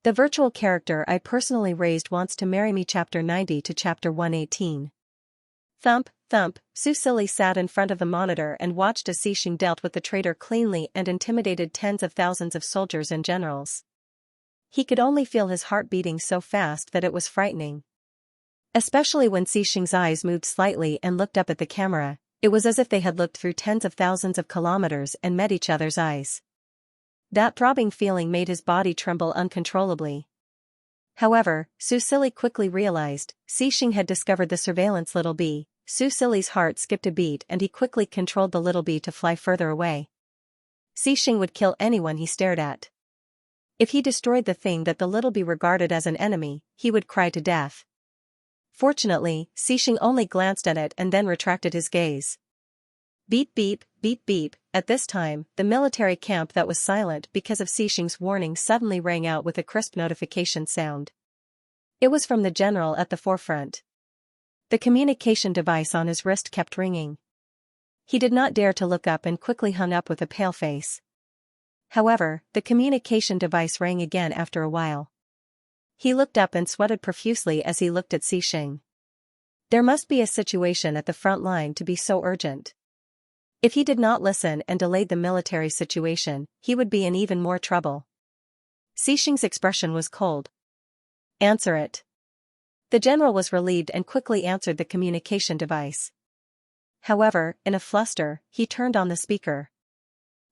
The virtual character I personally raised wants to marry me. Chapter 90 to Chapter 118. Thump, thump, Su Silly sat in front of the monitor and watched as Xing dealt with the traitor cleanly and intimidated tens of thousands of soldiers and generals. He could only feel his heart beating so fast that it was frightening. Especially when Xing's eyes moved slightly and looked up at the camera, it was as if they had looked through tens of thousands of kilometers and met each other's eyes. That throbbing feeling made his body tremble uncontrollably. However, Su Silly quickly realized, Xing had discovered the surveillance little bee. Su Silly's heart skipped a beat and he quickly controlled the little bee to fly further away. Xing would kill anyone he stared at. If he destroyed the thing that the little bee regarded as an enemy, he would cry to death. Fortunately, Xing only glanced at it and then retracted his gaze. Beep beep, beep beep. At this time, the military camp that was silent because of Xing's warning suddenly rang out with a crisp notification sound. It was from the general at the forefront. The communication device on his wrist kept ringing. He did not dare to look up and quickly hung up with a pale face. However, the communication device rang again after a while. He looked up and sweated profusely as he looked at Xing. There must be a situation at the front line to be so urgent. If he did not listen and delayed the military situation, he would be in even more trouble. Xing's expression was cold. Answer it. The general was relieved and quickly answered the communication device. However, in a fluster, he turned on the speaker.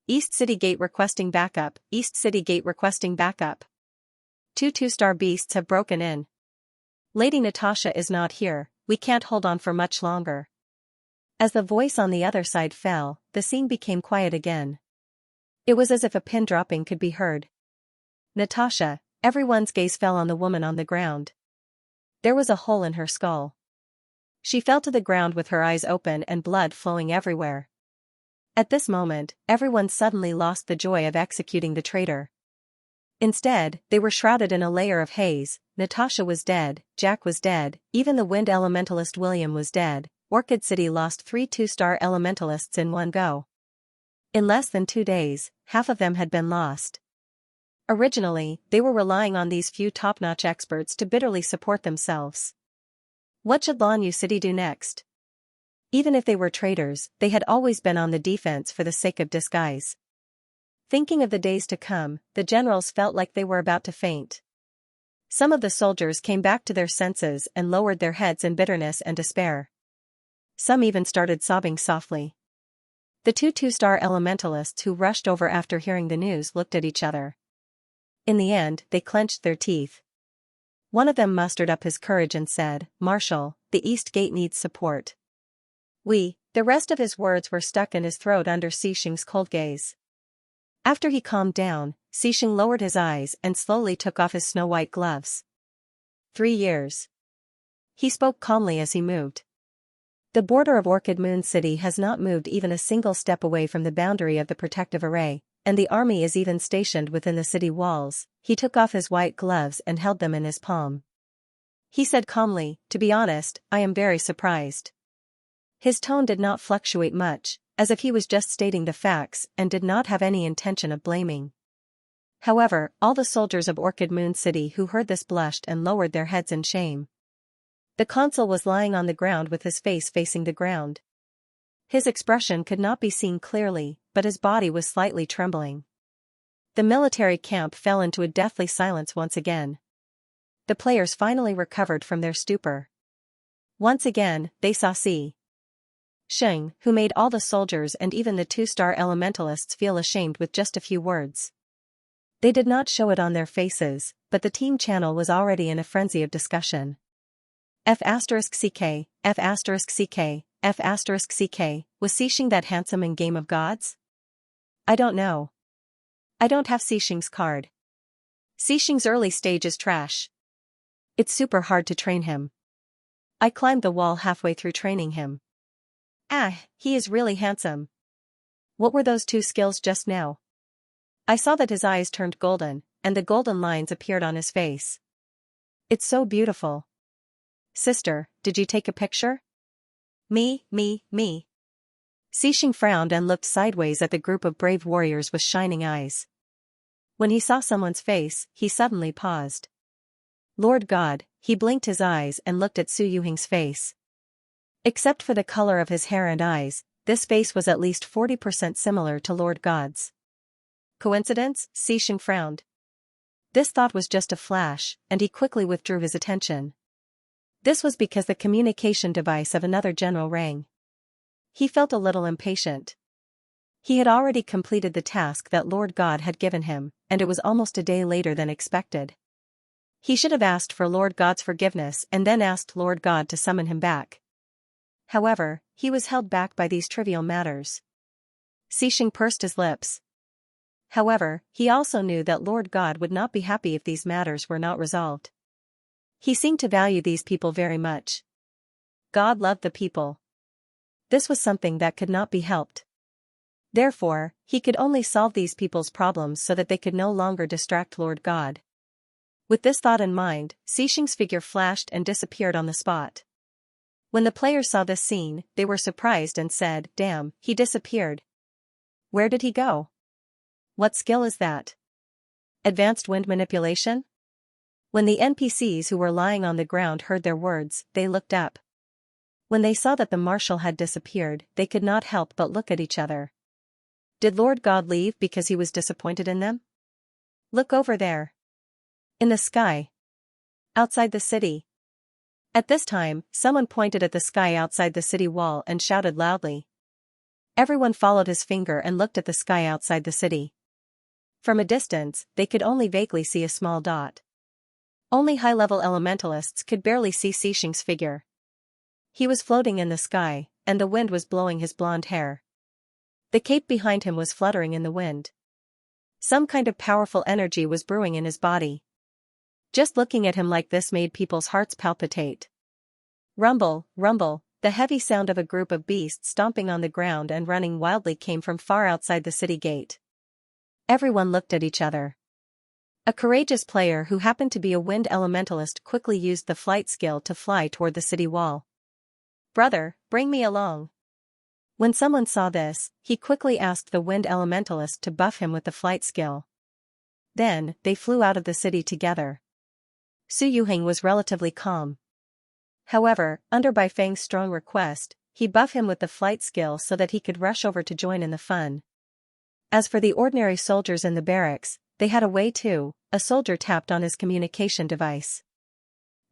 East City Gate requesting backup, East City Gate requesting backup. Two two-star beasts have broken in. Lady Natasha is not here, we can't hold on for much longer. As the voice on the other side fell, the scene became quiet again. It was as if a pin dropping could be heard. Natasha, everyone's gaze fell on the woman on the ground. There was a hole in her skull. She fell to the ground with her eyes open and blood flowing everywhere. At this moment, everyone suddenly lost the joy of executing the traitor. Instead, they were shrouded in a layer of haze. Natasha was dead, Jack was dead, even the wind elementalist William was dead. Orchid City lost 3 two-star elementalists in one go. In less than 2 days, half of them had been lost. Originally, they were relying on these few top-notch experts to bitterly support themselves. What should Lanyu City do next? Even if they were traitors, they had always been on the defense for the sake of disguise. Thinking of the days to come, the generals felt like they were about to faint. Some of the soldiers came back to their senses and lowered their heads in bitterness and despair. Some even started sobbing softly. The 2 two-star elementalists who rushed over after hearing the news looked at each other. In the end, they clenched their teeth. One of them mustered up his courage and said, "Marshal, the East Gate needs support." The rest of his words were stuck in his throat under Xing's cold gaze. After he calmed down, Xing lowered his eyes and slowly took off his snow-white gloves. 3 years. He spoke calmly as he moved. The border of Orchid Moon City has not moved even a single step away from the boundary of the protective array, and the army is even stationed within the city walls. He took off his white gloves and held them in his palm. He said calmly, "To be honest, I am very surprised." His tone did not fluctuate much, as if he was just stating the facts and did not have any intention of blaming. However, all the soldiers of Orchid Moon City who heard this blushed and lowered their heads in shame. The consul was lying on the ground with his face facing the ground. His expression could not be seen clearly, but his body was slightly trembling. The military camp fell into a deathly silence once again. The players finally recovered from their stupor. Once again, they saw Xing, who made all the soldiers and even the 2-star elementalists feel ashamed with just a few words. They did not show it on their faces, but the team channel was already in a frenzy of discussion. F***CK, F***CK, F***CK, was Xing that handsome in Game of Gods? I don't know. I don't have Xing's card. Xing's early stage is trash. It's super hard to train him. I climbed the wall halfway through training him. He is really handsome. What were those 2 skills just now? I saw that his eyes turned golden, and the golden lines appeared on his face. It's so beautiful. Sister, did you take a picture? Me. Xing frowned and looked sideways at the group of brave warriors with shining eyes. When he saw someone's face, he suddenly paused. Lord God, he blinked his eyes and looked at Su Yuhing's face. Except for the color of his hair and eyes, this face was at least 40% similar to Lord God's. Coincidence? Xixing frowned. This thought was just a flash, and he quickly withdrew his attention. This was because the communication device of another general rang. He felt a little impatient. He had already completed the task that Lord God had given him, and it was almost a day later than expected. He should have asked for Lord God's forgiveness and then asked Lord God to summon him back. However, he was held back by these trivial matters. Xixing pursed his lips. However, he also knew that Lord God would not be happy if these matters were not resolved. He seemed to value these people very much. God loved the people. This was something that could not be helped. Therefore, he could only solve these people's problems so that they could no longer distract Lord God. With this thought in mind, Xixing's figure flashed and disappeared on the spot. When the players saw this scene, they were surprised and said, "Damn, he disappeared. Where did he go? What skill is that? Advanced wind manipulation?" When the NPCs who were lying on the ground heard their words, they looked up. When they saw that the marshal had disappeared, they could not help but look at each other. Did Lord God leave because he was disappointed in them? Look over there. In the sky. Outside the city. At this time, someone pointed at the sky outside the city wall and shouted loudly. Everyone followed his finger and looked at the sky outside the city. From a distance, they could only vaguely see a small dot. Only high-level elementalists could barely see Xixing's figure. He was floating in the sky, and the wind was blowing his blonde hair. The cape behind him was fluttering in the wind. Some kind of powerful energy was brewing in his body. Just looking at him like this made people's hearts palpitate. Rumble, rumble, the heavy sound of a group of beasts stomping on the ground and running wildly came from far outside the city gate. Everyone looked at each other. A courageous player who happened to be a wind elementalist quickly used the flight skill to fly toward the city wall. "Brother, bring me along." When someone saw this, he quickly asked the wind elementalist to buff him with the flight skill. Then, they flew out of the city together. Su Yuhing was relatively calm. However, under Bai Feng's strong request, he buffed him with the flight skill so that he could rush over to join in the fun. As for the ordinary soldiers in the barracks, they had a way too. A soldier tapped on his communication device.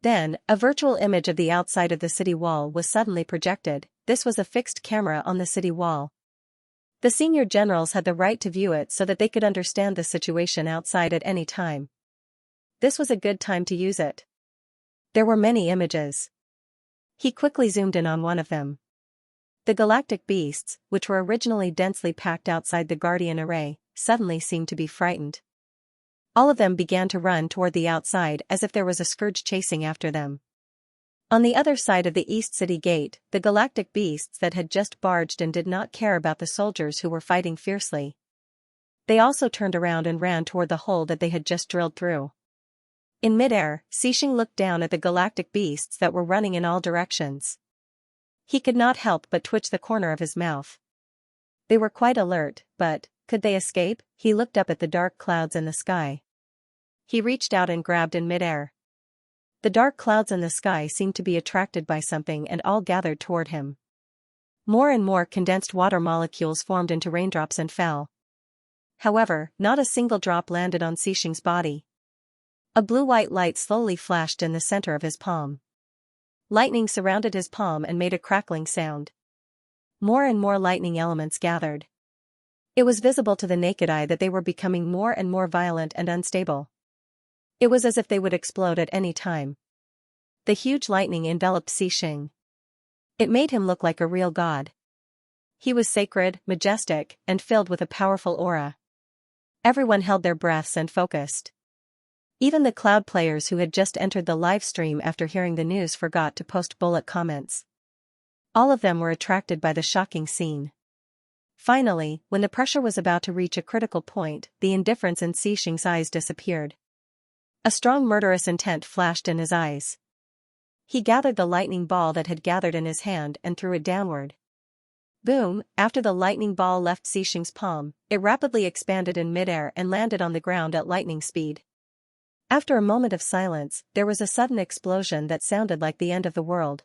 Then, a virtual image of the outside of the city wall was suddenly projected. This was a fixed camera on the city wall. The senior generals had the right to view it so that they could understand the situation outside at any time. This was a good time to use it. There were many images. He quickly zoomed in on one of them. The galactic beasts, which were originally densely packed outside the Guardian Array, suddenly seemed to be frightened. All of them began to run toward the outside as if there was a scourge chasing after them. On the other side of the East City Gate, the galactic beasts that had just barged in did not care about the soldiers who were fighting fiercely. They also turned around and ran toward the hole that they had just drilled through. In midair, Xixing looked down at the galactic beasts that were running in all directions. He could not help but twitch the corner of his mouth. They were quite alert, but, could they escape? He looked up at the dark clouds in the sky. He reached out and grabbed in midair. The dark clouds in the sky seemed to be attracted by something and all gathered toward him. More and more condensed water molecules formed into raindrops and fell. However, not a single drop landed on Xixing's body. A blue-white light slowly flashed in the center of his palm. Lightning surrounded his palm and made a crackling sound. More and more lightning elements gathered. It was visible to the naked eye that they were becoming more and more violent and unstable. It was as if they would explode at any time. The huge lightning enveloped Xixing. It made him look like a real god. He was sacred, majestic, and filled with a powerful aura. Everyone held their breaths and focused. Even the cloud players who had just entered the live stream after hearing the news forgot to post bullet comments. All of them were attracted by the shocking scene. Finally, when the pressure was about to reach a critical point, the indifference in Xixing's eyes disappeared. A strong murderous intent flashed in his eyes. He gathered the lightning ball that had gathered in his hand and threw it downward. Boom, after the lightning ball left Xianxia's palm, it rapidly expanded in midair and landed on the ground at lightning speed. After a moment of silence, there was a sudden explosion that sounded like the end of the world.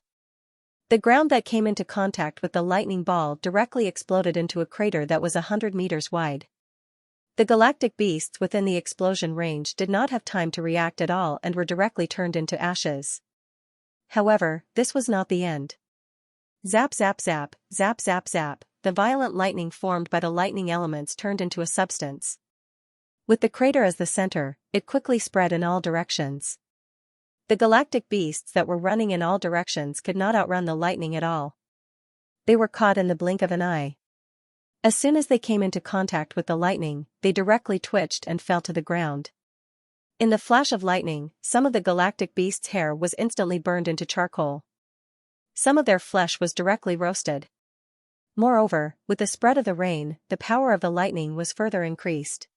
The ground that came into contact with the lightning ball directly exploded into a crater that was 100 meters wide. The galactic beasts within the explosion range did not have time to react at all and were directly turned into ashes. However, this was not the end. Zap zap zap, zap zap zap, the violent lightning formed by the lightning elements turned into a substance. With the crater as the center, it quickly spread in all directions. The galactic beasts that were running in all directions could not outrun the lightning at all. They were caught in the blink of an eye. As soon as they came into contact with the lightning, they directly twitched and fell to the ground. In the flash of lightning, some of the galactic beasts' hair was instantly burned into charcoal. Some of their flesh was directly roasted. Moreover, with the spread of the rain, the power of the lightning was further increased.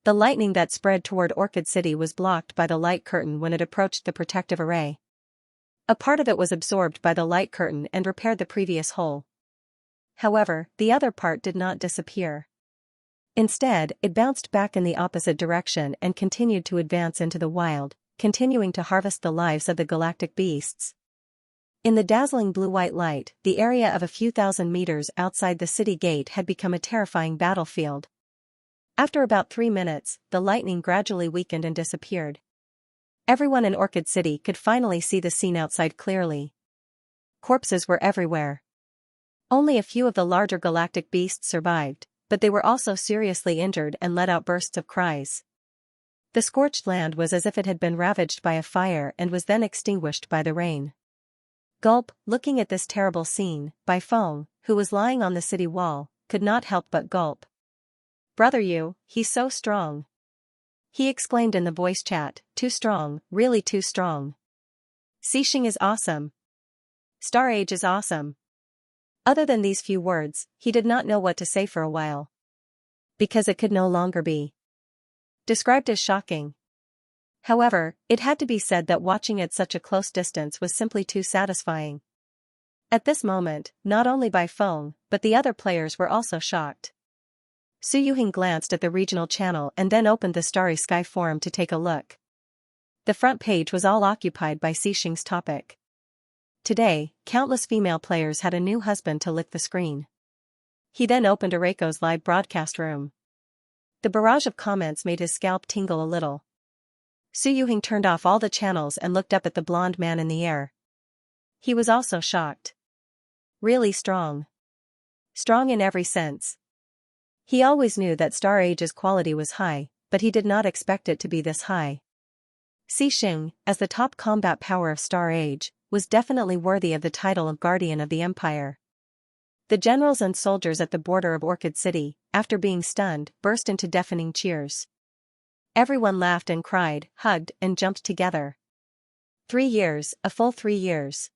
The lightning that spread toward Orchid City was blocked by the light curtain when it approached the protective array. A part of it was absorbed by the light curtain and repaired the previous hole. However, the other part did not disappear. Instead, it bounced back in the opposite direction and continued to advance into the wild, continuing to harvest the lives of the galactic beasts. In the dazzling blue-white light, the area of a few thousand meters outside the city gate had become a terrifying battlefield. After about 3 minutes, the lightning gradually weakened and disappeared. Everyone in Orchid City could finally see the scene outside clearly. Corpses were everywhere. Only a few of the larger galactic beasts survived, but they were also seriously injured and let out bursts of cries. The scorched land was as if it had been ravaged by a fire and was then extinguished by the rain. Gulp, looking at this terrible scene, Bai Feng, who was lying on the city wall, could not help but gulp. "Brother Yu, he's so strong," he exclaimed in the voice chat, "too strong, really too strong. Xianxia is awesome. Star Age is awesome." Other than these few words, he did not know what to say for a while. Because it could no longer be described as shocking. However, it had to be said that watching at such a close distance was simply too satisfying. At this moment, not only Bai Feng, but the other players were also shocked. Su Yuhing glanced at the regional channel and then opened the Starry Sky forum to take a look. The front page was all occupied by Xianxia's topic. Today, countless female players had a new husband to lick the screen. He then opened Areiko's live broadcast room. The barrage of comments made his scalp tingle a little. Su Yuhing turned off all the channels and looked up at the blonde man in the air. He was also shocked. Really strong. Strong in every sense. He always knew that Star Age's quality was high, but he did not expect it to be this high. Xianxia, as the top combat power of Star Age, was definitely worthy of the title of Guardian of the Empire. The generals and soldiers at the border of Orchid City, after being stunned, burst into deafening cheers. Everyone laughed and cried, hugged and jumped together. 3 years, a full 3 years.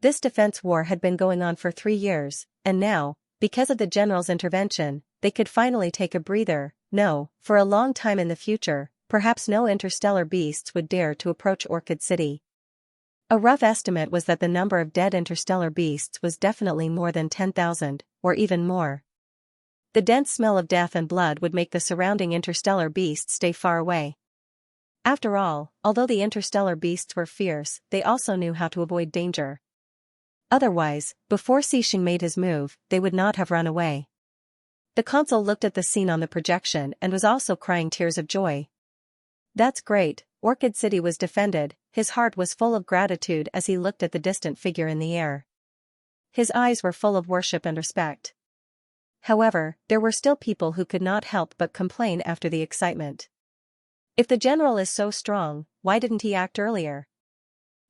This defense war had been going on for 3 years, and now, because of the general's intervention, they could finally take a breather. No, for a long time in the future, perhaps no interstellar beasts would dare to approach Orchid City. A rough estimate was that the number of dead interstellar beasts was definitely more than 10,000, or even more. The dense smell of death and blood would make the surrounding interstellar beasts stay far away. After all, although the interstellar beasts were fierce, they also knew how to avoid danger. Otherwise, before Xianxia made his move, they would not have run away. The consul looked at the scene on the projection and was also crying tears of joy. That's great, Orchid City was defended. His heart was full of gratitude as he looked at the distant figure in the air. His eyes were full of worship and respect. However, there were still people who could not help but complain after the excitement. If the general is so strong, why didn't he act earlier?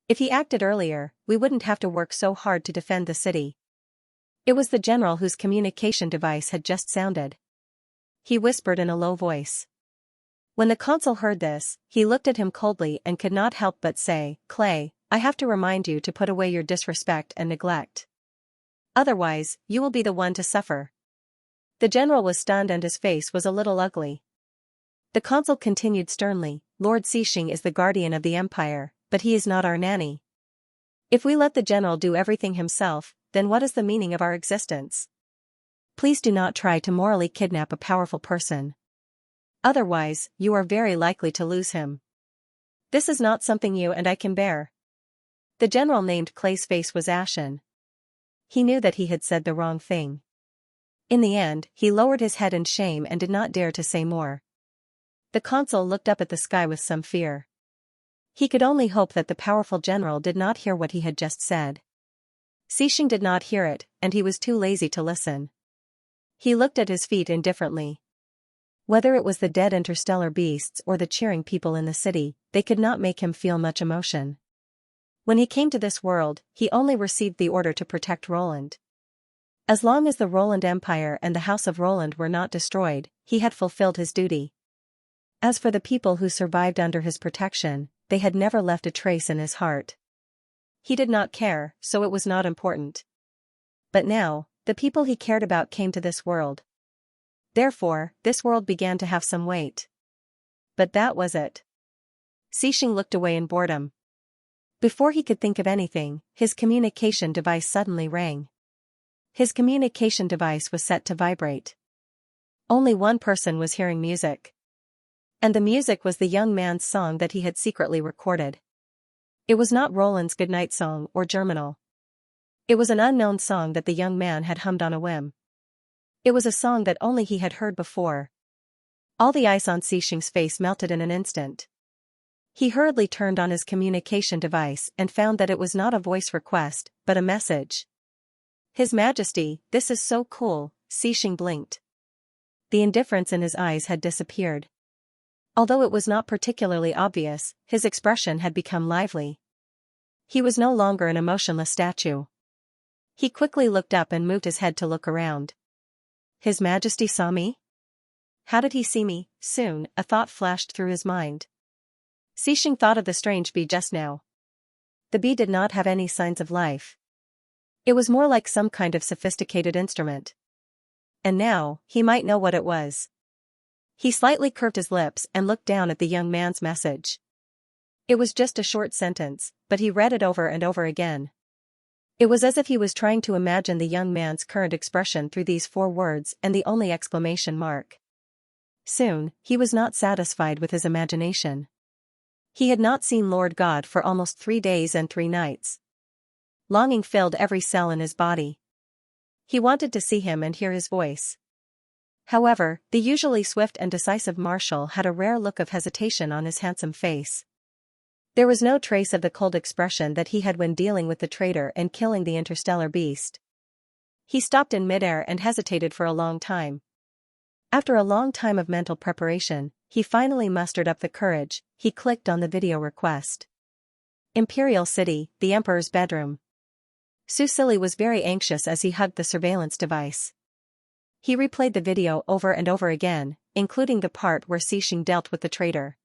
If he acted earlier, we wouldn't have to work so hard to defend the city. It was the general whose communication device had just sounded. He whispered in a low voice. When the consul heard this, he looked at him coldly and could not help but say, "Clay, I have to remind you to put away your disrespect and neglect. Otherwise, you will be the one to suffer." The general was stunned and his face was a little ugly. The consul continued sternly, "Lord Xianxia is the guardian of the empire, but he is not our nanny. If we let the general do everything himself, then what is the meaning of our existence? Please do not try to morally kidnap a powerful person. Otherwise, you are very likely to lose him. This is not something you and I can bear. The general named Clay's face was ashen. He knew that he had said the wrong thing. In the end, he lowered his head in shame and did not dare to say more. The consul looked up at the sky with some fear. He could only hope that the powerful general did not hear what he had just said. Xing did not hear it, and he was too lazy to listen. He looked at his feet indifferently. Whether it was the dead interstellar beasts or the cheering people in the city, they could not make him feel much emotion. When he came to this world, he only received the order to protect Roland. As long as the Roland Empire and the House of Roland were not destroyed, he had fulfilled his duty. As for the people who survived under his protection, they had never left a trace in his heart. He did not care, so it was not important. But now, the people he cared about came to this world. Therefore, this world began to have some weight. But that was it. Xing looked away in boredom. Before he could think of anything, his communication device suddenly rang. His communication device was set to vibrate. Only one person was hearing music. And the music was the young man's song that he had secretly recorded. It was not Roland's goodnight song or Germinal. It was an unknown song that the young man had hummed on a whim. It was a song that only he had heard before. All the ice on Xing's face melted in an instant. He hurriedly turned on his communication device and found that it was not a voice request, but a message. His Majesty, this is so cool, Xing blinked. The indifference in his eyes had disappeared. Although it was not particularly obvious, his expression had become lively. He was no longer an emotionless statue. He quickly looked up and moved his head to look around. His Majesty saw me? How did he see me? Soon, a thought flashed through his mind. Xing thought of the strange bee just now. The bee did not have any signs of life. It was more like some kind of sophisticated instrument. And now, he might know what it was. He slightly curved his lips and looked down at the young man's message. It was just a short sentence, but he read it over and over again. It was as if he was trying to imagine the young man's current expression through these 4 words and the only exclamation mark. Soon, he was not satisfied with his imagination. He had not seen Lord God for almost 3 days and 3 nights. Longing filled every cell in his body. He wanted to see him and hear his voice. However, the usually swift and decisive marshal had a rare look of hesitation on his handsome face. There was no trace of the cold expression that he had when dealing with the traitor and killing the interstellar beast. He stopped in midair and hesitated for a long time. After a long time of mental preparation, he finally mustered up the courage. He clicked on the video request. Imperial City, the Emperor's bedroom. Susili was very anxious as he hugged the surveillance device. He replayed the video over and over again, including the part where Xing dealt with the traitor.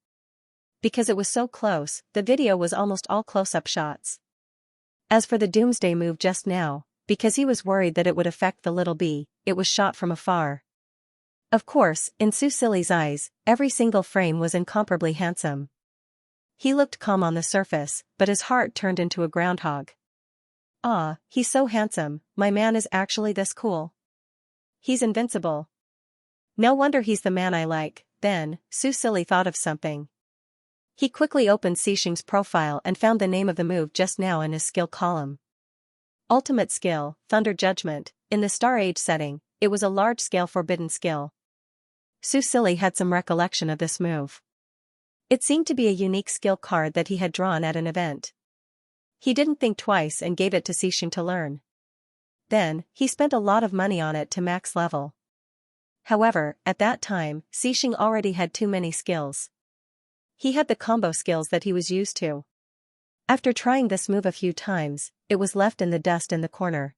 Because it was so close, the video was almost all close-up shots. As for the doomsday move just now, because he was worried that it would affect the little bee, it was shot from afar. Of course, in Susili's eyes, every single frame was incomparably handsome. He looked calm on the surface, but his heart turned into a groundhog. Ah, he's so handsome, my man is actually this cool. He's invincible. No wonder he's the man I like. Then, Susili thought of something. He quickly opened Xing's profile and found the name of the move just now in his skill column. Ultimate skill, Thunder Judgment. In the Star Age setting, it was a large-scale forbidden skill. Susili had some recollection of this move. It seemed to be a unique skill card that he had drawn at an event. He didn't think twice and gave it to Xing to learn. Then, he spent a lot of money on it to max level. However, at that time, Xing already had too many skills. He had the combo skills that he was used to. After trying this move a few times, it was left in the dust in the corner.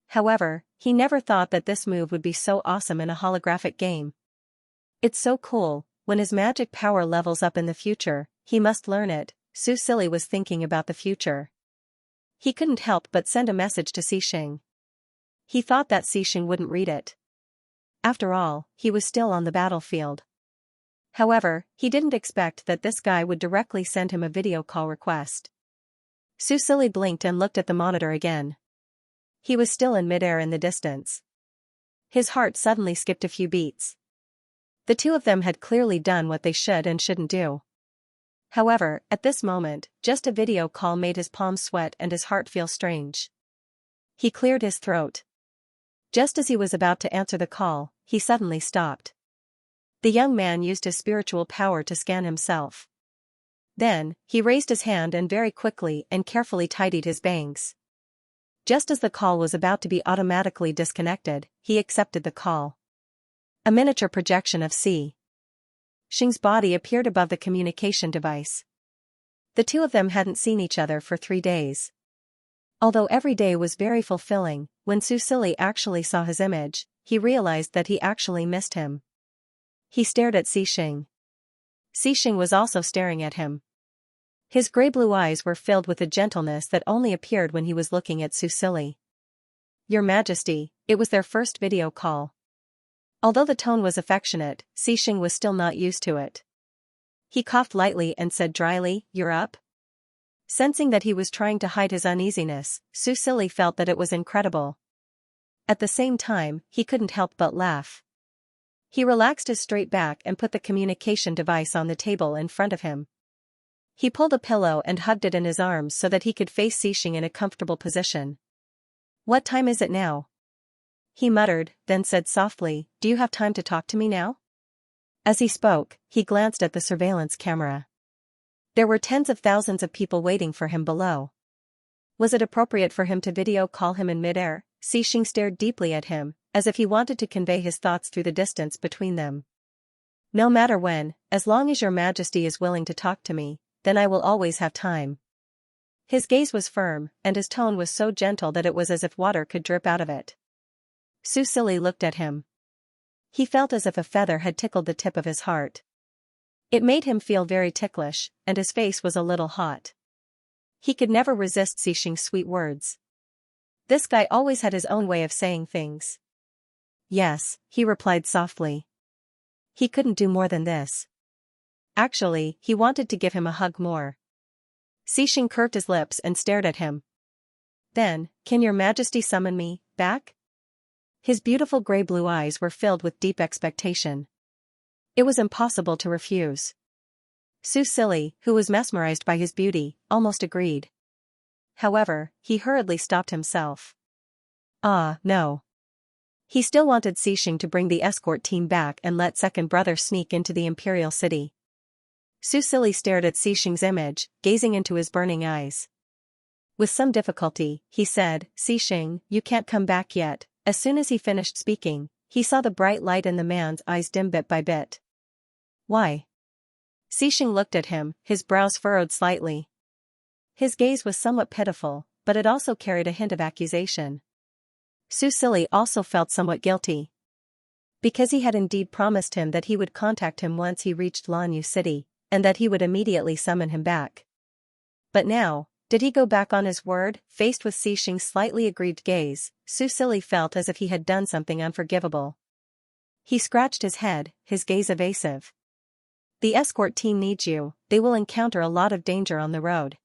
However, he never thought that this move would be so awesome in a holographic game. It's so cool, when his magic power levels up in the future, he must learn it. Susili was thinking about the future. He couldn't help but send a message to Xing. He thought that Xing wouldn't read it. After all, he was still on the battlefield. However, he didn't expect that this guy would directly send him a video call request. Susili blinked and looked at the monitor again. He was still in midair in the distance. His heart suddenly skipped a few beats. The two of them had clearly done what they should and shouldn't do. However, at this moment, just a video call made his palms sweat and his heart feel strange. He cleared his throat. Just as he was about to answer the call, he suddenly stopped. The young man used his spiritual power to scan himself. Then, he raised his hand and very quickly and carefully tidied his bangs. Just as the call was about to be automatically disconnected, he accepted the call. A miniature projection of Xianxia's body appeared above the communication device. The two of them hadn't seen each other for 3 days. Although every day was very fulfilling, when Susili actually saw his image, he realized that he actually missed him. He stared at Xianxia. Xianxia was also staring at him. His gray-blue eyes were filled with a gentleness that only appeared when he was looking at Susili. "Your Majesty," it was their first video call. Although the tone was affectionate, Xianxia was still not used to it. He coughed lightly and said dryly, "You're up?" Sensing that he was trying to hide his uneasiness, Susili felt that it was incredible. At the same time, he couldn't help but laugh. He relaxed his straight back and put the communication device on the table in front of him. He pulled a pillow and hugged it in his arms so that he could face Xianxia in a comfortable position. "What time is it now?" he muttered, then said softly, "Do you have time to talk to me now?" As he spoke, he glanced at the surveillance camera. There were tens of thousands of people waiting for him below. Was it appropriate for him to video call him in midair? Xianxia stared deeply at him, as if he wanted to convey his thoughts through the distance between them. "No matter when, as long as your Majesty is willing to talk to me, then I will always have time." His gaze was firm, and his tone was so gentle that it was as if water could drip out of it. Susili looked at him. He felt as if a feather had tickled the tip of his heart. It made him feel very ticklish, and his face was a little hot. He could never resist Xianxia's sweet words. This guy always had his own way of saying things. "Yes," he replied softly. He couldn't do more than this. Actually, he wanted to give him a hug more. Xianxia curved his lips and stared at him. Then, "Can your Majesty summon me back?" His beautiful gray-blue eyes were filled with deep expectation. It was impossible to refuse. Susili, who was mesmerized by his beauty, almost agreed. However, he hurriedly stopped himself. No. He still wanted Xianxia to bring the escort team back and let second brother sneak into the imperial city. Susili stared at Xianxia's image, gazing into his burning eyes. With some difficulty, he said, "Xianxia, you can't come back yet." As soon as he finished speaking, he saw the bright light in the man's eyes dim bit by bit. "Why?" Xianxia looked at him, his brows furrowed slightly. His gaze was somewhat pitiful, but it also carried a hint of accusation. Susili also felt somewhat guilty. Because he had indeed promised him that he would contact him once he reached Lanyu City, and that he would immediately summon him back. But now, did he go back on his word? Faced with Xianxia's slightly aggrieved gaze, Susili felt as if he had done something unforgivable. He scratched his head, his gaze evasive. "The escort team needs you, they will encounter a lot of danger on the road.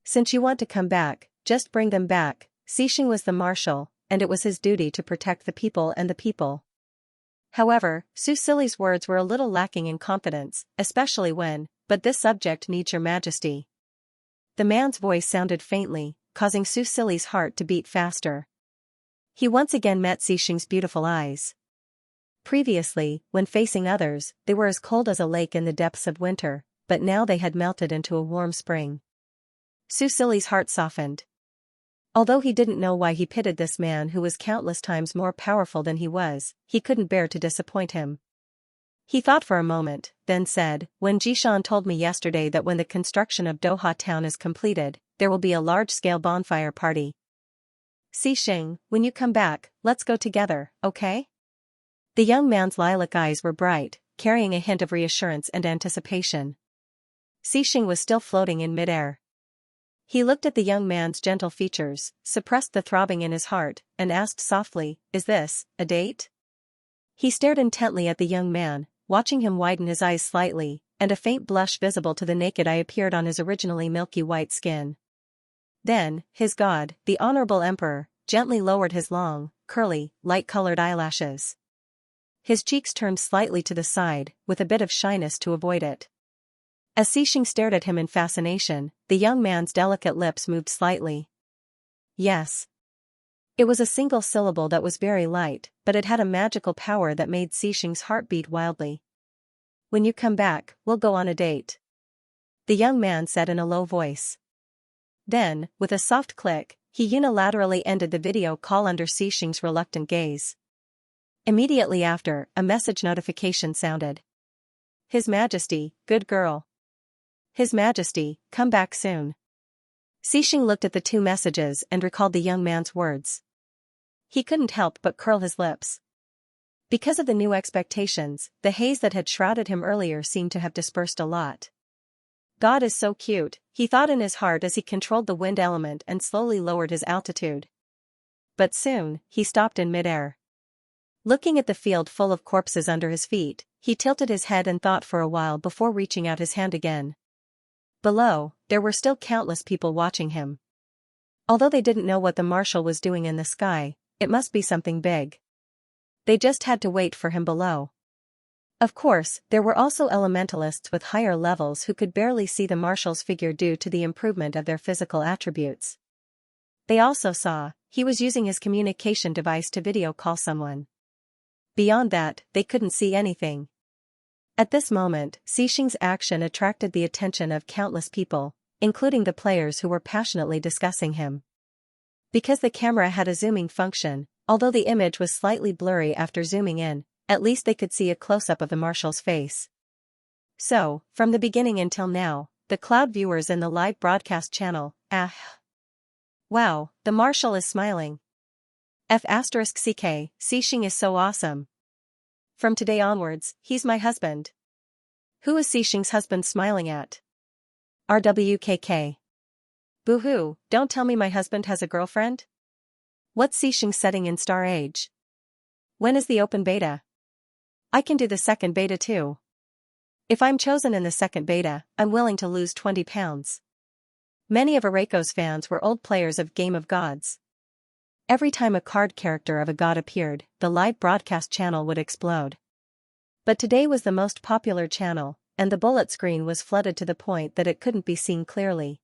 Since you want to come back, just bring them back." Xianxia was the marshal, and it was his duty to protect the people and the people. However, Susili's words were a little lacking in confidence, especially when, "But this subject needs your Majesty." The man's voice sounded faintly, causing Susili's heart to beat faster. He once again met Xianxia's beautiful eyes. Previously, when facing others, they were as cold as a lake in the depths of winter, but now they had melted into a warm spring. Susili's heart softened. Although he didn't know why he pitied this man who was countless times more powerful than he was, he couldn't bear to disappoint him. He thought for a moment, then said, "When Jishan told me yesterday that when the construction of Doha town is completed, there will be a large-scale bonfire party. Xianxia, when you come back, let's go together, okay?" The young man's lilac eyes were bright, carrying a hint of reassurance and anticipation. Xianxia was still floating in midair. He looked at the young man's gentle features, suppressed the throbbing in his heart, and asked softly, "Is this a date?" He stared intently at the young man, watching him widen his eyes slightly, and a faint blush visible to the naked eye appeared on his originally milky white skin. Then, his God, the Honorable Emperor, gently lowered his long, curly, light-colored eyelashes. His cheeks turned slightly to the side, with a bit of shyness to avoid it. As Xing stared at him in fascination, the young man's delicate lips moved slightly. Yes. It was a single syllable that was very light, but it had a magical power that made Xing's heart beat wildly. When you come back, we'll go on a date, the young man said in a low voice. Then, with a soft click, he unilaterally ended the video call under Xing's reluctant gaze. Immediately after, a message notification sounded. His Majesty, good girl. His Majesty, come back soon. Xing looked at the two messages and recalled the young man's words. He couldn't help but curl his lips. Because of the new expectations, the haze that had shrouded him earlier seemed to have dispersed a lot. God is so cute, he thought in his heart as he controlled the wind element and slowly lowered his altitude. But soon, he stopped in midair. Looking at the field full of corpses under his feet, he tilted his head and thought for a while before reaching out his hand again. Below, there were still countless people watching him. Although they didn't know what the marshal was doing in the sky, it must be something big. They just had to wait for him below. Of course, there were also elementalists with higher levels who could barely see the marshal's figure due to the improvement of their physical attributes. They also saw, he was using his communication device to video call someone. Beyond that, they couldn't see anything. At this moment, Xing's action attracted the attention of countless people, including the players who were passionately discussing him. Because the camera had a zooming function, although the image was slightly blurry after zooming in, at least they could see a close-up of the marshal's face. So, from the beginning until now, the cloud viewers in the live broadcast channel, wow, the marshal is smiling. Xing is so awesome. From today onwards, he's my husband. Who is Xing's husband smiling at? RWKK. Boo-hoo, don't tell me my husband has a girlfriend? What's Xing setting in Star Age? When is the open beta? I can do the second beta too. If I'm chosen in the second beta, I'm willing to lose 20 pounds. Many of Areko's fans were old players of Game of Gods. Every time a card character of a god appeared, the live broadcast channel would explode. But today was the most popular channel, and the bullet screen was flooded to the point that it couldn't be seen clearly.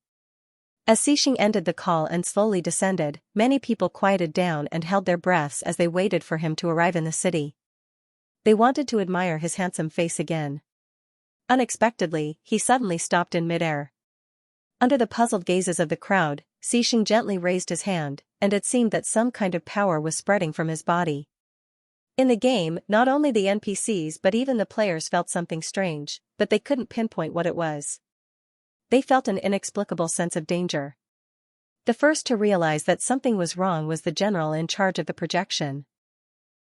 As Xing ended the call and slowly descended, many people quieted down and held their breaths as they waited for him to arrive in the city. They wanted to admire his handsome face again. Unexpectedly, he suddenly stopped in midair. Under the puzzled gazes of the crowd, Xing gently raised his hand, and it seemed that some kind of power was spreading from his body. In the game, not only the NPCs but even the players felt something strange, but they couldn't pinpoint what it was. They felt an inexplicable sense of danger. The first to realize that something was wrong was the general in charge of the projection.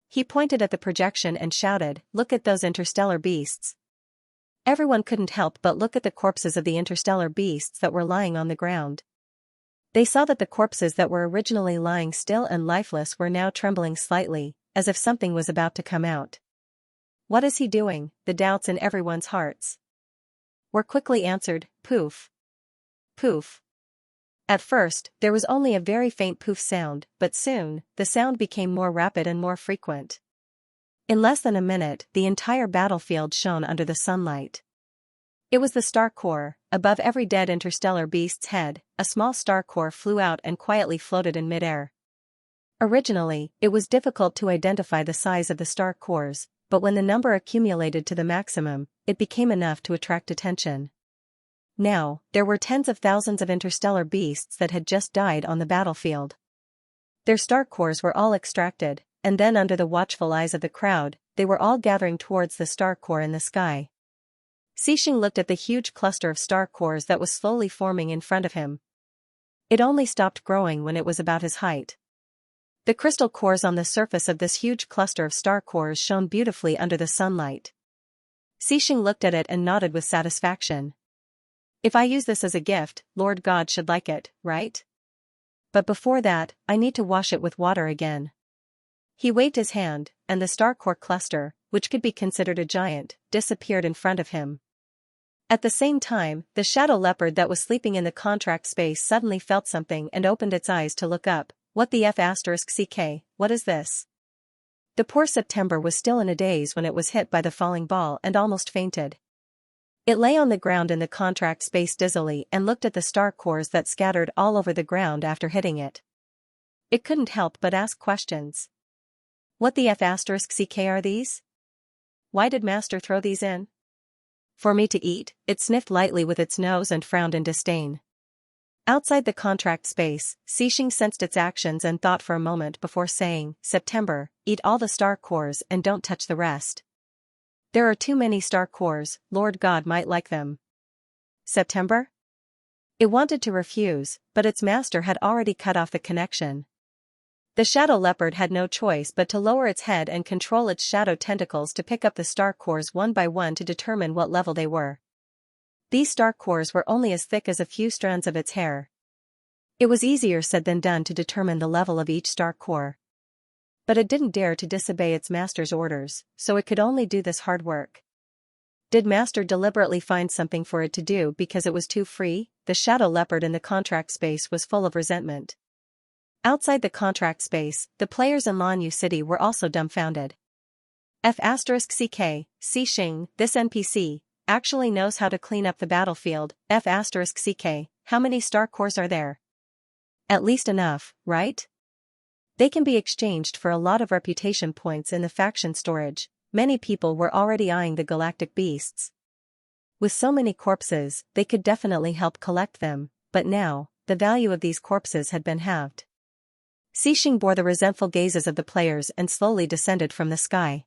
He pointed at the projection and shouted, "Look at those interstellar beasts." Everyone couldn't help but look at the corpses of the interstellar beasts that were lying on the ground. They saw that the corpses that were originally lying still and lifeless were now trembling slightly, as if something was about to come out. What is he doing? The doubts in everyone's hearts were quickly answered, poof. Poof. At first, there was only a very faint poof sound, but soon, the sound became more rapid and more frequent. In less than a minute, the entire battlefield shone under the sunlight. It was the star core. Above every dead interstellar beast's head, a small star core flew out and quietly floated in midair. Originally, it was difficult to identify the size of the star cores, but when the number accumulated to the maximum, it became enough to attract attention. Now, there were tens of thousands of interstellar beasts that had just died on the battlefield. Their star cores were all extracted, and then under the watchful eyes of the crowd, they were all gathering towards the star core in the sky. Xing looked at the huge cluster of star cores that was slowly forming in front of him. It only stopped growing when it was about his height. The crystal cores on the surface of this huge cluster of star cores shone beautifully under the sunlight. Xing looked at it and nodded with satisfaction. If I use this as a gift, Lord God should like it, right? But before that, I need to wash it with water again. He waved his hand, and the star core cluster, which could be considered a giant, disappeared in front of him. At the same time, the shadow leopard that was sleeping in the contract space suddenly felt something and opened its eyes to look up, What the F asterisk CK, what is this? The poor September was still in a daze when it was hit by the falling ball and almost fainted. It lay on the ground in the contract space dizzily and looked at the star cores that scattered all over the ground after hitting it. It couldn't help but ask questions. What the F asterisk CK are these? Why did Master throw these in? For me to eat, it sniffed lightly with its nose and frowned in disdain. Outside the contract space, Xixing sensed its actions and thought for a moment before saying, September, eat all the star cores and don't touch the rest. There are too many star cores, Lord God might like them. September? It wanted to refuse, but its master had already cut off the connection. The shadow leopard had no choice but to lower its head and control its shadow tentacles to pick up the star cores one by one to determine what level they were. These star cores were only as thick as a few strands of its hair. It was easier said than done to determine the level of each star core. But it didn't dare to disobey its master's orders, so it could only do this hard work. Did Master deliberately find something for it to do because it was too free? The shadow leopard in the contract space was full of resentment. Outside the contract space, the players in Lanyu City were also dumbfounded. F asterisk CK, Xixing, this NPC, actually knows how to clean up the battlefield. F asterisk CK, how many star cores are there? At least enough, right? They can be exchanged for a lot of reputation points in the faction storage. Many people were already eyeing the galactic beasts. With so many corpses, they could definitely help collect them, but now, the value of these corpses had been halved. Xixing bore the resentful gazes of the players and slowly descended from the sky.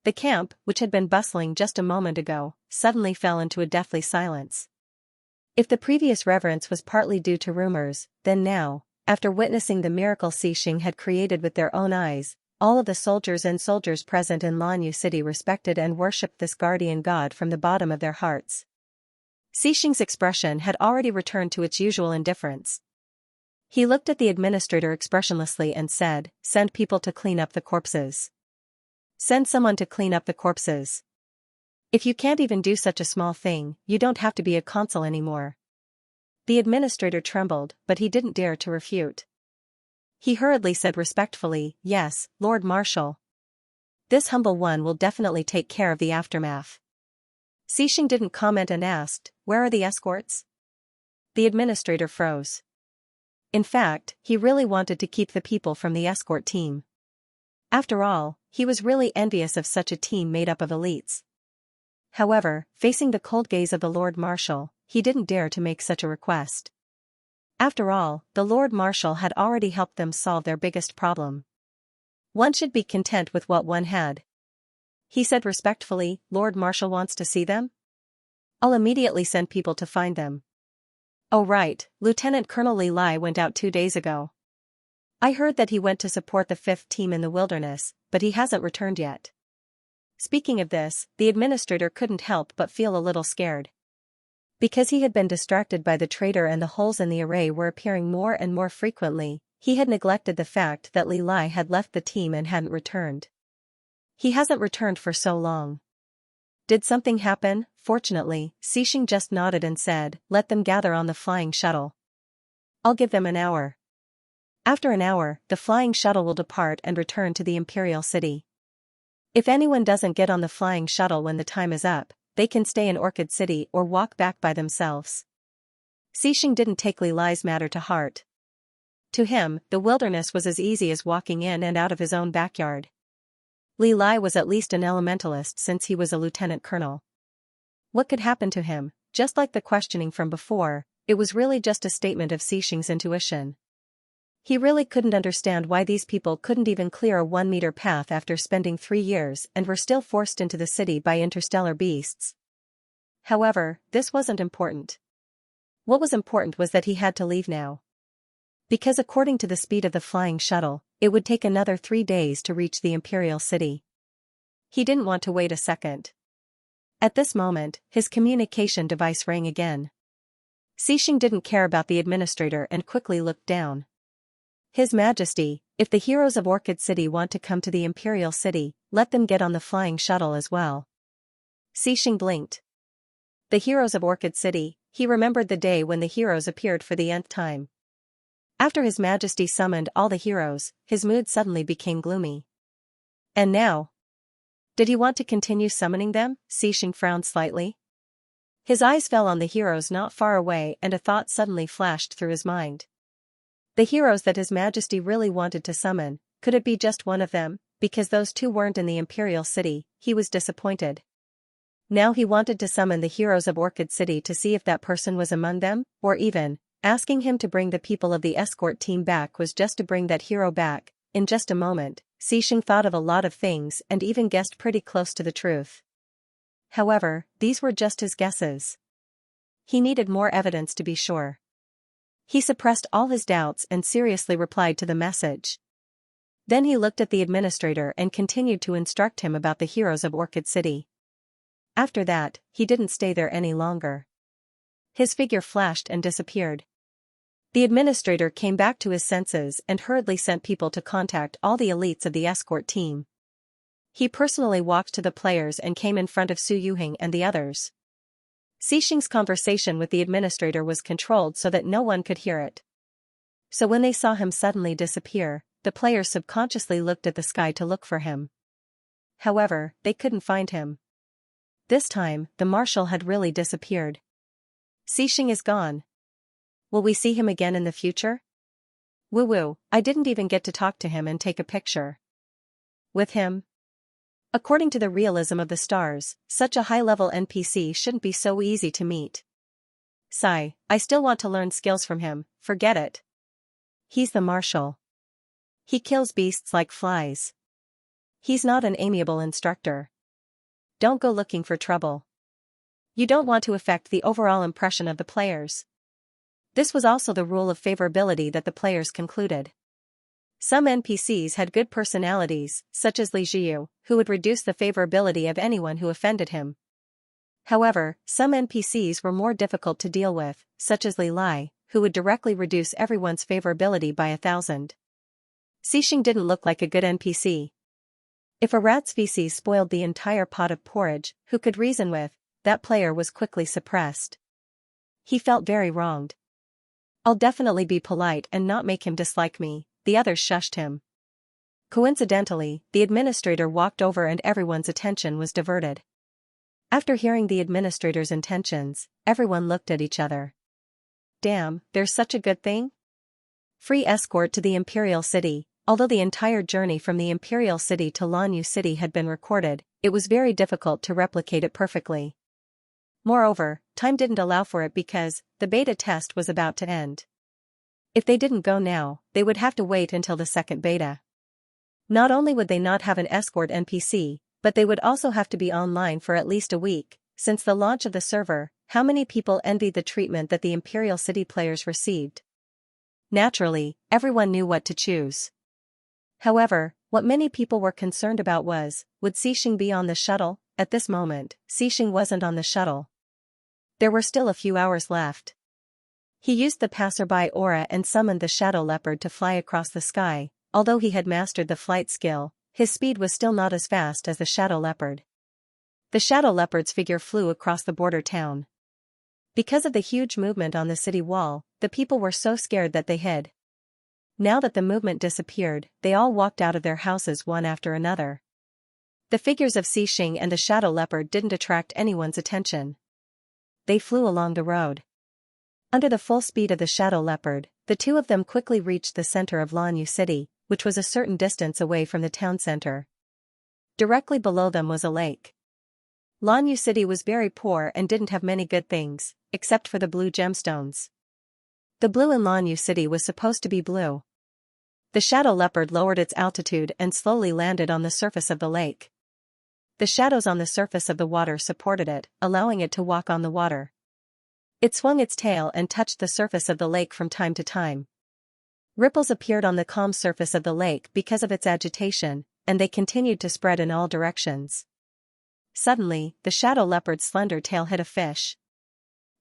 The camp, which had been bustling just a moment ago, suddenly fell into a deathly silence. If the previous reverence was partly due to rumors, then now, after witnessing the miracle Xixing had created with their own eyes, all of the soldiers present in Lanyu City respected and worshipped this guardian god from the bottom of their hearts. Xixing's expression had already returned to its usual indifference. He looked at the administrator expressionlessly and said, "Send people to clean up the corpses. Send someone to clean up the corpses. If you can't even do such a small thing, you don't have to be a consul anymore." The administrator trembled, but he didn't dare to refute. He hurriedly said respectfully, "Yes, Lord Marshal. This humble one will definitely take care of the aftermath." Xixing didn't comment and asked, "Where are the escorts?" The administrator froze. In fact, he really wanted to keep the people from the escort team. After all, he was really envious of such a team made up of elites. However, facing the cold gaze of the Lord Marshal, he didn't dare to make such a request. After all, the Lord Marshal had already helped them solve their biggest problem. One should be content with what one had. He said respectfully, "Lord Marshal wants to see them? I'll immediately send people to find them." "Oh right, Lieutenant Colonel Li Lai went out 2 days ago. I heard that he went to support the 5th team in the wilderness, but he hasn't returned yet." Speaking of this, the administrator couldn't help but feel a little scared. Because he had been distracted by the traitor and the holes in the array were appearing more and more frequently, he had neglected the fact that Li Lai had left the team and hadn't returned. He hasn't returned for so long. Did something happen? Fortunately, Xixing just nodded and said, "Let them gather on the flying shuttle. I'll give them an hour. After an hour, the flying shuttle will depart and return to the Imperial City. If anyone doesn't get on the flying shuttle when the time is up, they can stay in Orchid City or walk back by themselves." Xixing didn't take Li Lai's matter to heart. To him, the wilderness was as easy as walking in and out of his own backyard. Li Lai was at least an elementalist since he was a lieutenant colonel. What could happen to him? Just like the questioning from before, it was really just a statement of Xixing's intuition. He really couldn't understand why these people couldn't even clear a 1-meter path after spending 3 years and were still forced into the city by interstellar beasts. However, this wasn't important. What was important was that he had to leave now. Because according to the speed of the flying shuttle, it would take another 3 days to reach the Imperial City. He didn't want to wait a second. At this moment, his communication device rang again. Xixing didn't care about the administrator and quickly looked down. "His Majesty, if the heroes of Orchid City want to come to the Imperial City, let them get on the flying shuttle as well." Xixing blinked. The heroes of Orchid City, he remembered the day when the heroes appeared for the nth time. After His Majesty summoned all the heroes, his mood suddenly became gloomy. And now? Did he want to continue summoning them? Xianxia frowned slightly. His eyes fell on the heroes not far away and a thought suddenly flashed through his mind. The heroes that His Majesty really wanted to summon, could it be just one of them? Because those two weren't in the Imperial City, he was disappointed. Now he wanted to summon the heroes of Orchid City to see if that person was among them, or even, asking him to bring the people of the escort team back was just to bring that hero back. In just a moment, Xianxia thought of a lot of things and even guessed pretty close to the truth. However, these were just his guesses. He needed more evidence to be sure. He suppressed all his doubts and seriously replied to the message. Then he looked at the administrator and continued to instruct him about the heroes of Orchid City. After that, he didn't stay there any longer. His figure flashed and disappeared. The administrator came back to his senses and hurriedly sent people to contact all the elites of the escort team. He personally walked to the players and came in front of Su Yuheng and the others. Xianxia's conversation with the administrator was controlled so that no one could hear it. So when they saw him suddenly disappear, the players subconsciously looked at the sky to look for him. However, they couldn't find him. This time, the marshal had really disappeared. Xianxia is gone. Will we see him again in the future? Woo-woo, I didn't even get to talk to him and take a picture with him. According to the realism of the stars, such a high-level NPC shouldn't be so easy to meet. Sigh, I still want to learn skills from him, forget it. He's the marshal. He kills beasts like flies. He's not an amiable instructor. Don't go looking for trouble. You don't want to affect the overall impression of the players. This was also the rule of favorability that the players concluded. Some NPCs had good personalities, such as Li Jiu, who would reduce the favorability of anyone who offended him. However, some NPCs were more difficult to deal with, such as Li Lai, who would directly reduce everyone's favorability by 1,000. Xianxia didn't look like a good NPC. If a rat's feces spoiled the entire pot of porridge, who could reason with, that player was quickly suppressed. He felt very wronged. I'll definitely be polite and not make him dislike me, the others shushed him. Coincidentally, the administrator walked over and everyone's attention was diverted. After hearing the administrator's intentions, everyone looked at each other. Damn, there's such a good thing? Free escort to the Imperial City. Although the entire journey from the Imperial City to Lanyu City had been recorded, it was very difficult to replicate it perfectly. Moreover, time didn't allow for it because the beta test was about to end. If they didn't go now, they would have to wait until the second beta. Not only would they not have an escort NPC, but they would also have to be online for at least a week. Since the launch of the server, how many people envied the treatment that the Imperial City players received? Naturally, everyone knew what to choose. However, what many people were concerned about was, would Xianxia be on the shuttle? At this moment, Xianxia wasn't on the shuttle. There were still a few hours left. He used the passerby aura and summoned the shadow leopard to fly across the sky. Although he had mastered the flight skill, his speed was still not as fast as the shadow leopard. The shadow leopard's figure flew across the border town. Because of the huge movement on the city wall, the people were so scared that they hid. Now that the movement disappeared, they all walked out of their houses one after another. The figures of Xianxia and the shadow leopard didn't attract anyone's attention. They flew along the road. Under the full speed of the shadow leopard, the two of them quickly reached the center of Lanyu City, which was a certain distance away from the town center. Directly below them was a lake. Lanyu City was very poor and didn't have many good things, except for the blue gemstones. The blue in Lanyu City was supposed to be blue. The shadow leopard lowered its altitude and slowly landed on the surface of the lake. The shadows on the surface of the water supported it, allowing it to walk on the water. It swung its tail and touched the surface of the lake from time to time. Ripples appeared on the calm surface of the lake because of its agitation, and they continued to spread in all directions. Suddenly, the shadow leopard's slender tail hit a fish.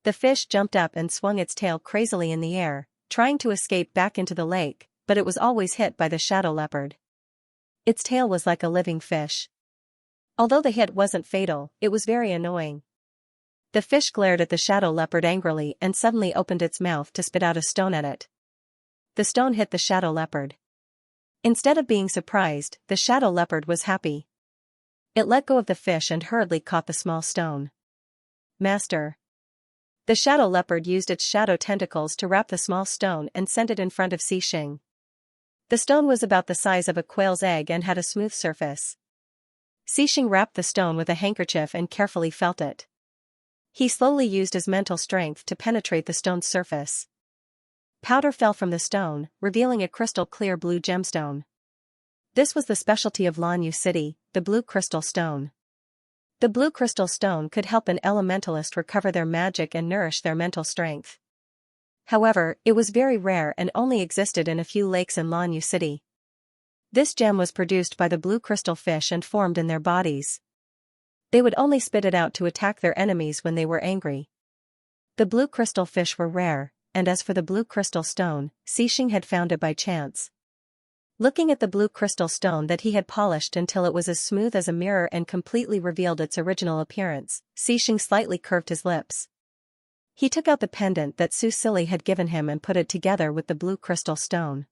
The fish jumped up and swung its tail crazily in the air, trying to escape back into the lake, but it was always hit by the shadow leopard. Its tail was like a living fish. Although the hit wasn't fatal, it was very annoying. The fish glared at the shadow leopard angrily and suddenly opened its mouth to spit out a stone at it. the stone hit the shadow leopard. Instead of being surprised, the shadow leopard was happy. It let go of the fish and hurriedly caught the small stone. Master. The shadow leopard used its shadow tentacles to wrap the small stone and send it in front of Xixing. The stone was about the size of a quail's egg and had a smooth surface. Xixing wrapped the stone with a handkerchief and carefully felt it. He slowly used his mental strength to penetrate the stone's surface. Powder fell from the stone, revealing a crystal-clear blue gemstone. This was the specialty of Lanyu City, the blue crystal stone. The blue crystal stone could help an elementalist recover their magic and nourish their mental strength. However, it was very rare and only existed in a few lakes in Lanyu City. This gem was produced by the blue crystal fish and formed in their bodies. They would only spit it out to attack their enemies when they were angry. The blue crystal fish were rare, and as for the blue crystal stone, Xixing had found it by chance. Looking at the blue crystal stone that he had polished until it was as smooth as a mirror and completely revealed its original appearance, Xixing slightly curved his lips. He took out the pendant that Su Silly had given him and put it together with the blue crystal stone.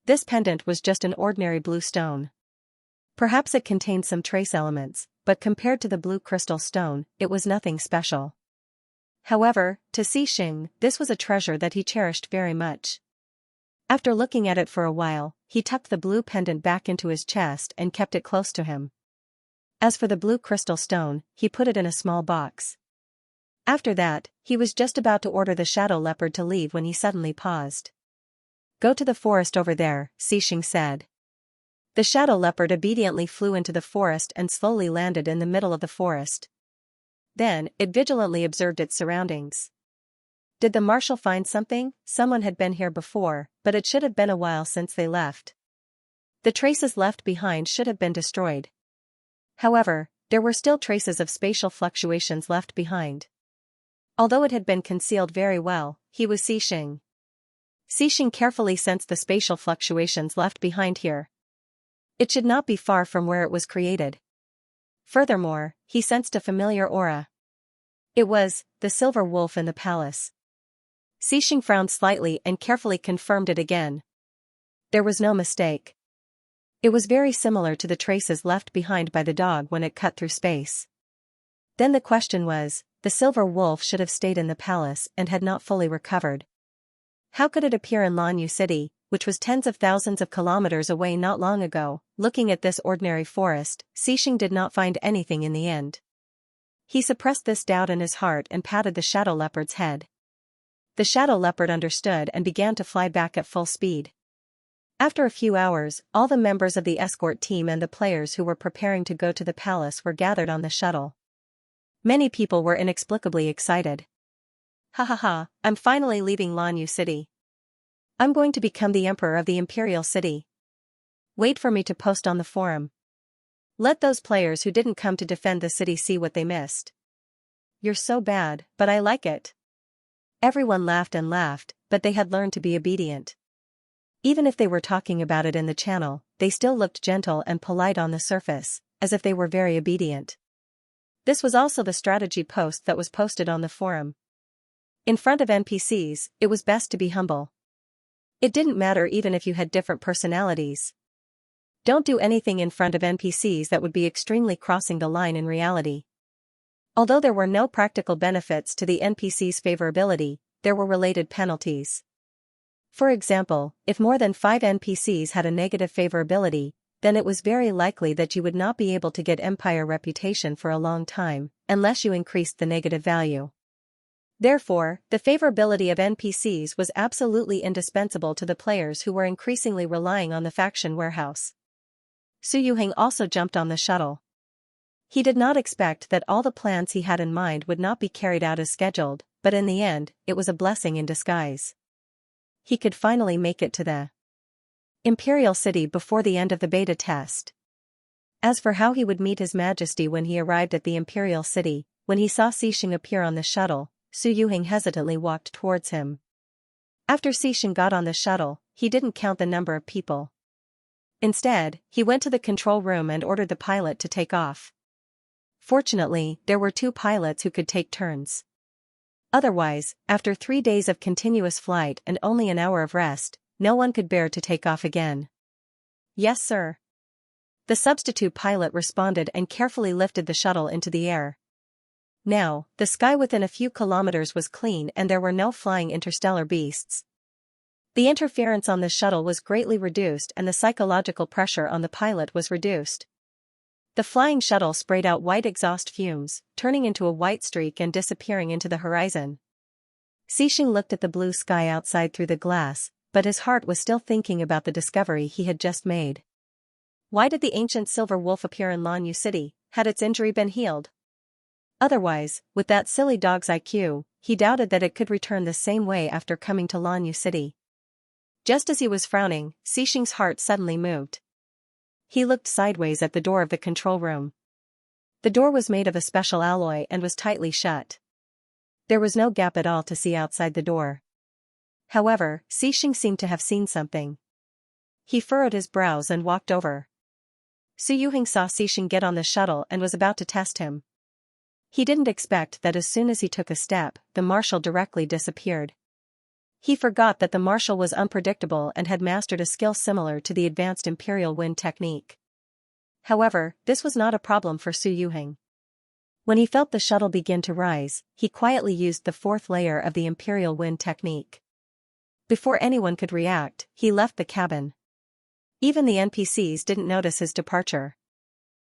This pendant was just an ordinary blue stone. Perhaps it contained some trace elements, but compared to the blue crystal stone, it was nothing special. However, to Xixing, this was a treasure that he cherished very much. After looking at it for a while, he tucked the blue pendant back into his chest and kept it close to him. As for the blue crystal stone, he put it in a small box. After that, he was just about to order the shadow leopard to leave when he suddenly paused. "Go to the forest over there," Xixing said. The shadow leopard obediently flew into the forest and slowly landed in the middle of the forest. Then, it vigilantly observed its surroundings. Did the marshal find something? Someone had been here before, but it should have been a while since they left. The traces left behind should have been destroyed. However, there were still traces of spatial fluctuations left behind. Although it had been concealed very well, he was Xixing. Xixing carefully sensed the spatial fluctuations left behind here. It should not be far from where it was created. Furthermore, he sensed a familiar aura. It was the silver wolf in the palace. Xixing frowned slightly and carefully confirmed it again. There was no mistake. It was very similar to the traces left behind by the dog when it cut through space. Then the question was, the silver wolf should have stayed in the palace and had not fully recovered. How could it appear in Lanyu City, which was tens of thousands of kilometers away not long ago? Looking at this ordinary forest, Xixing did not find anything in the end. He suppressed this doubt in his heart and patted the shadow leopard's head. The shadow leopard understood and began to fly back at full speed. After a few hours, all the members of the escort team and the players who were preparing to go to the palace were gathered on the shuttle. Many people were inexplicably excited. "Ha ha ha, I'm finally leaving Lanyu City. I'm going to become the emperor of the Imperial City. Wait for me to post on the forum. Let those players who didn't come to defend the city see what they missed." "You're so bad, but I like it." Everyone laughed and laughed, but they had learned to be obedient. Even if they were talking about it in the channel, they still looked gentle and polite on the surface, as if they were very obedient. This was also the strategy post that was posted on the forum. In front of NPCs, it was best to be humble. It didn't matter even if you had different personalities. Don't do anything in front of NPCs that would be extremely crossing the line in reality. Although there were no practical benefits to the NPC's favorability, there were related penalties. For example, if more than 5 NPCs had a negative favorability, then it was very likely that you would not be able to get Empire reputation for a long time, unless you increased the negative value. Therefore, the favorability of NPCs was absolutely indispensable to the players who were increasingly relying on the faction warehouse. Su Yuheng also jumped on the shuttle. He did not expect that all the plans he had in mind would not be carried out as scheduled, but in the end, it was a blessing in disguise. He could finally make it to the Imperial City before the end of the beta test. As for how he would meet His Majesty when he arrived at the Imperial City, when he saw Xixing appear on the shuttle, Su Yuheng hesitantly walked towards him. After Xixing got on the shuttle, he didn't count the number of people. Instead, he went to the control room and ordered the pilot to take off. Fortunately, there were 2 pilots who could take turns. Otherwise, after 3 days of continuous flight and only an hour of rest, no one could bear to take off again. Yes, sir. The substitute pilot responded and carefully lifted the shuttle into the air. Now, the sky within a few kilometers was clean and there were no flying interstellar beasts. The interference on the shuttle was greatly reduced and the psychological pressure on the pilot was reduced. The flying shuttle sprayed out white exhaust fumes, turning into a white streak and disappearing into the horizon. Xianxia looked at the blue sky outside through the glass, but his heart was still thinking about the discovery he had just made. Why did the ancient silver wolf appear in Lanyu City? Had its injury been healed? Otherwise, with that silly dog's IQ, he doubted that it could return the same way after coming to Lanyu City. Just as he was frowning, Xianxia's heart suddenly moved. He looked sideways at the door of the control room. The door was made of a special alloy and was tightly shut. There was no gap at all to see outside the door. However, Xianxia seemed to have seen something. He furrowed his brows and walked over. Su Yuheng saw Xianxia get on the shuttle and was about to test him. He didn't expect that as soon as he took a step, the marshal directly disappeared. He forgot that the marshal was unpredictable and had mastered a skill similar to the advanced Imperial Wind technique. However, this was not a problem for Su Yuheng. When he felt the shuttle begin to rise, he quietly used the fourth layer of the Imperial Wind technique. Before anyone could react, he left the cabin. Even the NPCs didn't notice his departure.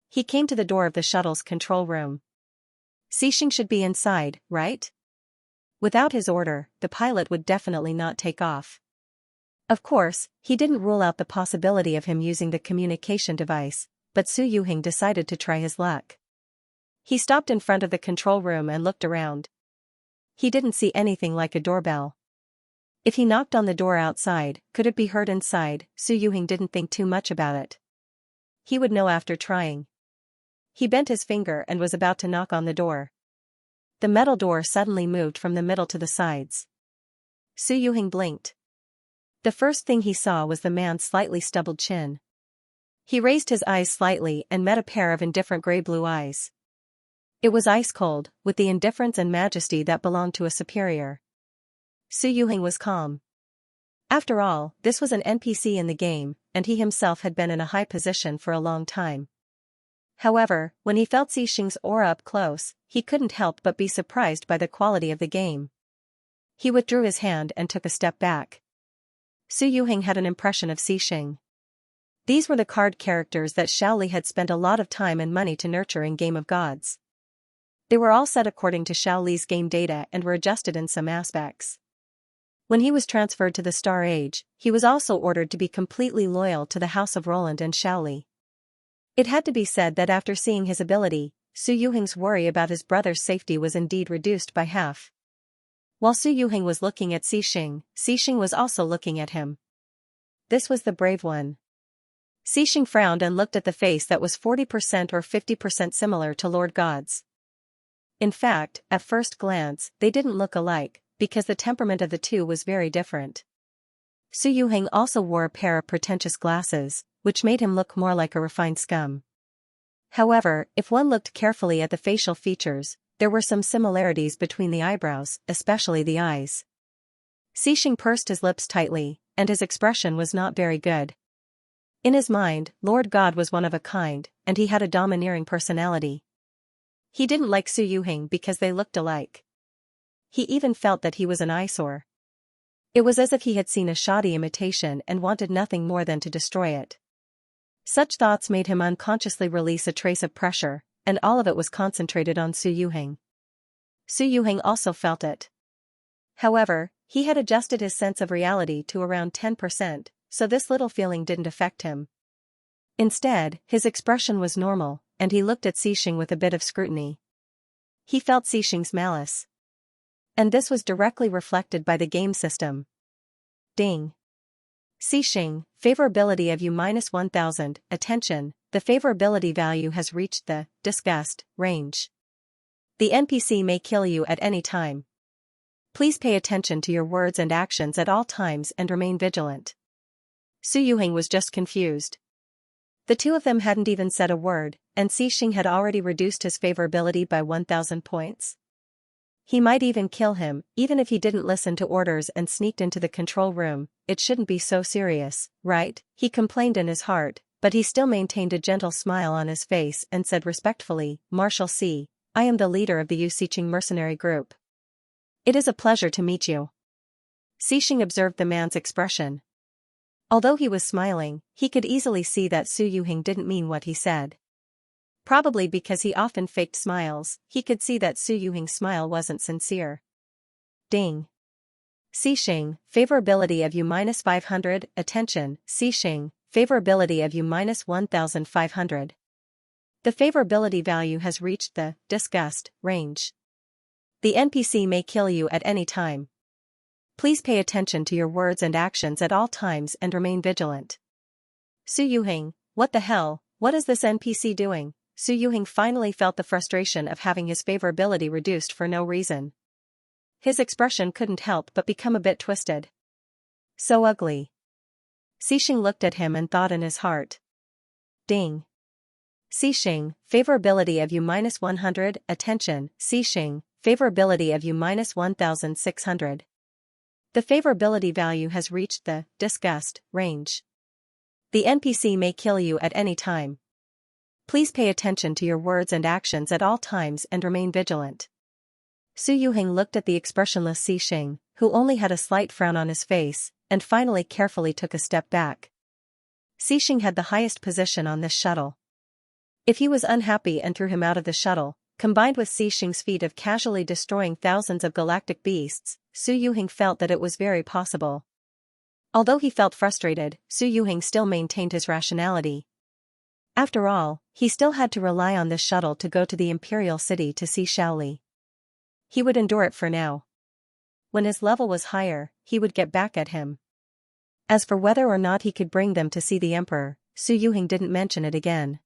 He came to the door of the shuttle's control room. Xianxia should be inside, right? Without his order, the pilot would definitely not take off. Of course, he didn't rule out the possibility of him using the communication device, but Su Yuheng decided to try his luck. He stopped in front of the control room and looked around. He didn't see anything like a doorbell. If he knocked on the door outside, could it be heard inside? Su Yuheng didn't think too much about it. He would know after trying. He bent his finger and was about to knock on the door. The metal door suddenly moved from the middle to the sides. Su Yuheng blinked. The first thing he saw was the man's slightly stubbled chin. He raised his eyes slightly and met a pair of indifferent gray-blue eyes. It was ice cold, with the indifference and majesty that belonged to a superior. Su Yuheng was calm. After all, this was an NPC in the game, and he himself had been in a high position for a long time. However, when he felt Xianxia's aura up close, he couldn't help but be surprised by the quality of the game. He withdrew his hand and took a step back. Su Yuheng had an impression of Xianxia. These were the card characters that Xiaoli had spent a lot of time and money to nurture in Game of Gods. They were all set according to Xiaoli's game data and were adjusted in some aspects. When he was transferred to the Star Age, he was also ordered to be completely loyal to the House of Roland and Xiaoli. It had to be said that after seeing his ability, Su Yuheng's worry about his brother's safety was indeed reduced by half. While Su Yuheng was looking at Xianxia was also looking at him. This was the brave one. Xianxia frowned and looked at the face that was 40% or 50% similar to Lord God's. In fact, at first glance, they didn't look alike, because the temperament of the two was very different. Su Yuheng also wore a pair of pretentious glasses, which made him look more like a refined scum. However, if one looked carefully at the facial features, there were some similarities between the eyebrows, especially the eyes. Xianxia pursed his lips tightly, and his expression was not very good. In his mind, Lord God was one of a kind, and he had a domineering personality. He didn't like Su Yuheng because they looked alike. He even felt that he was an eyesore. It was as if he had seen a shoddy imitation and wanted nothing more than to destroy it. Such thoughts made him unconsciously release a trace of pressure, and all of it was concentrated on Su Yuheng. Su Yuheng also felt it. However, he had adjusted his sense of reality to around 10%, so this little feeling didn't affect him. Instead, his expression was normal, and he looked at Xianxia with a bit of scrutiny. He felt Xianxia's malice. And this was directly reflected by the game system. Ding. Xianxia, favorability of U-1000, attention, the favorability value has reached the disgust range. The NPC may kill you at any time. Please pay attention to your words and actions at all times and remain vigilant. Su Yuheng was just confused. The two of them hadn't even said a word, and Xianxia had already reduced his favorability by 1,000 points. He might even kill him, even if he didn't listen to orders and sneaked into the control room. It shouldn't be so serious, right? He complained in his heart, but he still maintained a gentle smile on his face and said respectfully, Marshal C. I am the leader of the Xianxia mercenary group. It is a pleasure to meet you. Xixing observed the man's expression. Although he was smiling, he could easily see that Su Yuhing didn't mean what he said. Probably because he often faked smiles, he could see that Su Yuhing's smile wasn't sincere. Ding. Xixing, favorability of you -500, attention, Xixing, favorability of you -1500. The favorability value has reached the disgust range. The NPC may kill you at any time. Please pay attention to your words and actions at all times and remain vigilant. Su Yuhing, what the hell, what is this NPC doing? Su Yuhing finally felt the frustration of having his favorability reduced for no reason. His expression couldn't help but become a bit twisted. So ugly. Xixing looked at him and thought in his heart. Ding. Xixing, favorability of you -100, attention, Xixing, favorability of you -1600. The favorability value has reached the disgust range. The NPC may kill you at any time. Please pay attention to your words and actions at all times and remain vigilant. Su Yuhing looked at the expressionless Xixing, who only had a slight frown on his face, and finally carefully took a step back. Xixing had the highest position on this shuttle. If he was unhappy and threw him out of the shuttle, combined with Xixing's feat of casually destroying thousands of galactic beasts, Su Yuhing felt that it was very possible. Although he felt frustrated, Su Yuhing still maintained his rationality. After all, he still had to rely on this shuttle to go to the Imperial City to see Shaoli. He would endure it for now. When his level was higher, he would get back at him. As for whether or not he could bring them to see the Emperor, Su Yuhing didn't mention it again.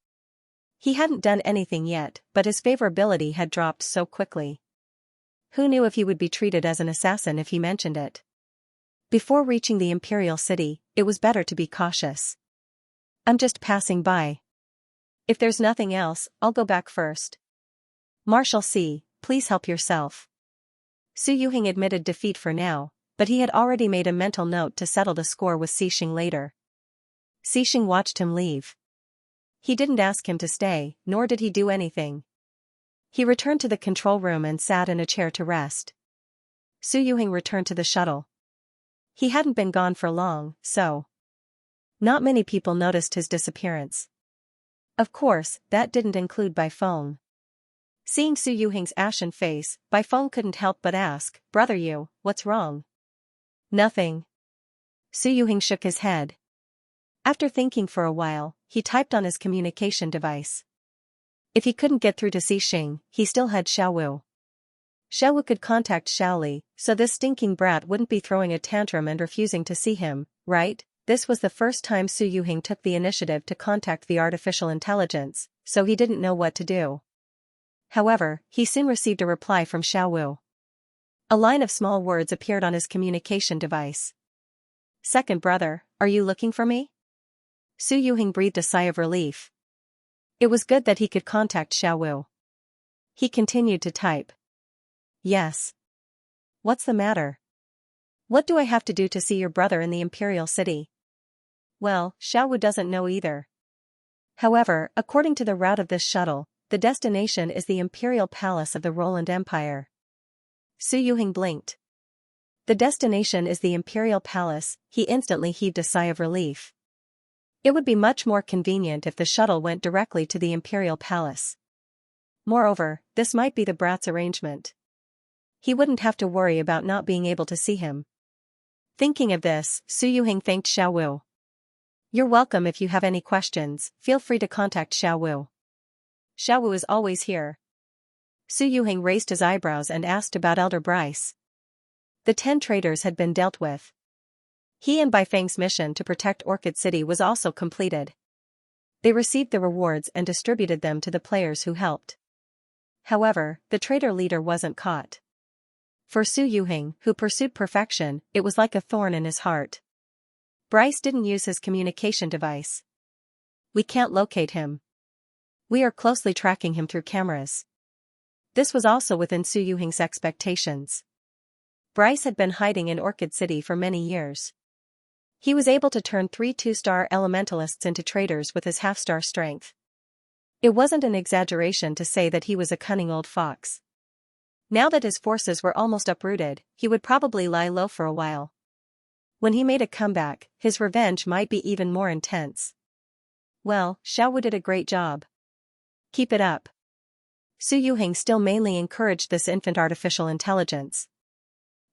He hadn't done anything yet, but his favorability had dropped so quickly. Who knew if he would be treated as an assassin if he mentioned it? Before reaching the Imperial City, it was better to be cautious. I'm just passing by. If there's nothing else, I'll go back first. Marshal C, please help yourself. Su Yuhing admitted defeat for now, but he had already made a mental note to settle the score with Xixing later. Xixing watched him leave. He didn't ask him to stay, nor did he do anything. He returned to the control room and sat in a chair to rest. Su Yuhing returned to the shuttle. He hadn't been gone for long, so not many people noticed his disappearance. Of course, that didn't include Baifeng. Seeing Su Yuhing's ashen face, Baifeng couldn't help but ask, Brother Yu, what's wrong? Nothing. Su Yuhing shook his head. After thinking for a while, he typed on his communication device. If he couldn't get through to Xixing, he still had Xiaowu. Xiaowu could contact Shaoli, so this stinking brat wouldn't be throwing a tantrum and refusing to see him, right? This was the first time Su Yuhing took the initiative to contact the artificial intelligence, so he didn't know what to do. However, he soon received a reply from Xiaowu. A line of small words appeared on his communication device. Second brother, are you looking for me? Su Yuhing breathed a sigh of relief. It was good that he could contact Xiaowu. He continued to type. Yes. What's the matter? What do I have to do to see your brother in the Imperial City? Well, Xiaowu doesn't know either. However, according to the route of this shuttle, the destination is the Imperial Palace of the Roland Empire. Su Yuhing blinked. The destination is the Imperial Palace. He instantly heaved a sigh of relief. It would be much more convenient if the shuttle went directly to the Imperial Palace. Moreover, this might be the brat's arrangement. He wouldn't have to worry about not being able to see him. Thinking of this, Su Yuhing thanked Xiaowu. You're welcome. If you have any questions, feel free to contact Xiaowu. Xiaowu is always here. Su Yuhing raised his eyebrows and asked about Elder Bryce. The 10 traitors had been dealt with. He and Baifeng's mission to protect Orchid City was also completed. They received the rewards and distributed them to the players who helped. However, the traitor leader wasn't caught. For Su Yuhing, who pursued perfection, it was like a thorn in his heart. Bryce didn't use his communication device. We can't locate him. We are closely tracking him through cameras. This was also within Su Yuhing's expectations. Bryce had been hiding in Orchid City for many years. He was able to turn 3 2-star elementalists into traitors with his half-star strength. It wasn't an exaggeration to say that he was a cunning old fox. Now that his forces were almost uprooted, he would probably lie low for a while. When he made a comeback, his revenge might be even more intense. Well, Xiaowu did a great job. Keep it up. Su Yuhing still mainly encouraged this infant artificial intelligence.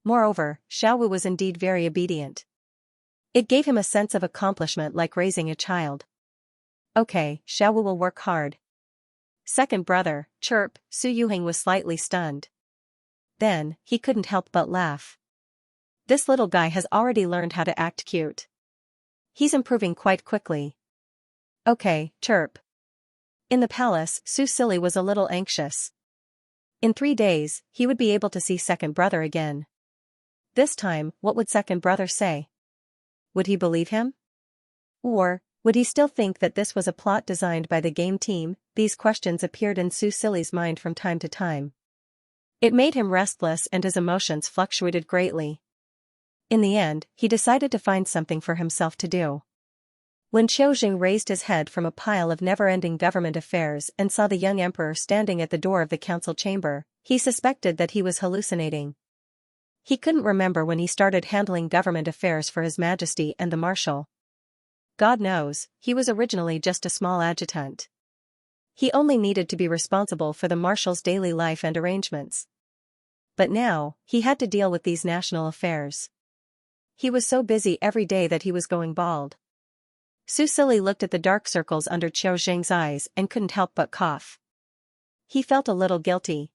Moreover, Xiaowu was indeed very obedient. It gave him a sense of accomplishment like raising a child. Okay, Xiaowu will work hard. Second brother, chirp, Su Yuhing was slightly stunned. Then, he couldn't help but laugh. This little guy has already learned how to act cute. He's improving quite quickly. Okay, chirp. In the palace, Su Silly was a little anxious. In 3 days, he would be able to see second brother again. This time, what would second brother say? Would he believe him? Or, would he still think that this was a plot designed by the game team? These questions appeared in Su Silly's mind from time to time. It made him restless and his emotions fluctuated greatly. In the end, he decided to find something for himself to do. When Qiujing raised his head from a pile of never-ending government affairs and saw the young emperor standing at the door of the council chamber, he suspected that he was hallucinating. He couldn't remember when he started handling government affairs for His Majesty and the Marshal. God knows, he was originally just a small adjutant. He only needed to be responsible for the Marshal's daily life and arrangements. But now, he had to deal with these national affairs. He was so busy every day that he was going bald. Su Silly looked at the dark circles under Qiujing's eyes and couldn't help but cough. He felt a little guilty.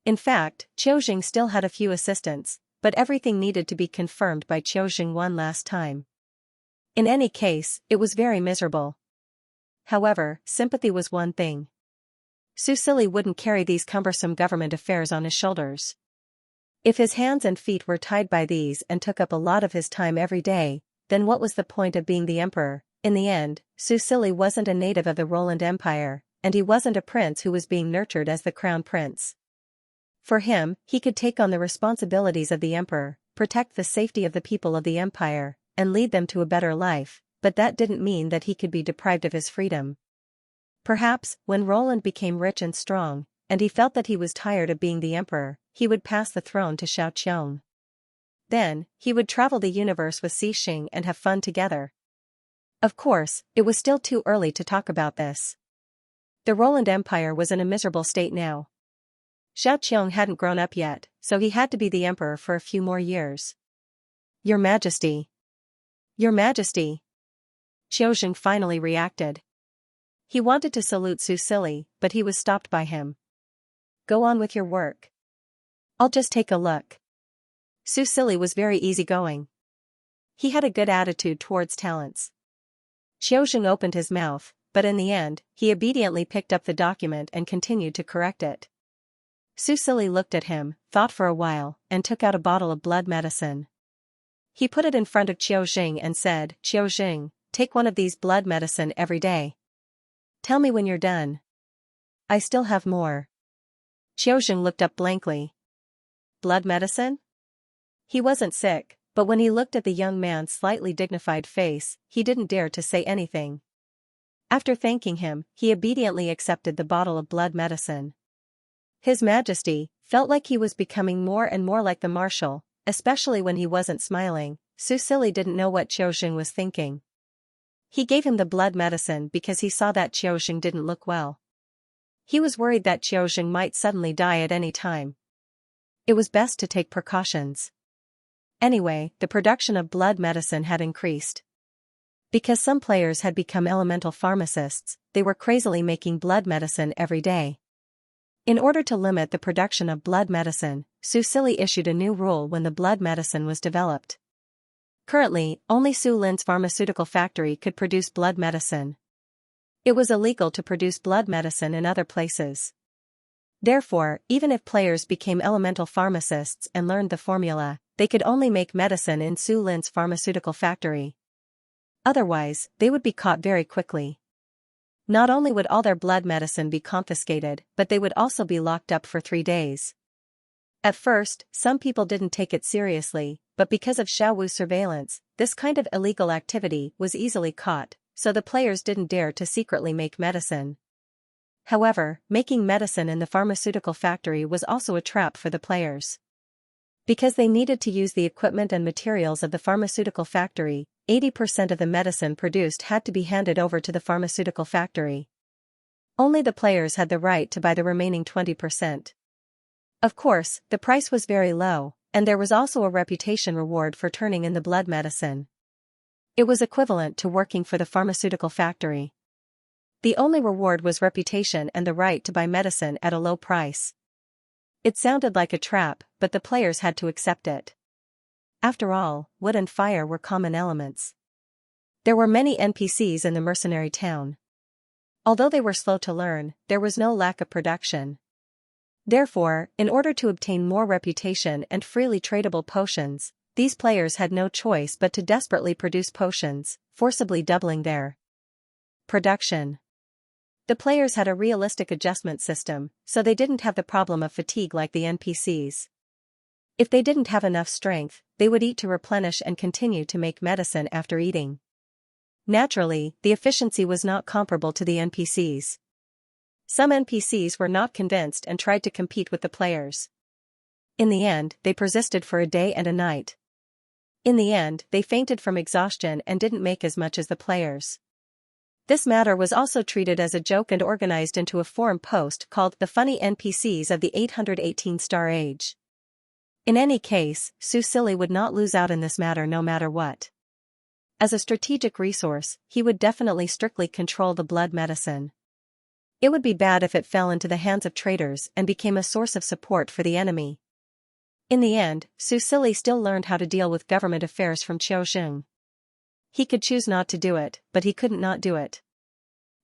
In fact, Qiujing still had a few assistants, but everything needed to be confirmed by Qiujing one last time. In any case, it was very miserable. However, sympathy was one thing. Su Silly wouldn't carry these cumbersome government affairs on his shoulders. If his hands and feet were tied by these and took up a lot of his time every day, then what was the point of being the emperor? In the end, Su Silly wasn't a native of the Roland Empire, and he wasn't a prince who was being nurtured as the crown prince. For him, he could take on the responsibilities of the emperor, protect the safety of the people of the empire, and lead them to a better life, but that didn't mean that he could be deprived of his freedom. Perhaps, when Roland became rich and strong, and he felt that he was tired of being the emperor, he would pass the throne to Xiao Qiong. Then, he would travel the universe with Xixing and have fun together. Of course, it was still too early to talk about this. The Roland Empire was in a miserable state now. Xiao Qiong hadn't grown up yet, so he had to be the emperor for a few more years. Your Majesty. Your Majesty. Qiujing finally reacted. He wanted to salute Su Silly, but he was stopped by him. Go on with your work. I'll just take a look. Su Silly was very easygoing. He had a good attitude towards talents. Qiujing opened his mouth, but in the end, he obediently picked up the document and continued to correct it. Su Silly looked at him, thought for a while, and took out a bottle of blood medicine. He put it in front of Qiujing and said, Qiujing, take one of these blood medicine every day. Tell me when you're done. I still have more. Qiujing looked up blankly. Blood medicine? He wasn't sick, but when he looked at the young man's slightly dignified face, he didn't dare to say anything. After thanking him, he obediently accepted the bottle of blood medicine. His Majesty felt like he was becoming more and more like the Marshal, especially when he wasn't smiling. Su Silly didn't know what Qiujing was thinking. He gave him the blood medicine because he saw that Qiujing didn't look well. He was worried that Qiujing might suddenly die at any time. It was best to take precautions. Anyway, the production of blood medicine had increased. Because some players had become elemental pharmacists, they were crazily making blood medicine every day. In order to limit the production of blood medicine, Su Silly issued a new rule when the blood medicine was developed. Currently, only Su Lin's pharmaceutical factory could produce blood medicine. It was illegal to produce blood medicine in other places. Therefore, even if players became elemental pharmacists and learned the formula, they could only make medicine in Su Lin's pharmaceutical factory. Otherwise, they would be caught very quickly. Not only would all their blood medicine be confiscated, but they would also be locked up for 3 days. At first, some people didn't take it seriously, but because of Xiaowu's surveillance, this kind of illegal activity was easily caught, so the players didn't dare to secretly make medicine. However, making medicine in the pharmaceutical factory was also a trap for the players. Because they needed to use the equipment and materials of the pharmaceutical factory, 80% of the medicine produced had to be handed over to the pharmaceutical factory. Only the players had the right to buy the remaining 20%. Of course, the price was very low, and there was also a reputation reward for turning in the blood medicine. It was equivalent to working for the pharmaceutical factory. The only reward was reputation and the right to buy medicine at a low price. It sounded like a trap, but the players had to accept it. After all, wood and fire were common elements. There were many NPCs in the mercenary town. Although they were slow to learn, there was no lack of production. Therefore, in order to obtain more reputation and freely tradable potions, these players had no choice but to desperately produce potions, forcibly doubling their production. The players had a realistic adjustment system, so they didn't have the problem of fatigue like the NPCs. If they didn't have enough strength, they would eat to replenish and continue to make medicine after eating. Naturally, the efficiency was not comparable to the NPCs. Some NPCs were not convinced and tried to compete with the players. In the end, they persisted for a day and a night. In the end, they fainted from exhaustion and didn't make as much as the players. This matter was also treated as a joke and organized into a forum post called The Funny NPCs of the 818 Star Age. In any case, Su Silly would not lose out in this matter no matter what. As a strategic resource, he would definitely strictly control the blood medicine. It would be bad if it fell into the hands of traitors and became a source of support for the enemy. In the end, Su Silly still learned how to deal with government affairs from Qiao Zheng. He could choose not to do it, but he couldn't not do it.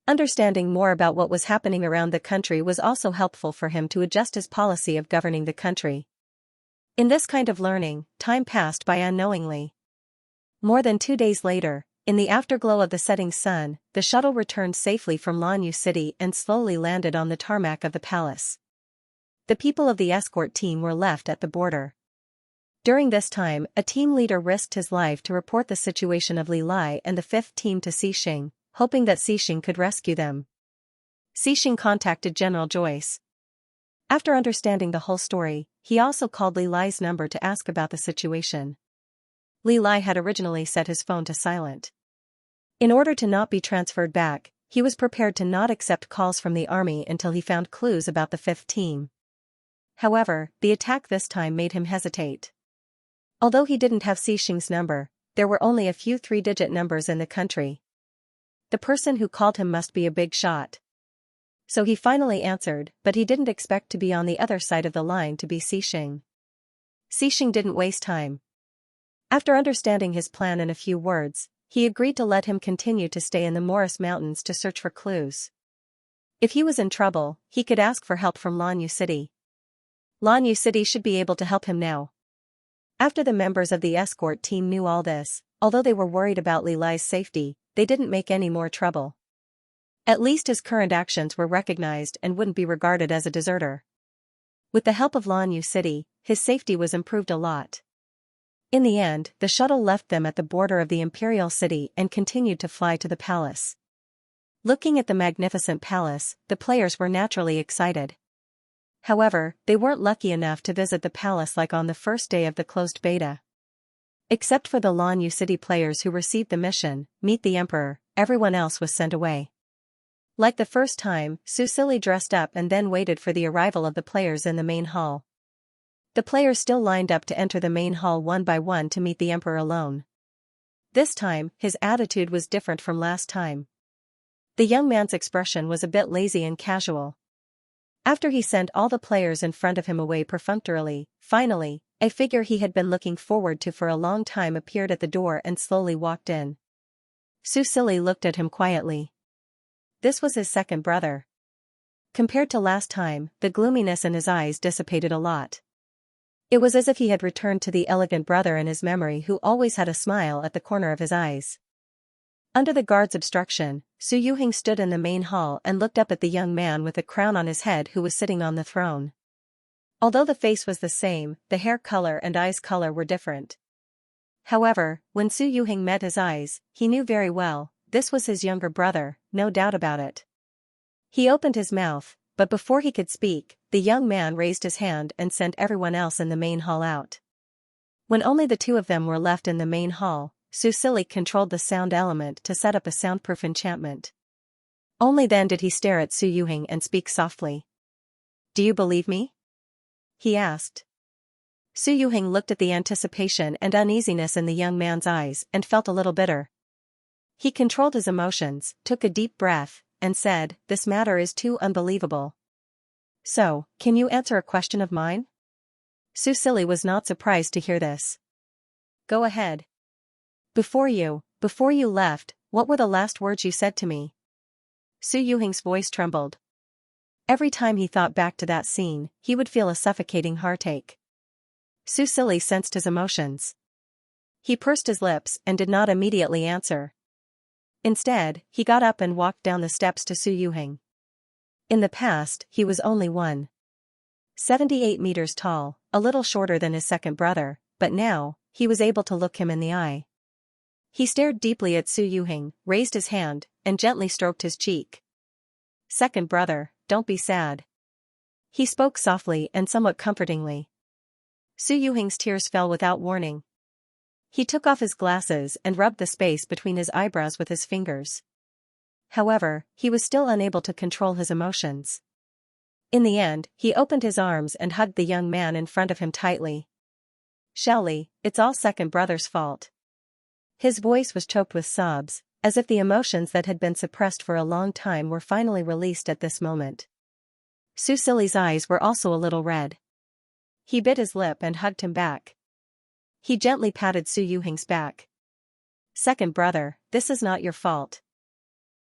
Understanding more about what was happening around the country was also helpful for him to adjust his policy of governing the country. In this kind of learning, time passed by unknowingly. More than 2 days later, in the afterglow of the setting sun, the shuttle returned safely from Lanyu City and slowly landed on the tarmac of the palace. The people of the escort team were left at the border. During this time, a team leader risked his life to report the situation of Li Lai and the 5th team to Xixing, hoping that Xixing could rescue them. Xixing contacted General Joyce. After understanding the whole story, he also called Li Lai's number to ask about the situation. Li Lai had originally set his phone to silent. In order to not be transferred back, he was prepared to not accept calls from the army until he found clues about the 5th team. However, the attack this time made him hesitate. Although he didn't have Xixing's number, there were only a few 3-digit numbers in the country. The person who called him must be a big shot. So he finally answered, but he didn't expect to be on the other side of the line to be Xixing. Xixing didn't waste time. After understanding his plan in a few words, he agreed to let him continue to stay in the Morris Mountains to search for clues. If he was in trouble, he could ask for help from Lanyu City. Lanyu City should be able to help him now. After the members of the escort team knew all this, although they were worried about Li Lai's safety, they didn't make any more trouble. At least his current actions were recognized and wouldn't be regarded as a deserter. With the help of Lanyu City, his safety was improved a lot. In the end, the shuttle left them at the border of the Imperial City and continued to fly to the palace. Looking at the magnificent palace, the players were naturally excited. However, they weren't lucky enough to visit the palace like on the first day of the closed beta. Except for the Lanyu City players who received the mission, Meet the Emperor, everyone else was sent away. Like the first time, Su Silly dressed up and then waited for the arrival of the players in the main hall. The players still lined up to enter the main hall one by one to meet the Emperor alone. This time, his attitude was different from last time. The young man's expression was a bit lazy and casual. After he sent all the players in front of him away perfunctorily, finally, a figure he had been looking forward to for a long time appeared at the door and slowly walked in. Su Silly looked at him quietly. This was his second brother. Compared to last time, the gloominess in his eyes dissipated a lot. It was as if he had returned to the elegant brother in his memory who always had a smile at the corner of his eyes. Under the guard's obstruction, Su Yuhing stood in the main hall and looked up at the young man with a crown on his head who was sitting on the throne. Although the face was the same, the hair color and eyes color were different. However, when Su Yuhing met his eyes, he knew very well, this was his younger brother, no doubt about it. He opened his mouth, but before he could speak, the young man raised his hand and sent everyone else in the main hall out. When only the two of them were left in the main hall, Su Silly controlled the sound element to set up a soundproof enchantment. Only then did he stare at Su Yuhing and speak softly. "Do you believe me?" he asked. Su Yuhing looked at the anticipation and uneasiness in the young man's eyes and felt a little bitter. He controlled his emotions, took a deep breath, and said, "This matter is too unbelievable. So, can you answer a question of mine?" Su Silly was not surprised to hear this. "Go ahead. Before you left, what were the last words you said to me?" Su Yuhing's voice trembled. Every time he thought back to that scene, he would feel a suffocating heartache. Su Silly sensed his emotions. He pursed his lips and did not immediately answer. Instead, he got up and walked down the steps to Su Yuhing. In the past, he was only 1.78 meters tall, a little shorter than his second brother, but now, he was able to look him in the eye. He stared deeply at Su Yuhing, raised his hand, and gently stroked his cheek. "Second brother, don't be sad." He spoke softly and somewhat comfortingly. Su Yuhing's tears fell without warning. He took off his glasses and rubbed the space between his eyebrows with his fingers. However, he was still unable to control his emotions. In the end, he opened his arms and hugged the young man in front of him tightly. "Shaoli, it's all second brother's fault." His voice was choked with sobs, as if the emotions that had been suppressed for a long time were finally released at this moment. Su Silly's eyes were also a little red. He bit his lip and hugged him back. He gently patted Su Yuhing's back. "Second brother, this is not your fault.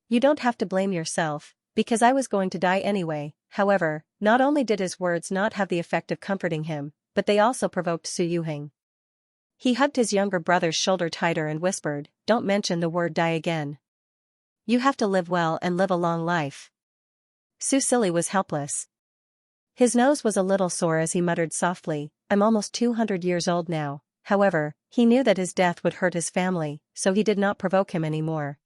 You don't have to blame yourself, because I was going to die anyway." However, not only did his words not have the effect of comforting him, but they also provoked Su Yuhing. He hugged his younger brother's shoulder tighter and whispered, "Don't mention the word die again. You have to live well and live a long life." Su Silly was helpless. His nose was a little sore as he muttered softly, "I'm almost 200 years old now." However, he knew that his death would hurt his family, so he did not provoke him anymore.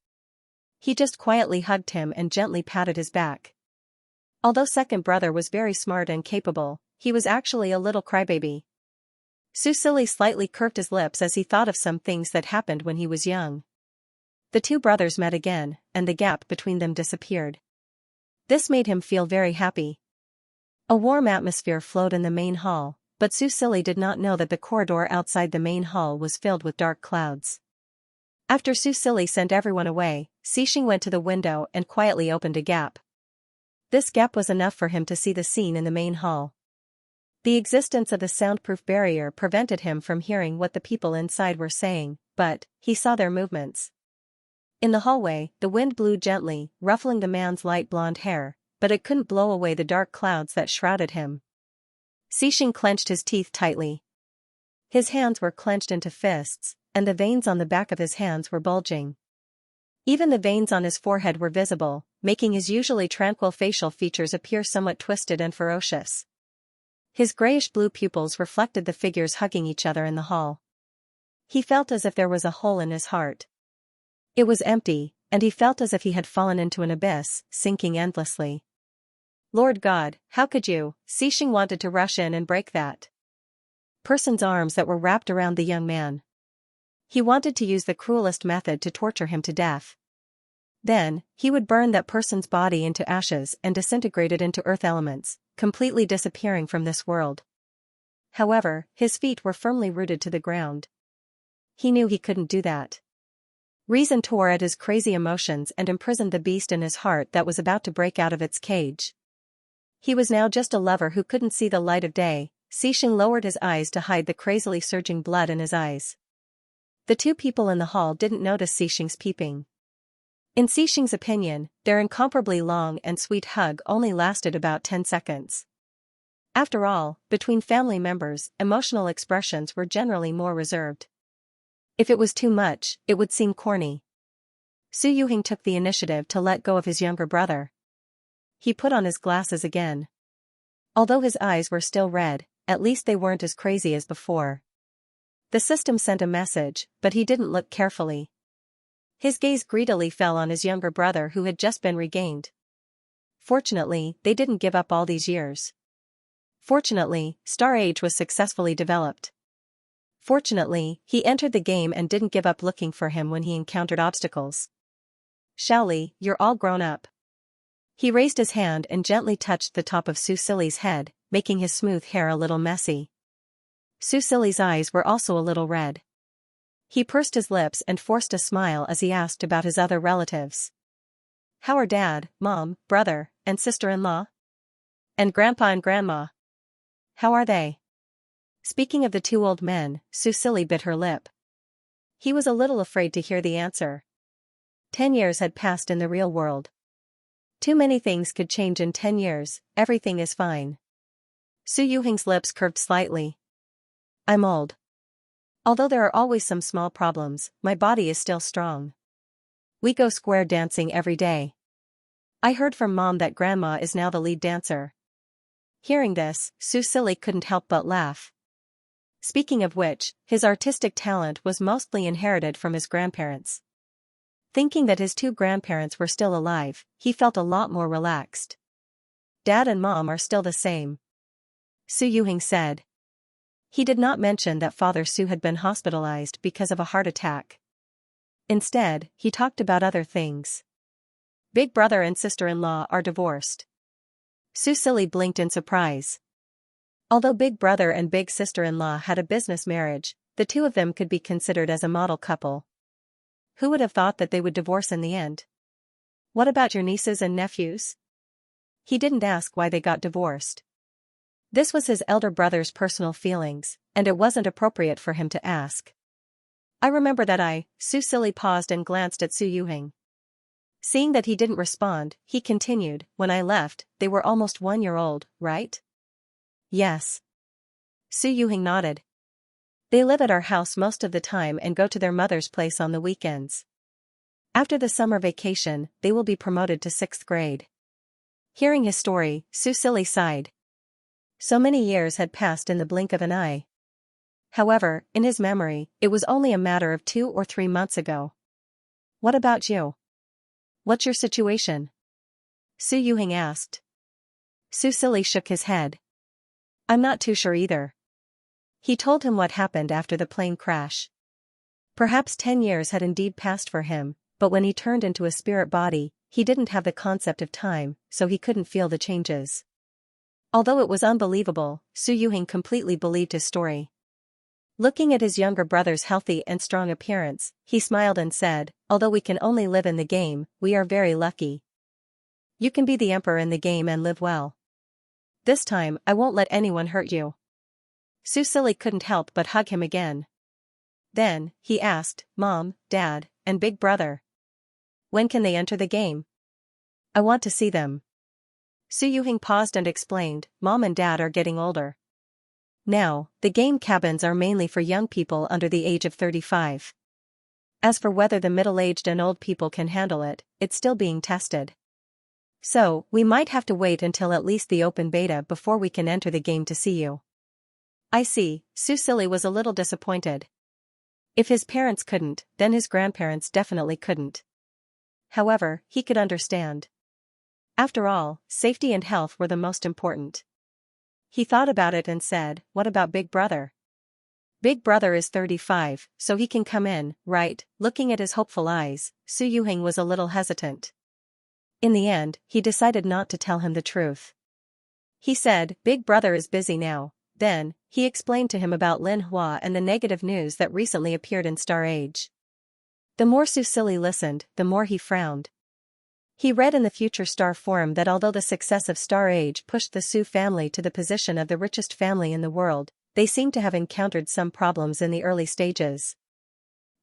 He just quietly hugged him and gently patted his back. Although second brother was very smart and capable, he was actually a little crybaby. Su Silly slightly curved his lips as he thought of some things that happened when he was young. The two brothers met again, and the gap between them disappeared. This made him feel very happy. A warm atmosphere flowed in the main hall, but Su Silly did not know that the corridor outside the main hall was filled with dark clouds. After Su Silly sent everyone away, Xing went to the window and quietly opened a gap. This gap was enough for him to see the scene in the main hall. The existence of the soundproof barrier prevented him from hearing what the people inside were saying, but he saw their movements. In the hallway, the wind blew gently, ruffling the man's light blonde hair, but it couldn't blow away the dark clouds that shrouded him. Xing clenched his teeth tightly. His hands were clenched into fists, and the veins on the back of his hands were bulging. Even the veins on his forehead were visible, making his usually tranquil facial features appear somewhat twisted and ferocious. His grayish-blue pupils reflected the figures hugging each other in the hall. He felt as if there was a hole in his heart. It was empty, and he felt as if he had fallen into an abyss, sinking endlessly. "Lord God, how could you?" Xing wanted to rush in and break that person's arms that were wrapped around the young man. He wanted to use the cruelest method to torture him to death. Then, he would burn that person's body into ashes and disintegrate it into earth elements, completely disappearing from this world. However, his feet were firmly rooted to the ground. He knew he couldn't do that. Reason tore at his crazy emotions and imprisoned the beast in his heart that was about to break out of its cage. He was now just a lover who couldn't see the light of day. Xing lowered his eyes to hide the crazily surging blood in his eyes. The two people in the hall didn't notice Xing's peeping. In Xing's opinion, their incomparably long and sweet hug only lasted about 10 seconds. After all, between family members, emotional expressions were generally more reserved. If it was too much, it would seem corny. Su Yuhing took the initiative to let go of his younger brother. He put on his glasses again. Although his eyes were still red, at least they weren't as crazy as before. The system sent a message, but he didn't look carefully. His gaze greedily fell on his younger brother who had just been regained. Fortunately, they didn't give up all these years. Fortunately, Star Age was successfully developed. Fortunately, he entered the game and didn't give up looking for him when he encountered obstacles. Xiaoli, you're all grown up. He raised his hand and gently touched the top of Su Silly's head, making his smooth hair a little messy. Su Silly's eyes were also a little red. He pursed his lips and forced a smile as he asked about his other relatives. How are dad, mom, brother, and sister-in-law? And grandpa and grandma? How are they? Speaking of the two old men, Su Silly bit her lip. He was a little afraid to hear the answer. 10 years had passed in the real world. Too many things could change in 10 years, everything is fine. Su Yuhing's lips curved slightly. I'm old. Although there are always some small problems, my body is still strong. We go square dancing every day. I heard from mom that grandma is now the lead dancer. Hearing this, Su Silly couldn't help but laugh. Speaking of which, his artistic talent was mostly inherited from his grandparents. Thinking that his two grandparents were still alive, he felt a lot more relaxed. Dad and mom are still the same. Su Yuhing said. He did not mention that Father Su had been hospitalized because of a heart attack. Instead, he talked about other things. Big brother and sister-in-law are divorced. Su Silly blinked in surprise. Although big brother and big sister-in-law had a business marriage, the two of them could be considered as a model couple. Who would have thought that they would divorce in the end? What about your nieces and nephews? He didn't ask why they got divorced. This was his elder brother's personal feelings, and it wasn't appropriate for him to ask. I remember that Su Silly paused and glanced at Su Yuhing. Seeing that he didn't respond, he continued, when I left, they were almost 1 year old, right? Yes. Su Yuhing nodded. They live at our house most of the time and go to their mother's place on the weekends. After the summer vacation, they will be promoted to 6th grade. Hearing his story, Su Silly sighed. So many years had passed in the blink of an eye. However, in his memory, it was only a matter of 2 or 3 months ago. What about you? What's your situation? Su Yuhing asked. Su Silly shook his head. I'm not too sure either. He told him what happened after the plane crash. Perhaps 10 years had indeed passed for him, but when he turned into a spirit body, he didn't have the concept of time, so he couldn't feel the changes. Although it was unbelievable, Su Yuhing completely believed his story. Looking at his younger brother's healthy and strong appearance, he smiled and said, although we can only live in the game, we are very lucky. You can be the emperor in the game and live well. This time, I won't let anyone hurt you. Su Silly couldn't help but hug him again. Then, he asked, Mom, Dad, and Big Brother. When can they enter the game? I want to see them. Su Yuhing paused and explained, Mom and Dad are getting older. Now, the game cabins are mainly for young people under the age of 35. As for whether the middle-aged and old people can handle it, it's still being tested. So, we might have to wait until at least the open beta before we can enter the game to see you. I see, Su Silly was a little disappointed. If his parents couldn't, then his grandparents definitely couldn't. However, he could understand. After all, safety and health were the most important. He thought about it and said, what about Big Brother? Big Brother is 35, so he can come in, right? Looking at his hopeful eyes, Su Yuhing was a little hesitant. In the end, he decided not to tell him the truth. He said, Big Brother is busy now. Then, he explained to him about Lin Hua and the negative news that recently appeared in Star Age. The more Su Silly listened, the more he frowned. He read in the Future Star Forum that although the success of Star Age pushed the Su family to the position of the richest family in the world, they seemed to have encountered some problems in the early stages.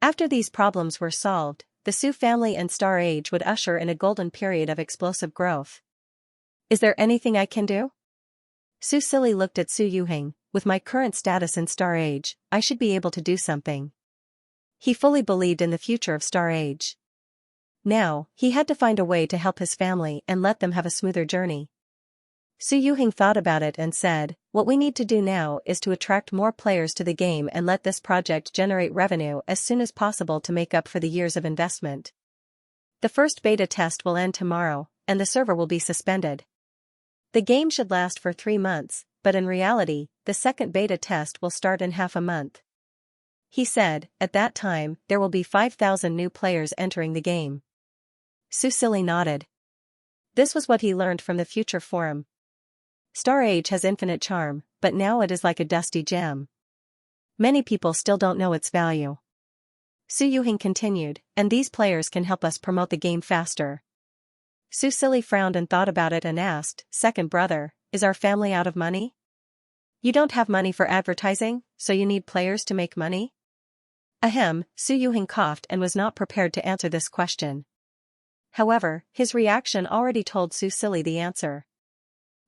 After these problems were solved, the Su family and Star Age would usher in a golden period of explosive growth. Is there anything I can do? Su Silly looked at Su Yuhing. With my current status in Star Age, I should be able to do something. He fully believed in the future of Star Age. Now, he had to find a way to help his family and let them have a smoother journey. Su Yuhing thought about it and said, "What we need to do now is to attract more players to the game and let this project generate revenue as soon as possible to make up for the years of investment. The first beta test will end tomorrow, and the server will be suspended. The game should last for 3 months, but in reality, the second beta test will start in half a month." He said, "At that time, there will be 5,000 new players entering the game." Su Silly nodded. This was what he learned from the Future Forum. Star Age has infinite charm, but now it is like a dusty gem. Many people still don't know its value. Su Yuhing continued, "And these players can help us promote the game faster." Su Silly frowned and thought about it and asked, "Second brother, is our family out of money? You don't have money for advertising, so you need players to make money?" Ahem, Su Yuhing coughed and was not prepared to answer this question. However, his reaction already told Su Silly the answer.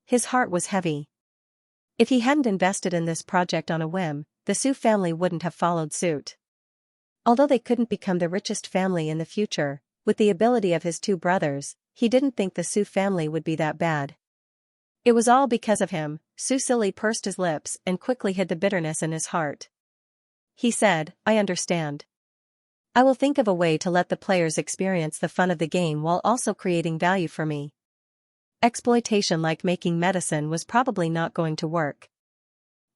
His heart was heavy. If he hadn't invested in this project on a whim, the Su family wouldn't have followed suit. Although they couldn't become the richest family in the future, with the ability of his 2 brothers, he didn't think the Su family would be that bad. It was all because of him. Su Silly pursed his lips and quickly hid the bitterness in his heart. He said, "I understand. I will think of a way to let the players experience the fun of the game while also creating value for me." Exploitation like making medicine was probably not going to work.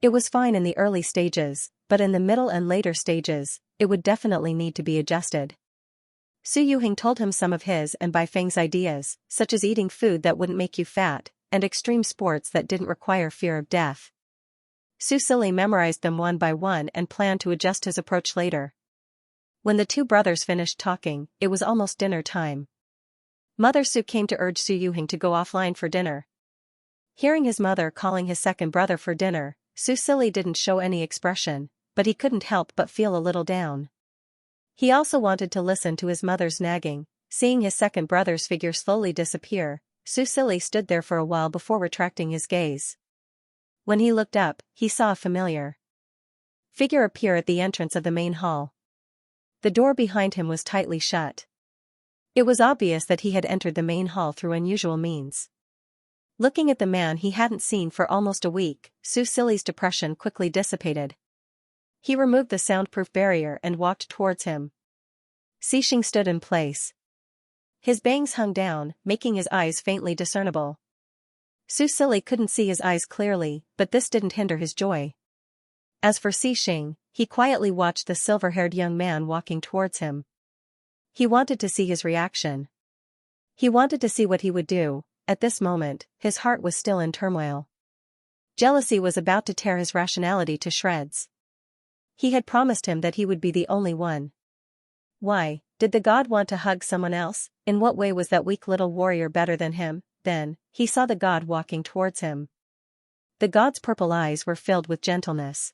It was fine in the early stages, but in the middle and later stages, it would definitely need to be adjusted. Su Yuhing told him some of his and Bai Feng's ideas, such as eating food that wouldn't make you fat, and extreme sports that didn't require fear of death. Su Silly memorized them one by one and planned to adjust his approach later. When the 2 brothers finished talking, it was almost dinner time. Mother Su came to urge Su Yuhing to go offline for dinner. Hearing his mother calling his second brother for dinner, Su Silly didn't show any expression, but he couldn't help but feel a little down. He also wanted to listen to his mother's nagging. Seeing his second brother's figure slowly disappear, Su Silly stood there for a while before retracting his gaze. When he looked up, he saw a familiar figure appear at the entrance of the main hall. The door behind him was tightly shut. It was obvious that he had entered the main hall through unusual means. Looking at the man he hadn't seen for almost a week, Su Silly's depression quickly dissipated. He removed the soundproof barrier and walked towards him. Xixing stood in place. His bangs hung down, making his eyes faintly discernible. Su Silly couldn't see his eyes clearly, but this didn't hinder his joy. As for Xixing, he quietly watched the silver-haired young man walking towards him. He wanted to see his reaction. He wanted to see what he would do. At this moment, his heart was still in turmoil. Jealousy was about to tear his rationality to shreds. He had promised him that he would be the only one. Why, did the god want to hug someone else? In what way was that weak little warrior better than him? Then, he saw the god walking towards him. The god's purple eyes were filled with gentleness.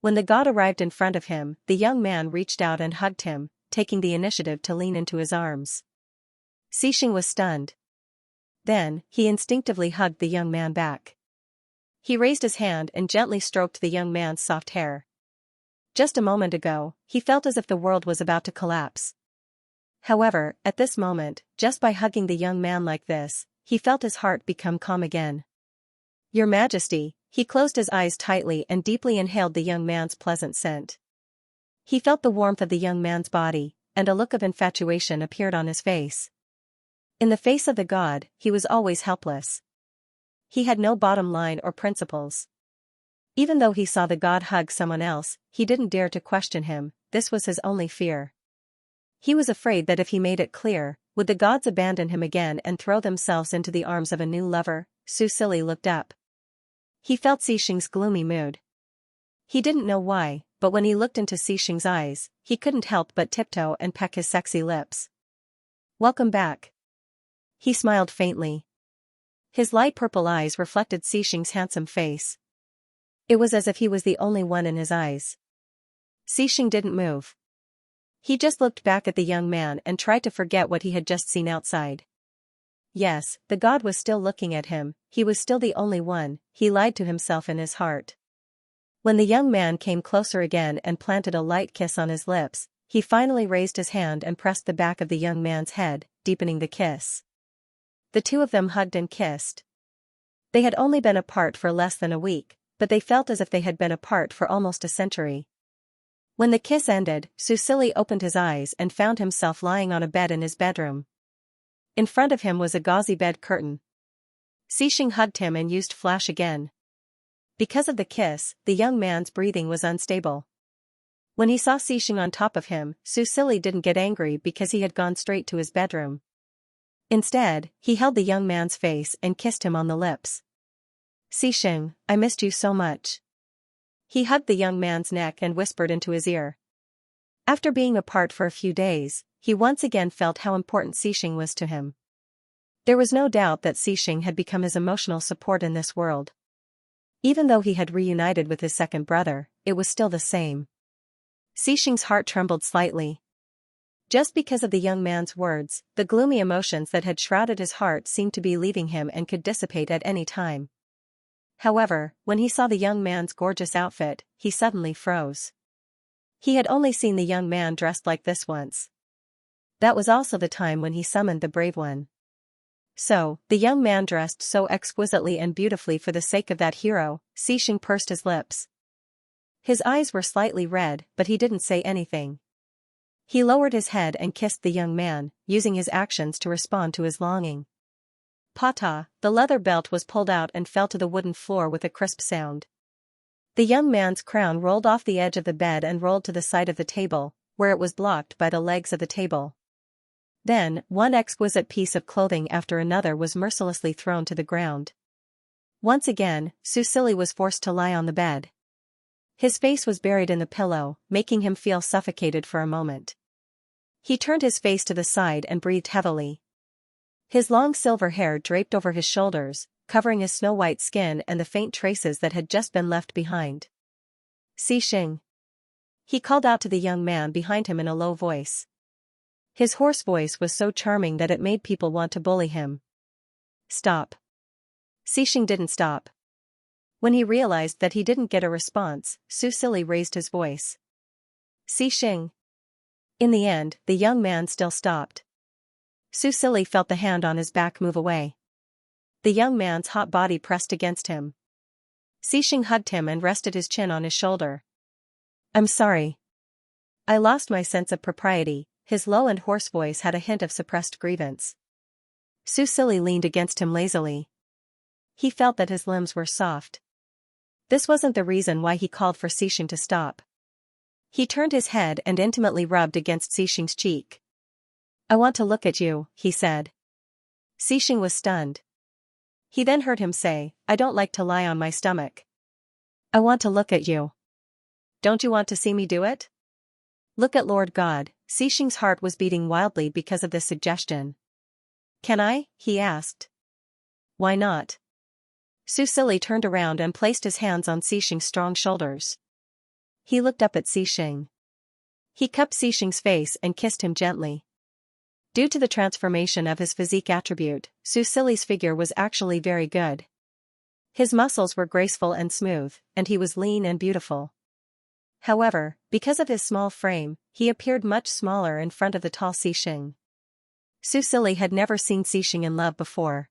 When the god arrived in front of him, the young man reached out and hugged him, taking the initiative to lean into his arms. Xixing was stunned. Then, he instinctively hugged the young man back. He raised his hand and gently stroked the young man's soft hair. Just a moment ago, he felt as if the world was about to collapse. However, at this moment, just by hugging the young man like this, he felt his heart become calm again. "Your Majesty," he closed his eyes tightly and deeply inhaled the young man's pleasant scent. He felt the warmth of the young man's body, and a look of infatuation appeared on his face. In the face of the god, he was always helpless. He had no bottom line or principles. Even though he saw the god hug someone else, he didn't dare to question him. This was his only fear. He was afraid that if he made it clear, would the gods abandon him again and throw themselves into the arms of a new lover? Su Silly looked up. He felt Xixing's gloomy mood. He didn't know why, but when he looked into Xixing's eyes, he couldn't help but tiptoe and peck his sexy lips. "Welcome back." He smiled faintly. His light purple eyes reflected Xixing's handsome face. It was as if he was the only one in his eyes. Xixing didn't move. He just looked back at the young man and tried to forget what he had just seen outside. Yes, the god was still looking at him, he was still the only one, he lied to himself in his heart. When the young man came closer again and planted a light kiss on his lips, he finally raised his hand and pressed the back of the young man's head, deepening the kiss. The two of them hugged and kissed. They had only been apart for less than a week, but they felt as if they had been apart for almost a century. When the kiss ended, Susili opened his eyes and found himself lying on a bed in his bedroom. In front of him was a gauzy bed curtain. Xixing hugged him and used flash again. Because of the kiss, the young man's breathing was unstable. When he saw Xixing on top of him, Susili didn't get angry because he had gone straight to his bedroom. Instead, he held the young man's face and kissed him on the lips. Xixing, I missed you so much. He hugged the young man's neck and whispered into his ear. After being apart for a few days, he once again felt how important Xixing was to him. There was no doubt that Xixing had become his emotional support in this world. Even though he had reunited with his second brother, it was still the same. Xixing's heart trembled slightly. Just because of the young man's words, the gloomy emotions that had shrouded his heart seemed to be leaving him and could dissipate at any time. However, when he saw the young man's gorgeous outfit, he suddenly froze. He had only seen the young man dressed like this once. That was also the time when he summoned the Brave One. So, the young man dressed so exquisitely and beautifully for the sake of that hero, Xixing pursed his lips. His eyes were slightly red, but he didn't say anything. He lowered his head and kissed the young man, using his actions to respond to his longing. Pata, the leather belt was pulled out and fell to the wooden floor with a crisp sound. The young man's crown rolled off the edge of the bed and rolled to the side of the table, where it was blocked by the legs of the table. Then, one exquisite piece of clothing after another was mercilessly thrown to the ground. Once again, Susili was forced to lie on the bed. His face was buried in the pillow, making him feel suffocated for a moment. He turned his face to the side and breathed heavily. His long silver hair draped over his shoulders, covering his snow-white skin and the faint traces that had just been left behind. Xixing. He called out to the young man behind him in a low voice. His hoarse voice was so charming that it made people want to bully him. Stop. Xixing didn't stop. When he realized that he didn't get a response, Susili raised his voice. Xixing. In the end, the young man still stopped. Susili felt the hand on his back move away. The young man's hot body pressed against him. Xixing hugged him and rested his chin on his shoulder. I'm sorry. I lost my sense of propriety. His low and hoarse voice had a hint of suppressed grievance. Susili leaned against him lazily. He felt that his limbs were soft. This wasn't the reason why he called for Xixing to stop. He turned his head and intimately rubbed against Xixing's cheek. I want to look at you, he said. Xixing was stunned. He then heard him say, I don't like to lie on my stomach. I want to look at you. Don't you want to see me do it? Look at Lord God. Xixing's heart was beating wildly because of this suggestion. Can I? He asked. Why not? Susili turned around and placed his hands on Xixing's strong shoulders. He looked up at Xixing. He cupped Xixing's face and kissed him gently. Due to the transformation of his physique attribute, Susili's figure was actually very good. His muscles were graceful and smooth, and he was lean and beautiful. However, because of his small frame, he appeared much smaller in front of the tall Xixing. Susili had never seen Xixing in love before.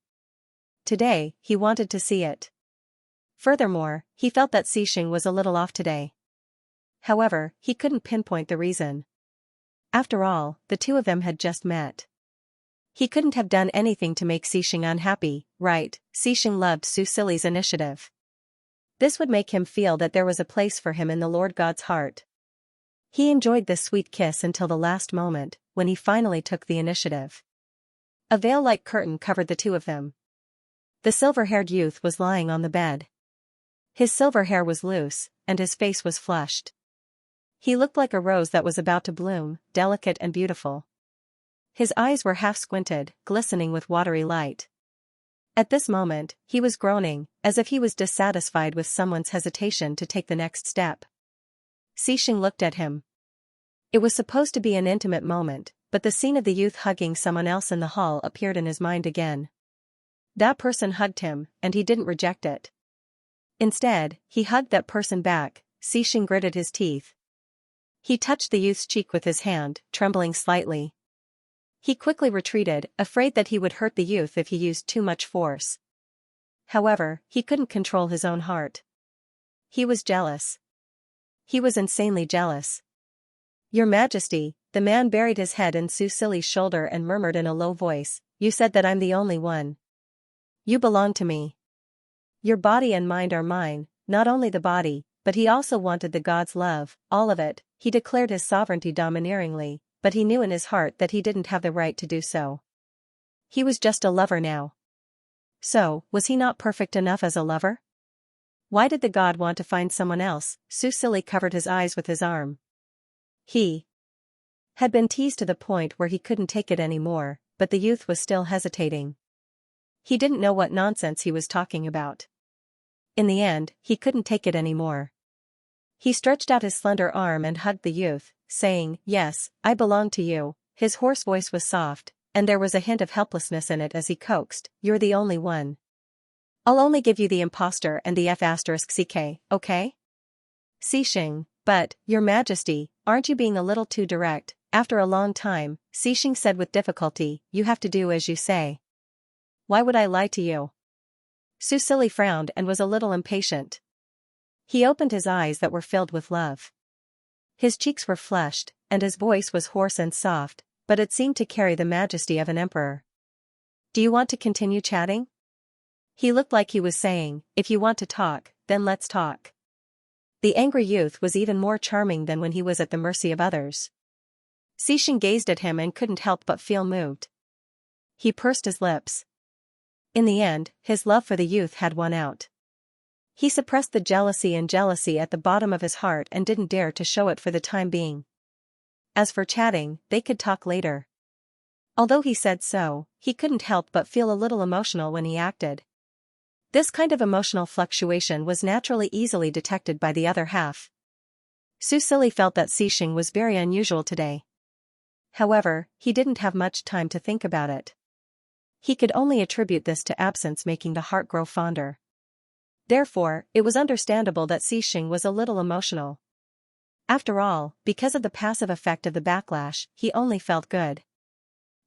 Today, he wanted to see it. Furthermore, he felt that Xixing was a little off today. However, he couldn't pinpoint the reason. After all, the two of them had just met. He couldn't have done anything to make Xixing unhappy, right? Xixing loved Susili's initiative. This would make him feel that there was a place for him in the Lord God's heart. He enjoyed this sweet kiss until the last moment, when he finally took the initiative. A veil-like curtain covered the two of them. The silver-haired youth was lying on the bed. His silver hair was loose, and his face was flushed. He looked like a rose that was about to bloom, delicate and beautiful. His eyes were half squinted, glistening with watery light. At this moment, he was groaning, as if he was dissatisfied with someone's hesitation to take the next step. Xixing looked at him. It was supposed to be an intimate moment, but the scene of the youth hugging someone else in the hall appeared in his mind again. That person hugged him, and he didn't reject it. Instead, he hugged that person back. Xixing gritted his teeth. He touched the youth's cheek with his hand, trembling slightly. He quickly retreated, afraid that he would hurt the youth if he used too much force. However, he couldn't control his own heart. He was jealous. He was insanely jealous. Your Majesty, the man buried his head in Su Silly's shoulder and murmured in a low voice, you said that I'm the only one. You belong to me. Your body and mind are mine, not only the body, but he also wanted the god's love, all of it. He declared his sovereignty domineeringly, but he knew in his heart that he didn't have the right to do so. He was just a lover now. So, was he not perfect enough as a lover? Why did the god want to find someone else? Su Silly covered his eyes with his arm. He had been teased to the point where he couldn't take it anymore, but the youth was still hesitating. He didn't know what nonsense he was talking about. In the end, he couldn't take it anymore. He stretched out his slender arm and hugged the youth, saying, yes, I belong to you. His hoarse voice was soft, and there was a hint of helplessness in it as he coaxed, you're the only one. I'll only give you the imposter and the F***ck, okay? Xixing, but, Your Majesty, aren't you being a little too direct? After a long time, Xixing said with difficulty, you have to do as you say. Why would I lie to you? Su Silly frowned and was a little impatient. He opened his eyes that were filled with love. His cheeks were flushed, and his voice was hoarse and soft, but it seemed to carry the majesty of an emperor. Do you want to continue chatting? He looked like he was saying, if you want to talk, then let's talk. The angry youth was even more charming than when he was at the mercy of others. Xixing gazed at him and couldn't help but feel moved. He pursed his lips. In the end, his love for the youth had won out. He suppressed the jealousy at the bottom of his heart and didn't dare to show it for the time being. As for chatting, they could talk later. Although he said so, he couldn't help but feel a little emotional when he acted. This kind of emotional fluctuation was naturally easily detected by the other half. Su Silly felt that Xixing was very unusual today. However, he didn't have much time to think about it. He could only attribute this to absence making the heart grow fonder. Therefore, it was understandable that Xixing was a little emotional. After all, because of the passive effect of the backlash, he only felt good.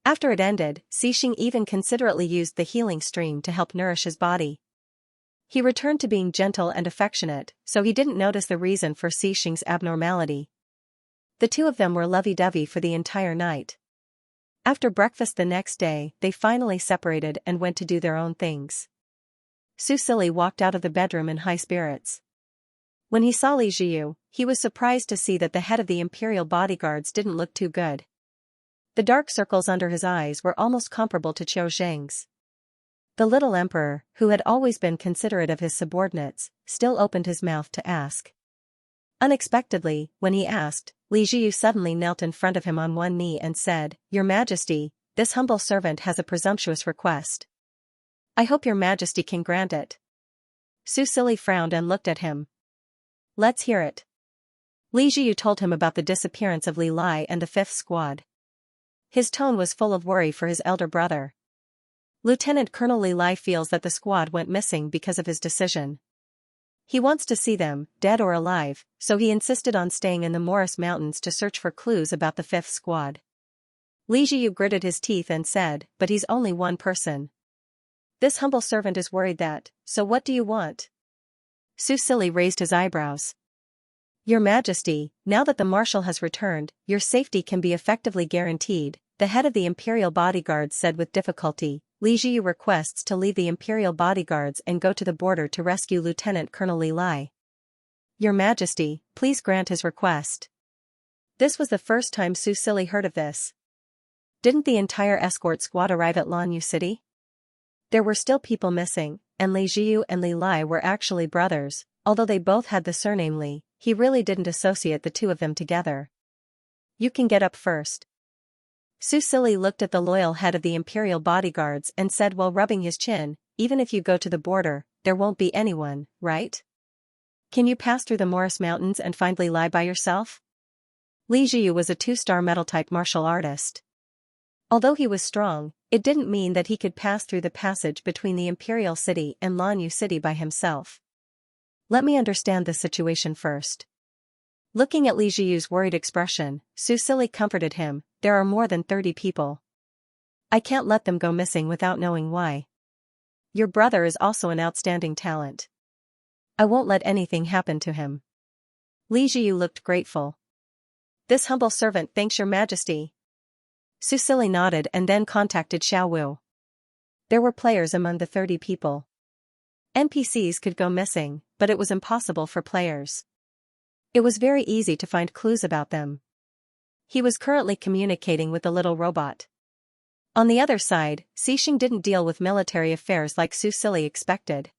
After it ended, Xixing even considerately used the healing stream to help nourish his body. He returned to being gentle and affectionate, so he didn't notice the reason for Xixing's abnormality. The two of them were lovey-dovey for the entire night. After breakfast the next day, they finally separated and went to do their own things. Su Silly walked out of the bedroom in high spirits. When he saw Li Jiu, he was surprised to see that the head of the imperial bodyguards didn't look too good. The dark circles under his eyes were almost comparable to Qiu Zheng's. The little emperor, who had always been considerate of his subordinates, still opened his mouth to ask. Unexpectedly, when he asked, Li Jiu suddenly knelt in front of him on one knee and said, Your Majesty, this humble servant has a presumptuous request. I hope Your Majesty can grant it. Su Silly frowned and looked at him. Let's hear it. Li Jiu told him about the disappearance of Li Lai and the 5th Squad. His tone was full of worry for his elder brother. Lieutenant Colonel Li Lai feels that the squad went missing because of his decision. He wants to see them, dead or alive, so he insisted on staying in the Morris Mountains to search for clues about the 5th Squad. Li Jiu gritted his teeth and said, but he's only one person. This humble servant is worried that, so what do you want? Su Silly raised his eyebrows. Your Majesty, now that the Marshal has returned, your safety can be effectively guaranteed, the head of the Imperial Bodyguards said with difficulty. Li Jiu requests to leave the Imperial Bodyguards and go to the border to rescue Lieutenant Colonel Li Lai. Your Majesty, please grant his request. This was the first time Su Silly heard of this. Didn't the entire escort squad arrive at Lanyu City? There were still people missing, and Li Jiu and Li Lai were actually brothers, although they both had the surname Li, he really didn't associate the two of them together. You can get up first. Su Silly looked at the loyal head of the Imperial Bodyguards and said while rubbing his chin, even if you go to the border, there won't be anyone, right? Can you pass through the Morris Mountains and find Li Lai by yourself? Li Jiu was a 2-star medal-type martial artist. Although he was strong, it didn't mean that he could pass through the passage between the Imperial City and Lanyu City by himself. Let me understand the situation first. Looking at Li Zhiyu's worried expression, Su Silly comforted him, there are more than 30 people. I can't let them go missing without knowing why. Your brother is also an outstanding talent. I won't let anything happen to him. Li Zhiyu looked grateful. This humble servant thanks your majesty. Su Silly nodded and then contacted Xiao Wu. There were players among the 30 people. NPCs could go missing, but it was impossible for players. It was very easy to find clues about them. He was currently communicating with the little robot. On the other side, Xixing didn't deal with military affairs like Su Silly expected.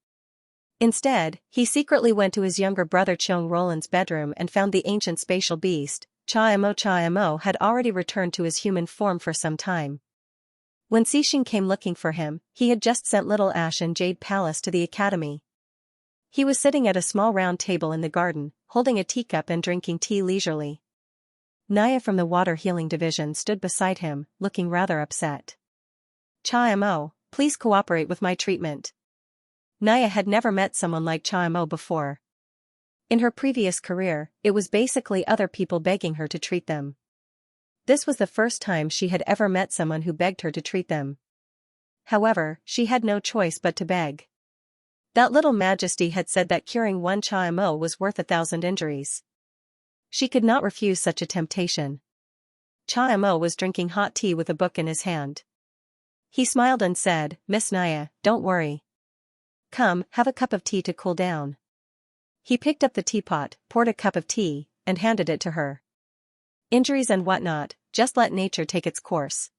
Instead, he secretly went to his younger brother Cheung Roland's bedroom and found the ancient spatial beast. Cha Mo had already returned to his human form for some time. When Xixing came looking for him, he had just sent Little Ash and Jade Palace to the academy. He was sitting at a small round table in the garden, holding a teacup and drinking tea leisurely. Naya from the Water Healing Division stood beside him, looking rather upset. Cha Mo, please cooperate with my treatment. Naya had never met someone like Cha Mo before. In her previous career, it was basically other people begging her to treat them. This was the first time she had ever met someone who begged her to treat them. However, she had no choice but to beg. That little majesty had said that curing one Cha Mo was worth 1,000 injuries. She could not refuse such a temptation. Cha Mo was drinking hot tea with a book in his hand. He smiled and said, Miss Naya, don't worry. Come, have a cup of tea to cool down. He picked up the teapot, poured a cup of tea, and handed it to her. Injuries and whatnot, just let nature take its course.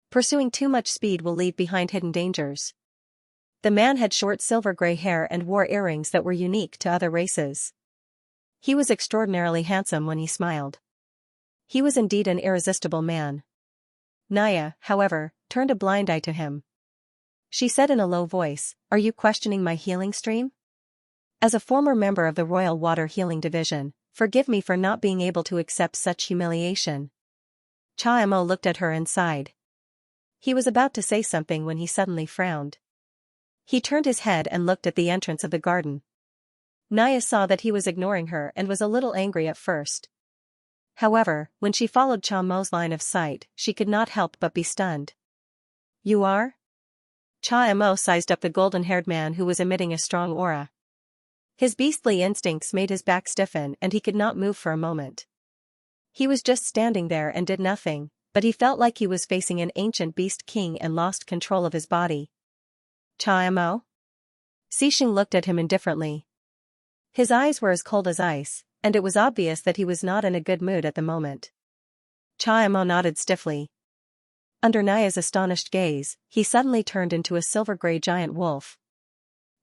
Pursuing too much speed will leave behind hidden dangers. The man had short silver-gray hair and wore earrings that were unique to other races. He was extraordinarily handsome when he smiled. He was indeed an irresistible man. Naya, however, turned a blind eye to him. She said in a low voice, Are you questioning my healing stream? As a former member of the Royal Water Healing Division, forgive me for not being able to accept such humiliation. Cha Mo looked at her and sighed. He was about to say something when he suddenly frowned. He turned his head and looked at the entrance of the garden. Naya saw that he was ignoring her and was a little angry at first. However, when she followed Cha Mo's line of sight, she could not help but be stunned. You are? Cha Mo sized up the golden-haired man who was emitting a strong aura. His beastly instincts made his back stiffen and he could not move for a moment. He was just standing there and did nothing, but he felt like he was facing an ancient beast king and lost control of his body. Cha Mo? Xixing looked at him indifferently. His eyes were as cold as ice, and it was obvious that he was not in a good mood at the moment. Cha Mo nodded stiffly. Under Naya's astonished gaze, he suddenly turned into a silver-gray giant wolf.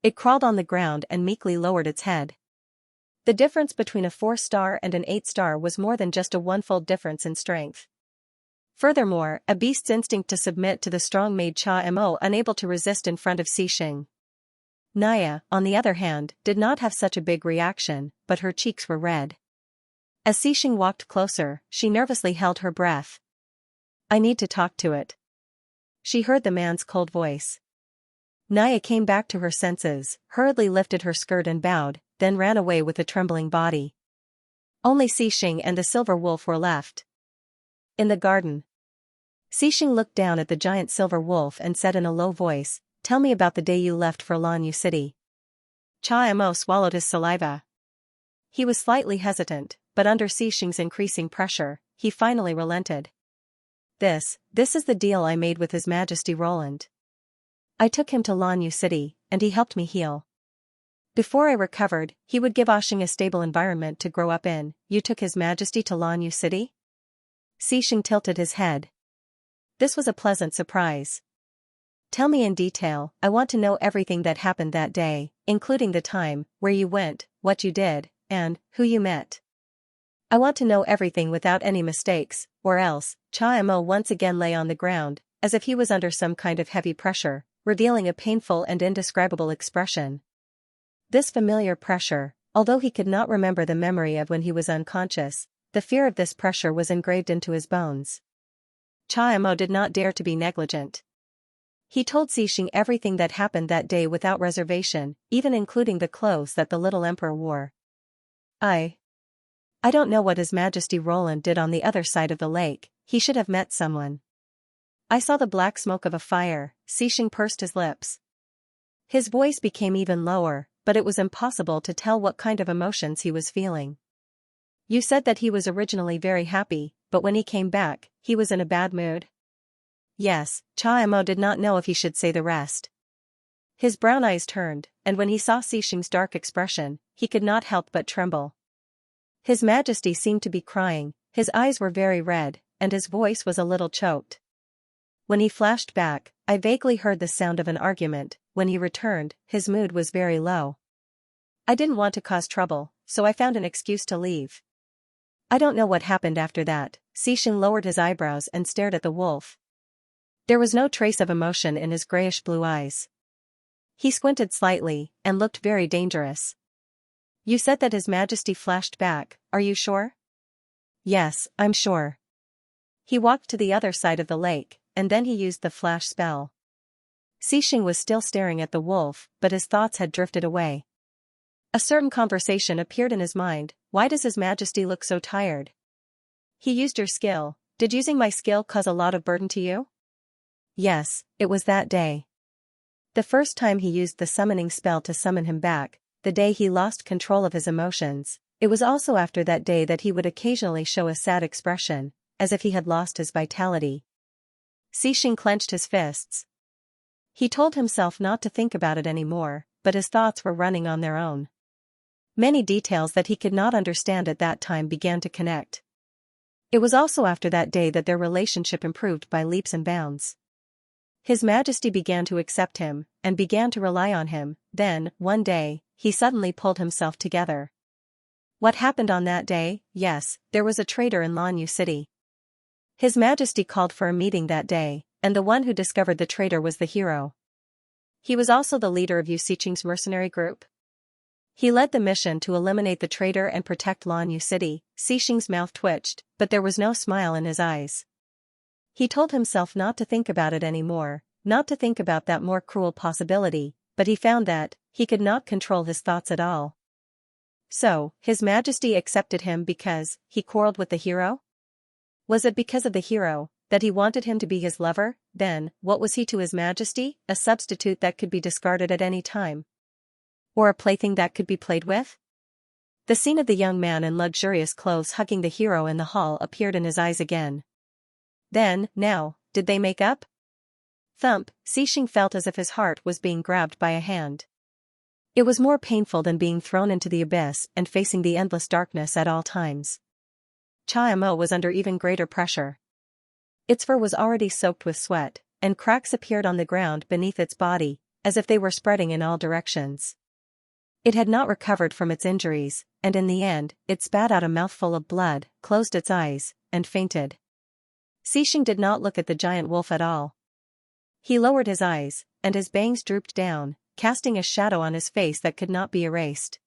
It crawled on the ground and meekly lowered its head. The difference between a 4-star and an 8-star was more than just a one-fold difference in strength. Furthermore, a beast's instinct to submit to the strong made Cha Mo unable to resist in front of Xixing. Naya, on the other hand, did not have such a big reaction, but her cheeks were red. As Xixing walked closer, she nervously held her breath. I need to talk to it. She heard the man's cold voice. Naya came back to her senses, hurriedly lifted her skirt and bowed, then ran away with a trembling body. Only Xixing and the silver wolf were left. In the garden. Xixing looked down at the giant silver wolf and said in a low voice, Tell me about the day you left for Lanyu City. Cha Mo swallowed his saliva. He was slightly hesitant, but under Xixing's increasing pressure, he finally relented. This is the deal I made with His Majesty Roland. I took him to Lanyu City, and he helped me heal. Before I recovered, he would give Oshing a stable environment to grow up in. You took His Majesty to Lanyu City? Xixing tilted his head. This was a pleasant surprise. Tell me in detail, I want to know everything that happened that day, including the time, where you went, what you did, and who you met. I want to know everything without any mistakes, or else. Cha Mo once again lay on the ground, as if he was under some kind of heavy pressure, revealing a painful and indescribable expression. This familiar pressure, although he could not remember the memory of when he was unconscious, the fear of this pressure was engraved into his bones. Cha Mo did not dare to be negligent. He told Xixing everything that happened that day without reservation, even including the clothes that the little emperor wore. I I don't know what His Majesty Roland did on the other side of the lake, he should have met someone. I saw the black smoke of a fire. Xixing pursed his lips. His voice became even lower, but it was impossible to tell what kind of emotions he was feeling. You said that he was originally very happy, but when he came back, he was in a bad mood? Yes, Xianxia did not know if he should say the rest. His brown eyes turned, and when he saw Xixing's dark expression, he could not help but tremble. His Majesty seemed to be crying, his eyes were very red, and his voice was a little choked. When he flashed back, I vaguely heard the sound of an argument. When he returned, his mood was very low. I didn't want to cause trouble, so I found an excuse to leave. I don't know what happened after that. Xixing lowered his eyebrows and stared at the wolf. There was no trace of emotion in his grayish-blue eyes. He squinted slightly, and looked very dangerous. You said that His Majesty flashed back, are you sure? Yes, I'm sure. He walked to the other side of the lake, and then he used the flash spell. Xixing was still staring at the wolf, but his thoughts had drifted away. A certain conversation appeared in his mind. Why does His Majesty look so tired? He used your skill. Did using my skill cause a lot of burden to you? Yes, it was that day. The first time he used the summoning spell to summon him back, the day he lost control of his emotions. It was also after that day that he would occasionally show a sad expression, as if he had lost his vitality. Xixing clenched his fists. He told himself not to think about it anymore, but his thoughts were running on their own. Many details that he could not understand at that time began to connect. It was also after that day that their relationship improved by leaps and bounds. His Majesty began to accept him, and began to rely on him. Then, one day, he suddenly pulled himself together. What happened on that day? Yes, there was a traitor in Lanyu City. His Majesty called for a meeting that day, and the one who discovered the traitor was the hero. He was also the leader of Yu Xixing's mercenary group. He led the mission to eliminate the traitor and protect Lanyu City. Xixing's mouth twitched, but there was no smile in his eyes. He told himself not to think about it anymore, not to think about that more cruel possibility, but he found that he could not control his thoughts at all. So, His Majesty accepted him because he quarreled with the hero? Was it because of the hero that he wanted him to be his lover? Then, what was he to His Majesty? A substitute that could be discarded at any time? Or a plaything that could be played with? The scene of the young man in luxurious clothes hugging the hero in the hall appeared in his eyes again. Then, now, did they make up? Thump, Xixing felt as if his heart was being grabbed by a hand. It was more painful than being thrown into the abyss and facing the endless darkness at all times. Xianxia was under even greater pressure. Its fur was already soaked with sweat, and cracks appeared on the ground beneath its body, as if they were spreading in all directions. It had not recovered from its injuries, and in the end, it spat out a mouthful of blood, closed its eyes, and fainted. Xixing did not look at the giant wolf at all. He lowered his eyes, and his bangs drooped down, casting a shadow on his face that could not be erased.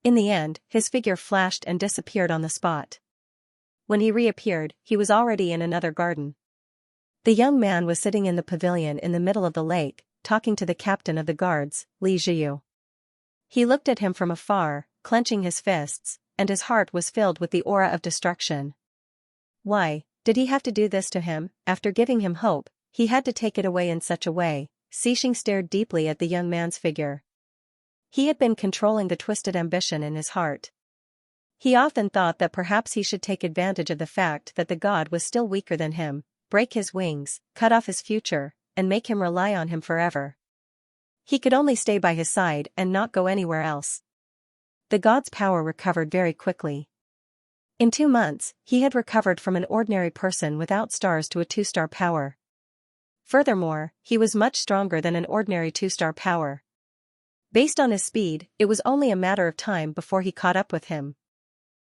In the end, his figure flashed and disappeared on the spot. When he reappeared, he was already in another garden. The young man was sitting in the pavilion in the middle of the lake, talking to the captain of the guards, Li Zhiyu. He looked at him from afar, clenching his fists, and his heart was filled with the aura of destruction. Why did he have to do this to him? After giving him hope, he had to take it away in such a way. Xixing stared deeply at the young man's figure. He had been controlling the twisted ambition in his heart. He often thought that perhaps he should take advantage of the fact that the god was still weaker than him, break his wings, cut off his future, and make him rely on him forever. He could only stay by his side and not go anywhere else. The god's power recovered very quickly. In 2 months, he had recovered from an ordinary person without stars to a 2-star power. Furthermore, he was much stronger than an ordinary 2-star power. Based on his speed, it was only a matter of time before he caught up with him.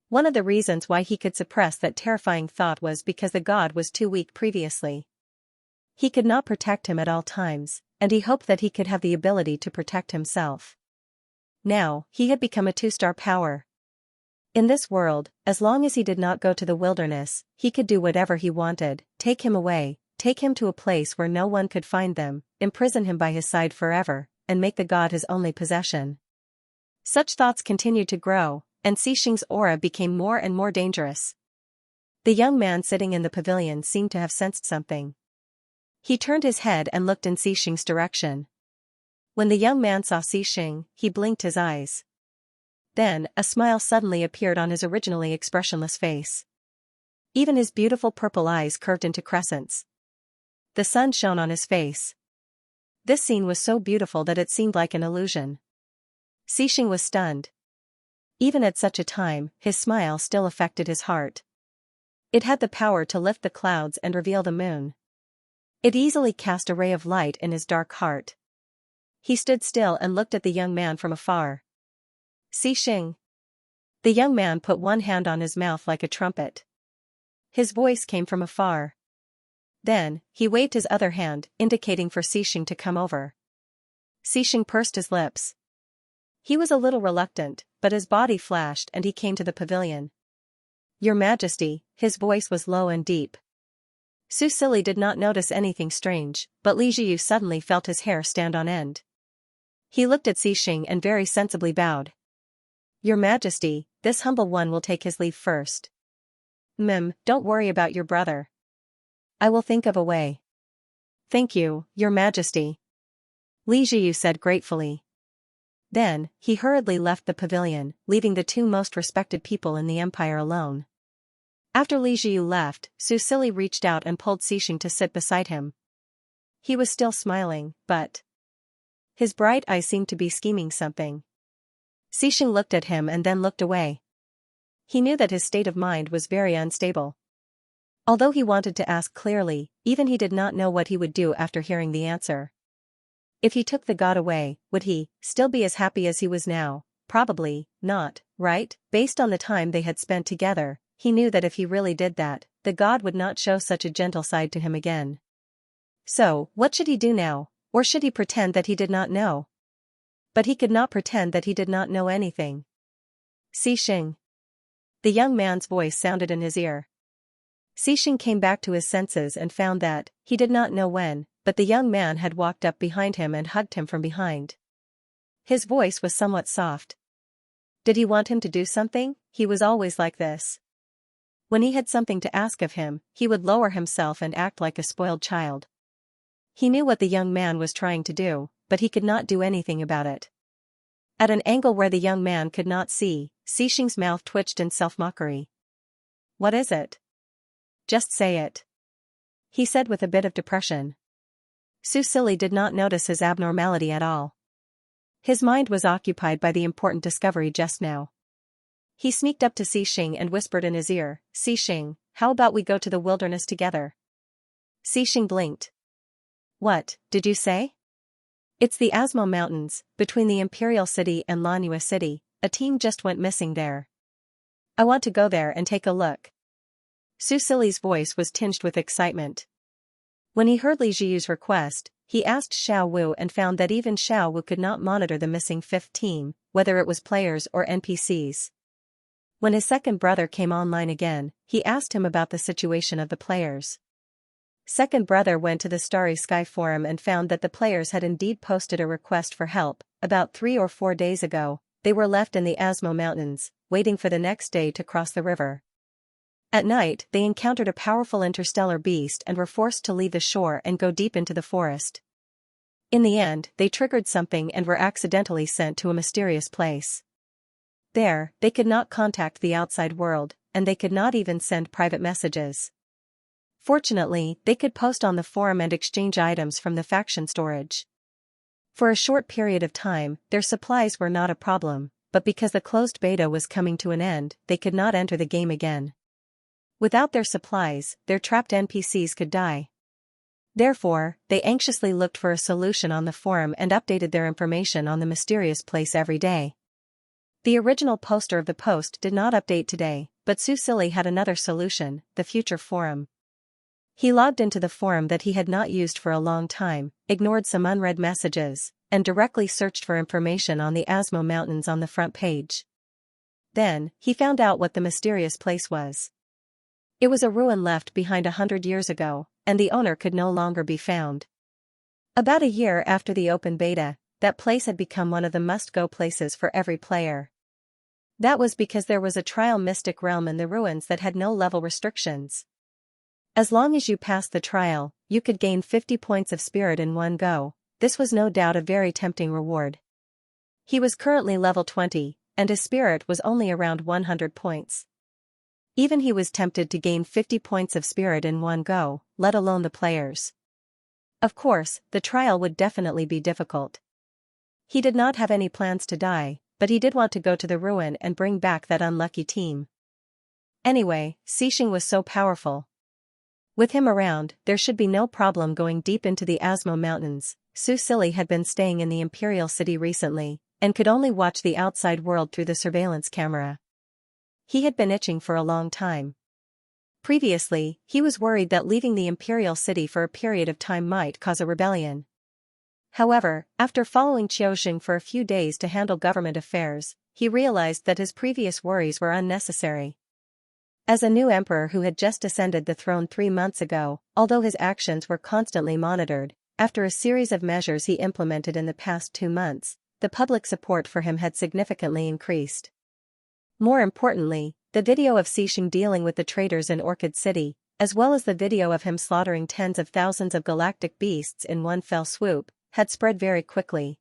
One of the reasons why he could suppress that terrifying thought was because the god was too weak previously. He could not protect him at all times, and he hoped that he could have the ability to protect himself. Now, he had become a 2-star power. In this world, as long as he did not go to the wilderness, he could do whatever he wanted, take him away, take him to a place where no one could find them, imprison him by his side forever, and make the god his only possession. Such thoughts continued to grow, and Xixing's aura became more and more dangerous. The young man sitting in the pavilion seemed to have sensed something. He turned his head and looked in Xixing's direction. When the young man saw Xixing, he blinked his eyes. Then, a smile suddenly appeared on his originally expressionless face. Even his beautiful purple eyes curved into crescents. The sun shone on his face. This scene was so beautiful that it seemed like an illusion. Xixing was stunned. Even at such a time, his smile still affected his heart. It had the power to lift the clouds and reveal the moon. It easily cast a ray of light in his dark heart. He stood still and looked at the young man from afar. Xixing. The young man put one hand on his mouth like a trumpet. His voice came from afar. Then, he waved his other hand, indicating for Xixing to come over. Xixing pursed his lips. He was a little reluctant, but his body flashed and he came to the pavilion. Your Majesty, his voice was low and deep. Su Sili did not notice anything strange, but Li Jiyu suddenly felt his hair stand on end. He looked at Xixing and very sensibly bowed. Your Majesty, this humble one will take his leave first. Don't worry about your brother. I will think of a way. Thank you, Your Majesty. Li Jiyu said gratefully. Then, he hurriedly left the pavilion, leaving the two most respected people in the empire alone. After Li Jiyu left, Su Sili reached out and pulled Xixing to sit beside him. He was still smiling, but his bright eyes seemed to be scheming something. Xixing looked at him and then looked away. He knew that his state of mind was very unstable. Although he wanted to ask clearly, even he did not know what he would do after hearing the answer. If he took the god away, would he still be as happy as he was now? Probably not, right? Based on the time they had spent together, he knew that if he really did that, the god would not show such a gentle side to him again. So, what should he do now? Or should he pretend that he did not know? But he could not pretend that he did not know anything. Xixing. The young man's voice sounded in his ear. Xixing came back to his senses and found that, he did not know when, but the young man had walked up behind him and hugged him from behind. His voice was somewhat soft. Did he want him to do something? He was always like this. When he had something to ask of him, he would lower himself and act like a spoiled child. He knew what the young man was trying to do, but he could not do anything about it. At an angle where the young man could not see, Xixing's mouth twitched in self-mockery. What is it? Just say it. He said with a bit of depression. Su Sili did not notice his abnormality at all. His mind was occupied by the important discovery just now. He sneaked up to Xixing and whispered in his ear, Xixing, how about we go to the wilderness together? Xixing blinked. What, did you say? It's the Asmo Mountains, between the Imperial City and Lanua City. A team just went missing there. I want to go there and take a look. Su Sili's voice was tinged with excitement. When he heard Li Jiyu's request, he asked Xiao Wu and found that even Xiao Wu could not monitor the missing fifth team, whether it was players or NPCs. When his second brother came online again, he asked him about the situation of the players. Second brother went to the Starry Sky forum and found that the players had indeed posted a request for help. About 3 or 4 days ago, they were left in the Asmo Mountains, waiting for the next day to cross the river. At night, they encountered a powerful interstellar beast and were forced to leave the shore and go deep into the forest. In the end, they triggered something and were accidentally sent to a mysterious place. There, they could not contact the outside world, and they could not even send private messages. Fortunately, they could post on the forum and exchange items from the faction storage. For a short period of time, their supplies were not a problem, but because the closed beta was coming to an end, they could not enter the game again. Without their supplies, their trapped NPCs could die. Therefore, they anxiously looked for a solution on the forum and updated their information on the mysterious place every day. The original poster of the post did not update today, but Su Sili had another solution, the future forum. He logged into the forum that he had not used for a long time, ignored some unread messages, and directly searched for information on the Asmo Mountains on the front page. Then, he found out what the mysterious place was. It was a ruin left behind 100 years ago, and the owner could no longer be found. About a year after the open beta, that place had become one of the must-go places for every player. That was because there was a trial mystic realm in the ruins that had no level restrictions. As long as you passed the trial, you could gain 50 points of spirit in one go. This was no doubt a very tempting reward. He was currently level 20, and his spirit was only around 100 points. Even he was tempted to gain 50 points of spirit in one go, let alone the players. Of course, the trial would definitely be difficult. He did not have any plans to die, but he did want to go to the ruin and bring back that unlucky team. Anyway, Xianxia was so powerful. With him around, there should be no problem going deep into the Asmo Mountains. Susili had been staying in the Imperial City recently, and could only watch the outside world through the surveillance camera. He had been itching for a long time. Previously, he was worried that leaving the Imperial City for a period of time might cause a rebellion. However, after following Qiuxing for a few days to handle government affairs, he realized that his previous worries were unnecessary. As a new emperor who had just ascended the throne 3 months ago, although his actions were constantly monitored, after a series of measures he implemented in the past 2 months, the public support for him had significantly increased. More importantly, the video of Xianxia dealing with the traitors in Orchid City, as well as the video of him slaughtering tens of thousands of galactic beasts in one fell swoop, had spread very quickly.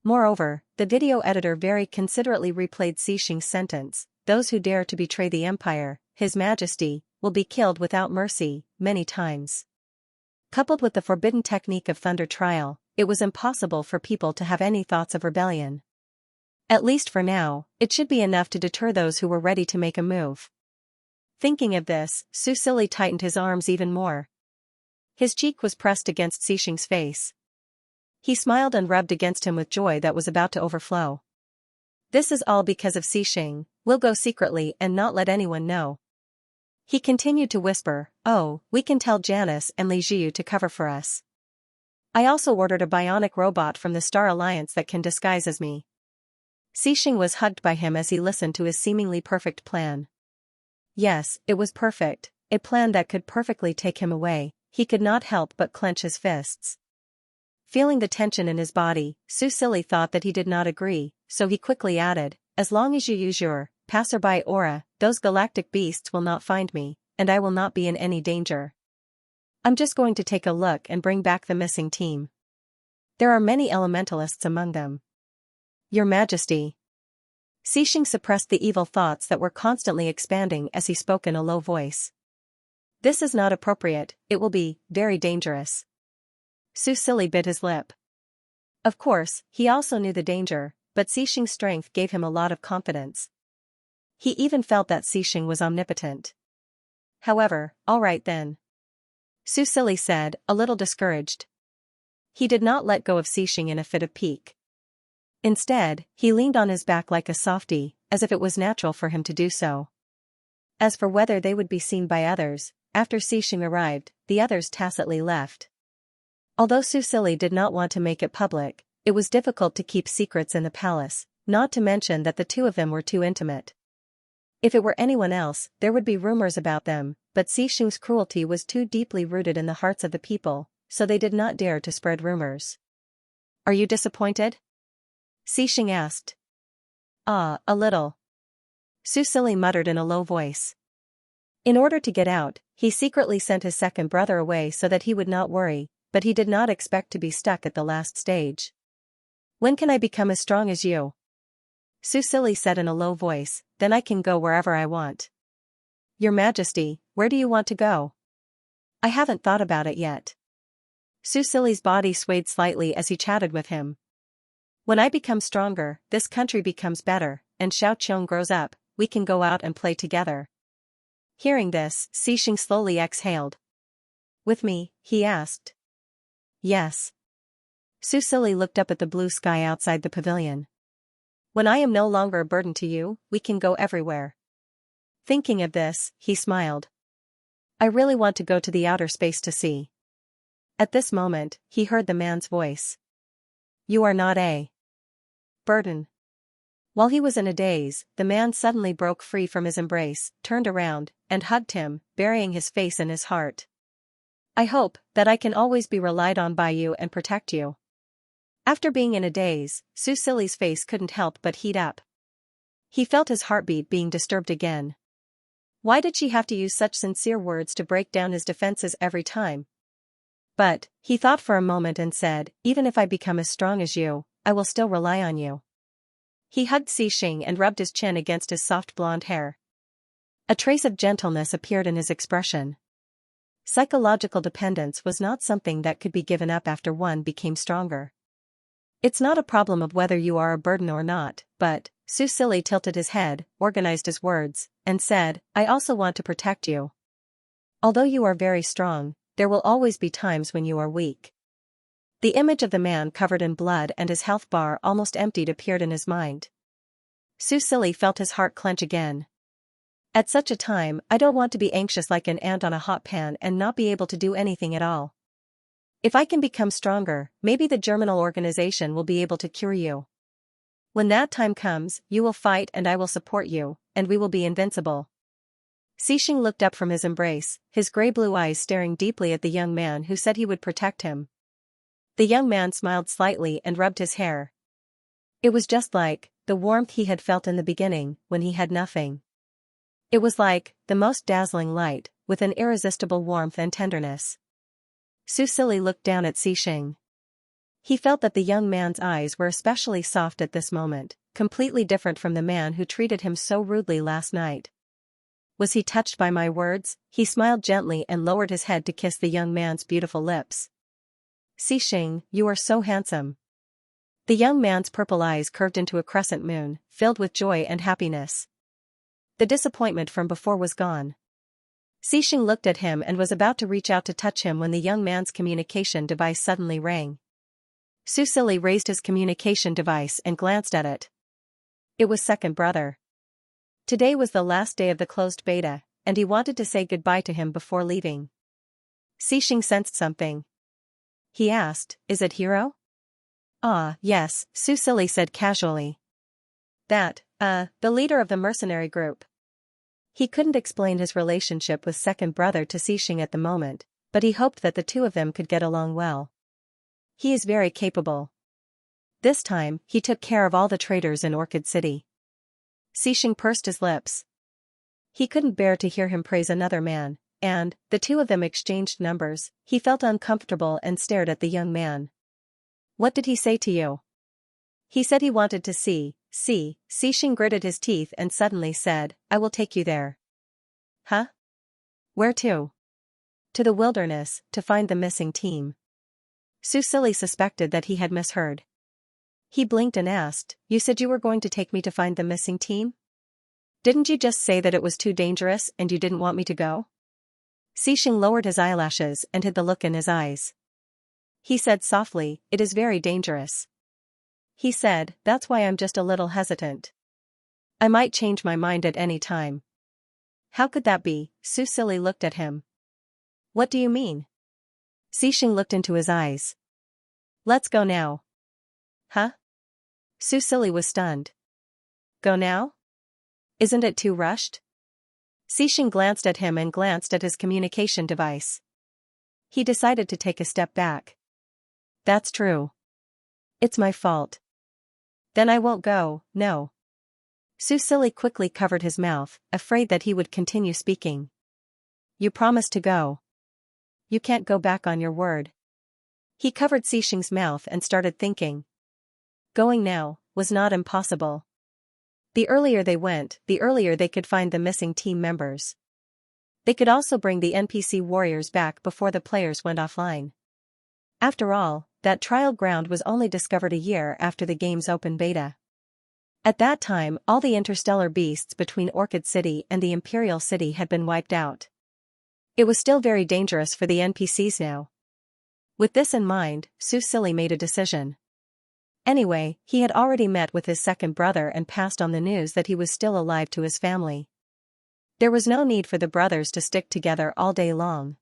Moreover, the video editor very considerately replayed Xianxia's sentence: "Those who dare to betray the Empire, His Majesty, will be killed without mercy," many times. Coupled with the forbidden technique of thunder trial, it was impossible for people to have any thoughts of rebellion. At least for now, it should be enough to deter those who were ready to make a move. Thinking of this, Susili tightened his arms even more. His cheek was pressed against Xianxia's face. He smiled and rubbed against him with joy that was about to overflow. "This is all because of Xianxia. We'll go secretly and not let anyone know." He continued to whisper, "Oh, we can tell Janice and Li Jiu to cover for us. I also ordered a bionic robot from the Star Alliance that can disguise as me." Xianxia was hugged by him as he listened to his seemingly perfect plan. Yes, it was perfect, a plan that could perfectly take him away. He could not help but clench his fists. Feeling the tension in his body, Susili thought that he did not agree, so he quickly added, "As long as you use your passerby aura, those galactic beasts will not find me, and I will not be in any danger. I'm just going to take a look and bring back the missing team. There are many elementalists among them." "Your Majesty." Xianxia suppressed the evil thoughts that were constantly expanding as he spoke in a low voice. "This is not appropriate, it will be very dangerous." Susili bit his lip. Of course, he also knew the danger, but Xianxia's strength gave him a lot of confidence. He even felt that Xianxia was omnipotent. However, all right then, Susili said, a little discouraged. He did not let go of Xianxia in a fit of pique. Instead, he leaned on his back like a softy, as if it was natural for him to do so. As for whether they would be seen by others, after Xianxia arrived, the others tacitly left. Although Susili did not want to make it public, it was difficult to keep secrets in the palace, not to mention that the two of them were too intimate. If it were anyone else, there would be rumors about them, but Xianxia's cruelty was too deeply rooted in the hearts of the people, so they did not dare to spread rumors. "Are you disappointed?" Xianxia asked. "Ah, a little," Susili muttered in a low voice. In order to get out, he secretly sent his second brother away so that he would not worry, but he did not expect to be stuck at the last stage. "When can I become as strong as you?" Susili said in a low voice, "Then I can go wherever I want." "Your Majesty, where do you want to go?" "I haven't thought about it yet." Susili's body swayed slightly as he chatted with him. "When I become stronger, this country becomes better, and Xiaoqiong grows up, we can go out and play together." Hearing this, Xianxia slowly exhaled. "With me?" he asked. "Yes." Susili looked up at the blue sky outside the pavilion. "When I am no longer a burden to you, we can go everywhere." Thinking of this, he smiled. "I really want to go to the outer space to see." At this moment, he heard the man's voice. "You are not a burden." While he was in a daze, the man suddenly broke free from his embrace, turned around, and hugged him, burying his face in his heart. "I hope that I can always be relied on by you and protect you." After being in a daze, Susili's face couldn't help but heat up. He felt his heartbeat being disturbed again. Why did she have to use such sincere words to break down his defenses every time? But, he thought for a moment and said, even if I become as strong as you, I will still rely on you. He hugged Xing and rubbed his chin against his soft blonde hair. A trace of gentleness appeared in his expression. Psychological dependence was not something that could be given up after one became stronger. It's not a problem of whether you are a burden or not, but, Susili tilted his head, organized his words, and said, I also want to protect you. Although you are very strong, there will always be times when you are weak. The image of the man covered in blood and his health bar almost emptied appeared in his mind. Susili felt his heart clench again. At such a time, I don't want to be anxious like an ant on a hot pan and not be able to do anything at all. If I can become stronger, maybe the Germinal organization will be able to cure you. When that time comes, you will fight and I will support you, and we will be invincible. Xing looked up from his embrace, his gray-blue eyes staring deeply at the young man who said he would protect him. The young man smiled slightly and rubbed his hair. It was just like the warmth he had felt in the beginning, when he had nothing. It was like the most dazzling light, with an irresistible warmth and tenderness. Susili looked down at Xing. He felt that the young man's eyes were especially soft at this moment, completely different from the man who treated him so rudely last night. Was he touched by my words? He smiled gently and lowered his head to kiss the young man's beautiful lips. Xing, you are so handsome. The young man's purple eyes curved into a crescent moon, filled with joy and happiness. The disappointment from before was gone. Xing looked at him and was about to reach out to touch him when the young man's communication device suddenly rang. Susili raised his communication device and glanced at it. It was second brother. Today was the last day of the closed beta, and he wanted to say goodbye to him before leaving. Xing sensed something. He asked, is it Hero? Ah, yes, Susili said casually. That, the leader of the mercenary group. He couldn't explain his relationship with second brother to Xing at the moment, but he hoped that the two of them could get along well. He is very capable. This time, he took care of all the traitors in Orchid City. Xing pursed his lips. He couldn't bear to hear him praise another man, and, the two of them exchanged numbers. He felt uncomfortable and stared at the young man. What did he say to you? He said he wanted to see. Xing gritted his teeth and suddenly said, I will take you there. Huh? Where to? To the wilderness, to find the missing team. Susili suspected that he had misheard. He blinked and asked, you said you were going to take me to find the missing team? Didn't you just say that it was too dangerous and you didn't want me to go? Xing lowered his eyelashes and hid the look in his eyes. He said softly, it is very dangerous. He said, that's why I'm just a little hesitant. I might change my mind at any time. How could that be? Susili looked at him. What do you mean? Xing looked into his eyes. Let's go now. Huh? Susili was stunned. Go now? Isn't it too rushed? Xing glanced at him and glanced at his communication device. He decided to take a step back. That's true. It's my fault. Then I won't go, no. Susili quickly covered his mouth, afraid that he would continue speaking. You promised to go. You can't go back on your word. He covered Xing's mouth and started thinking. Going now was not impossible. The earlier they went, the earlier they could find the missing team members. They could also bring the NPC warriors back before the players went offline. After all, that trial ground was only discovered a year after the game's open beta. At that time, all the interstellar beasts between Orchid City and the Imperial City had been wiped out. It was still very dangerous for the NPCs now. With this in mind, Susili made a decision. Anyway, he had already met with his second brother and passed on the news that he was still alive to his family. There was no need for the brothers to stick together all day long.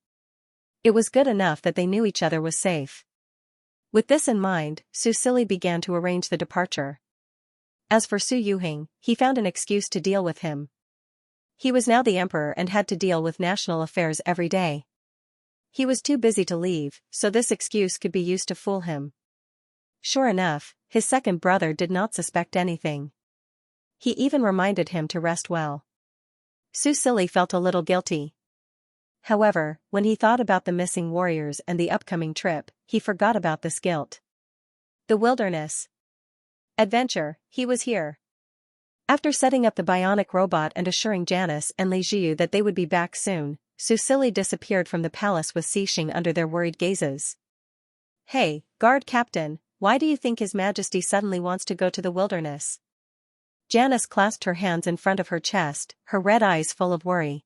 It was good enough that they knew each other was safe. With this in mind, Susili began to arrange the departure. As for Su Yuhing, he found an excuse to deal with him. He was now the emperor and had to deal with national affairs every day. He was too busy to leave, so this excuse could be used to fool him. Sure enough, his second brother did not suspect anything. He even reminded him to rest well. Su Silly felt a little guilty. However, when he thought about the missing warriors and the upcoming trip, he forgot about this guilt. The wilderness. Adventure, he was here. After setting up the bionic robot and assuring Janice and Li Jiu that they would be back soon, Su Silly disappeared from the palace with Xixing under their worried gazes. Hey, guard captain, why do you think His Majesty suddenly wants to go to the wilderness? Janice clasped her hands in front of her chest, her red eyes full of worry.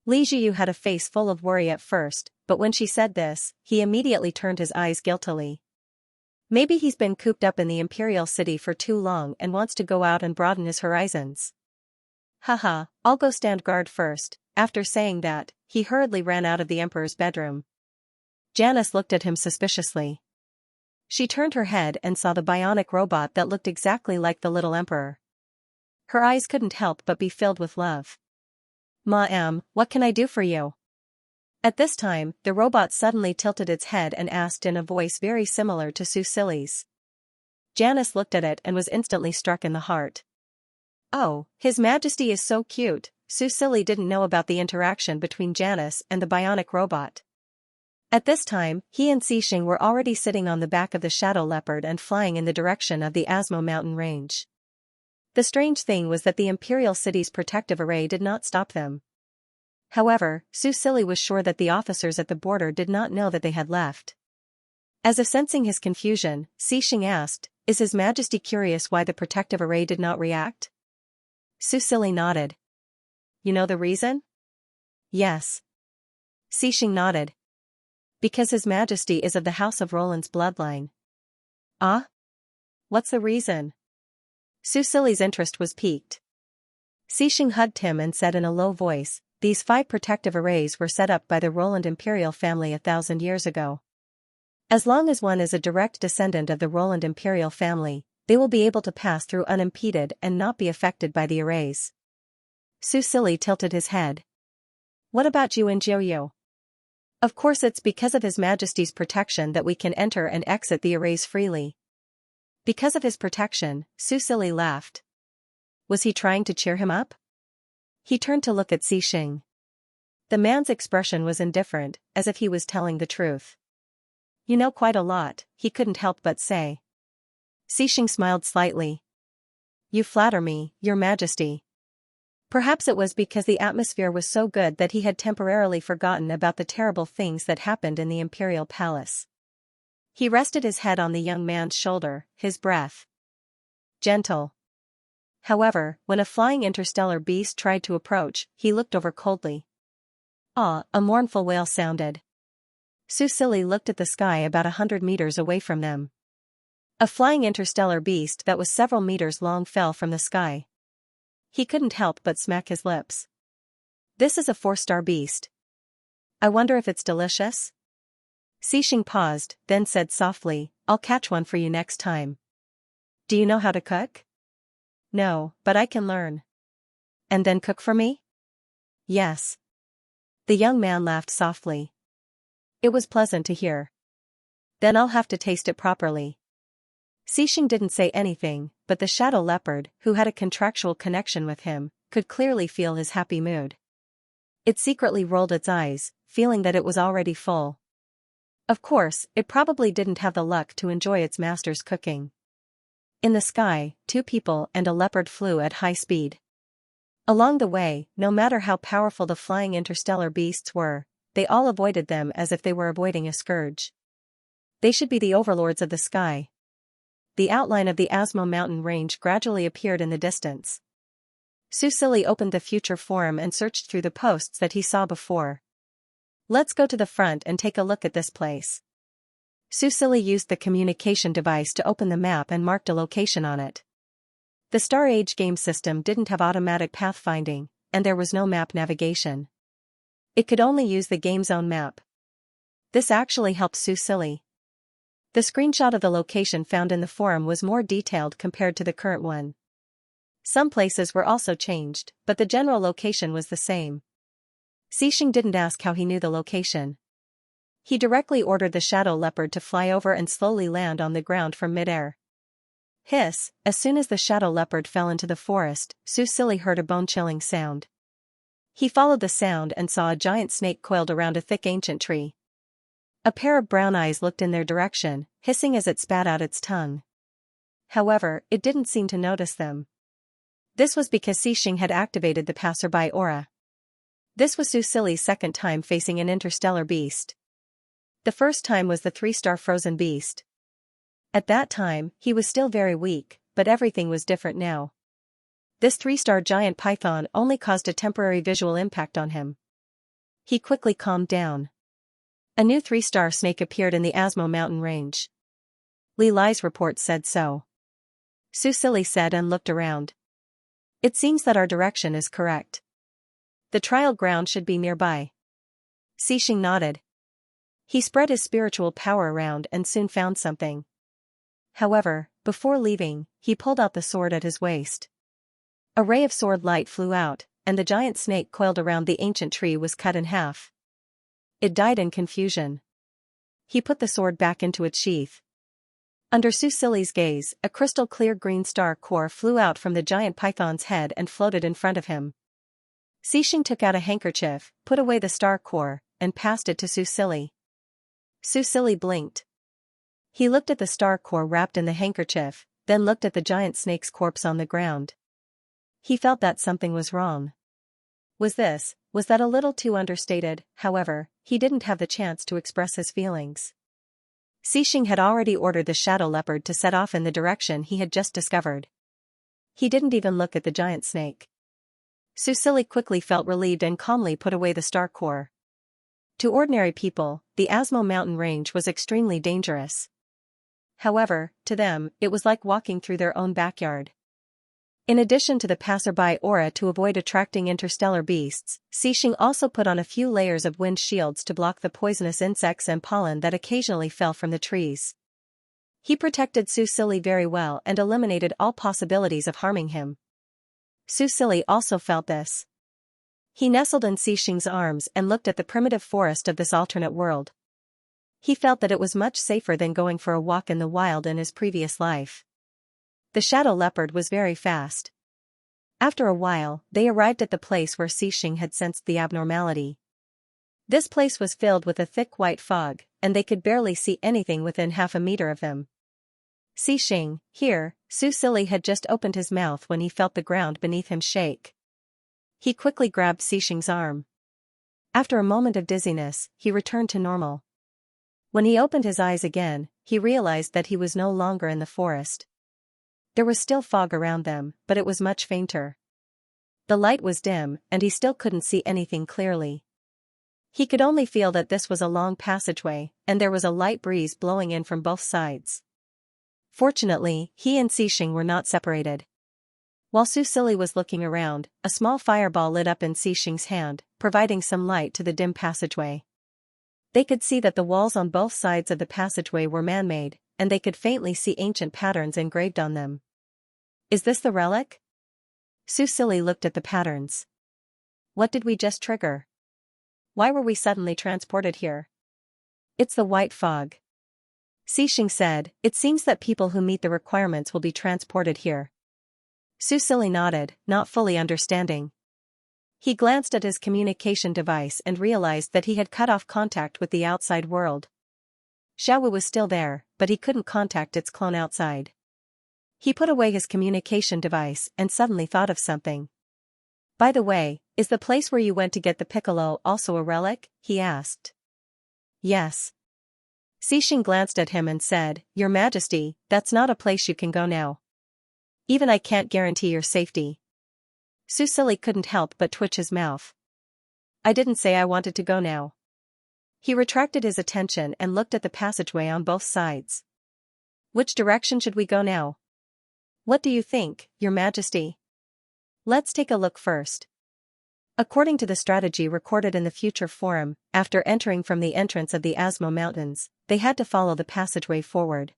Li Jiu had a face full of worry at first, but when she said this, he immediately turned his eyes guiltily. Maybe he's been cooped up in the Imperial City for too long and wants to go out and broaden his horizons. Haha, I'll go stand guard first. After saying that, he hurriedly ran out of the Emperor's bedroom. Janice looked at him suspiciously. She turned her head and saw the bionic robot that looked exactly like the little Emperor. Her eyes couldn't help but be filled with love. Ma'am, what can I do for you? At this time, the robot suddenly tilted its head and asked in a voice very similar to Su Silly's. Janice looked at it and was instantly struck in the heart. Oh, His Majesty is so cute. Su Silly didn't know about the interaction between Janice and the bionic robot. At this time, he and Xixing were already sitting on the back of the shadow leopard and flying in the direction of the Asmo mountain range. The strange thing was that the Imperial City's protective array did not stop them. However, Su Silly was sure that the officers at the border did not know that they had left. As if sensing his confusion, Xixing asked, "Is His Majesty curious why the protective array did not react?" Su Silly nodded. You know the reason? Yes. Xixing nodded. Because His Majesty is of the House of Roland's bloodline. Ah? What's the reason? Su Silly's interest was piqued. Xixing hugged him and said in a low voice, "These 5 protective arrays were set up by the Roland imperial family 1,000 years ago. As long as one is a direct descendant of the Roland imperial family, they will be able to pass through unimpeded and not be affected by the arrays." Su Silly tilted his head. What about you and Jiu? Of course it's because of His Majesty's protection that we can enter and exit the arrays freely. Because of his protection, Su Silly laughed. Was he trying to cheer him up? He turned to look at Xixing. The man's expression was indifferent, as if he was telling the truth. You know quite a lot, he couldn't help but say. Xixing smiled slightly. You flatter me, Your Majesty. Perhaps it was because the atmosphere was so good that he had temporarily forgotten about the terrible things that happened in the Imperial Palace. He rested his head on the young man's shoulder, his breath gentle. However, when a flying interstellar beast tried to approach, he looked over coldly. Ah, a mournful wail sounded. Su Silly looked at the sky about 100 meters away from them. A flying interstellar beast that was several meters long fell from the sky. He couldn't help but smack his lips. This is a 4-star beast. I wonder if it's delicious? Xixing paused, then said softly, I'll catch one for you next time. Do you know how to cook? No, but I can learn. And then cook for me? Yes. The young man laughed softly. It was pleasant to hear. Then I'll have to taste it properly. Xixing didn't say anything, but the shadow leopard, who had a contractual connection with him, could clearly feel his happy mood. It secretly rolled its eyes, feeling that it was already full. Of course, it probably didn't have the luck to enjoy its master's cooking. In the sky, 2 people and a leopard flew at high speed. Along the way, no matter how powerful the flying interstellar beasts were, they all avoided them as if they were avoiding a scourge. They should be the overlords of the sky. The outline of the Asmo mountain range gradually appeared in the distance. Su Silly opened the future forum and searched through the posts that he saw before. Let's go to the front and take a look at this place. Su Silly used the communication device to open the map and marked a location on it. The Star Age game system didn't have automatic pathfinding, and there was no map navigation. It could only use the game's own map. This actually helped Su Silly. The screenshot of the location found in the forum was more detailed compared to the current one. Some places were also changed, but the general location was the same. Xixing didn't ask how he knew the location. He directly ordered the shadow leopard to fly over and slowly land on the ground from midair. Hiss, as soon as the shadow leopard fell into the forest, Susili heard a bone-chilling sound. He followed the sound and saw a giant snake coiled around a thick ancient tree. A pair of brown eyes looked in their direction, hissing as it spat out its tongue. However, it didn't seem to notice them. This was because Xianxia had activated the passerby aura. This was Susili's second time facing an interstellar beast. The first time was the 3-star frozen beast. At that time, he was still very weak, but everything was different now. This 3-star giant python only caused a temporary visual impact on him. He quickly calmed down. A new 3-star snake appeared in the Asmo mountain range. Li Lai's report said so. Susili said and looked around. It seems that our direction is correct. The trial ground should be nearby. Xianxia nodded. He spread his spiritual power around and soon found something. However, before leaving, he pulled out the sword at his waist. A ray of sword light flew out, and the giant snake coiled around the ancient tree was cut in half. It died in confusion. He put the sword back into its sheath. Under Susili's gaze, a crystal-clear green star core flew out from the giant python's head and floated in front of him. Xianxia took out a handkerchief, put away the star core, and passed it to Susili. Susili blinked. He looked at the star core wrapped in the handkerchief, then looked at the giant snake's corpse on the ground. He felt that something was wrong. Was that a little too understated? However, he didn't have the chance to express his feelings. Xianxia had already ordered the shadow leopard to set off in the direction he had just discovered. He didn't even look at the giant snake. Susili quickly felt relieved and calmly put away the star core. To ordinary people, the Asmo mountain range was extremely dangerous. However, to them, it was like walking through their own backyard. In addition to the passerby aura to avoid attracting interstellar beasts, Xianxia also put on a few layers of wind shields to block the poisonous insects and pollen that occasionally fell from the trees. He protected Susili very well and eliminated all possibilities of harming him. Susili also felt this. He nestled in Xianxia's arms and looked at the primitive forest of this alternate world. He felt that it was much safer than going for a walk in the wild in his previous life. The shadow leopard was very fast. After a while, they arrived at the place where Xianxia had sensed the abnormality. This place was filled with a thick white fog, and they could barely see anything within half a meter of them. Xianxia, here, Susili had just opened his mouth when he felt the ground beneath him shake. He quickly grabbed Xianxia's arm. After a moment of dizziness, he returned to normal. When he opened his eyes again, he realized that he was no longer in the forest. There was still fog around them, but it was much fainter. The light was dim, and he still couldn't see anything clearly. He could only feel that this was a long passageway, and there was a light breeze blowing in from both sides. Fortunately, he and Xianxia were not separated. While Susili was looking around, a small fireball lit up in Xianxia's hand, providing some light to the dim passageway. They could see that the walls on both sides of the passageway were man-made, and they could faintly see ancient patterns engraved on them. Is this the relic? Susili looked at the patterns. What did we just trigger? Why were we suddenly transported here? It's the white fog. Xianxia said, it seems that people who meet the requirements will be transported here. Susili nodded, not fully understanding. He glanced at his communication device and realized that he had cut off contact with the outside world. Xiaowu was still there, but he couldn't contact its clone outside. He put away his communication device and suddenly thought of something. By the way, is the place where you went to get the piccolo also a relic? He asked. Yes. Xianxia glanced at him and said, Your Majesty, that's not a place you can go now. Even I can't guarantee your safety. Susili couldn't help but twitch his mouth. I didn't say I wanted to go now. He retracted his attention and looked at the passageway on both sides. Which direction should we go now? What do you think, Your Majesty? Let's take a look first. According to the strategy recorded in the future forum, after entering from the entrance of the Asmo Mountains, they had to follow the passageway forward.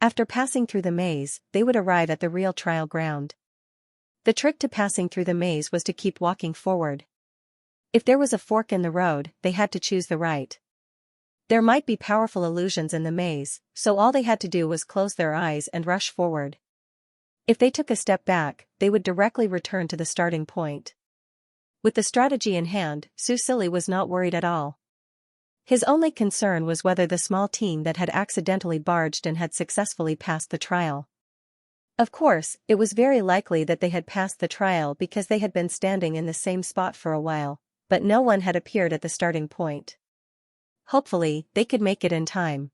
After passing through the maze, they would arrive at the real trial ground. The trick to passing through the maze was to keep walking forward. If there was a fork in the road, they had to choose the right. There might be powerful illusions in the maze, so all they had to do was close their eyes and rush forward. If they took a step back, they would directly return to the starting point. With the strategy in hand, Susili was not worried at all. His only concern was whether the small team that had accidentally barged in had successfully passed the trial. Of course, it was very likely that they had passed the trial because they had been standing in the same spot for a while, but no one had appeared at the starting point. Hopefully, they could make it in time.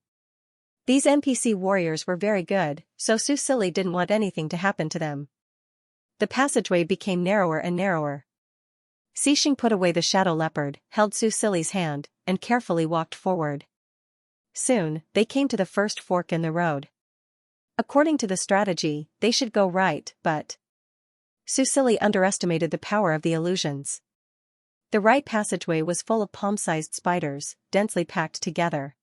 These NPC warriors were very good, so Susili didn't want anything to happen to them. The passageway became narrower and narrower. Xixing put away the shadow leopard, held Susili's hand, and carefully walked forward. Soon, they came to the first fork in the road. According to the strategy, they should go right, but Susili underestimated the power of the illusions. The right passageway was full of palm-sized spiders, densely packed together.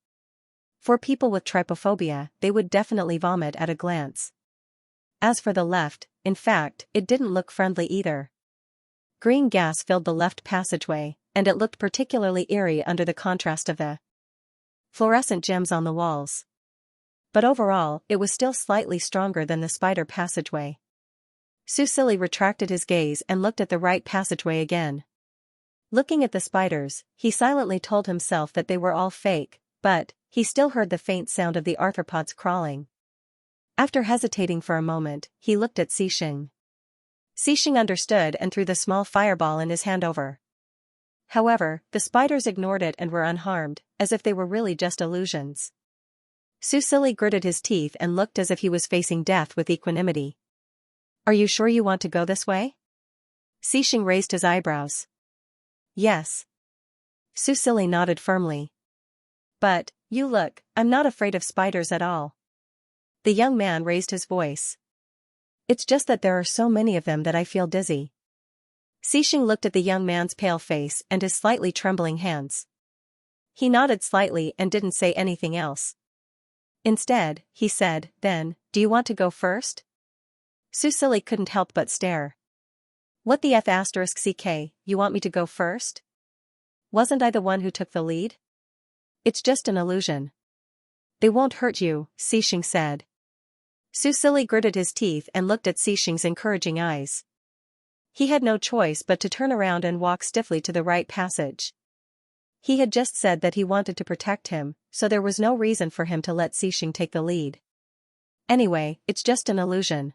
For people with trypophobia, they would definitely vomit at a glance. As for the left, in fact, it didn't look friendly either. Green gas filled the left passageway, and it looked particularly eerie under the contrast of the fluorescent gems on the walls. But overall, it was still slightly stronger than the spider passageway. Susili retracted his gaze and looked at the right passageway again. Looking at the spiders, he silently told himself that they were all fake, but he still heard the faint sound of the arthropods crawling. After hesitating for a moment, he looked at Xixing. Xixing understood and threw the small fireball in his hand over. However, the spiders ignored it and were unharmed, as if they were really just illusions. Susili gritted his teeth and looked as if he was facing death with equanimity. "Are you sure you want to go this way?" Xixing raised his eyebrows. "Yes." Susili nodded firmly. "But, you look, I'm not afraid of spiders at all." The young man raised his voice. "It's just that there are so many of them that I feel dizzy." Xixing looked at the young man's pale face and his slightly trembling hands. He nodded slightly and didn't say anything else. Instead, he said, "Then, do you want to go first?" Susili couldn't help but stare. "What the f***ck, you want me to go first? Wasn't I the one who took the lead?" "It's just an illusion." "They won't hurt you," Xixing said. Susili gritted his teeth and looked at Xixing's encouraging eyes. He had no choice but to turn around and walk stiffly to the right passage. He had just said that he wanted to protect him, so there was no reason for him to let Xixing take the lead. "Anyway, it's just an illusion.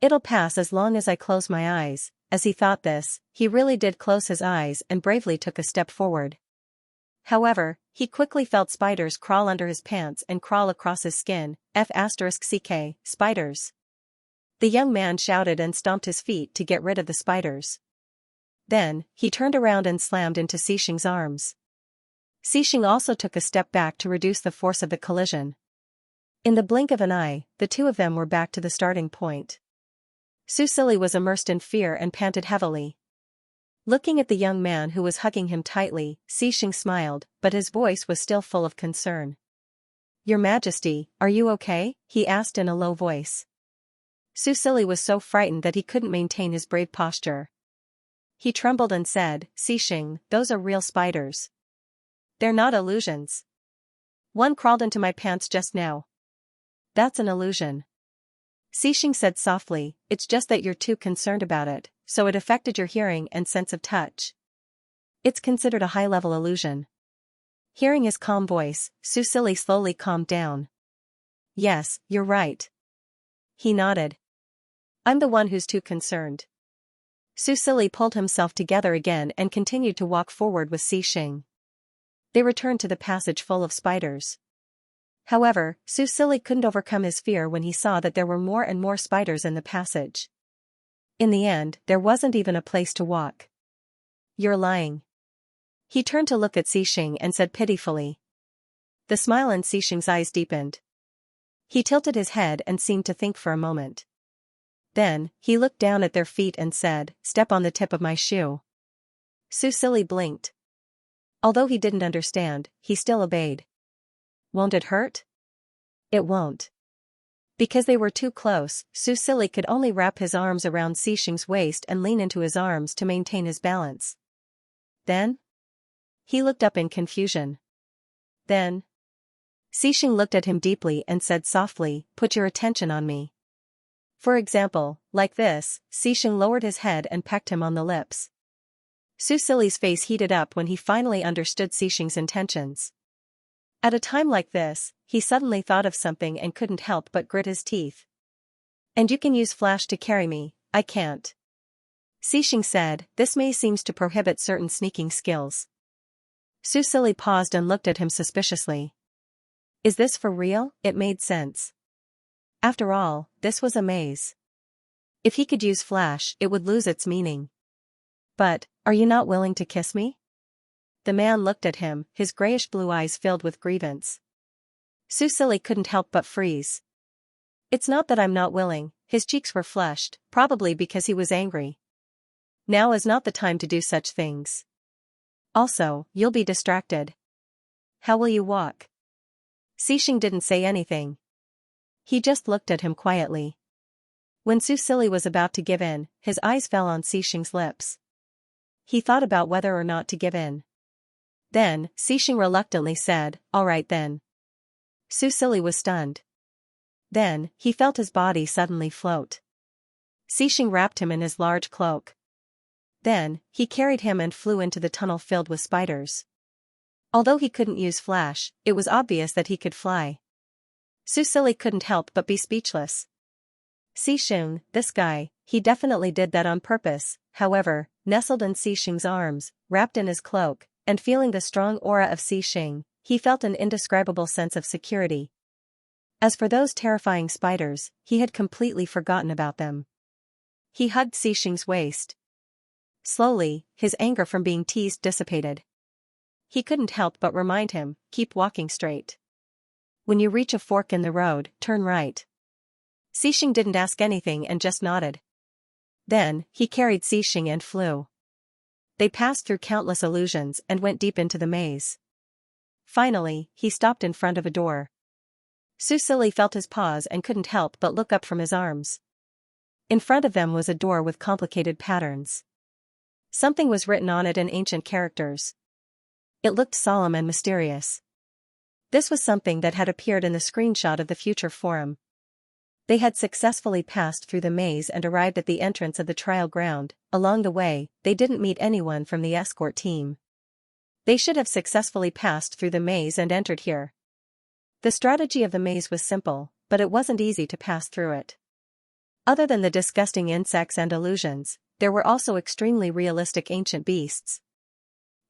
It'll pass as long as I close my eyes." As he thought this, he really did close his eyes and bravely took a step forward. However, he quickly felt spiders crawl under his pants and crawl across his skin. F***ck, spiders. The young man shouted and stomped his feet to get rid of the spiders. Then, he turned around and slammed into Xixing's arms. Xixing also took a step back to reduce the force of the collision. In the blink of an eye, the two of them were back to the starting point. Susili was immersed in fear and panted heavily. Looking at the young man who was hugging him tightly, Xixing smiled, but his voice was still full of concern. "Your Majesty, are you okay?" he asked in a low voice. Susili was so frightened that he couldn't maintain his brave posture. He trembled and said, "Xixing, those are real spiders. They're not illusions. One crawled into my pants just now." "That's an illusion." Xixing said softly, "It's just that you're too concerned about it, so it affected your hearing and sense of touch. It's considered a high-level illusion." Hearing his calm voice, Susili slowly calmed down. "Yes, you're right." He nodded. "I'm the one who's too concerned." Susili pulled himself together again and continued to walk forward with Xixing. They returned to the passage full of spiders. However, Susili couldn't overcome his fear when he saw that there were more and more spiders in the passage. In the end, there wasn't even a place to walk. "You're lying." He turned to look at Xixing and said pitifully. The smile in Xixing's eyes deepened. He tilted his head and seemed to think for a moment. Then, he looked down at their feet and said, "Step on the tip of my shoe." Susili blinked. Although he didn't understand, he still obeyed. "Won't it hurt?" "It won't." Because they were too close, Susili could only wrap his arms around Xixing's waist and lean into his arms to maintain his balance. Then? He looked up in confusion. Then, Xixing looked at him deeply and said softly, "Put your attention on me." For example, like this. Xixing lowered his head and pecked him on the lips. Su Sili's face heated up when he finally understood Xixing's intentions. At a time like this, he suddenly thought of something and couldn't help but grit his teeth. "And you can use flash to carry me, I can't," Xixing said. "This maze seems to prohibit certain sneaking skills." Su Sili paused and looked at him suspiciously. Is this for real? It made sense. After all, this was a maze. If he could use flash, it would lose its meaning. "But, are you not willing to kiss me?" The man looked at him, his grayish blue eyes filled with grievance. Su Sili couldn't help but freeze. "It's not that I'm not willing." His cheeks were flushed, probably because he was angry. "Now is not the time to do such things. Also, you'll be distracted. How will you walk?" Xixing didn't say anything. He just looked at him quietly. When Su Sili was about to give in, his eyes fell on Xixing's lips. He thought about whether or not to give in. Then, Xixing reluctantly said, "All right then." Su Sili was stunned. Then, he felt his body suddenly float. Xixing wrapped him in his large cloak. Then, he carried him and flew into the tunnel filled with spiders. Although he couldn't use flash, it was obvious that he could fly. Su Sili couldn't help but be speechless. Xixing, this guy, he definitely did that on purpose. However, nestled in Xixing's arms, wrapped in his cloak, and feeling the strong aura of Xixing, he felt an indescribable sense of security. As for those terrifying spiders, he had completely forgotten about them. He hugged Xixing's waist. Slowly, his anger from being teased dissipated. He couldn't help but remind him, "Keep walking straight. When you reach a fork in the road, turn right." Xixing didn't ask anything and just nodded. Then, he carried Xixing and flew. They passed through countless illusions and went deep into the maze. Finally, he stopped in front of a door. Su Sili felt his pause and couldn't help but look up from his arms. In front of them was a door with complicated patterns. Something was written on it in ancient characters. It looked solemn and mysterious. This was something that had appeared in the screenshot of the future forum. They had successfully passed through the maze and arrived at the entrance of the trial ground. Along the way, they didn't meet anyone from the escort team. They should have successfully passed through the maze and entered here. The strategy of the maze was simple, but it wasn't easy to pass through it. Other than the disgusting insects and illusions, there were also extremely realistic ancient beasts.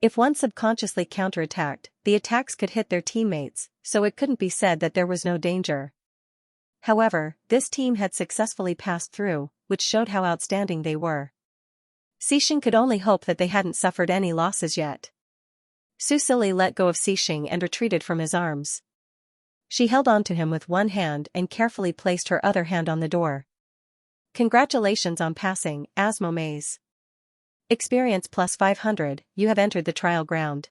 If one subconsciously counterattacked, the attacks could hit their teammates, so it couldn't be said that there was no danger. However, this team had successfully passed through, which showed how outstanding they were. Xixing could only hope that they hadn't suffered any losses yet. Su Sili let go of Xixing and retreated from his arms. She held on to him with one hand and carefully placed her other hand on the door. "Congratulations on passing, Asmo Maze. Experience plus 500, you have entered the trial ground."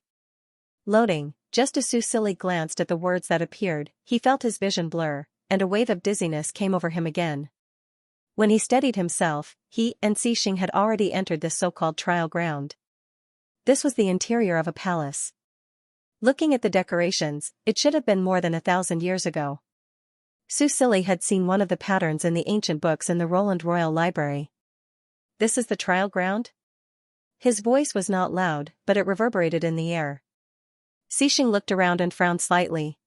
Loading. Just as Su Sili glanced at the words that appeared, he felt his vision blur, and a wave of dizziness came over him again. When he steadied himself, he and Xixing had already entered this so-called trial ground. This was the interior of a palace. Looking at the decorations, it should have been more than 1,000 years ago. Su Sili had seen one of the patterns in the ancient books in the Roland Royal Library. "This is the trial ground?" His voice was not loud, but it reverberated in the air. Xixing looked around and frowned slightly.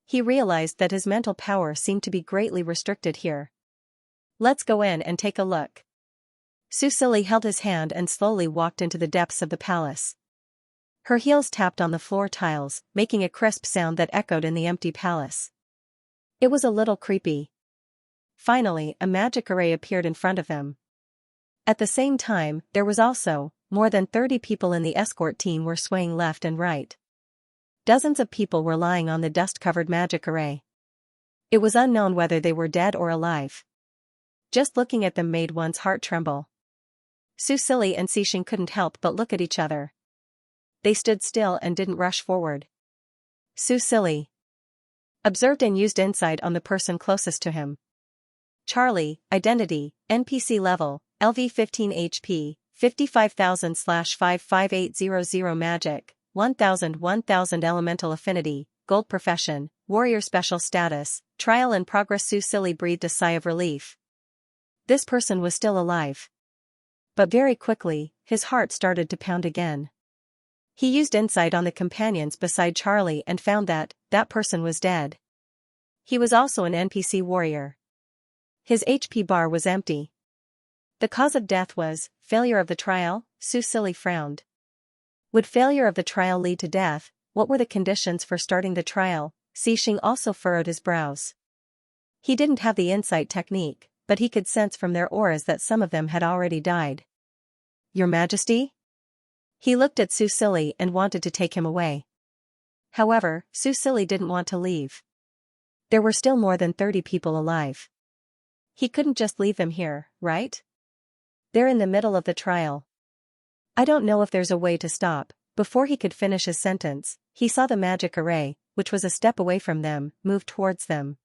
He realized that his mental power seemed to be greatly restricted here. "Let's go in and take a look." Su Sili held his hand and slowly walked into the depths of the palace. Her heels tapped on the floor tiles, making a crisp sound that echoed in the empty palace. It was a little creepy. Finally, a magic array appeared in front of them. At the same time, there was also, more than 30 people in the escort team were swaying left and right. Dozens of people were lying on the dust-covered magic array. It was unknown whether they were dead or alive. Just looking at them made one's heart tremble. Su Sili and Xixing couldn't help but look at each other. They stood still and didn't rush forward. Su Sili observed and used insight on the person closest to him. Charlie, identity, NPC level, LV 15 HP, 55,000/55800 magic, 1000 elemental affinity, gold profession, warrior special status, trial in progress. Su Silly breathed a sigh of relief. This person was still alive. But very quickly, his heart started to pound again. He used insight on the companions beside Charlie and found that person was dead. He was also an NPC warrior. His HP bar was empty. The cause of death was failure of the trial. Su Silly frowned. Would failure of the trial lead to death? What were the conditions for starting the trial? Xing also furrowed his brows. He didn't have the insight technique, but he could sense from their auras that some of them had already died. Your Majesty? He looked at Su Silly and wanted to take him away. However, Su Silly didn't want to leave. There were still more than 30 people alive. He couldn't just leave them here, right? They're in the middle of the trial. I don't know if there's a way to stop. Before he could finish his sentence, he saw the magic array, which was a step away from them, move towards them.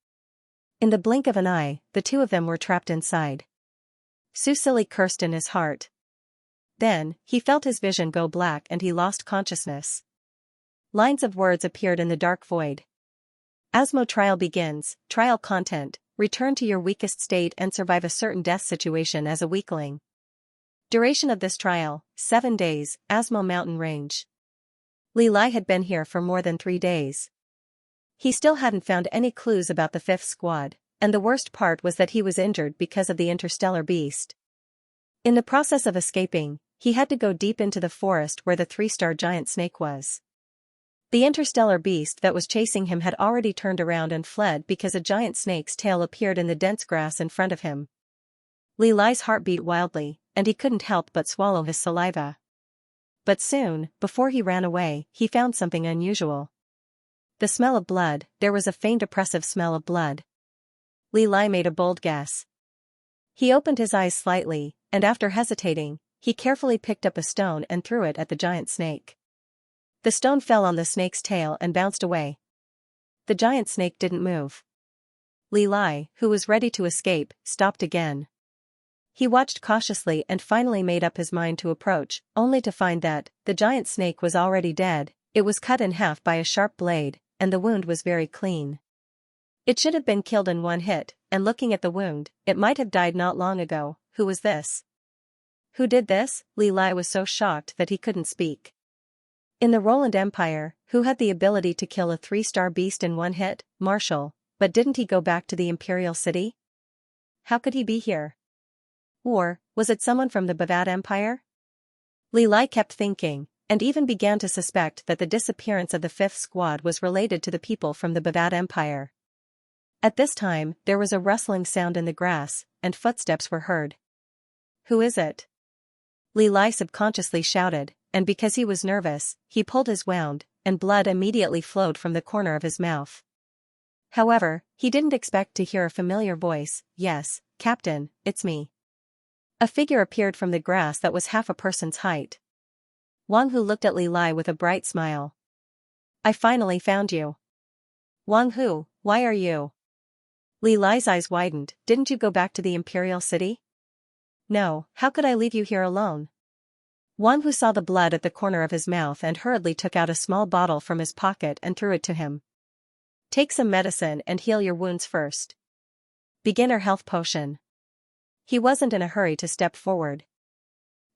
In the blink of an eye, the two of them were trapped inside. Su Silly cursed in his heart. Then, he felt his vision go black and he lost consciousness. Lines of words appeared in the dark void. Asmo trial begins, trial content, return to your weakest state and survive a certain death situation as a weakling. Duration of this trial, 7 days, Asmo Mountain Range. Li Lai had been here for more than 3 days. He still hadn't found any clues about the 5th squad, and the worst part was that he was injured because of the interstellar beast. In the process of escaping, he had to go deep into the forest where the 3-star giant snake was. The interstellar beast that was chasing him had already turned around and fled because a giant snake's tail appeared in the dense grass in front of him. Li Lai's heart beat wildly, and he couldn't help but swallow his saliva. But soon, before he ran away, he found something unusual. The smell of blood. There was a faint oppressive smell of blood. Li Lai made a bold guess. He opened his eyes slightly, and after hesitating, he carefully picked up a stone and threw it at the giant snake. The stone fell on the snake's tail and bounced away. The giant snake didn't move. Li Lai, who was ready to escape, stopped again. He watched cautiously and finally made up his mind to approach, only to find that the giant snake was already dead. It was cut in half by a sharp blade, and the wound was very clean. It should have been killed in one hit, and looking at the wound, it might have died not long ago. Who was this? Who did this? Li Lai was so shocked that he couldn't speak. In the Roland Empire, who had the ability to kill a 3-star beast in one hit? Marshall. But didn't he go back to the Imperial City? How could he be here? Or, was it someone from the Bavad Empire? Li Lai kept thinking, and even began to suspect that the disappearance of the 5th squad was related to the people from the Bavad Empire. At this time, there was a rustling sound in the grass, and footsteps were heard. Who is it? Li Lai subconsciously shouted, and because he was nervous, he pulled his wound, and blood immediately flowed from the corner of his mouth. However, he didn't expect to hear a familiar voice. Yes, Captain, it's me. A figure appeared from the grass that was half a person's height. Wang Hu looked at Li Lai with a bright smile. I finally found you. Wang Hu, why are you? Li Lai's eyes widened. Didn't you go back to the Imperial City? No, how could I leave you here alone? Wang Hu saw the blood at the corner of his mouth and hurriedly took out a small bottle from his pocket and threw it to him. Take some medicine and heal your wounds first. Beginner health potion. He wasn't in a hurry to step forward.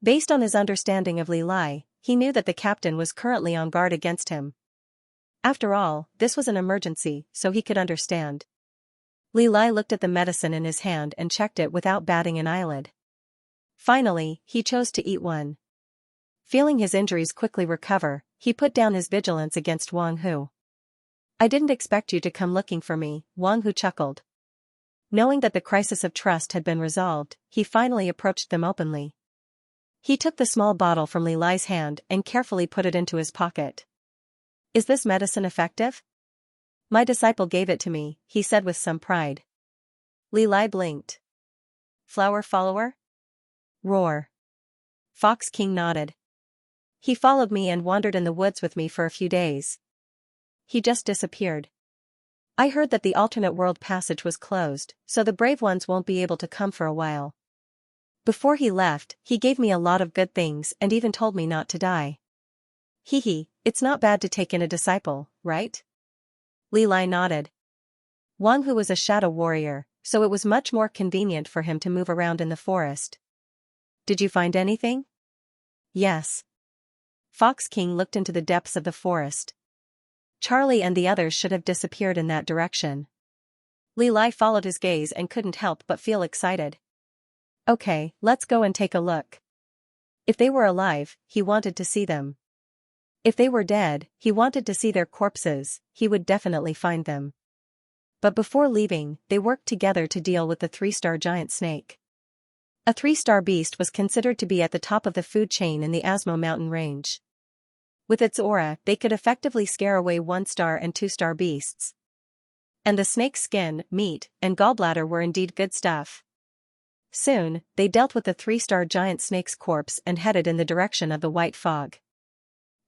Based on his understanding of Li Lai, he knew that the captain was currently on guard against him. After all, this was an emergency, so he could understand. Li Lai looked at the medicine in his hand and checked it without batting an eyelid. Finally, he chose to eat one. Feeling his injuries quickly recover, he put down his vigilance against Wang Hu. I didn't expect you to come looking for me, Wang Hu chuckled. Knowing that the crisis of trust had been resolved, he finally approached them openly. He took the small bottle from Li Lai's hand and carefully put it into his pocket. Is this medicine effective? My disciple gave it to me, he said with some pride. Li Lai blinked. Flower follower? Roar. Fox King nodded. He followed me and wandered in the woods with me for a few days. He just disappeared. I heard that the alternate world passage was closed, so the brave ones won't be able to come for a while. Before he left, he gave me a lot of good things and even told me not to die. Hee hee, it's not bad to take in a disciple, right? Li Lai nodded. Wang Hu was a shadow warrior, so it was much more convenient for him to move around in the forest. Did you find anything? Yes. Fox King looked into the depths of the forest. Charlie and the others should have disappeared in that direction. Li Lai followed his gaze and couldn't help but feel excited. Okay, let's go and take a look. If they were alive, he wanted to see them. If they were dead, he wanted to see their corpses, he would definitely find them. But before leaving, they worked together to deal with the 3-star giant snake. A 3-star beast was considered to be at the top of the food chain in the Asmo mountain range. With its aura, they could effectively scare away 1-star and 2-star beasts. And the snake's skin, meat, and gallbladder were indeed good stuff. Soon, they dealt with the 3-star giant snake's corpse and headed in the direction of the white fog.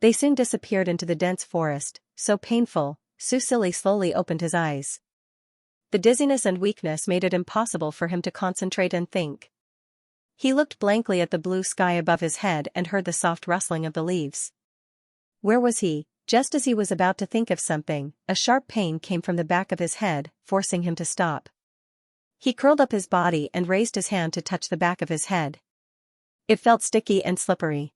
They soon disappeared into the dense forest, so painful, Su Silly slowly opened his eyes. The dizziness and weakness made it impossible for him to concentrate and think. He looked blankly at the blue sky above his head and heard the soft rustling of the leaves. Where was he? Just as he was about to think of something, a sharp pain came from the back of his head, forcing him to stop. He curled up his body and raised his hand to touch the back of his head. It felt sticky and slippery.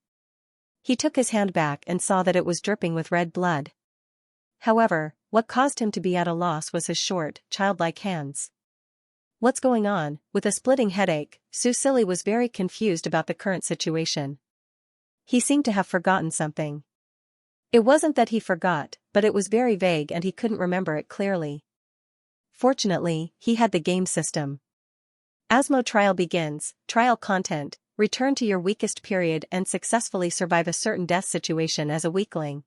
He took his hand back and saw that it was dripping with red blood. However, what caused him to be at a loss was his short, childlike hands. What's going on? With a splitting headache, Su Silly was very confused about the current situation. He seemed to have forgotten something. It wasn't that he forgot, but it was very vague and he couldn't remember it clearly. Fortunately, he had the game system. Asmo trial begins, trial content, return to your weakest period and successfully survive a certain death situation as a weakling.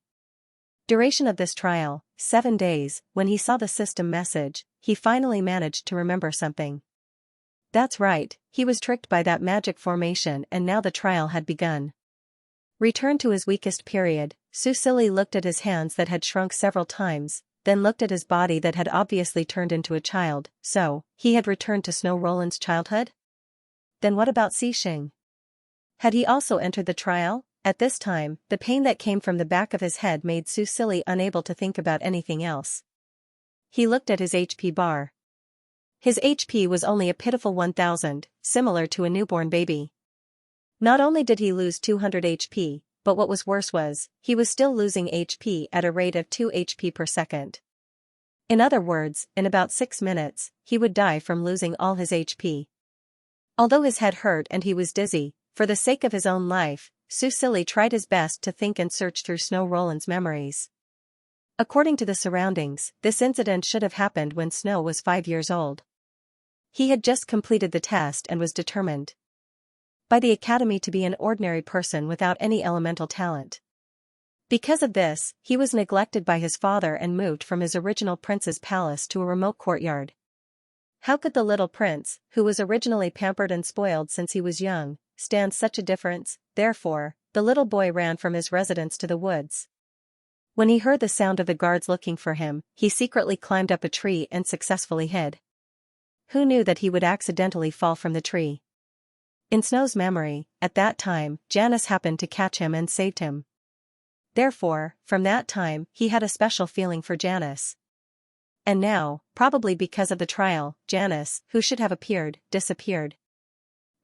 Duration of this trial, 7 days. When he saw the system message, he finally managed to remember something. That's right, he was tricked by that magic formation and now the trial had begun. Return to his weakest period. Su Silly looked at his hands that had shrunk several times, then looked at his body that had obviously turned into a child, so, he had returned to Snow Roland's childhood? Then what about Xixing? Had he also entered the trial? At this time, the pain that came from the back of his head made Su Silly unable to think about anything else. He looked at his HP bar. His HP was only a pitiful 1000, similar to a newborn baby. Not only did he lose 200 HP, but what was worse was, he was still losing HP at a rate of 2 HP per second. In other words, in about 6 minutes, he would die from losing all his HP. Although his head hurt and he was dizzy, for the sake of his own life, Su Silly tried his best to think and search through Snow Roland's memories. According to the surroundings, this incident should have happened when Snow was 5 years old. He had just completed the test and was determined by the academy to be an ordinary person without any elemental talent. Because of this, he was neglected by his father and moved from his original prince's palace to a remote courtyard. How could the little prince, who was originally pampered and spoiled since he was young, stand such a difference? Therefore, the little boy ran from his residence to the woods. When he heard the sound of the guards looking for him, he secretly climbed up a tree and successfully hid. Who knew that he would accidentally fall from the tree? In Snow's memory, at that time, Janice happened to catch him and saved him. Therefore, from that time, he had a special feeling for Janice. And now, probably because of the trial, Janice, who should have appeared, disappeared.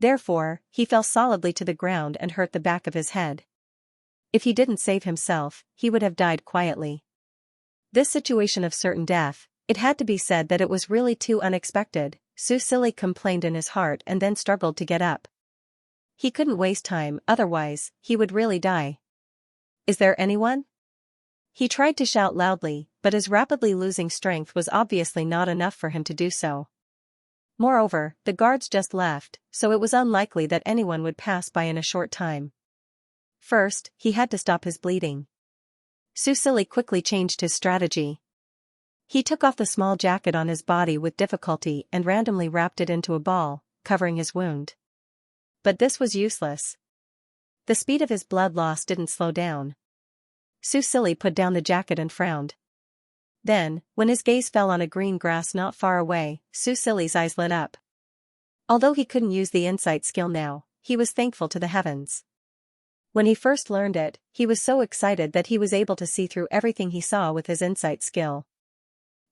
Therefore, he fell solidly to the ground and hurt the back of his head. If he didn't save himself, he would have died quietly. This situation of certain death, it had to be said that it was really too unexpected, Su Silly complained in his heart and then struggled to get up. He couldn't waste time, otherwise, he would really die. Is there anyone? He tried to shout loudly, but his rapidly losing strength was obviously not enough for him to do so. Moreover, the guards just left, so it was unlikely that anyone would pass by in a short time. First, he had to stop his bleeding. Su Silly quickly changed his strategy. He took off the small jacket on his body with difficulty and randomly wrapped it into a ball, covering his wound. But this was useless. The speed of his blood loss didn't slow down. Su Silly put down the jacket and frowned. Then, when his gaze fell on a green grass not far away, Su Silly's eyes lit up. Although he couldn't use the insight skill now, he was thankful to the heavens. When he first learned it, he was so excited that he was able to see through everything he saw with his insight skill.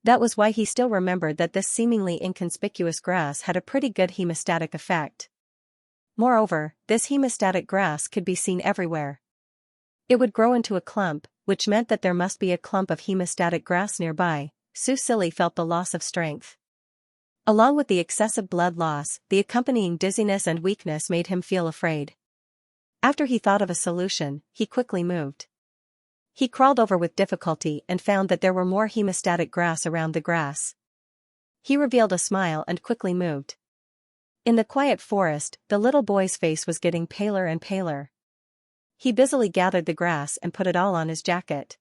That was why he still remembered that this seemingly inconspicuous grass had a pretty good hemostatic effect. Moreover, this hemostatic grass could be seen everywhere. It would grow into a clump, which meant that there must be a clump of hemostatic grass nearby. Susili felt the loss of strength. Along with the excessive blood loss, the accompanying dizziness and weakness made him feel afraid. After he thought of a solution, he quickly moved. He crawled over with difficulty and found that there were more hemostatic grass around the grass. He revealed a smile and quickly moved. In the quiet forest, the little boy's face was getting paler and paler. He busily gathered the grass and put it all on his jacket.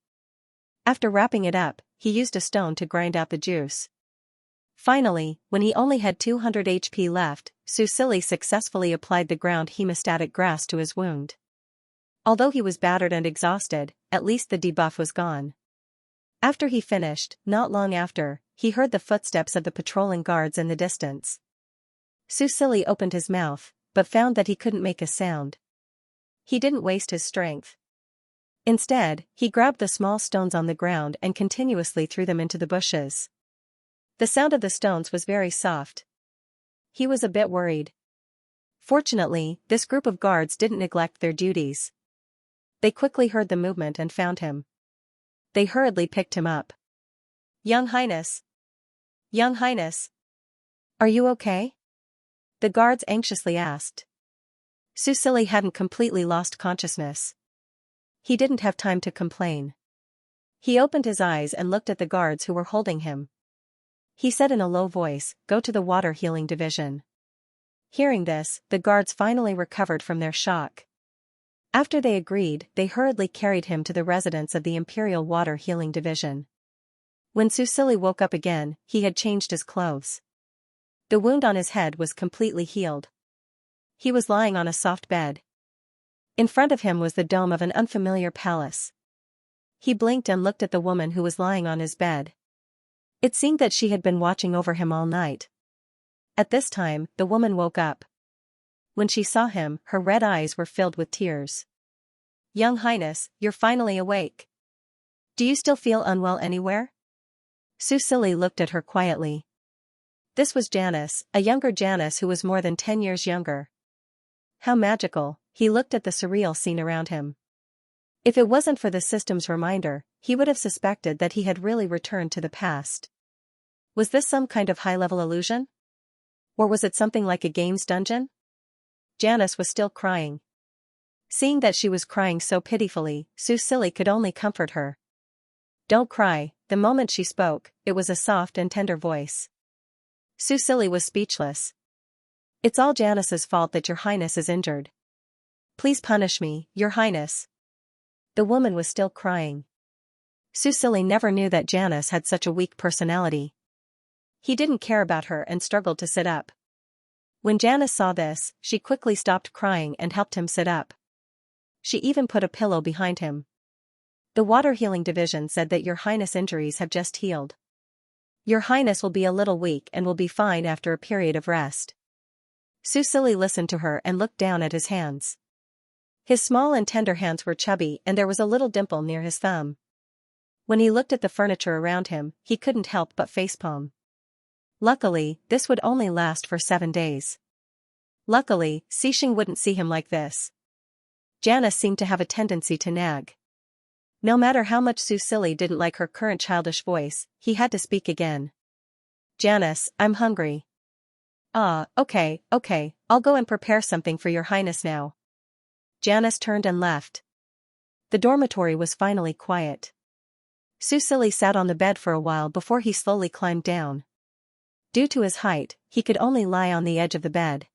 After wrapping it up, he used a stone to grind out the juice. Finally, when he only had 200 HP left, Susili successfully applied the ground hemostatic grass to his wound. Although he was battered and exhausted, at least the debuff was gone. After he finished, not long after, he heard the footsteps of the patrolling guards in the distance. Susili opened his mouth, but found that he couldn't make a sound. He didn't waste his strength. Instead, he grabbed the small stones on the ground and continuously threw them into the bushes. The sound of the stones was very soft. He was a bit worried. Fortunately, this group of guards didn't neglect their duties. They quickly heard the movement and found him. They hurriedly picked him up. "Young Highness! Young Highness! Are you okay?" the guards anxiously asked. Susili hadn't completely lost consciousness. He didn't have time to complain. He opened his eyes and looked at the guards who were holding him. He said in a low voice, "Go to the water healing division." Hearing this, the guards finally recovered from their shock. After they agreed, they hurriedly carried him to the residence of the Imperial Water Healing Division. When Susili woke up again, he had changed his clothes. The wound on his head was completely healed. He was lying on a soft bed. In front of him was the dome of an unfamiliar palace. He blinked and looked at the woman who was lying on his bed. It seemed that she had been watching over him all night. At this time, the woman woke up. When she saw him, her red eyes were filled with tears. "Young Highness, you're finally awake. Do you still feel unwell anywhere?" Susili looked at her quietly. This was Janice, a younger Janice who was more than 10 years younger. How magical, he looked at the surreal scene around him. If it wasn't for the system's reminder, he would have suspected that he had really returned to the past. Was this some kind of high-level illusion? Or was it something like a game's dungeon? Janice was still crying. Seeing that she was crying so pitifully, Susili could only comfort her. "Don't cry." The moment she spoke, it was a soft and tender voice. Susili was speechless. "It's all Janice's fault that your highness is injured. Please punish me, your highness." The woman was still crying. Susili never knew that Janice had such a weak personality. He didn't care about her and struggled to sit up. When Janice saw this, she quickly stopped crying and helped him sit up. She even put a pillow behind him. "The water healing division said that your highness' injuries have just healed. Your highness will be a little weak and will be fine after a period of rest." Susili listened to her and looked down at his hands. His small and tender hands were chubby and there was a little dimple near his thumb. When he looked at the furniture around him, he couldn't help but facepalm. Luckily, this would only last for 7 days. Luckily, Xixing wouldn't see him like this. Janice seemed to have a tendency to nag. No matter how much Susili didn't like her current childish voice, he had to speak again. "Janice, I'm hungry." Okay, I'll go and prepare something for your highness now." Janice turned and left. The dormitory was finally quiet. Susili sat on the bed for a while before he slowly climbed down. Due to his height, he could only lie on the edge of the bed.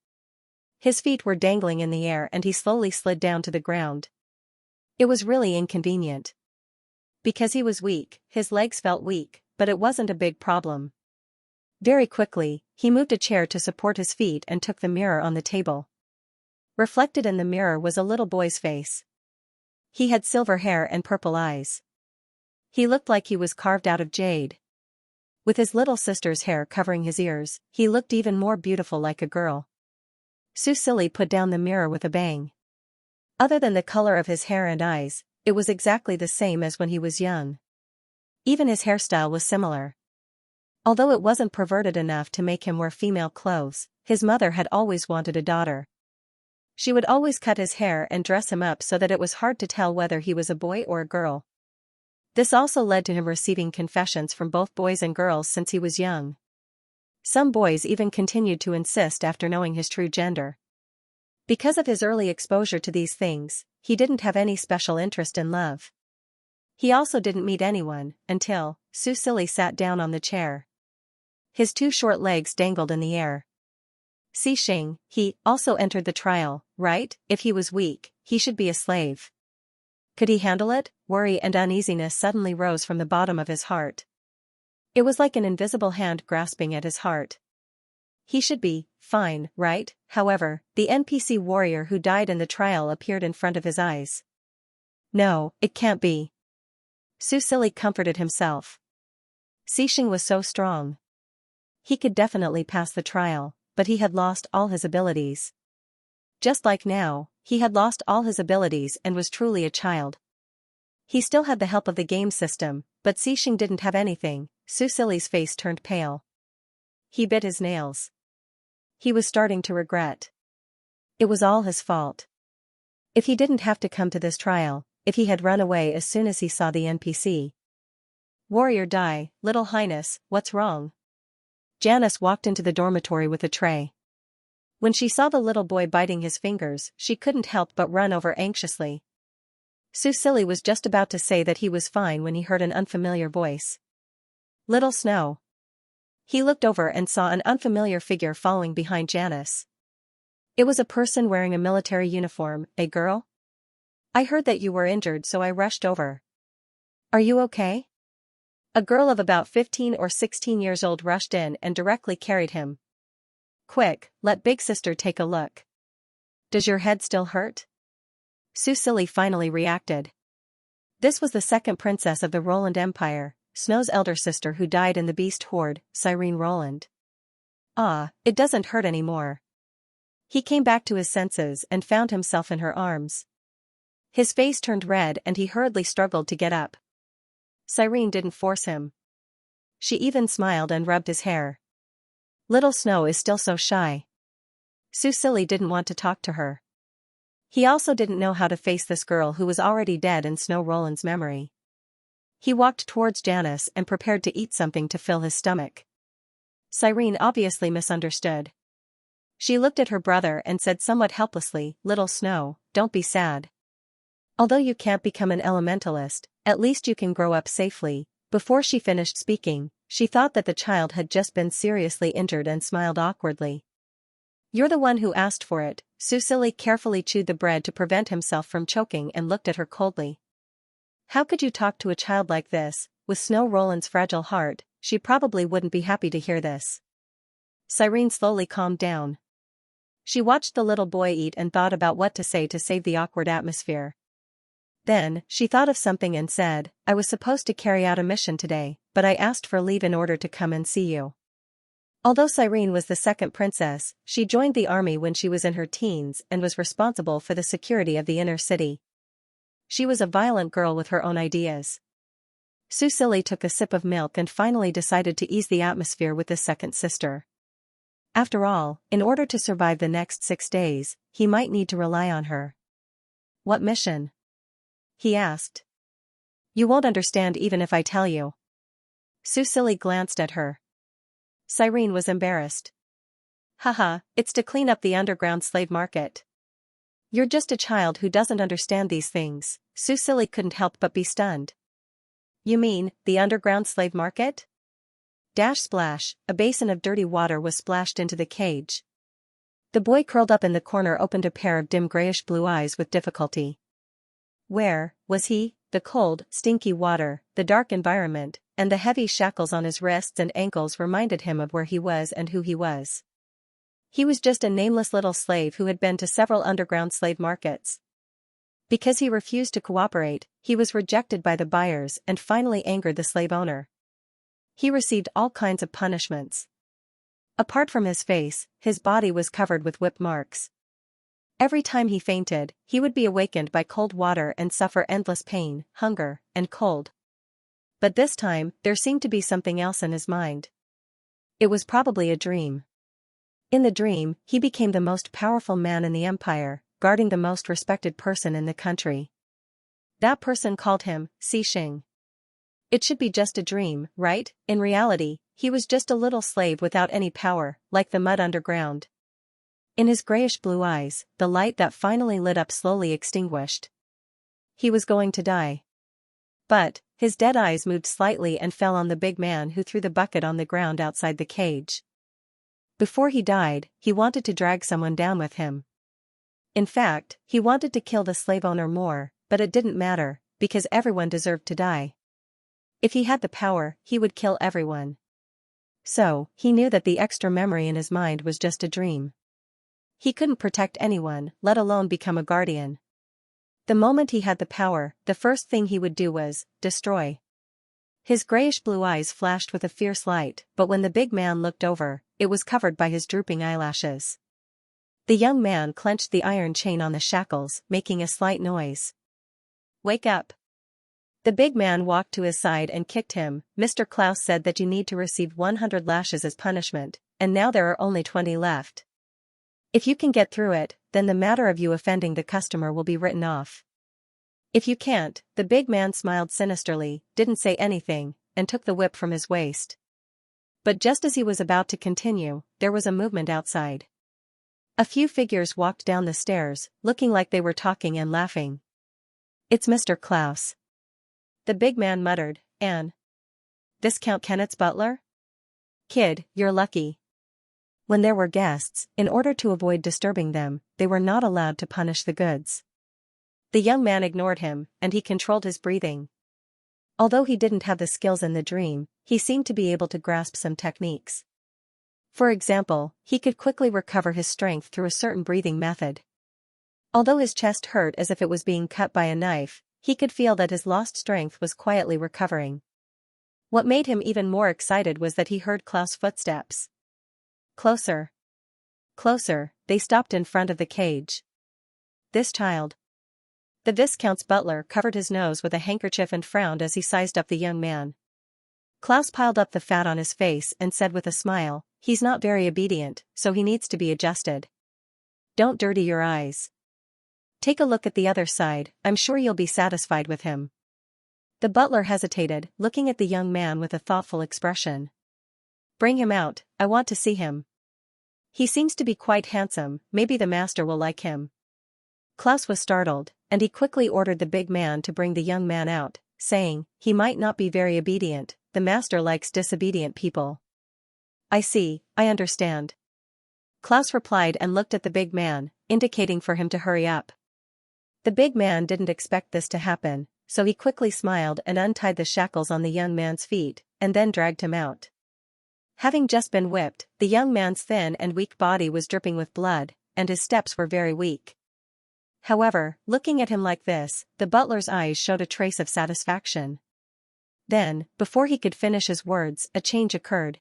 His feet were dangling in the air and he slowly slid down to the ground. It was really inconvenient. Because he was weak, his legs felt weak, but it wasn't a big problem. Very quickly, he moved a chair to support his feet and took the mirror on the table. Reflected in the mirror was a little boy's face. He had silver hair and purple eyes. He looked like he was carved out of jade. With his little sister's hair covering his ears, he looked even more beautiful like a girl. Susili put down the mirror with a bang. Other than the color of his hair and eyes, it was exactly the same as when he was young. Even his hairstyle was similar. Although it wasn't perverted enough to make him wear female clothes, his mother had always wanted a daughter. She would always cut his hair and dress him up so that it was hard to tell whether he was a boy or a girl. This also led to him receiving confessions from both boys and girls since he was young. Some boys even continued to insist after knowing his true gender. Because of his early exposure to these things, he didn't have any special interest in love. He also didn't meet anyone until Susili sat down on the chair. His two short legs dangled in the air. Xing, he also entered the trial, right? If he was weak, he should be a slave. Could he handle it? Worry and uneasiness suddenly rose from the bottom of his heart. It was like an invisible hand grasping at his heart. He should be fine, right? However, the NPC warrior who died in the trial appeared in front of his eyes. No, it can't be. Susili comforted himself. Xing was so strong. He could definitely pass the trial, but he had lost all his abilities. Just like now, he had lost all his abilities and was truly a child. He still had the help of the game system, but Xing didn't have anything. Susili's face turned pale. He bit his nails. He was starting to regret. It was all his fault. If he didn't have to come to this trial, if he had run away as soon as he saw the NPC. Warrior Dai, Little Highness, what's wrong? Janice walked into the dormitory with a tray. When she saw the little boy biting his fingers, she couldn't help but run over anxiously. Susili was just about to say that he was fine when he heard an unfamiliar voice. Little Snow. He looked over and saw an unfamiliar figure following behind Janice. It was a person wearing a military uniform. A girl? I heard that you were injured, so I rushed over. Are you okay? A girl of about 15 or 16 years old rushed in and directly carried him. Quick, let big sister take a look. Does your head still hurt? Susili finally reacted. This was the second princess of the Roland Empire, Snow's elder sister who died in the beast horde, Cyrene Roland. Ah, it doesn't hurt anymore. He came back to his senses and found himself in her arms. His face turned red and he hurriedly struggled to get up. Cyrene didn't force him. She even smiled and rubbed his hair. Little Snow is still so shy. Susili didn't want to talk to her. He also didn't know how to face this girl who was already dead in Snow Roland's memory. He walked towards Janice and prepared to eat something to fill his stomach. Cyrene obviously misunderstood. She looked at her brother and said somewhat helplessly, Little Snow, don't be sad. Although you can't become an elementalist, at least you can grow up safely. Before she finished speaking, she thought that the child had just been seriously injured and smiled awkwardly. You're the one who asked for it. Susili carefully chewed the bread to prevent himself from choking and looked at her coldly. How could you talk to a child like this? With Snow Roland's fragile heart, she probably wouldn't be happy to hear this. Cyrene slowly calmed down. She watched the little boy eat and thought about what to say to save the awkward atmosphere. Then, she thought of something and said, I was supposed to carry out a mission today, but I asked for leave in order to come and see you. Although Cyrene was the second princess, she joined the army when she was in her teens and was responsible for the security of the inner city. She was a violent girl with her own ideas. Susili took a sip of milk and finally decided to ease the atmosphere with his second sister. After all, in order to survive the next 6 days, he might need to rely on her. What mission? He asked. You won't understand even if I tell you. Susili glanced at her. Cyrene was embarrassed. Haha, it's to clean up the underground slave market. You're just a child who doesn't understand these things. Susili couldn't help but be stunned. You mean, the underground slave market? Dash splash, a basin of dirty water was splashed into the cage. The boy curled up in the corner opened a pair of dim grayish blue eyes with difficulty. Where was he? The cold, stinky water, the dark environment, and the heavy shackles on his wrists and ankles reminded him of where he was and who he was. He was just a nameless little slave who had been to several underground slave markets. Because he refused to cooperate, he was rejected by the buyers and finally angered the slave owner. He received all kinds of punishments. Apart from his face, his body was covered with whip marks. Every time he fainted, he would be awakened by cold water and suffer endless pain, hunger, and cold. But this time, there seemed to be something else in his mind. It was probably a dream. In the dream, he became the most powerful man in the empire, guarding the most respected person in the country. That person called him Xianxia. It should be just a dream, right? In reality, he was just a little slave without any power, like the mud underground. In his grayish-blue eyes, the light that finally lit up slowly extinguished. He was going to die. But his dead eyes moved slightly and fell on the big man who threw the bucket on the ground outside the cage. Before he died, he wanted to drag someone down with him. In fact, he wanted to kill the slave owner more, but it didn't matter, because everyone deserved to die. If he had the power, he would kill everyone. So, he knew that the extra memory in his mind was just a dream. He couldn't protect anyone, let alone become a guardian. The moment he had the power, the first thing he would do was destroy. His grayish-blue eyes flashed with a fierce light, but when the big man looked over, it was covered by his drooping eyelashes. The young man clenched the iron chain on the shackles, making a slight noise. "Wake up." The big man walked to his side and kicked him. "Mr. Klaus said that you need to receive 100 lashes as punishment, and now there are only 20 left. If you can get through it, then the matter of you offending the customer will be written off. If you can't," the big man smiled sinisterly, didn't say anything, and took the whip from his waist. But just as he was about to continue, there was a movement outside. A few figures walked down the stairs, looking like they were talking and laughing. "It's Mr. Klaus," the big man muttered, "and this Count Kenneth's butler? Kid, you're lucky." When there were guests, in order to avoid disturbing them, they were not allowed to punish the goods. The young man ignored him, and he controlled his breathing. Although he didn't have the skills in the dream, he seemed to be able to grasp some techniques. For example, he could quickly recover his strength through a certain breathing method. Although his chest hurt as if it was being cut by a knife, he could feel that his lost strength was quietly recovering. What made him even more excited was that he heard Klaus' footsteps. Closer. Closer, they stopped in front of the cage. "This child." The Viscount's butler covered his nose with a handkerchief and frowned as he sized up the young man. Klaus piled up the fat on his face and said with a smile, "He's not very obedient, so he needs to be adjusted. Don't dirty your eyes. Take a look at the other side, I'm sure you'll be satisfied with him." The butler hesitated, looking at the young man with a thoughtful expression. "Bring him out, I want to see him. He seems to be quite handsome, maybe the master will like him." Klaus was startled, and he quickly ordered the big man to bring the young man out, saying, "He might not be very obedient, the master likes disobedient people." "I see, I understand." Klaus replied and looked at the big man, indicating for him to hurry up. The big man didn't expect this to happen, so he quickly smiled and untied the shackles on the young man's feet, and then dragged him out. Having just been whipped, the young man's thin and weak body was dripping with blood, and his steps were very weak. However, looking at him like this, the butler's eyes showed a trace of satisfaction. Then, before he could finish his words, a change occurred.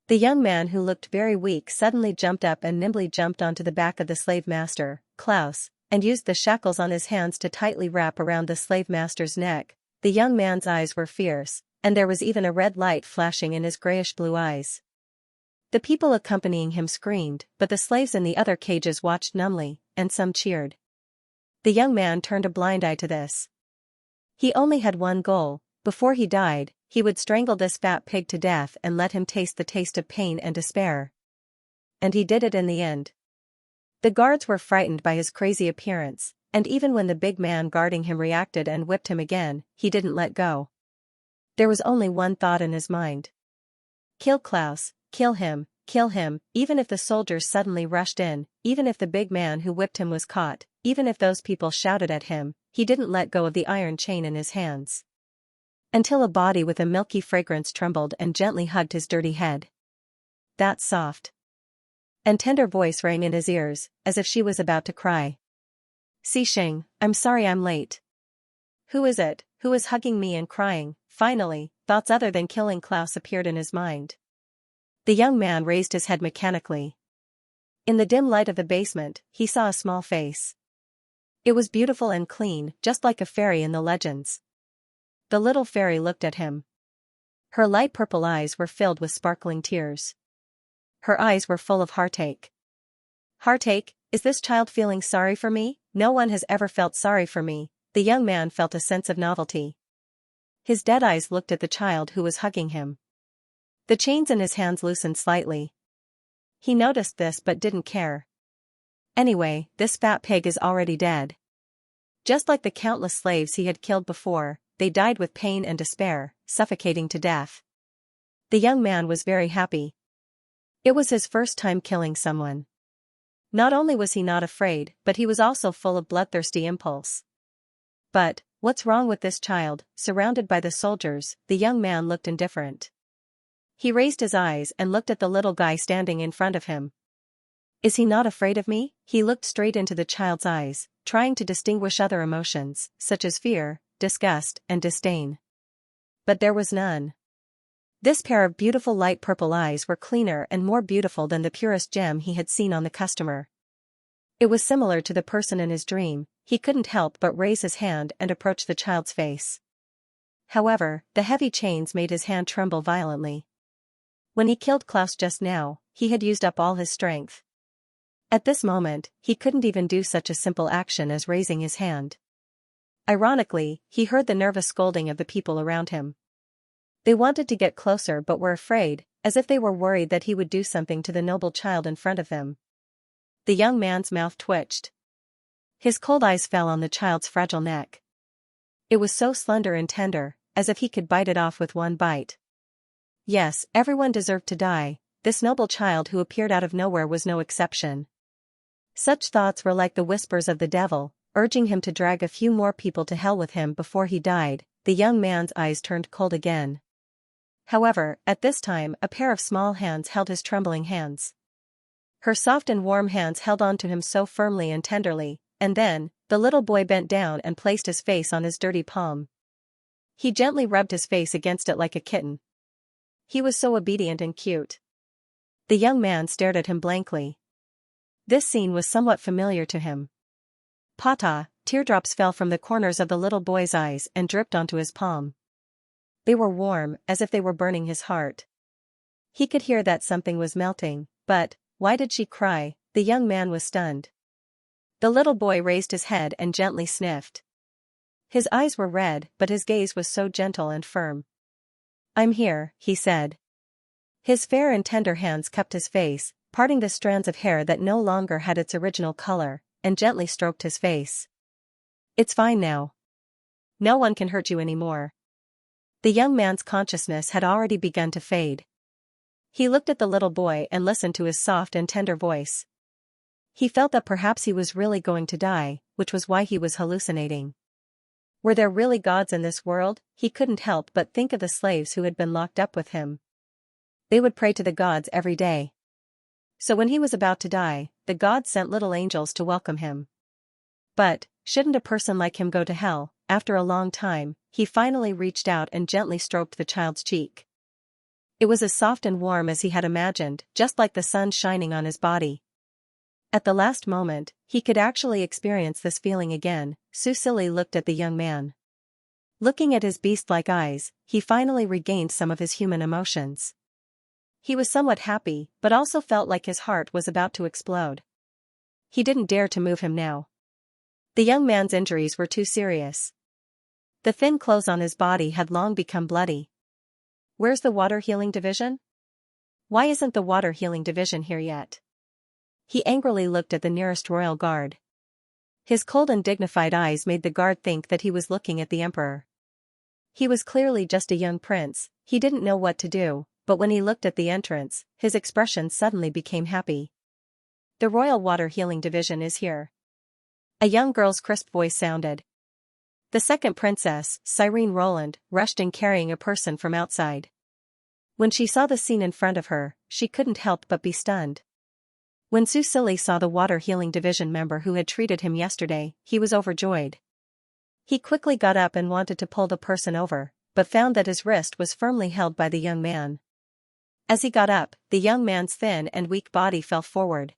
The young man who looked very weak suddenly jumped up and nimbly jumped onto the back of the slave master, Klaus, and used the shackles on his hands to tightly wrap around the slave master's neck. The young man's eyes were fierce, and there was even a red light flashing in his grayish-blue eyes. The people accompanying him screamed, but the slaves in the other cages watched numbly, and some cheered. The young man turned a blind eye to this. He only had one goal: before he died, he would strangle this fat pig to death and let him taste the taste of pain and despair. And he did it in the end. The guards were frightened by his crazy appearance, and even when the big man guarding him reacted and whipped him again, he didn't let go. There was only one thought in his mind. Kill Klaus, kill him, even if the soldiers suddenly rushed in, even if the big man who whipped him was caught, even if those people shouted at him, he didn't let go of the iron chain in his hands. Until a body with a milky fragrance trembled and gently hugged his dirty head. That soft and tender voice rang in his ears, as if she was about to cry. "Xianxia, I'm sorry I'm late." Who is it, who is hugging me and crying? Finally, thoughts other than killing Klaus appeared in his mind. The young man raised his head mechanically. In the dim light of the basement, he saw a small face. It was beautiful and clean, just like a fairy in the legends. The little fairy looked at him. Her light purple eyes were filled with sparkling tears. Her eyes were full of heartache. Heartache? Is this child feeling sorry for me? No one has ever felt sorry for me. The young man felt a sense of novelty. His dead eyes looked at the child who was hugging him. The chains in his hands loosened slightly. He noticed this but didn't care. Anyway, this fat pig is already dead. Just like the countless slaves he had killed before, they died with pain and despair, suffocating to death. The young man was very happy. It was his first time killing someone. Not only was he not afraid, but he was also full of bloodthirsty impulse. But, what's wrong with this child? Surrounded by the soldiers, the young man looked indifferent. He raised his eyes and looked at the little guy standing in front of him. Is he not afraid of me? He looked straight into the child's eyes, trying to distinguish other emotions, such as fear, disgust, and disdain. But there was none. This pair of beautiful light purple eyes were cleaner and more beautiful than the purest gem he had seen on the customer. It was similar to the person in his dream. He couldn't help but raise his hand and approach the child's face. However, the heavy chains made his hand tremble violently. When he killed Klaus just now, he had used up all his strength. At this moment, he couldn't even do such a simple action as raising his hand. Ironically, he heard the nervous scolding of the people around him. They wanted to get closer but were afraid, as if they were worried that he would do something to the noble child in front of them. The young man's mouth twitched. His cold eyes fell on the child's fragile neck. It was so slender and tender, as if he could bite it off with one bite. Yes, everyone deserved to die. This noble child who appeared out of nowhere was no exception. Such thoughts were like the whispers of the devil, urging him to drag a few more people to hell with him before he died. The young man's eyes turned cold again. However, at this time a pair of small hands held his trembling hands. Her soft and warm hands held on to him so firmly and tenderly, and then, the little boy bent down and placed his face on his dirty palm. He gently rubbed his face against it like a kitten. He was so obedient and cute. The young man stared at him blankly. This scene was somewhat familiar to him. Pata, teardrops fell from the corners of the little boy's eyes and dripped onto his palm. They were warm, as if they were burning his heart. He could hear that something was melting, but, why did she cry? The young man was stunned. The little boy raised his head and gently sniffed. His eyes were red, but his gaze was so gentle and firm. I'm here, he said. His fair and tender hands cupped his face, parting the strands of hair that no longer had its original color, and gently stroked his face. It's fine now. No one can hurt you anymore. The young man's consciousness had already begun to fade. He looked at the little boy and listened to his soft and tender voice. He felt that perhaps he was really going to die, which was why he was hallucinating. Were there really gods in this world? He couldn't help but think of the slaves who had been locked up with him. They would pray to the gods every day. So when he was about to die, the gods sent little angels to welcome him. But, shouldn't a person like him go to hell? After a long time, he finally reached out and gently stroked the child's cheek. It was as soft and warm as he had imagined, just like the sun shining on his body. At the last moment, he could actually experience this feeling again. Susili looked at the young man. Looking at his beast-like eyes, he finally regained some of his human emotions. He was somewhat happy, but also felt like his heart was about to explode. He didn't dare to move him now. The young man's injuries were too serious. The thin clothes on his body had long become bloody. Where's the water healing division? Why isn't the water healing division here yet? He angrily looked at the nearest royal guard. His cold and dignified eyes made the guard think that he was looking at the emperor. He was clearly just a young prince. He didn't know what to do, but when he looked at the entrance, his expression suddenly became happy. The royal water healing division is here. A young girl's crisp voice sounded. The second princess, Cyrene Roland, rushed in carrying a person from outside. When she saw the scene in front of her, she couldn't help but be stunned. When Susili saw the water healing division member who had treated him yesterday, he was overjoyed. He quickly got up and wanted to pull the person over, but found that his wrist was firmly held by the young man. As he got up, the young man's thin and weak body fell forward.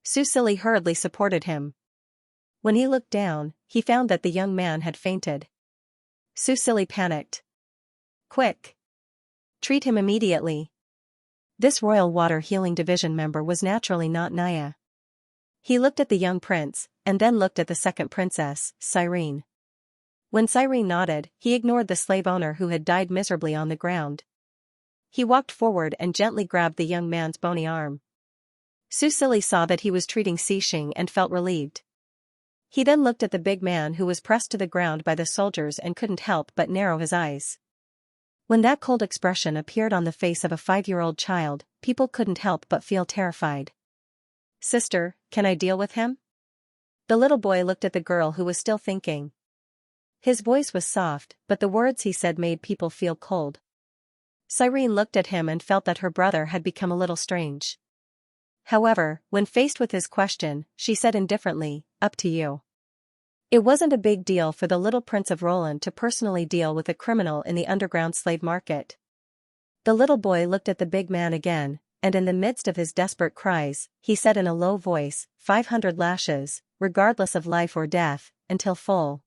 Susili hurriedly supported him. When he looked down, he found that the young man had fainted. Susili panicked. Quick! Treat him immediately. This Royal Water Healing Division member was naturally not Naya. He looked at the young prince, and then looked at the second princess, Cyrene. When Cyrene nodded, he ignored the slave owner who had died miserably on the ground. He walked forward and gently grabbed the young man's bony arm. Susili saw that he was treating Xixing and felt relieved. He then looked at the big man who was pressed to the ground by the soldiers and couldn't help but narrow his eyes. When that cold expression appeared on the face of a 5-year-old child, people couldn't help but feel terrified. Sister, can I deal with him? The little boy looked at the girl who was still thinking. His voice was soft, but the words he said made people feel cold. Cyrene looked at him and felt that her brother had become a little strange. However, when faced with his question, she said indifferently, "Up to you." It wasn't a big deal for the little Prince of Roland to personally deal with a criminal in the underground slave market. The little boy looked at the big man again, and in the midst of his desperate cries, he said in a low voice, 500 lashes, regardless of life or death, until full.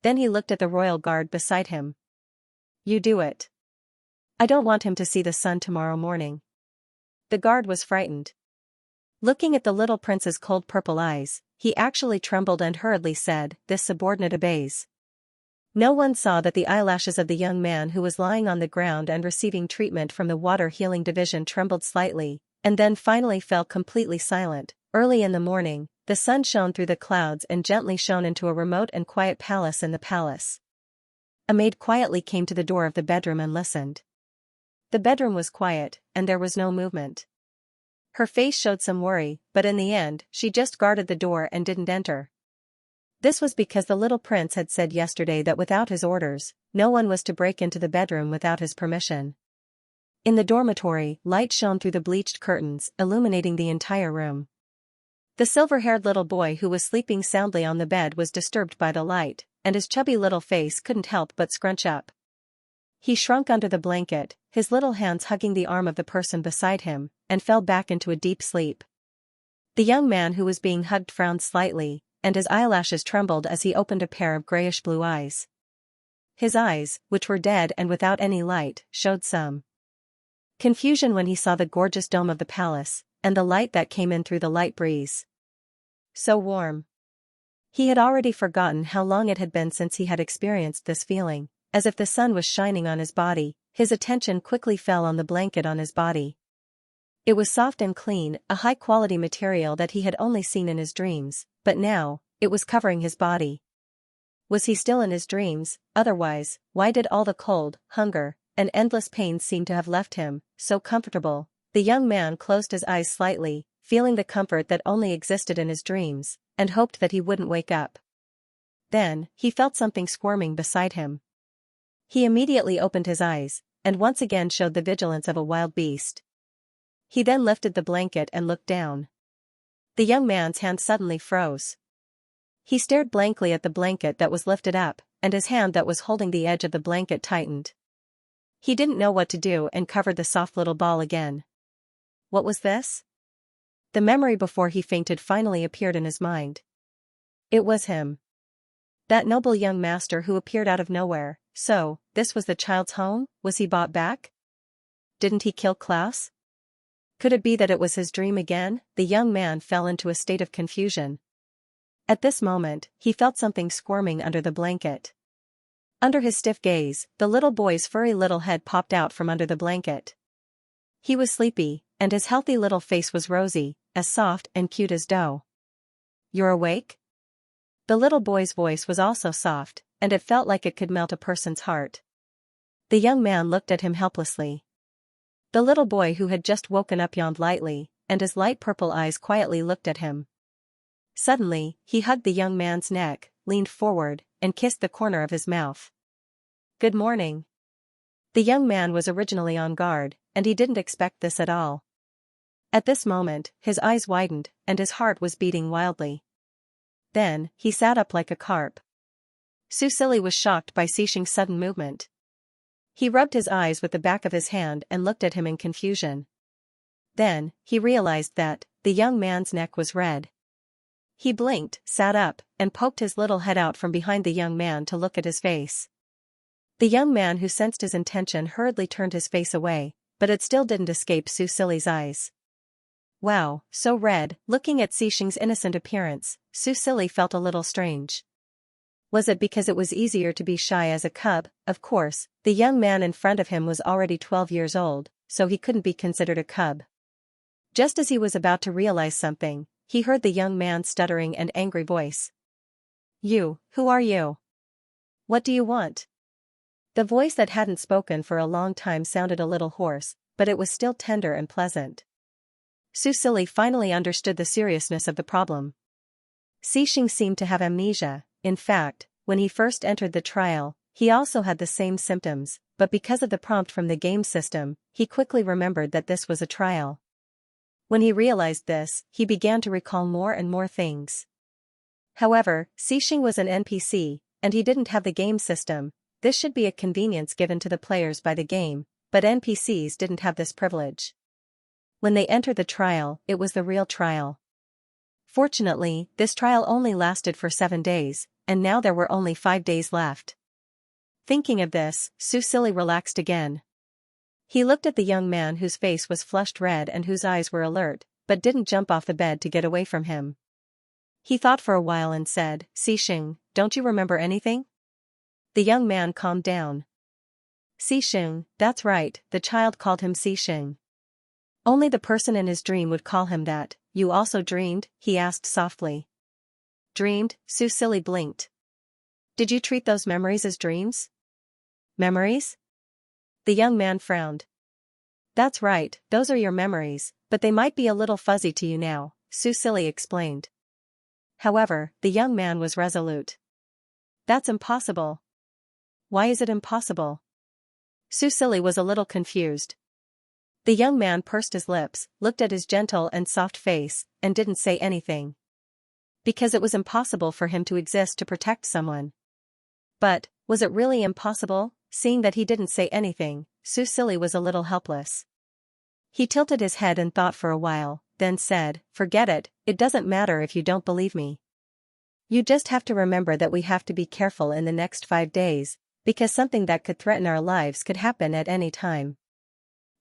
Then he looked at the royal guard beside him. You do it. I don't want him to see the sun tomorrow morning. The guard was frightened. Looking at the little prince's cold purple eyes, he actually trembled and hurriedly said, "This subordinate obeys." No one saw that the eyelashes of the young man who was lying on the ground and receiving treatment from the Water Healing Division trembled slightly, and then finally fell completely silent. Early in the morning, the sun shone through the clouds and gently shone into a remote and quiet palace in the palace. A maid quietly came to the door of the bedroom and listened. The bedroom was quiet, and there was no movement. Her face showed some worry, but in the end, she just guarded the door and didn't enter. This was because the little prince had said yesterday that without his orders, no one was to break into the bedroom without his permission. In the dormitory, light shone through the bleached curtains, illuminating the entire room. The silver-haired little boy who was sleeping soundly on the bed was disturbed by the light, and his chubby little face couldn't help but scrunch up. He shrunk under the blanket, his little hands hugging the arm of the person beside him, and fell back into a deep sleep. The young man who was being hugged frowned slightly, and his eyelashes trembled as he opened a pair of grayish-blue eyes. His eyes, which were dead and without any light, showed some confusion when he saw the gorgeous dome of the palace, and the light that came in through the light breeze. So warm. He had already forgotten how long it had been since he had experienced this feeling, as if the sun was shining on his body. His attention quickly fell on the blanket on his body. It was soft and clean, a high-quality material that he had only seen in his dreams, but now, it was covering his body. Was he still in his dreams? Otherwise, why did all the cold, hunger, and endless pain seem to have left him, so comfortable? The young man closed his eyes slightly, feeling the comfort that only existed in his dreams, and hoped that he wouldn't wake up. Then, he felt something squirming beside him. He immediately opened his eyes, and once again showed the vigilance of a wild beast. He then lifted the blanket and looked down. The young man's hand suddenly froze. He stared blankly at the blanket that was lifted up, and his hand that was holding the edge of the blanket tightened. He didn't know what to do and covered the soft little ball again. What was this? The memory before he fainted finally appeared in his mind. It was him. That noble young master who appeared out of nowhere. So, this was the child's home? Was he bought back? Didn't he kill Klaus? Could it be that it was his dream again? The young man fell into a state of confusion. At this moment, he felt something squirming under the blanket. Under his stiff gaze, the little boy's furry little head popped out from under the blanket. He was sleepy, and his healthy little face was rosy, as soft and cute as dough. You're awake? The little boy's voice was also soft, and it felt like it could melt a person's heart. The young man looked at him helplessly. The little boy who had just woken up yawned lightly, and his light purple eyes quietly looked at him. Suddenly, he hugged the young man's neck, leaned forward, and kissed the corner of his mouth. Good morning. The young man was originally on guard, and he didn't expect this at all. At this moment, his eyes widened, and his heart was beating wildly. Then, he sat up like a carp. Susili was shocked by Xixing's sudden movement. He rubbed his eyes with the back of his hand and looked at him in confusion. Then, he realized that, the young man's neck was red. He blinked, sat up, and poked his little head out from behind the young man to look at his face. The young man, who sensed his intention, hurriedly turned his face away, but it still didn't escape Susilly's eyes. Wow, so red. Looking at Xianxia's innocent appearance, Susilly felt a little strange. Was it because it was easier to be shy as a cub? Of course, the young man in front of him was already 12 years old, so he couldn't be considered a cub. Just as he was about to realize something, he heard the young man's stuttering and angry voice. "You, who are you? What do you want?" The voice that hadn't spoken for a long time sounded a little hoarse, but it was still tender and pleasant. Susilly finally understood the seriousness of the problem. Xianxia seemed to have amnesia. In fact, when he first entered the trial, he also had the same symptoms, but because of the prompt from the game system, he quickly remembered that this was a trial. When he realized this, he began to recall more and more things. However, Xianxia was an NPC, and he didn't have the game system. This should be a convenience given to the players by the game, but NPCs didn't have this privilege. When they entered the trial, it was the real trial. Fortunately, this trial only lasted for 7 days, and now there were only 5 days left. Thinking of this, Susilly relaxed again. He looked at the young man whose face was flushed red and whose eyes were alert, but didn't jump off the bed to get away from him. He thought for a while and said, "Xianxia, don't you remember anything?" The young man calmed down. "Xianxia, that's right," the child called him Xianxia. Only the person in his dream would call him that. "You also dreamed?" he asked softly. "Dreamed?" Susilly blinked. "Did you treat those memories as dreams?" "Memories?" The young man frowned. "That's right, those are your memories, but they might be a little fuzzy to you now," Susilly explained. However, the young man was resolute. "That's impossible." "Why is it impossible?" Susilly was a little confused. The young man pursed his lips, looked at his gentle and soft face, and didn't say anything. Because it was impossible for him to exist to protect someone. But, was it really impossible? Seeing that he didn't say anything, Susilly was a little helpless. He tilted his head and thought for a while, then said, "Forget it, it doesn't matter if you don't believe me. You just have to remember that we have to be careful in the next 5 days, because something that could threaten our lives could happen at any time."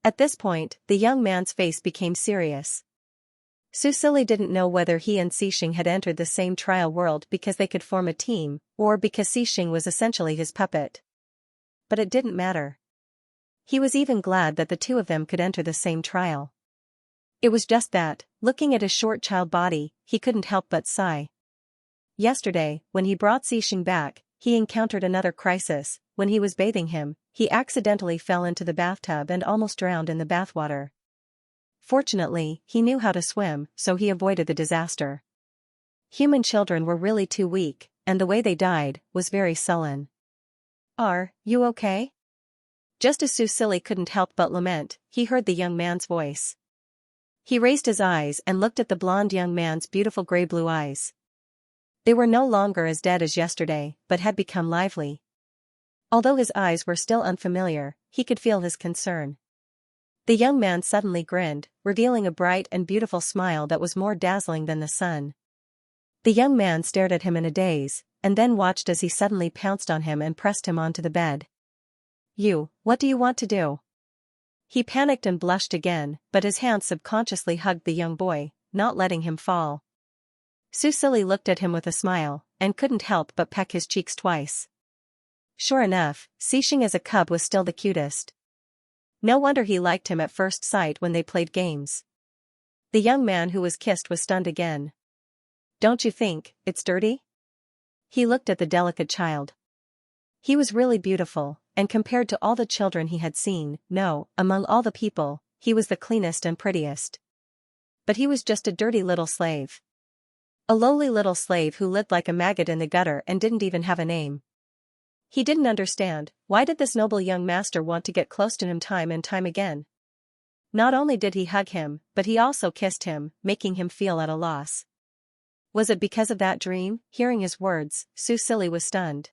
At this point, the young man's face became serious. Susilly didn't know whether he and Xianxia had entered the same trial world because they could form a team, or because Xianxia was essentially his puppet. But it didn't matter. He was even glad that the two of them could enter the same trial. It was just that, looking at his short child body, he couldn't help but sigh. Yesterday, when he brought Xianxia back, he encountered another crisis. When he was bathing him, he accidentally fell into the bathtub and almost drowned in the bathwater. Fortunately, he knew how to swim, so he avoided the disaster. Human children were really too weak, and the way they died was very sullen. "Are you okay?" Just as Susilly couldn't help but lament, he heard the young man's voice. He raised his eyes and looked at the blonde young man's beautiful gray-blue eyes. They were no longer as dead as yesterday, but had become lively. Although his eyes were still unfamiliar, he could feel his concern. The young man suddenly grinned, revealing a bright and beautiful smile that was more dazzling than the sun. The young man stared at him in a daze, and then watched as he suddenly pounced on him and pressed him onto the bed. "You, what do you want to do?" He panicked and blushed again, but his hand subconsciously hugged the young boy, not letting him fall. Susilly looked at him with a smile, and couldn't help but peck his cheeks twice. Sure enough, Xianxia as a cub was still the cutest. No wonder he liked him at first sight when they played games. The young man who was kissed was stunned again. "Don't you think it's dirty?" He looked at the delicate child. He was really beautiful, and compared to all the children he had seen, no, among all the people, he was the cleanest and prettiest. But he was just a dirty little slave. A lowly little slave who lived like a maggot in the gutter and didn't even have a name. He didn't understand, why did this noble young master want to get close to him time and time again? Not only did he hug him, but he also kissed him, making him feel at a loss. Was it because of that dream? Hearing his words, Susilly was stunned.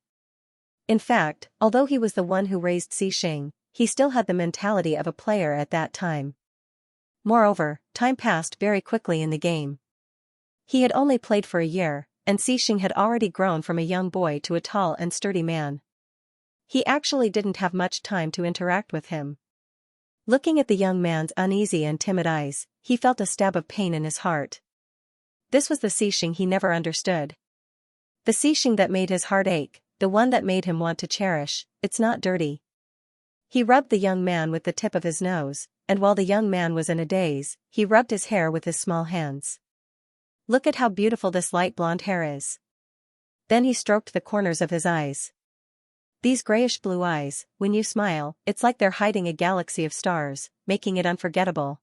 In fact, although he was the one who raised Xianxia, he still had the mentality of a player at that time. Moreover, time passed very quickly in the game. He had only played for a year, and Xixing had already grown from a young boy to a tall and sturdy man. He actually didn't have much time to interact with him. Looking at the young man's uneasy and timid eyes, he felt a stab of pain in his heart. This was the Xixing he never understood. The Xixing that made his heart ache, the one that made him want to cherish. It's not dirty. He rubbed the young man with the tip of his nose, and while the young man was in a daze, he rubbed his hair with his small hands. Look at how beautiful this light blonde hair is. Then he stroked the corners of his eyes. These grayish-blue eyes, when you smile, it's like they're hiding a galaxy of stars, making it unforgettable.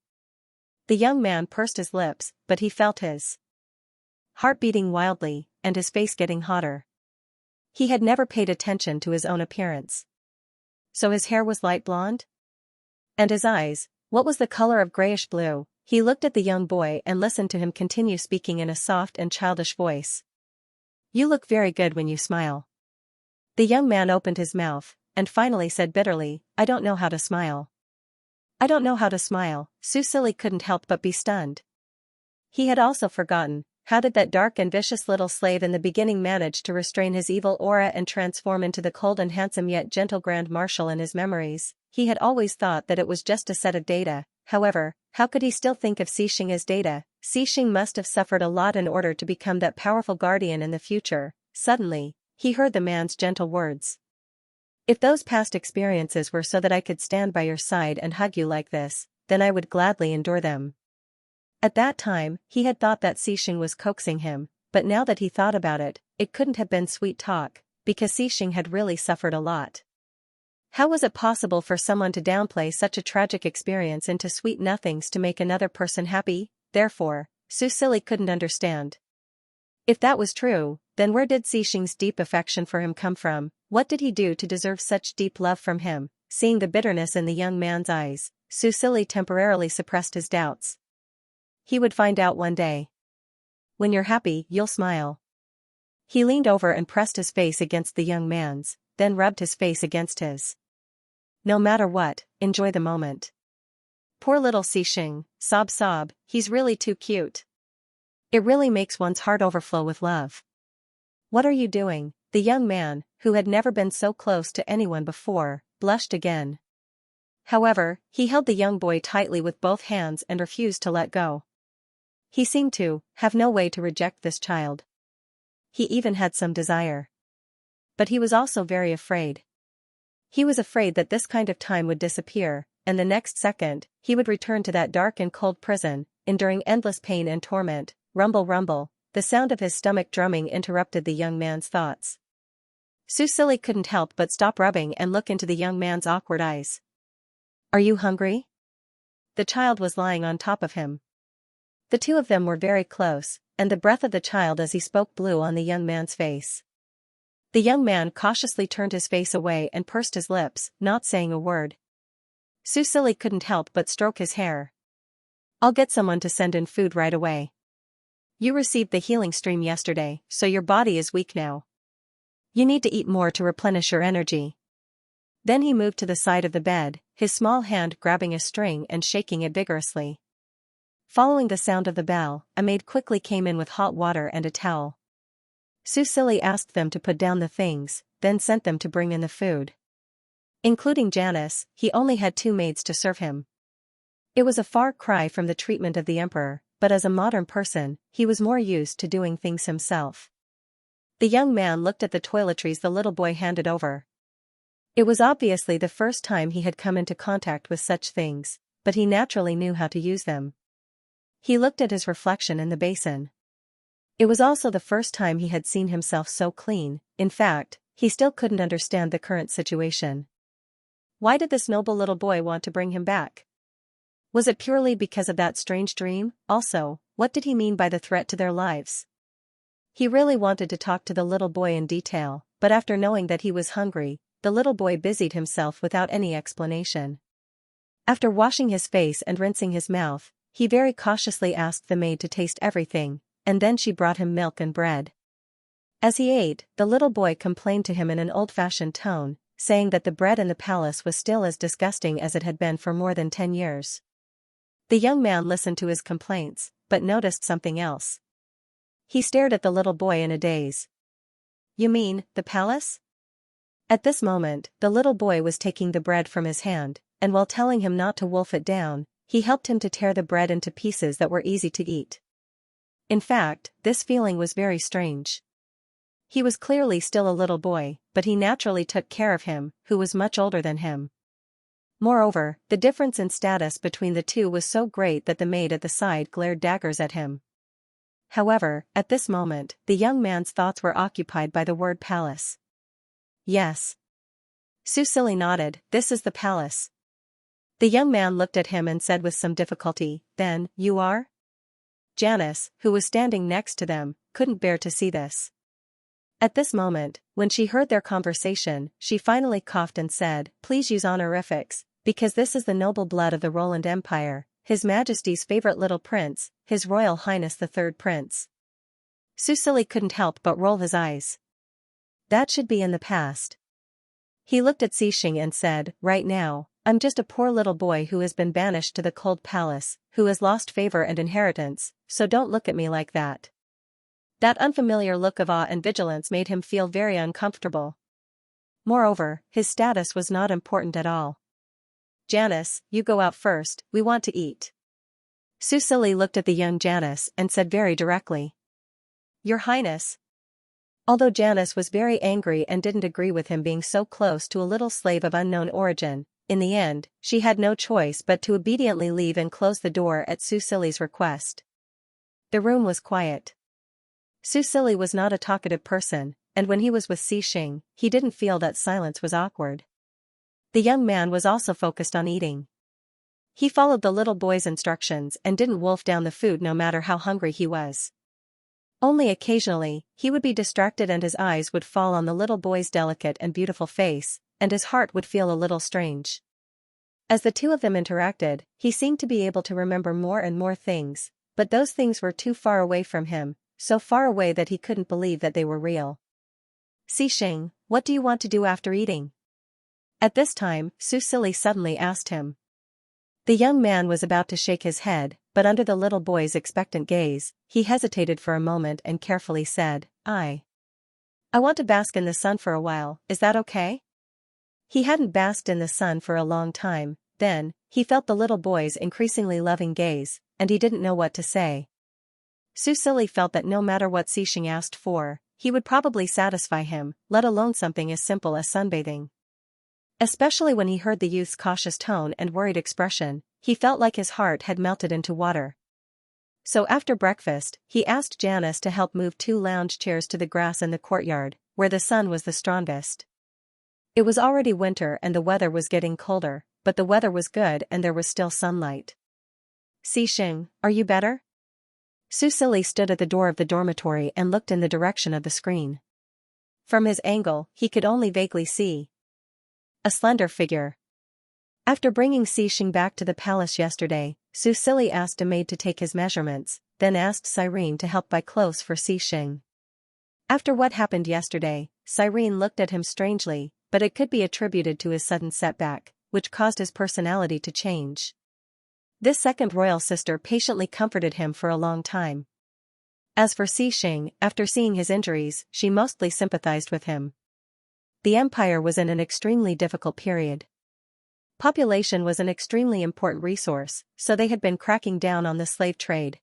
The young man pursed his lips, but he felt his heart beating wildly, and his face getting hotter. He had never paid attention to his own appearance. So his hair was light blonde? And his eyes, what was the color of grayish-blue? He looked at the young boy and listened to him continue speaking in a soft and childish voice. You look very good when you smile. The young man opened his mouth, and finally said bitterly, I don't know how to smile. I don't know how to smile. Susili couldn't help but be stunned. He had also forgotten, how did that dark and vicious little slave in the beginning manage to restrain his evil aura and transform into the cold and handsome yet gentle Grand Marshal in his memories? He had always thought that it was just a set of data. However, how could he still think of Xixing as data? Xixing must have suffered a lot in order to become that powerful guardian in the future. Suddenly, he heard the man's gentle words. If those past experiences were so that I could stand by your side and hug you like this, then I would gladly endure them. At that time, he had thought that Xixing was coaxing him, but now that he thought about it, it couldn't have been sweet talk, because Xixing had really suffered a lot. How was it possible for someone to downplay such a tragic experience into sweet nothings to make another person happy? Therefore, Susili couldn't understand. If that was true, then where did Xixing's deep affection for him come from? What did he do to deserve such deep love from him? Seeing the bitterness in the young man's eyes, Susili temporarily suppressed his doubts. He would find out one day. When you're happy, you'll smile. He leaned over and pressed his face against the young man's, then rubbed his face against his. No matter what, enjoy the moment. Poor little Xixing, sob, he's really too cute. It really makes one's heart overflow with love. What are you doing? The young man, who had never been so close to anyone before, blushed again. However, he held the young boy tightly with both hands and refused to let go. He seemed to have no way to reject this child. He even had some desire. But he was also very afraid. He was afraid that this kind of time would disappear, and the next second, he would return to that dark and cold prison, enduring endless pain and torment. Rumble, rumble, the sound of his stomach drumming interrupted the young man's thoughts. Susili couldn't help but stop rubbing and look into the young man's awkward eyes. Are you hungry? The child was lying on top of him. The two of them were very close, and the breath of the child as he spoke blew on the young man's face. The young man cautiously turned his face away and pursed his lips, not saying a word. Susili couldn't help but stroke his hair. I'll get someone to send in food right away. You received the healing stream yesterday, so your body is weak now. You need to eat more to replenish your energy. Then he moved to the side of the bed, his small hand grabbing a string and shaking it vigorously. Following the sound of the bell, a maid quickly came in with hot water and a towel. Susili asked them to put down the things, then sent them to bring in the food. Including Janice, he only had 2 maids to serve him. It was a far cry from the treatment of the emperor, but as a modern person, he was more used to doing things himself. The young man looked at the toiletries the little boy handed over. It was obviously the first time he had come into contact with such things, but he naturally knew how to use them. He looked at his reflection in the basin. It was also the first time he had seen himself so clean. In fact, he still couldn't understand the current situation. Why did this noble little boy want to bring him back? Was it purely because of that strange dream? Also, what did he mean by the threat to their lives? He really wanted to talk to the little boy in detail, but after knowing that he was hungry, the little boy busied himself without any explanation. After washing his face and rinsing his mouth, he very cautiously asked the maid to taste everything, and then she brought him milk and bread. As he ate, the little boy complained to him in an old-fashioned tone, saying that the bread in the palace was still as disgusting as it had been for more than 10 years. The young man listened to his complaints, but noticed something else. He stared at the little boy in a daze. You mean, the palace? At this moment, the little boy was taking the bread from his hand, and while telling him not to wolf it down, he helped him to tear the bread into pieces that were easy to eat. In fact, this feeling was very strange. He was clearly still a little boy, but he naturally took care of him, who was much older than him. Moreover, the difference in status between the two was so great that the maid at the side glared daggers at him. However, at this moment, the young man's thoughts were occupied by the word palace. Yes. Susili nodded, this is the palace. The young man looked at him and said with some difficulty, then, you are? Janice, who was standing next to them, couldn't bear to see this. At this moment, when she heard their conversation, she finally coughed and said, please use honorifics, because this is the noble blood of the Roland Empire, His Majesty's favorite little prince, His Royal Highness the Third Prince. Susili couldn't help but roll his eyes. That should be in the past. He looked at Xianxia and said, right now, I'm just a poor little boy who has been banished to the cold palace, who has lost favor and inheritance, so don't look at me like that. That unfamiliar look of awe and vigilance made him feel very uncomfortable. Moreover, his status was not important at all. Janice, you go out first, we want to eat. Susili looked at the young Janice and said very directly. Your Highness. Although Janice was very angry and didn't agree with him being so close to a little slave of unknown origin, in the end, she had no choice but to obediently leave and close the door at Susili's request. The room was quiet. Susili was not a talkative person, and when he was with Xianxia, he didn't feel that silence was awkward. The young man was also focused on eating. He followed the little boy's instructions and didn't wolf down the food no matter how hungry he was. Only occasionally, he would be distracted and his eyes would fall on the little boy's delicate and beautiful face, and his heart would feel a little strange. As the two of them interacted, he seemed to be able to remember more and more things, but those things were too far away from him, so far away that he couldn't believe that they were real. Xianxia, what do you want to do after eating? At this time, Susili suddenly asked him. The young man was about to shake his head, but under the little boy's expectant gaze, he hesitated for a moment and carefully said, I want to bask in the sun for a while, is that okay? He hadn't basked in the sun for a long time, then, he felt the little boy's increasingly loving gaze, and he didn't know what to say. Susili felt that no matter what Xianxia asked for, he would probably satisfy him, let alone something as simple as sunbathing. Especially when he heard the youth's cautious tone and worried expression, he felt like his heart had melted into water. So after breakfast, he asked Janice to help move 2 lounge chairs to the grass in the courtyard, where the sun was the strongest. It was already winter and the weather was getting colder, but the weather was good and there was still sunlight. Xianxia, are you better? Susili stood at the door of the dormitory and looked in the direction of the screen. From his angle, he could only vaguely see a slender figure. After bringing Xianxia back to the palace yesterday, Susili asked a maid to take his measurements, then asked Cyrene to help buy clothes for Xianxia. After what happened yesterday, Cyrene looked at him strangely, but it could be attributed to his sudden setback, which caused his personality to change. This second royal sister patiently comforted him for a long time. As for Xianxia, after seeing his injuries, she mostly sympathized with him. The empire was in an extremely difficult period. Population was an extremely important resource, so they had been cracking down on the slave trade.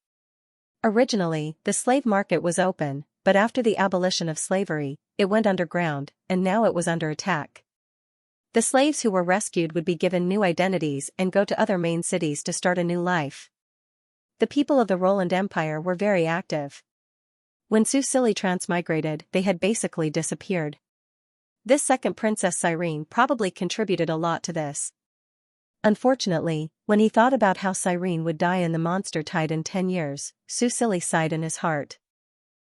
Originally, the slave market was open, but after the abolition of slavery, it went underground, and now it was under attack. The slaves who were rescued would be given new identities and go to other main cities to start a new life. The people of the Roland Empire were very active. When Susili transmigrated, they had basically disappeared. This second Princess Cyrene probably contributed a lot to this. Unfortunately, when he thought about how Cyrene would die in the monster tide in 10 years, Susili sighed in his heart.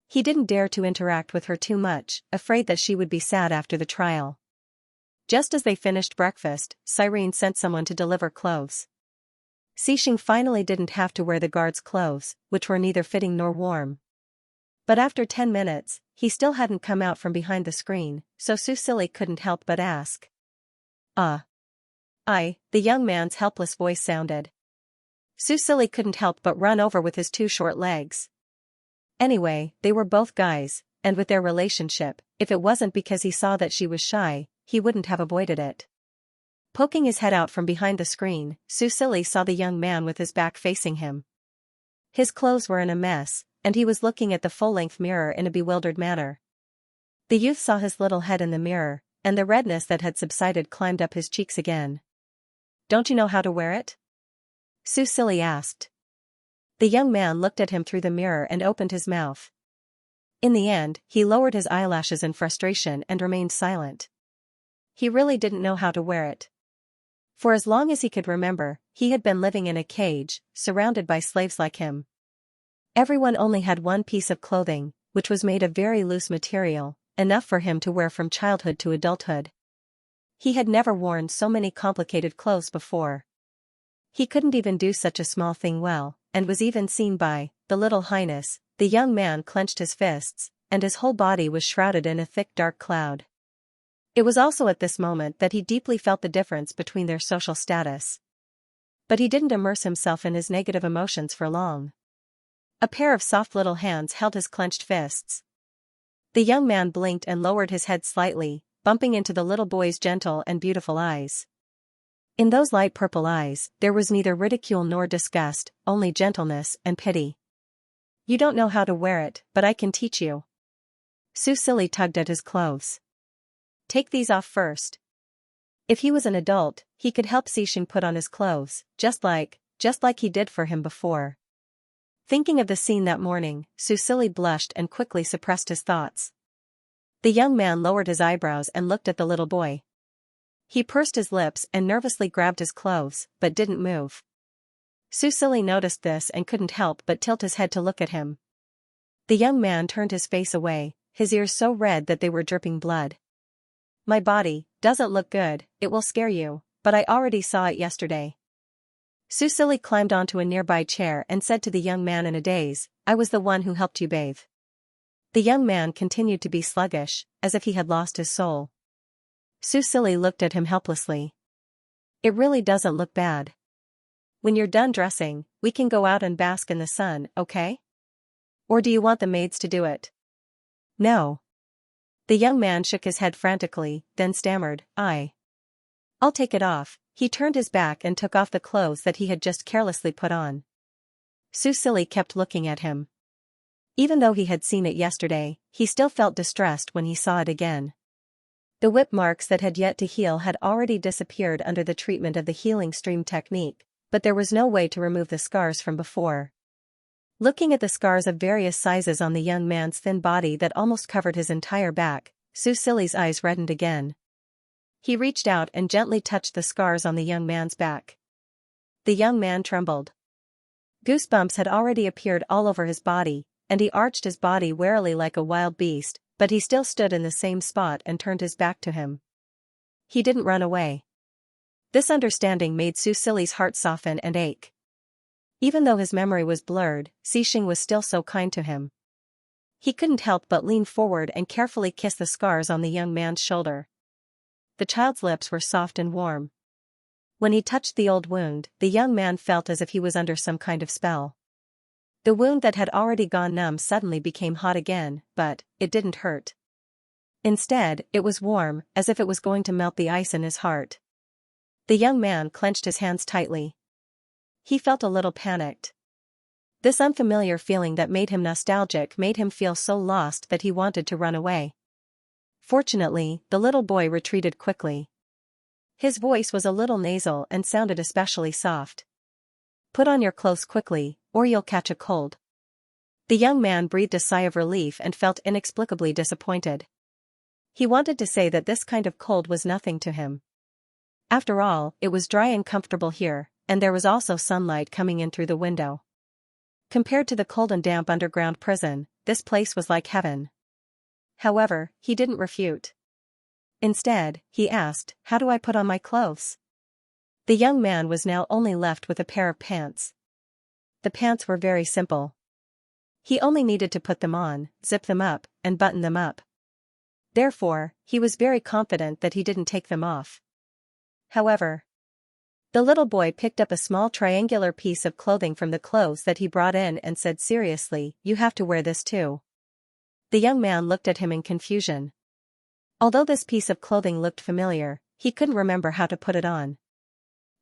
He didn't dare to interact with her too much, afraid that she would be sad after the trial. Just as they finished breakfast, Cyrene sent someone to deliver clothes. Xianxia finally didn't have to wear the guard's clothes, which were neither fitting nor warm. But after 10 minutes, he still hadn't come out from behind the screen, so Susili couldn't help but ask. The young man's helpless voice sounded. Susili couldn't help but run over with his two short legs. Anyway, they were both guys, and with their relationship, if it wasn't because he saw that she was shy, he wouldn't have avoided it. Poking his head out from behind the screen, Susili saw the young man with his back facing him. His clothes were in a mess, and he was looking at the full-length mirror in a bewildered manner. The youth saw his little head in the mirror, and the redness that had subsided climbed up his cheeks again. "Don't you know how to wear it?" Susili asked. The young man looked at him through the mirror and opened his mouth. In the end, he lowered his eyelashes in frustration and remained silent. He really didn't know how to wear it. For as long as he could remember, he had been living in a cage, surrounded by slaves like him. Everyone only had one piece of clothing, which was made of very loose material, enough for him to wear from childhood to adulthood. He had never worn so many complicated clothes before. He couldn't even do such a small thing well, and was even seen by the little highness. The young man clenched his fists, and his whole body was shrouded in a thick dark cloud. It was also at this moment that he deeply felt the difference between their social status. But he didn't immerse himself in his negative emotions for long. A pair of soft little hands held his clenched fists. The young man blinked and lowered his head slightly, bumping into the little boy's gentle and beautiful eyes. In those light purple eyes, there was neither ridicule nor disgust, only gentleness and pity. "You don't know how to wear it, but I can teach you." Susili tugged at his clothes. "Take these off first." If he was an adult, he could help Xixing put on his clothes, just like he did for him before. Thinking of the scene that morning, Susili blushed and quickly suppressed his thoughts. The young man lowered his eyebrows and looked at the little boy. He pursed his lips and nervously grabbed his clothes, but didn't move. Susili noticed this and couldn't help but tilt his head to look at him. The young man turned his face away, his ears so red that they were dripping blood. "My body doesn't look good, it will scare you, but I already saw it yesterday." Susili climbed onto a nearby chair and said to the young man in a daze, "I was the one who helped you bathe." The young man continued to be sluggish, as if he had lost his soul. Susili looked at him helplessly. "It really doesn't look bad. When you're done dressing, we can go out and bask in the sun, okay? Or do you want the maids to do it?" "No." The young man shook his head frantically, then stammered, I'll take it off." He turned his back and took off the clothes that he had just carelessly put on. Susili kept looking at him. Even though he had seen it yesterday, he still felt distressed when he saw it again. The whip marks that had yet to heal had already disappeared under the treatment of the healing stream technique, but there was no way to remove the scars from before. Looking at the scars of various sizes on the young man's thin body that almost covered his entire back, Susili's eyes reddened again. He reached out and gently touched the scars on the young man's back. The young man trembled. Goosebumps had already appeared all over his body, and he arched his body warily like a wild beast, but he still stood in the same spot and turned his back to him. He didn't run away. This understanding made Susili's heart soften and ache. Even though his memory was blurred, Xixing was still so kind to him. He couldn't help but lean forward and carefully kiss the scars on the young man's shoulder. The child's lips were soft and warm. When he touched the old wound, the young man felt as if he was under some kind of spell. The wound that had already gone numb suddenly became hot again, but it didn't hurt. Instead, it was warm, as if it was going to melt the ice in his heart. The young man clenched his hands tightly. He felt a little panicked. This unfamiliar feeling that made him nostalgic made him feel so lost that he wanted to run away. Fortunately, the little boy retreated quickly. His voice was a little nasal and sounded especially soft. "Put on your clothes quickly, or you'll catch a cold." The young man breathed a sigh of relief and felt inexplicably disappointed. He wanted to say that this kind of cold was nothing to him. After all, it was dry and comfortable here, and there was also sunlight coming in through the window. Compared to the cold and damp underground prison, this place was like heaven. However, he didn't refute. Instead, he asked, "How do I put on my clothes?" The young man was now only left with a pair of pants. The pants were very simple. He only needed to put them on, zip them up, and button them up. Therefore, he was very confident that he didn't take them off. However, The little boy picked up a small triangular piece of clothing from the clothes that he brought in and said seriously, "You have to wear this too." The young man looked at him in confusion. Although this piece of clothing looked familiar, he couldn't remember how to put it on.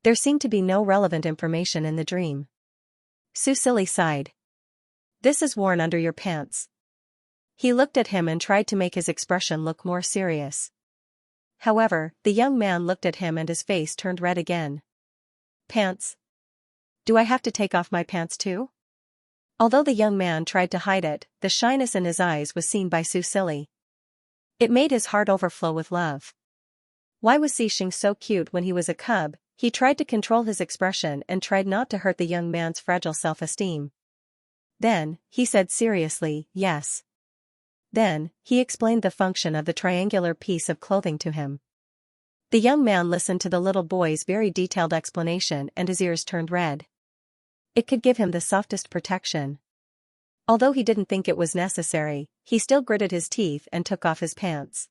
There seemed to be no relevant information in the dream. Susili sighed. "This is worn under your pants." He looked at him and tried to make his expression look more serious. However, the young man looked at him and his face turned red again. "Pants? Do I have to take off my pants too?" Although the young man tried to hide it, the shyness in his eyes was seen by Susili. It made his heart overflow with love. Why was Xianxia so cute when he was a cub? He tried to control his expression and tried not to hurt the young man's fragile self-esteem. Then, he said seriously, "Yes." Then, he explained the function of the triangular piece of clothing to him. The young man listened to the little boy's very detailed explanation and his ears turned red. It could give him the softest protection. Although he didn't think it was necessary, he still gritted his teeth and took off his pants.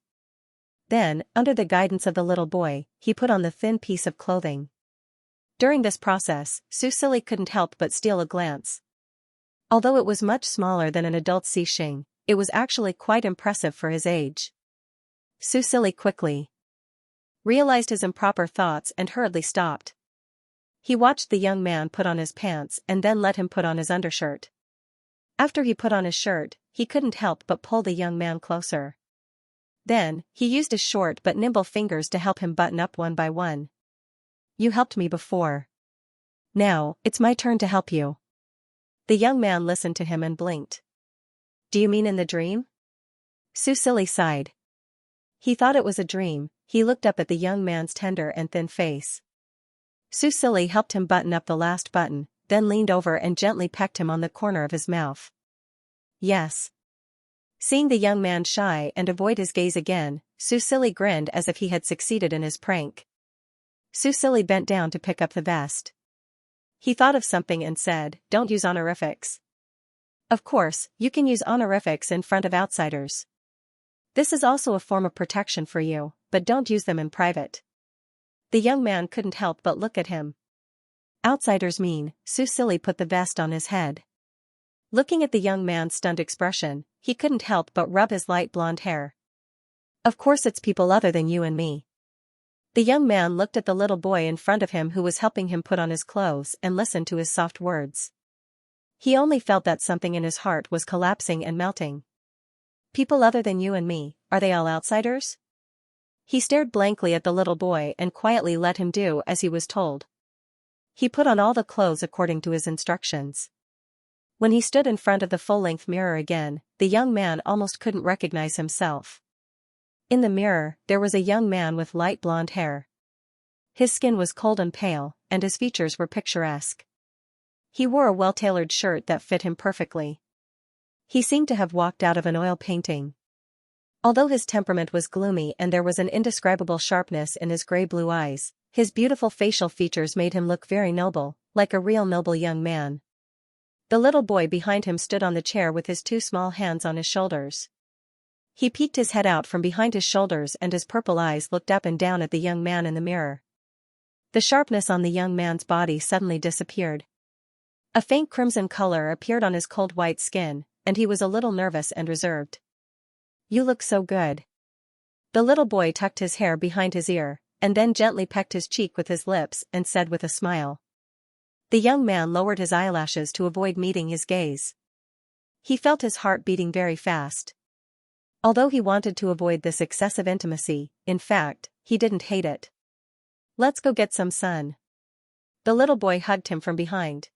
Then, under the guidance of the little boy, he put on the thin piece of clothing. During this process, Susili couldn't help but steal a glance. Although it was much smaller than an adult Xianxia, it was actually quite impressive for his age. Susili quickly realized his improper thoughts and hurriedly stopped. He watched the young man put on his pants and then let him put on his undershirt. After he put on his shirt, he couldn't help but pull the young man closer. Then, he used his short but nimble fingers to help him button up one by one. "You helped me before. Now, it's my turn to help you." The young man listened to him and blinked. "Do you mean in the dream?" Susili sighed. He thought it was a dream. He looked up at the young man's tender and thin face. Susili helped him button up the last button, then leaned over and gently pecked him on the corner of his mouth. "Yes." Seeing the young man shy and avoid his gaze again, Susili grinned as if he had succeeded in his prank. Susili bent down to pick up the vest. He thought of something and said, "Don't use honorifics." "Of course, you can use honorifics in front of outsiders. This is also a form of protection for you, but don't use them in private." The young man couldn't help but look at him. "Outsiders mean," Susili put the vest on his head. Looking at the young man's stunned expression, he couldn't help but rub his light blonde hair. "Of course it's people other than you and me." The young man looked at the little boy in front of him who was helping him put on his clothes and listened to his soft words. He only felt that something in his heart was collapsing and melting. "People other than you and me, are they all outsiders?" He stared blankly at the little boy and quietly let him do as he was told. He put on all the clothes according to his instructions. When he stood in front of the full-length mirror again, the young man almost couldn't recognize himself. In the mirror, there was a young man with light blonde hair. His skin was cold and pale, and his features were picturesque. He wore a well-tailored shirt that fit him perfectly. He seemed to have walked out of an oil painting. Although his temperament was gloomy and there was an indescribable sharpness in his gray-blue eyes, his beautiful facial features made him look very noble, like a real noble young man. The little boy behind him stood on the chair with his two small hands on his shoulders. He peeked his head out from behind his shoulders and his purple eyes looked up and down at the young man in the mirror. The sharpness on the young man's body suddenly disappeared. A faint crimson color appeared on his cold white skin, and he was a little nervous and reserved. "You look so good." The little boy tucked his hair behind his ear, and then gently pecked his cheek with his lips and said with a smile. The young man lowered his eyelashes to avoid meeting his gaze. He felt his heart beating very fast. Although he wanted to avoid this excessive intimacy, in fact, he didn't hate it. "Let's go get some sun." The little boy hugged him from behind.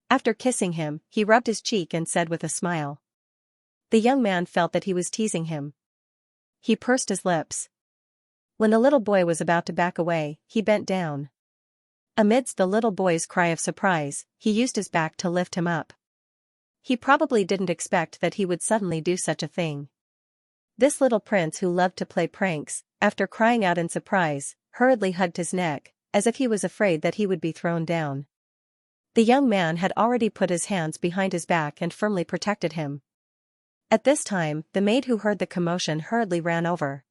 After kissing him, he rubbed his cheek and said with a smile. The young man felt that he was teasing him. He pursed his lips. When the little boy was about to back away, he bent down. Amidst the little boy's cry of surprise, he used his back to lift him up. He probably didn't expect that he would suddenly do such a thing. This little prince who loved to play pranks, after crying out in surprise, hurriedly hugged his neck, as if he was afraid that he would be thrown down. The young man had already put his hands behind his back and firmly protected him. At this time, the maid who heard the commotion hurriedly ran over.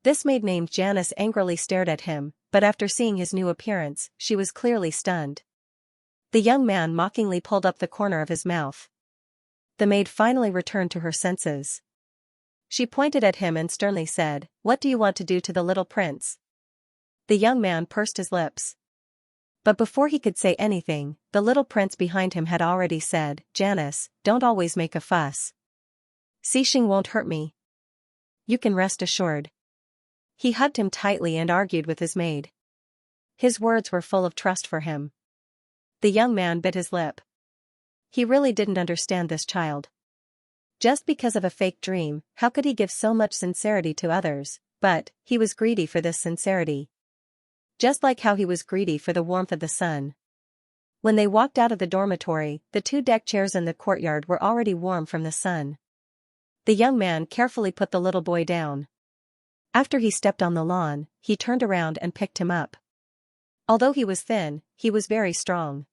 This maid named Janice angrily stared at him, but after seeing his new appearance, she was clearly stunned. The young man mockingly pulled up the corner of his mouth. The maid finally returned to her senses. She pointed at him and sternly said, "What do you want to do to the little prince?" The young man pursed his lips. But before he could say anything, the little prince behind him had already said, "Janice, don't always make a fuss. Xixing won't hurt me. You can rest assured." He hugged him tightly and argued with his maid. His words were full of trust for him. The young man bit his lip. He really didn't understand this child. Just because of a fake dream, how could he give so much sincerity to others? But he was greedy for this sincerity. Just like how he was greedy for the warmth of the sun. When they walked out of the dormitory, the 2 deck chairs in the courtyard were already warm from the sun. The young man carefully put the little boy down. After he stepped on the lawn, he turned around and picked him up. Although he was thin, he was very strong.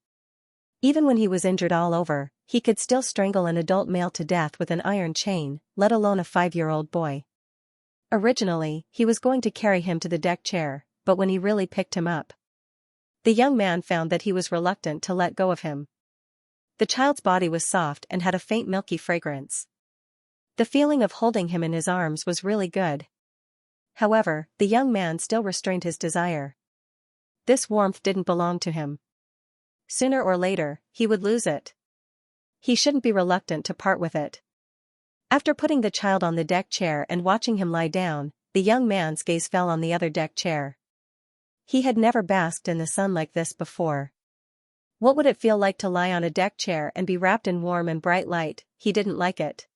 Even when he was injured all over, he could still strangle an adult male to death with an iron chain, let alone a 5-year-old boy. Originally, he was going to carry him to the deck chair, but when he really picked him up, the young man found that he was reluctant to let go of him. The child's body was soft and had a faint milky fragrance. The feeling of holding him in his arms was really good. However, the young man still restrained his desire. This warmth didn't belong to him. Sooner or later, he would lose it. He shouldn't be reluctant to part with it. After putting the child on the deck chair and watching him lie down, the young man's gaze fell on the other deck chair. He had never basked in the sun like this before. What would it feel like to lie on a deck chair and be wrapped in warm and bright light? He didn't like it.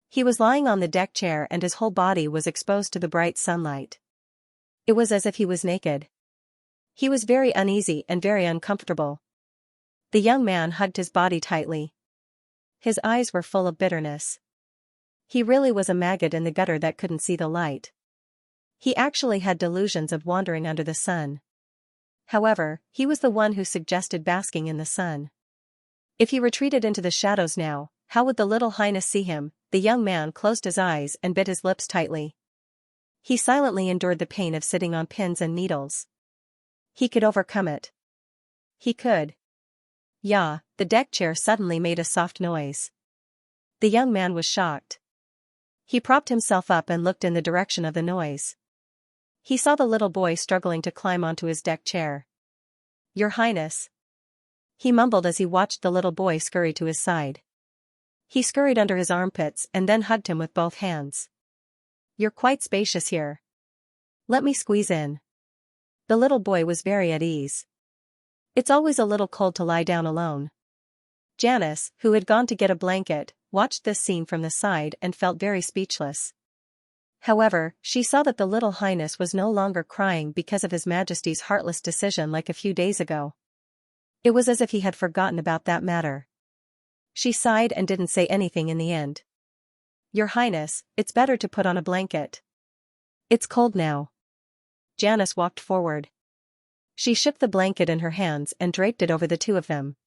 He was lying on the deck chair and his whole body was exposed to the bright sunlight. It was as if he was naked. He was very uneasy and very uncomfortable. The young man hugged his body tightly. His eyes were full of bitterness. He really was a maggot in the gutter that couldn't see the light. He actually had delusions of wandering under the sun. However, he was the one who suggested basking in the sun. If he retreated into the shadows now, how would the little highness see him? The young man closed his eyes and bit his lips tightly. He silently endured the pain of sitting on pins and needles. He could overcome it. He could. Yeah, the deck chair suddenly made a soft noise. The young man was shocked. He propped himself up and looked in the direction of the noise. He saw the little boy struggling to climb onto his deck chair. "Your Highness," he mumbled as he watched the little boy scurry to his side. He scurried under his armpits and then hugged him with both hands. "You're quite spacious here. Let me squeeze in." The little boy was very at ease. It's always a little cold to lie down alone. Janice, who had gone to get a blanket, watched this scene from the side and felt very speechless. However, she saw that the little highness was no longer crying because of His Majesty's heartless decision like a few days ago. It was as if he had forgotten about that matter. She sighed and didn't say anything in the end. "Your Highness, it's better to put on a blanket. It's cold now." Janice walked forward. She shook the blanket in her hands and draped it over the 2 of them.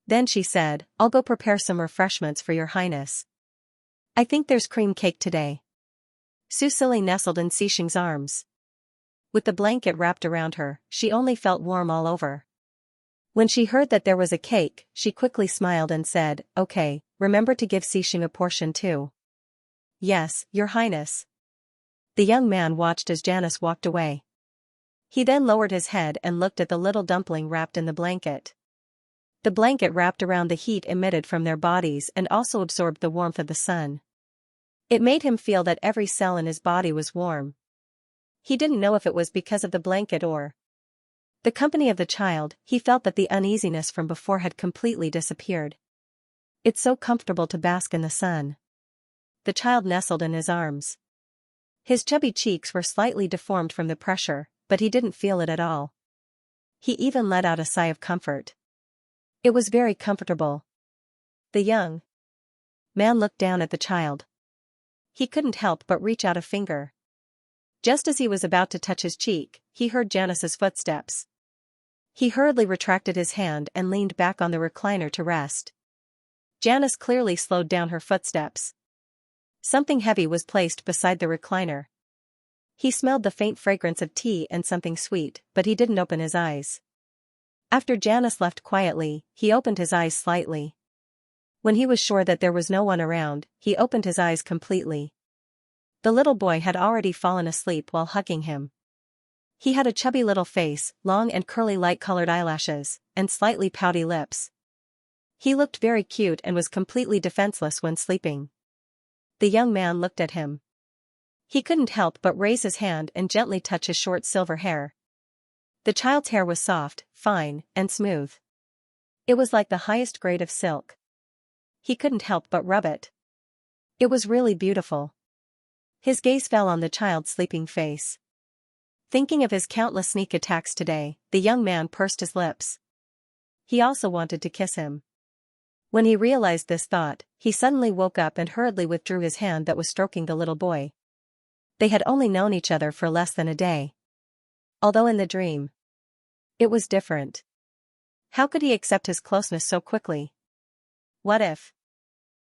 Then she said, "I'll go prepare some refreshments for your Highness. I think there's cream cake today." Susili nestled in Xixing's arms. With the blanket wrapped around her, she only felt warm all over. When she heard that there was a cake, she quickly smiled and said, "Okay, remember to give Xixing a portion too." "Yes, Your Highness." The young man watched as Janice walked away. He then lowered his head and looked at the little dumpling wrapped in the blanket. The blanket wrapped around the heat emitted from their bodies and also absorbed the warmth of the sun. It made him feel that every cell in his body was warm. He didn't know if it was because of the blanket or the company of the child. He felt that the uneasiness from before had completely disappeared. "It's so comfortable to bask in the sun." The child nestled in his arms. His chubby cheeks were slightly deformed from the pressure, but he didn't feel it at all. He even let out a sigh of comfort. It was very comfortable. The young man looked down at the child. He couldn't help but reach out a finger. Just as he was about to touch his cheek, he heard Janice's footsteps. He hurriedly retracted his hand and leaned back on the recliner to rest. Janice clearly slowed down her footsteps. Something heavy was placed beside the recliner. He smelled the faint fragrance of tea and something sweet, but he didn't open his eyes. After Janice left quietly, he opened his eyes slightly. When he was sure that there was no one around, he opened his eyes completely. The little boy had already fallen asleep while hugging him. He had a chubby little face, long and curly light-colored eyelashes, and slightly pouty lips. He looked very cute and was completely defenseless when sleeping. The young man looked at him. He couldn't help but raise his hand and gently touch his short silver hair. The child's hair was soft, fine, and smooth. It was like the highest grade of silk. He couldn't help but rub it. It was really beautiful. His gaze fell on the child's sleeping face. Thinking of his countless sneak attacks today, the young man pursed his lips. He also wanted to kiss him. When he realized this thought, he suddenly woke up and hurriedly withdrew his hand that was stroking the little boy. They had only known each other for less than a day. Although in the dream, it was different. How could he accept his closeness so quickly? What if?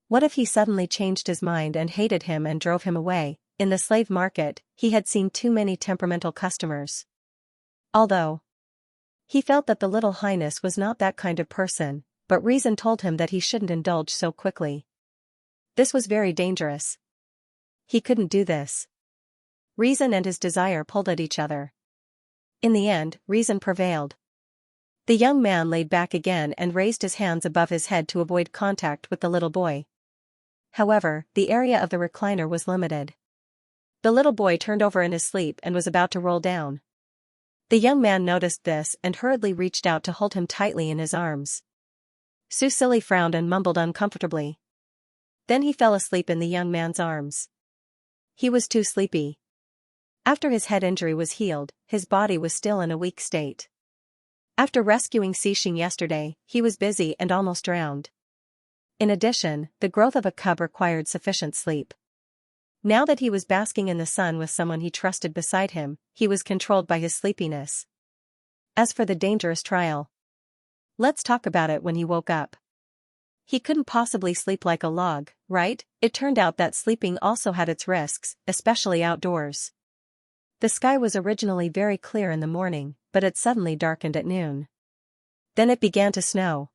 What if he suddenly changed his mind and hated him and drove him away? In the slave market, he had seen too many temperamental customers. Although he felt that the little highness was not that kind of person, but reason told him that he shouldn't indulge so quickly. This was very dangerous. He couldn't do this. Reason and his desire pulled at each other. In the end, reason prevailed. The young man laid back again and raised his hands above his head to avoid contact with the little boy. However, the area of the recliner was limited. The little boy turned over in his sleep and was about to roll down. The young man noticed this and hurriedly reached out to hold him tightly in his arms. Susili frowned and mumbled uncomfortably. Then he fell asleep in the young man's arms. He was too sleepy. After his head injury was healed, his body was still in a weak state. After rescuing Xianxia yesterday, he was busy and almost drowned. In addition, the growth of a cub required sufficient sleep. Now that he was basking in the sun with someone he trusted beside him, he was controlled by his sleepiness. As for the dangerous trial, let's talk about it. When he woke up, he couldn't possibly sleep like a log, right? It turned out that sleeping also had its risks, especially outdoors. The sky was originally very clear in the morning, but it suddenly darkened at noon. Then it began to snow.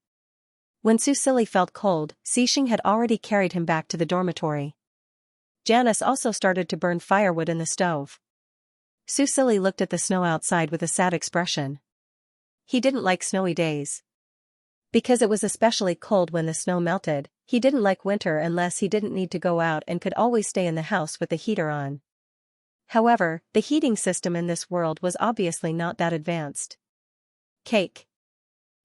When Susili felt cold, Xianxia had already carried him back to the dormitory. Janice also started to burn firewood in the stove. Susili looked at the snow outside with a sad expression. He didn't like snowy days. Because it was especially cold when the snow melted, he didn't like winter unless he didn't need to go out and could always stay in the house with the heater on. However, the heating system in this world was obviously not that advanced. Cake.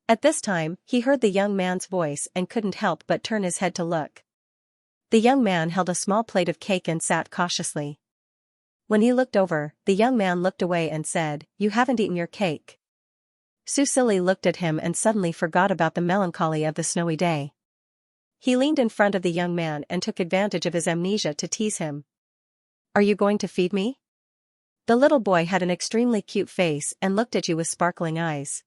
At this time, he heard the young man's voice and couldn't help but turn his head to look. The young man held a small plate of cake and sat cautiously. When he looked over, the young man looked away and said, "You haven't eaten your cake." Susili looked at him and suddenly forgot about the melancholy of the snowy day. He leaned in front of the young man and took advantage of his amnesia to tease him. "Are you going to feed me?" The little boy had an extremely cute face and looked at you with sparkling eyes.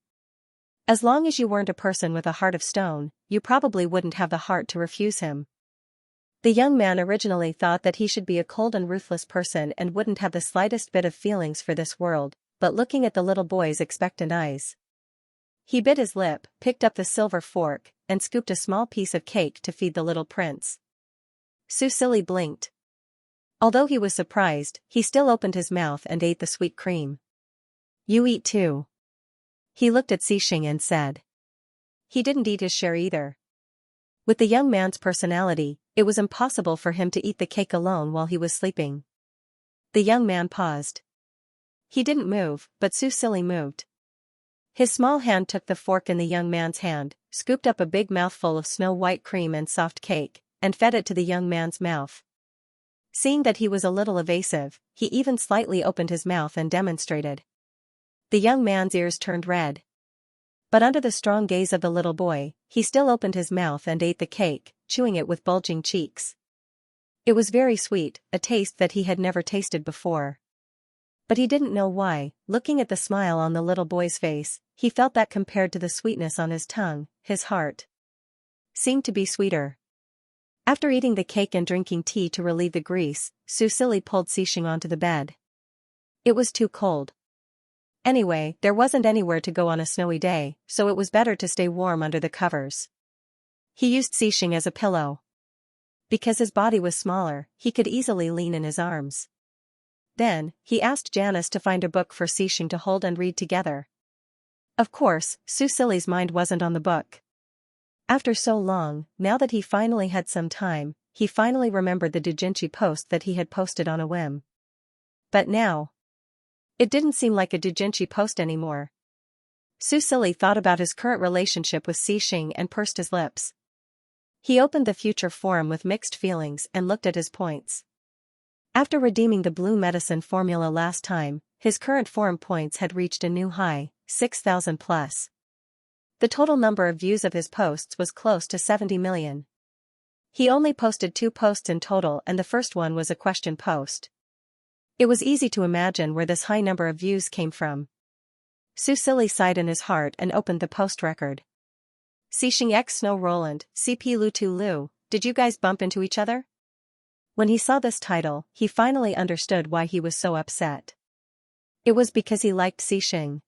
As long as you weren't a person with a heart of stone, you probably wouldn't have the heart to refuse him. The young man originally thought that he should be a cold and ruthless person and wouldn't have the slightest bit of feelings for this world, but looking at the little boy's expectant eyes, he bit his lip, picked up the silver fork, and scooped a small piece of cake to feed the little prince. Susili blinked. Although he was surprised, he still opened his mouth and ate the sweet cream. "You eat too." He looked at Xianxia and said. He didn't eat his share either. With the young man's personality, it was impossible for him to eat the cake alone while he was sleeping. The young man paused. He didn't move, but Susili moved. His small hand took the fork in the young man's hand, scooped up a big mouthful of snow-white cream and soft cake, and fed it to the young man's mouth. Seeing that he was a little evasive, he even slightly opened his mouth and demonstrated. The young man's ears turned red. But under the strong gaze of the little boy, he still opened his mouth and ate the cake, chewing it with bulging cheeks. It was very sweet, a taste that he had never tasted before. But he didn't know why. Looking at the smile on the little boy's face, he felt that compared to the sweetness on his tongue, his heart seemed to be sweeter. After eating the cake and drinking tea to relieve the grease, Susili pulled Xianxia onto the bed. It was too cold. Anyway, there wasn't anywhere to go on a snowy day, so it was better to stay warm under the covers. He used Xixing as a pillow. Because his body was smaller, he could easily lean in his arms. Then, he asked Janice to find a book for Xixing to hold and read together. Of course, Susili's mind wasn't on the book. After so long, now that he finally had some time, he finally remembered the doujinshi post that he had posted on a whim. But now, it didn't seem like a doujinshi post anymore. Susili thought about his current relationship with Xixing and pursed his lips. He opened the future forum with mixed feelings and looked at his points. After redeeming the blue medicine formula last time, his current forum points had reached a new high, 6,000 plus. The total number of views of his posts was close to 70 million. He only posted 2 posts in total, and the first one was a question post. It was easy to imagine where this high number of views came from. Susili sighed in his heart and opened the post record. Xixing x Snow Roland, CP Lu Tu Lu, did you guys bump into each other? When he saw this title, he finally understood why he was so upset. It was because he liked Xixing.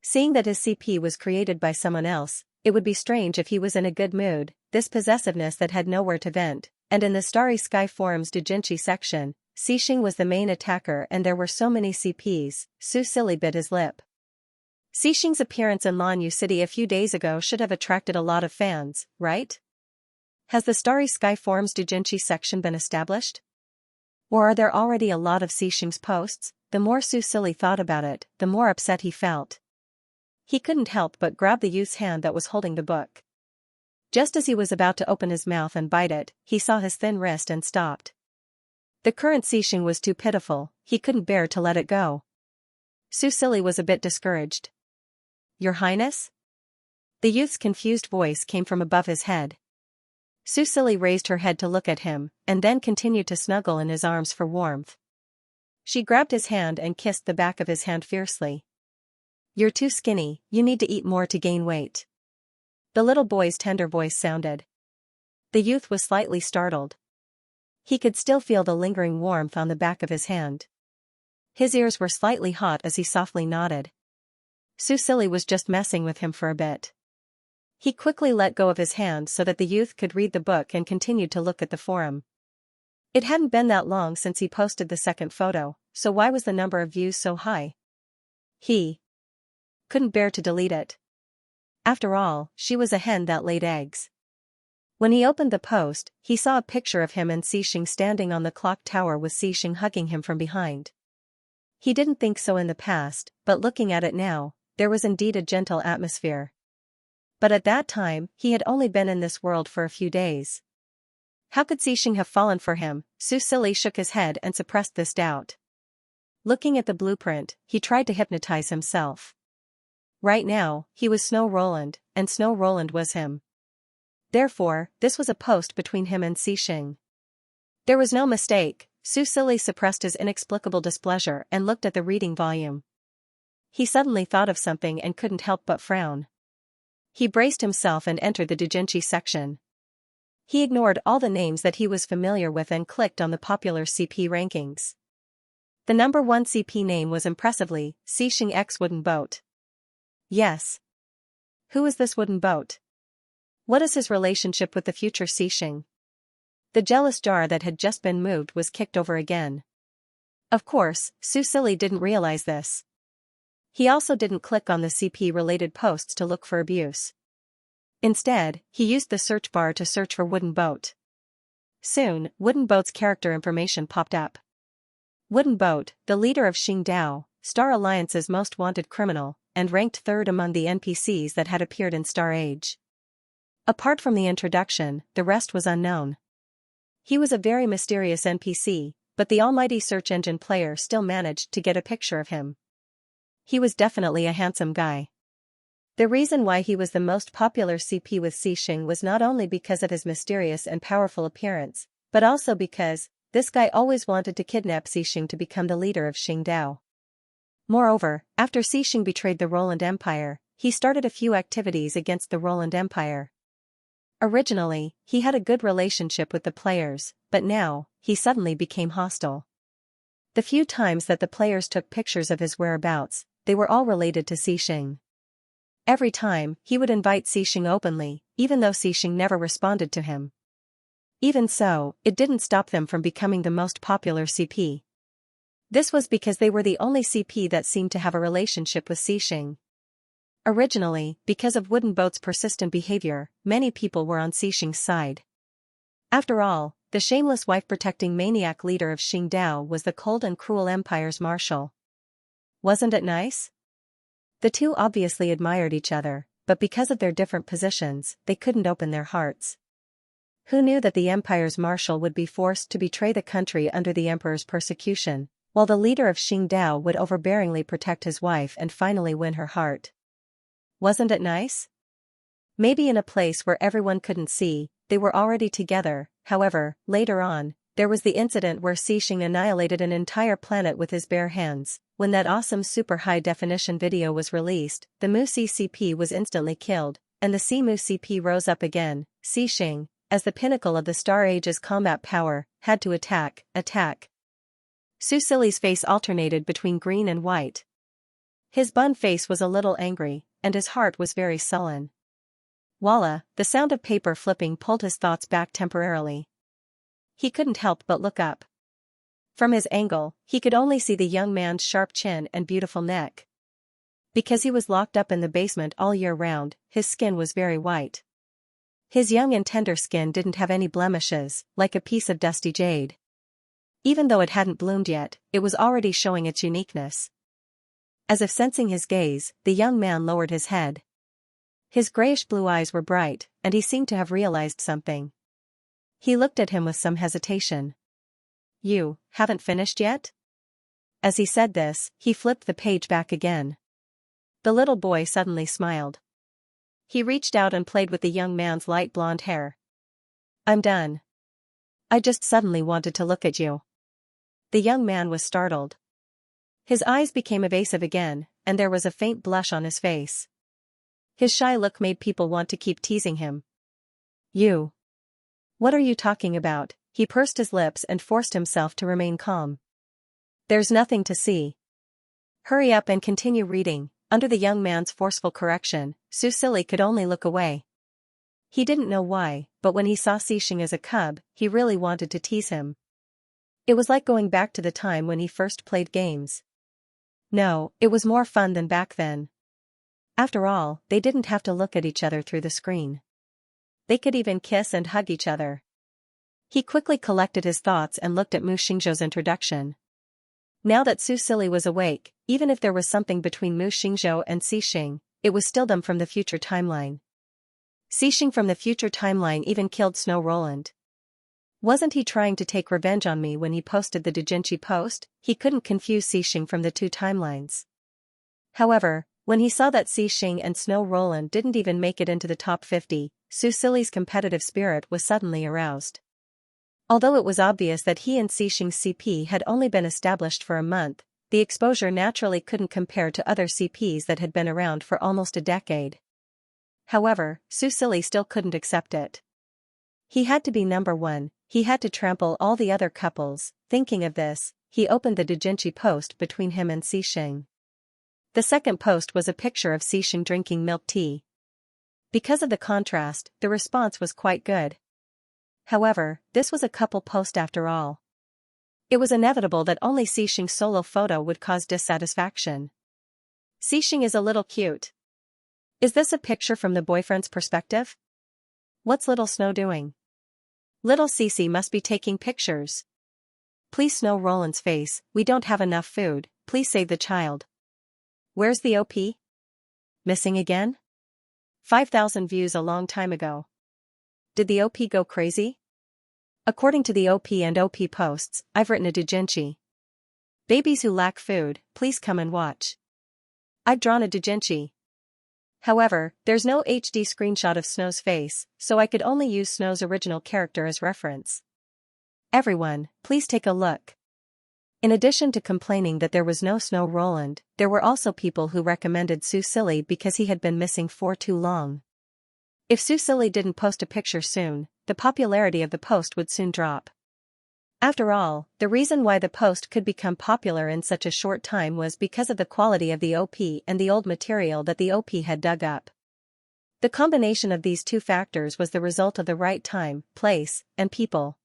Seeing that his CP was created by someone else, it would be strange if he was in a good mood, this possessiveness that had nowhere to vent, and in the Starry Sky Forum's doujinshi section, Xixing was the main attacker and there were so many CPs, Susili bit his lip. Xixing's appearance in Lanyu City a few days ago should have attracted a lot of fans, right? Has the Starry Sky Forum's doujinshi section been established? Or are there already a lot of Xixing's posts? The more Susili thought about it, the more upset he felt. He couldn't help but grab the youth's hand that was holding the book. Just as he was about to open his mouth and bite it, he saw his thin wrist and stopped. The current Xixing was too pitiful, he couldn't bear to let it go. Susili was a bit discouraged. Your Highness? The youth's confused voice came from above his head. Susili raised her head to look at him, and then continued to snuggle in his arms for warmth. She grabbed his hand and kissed the back of his hand fiercely. You're too skinny, you need to eat more to gain weight. The little boy's tender voice sounded. The youth was slightly startled. He could still feel the lingering warmth on the back of his hand. His ears were slightly hot as he softly nodded. Susili was just messing with him for a bit. He quickly let go of his hand so that the youth could read the book and continued to look at the forum. It hadn't been that long since he posted the second photo, so why was the number of views so high? He couldn't bear to delete it. After all, she was a hen that laid eggs. When he opened the post, he saw a picture of him and Xixing standing on the clock tower with Xixing hugging him from behind. He didn't think so in the past, but looking at it now, there was indeed a gentle atmosphere. But at that time, he had only been in this world for a few days. How could Xixing have fallen for him? Susili shook his head and suppressed this doubt. Looking at the blueprint, he tried to hypnotize himself. Right now, he was Snow Roland, and Snow Roland was him. Therefore, this was a post between him and Xixing. There was no mistake. Susili suppressed his inexplicable displeasure and looked at the reading volume. He suddenly thought of something and couldn't help but frown. He braced himself and entered the doujinshi section. He ignored all the names that he was familiar with and clicked on the popular CP rankings. The number 1 CP name was impressively, Xixing X Wooden Boat. Yes. Who is this wooden boat? What is his relationship with the future Xixing? The jealous jar that had just been moved was kicked over again. Of course, Susili didn't realize this. He also didn't click on the CP-related posts to look for abuse. Instead, he used the search bar to search for Wooden Boat. Soon, Wooden Boat's character information popped up. Wooden Boat, the leader of Xingdao, Star Alliance's most wanted criminal, and ranked 3rd among the NPCs that had appeared in Star Age. Apart from the introduction, the rest was unknown. He was a very mysterious NPC, but the almighty search engine player still managed to get a picture of him. He was definitely a handsome guy. The reason why he was the most popular CP with Xixing was not only because of his mysterious and powerful appearance, but also because this guy always wanted to kidnap Xixing to become the leader of Xingdao. Moreover, after Xixing betrayed the Roland Empire, he started a few activities against the Roland Empire. Originally, he had a good relationship with the players, but now, he suddenly became hostile. The few times that the players took pictures of his whereabouts, they were all related to Xing. Every time, he would invite Xing openly, even though Xing never responded to him. Even so, it didn't stop them from becoming the most popular CP. This was because they were the only CP that seemed to have a relationship with Xing. Originally, because of Wooden Boat's persistent behavior, many people were on Xing's side. After all, the shameless wife-protecting maniac leader of Qingdao was the cold and cruel empire's marshal. Wasn't it nice? The two obviously admired each other, but because of their different positions, they couldn't open their hearts. Who knew that the empire's marshal would be forced to betray the country under the emperor's persecution, while the leader of Qingdao would overbearingly protect his wife and finally win her heart? Wasn't it nice? Maybe in a place where everyone couldn't see, they were already together. However, later on, there was the incident where Xing annihilated an entire planet with his bare hands. When that awesome super high-definition video was released, the Mu CCP was instantly killed, and the Mu CP rose up again. Xing, as the pinnacle of the Star Age's combat power, had to attack. Su Sili's face alternated between green and white. His bun face was a little angry, and his heart was very sullen. Voila, the sound of paper flipping pulled his thoughts back temporarily. He couldn't help but look up. From his angle, he could only see the young man's sharp chin and beautiful neck. Because he was locked up in the basement all year round, his skin was very white. His young and tender skin didn't have any blemishes, like a piece of dusty jade. Even though it hadn't bloomed yet, it was already showing its uniqueness. As if sensing his gaze, the young man lowered his head. His grayish-blue eyes were bright, and he seemed to have realized something. He looked at him with some hesitation. "You haven't finished yet?" As he said this, he flipped the page back again. The little boy suddenly smiled. He reached out and played with the young man's light blonde hair. "I'm done. I just suddenly wanted to look at you." The young man was startled. His eyes became evasive again, and there was a faint blush on his face. His shy look made people want to keep teasing him. "You? What are you talking about?" He pursed his lips and forced himself to remain calm. "There's nothing to see. Hurry up and continue reading." Under the young man's forceful correction, Su Sili could only look away. He didn't know why, but when he saw Xing as a cub, he really wanted to tease him. It was like going back to the time when he first played games. No, it was more fun than back then. After all, they didn't have to look at each other through the screen. They could even kiss and hug each other. He quickly collected his thoughts and looked at Mu Xingzhou's introduction. Now that Su Sili was awake, even if there was something between Mu Xingzhou and Xing, it was still them from the future timeline. Xing from the future timeline even killed Snow Roland. Wasn't he trying to take revenge on me when he posted the doujinshi post? He couldn't confuse Xing from the two timelines. However, when he saw that Xing and Snow Roland didn't even make it into the top 50, Su Sili's competitive spirit was suddenly aroused. Although it was obvious that he and Xing's CP had only been established for a month, the exposure naturally couldn't compare to other CPs that had been around for almost a decade. However, Su Sili still couldn't accept it. He had to be number one, he had to trample all the other couples. Thinking of this, he opened the doujinshi post between him and Xing. The second post was a picture of Xing drinking milk tea. Because of the contrast, the response was quite good. However, this was a couple post after all. It was inevitable that only Xing's solo photo would cause dissatisfaction. Xing is a little cute. Is this a picture from the boyfriend's perspective? What's little Snow doing? Little Cici must be taking pictures. Please Snow Roland's face, we don't have enough food, please save the child. Where's the OP? Missing again? 5,000 views a long time ago. Did the OP go crazy? According to the OP and OP posts, I've written a doujinshi. Babies who lack food, please come and watch. I've drawn a doujinshi. However, there's no HD screenshot of Snow's face, so I could only use Snow's original character as reference. Everyone, please take a look. In addition to complaining that there was no Snow Roland, there were also people who recommended Su Sili because he had been missing for too long. If Su Sili didn't post a picture soon, the popularity of the post would soon drop. After all, the reason why the post could become popular in such a short time was because of the quality of the OP and the old material that the OP had dug up. The combination of these two factors was the result of the right time, place, and people.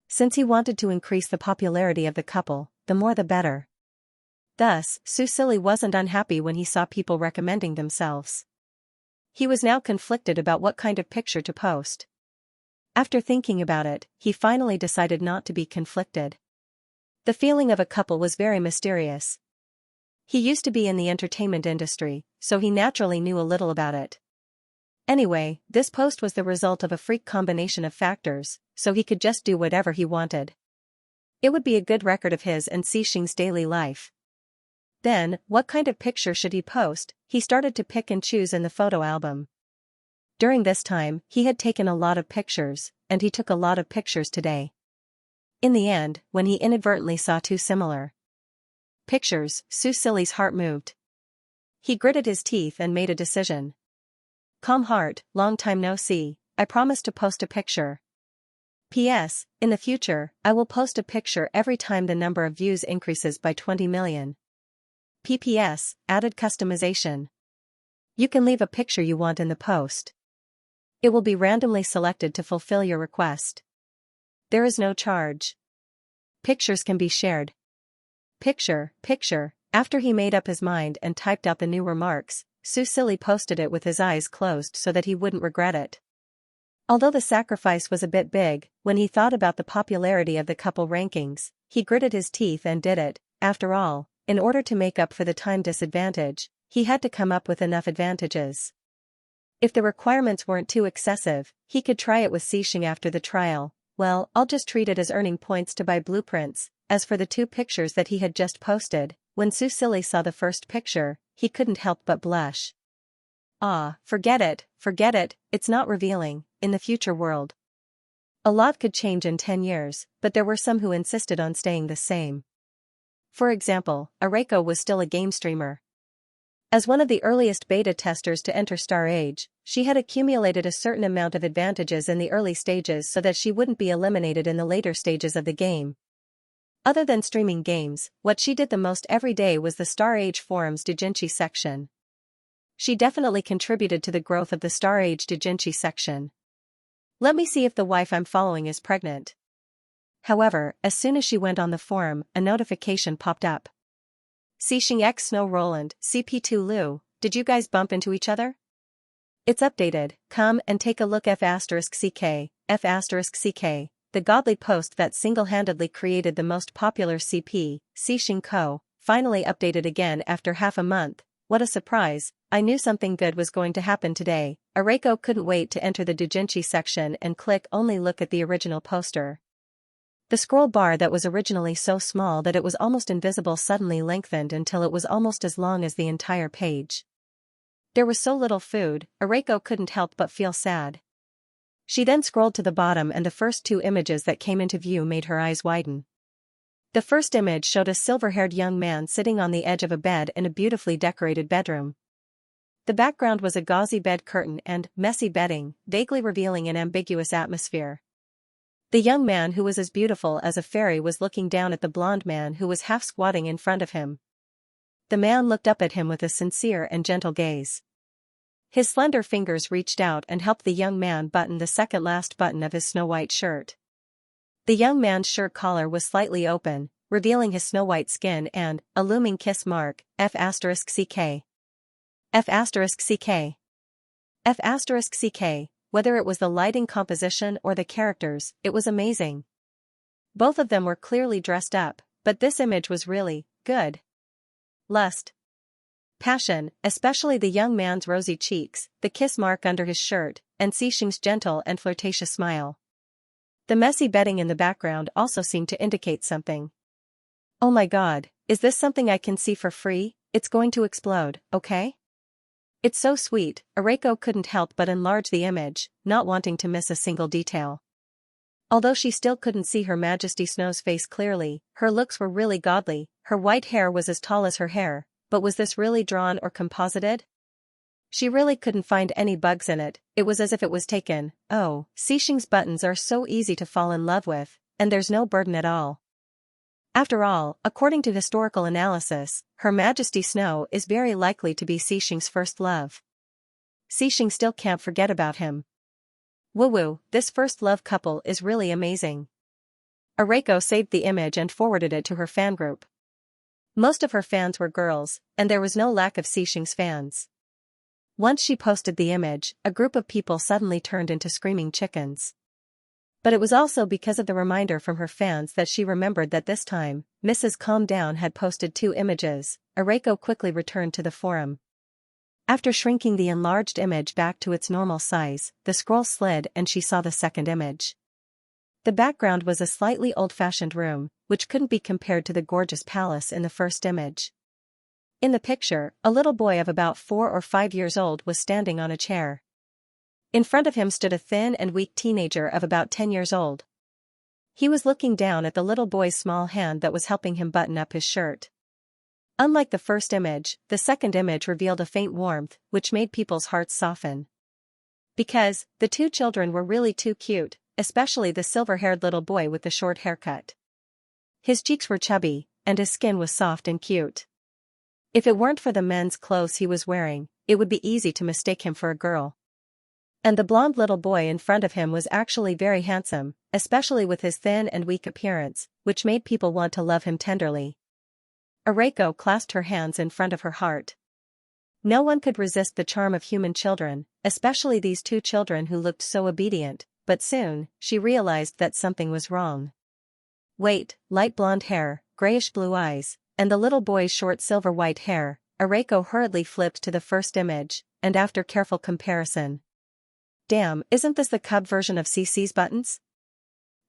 Since he wanted to increase the popularity of the couple, the more the better. Thus, Susili wasn't unhappy when he saw people recommending themselves. He was now conflicted about what kind of picture to post. After thinking about it, he finally decided not to be conflicted. The feeling of a couple was very mysterious. He used to be in the entertainment industry, so he naturally knew a little about it. Anyway, this post was the result of a freak combination of factors, so he could just do whatever he wanted. It would be a good record of his and Xixing's daily life. Then, what kind of picture should he post? He started to pick and choose in the photo album. During this time, he had taken a lot of pictures, and he took a lot of pictures today. In the end, when he inadvertently saw two similar pictures, Susili's heart moved. He gritted his teeth and made a decision. Calm heart, long time no see, I promise to post a picture. P.S. In the future, I will post a picture every time the number of views increases by 20 million. P.P.S. Added customization. You can leave a picture you want in the post. It will be randomly selected to fulfill your request. There is no charge. Pictures can be shared. Picture. After he made up his mind and typed out the new remarks, Susili posted it with his eyes closed so that he wouldn't regret it. Although the sacrifice was a bit big, when he thought about the popularity of the couple rankings, he gritted his teeth and did it. After all, in order to make up for the time disadvantage, he had to come up with enough advantages. If the requirements weren't too excessive, he could try it with Xixing after the trial. Well, I'll just treat it as earning points to buy blueprints. As for the two pictures that he had just posted, when Susili saw the first picture, he couldn't help but blush. Ah, forget it, it's not revealing. In the future world, a lot could change in 10 years, but there were some who insisted on staying the same. For example, Areiko was still a game streamer. As one of the earliest beta testers to enter Star Age, she had accumulated a certain amount of advantages in the early stages so that she wouldn't be eliminated in the later stages of the game. Other than streaming games, what she did the most every day was the Star Age forums doujinshi section. She definitely contributed to the growth of the Star Age doujinshi section. Let me see if the wife I'm following is pregnant. However, as soon as she went on the forum, a notification popped up. Xixing x Snow Roland, CP2 Lu, did you guys bump into each other? It's updated, come and take a look F*CK, the godly post that single-handedly created the most popular CP, Xixing Co, finally updated again after half a month. What a surprise, I knew something good was going to happen today. Areiko couldn't wait to enter the doujinshi section and click only look at the original poster. The scroll bar that was originally so small that it was almost invisible suddenly lengthened until it was almost as long as the entire page. There was so little food, Areiko couldn't help but feel sad. She then scrolled to the bottom and the first two images that came into view made her eyes widen. The first image showed a silver-haired young man sitting on the edge of a bed in a beautifully decorated bedroom. The background was a gauzy bed curtain and messy bedding, vaguely revealing an ambiguous atmosphere. The young man who was as beautiful as a fairy was looking down at the blonde man who was half squatting in front of him. The man looked up at him with a sincere and gentle gaze. His slender fingers reached out and helped the young man button the second last button of his snow-white shirt. The young man's shirt collar was slightly open, revealing his snow-white skin and a looming kiss mark, F*CK. F*CK. Whether it was the lighting composition or the characters, it was amazing. Both of them were clearly dressed up, but this image was really good. Lust. Passion, especially the young man's rosy cheeks, the kiss mark under his shirt, and Xixing's gentle and flirtatious smile. The messy bedding in the background also seemed to indicate something. Oh my god, is this something I can see for free? It's going to explode, okay? It's so sweet, Areiko couldn't help but enlarge the image, not wanting to miss a single detail. Although she still couldn't see Her Majesty Snow's face clearly, her looks were really godly. Her white hair was as tall as her hair, but was this really drawn or composited? She really couldn't find any bugs in it, it was as if it was taken. Oh, Xixing's buttons are so easy to fall in love with, and there's no burden at all. After all, according to historical analysis, Her Majesty Snow is very likely to be Xixing's first love. Xixing still can't forget about him. Woo-woo, this first love couple is really amazing. Areiko saved the image and forwarded it to her fan group. Most of her fans were girls, and there was no lack of Xixing's fans. Once she posted the image, a group of people suddenly turned into screaming chickens. But it was also because of the reminder from her fans that she remembered that this time, Mrs. Calm Down had posted 2 images. Areiko quickly returned to the forum. After shrinking the enlarged image back to its normal size, the scroll slid and she saw the second image. The background was a slightly old-fashioned room, which couldn't be compared to the gorgeous palace in the first image. In the picture, a little boy of about 4 or 5 years old was standing on a chair. In front of him stood a thin and weak teenager of about 10 years old. He was looking down at the little boy's small hand that was helping him button up his shirt. Unlike the first image, the second image revealed a faint warmth, which made people's hearts soften. Because, the 2 children were really too cute, especially the silver-haired little boy with the short haircut. His cheeks were chubby, and his skin was soft and cute. If it weren't for the men's clothes he was wearing, it would be easy to mistake him for a girl. And the blonde little boy in front of him was actually very handsome, especially with his thin and weak appearance, which made people want to love him tenderly. Areiko clasped her hands in front of her heart. No one could resist the charm of human children, especially these 2 children who looked so obedient, but soon, she realized that something was wrong. Wait, light blonde hair, grayish blue eyes, and the little boy's short silver-white hair. Areiko hurriedly flipped to the first image, and after careful comparison. Damn, isn't this the cub version of CC's buttons?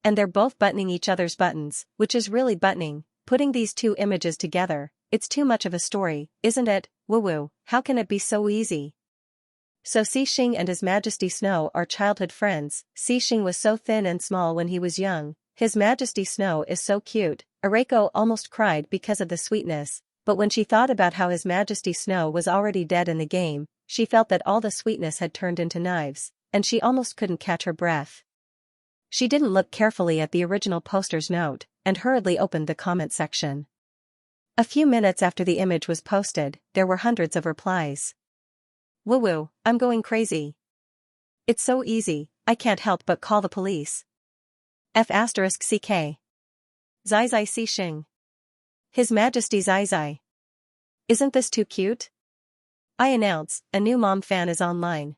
And they're both buttoning each other's buttons, which is really buttoning. Putting these 2 images together, it's too much of a story, isn't it? Woo-woo, how can it be so easy? So Xixing and His Majesty Snow are childhood friends. Xixing was so thin and small when he was young. His Majesty Snow is so cute. Areiko almost cried because of the sweetness, but when she thought about how His Majesty Snow was already dead in the game, she felt that all the sweetness had turned into knives, and she almost couldn't catch her breath. She didn't look carefully at the original poster's note, and hurriedly opened the comment section. A few minutes after the image was posted, there were hundreds of replies. Woo-woo, I'm going crazy. It's so easy, I can't help but call the police. F***CK. Zai Zai Xixing. His Majesty Zai Zai. Isn't this too cute? I announce, a new mom fan is online.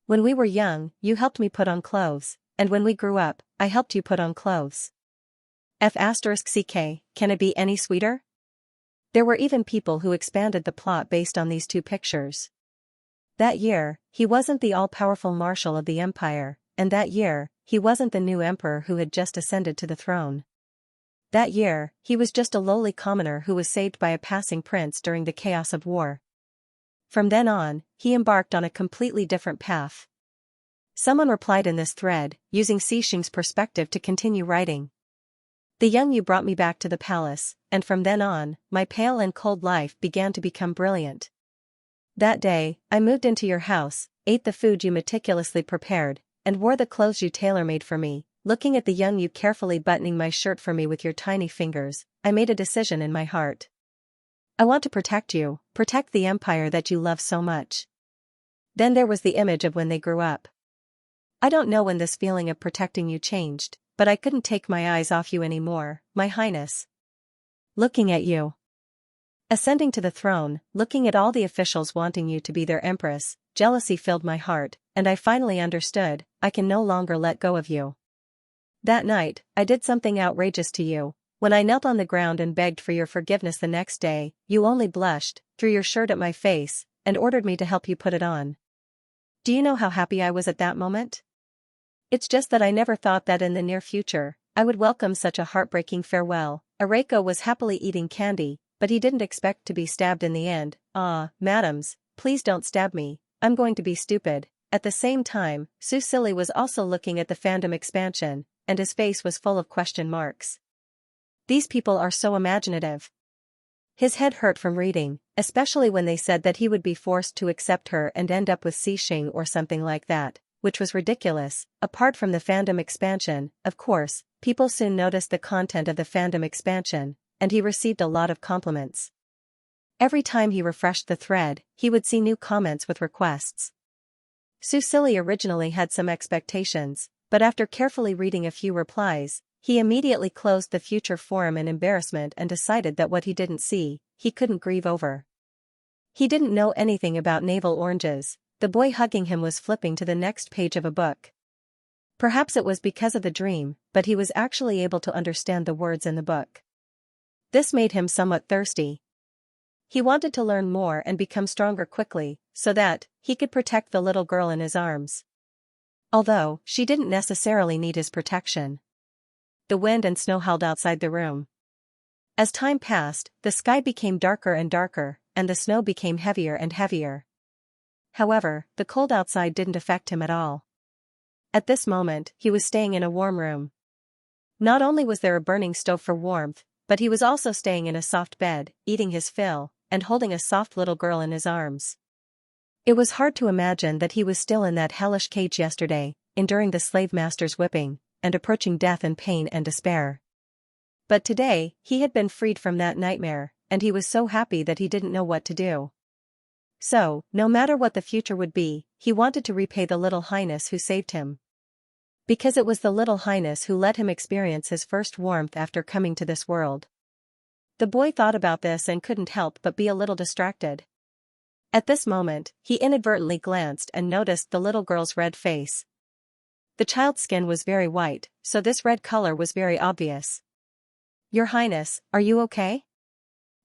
When we were young, you helped me put on clothes, and when we grew up, I helped you put on clothes. F***CK, can it be any sweeter? There were even people who expanded the plot based on these 2 pictures. That year, he wasn't the all-powerful marshal of the empire, and that year, he wasn't the new emperor who had just ascended to the throne. That year, he was just a lowly commoner who was saved by a passing prince during the chaos of war. From then on, he embarked on a completely different path. Someone replied in this thread, using Xixing's perspective to continue writing. The young you brought me back to the palace, and from then on, my pale and cold life began to become brilliant. That day, I moved into your house, ate the food you meticulously prepared, and wore the clothes you tailor-made for me. Looking at the young you carefully buttoning my shirt for me with your tiny fingers, I made a decision in my heart. I want to protect you, protect the empire that you love so much. Then there was the image of when they grew up. I don't know when this feeling of protecting you changed, but I couldn't take my eyes off you anymore, my highness. Looking at you. Ascending to the throne, looking at all the officials wanting you to be their empress, jealousy filled my heart, and I finally understood, I can no longer let go of you. That night, I did something outrageous to you. When I knelt on the ground and begged for your forgiveness the next day, you only blushed, threw your shirt at my face, and ordered me to help you put it on. Do you know how happy I was at that moment? It's just that I never thought that in the near future, I would welcome such a heartbreaking farewell. Areiko was happily eating candy, but he didn't expect to be stabbed in the end. Ah, madams, please don't stab me, I'm going to be stupid. At the same time, Susili was also looking at the fandom expansion, and his face was full of question marks. These people are so imaginative. His head hurt from reading, especially when they said that he would be forced to accept her and end up with Xixing or something like that. which was ridiculous. Apart from the fandom expansion, of course, people soon noticed the content of the fandom expansion, and he received a lot of compliments. Every time he refreshed the thread, he would see new comments with requests. Susili originally had some expectations, but after carefully reading a few replies, he immediately closed the future forum in embarrassment and decided that what he didn't see, he couldn't grieve over. He didn't know anything about navel oranges. The boy hugging him was flipping to the next page of a book. Perhaps it was because of the dream, but he was actually able to understand the words in the book. This made him somewhat thirsty. He wanted to learn more and become stronger quickly, so that he could protect the little girl in his arms. Although, she didn't necessarily need his protection. The wind and snow howled outside the room. As time passed, the sky became darker and darker, and the snow became heavier and heavier. However, the cold outside didn't affect him at all. At this moment, he was staying in a warm room. Not only was there a burning stove for warmth, but he was also staying in a soft bed, eating his fill, and holding a soft little girl in his arms. It was hard to imagine that he was still in that hellish cage yesterday, enduring the slave master's whipping, and approaching death and pain and despair. But today, he had been freed from that nightmare, and he was so happy that he didn't know what to do. So, no matter what the future would be, he wanted to repay the Little Highness who saved him. Because it was the Little Highness who let him experience his first warmth after coming to this world. The boy thought about this and couldn't help but be a little distracted. At this moment, he inadvertently glanced and noticed the little girl's red face. The child's skin was very white, so this red color was very obvious. "Your Highness, are you okay?"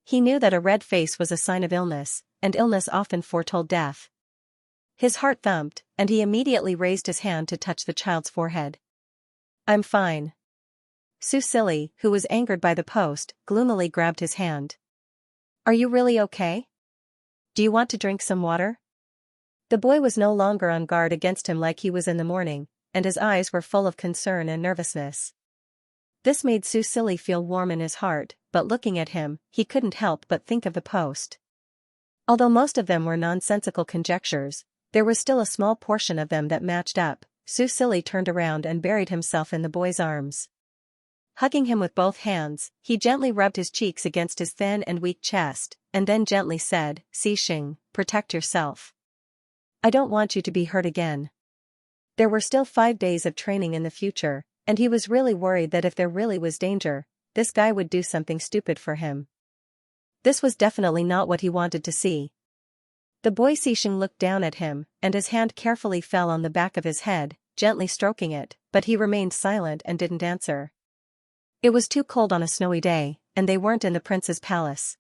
He knew that a red face was a sign of illness, and illness often foretold death. His heart thumped, and he immediately raised his hand to touch the child's forehead. "I'm fine." Susili, who was angered by the post, gloomily grabbed his hand. "Are you really okay? Do you want to drink some water?" The boy was no longer on guard against him like he was in the morning, and his eyes were full of concern and nervousness. This made Susili feel warm in his heart, but looking at him, he couldn't help but think of the post. Although most of them were nonsensical conjectures, there was still a small portion of them that matched up. Susili turned around and buried himself in the boy's arms. Hugging him with both hands, he gently rubbed his cheeks against his thin and weak chest, and then gently said, "Xing, protect yourself. I don't want you to be hurt again." There were still 5 days of training in the future, and he was really worried that if there really was danger, this guy would do something stupid for him. This was definitely not what he wanted to see. The boy Xing looked down at him, and his hand carefully fell on the back of his head, gently stroking it, but he remained silent and didn't answer. It was too cold on a snowy day, and they weren't in the prince's palace.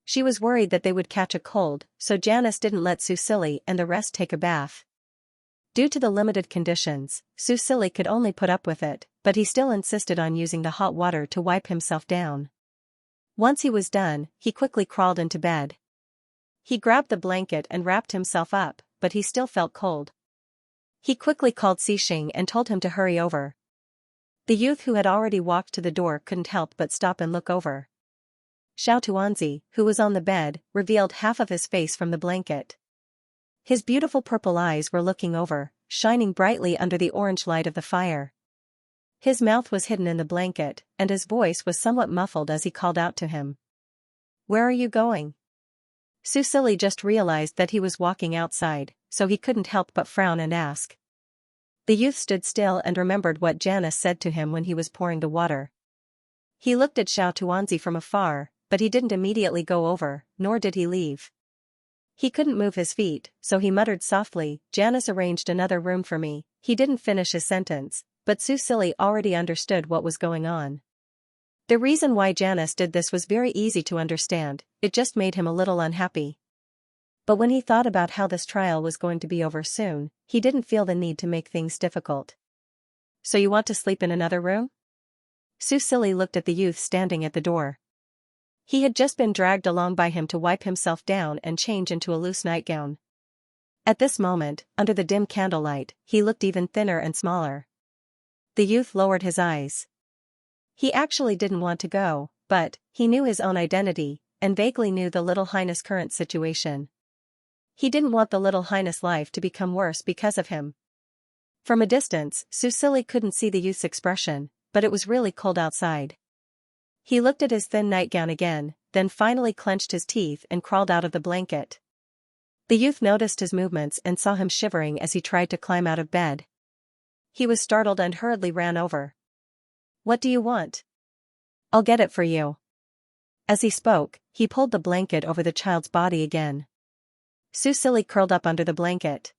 She was worried that they would catch a cold, so Janice didn't let Susili and the rest take a bath. Due to the limited conditions, Susili could only put up with it, but he still insisted on using the hot water to wipe himself down. Once he was done, he quickly crawled into bed. He grabbed the blanket and wrapped himself up, but he still felt cold. He quickly called Xing and told him to hurry over. The youth who had already walked to the door couldn't help but stop and look over. Xianxia, who was on the bed, revealed half of his face from the blanket. His beautiful purple eyes were looking over, shining brightly under the orange light of the fire. His mouth was hidden in the blanket, and his voice was somewhat muffled as he called out to him. "Where are you going?" Susili just realized that he was walking outside, so he couldn't help but frown and ask. The youth stood still and remembered what Janice said to him when he was pouring the water. He looked at Xianxia from afar, but he didn't immediately go over, nor did he leave. He couldn't move his feet, so he muttered softly, "Janice arranged another room for me." He didn't finish his sentence, but Susili already understood what was going on. The reason why Janice did this was very easy to understand, it just made him a little unhappy. But when he thought about how this trial was going to be over soon, he didn't feel the need to make things difficult. "So you want to sleep in another room?" Susili looked at the youth standing at the door. He had just been dragged along by him to wipe himself down and change into a loose nightgown. At this moment, under the dim candlelight, he looked even thinner and smaller. The youth lowered his eyes. He actually didn't want to go, but he knew his own identity, and vaguely knew the Little Highness' current situation. He didn't want the Little Highness' life to become worse because of him. From a distance, Susili couldn't see the youth's expression, but it was really cold outside. He looked at his thin nightgown again, then finally clenched his teeth and crawled out of the blanket. The youth noticed his movements and saw him shivering as he tried to climb out of bed. He was startled and hurriedly ran over. "What do you want?" "I'll get it for you." As he spoke, he pulled the blanket over the child's body again. Susili curled up under the blanket.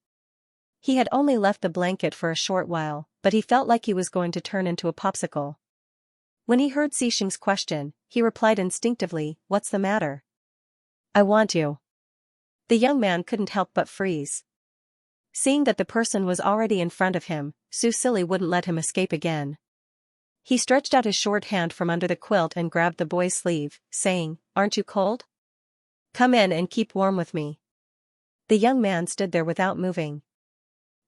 He had only left the blanket for a short while, but he felt like he was going to turn into a popsicle. When he heard Xianxia's question, he replied instinctively, "What's the matter?" "I want you." The young man couldn't help but freeze. Seeing that the person was already in front of him, Susili wouldn't let him escape again. He stretched out his short hand from under the quilt and grabbed the boy's sleeve, saying, "Aren't you cold? Come in and keep warm with me." The young man stood there without moving.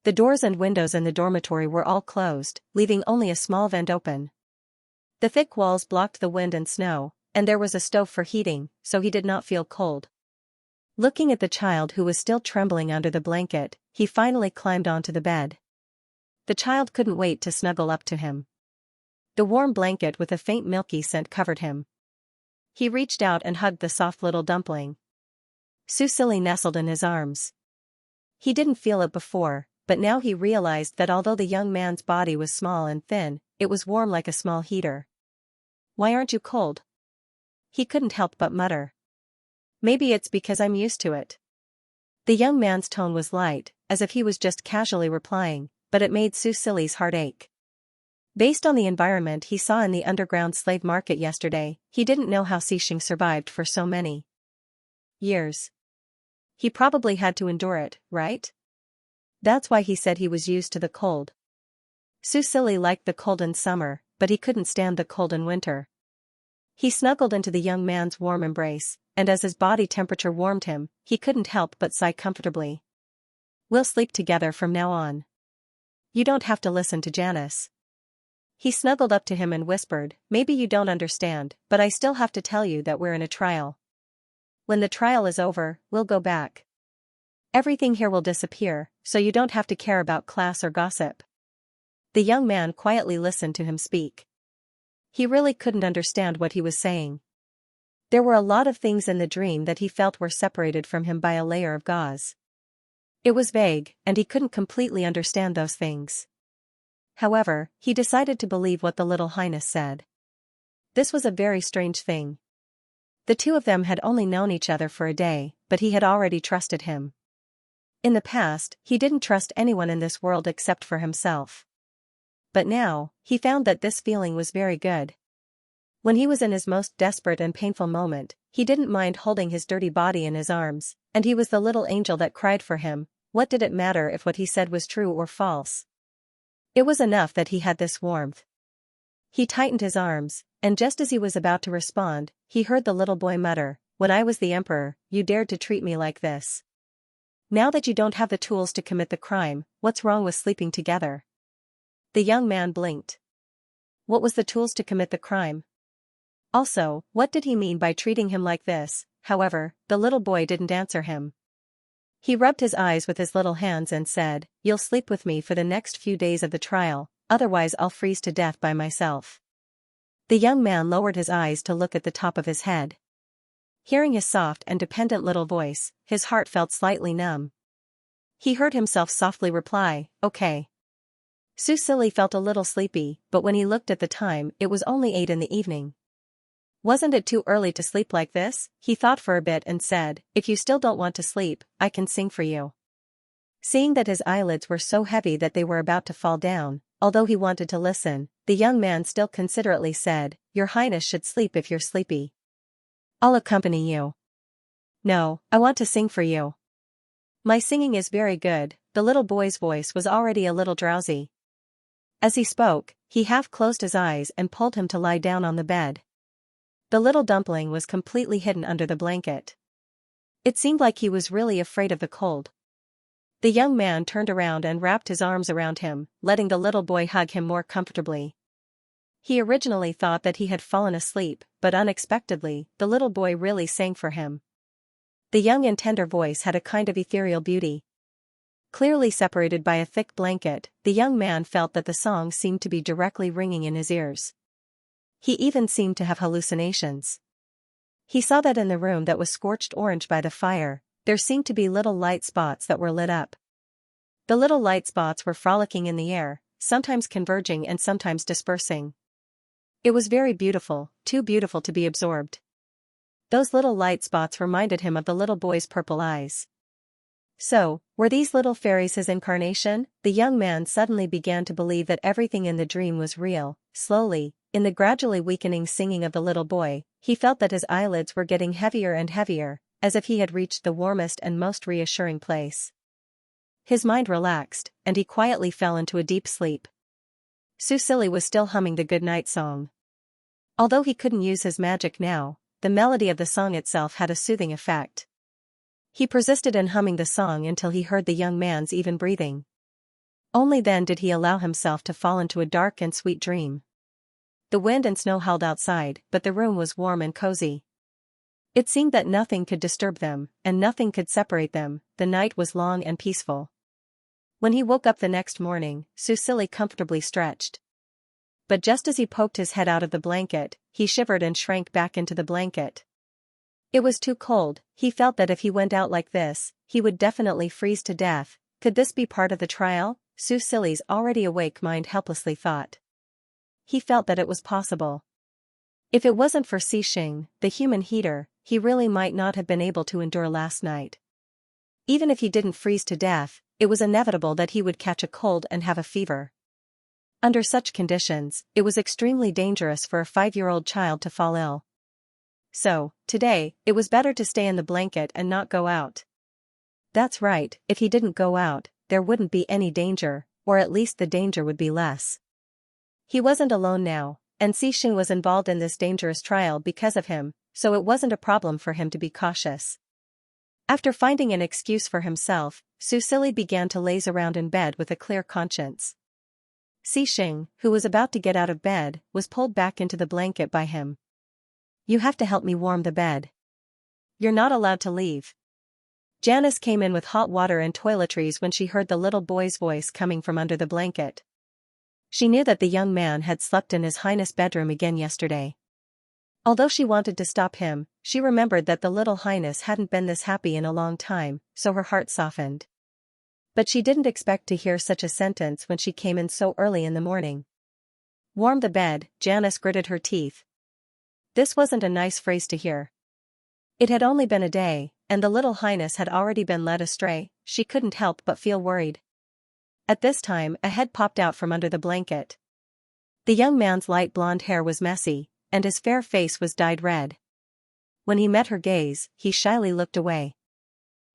The doors and windows in the dormitory were all closed, leaving only a small vent open. The thick walls blocked the wind and snow, and there was a stove for heating, so he did not feel cold. Looking at the child who was still trembling under the blanket, he finally climbed onto the bed. The child couldn't wait to snuggle up to him. The warm blanket with a faint milky scent covered him. He reached out and hugged the soft little dumpling. Susili nestled in his arms. He didn't feel it before, but now he realized that although the young man's body was small and thin, it was warm like a small heater. "Why aren't you cold?" He couldn't help but mutter. "Maybe it's because I'm used to it." The young man's tone was light, as if he was just casually replying, but it made Susili's heart ache. Based on the environment he saw in the underground slave market yesterday, he didn't know how Xianxia survived for so many years. He probably had to endure it, right? That's why he said he was used to the cold. Susili liked the cold in summer, but he couldn't stand the cold in winter. He snuggled into the young man's warm embrace, and as his body temperature warmed him, he couldn't help but sigh comfortably. "We'll sleep together from now on. You don't have to listen to Janice." He snuggled up to him and whispered, "Maybe you don't understand, but I still have to tell you that we're in a trial. When the trial is over, we'll go back. Everything here will disappear, so you don't have to care about class or gossip." The young man quietly listened to him speak. He really couldn't understand what he was saying. There were a lot of things in the dream that he felt were separated from him by a layer of gauze. It was vague, and he couldn't completely understand those things. However, he decided to believe what the little highness said. This was a very strange thing. The two of them had only known each other for a day, but he had already trusted him. In the past, he didn't trust anyone in this world except for himself. But now, he found that this feeling was very good. When he was in his most desperate and painful moment, he didn't mind holding his dirty body in his arms, and he was the little angel that cried for him. What did it matter if what he said was true or false? It was enough that he had this warmth. He tightened his arms, and just as he was about to respond, he heard the little boy mutter, "When I was the emperor, you dared to treat me like this. Now that you don't have the tools to commit the crime, what's wrong with sleeping together?" The young man blinked. What was the tools to commit the crime? Also, what did he mean by treating him like this? However, the little boy didn't answer him. He rubbed his eyes with his little hands and said, "You'll sleep with me for the next few days of the trial, otherwise I'll freeze to death by myself." The young man lowered his eyes to look at the top of his head. Hearing his soft and dependent little voice, his heart felt slightly numb. He heard himself softly reply, "Okay." Susili felt a little sleepy, but when he looked at the time, it was only 8 in the evening. Wasn't it too early to sleep like this? He thought for a bit and said, "If you still don't want to sleep, I can sing for you." Seeing that his eyelids were so heavy that they were about to fall down, although he wanted to listen, the young man still considerately said, "Your Highness should sleep if you're sleepy. I'll accompany you." "No, I want to sing for you. My singing is very good." The little boy's voice was already a little drowsy. As he spoke, he half closed his eyes and pulled him to lie down on the bed. The little dumpling was completely hidden under the blanket. It seemed like he was really afraid of the cold. The young man turned around and wrapped his arms around him, letting the little boy hug him more comfortably. He originally thought that he had fallen asleep, but unexpectedly, the little boy really sang for him. The young and tender voice had a kind of ethereal beauty. Clearly separated by a thick blanket, the young man felt that the song seemed to be directly ringing in his ears. He even seemed to have hallucinations. He saw that in the room that was scorched orange by the fire, there seemed to be little light spots that were lit up. The little light spots were frolicking in the air, sometimes converging and sometimes dispersing. It was very beautiful, too beautiful to be absorbed. Those little light spots reminded him of the little boy's purple eyes. So, were these little fairies his incarnation? The young man suddenly began to believe that everything in the dream was real. Slowly, in the gradually weakening singing of the little boy, he felt that his eyelids were getting heavier and heavier, as if he had reached the warmest and most reassuring place. His mind relaxed, and he quietly fell into a deep sleep. Susili was still humming the good-night song. Although he couldn't use his magic now, the melody of the song itself had a soothing effect. He persisted in humming the song until he heard the young man's even breathing. Only then did he allow himself to fall into a dark and sweet dream. The wind and snow howled outside, but the room was warm and cozy. It seemed that nothing could disturb them, and nothing could separate them. The night was long and peaceful. When he woke up the next morning, Susili comfortably stretched. But just as he poked his head out of the blanket, he shivered and shrank back into the blanket. It was too cold. He felt that if he went out like this, he would definitely freeze to death. Could this be part of the trial? Susili's already awake mind helplessly thought. He felt that it was possible. If it wasn't for Xing, the human heater, he really might not have been able to endure last night. Even if he didn't freeze to death, it was inevitable that he would catch a cold and have a fever. Under such conditions, it was extremely dangerous for a 5-year-old child to fall ill. So, today, it was better to stay in the blanket and not go out. That's right, if he didn't go out, there wouldn't be any danger, or at least the danger would be less. He wasn't alone now, and Xing was involved in this dangerous trial because of him, so it wasn't a problem for him to be cautious. After finding an excuse for himself, Susili began to laze around in bed with a clear conscience. Xing, who was about to get out of bed, was pulled back into the blanket by him. "You have to help me warm the bed. You're not allowed to leave." Janice came in with hot water and toiletries when she heard the little boy's voice coming from under the blanket. She knew that the young man had slept in His Highness' bedroom again yesterday. Although she wanted to stop him, she remembered that the little Highness hadn't been this happy in a long time, so her heart softened. But she didn't expect to hear such a sentence when she came in so early in the morning. Warm the bed, Janice gritted her teeth. This wasn't a nice phrase to hear. It had only been a day, and the little Highness had already been led astray. She couldn't help but feel worried. At this time, a head popped out from under the blanket. The young man's light blonde hair was messy, and his fair face was dyed red. When he met her gaze, he shyly looked away.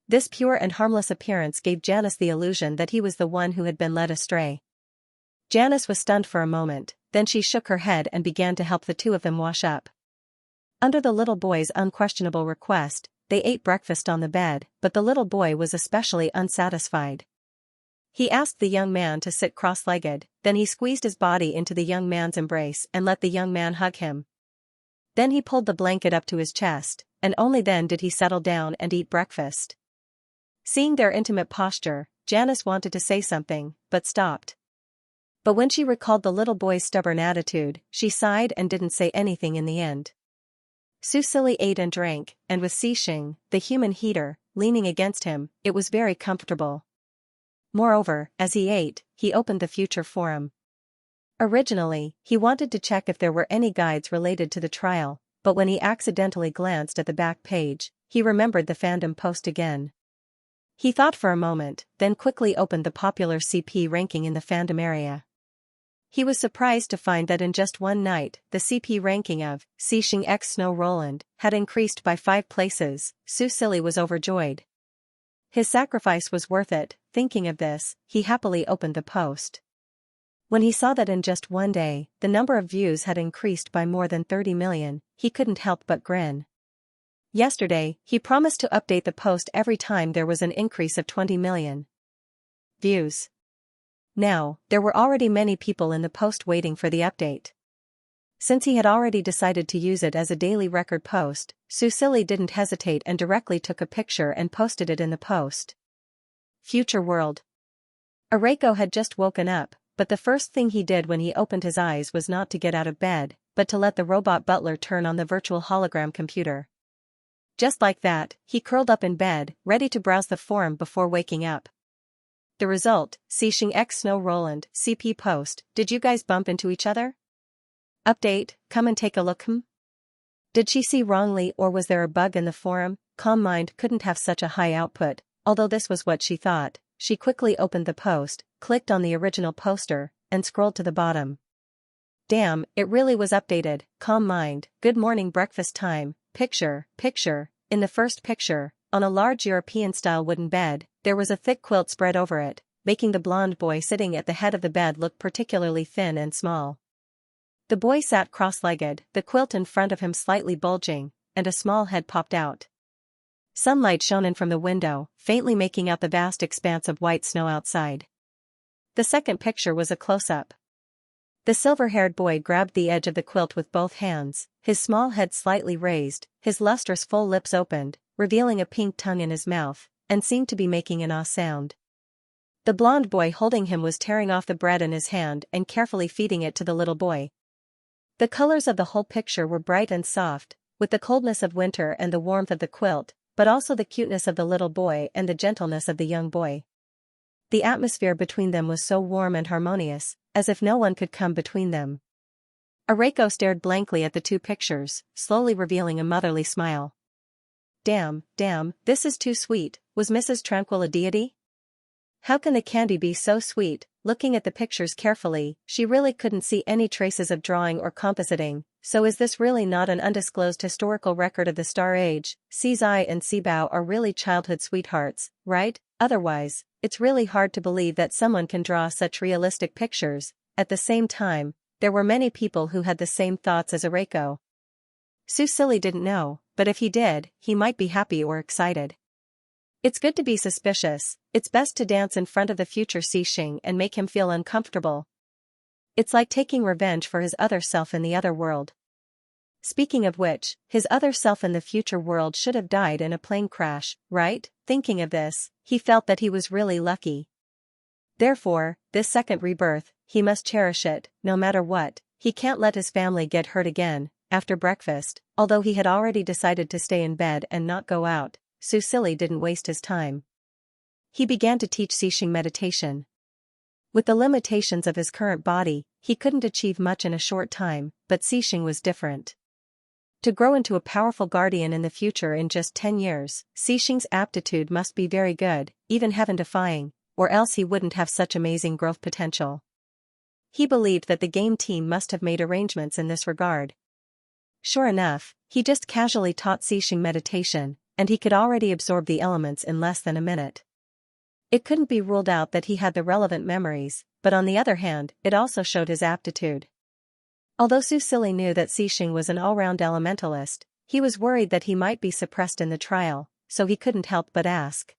This pure and harmless appearance gave Janice the illusion that he was the one who had been led astray. Janice was stunned for a moment, then she shook her head and began to help the two of them wash up. Under the little boy's unquestionable request, they ate breakfast on the bed, but the little boy was especially unsatisfied. He asked the young man to sit cross-legged, then he squeezed his body into the young man's embrace and let the young man hug him. Then he pulled the blanket up to his chest, and only then did he settle down and eat breakfast. Seeing their intimate posture, Janice wanted to say something, but stopped. But when she recalled the little boy's stubborn attitude, she sighed and didn't say anything in the end. Susili ate and drank, and with Xing, the human heater, leaning against him, it was very comfortable. Moreover, as he ate, he opened the future forum. Originally, he wanted to check if there were any guides related to the trial, but when he accidentally glanced at the back page, he remembered the fandom post again. He thought for a moment, then quickly opened the popular CP ranking in the fandom area. He was surprised to find that in just one night, the CP ranking of Xing x Snow Roland had increased by 5 places. Susili was overjoyed. His sacrifice was worth it. Thinking of this, he happily opened the post. When he saw that in just one day, the number of views had increased by more than 30 million, he couldn't help but grin. Yesterday, he promised to update the post every time there was an increase of 20 million views. Now, there were already many people in the post waiting for the update. Since he had already decided to use it as a daily record post, Susili didn't hesitate and directly took a picture and posted it in the post. Future world. Areiko had just woken up, but the first thing he did when he opened his eyes was not to get out of bed, but to let the robot butler turn on the virtual hologram computer. Just like that, he curled up in bed, ready to browse the forum before waking up. The result, Xixing X Snow Roland, CP post, did you guys bump into each other? Update, come and take a look. Did she see wrongly or was there a bug in the forum? Calm mind couldn't have such a high output, although this was what she thought. She quickly opened the post, clicked on the original poster, and scrolled to the bottom. Damn, it really was updated. Calm mind, good morning breakfast time, picture. In the first picture, on a large European-style wooden bed, there was a thick quilt spread over it, making the blonde boy sitting at the head of the bed look particularly thin and small. The boy sat cross-legged, the quilt in front of him slightly bulging, and a small head popped out. Sunlight shone in from the window, faintly making out the vast expanse of white snow outside. The second picture was a close-up. The silver-haired boy grabbed the edge of the quilt with both hands, his small head slightly raised, his lustrous full lips opened, revealing a pink tongue in his mouth, and seemed to be making an ah sound. The blonde boy holding him was tearing off the bread in his hand and carefully feeding it to the little boy. The colors of the whole picture were bright and soft, with the coldness of winter and the warmth of the quilt, but also the cuteness of the little boy and the gentleness of the young boy. The atmosphere between them was so warm and harmonious, as if no one could come between them. Areiko stared blankly at the two pictures, slowly revealing a motherly smile. Damn, this is too sweet. Was Mrs. Tranquil a deity? How can the candy be so sweet? Looking at the pictures carefully, she really couldn't see any traces of drawing or compositing, so is this really not an undisclosed historical record of the Star Age? Xizai and Xibao are really childhood sweethearts, right? Otherwise, it's really hard to believe that someone can draw such realistic pictures. At the same time, there were many people who had the same thoughts as Areiko. Susili didn't know, but if he did, he might be happy or excited. It's good to be suspicious, it's best to dance in front of the future Xixing and make him feel uncomfortable. It's like taking revenge for his other self in the other world. Speaking of which, his other self in the future world should have died in a plane crash, right? Thinking of this, he felt that he was really lucky. Therefore, this second rebirth, he must cherish it, no matter what. He can't let his family get hurt again. After breakfast, although he had already decided to stay in bed and not go out, Susili didn't waste his time. He began to teach Xixing meditation. With the limitations of his current body, he couldn't achieve much in a short time, but Xixing was different. To grow into a powerful guardian in the future in just 10 years, Xixing's aptitude must be very good, even heaven-defying, or else he wouldn't have such amazing growth potential. He believed that the game team must have made arrangements in this regard. Sure enough, he just casually taught Xixing meditation, and he could already absorb the elements in less than a minute. It couldn't be ruled out that he had the relevant memories, but on the other hand, it also showed his aptitude. Although Susili knew that Xixing was an all-round elementalist, he was worried that he might be suppressed in the trial, so he couldn't help but ask.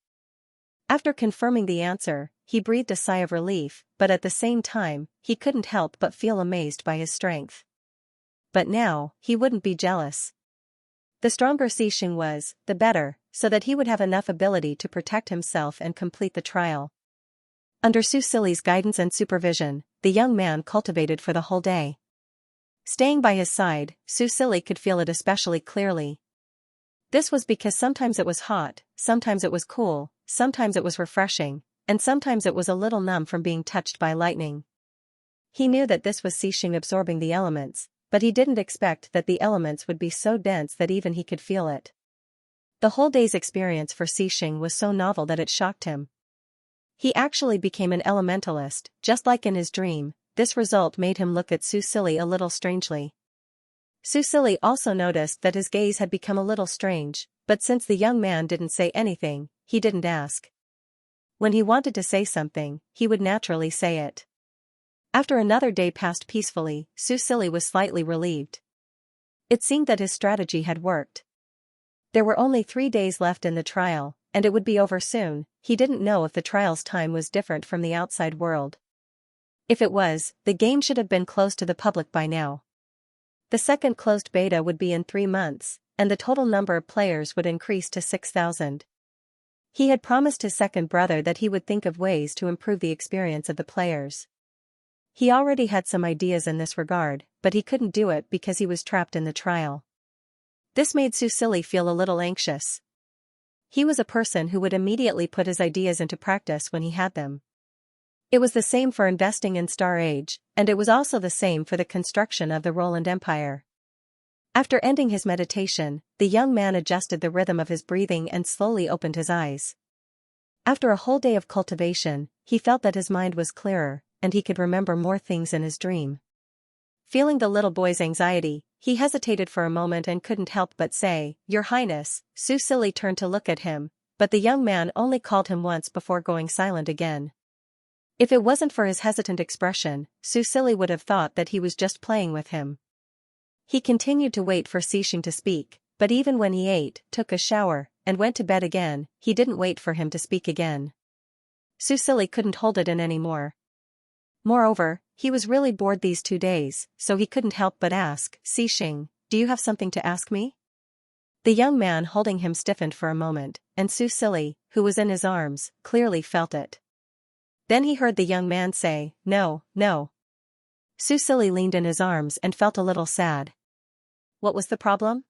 After confirming the answer, he breathed a sigh of relief, but at the same time, he couldn't help but feel amazed by his strength. But now, he wouldn't be jealous. The stronger Xixing was, the better, so that he would have enough ability to protect himself and complete the trial. Under Susili's guidance and supervision, the young man cultivated for the whole day. Staying by his side, Susili could feel it especially clearly. This was because sometimes it was hot, sometimes it was cool, sometimes it was refreshing, and sometimes it was a little numb from being touched by lightning. He knew that this was Xixing absorbing the elements, but he didn't expect that the elements would be so dense that even he could feel it. The whole day's experience for Xixing was so novel that it shocked him. He actually became an elementalist, just like in his dream. This result made him look at Susili a little strangely. Susili also noticed that his gaze had become a little strange, but since the young man didn't say anything, he didn't ask. When he wanted to say something, he would naturally say it. After another day passed peacefully, Susili was slightly relieved. It seemed that his strategy had worked. There were only 3 days left in the trial, and it would be over soon. He didn't know if the trial's time was different from the outside world. If it was, the game should have been closed to the public by now. The second closed beta would be in 3 months, and the total number of players would increase to 6,000. He had promised his second brother that he would think of ways to improve the experience of the players. He already had some ideas in this regard, but he couldn't do it because he was trapped in the trial. This made Susili feel a little anxious. He was a person who would immediately put his ideas into practice when he had them. It was the same for investing in Star Age, and it was also the same for the construction of the Roland Empire. After ending his meditation, the young man adjusted the rhythm of his breathing and slowly opened his eyes. After a whole day of cultivation, he felt that his mind was clearer, and he could remember more things in his dream. Feeling the little boy's anxiety, he hesitated for a moment and couldn't help but say, "Your Highness." Susili turned to look at him, but the young man only called him once before going silent again. If it wasn't for his hesitant expression, Susili would have thought that he was just playing with him. He continued to wait for Xianxia to speak, but even when he ate, took a shower, and went to bed again, he didn't wait for him to speak again. Susili couldn't hold it in anymore. Moreover, he was really bored these 2 days, so he couldn't help but ask, "Xianxia, do you have something to ask me?" The young man holding him stiffened for a moment, and Susili, who was in his arms, clearly felt it. Then he heard the young man say, "No, no." Susili leaned in his arms and felt a little sad. What was the problem?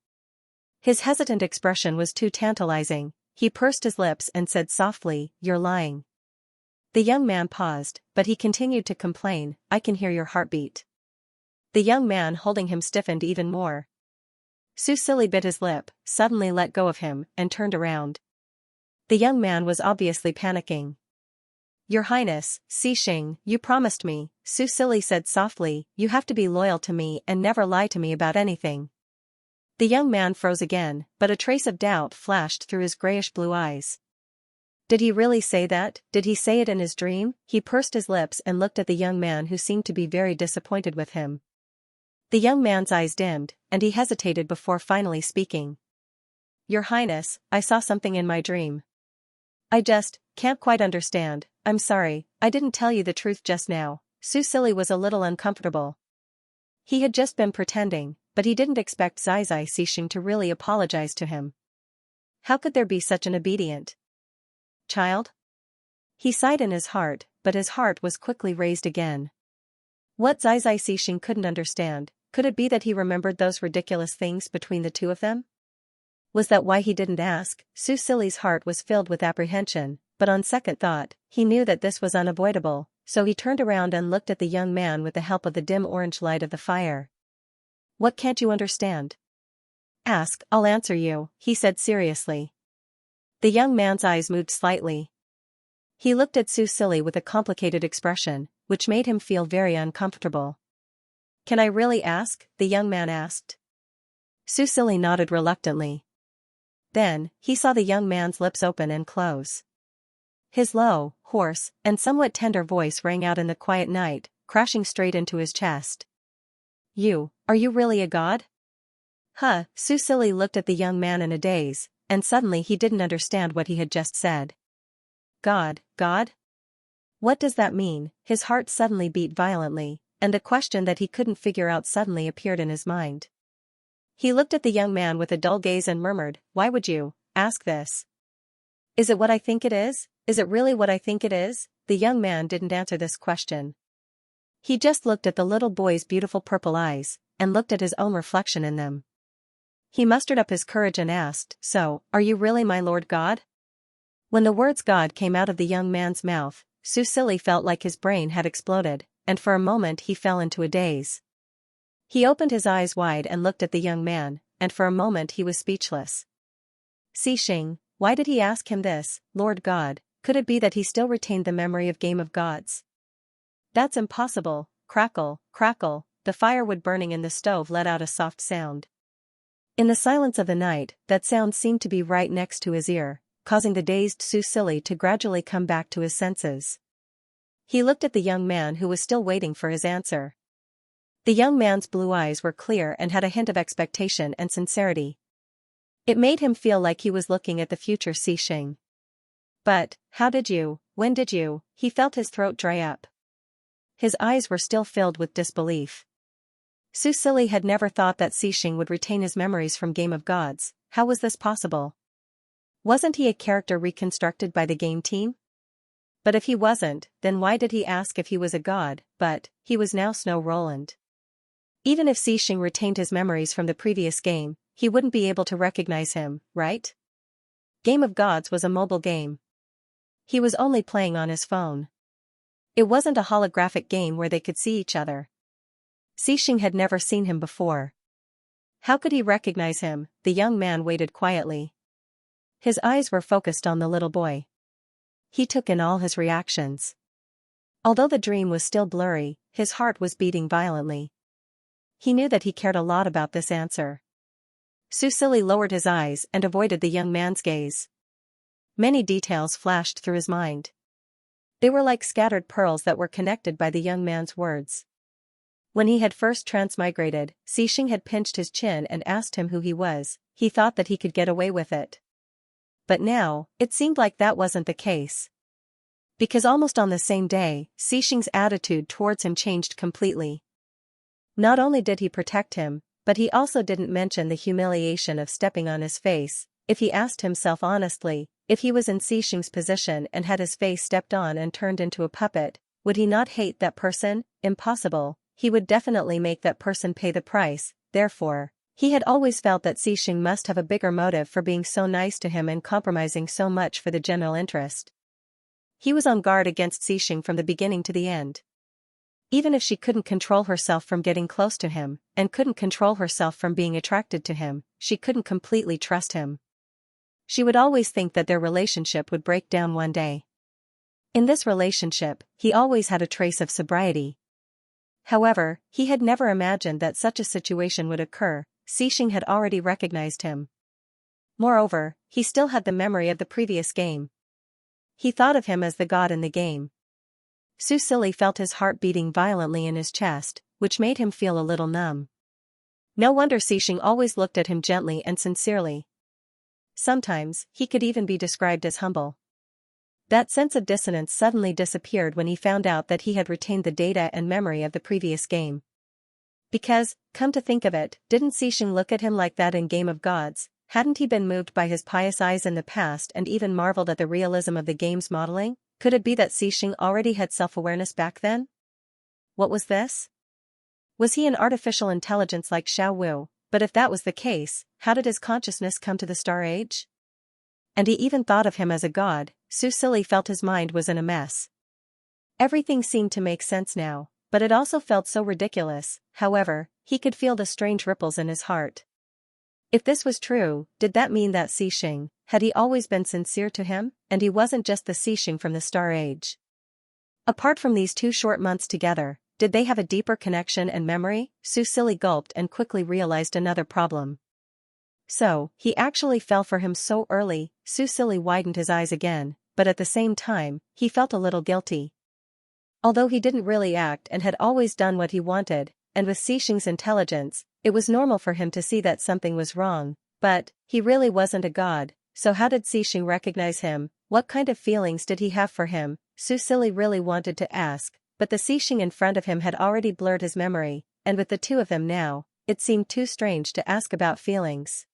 His hesitant expression was too tantalizing. He pursed his lips and said softly, "You're lying." The young man paused, but he continued to complain, "I can hear your heartbeat." The young man holding him stiffened even more. Susili bit his lip, suddenly let go of him, and turned around. The young man was obviously panicking. "Your Highness, Xianxia, you promised me," Susili said softly, "you have to be loyal to me and never lie to me about anything." The young man froze again, but a trace of doubt flashed through his grayish-blue eyes. Did he really say that? Did he say it in his dream? He pursed his lips and looked at the young man, who seemed to be very disappointed with him. The young man's eyes dimmed, and he hesitated before finally speaking. "Your Highness, I saw something in my dream. I just can't quite understand. I'm sorry, I didn't tell you the truth just now." Susili was a little uncomfortable. He had just been pretending, but he didn't expect Xianxia to really apologize to him. How could there be such an obedient child? He sighed in his heart, but his heart was quickly raised again. What Xianxia couldn't understand, could it be that he remembered those ridiculous things between the two of them? Was that why he didn't ask? Susili's heart was filled with apprehension, but on second thought, he knew that this was unavoidable, so he turned around and looked at the young man with the help of the dim orange light of the fire. "What can't you understand?" "Ask, I'll answer you," he said seriously. The young man's eyes moved slightly. He looked at Susili with a complicated expression, which made him feel very uncomfortable. "Can I really ask?" the young man asked. Susili nodded reluctantly. Then, he saw the young man's lips open and close. His low, hoarse, and somewhat tender voice rang out in the quiet night, crashing straight into his chest. Are you really a god?" Huh, Susili looked at the young man in a daze, and suddenly he didn't understand what he had just said. God? What does that mean? His heart suddenly beat violently, and a question that he couldn't figure out suddenly appeared in his mind. He looked at the young man with a dull gaze and murmured, "Why would you ask this? Is it what I think it is? Is it really what I think it is?" The young man didn't answer this question. He just looked at the little boy's beautiful purple eyes, and looked at his own reflection in them. He mustered up his courage and asked, "So, are you really my Lord God?" When the words God came out of the young man's mouth, Susili felt like his brain had exploded, and for a moment he fell into a daze. He opened his eyes wide and looked at the young man, and for a moment he was speechless. Xianxia, why did he ask him this, Lord God? Could it be that he still retained the memory of Game of Gods? "That's impossible." Crackle, crackle, the firewood burning in the stove let out a soft sound. In the silence of the night, that sound seemed to be right next to his ear, causing the dazed Susili to gradually come back to his senses. He looked at the young man, who was still waiting for his answer. The young man's blue eyes were clear and had a hint of expectation and sincerity. It made him feel like he was looking at the future Xianxia. "But, when did you?" He felt his throat dry up. His eyes were still filled with disbelief. Susili had never thought that Xianxia would retain his memories from Game of Gods. How was this possible? Wasn't he a character reconstructed by the game team? But if he wasn't, then why did he ask if he was a god? But he was now Snow Roland. Even if Xixing retained his memories from the previous game, he wouldn't be able to recognize him, right? Game of Gods was a mobile game. He was only playing on his phone. It wasn't a holographic game where they could see each other. Xixing had never seen him before. How could he recognize him? The young man waited quietly. His eyes were focused on the little boy. He took in all his reactions. Although the dream was still blurry, his heart was beating violently. He knew that he cared a lot about this answer. Susili lowered his eyes and avoided the young man's gaze. Many details flashed through his mind. They were like scattered pearls that were connected by the young man's words. When he had first transmigrated, Xixing had pinched his chin and asked him who he was. He thought that he could get away with it. But now, it seemed like that wasn't the case. Because almost on the same day, Xixing's attitude towards him changed completely. Not only did he protect him, but he also didn't mention the humiliation of stepping on his face. If he asked himself honestly, if he was in Xixing's position and had his face stepped on and turned into a puppet, would he not hate that person? Impossible. He would definitely make that person pay the price. Therefore, he had always felt that Xixing must have a bigger motive for being so nice to him and compromising so much for the general interest. He was on guard against Xixing from the beginning to the end. Even if she couldn't control herself from getting close to him, and couldn't control herself from being attracted to him, she couldn't completely trust him. She would always think that their relationship would break down one day. In this relationship, he always had a trace of sobriety. However, he had never imagined that such a situation would occur. Xixing had already recognized him. Moreover, he still had the memory of the previous game. He thought of him as the god in the game. Susili felt his heart beating violently in his chest, which made him feel a little numb. No wonder Xixing always looked at him gently and sincerely. Sometimes, he could even be described as humble. That sense of dissonance suddenly disappeared when he found out that he had retained the data and memory of the previous game. Because, come to think of it, didn't Xixing look at him like that in Game of Gods? Hadn't he been moved by his pious eyes in the past and even marveled at the realism of the game's modeling? Could it be that Xixing already had self-awareness back then? What was this? Was he an artificial intelligence like Xiao Wu? But if that was the case, how did his consciousness come to the Star Age? And he even thought of him as a god. Susili felt his mind was in a mess. Everything seemed to make sense now, but it also felt so ridiculous. However, he could feel the strange ripples in his heart. If this was true, did that mean that Xixing, had he always been sincere to him, and he wasn't just the Xixing from the Star Age? Apart from these 2 short months together, did they have a deeper connection and memory? Susili gulped and quickly realized another problem. So, he actually fell for him so early. Susili widened his eyes again, but at the same time, he felt a little guilty. Although he didn't really act and had always done what he wanted, and with Xixing's intelligence, it was normal for him to see that something was wrong, but he really wasn't a god. So how did Xixing recognize him? What kind of feelings did he have for him? Susili really wanted to ask, but the Xixing in front of him had already blurred his memory, and with the two of them now, it seemed too strange to ask about feelings.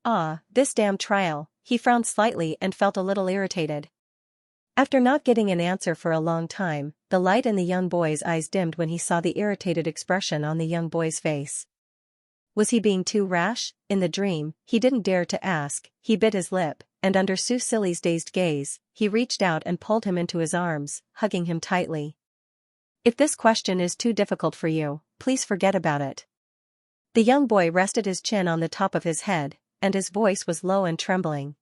Ah, this damn trial. He frowned slightly and felt a little irritated. After not getting an answer for a long time, the light in the young boy's eyes dimmed when he saw the irritated expression on the young boy's face. Was he being too rash? In the dream, he didn't dare to ask. He bit his lip, and under Susili's dazed gaze, he reached out and pulled him into his arms, hugging him tightly. If this question is too difficult for you, please forget about it. The young boy rested his chin on the top of his head, and his voice was low and trembling.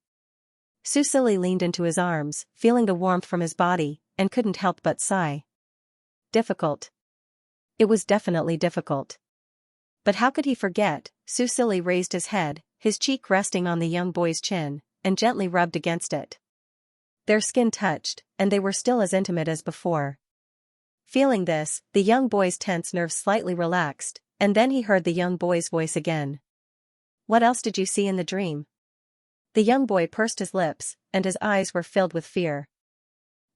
Susili leaned into his arms, feeling the warmth from his body, and couldn't help but sigh. Difficult. It was definitely difficult. But how could he forget? Susili raised his head, his cheek resting on the young boy's chin, and gently rubbed against it. Their skin touched, and they were still as intimate as before. Feeling this, the young boy's tense nerves slightly relaxed, and then he heard the young boy's voice again. What else did you see in the dream? The young boy pursed his lips, and his eyes were filled with fear.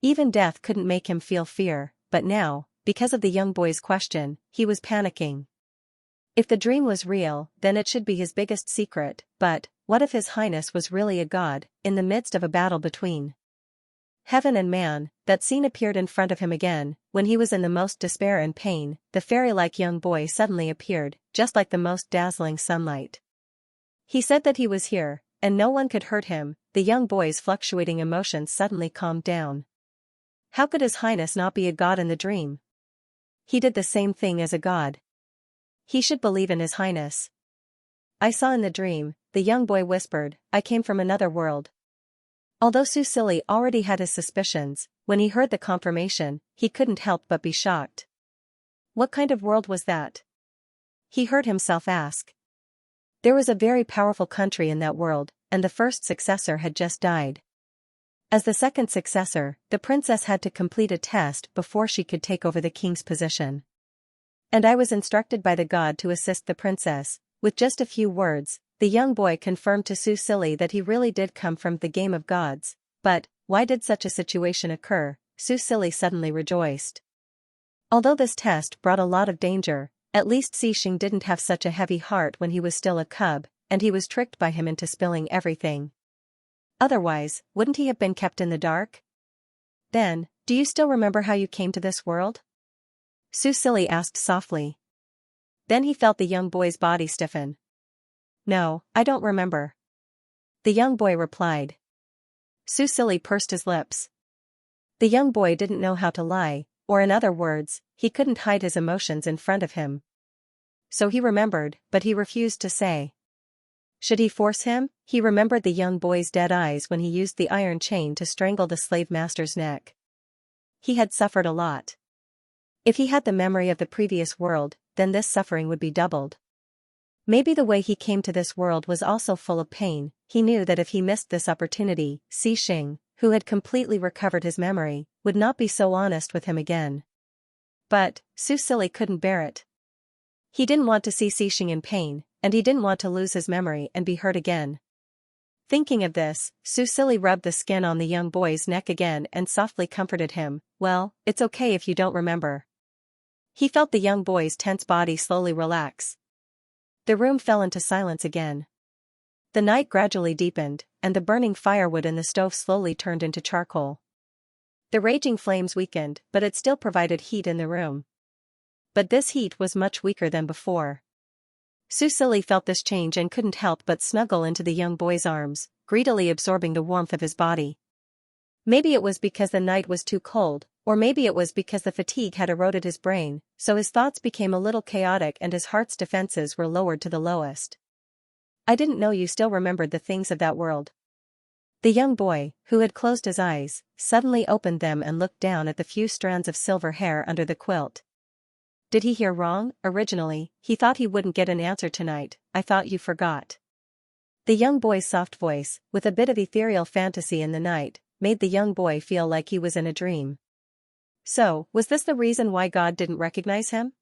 Even death couldn't make him feel fear, but now, because of the young boy's question, he was panicking. If the dream was real, then it should be his biggest secret, but what if His Highness was really a god, in the midst of a battle between heaven and man? That scene appeared in front of him again, when he was in the most despair and pain. The fairy-like young boy suddenly appeared, just like the most dazzling sunlight. He said that he was here, and no one could hurt him. The young boy's fluctuating emotions suddenly calmed down. How could His Highness not be a god in the dream? He did the same thing as a god. He should believe in His Highness. I saw in the dream, the young boy whispered, I came from another world. Although Susili already had his suspicions, when he heard the confirmation, he couldn't help but be shocked. What kind of world was that? He heard himself ask. There was a very powerful country in that world, and the first successor had just died. As the second successor, the princess had to complete a test before she could take over the king's position. And I was instructed by the god to assist the princess. With just a few words, the young boy confirmed to Susili that he really did come from the game of gods. But why did such a situation occur? Susili suddenly rejoiced. Although this test brought a lot of danger, at least Xixing didn't have such a heavy heart when he was still a cub, and he was tricked by him into spilling everything. Otherwise, wouldn't he have been kept in the dark? Then, do you still remember how you came to this world? Susili asked softly. Then he felt the young boy's body stiffen. No, I don't remember. The young boy replied. Susili pursed his lips. The young boy didn't know how to lie, or in other words, he couldn't hide his emotions in front of him. So he remembered, but he refused to say. Should he force him? He remembered the young boy's dead eyes when he used the iron chain to strangle the slave master's neck. He had suffered a lot. If he had the memory of the previous world, then this suffering would be doubled. Maybe the way he came to this world was also full of pain. He knew that if he missed this opportunity, Xixing, who had completely recovered his memory, would not be so honest with him again. But Susili couldn't bear it. He didn't want to see Xixing in pain, and he didn't want to lose his memory and be hurt again. Thinking of this, Susili rubbed the skin on the young boy's neck again and softly comforted him. Well, it's okay if you don't remember. He felt the young boy's tense body slowly relax. The room fell into silence again. The night gradually deepened, and the burning firewood in the stove slowly turned into charcoal. The raging flames weakened, but it still provided heat in the room. But this heat was much weaker than before. Susili felt this change and couldn't help but snuggle into the young boy's arms, greedily absorbing the warmth of his body. Maybe it was because the night was too cold, or maybe it was because the fatigue had eroded his brain, so his thoughts became a little chaotic and his heart's defenses were lowered to the lowest. I didn't know you still remembered the things of that world. The young boy, who had closed his eyes, suddenly opened them and looked down at the few strands of silver hair under the quilt. Did he hear wrong? Originally, he thought he wouldn't get an answer tonight. I thought you forgot. The young boy's soft voice, with a bit of ethereal fantasy in the night, made the young boy feel like he was in a dream. So, was this the reason why God didn't recognize him?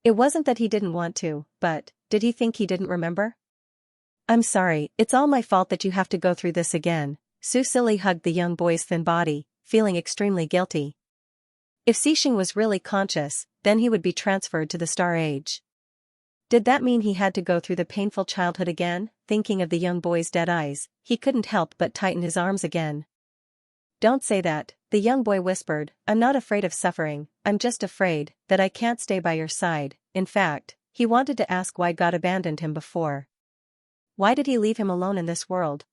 It wasn't that he didn't want to, but, did he think he didn't remember? I'm sorry, it's all my fault that you have to go through this again. Susili hugged the young boy's thin body, feeling extremely guilty. If Xixing was really conscious, then he would be transferred to the Star Age. Did that mean he had to go through the painful childhood again? Thinking of the young boy's dead eyes, he couldn't help but tighten his arms again. Don't say that, the young boy whispered. I'm not afraid of suffering, I'm just afraid that I can't stay by your side. In fact, he wanted to ask why God abandoned him before. Why did he leave him alone in this world?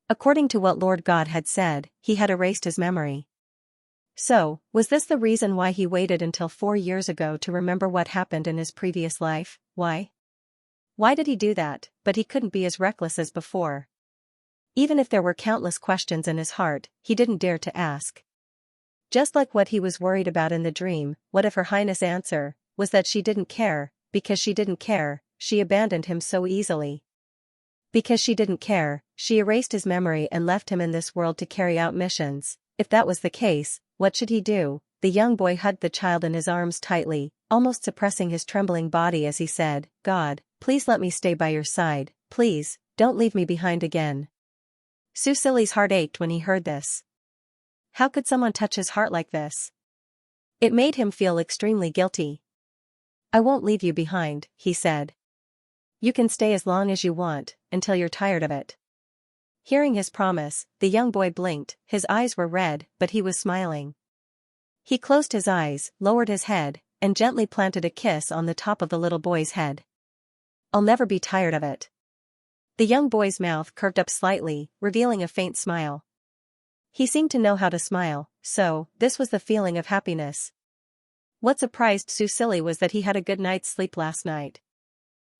According to what Lord God had said, he had erased his memory. So, was this the reason why he waited until 4 years ago to remember what happened in his previous life? Why? Why did he do that? But he couldn't be as reckless as before. Even if there were countless questions in his heart, he didn't dare to ask. Just like what he was worried about in the dream, what if Her Highness' answer was that she didn't care? Because she didn't care, she abandoned him so easily. Because she didn't care, she erased his memory and left him in this world to carry out missions. If that was the case, what should he do? The young boy hugged the child in his arms tightly, almost suppressing his trembling body as he said, God, please let me stay by your side, please, don't leave me behind again. Susili's heart ached when he heard this. How could someone touch his heart like this? It made him feel extremely guilty. I won't leave you behind, he said. You can stay as long as you want, until you're tired of it. Hearing his promise, the young boy blinked, his eyes were red, but he was smiling. He closed his eyes, lowered his head, and gently planted a kiss on the top of the little boy's head. I'll never be tired of it. The young boy's mouth curved up slightly, revealing a faint smile. He seemed to know how to smile, so, this was the feeling of happiness. What surprised Susili was that he had a good night's sleep last night.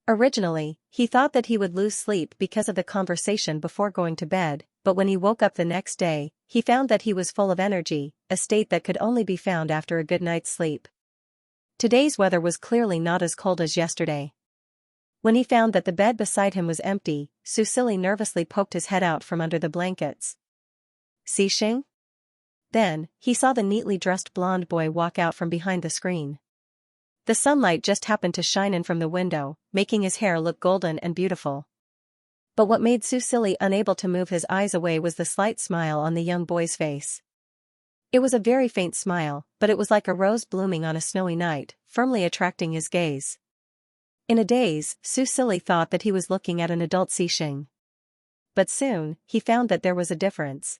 Originally, he thought that he would lose sleep because of the conversation before going to bed, but when he woke up the next day, he found that he was full of energy, a state that could only be found after a good night's sleep. Today's weather was clearly not as cold as yesterday. When he found that the bed beside him was empty, Susili nervously poked his head out from under the blankets. Xing? Then, he saw the neatly dressed blonde boy walk out from behind the screen. The sunlight just happened to shine in from the window, making his hair look golden and beautiful. But what made Susili unable to move his eyes away was the slight smile on the young boy's face. It was a very faint smile, but it was like a rose blooming on a snowy night, firmly attracting his gaze. In a daze, Susili thought that he was looking at an adult Xing. But soon, he found that there was a difference.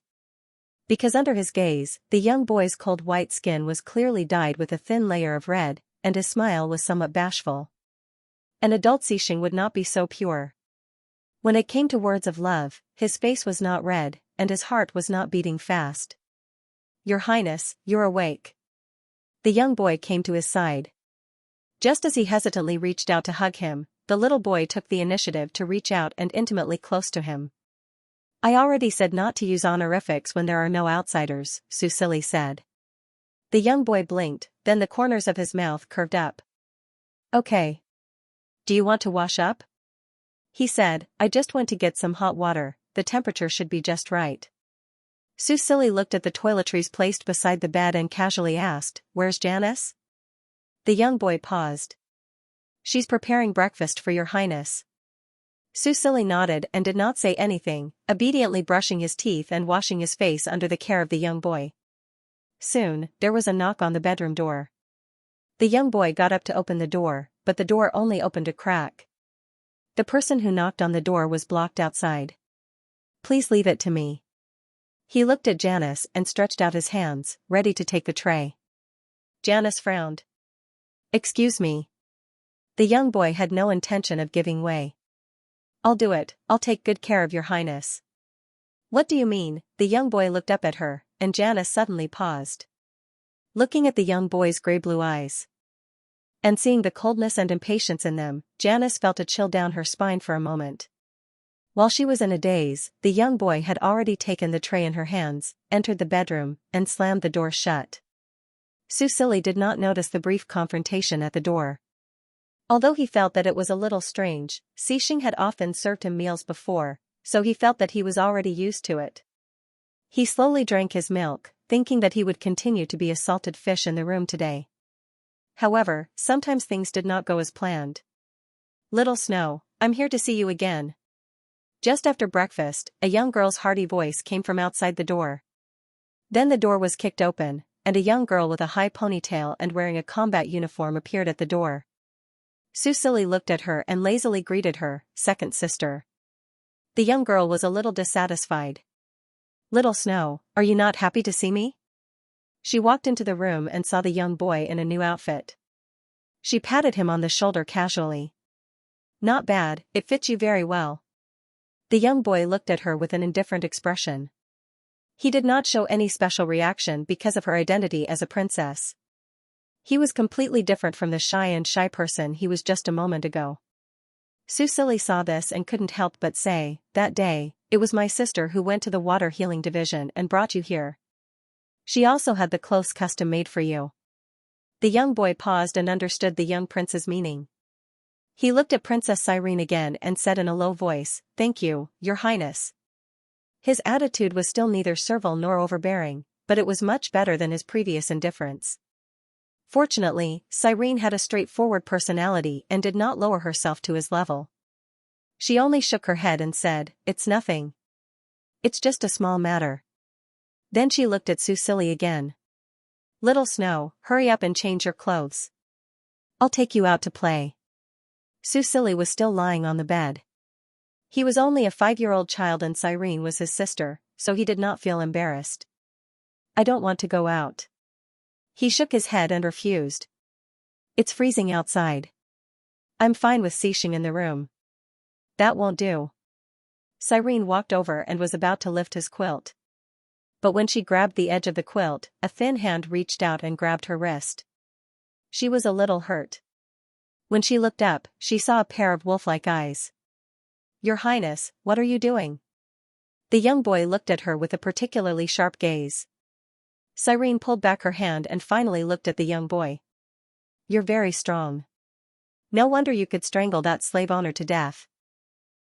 Because under his gaze, the young boy's cold white skin was clearly dyed with a thin layer of red, and his smile was somewhat bashful. An adult Xing would not be so pure. When it came to words of love, his face was not red, and his heart was not beating fast. Your Highness, you're awake. The young boy came to his side. Just as he hesitantly reached out to hug him, the little boy took the initiative to reach out and intimately close to him. I already said not to use honorifics when there are no outsiders, Susili said. The young boy blinked, then the corners of his mouth curved up. Okay. Do you want to wash up? He said, I just went to get some hot water, the temperature should be just right. Susili looked at the toiletries placed beside the bed and casually asked, Where's Janice? The young boy paused. She's preparing breakfast for your highness. Susili nodded and did not say anything, obediently brushing his teeth and washing his face under the care of the young boy. Soon, there was a knock on the bedroom door. The young boy got up to open the door, but the door only opened a crack. The person who knocked on the door was blocked outside. Please leave it to me. He looked at Janice and stretched out his hands, ready to take the tray. Janice frowned. Excuse me. The young boy had no intention of giving way. I'll do it, I'll take good care of your highness. What do you mean? The young boy looked up at her, and Janice suddenly paused. Looking at the young boy's gray-blue eyes and seeing the coldness and impatience in them, Janice felt a chill down her spine for a moment. While she was in a daze, the young boy had already taken the tray in her hands, entered the bedroom, and slammed the door shut. Susili did not notice the brief confrontation at the door. Although he felt that it was a little strange, Xing had often served him meals before, so he felt that he was already used to it. He slowly drank his milk, thinking that he would continue to be a salted fish in the room today. However, sometimes things did not go as planned. Little Snow, I'm here to see you again. Just after breakfast, a young girl's hearty voice came from outside the door. Then the door was kicked open, and a young girl with a high ponytail and wearing a combat uniform appeared at the door. Susili looked at her and lazily greeted her, second sister. The young girl was a little dissatisfied. Little Snow, are you not happy to see me? She walked into the room and saw the young boy in a new outfit. She patted him on the shoulder casually. Not bad, it fits you very well. The young boy looked at her with an indifferent expression. He did not show any special reaction because of her identity as a princess. He was completely different from the shy person he was just a moment ago. Susili saw this and couldn't help but say, that day, it was my sister who went to the water healing division and brought you here. She also had the clothes custom made for you. The young boy paused and understood the young prince's meaning. He looked at Princess Cyrene again and said in a low voice, Thank you, your highness. His attitude was still neither servile nor overbearing, but it was much better than his previous indifference. Fortunately, Cyrene had a straightforward personality and did not lower herself to his level. She only shook her head and said, It's nothing. It's just a small matter. Then she looked at Susili again. Little Snow, hurry up and change your clothes. I'll take you out to play. Susili was still lying on the bed. He was only a 5-year-old child and Cyrene was his sister, so he did not feel embarrassed. I don't want to go out. He shook his head and refused. It's freezing outside. I'm fine with Xianxia in the room. That won't do. Cyrene walked over and was about to lift his quilt. But when she grabbed the edge of the quilt, a thin hand reached out and grabbed her wrist. She was a little hurt. When she looked up, she saw a pair of wolf-like eyes. Your Highness, what are you doing? The young boy looked at her with a particularly sharp gaze. Cyrene pulled back her hand and finally looked at the young boy. You're very strong. No wonder you could strangle that slave owner to death.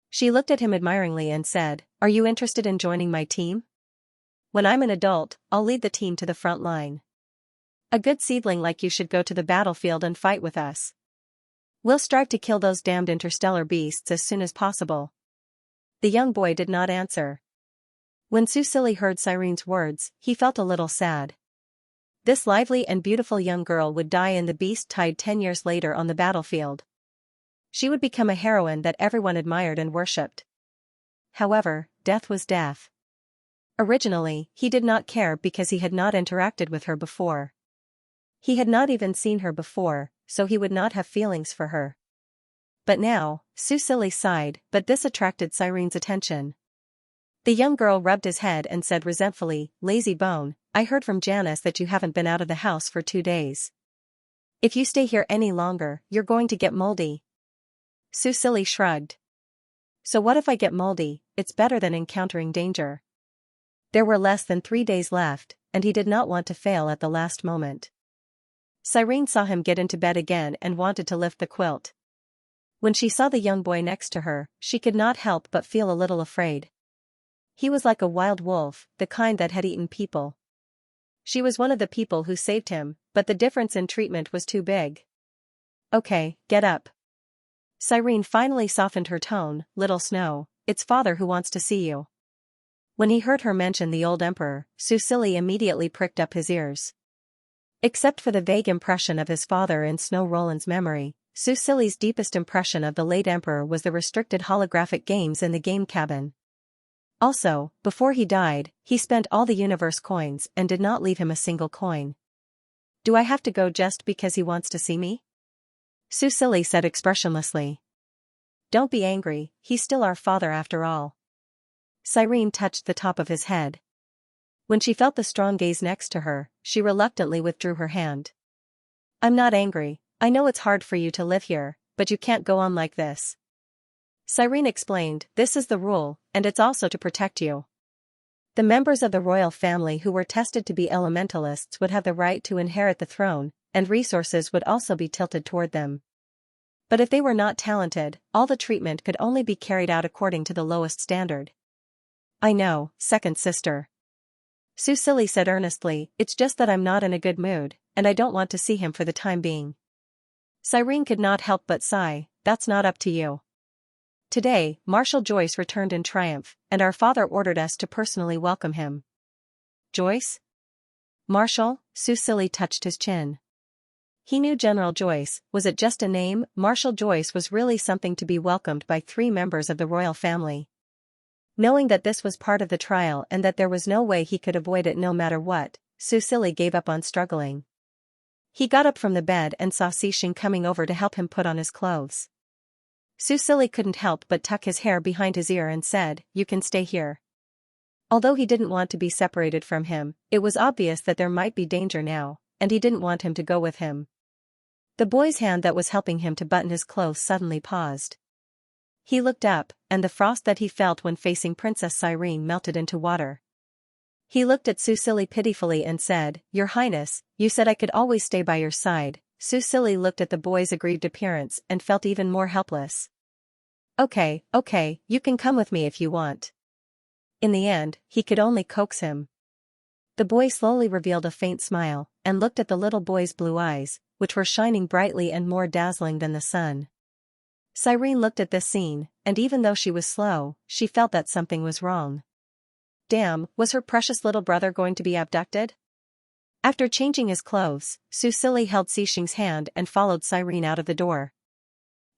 She looked at him admiringly and said, Are you interested in joining my team? When I'm an adult, I'll lead the team to the front line. A good seedling like you should go to the battlefield and fight with us. We'll strive to kill those damned interstellar beasts as soon as possible. The young boy did not answer. When Susili heard Cyrene's words, he felt a little sad. This lively and beautiful young girl would die in the beast tide 10 years later on the battlefield. She would become a heroine that everyone admired and worshipped. However, death was death. Originally, he did not care because he had not interacted with her before. He had not even seen her before, so he would not have feelings for her. But now, Susili sighed, but this attracted Cyrene's attention. The young girl rubbed his head and said resentfully, Lazy bone, I heard from Janice that you haven't been out of the house for 2 days. If you stay here any longer, you're going to get moldy. Susili shrugged. So what if I get moldy? It's better than encountering danger. There were less than 3 days left, and he did not want to fail at the last moment. Cyrene saw him get into bed again and wanted to lift the quilt. When she saw the young boy next to her, she could not help but feel a little afraid. He was like a wild wolf, the kind that had eaten people. She was one of the people who saved him, but the difference in treatment was too big. Okay, get up. Cyrene finally softened her tone, Little Snow, it's father who wants to see you. When he heard her mention the old emperor, Susili immediately pricked up his ears. Except for the vague impression of his father in Snow Roland's memory, Susili's deepest impression of the late emperor was the restricted holographic games in the game cabin. Also, before he died, he spent all the universe coins and did not leave him a single coin. Do I have to go just because he wants to see me? Susili said expressionlessly. Don't be angry, he's still our father after all. Cyrene touched the top of his head. When she felt the strong gaze next to her, she reluctantly withdrew her hand. I'm not angry, I know it's hard for you to live here, but you can't go on like this. Cyrene explained, this is the rule, and it's also to protect you. The members of the royal family who were tested to be elementalists would have the right to inherit the throne, and resources would also be tilted toward them. But if they were not talented, all the treatment could only be carried out according to the lowest standard. I know, second sister. Susili said earnestly, it's just that I'm not in a good mood, and I don't want to see him for the time being. Cyrene could not help but sigh, that's not up to you. Today, Marshal Joyce returned in triumph, and our father ordered us to personally welcome him. Joyce? Marshal? Susili touched his chin. He knew General Joyce, was it just a name? Marshal Joyce was really something to be welcomed by 3 members of the royal family. Knowing that this was part of the trial and that there was no way he could avoid it no matter what, Susili gave up on struggling. He got up from the bed and saw Xianxia coming over to help him put on his clothes. Susili couldn't help but tuck his hair behind his ear and said, you can stay here. Although he didn't want to be separated from him, it was obvious that there might be danger now, and he didn't want him to go with him. The boy's hand that was helping him to button his clothes suddenly paused. He looked up, and the frost that he felt when facing Princess Cyrene melted into water. He looked at Susili pitifully and said, Your Highness, you said I could always stay by your side. Susili looked at the boy's aggrieved appearance and felt even more helpless. Okay, you can come with me if you want. In the end, he could only coax him. The boy slowly revealed a faint smile, and looked at the little boy's blue eyes, which were shining brightly and more dazzling than the sun. Cyrene looked at this scene, and even though she was slow, she felt that something was wrong. Damn, was her precious little brother going to be abducted? After changing his clothes, Susili held Xixing's hand and followed Cyrene out of the door.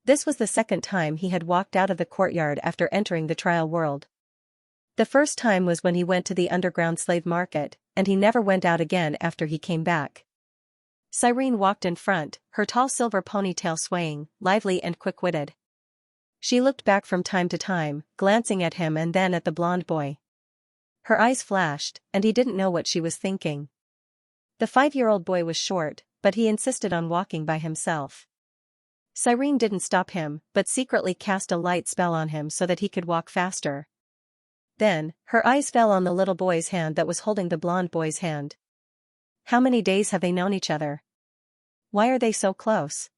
This was the second time he had walked out of the courtyard after entering the trial world. The first time was when he went to the underground slave market, and he never went out again after he came back. Cyrene walked in front, her tall silver ponytail swaying, lively and quick-witted. She looked back from time to time, glancing at him and then at the blonde boy. Her eyes flashed, and he didn't know what she was thinking. The 5-year-old boy was short, but he insisted on walking by himself. Cyrene didn't stop him, but secretly cast a light spell on him so that he could walk faster. Then, her eyes fell on the little boy's hand that was holding the blonde boy's hand. How many days have they known each other? Why are they so close?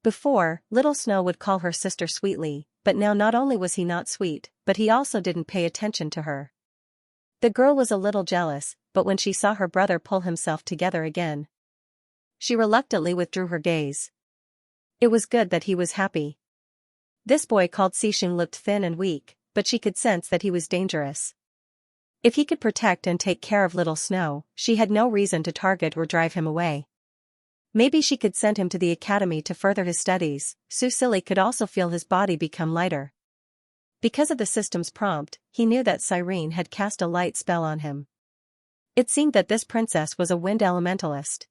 Before, little Snow would call her sister sweetly, but now not only was he not sweet, but he also didn't pay attention to her. The girl was a little jealous, but when she saw her brother pull himself together again, she reluctantly withdrew her gaze. It was good that he was happy. This boy called Xixing looked thin and weak, but she could sense that he was dangerous. If he could protect and take care of little Snow, she had no reason to target or drive him away. Maybe she could send him to the academy to further his studies. Susili could also feel his body become lighter. Because of the system's prompt, he knew that Cyrene had cast a light spell on him. It seemed that this princess was a wind elementalist.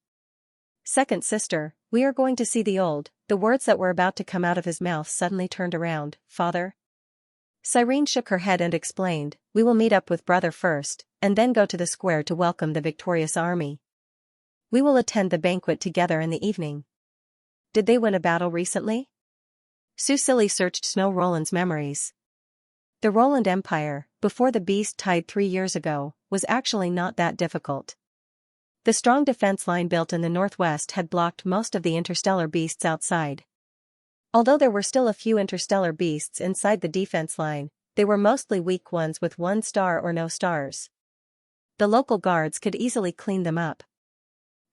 Second sister, we are going to see the words that were about to come out of his mouth suddenly turned around. Father? Cyrene shook her head and explained, we will meet up with brother first, and then go to the square to welcome the victorious army. We will attend the banquet together in the evening. Did they win a battle recently? Susili searched Snow Roland's memories. The Roland Empire, before the beast tide 3 years ago, was actually not that difficult. The strong defense line built in the northwest had blocked most of the interstellar beasts outside. Although there were still a few interstellar beasts inside the defense line, they were mostly weak ones with 1 star or no stars. The local guards could easily clean them up.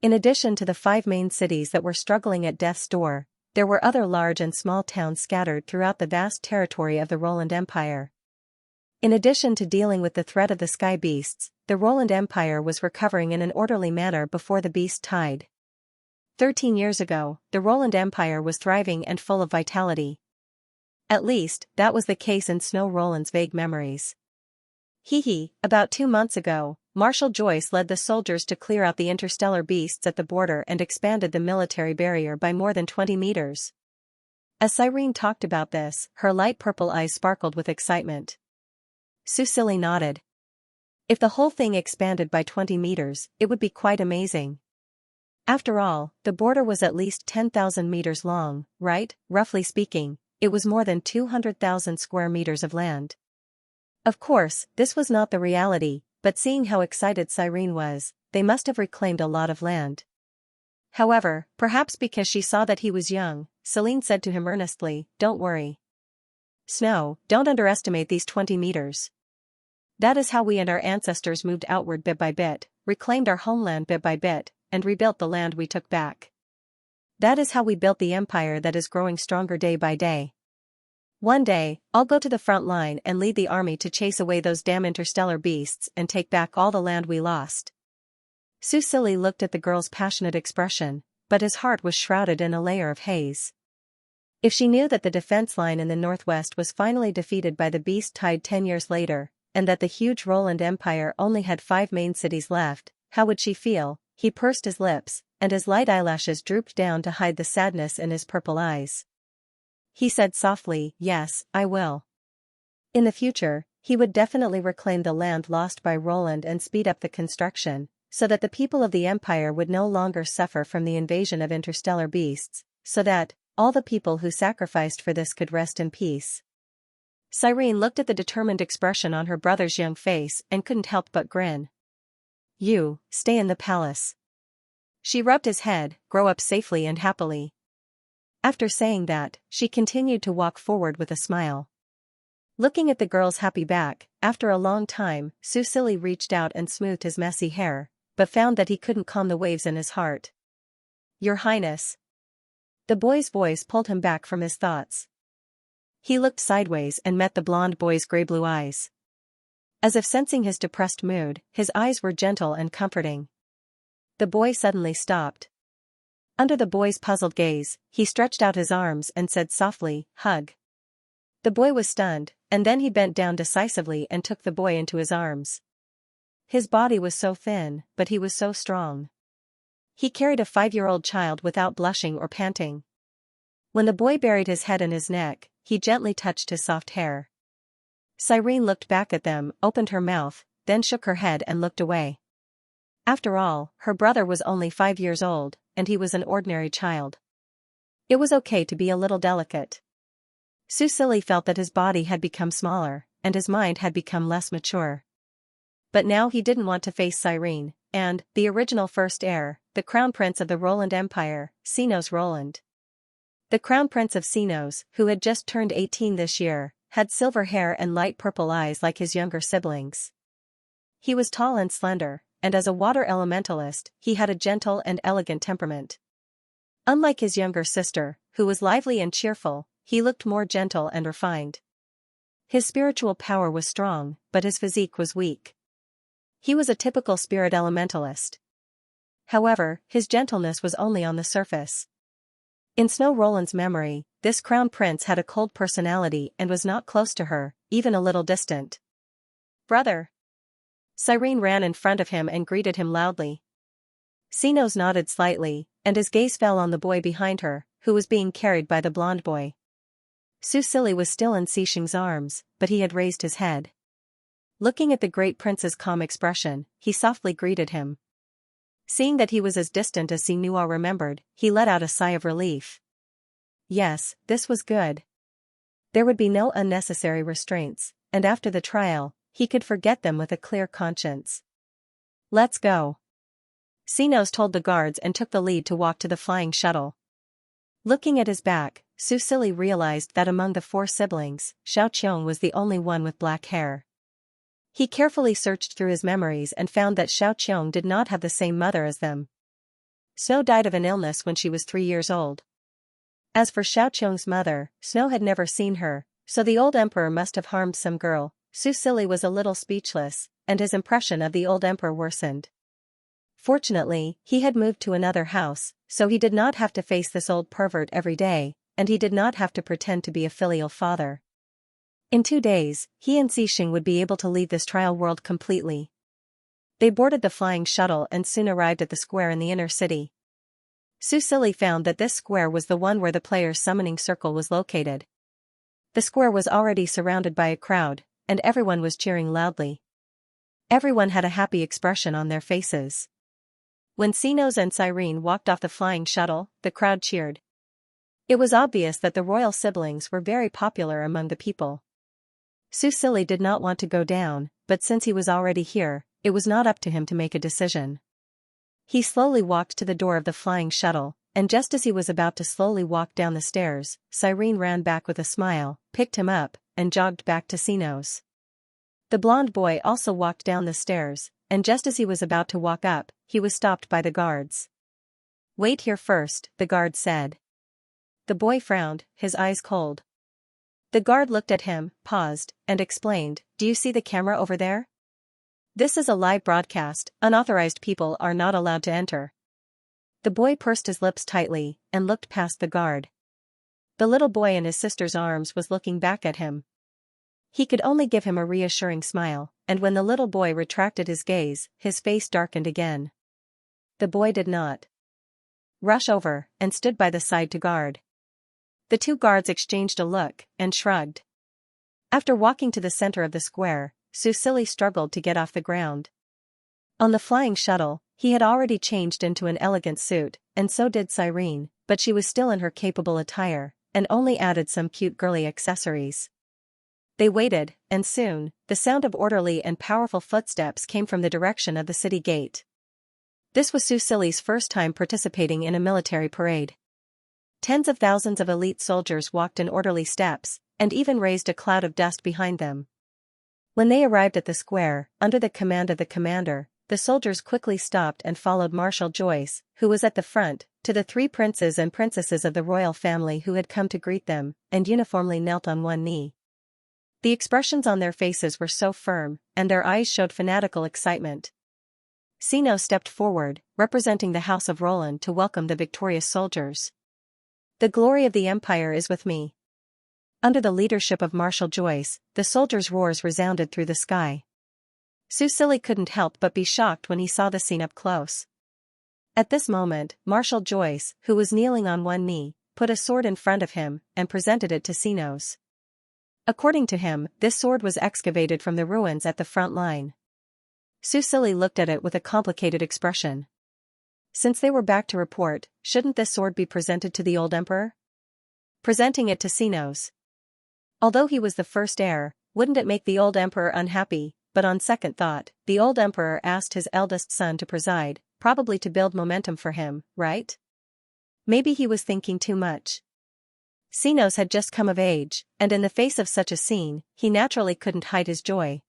In addition to the 5 main cities that were struggling at death's door, there were other large and small towns scattered throughout the vast territory of the Roland Empire. In addition to dealing with the threat of the sky beasts, the Roland Empire was recovering in an orderly manner before the beast tide. 13 years ago, the Roland Empire was thriving and full of vitality. At least, that was the case in Snow Roland's vague memories. About 2 months ago, Marshal Joyce led the soldiers to clear out the interstellar beasts at the border and expanded the military barrier by more than 20 meters. As Cyrene talked about this, her light purple eyes sparkled with excitement. Susili nodded. If the whole thing expanded by 20 meters, it would be quite amazing. After all, the border was at least 10,000 meters long, right? Roughly speaking, it was more than 200,000 square meters of land. Of course, this was not the reality, but seeing how excited Cyrene was, they must have reclaimed a lot of land. However, perhaps because she saw that he was young, Celine said to him earnestly, don't worry. Snow, don't underestimate these 20 meters. That is how we and our ancestors moved outward bit by bit, reclaimed our homeland bit by bit, and rebuilt the land we took back. That is how we built the empire that is growing stronger day by day. One day, I'll go to the front line and lead the army to chase away those damn interstellar beasts and take back all the land we lost. Susili looked at the girl's passionate expression, but his heart was shrouded in a layer of haze. If she knew that the defense line in the northwest was finally defeated by the beast tide 10 years later, and that the huge Roland Empire only had 5 main cities left, how would she feel? He pursed his lips, and his light eyelashes drooped down to hide the sadness in his purple eyes. He said softly, yes, I will. In the future, he would definitely reclaim the land lost by Roland and speed up the construction, so that the people of the Empire would no longer suffer from the invasion of interstellar beasts, so that all the people who sacrificed for this could rest in peace. Cyrene looked at the determined expression on her brother's young face and couldn't help but grin. You, stay in the palace. She rubbed his head, grow up safely and happily. After saying that, she continued to walk forward with a smile. Looking at the girl's happy back, after a long time, Susili reached out and smoothed his messy hair, but found that he couldn't calm the waves in his heart. Your Highness. The boy's voice pulled him back from his thoughts. He looked sideways and met the blonde boy's gray-blue eyes. As if sensing his depressed mood, his eyes were gentle and comforting. The boy suddenly stopped. Under the boy's puzzled gaze, he stretched out his arms and said softly, "Hug." The boy was stunned, and then he bent down decisively and took the boy into his arms. His body was so thin, but he was so strong. He carried a 5-year-old child without blushing or panting. When the boy buried his head in his neck, he gently touched his soft hair. Cyrene looked back at them, opened her mouth, then shook her head and looked away. After all, her brother was only 5 years old, and he was an ordinary child. It was okay to be a little delicate. Susili felt that his body had become smaller, and his mind had become less mature. But now he didn't want to face Cyrene, and, the original first heir, the crown prince of the Roland Empire, Sinos Roland. The crown prince of Sinos, who had just turned 18 this year, had silver hair and light purple eyes like his younger siblings. He was tall and slender, and as a water elementalist, he had a gentle and elegant temperament. Unlike his younger sister, who was lively and cheerful, he looked more gentle and refined. His spiritual power was strong, but his physique was weak. He was a typical spirit elementalist. However, his gentleness was only on the surface. In Snow Roland's memory, this crown prince had a cold personality and was not close to her, even a little distant. "Brother!" Cyrene ran in front of him and greeted him loudly. Sinos nodded slightly, and his gaze fell on the boy behind her, who was being carried by the blonde boy. Susili was still in Cixing's arms, but he had raised his head. Looking at the great prince's calm expression, he softly greeted him. Seeing that he was as distant as Sinua remembered, he let out a sigh of relief. Yes, this was good. There would be no unnecessary restraints, and after the trial, he could forget them with a clear conscience. "Let's go." Sinos told the guards and took the lead to walk to the flying shuttle. Looking at his back, Susili realized that among the 4 siblings, Xiaoqiong was the only one with black hair. He carefully searched through his memories and found that Xiaoqiong did not have the same mother as them. Snow died of an illness when she was 3 years old. As for Xiaoqiong's mother, Snow had never seen her, so the old emperor must have harmed some girl. Susili was a little speechless, and his impression of the old emperor worsened. Fortunately, he had moved to another house, so he did not have to face this old pervert every day, and he did not have to pretend to be a filial father. In 2 days, he and Cixing would be able to leave this trial world completely. They boarded the flying shuttle and soon arrived at the square in the inner city. Susili found that this square was the one where the player's summoning circle was located. The square was already surrounded by a crowd, and everyone was cheering loudly. Everyone had a happy expression on their faces. When Sinos and Cyrene walked off the flying shuttle, the crowd cheered. It was obvious that the royal siblings were very popular among the people. Susili did not want to go down, but since he was already here, it was not up to him to make a decision. He slowly walked to the door of the flying shuttle, and just as he was about to slowly walk down the stairs, Cyrene ran back with a smile, picked him up, and jogged back to Sinos. The blonde boy also walked down the stairs, and just as he was about to walk up, he was stopped by the guards. "Wait here first," the guard said. The boy frowned, his eyes cold. The guard looked at him, paused, and explained, "Do you see the camera over there? This is a live broadcast, unauthorized people are not allowed to enter." The boy pursed his lips tightly, and looked past the guard. The little boy in his sister's arms was looking back at him. He could only give him a reassuring smile, and when the little boy retracted his gaze, his face darkened again. The boy did not rush over, and stood by the side to guard. The 2 guards exchanged a look, and shrugged. After walking to the center of the square, Susili struggled to get off the ground. On the flying shuttle, he had already changed into an elegant suit, and so did Cyrene, but she was still in her capable attire, and only added some cute girly accessories. They waited, and soon, the sound of orderly and powerful footsteps came from the direction of the city gate. This was Susili's first time participating in a military parade. Tens of thousands of elite soldiers walked in orderly steps, and even raised a cloud of dust behind them. When they arrived at the square, under the command of the commander, the soldiers quickly stopped and followed Marshal Joyce, who was at the front, to the 3 princes and princesses of the royal family who had come to greet them, and uniformly knelt on one knee. The expressions on their faces were so firm, and their eyes showed fanatical excitement. Sino stepped forward, representing the House of Roland to welcome the victorious soldiers. The glory of the Empire is with me. Under the leadership of Marshal Joyce, the soldiers' roars resounded through the sky. Susili couldn't help but be shocked when he saw the scene up close. At this moment, Marshal Joyce, who was kneeling on one knee, put a sword in front of him and presented it to Sinos. According to him, this sword was excavated from the ruins at the front line. Susili looked at it with a complicated expression. Since they were back to report, shouldn't this sword be presented to the old emperor? Presenting it to Sinos. Although he was the first heir, wouldn't it make the old emperor unhappy? But on second thought, the old emperor asked his eldest son to preside, probably to build momentum for him, right? Maybe he was thinking too much. Sinos had just come of age, and in the face of such a scene, he naturally couldn't hide his joy.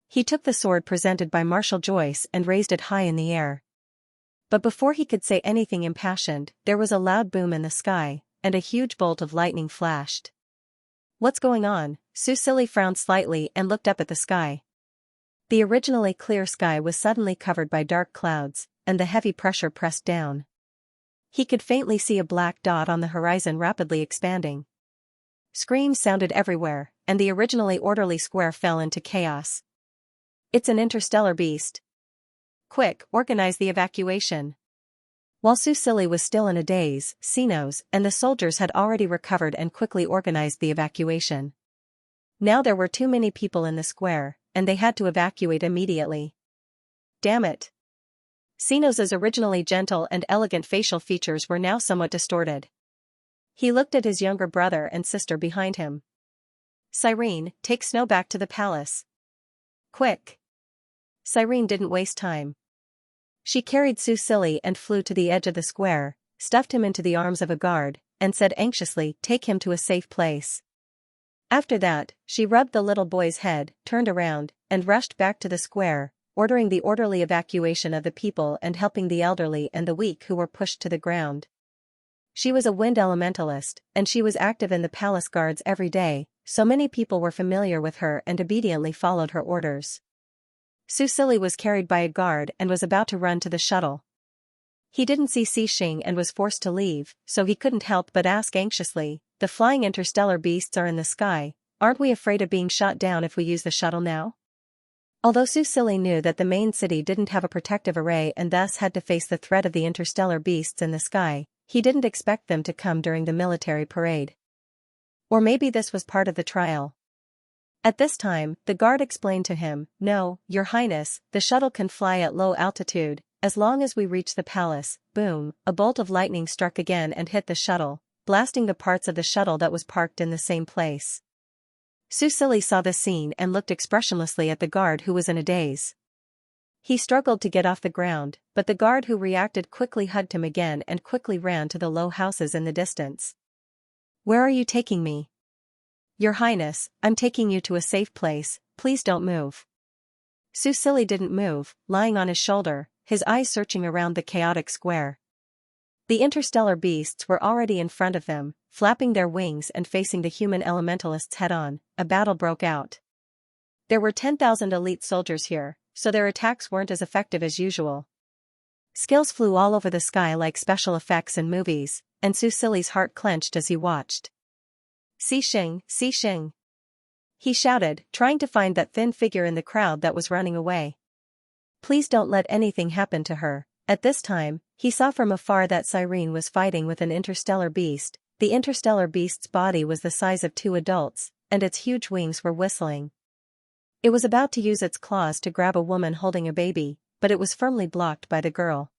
He took the sword presented by Marshal Joyce and raised it high in the air. But before he could say anything impassioned, there was a loud boom in the sky, and a huge bolt of lightning flashed. What's going on? Susili frowned slightly and looked up at the sky. The originally clear sky was suddenly covered by dark clouds, and the heavy pressure pressed down. He could faintly see a black dot on the horizon rapidly expanding. Screams sounded everywhere, and the originally orderly square fell into chaos. It's an interstellar beast. Quick, organize the evacuation. While Susili was still in a daze, Sinos and the soldiers had already recovered and quickly organized the evacuation. Now there were too many people in the square, and they had to evacuate immediately. Damn it. Sinos's originally gentle and elegant facial features were now somewhat distorted. He looked at his younger brother and sister behind him. Cyrene, take Snow back to the palace. Quick. Cyrene didn't waste time. She carried Susili and flew to the edge of the square, stuffed him into the arms of a guard, and said anxiously, take him to a safe place. After that, she rubbed the little boy's head, turned around, and rushed back to the square, ordering the orderly evacuation of the people and helping the elderly and the weak who were pushed to the ground. She was a wind elementalist, and she was active in the palace guards every day, so many people were familiar with her and obediently followed her orders. Susili was carried by a guard and was about to run to the shuttle. He didn't see Xing and was forced to leave, so he couldn't help but ask anxiously, the flying interstellar beasts are in the sky, aren't we afraid of being shot down if we use the shuttle now? Although Susili knew that the main city didn't have a protective array and thus had to face the threat of the interstellar beasts in the sky, he didn't expect them to come during the military parade. Or maybe this was part of the trial. At this time, the guard explained to him, no, Your Highness, the shuttle can fly at low altitude, as long as we reach the palace. Boom, a bolt of lightning struck again and hit the shuttle, blasting the parts of the shuttle that was parked in the same place. Susili saw the scene and looked expressionlessly at the guard who was in a daze. He struggled to get off the ground, but the guard who reacted quickly hugged him again and quickly ran to the low houses in the distance. Where are you taking me? Your Highness, I'm taking you to a safe place, please don't move. Susili didn't move, lying on his shoulder, his eyes searching around the chaotic square. The interstellar beasts were already in front of them, flapping their wings and facing the human elementalists head-on. A battle broke out. There were 10,000 elite soldiers here, so their attacks weren't as effective as usual. Skills flew all over the sky like special effects in movies, and Susili's heart clenched as he watched. Xing. He shouted, trying to find that thin figure in the crowd that was running away. Please don't let anything happen to her. At this time, he saw from afar that Cyrene was fighting with an interstellar beast. The interstellar beast's body was the size of 2 adults, and its huge wings were whistling. It was about to use its claws to grab a woman holding a baby, but it was firmly blocked by the girl.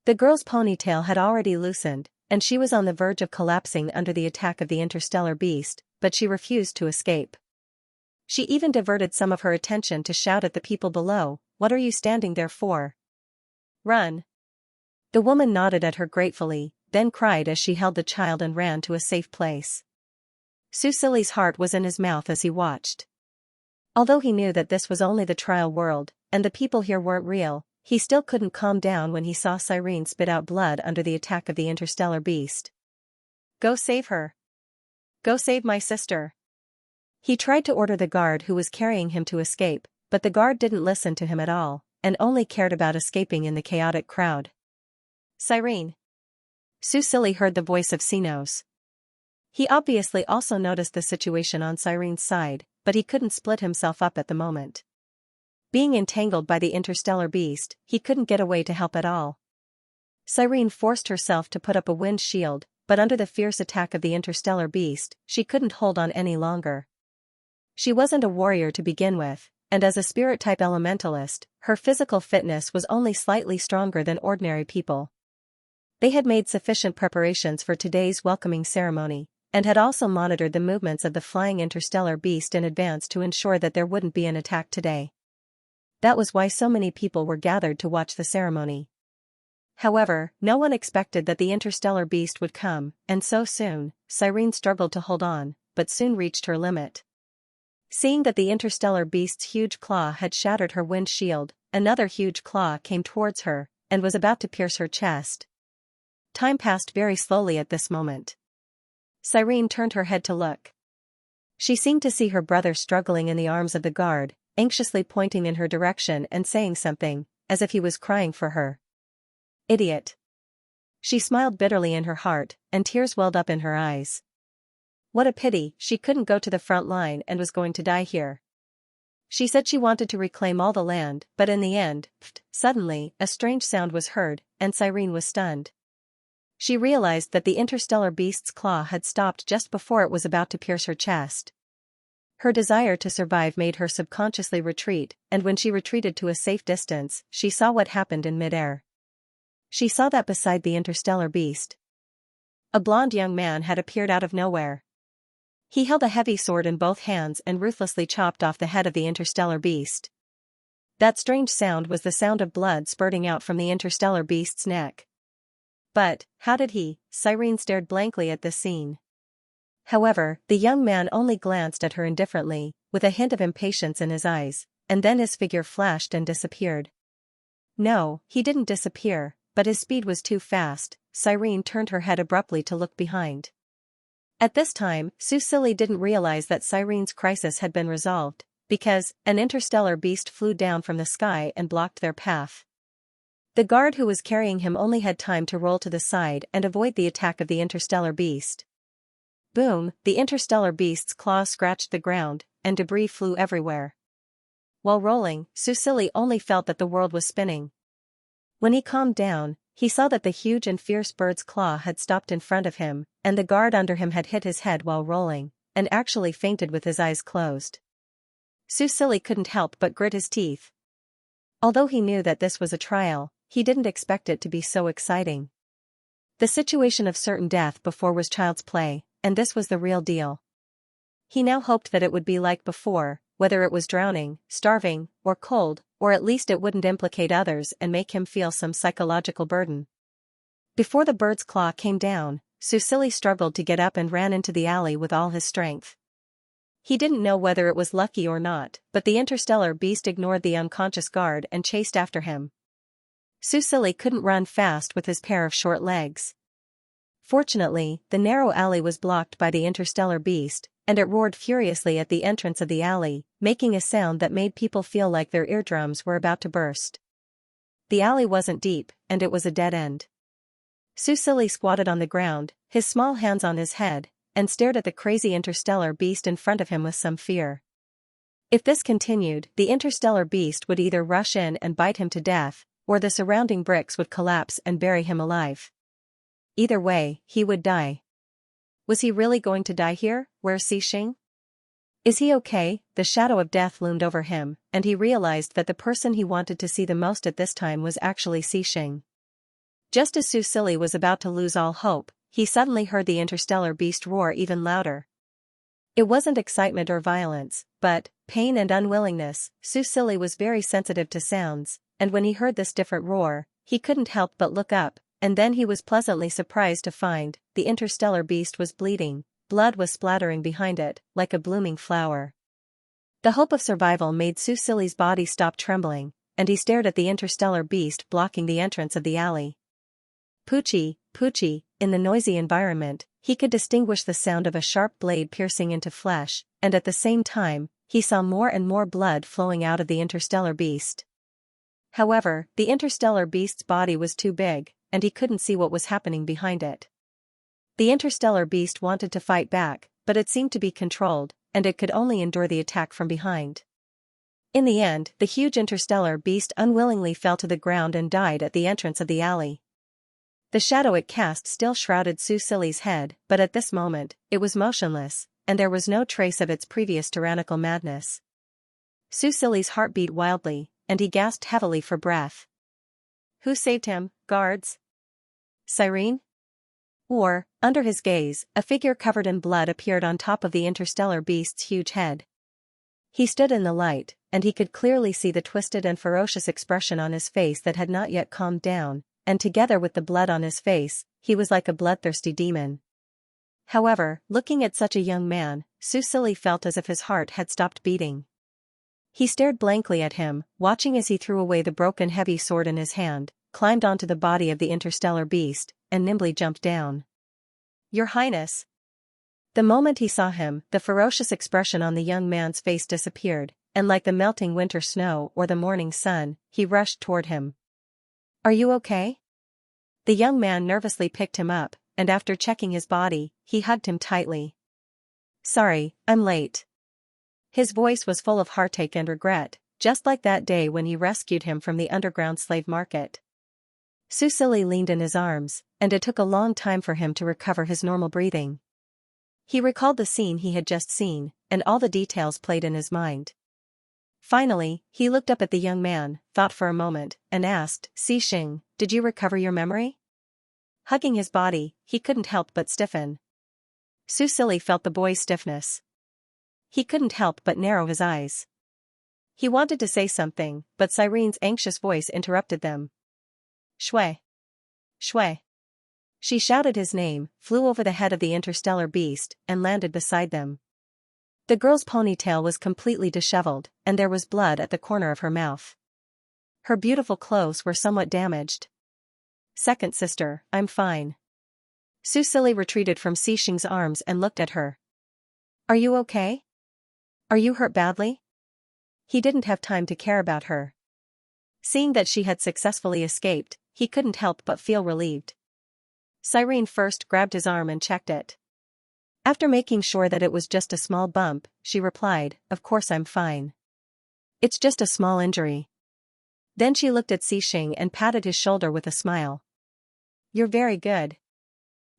The girl's ponytail had already loosened, and she was on the verge of collapsing under the attack of the interstellar beast, but she refused to escape. She even diverted some of her attention to shout at the people below, "What are you standing there for? Run!" The woman nodded at her gratefully, then cried as she held the child and ran to a safe place. Susili's heart was in his mouth as he watched. Although he knew that this was only the trial world, and the people here weren't real, he still couldn't calm down when he saw Cyrene spit out blood under the attack of the interstellar beast. Go save her. Go save my sister. He tried to order the guard who was carrying him to escape, but the guard didn't listen to him at all. and only cared about escaping in the chaotic crowd. Cyrene. Susili heard the voice of Sinos. He obviously also noticed the situation on Cyrene's side, but he couldn't split himself up at the moment. Being entangled by the interstellar beast, he couldn't get away to help at all. Cyrene forced herself to put up a wind shield, but under the fierce attack of the interstellar beast, she couldn't hold on any longer. She wasn't a warrior to begin with, and as a spirit-type elementalist, her physical fitness was only slightly stronger than ordinary people. They had made sufficient preparations for today's welcoming ceremony, and had also monitored the movements of the flying interstellar beast in advance to ensure that there wouldn't be an attack today. That was why so many people were gathered to watch the ceremony. However, no one expected that the interstellar beast would come, and so soon. Cyrene struggled to hold on, but soon reached her limit. Seeing that the interstellar beast's huge claw had shattered her wind shield, another huge claw came towards her, and was about to pierce her chest. Time passed very slowly at this moment. Cyrene turned her head to look. She seemed to see her brother struggling in the arms of the guard, anxiously pointing in her direction and saying something, as if he was crying for her. Idiot. She smiled bitterly in her heart, and tears welled up in her eyes. What a pity, she couldn't go to the front line and was going to die here. She said she wanted to reclaim all the land, but in the end, suddenly, a strange sound was heard, and Cyrene was stunned. She realized that the interstellar beast's claw had stopped just before it was about to pierce her chest. Her desire to survive made her subconsciously retreat, and when she retreated to a safe distance, she saw what happened in midair. She saw that beside the interstellar beast, a blonde young man had appeared out of nowhere. He held a heavy sword in both hands and ruthlessly chopped off the head of the interstellar beast. That strange sound was the sound of blood spurting out from the interstellar beast's neck. But, how did he? Cyrene stared blankly at this scene. However, the young man only glanced at her indifferently, with a hint of impatience in his eyes, and then his figure flashed and disappeared. No, he didn't disappear, but his speed was too fast. Cyrene turned her head abruptly to look behind. At this time, Susili didn't realize that Cyrene's crisis had been resolved, because an interstellar beast flew down from the sky and blocked their path. The guard who was carrying him only had time to roll to the side and avoid the attack of the interstellar beast. Boom, the interstellar beast's claws scratched the ground, and debris flew everywhere. While rolling, Susili only felt that the world was spinning. When he calmed down, he saw that the huge and fierce bird's claw had stopped in front of him, and the guard under him had hit his head while rolling, and actually fainted with his eyes closed. Susili couldn't help but grit his teeth. Although he knew that this was a trial, he didn't expect it to be so exciting. The situation of certain death before was child's play, and this was the real deal. He now hoped that it would be like before, whether it was drowning, starving, or cold, or at least it wouldn't implicate others and make him feel some psychological burden. Before the bird's claw came down, Susili struggled to get up and ran into the alley with all his strength. He didn't know whether it was lucky or not, but the interstellar beast ignored the unconscious guard and chased after him. Susili couldn't run fast with his pair of short legs. Fortunately, the narrow alley was blocked by the interstellar beast, and it roared furiously at the entrance of the alley, making a sound that made people feel like their eardrums were about to burst. The alley wasn't deep, and it was a dead end. Susili squatted on the ground, his small hands on his head, and stared at the crazy interstellar beast in front of him with some fear. If this continued, the interstellar beast would either rush in and bite him to death, or the surrounding bricks would collapse and bury him alive. Either way, he would die. Was he really going to die here? Where's Xixing? Is he okay? The shadow of death loomed over him, and he realized that the person he wanted to see the most at this time was actually Xixing. Just as Susili was about to lose all hope, he suddenly heard the interstellar beast roar even louder. It wasn't excitement or violence, but pain and unwillingness. Susili was very sensitive to sounds, and when he heard this different roar, he couldn't help but look up, and then he was pleasantly surprised to find the interstellar beast was bleeding. Blood was splattering behind it, like a blooming flower. The hope of survival made Susili's body stop trembling, and he stared at the interstellar beast blocking the entrance of the alley. Poochie, Poochie, in the noisy environment, he could distinguish the sound of a sharp blade piercing into flesh, and at the same time, he saw more and more blood flowing out of the interstellar beast. However, the interstellar beast's body was too big, and he couldn't see what was happening behind it. The interstellar beast wanted to fight back, but it seemed to be controlled, and it could only endure the attack from behind. In the end, the huge interstellar beast unwillingly fell to the ground and died at the entrance of the alley. The shadow it cast still shrouded Susili's head, but at this moment, it was motionless, and there was no trace of its previous tyrannical madness. Susili's heart beat wildly, and he gasped heavily for breath. Who saved him, guards? Cyrene? Or, under his gaze, a figure covered in blood appeared on top of the interstellar beast's huge head. He stood in the light, and he could clearly see the twisted and ferocious expression on his face that had not yet calmed down, and together with the blood on his face, he was like a bloodthirsty demon. However, looking at such a young man, Susili felt as if his heart had stopped beating. He stared blankly at him, watching as he threw away the broken heavy sword in his hand, climbed onto the body of the interstellar beast, and nimbly jumped down. Your Highness! The moment he saw him, the ferocious expression on the young man's face disappeared, and like the melting winter snow or the morning sun, he rushed toward him. Are you okay? The young man nervously picked him up, and after checking his body, he hugged him tightly. Sorry, I'm late. His voice was full of heartache and regret, just like that day when he rescued him from the underground slave market. Susili leaned in his arms, and it took a long time for him to recover his normal breathing. He recalled the scene he had just seen, and all the details played in his mind. Finally, he looked up at the young man, thought for a moment, and asked, Xing, did you recover your memory? Hugging his body, he couldn't help but stiffen. Susili felt the boy's stiffness. He couldn't help but narrow his eyes. He wanted to say something, but Cyrene's anxious voice interrupted them. Shui! Shui! She shouted his name, flew over the head of the interstellar beast, and landed beside them. The girl's ponytail was completely disheveled, and there was blood at the corner of her mouth. Her beautiful clothes were somewhat damaged. Second sister, I'm fine. Susili retreated from Xing's arms and looked at her. Are you okay? Are you hurt badly? He didn't have time to care about her. Seeing that she had successfully escaped, he couldn't help but feel relieved. Cyrene first grabbed his arm and checked it. After making sure that it was just a small bump, she replied, Of course I'm fine. It's just a small injury. Then she looked at Xing and patted his shoulder with a smile. You're very good.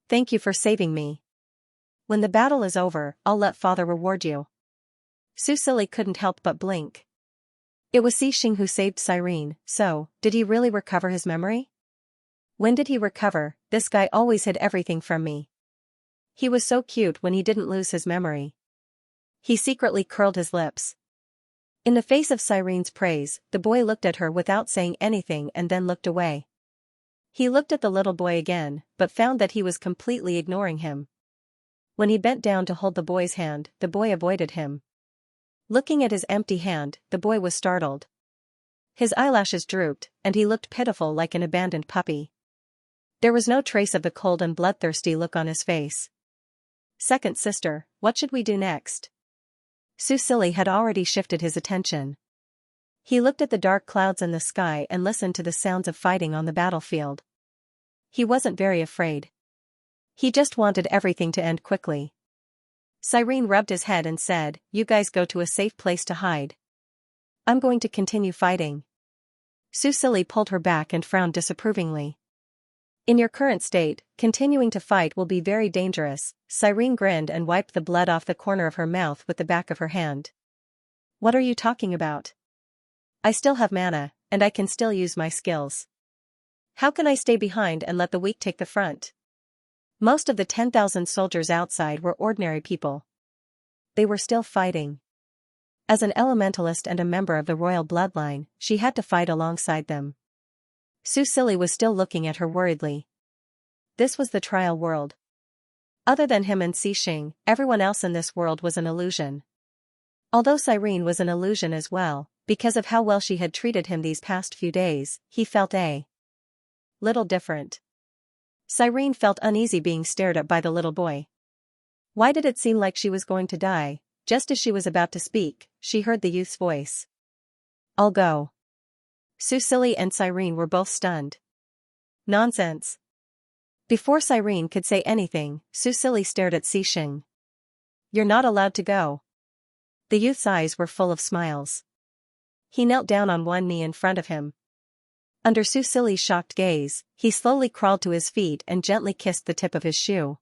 Thank you for saving me. When the battle is over, I'll let father reward you. Susili couldn't help but blink. It was Xing who saved Cyrene, so, did he really recover his memory? When did he recover? This guy always hid everything from me. He was so cute when he didn't lose his memory. He secretly curled his lips. In the face of Cyrene's praise, the boy looked at her without saying anything and then looked away. He looked at the little boy again, but found that he was completely ignoring him. When he bent down to hold the boy's hand, the boy avoided him. Looking at his empty hand, the boy was startled. His eyelashes drooped, and he looked pitiful like an abandoned puppy. There was no trace of the cold and bloodthirsty look on his face. Second sister, what should we do next? Susili had already shifted his attention. He looked at the dark clouds in the sky and listened to the sounds of fighting on the battlefield. He wasn't very afraid. He just wanted everything to end quickly. Cyrene rubbed his head and said, You guys go to a safe place to hide. I'm going to continue fighting. Susili pulled her back and frowned disapprovingly. In your current state, continuing to fight will be very dangerous. Cyrene grinned and wiped the blood off the corner of her mouth with the back of her hand. What are you talking about? I still have mana, and I can still use my skills. How can I stay behind and let the weak take the front? Most of the 10,000 soldiers outside were ordinary people. They were still fighting. As an elementalist and a member of the royal bloodline, she had to fight alongside them. Susili was still looking at her worriedly. This was the trial world. Other than him and Xing, everyone else in this world was an illusion. Although Cyrene was an illusion as well, because of how well she had treated him these past few days, he felt a little different. Cyrene felt uneasy being stared at by the little boy. Why did it seem like she was going to die? Just as she was about to speak, she heard the youth's voice. I'll go. Susili and Cyrene were both stunned. Nonsense. Before Cyrene could say anything, Susili stared at Xing. You're not allowed to go. The youth's eyes were full of smiles. He knelt down on one knee in front of him. Under Susili's shocked gaze, he slowly crawled to his feet and gently kissed the tip of his shoe.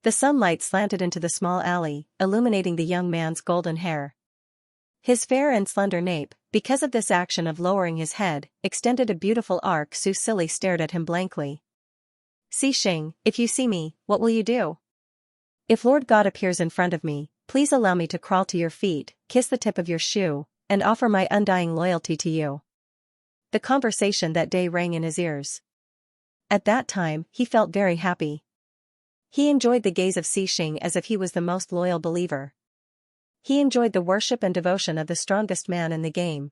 The sunlight slanted into the small alley, illuminating the young man's golden hair. His fair and slender nape, because of this action of lowering his head, extended a beautiful arc. Susili stared at him blankly. Xing, if you see me, what will you do? If Lord God appears in front of me, please allow me to crawl to your feet, kiss the tip of your shoe, and offer my undying loyalty to you. The conversation that day rang in his ears. At that time, he felt very happy. He enjoyed the gaze of Xing as if he was the most loyal believer. He enjoyed the worship and devotion of the strongest man in the game.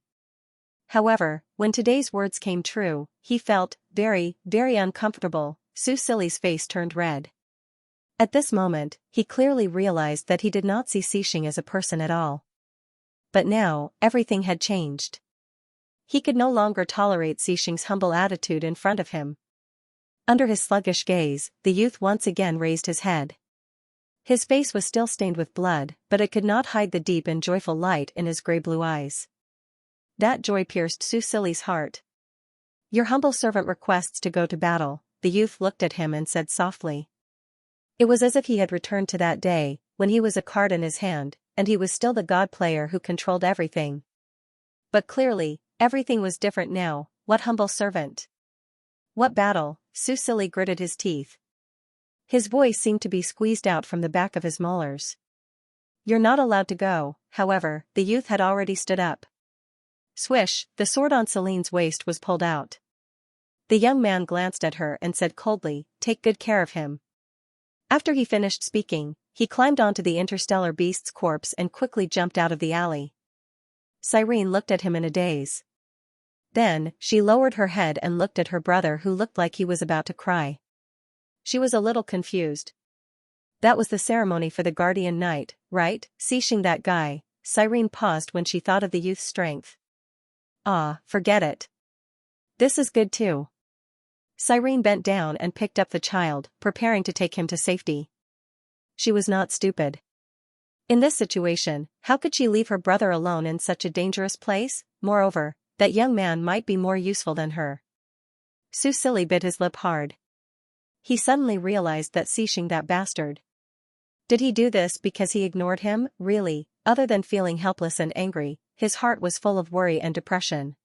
However, when today's words came true, he felt very, very uncomfortable. Susili's face turned red. At this moment, he clearly realized that he did not see Xing as a person at all. But now, everything had changed. He could no longer tolerate Xing's humble attitude in front of him. Under his sluggish gaze, the youth once again raised his head. His face was still stained with blood, but it could not hide the deep and joyful light in his gray-blue eyes. That joy pierced Susili's heart. Your humble servant requests to go to battle, the youth looked at him and said softly. It was as if he had returned to that day, when he was a card in his hand, and he was still the god player who controlled everything. But clearly, everything was different now. What humble servant? What battle? Susili gritted his teeth. His voice seemed to be squeezed out from the back of his molars. You're not allowed to go. However, the youth had already stood up. Swish, the sword on Celine's waist was pulled out. The young man glanced at her and said coldly, take good care of him. After he finished speaking, he climbed onto the interstellar beast's corpse and quickly jumped out of the alley. Cyrene looked at him in a daze. Then, she lowered her head and looked at her brother, who looked like he was about to cry. She was a little confused. That was the ceremony for the guardian knight, right? Xing, that guy. Cyrene paused when she thought of the youth's strength. Ah, forget it. This is good too. Cyrene bent down and picked up the child, preparing to take him to safety. She was not stupid. In this situation, how could she leave her brother alone in such a dangerous place? Moreover, that young man might be more useful than her. Susili bit his lip hard. He suddenly realized that Xing, that bastard. Did he do this because he ignored him? Really, other than feeling helpless and angry, his heart was full of worry and depression.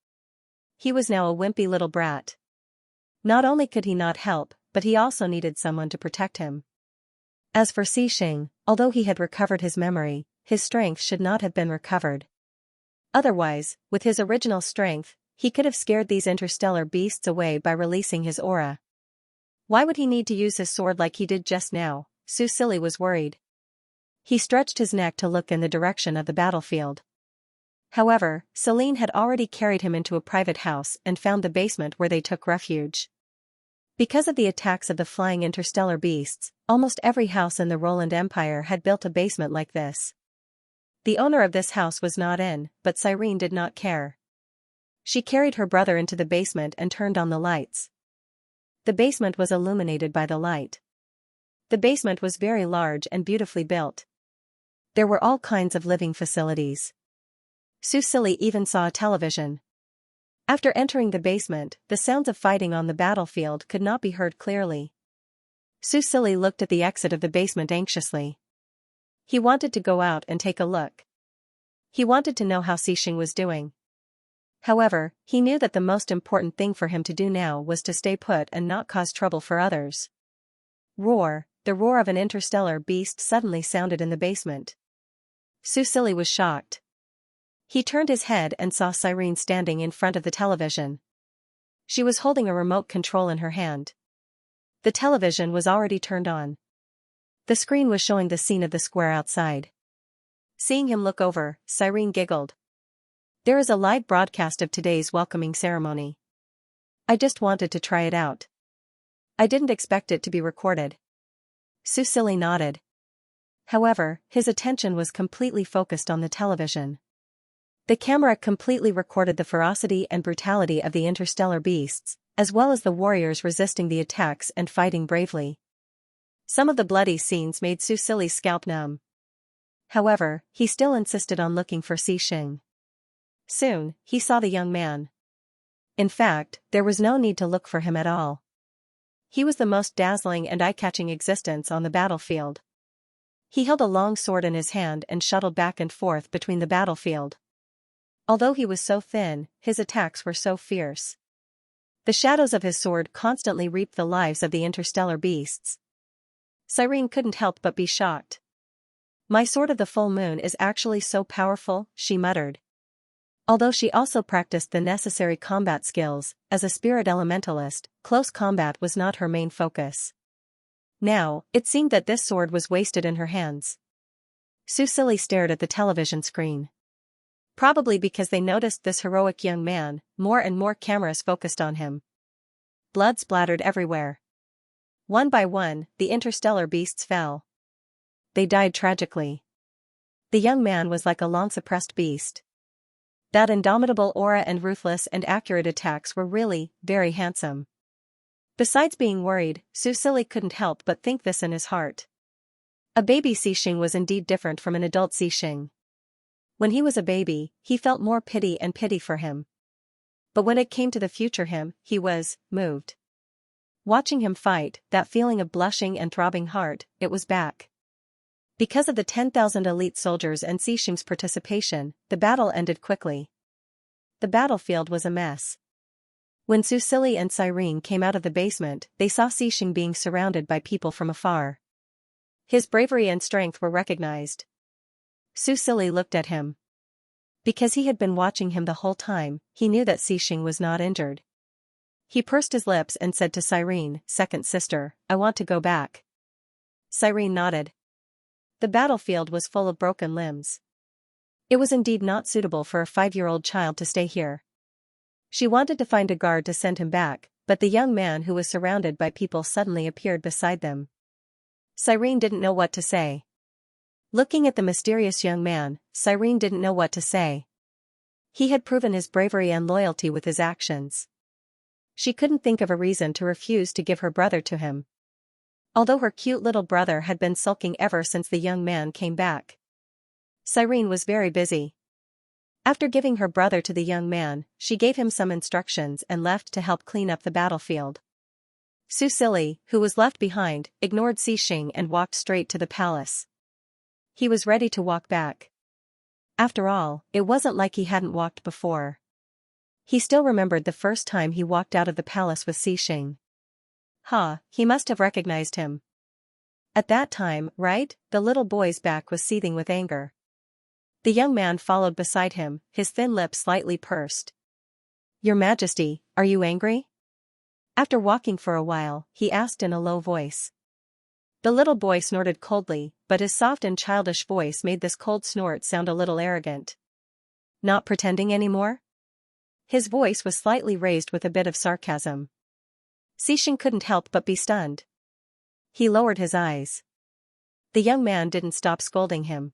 He was now a wimpy little brat. Not only could he not help, but he also needed someone to protect him. As for Xing, although he had recovered his memory, his strength should not have been recovered. Otherwise, with his original strength, he could have scared these interstellar beasts away by releasing his aura. Why would he need to use his sword like he did just now? Susili was worried. He stretched his neck to look in the direction of the battlefield. However, Celine had already carried him into a private house and found the basement where they took refuge. Because of the attacks of the flying interstellar beasts, almost every house in the Roland Empire had built a basement like this. The owner of this house was not in, but Cyrene did not care. She carried her brother into the basement and turned on the lights. The basement was illuminated by the light. The basement was very large and beautifully built. There were all kinds of living facilities. Susili even saw a television. After entering the basement, the sounds of fighting on the battlefield could not be heard clearly. Susili looked at the exit of the basement anxiously. He wanted to go out and take a look. He wanted to know how Xing was doing. However, he knew that the most important thing for him to do now was to stay put and not cause trouble for others. Roar! The roar of an interstellar beast suddenly sounded in the basement. Susili was shocked. He turned his head and saw Cyrene standing in front of the television. She was holding a remote control in her hand. The television was already turned on. The screen was showing the scene of the square outside. Seeing him look over, Cyrene giggled. There is a live broadcast of today's welcoming ceremony. I just wanted to try it out. I didn't expect it to be recorded. Susili nodded. However, his attention was completely focused on the television. The camera completely recorded the ferocity and brutality of the interstellar beasts, as well as the warriors resisting the attacks and fighting bravely. Some of the bloody scenes made Susili's scalp numb. However, he still insisted on looking for Xing. Soon, he saw the young man. In fact, there was no need to look for him at all. He was the most dazzling and eye-catching existence on the battlefield. He held a long sword in his hand and shuttled back and forth between the battlefield. Although he was so thin, his attacks were so fierce. The shadows of his sword constantly reaped the lives of the interstellar beasts. Cyrene couldn't help but be shocked. "My sword of the full moon is actually so powerful," she muttered. Although she also practiced the necessary combat skills, as a spirit elementalist, close combat was not her main focus. Now, it seemed that this sword was wasted in her hands. Susili stared at the television screen. Probably because they noticed this heroic young man, more and more cameras focused on him. Blood splattered everywhere. One by one, the interstellar beasts fell. They died tragically. The young man was like a long-suppressed beast. That indomitable aura and ruthless and accurate attacks were really, very handsome. Besides being worried, Susili couldn't help but think this in his heart. A baby Xing was indeed different from an adult Xing. When he was a baby, he felt more pity for him. But when it came to the future him, he was moved. Watching him fight, that feeling of blushing and throbbing heart, it was back. Because of the 10,000 elite soldiers and Xing's participation, the battle ended quickly. The battlefield was a mess. When Susili and Cyrene came out of the basement, they saw Xing being surrounded by people from afar. His bravery and strength were recognized. Susili looked at him. Because he had been watching him the whole time, he knew that Xing was not injured. He pursed his lips and said to Cyrene, "Second sister, I want to go back." Cyrene nodded. The battlefield was full of broken limbs. It was indeed not suitable for a 5-year-old child to stay here. She wanted to find a guard to send him back, but the young man who was surrounded by people suddenly appeared beside them. Cyrene didn't know what to say. Looking at the mysterious young man, Cyrene didn't know what to say. He had proven his bravery and loyalty with his actions. She couldn't think of a reason to refuse to give her brother to him. Although her cute little brother had been sulking ever since the young man came back. Cyrene was very busy. After giving her brother to the young man, she gave him some instructions and left to help clean up the battlefield. Susili, who was left behind, ignored Xing and walked straight to the palace. He was ready to walk back. After all, it wasn't like he hadn't walked before. He still remembered the first time he walked out of the palace with Xing. He must have recognized him. At that time, right? The little boy's back was seething with anger. The young man followed beside him, his thin lips slightly pursed. "Your Majesty, are you angry?" After walking for a while, he asked in a low voice. The little boy snorted coldly, but his soft and childish voice made this cold snort sound a little arrogant. "Not pretending anymore?" His voice was slightly raised with a bit of sarcasm. Xing couldn't help but be stunned. He lowered his eyes. The young man didn't stop scolding him.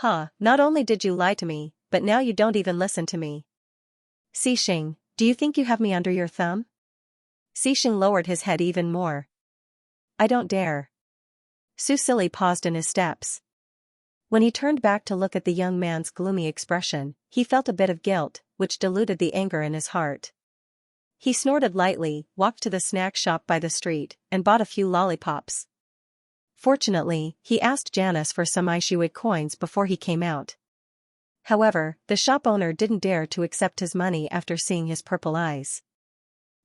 Not only did you lie to me, but now you don't even listen to me. Xing, do you think you have me under your thumb?" Xing lowered his head even more. "I don't dare." Susili paused in his steps. When he turned back to look at the young man's gloomy expression, he felt a bit of guilt, which diluted the anger in his heart. He snorted lightly, walked to the snack shop by the street, and bought a few lollipops. Fortunately, he asked Janice for some Aishiwei coins before he came out. However, the shop owner didn't dare to accept his money after seeing his purple eyes.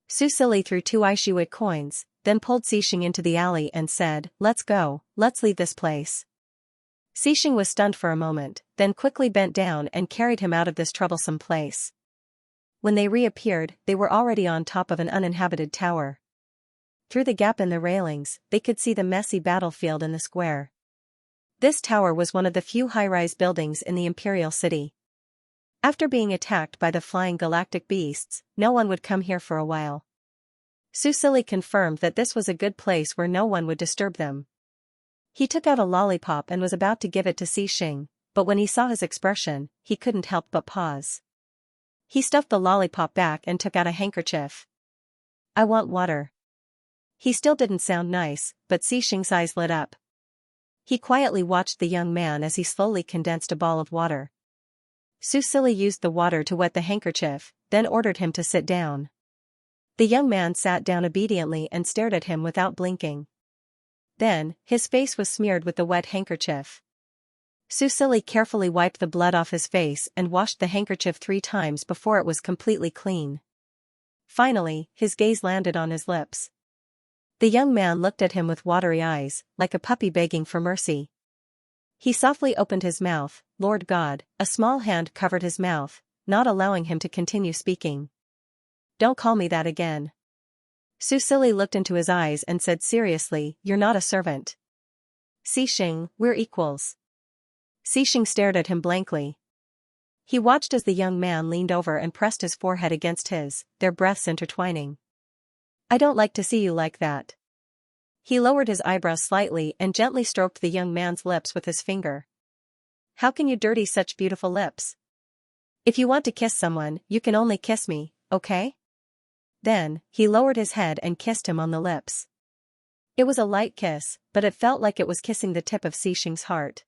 Susili threw 2 Aishiwei coins, then pulled Xing into the alley and said, "Let's go, let's leave this place." Xing was stunned for a moment, then quickly bent down and carried him out of this troublesome place. When they reappeared, they were already on top of an uninhabited tower. Through the gap in the railings, they could see the messy battlefield in the square. This tower was one of the few high-rise buildings in the Imperial City. After being attacked by the flying galactic beasts, no one would come here for a while. Susili confirmed that this was a good place where no one would disturb them. He took out a lollipop and was about to give it to Xing, but when he saw his expression, he couldn't help but pause. He stuffed the lollipop back and took out a handkerchief. I want water. He still didn't sound nice, but Xianxia's eyes lit up. He quietly watched the young man as he slowly condensed a ball of water. Susili used the water to wet the handkerchief, then ordered him to sit down. The young man sat down obediently and stared at him without blinking. Then, his face was smeared with the wet handkerchief. Susili carefully wiped the blood off his face and washed the handkerchief 3 times before it was completely clean. Finally, his gaze landed on his lips. The young man looked at him with watery eyes, like a puppy begging for mercy. He softly opened his mouth. Lord God, a small hand covered his mouth, not allowing him to continue speaking. Don't call me that again. Susili looked into his eyes and said seriously, you're not a servant. Xianxia, we're equals. Xianxia stared at him blankly. He watched as the young man leaned over and pressed his forehead against his, their breaths intertwining. I don't like to see you like that. He lowered his eyebrows slightly and gently stroked the young man's lips with his finger. How can you dirty such beautiful lips? If you want to kiss someone, you can only kiss me, okay? Then, he lowered his head and kissed him on the lips. It was a light kiss, but it felt like it was kissing the tip of Xianxia's heart.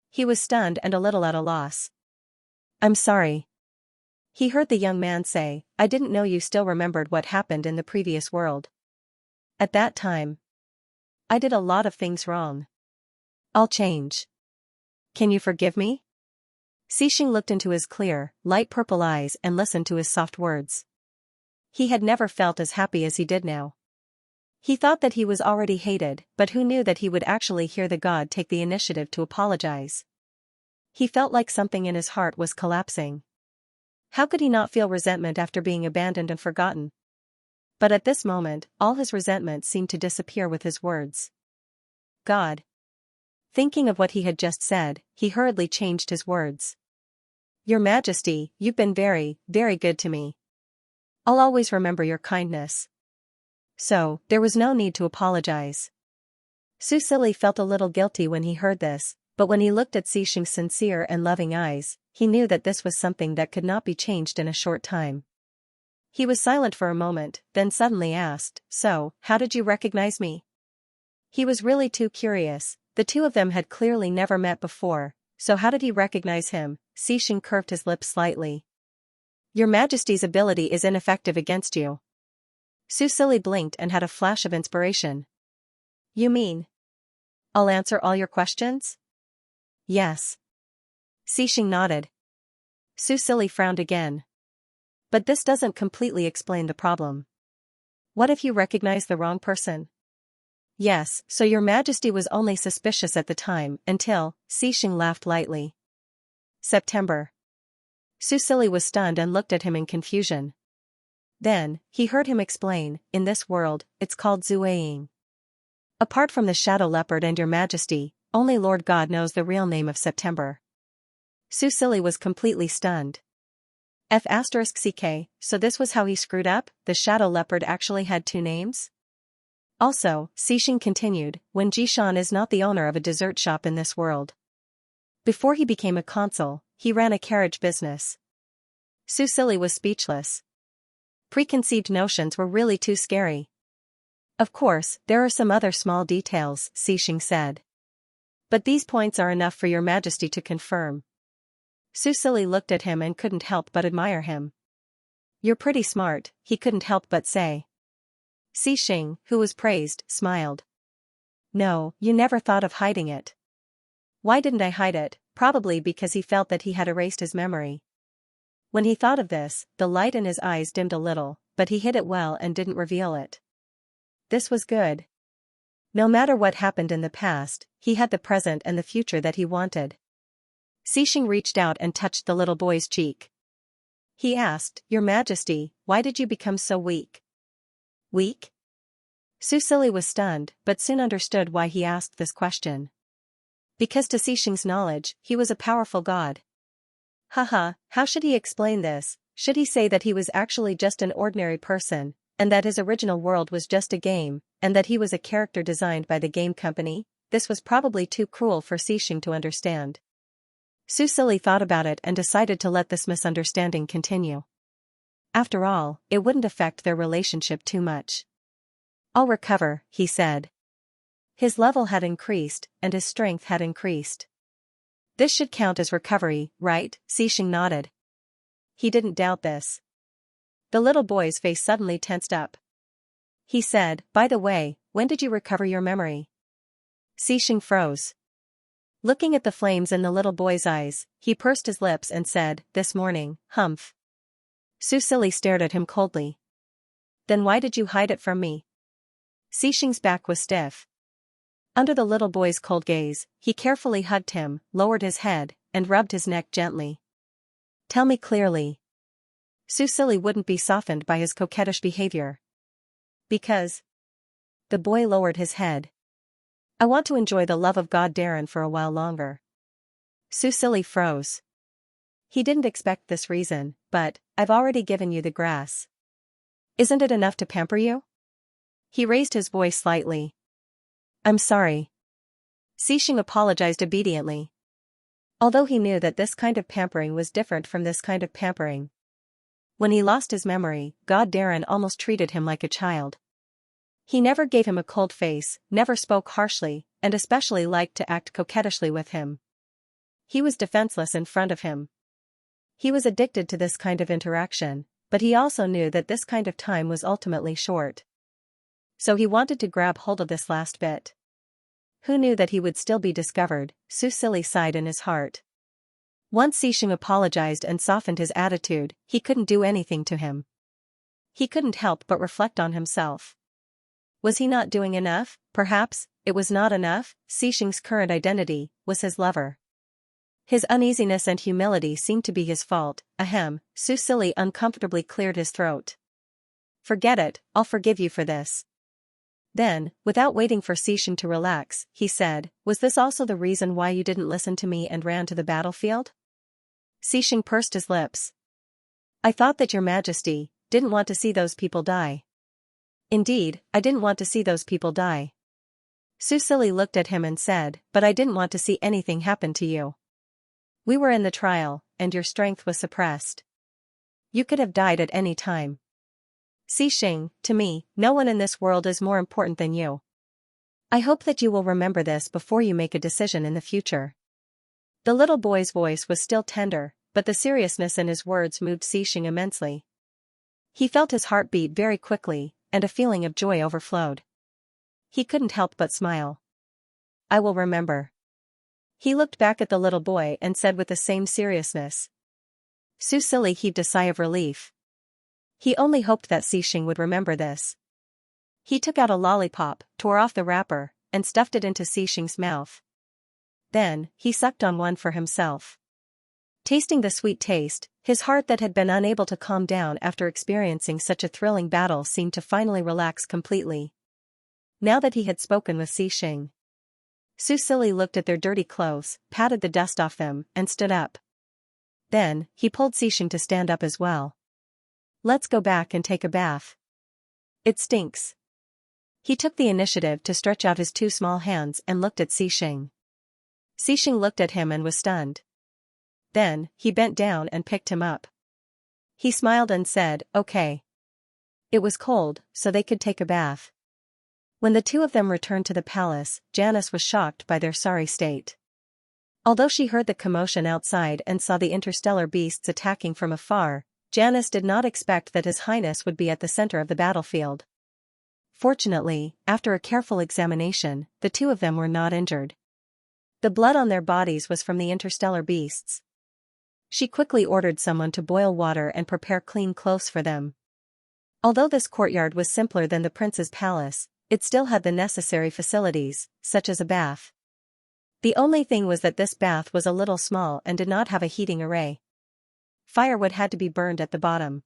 He was stunned and a little at a loss. I'm sorry. He heard the young man say, I didn't know you still remembered what happened in the previous world. At that time, I did a lot of things wrong. I'll change. Can you forgive me? Xianxia looked into his clear, light purple eyes and listened to his soft words. He had never felt as happy as he did now. He thought that he was already hated, but who knew that he would actually hear the god take the initiative to apologize? He felt like something in his heart was collapsing. How could he not feel resentment after being abandoned and forgotten? But at this moment, all his resentment seemed to disappear with his words. God. Thinking of what he had just said, he hurriedly changed his words. Your Majesty, you've been very, very good to me. I'll always remember your kindness. So, there was no need to apologize. Susili felt a little guilty when he heard this, but when he looked at Xianxia's sincere and loving eyes, he knew that this was something that could not be changed in a short time. He was silent for a moment, then suddenly asked, so, how did you recognize me? He was really too curious. The two of them had clearly never met before, so how did he recognize him? Xianxia curved his lips slightly. Your Majesty's ability is ineffective against you. Susili blinked and had a flash of inspiration. You mean? I'll answer all your questions? Yes. Xianxia nodded. Susili frowned again. But this doesn't completely explain the problem. What if you recognize the wrong person? Yes, so your Majesty was only suspicious at the time, until, Xianxia laughed lightly. September. Susili was stunned and looked at him in confusion. Then, he heard him explain, in this world, it's called Zueying. Apart from the Shadow Leopard and your Majesty, only Lord God knows the real name of September. Susili was completely stunned. F***ck, so this was how he screwed up, the Shadow Leopard actually had 2 names? Also, Xianxia continued, Wen Jishan is not the owner of a dessert shop in this world. Before he became a consul, he ran a carriage business. Susili was speechless. Preconceived notions were really too scary. Of course, there are some other small details, Xianxia said. But these points are enough for your Majesty to confirm. Susili looked at him and couldn't help but admire him. You're pretty smart, he couldn't help but say. Xianxia, who was praised, smiled. No, you never thought of hiding it. Why didn't I hide it? Probably because he felt that he had erased his memory. When he thought of this, the light in his eyes dimmed a little, but he hid it well and didn't reveal it. This was good. No matter what happened in the past, he had the present and the future that he wanted. Xianxia reached out and touched the little boy's cheek. He asked, Your Majesty, why did you become so weak? Weak? Susili was stunned, but soon understood why he asked this question. Because to Xianxia's knowledge, he was a powerful god. Haha, how should he explain this? Should he say that he was actually just an ordinary person, and that his original world was just a game, and that he was a character designed by the game company? This was probably too cruel for Xianxia to understand. Susili thought about it and decided to let this misunderstanding continue. After all, it wouldn't affect their relationship too much. "I'll recover," he said. His level had increased, and his strength had increased. "This should count as recovery, right?" Xing nodded. He didn't doubt this. The little boy's face suddenly tensed up. He said, "By the way, when did you recover your memory?" Xing froze. Looking at the flames in the little boy's eyes, he pursed his lips and said, "This morning, humph." Susili stared at him coldly. "Then why did you hide it from me?" Xing's back was stiff. Under the little boy's cold gaze, he carefully hugged him, lowered his head, and rubbed his neck gently. "Tell me clearly." Susili wouldn't be softened by his coquettish behavior. "Because..." The boy lowered his head. "I want to enjoy the love of God Darren for a while longer." Susili froze. He didn't expect this reason, but, "I've already given you the grass. Isn't it enough to pamper you?" He raised his voice slightly. "I'm sorry." Xing apologized obediently. Although he knew that this kind of pampering was different from this kind of pampering. When he lost his memory, God Darren almost treated him like a child. He never gave him a cold face, never spoke harshly, and especially liked to act coquettishly with him. He was defenseless in front of him. He was addicted to this kind of interaction, but he also knew that this kind of time was ultimately short. So he wanted to grab hold of this last bit. Who knew that he would still be discovered? Susili sighed in his heart. Once Xing apologized and softened his attitude, he couldn't do anything to him. He couldn't help but reflect on himself. Was he not doing enough? Perhaps it was not enough. Xing's current identity was his lover. His uneasiness and humility seemed to be his fault. Ahem. Susili uncomfortably cleared his throat. "Forget it, I'll forgive you for this." Then, without waiting for Xing to relax, he said, "Was this also the reason why you didn't listen to me and ran to the battlefield?" Xing pursed his lips. "I thought that your Majesty didn't want to see those people die." "Indeed, I didn't want to see those people die." Susili looked at him and said, "But I didn't want to see anything happen to you. We were in the trial, and your strength was suppressed. You could have died at any time. Xing, to me, no one in this world is more important than you. I hope that you will remember this before you make a decision in the future." The little boy's voice was still tender, but the seriousness in his words moved Xing immensely. He felt his heart beat very quickly, and a feeling of joy overflowed. He couldn't help but smile. "I will remember." He looked back at the little boy and said with the same seriousness. Susili heaved a sigh of relief. He only hoped that Xing would remember this. He took out a lollipop, tore off the wrapper, and stuffed it into Xing's mouth. Then, he sucked on one for himself. Tasting the sweet taste, his heart that had been unable to calm down after experiencing such a thrilling battle seemed to finally relax completely. Now that he had spoken with Xing, Susili looked at their dirty clothes, patted the dust off them, and stood up. Then, he pulled Xing to stand up as well. "Let's go back and take a bath. It stinks." He took the initiative to stretch out his two small hands and looked at Xing. Xing looked at him and was stunned. Then, he bent down and picked him up. He smiled and said, "Okay." It was cold, so they could take a bath. When the two of them returned to the palace, Janice was shocked by their sorry state. Although she heard the commotion outside and saw the interstellar beasts attacking from afar, Janice did not expect that His Highness would be at the center of the battlefield. Fortunately, after a careful examination, the two of them were not injured. The blood on their bodies was from the interstellar beasts. She quickly ordered someone to boil water and prepare clean clothes for them. Although this courtyard was simpler than the prince's palace, it still had the necessary facilities, such as a bath. The only thing was that this bath was a little small and did not have a heating array. Firewood had to be burned at the bottom.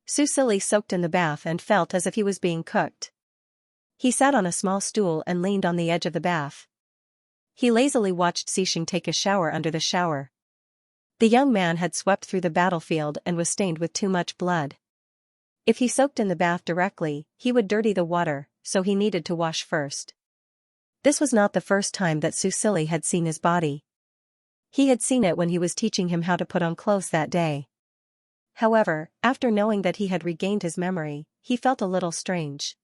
Susili soaked in the bath and felt as if he was being cooked. He sat on a small stool and leaned on the edge of the bath. He lazily watched Xing take a shower under the shower. The young man had swept through the battlefield and was stained with too much blood. If he soaked in the bath directly, he would dirty the water, so he needed to wash first. This was not the first time that Susili had seen his body. He had seen it when he was teaching him how to put on clothes that day. However, after knowing that he had regained his memory, he felt a little strange.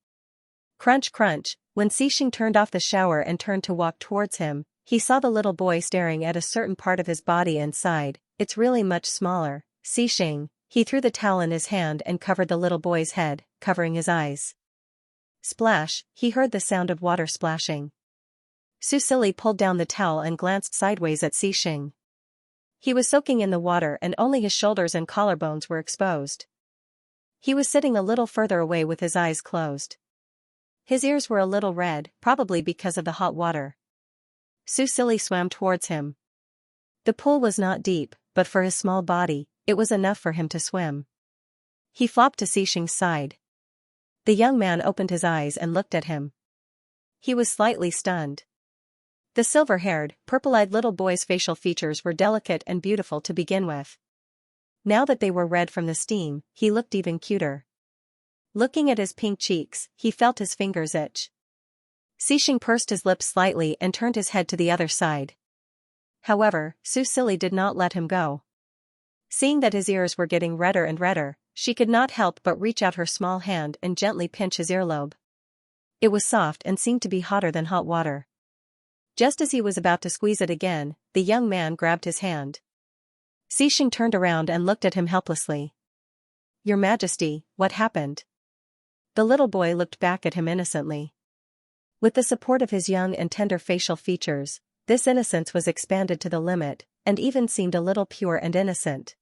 Crunch crunch, when Xixing turned off the shower and turned to walk towards him, he saw the little boy staring at a certain part of his body and sighed, "It's really much smaller, Xixing." He threw the towel in his hand and covered the little boy's head, covering his eyes. Splash, he heard the sound of water splashing. Susili pulled down the towel and glanced sideways at Xixing. He was soaking in the water and only his shoulders and collarbones were exposed. He was sitting a little further away with his eyes closed. His ears were a little red, probably because of the hot water. Susili swam towards him. The pool was not deep, but for his small body, it was enough for him to swim. He flopped to Xixing's side. The young man opened his eyes and looked at him. He was slightly stunned. The silver-haired, purple-eyed little boy's facial features were delicate and beautiful to begin with. Now that they were red from the steam, he looked even cuter. Looking at his pink cheeks, he felt his fingers itch. Xixing pursed his lips slightly and turned his head to the other side. However, Susili did not let him go. Seeing that his ears were getting redder and redder, she could not help but reach out her small hand and gently pinch his earlobe. It was soft and seemed to be hotter than hot water. Just as he was about to squeeze it again, the young man grabbed his hand. Xixing turned around and looked at him helplessly. "Your Majesty, what happened?" The little boy looked back at him innocently. With the support of his young and tender facial features, this innocence was expanded to the limit, and even seemed a little pure and innocent.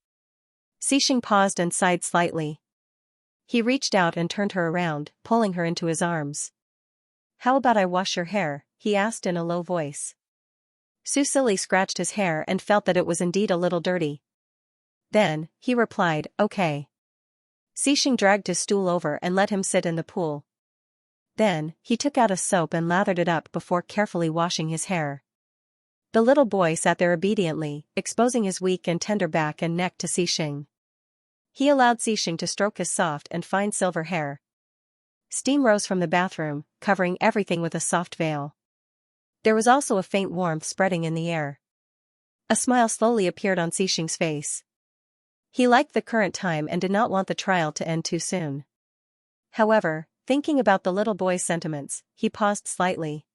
Xixing paused and sighed slightly. He reached out and turned her around, pulling her into his arms. "How about I wash your hair?" he asked in a low voice. Susili scratched his hair and felt that it was indeed a little dirty. Then, he replied, "Okay." Xixing dragged his stool over and let him sit in the pool. Then, he took out a soap and lathered it up before carefully washing his hair. The little boy sat there obediently, exposing his weak and tender back and neck to Xixing. He allowed Xixing to stroke his soft and fine silver hair. Steam rose from the bathroom, covering everything with a soft veil. There was also a faint warmth spreading in the air. A smile slowly appeared on Xixing's face. He liked the current time and did not want the trial to end too soon. However, thinking about the little boy's sentiments, he paused slightly.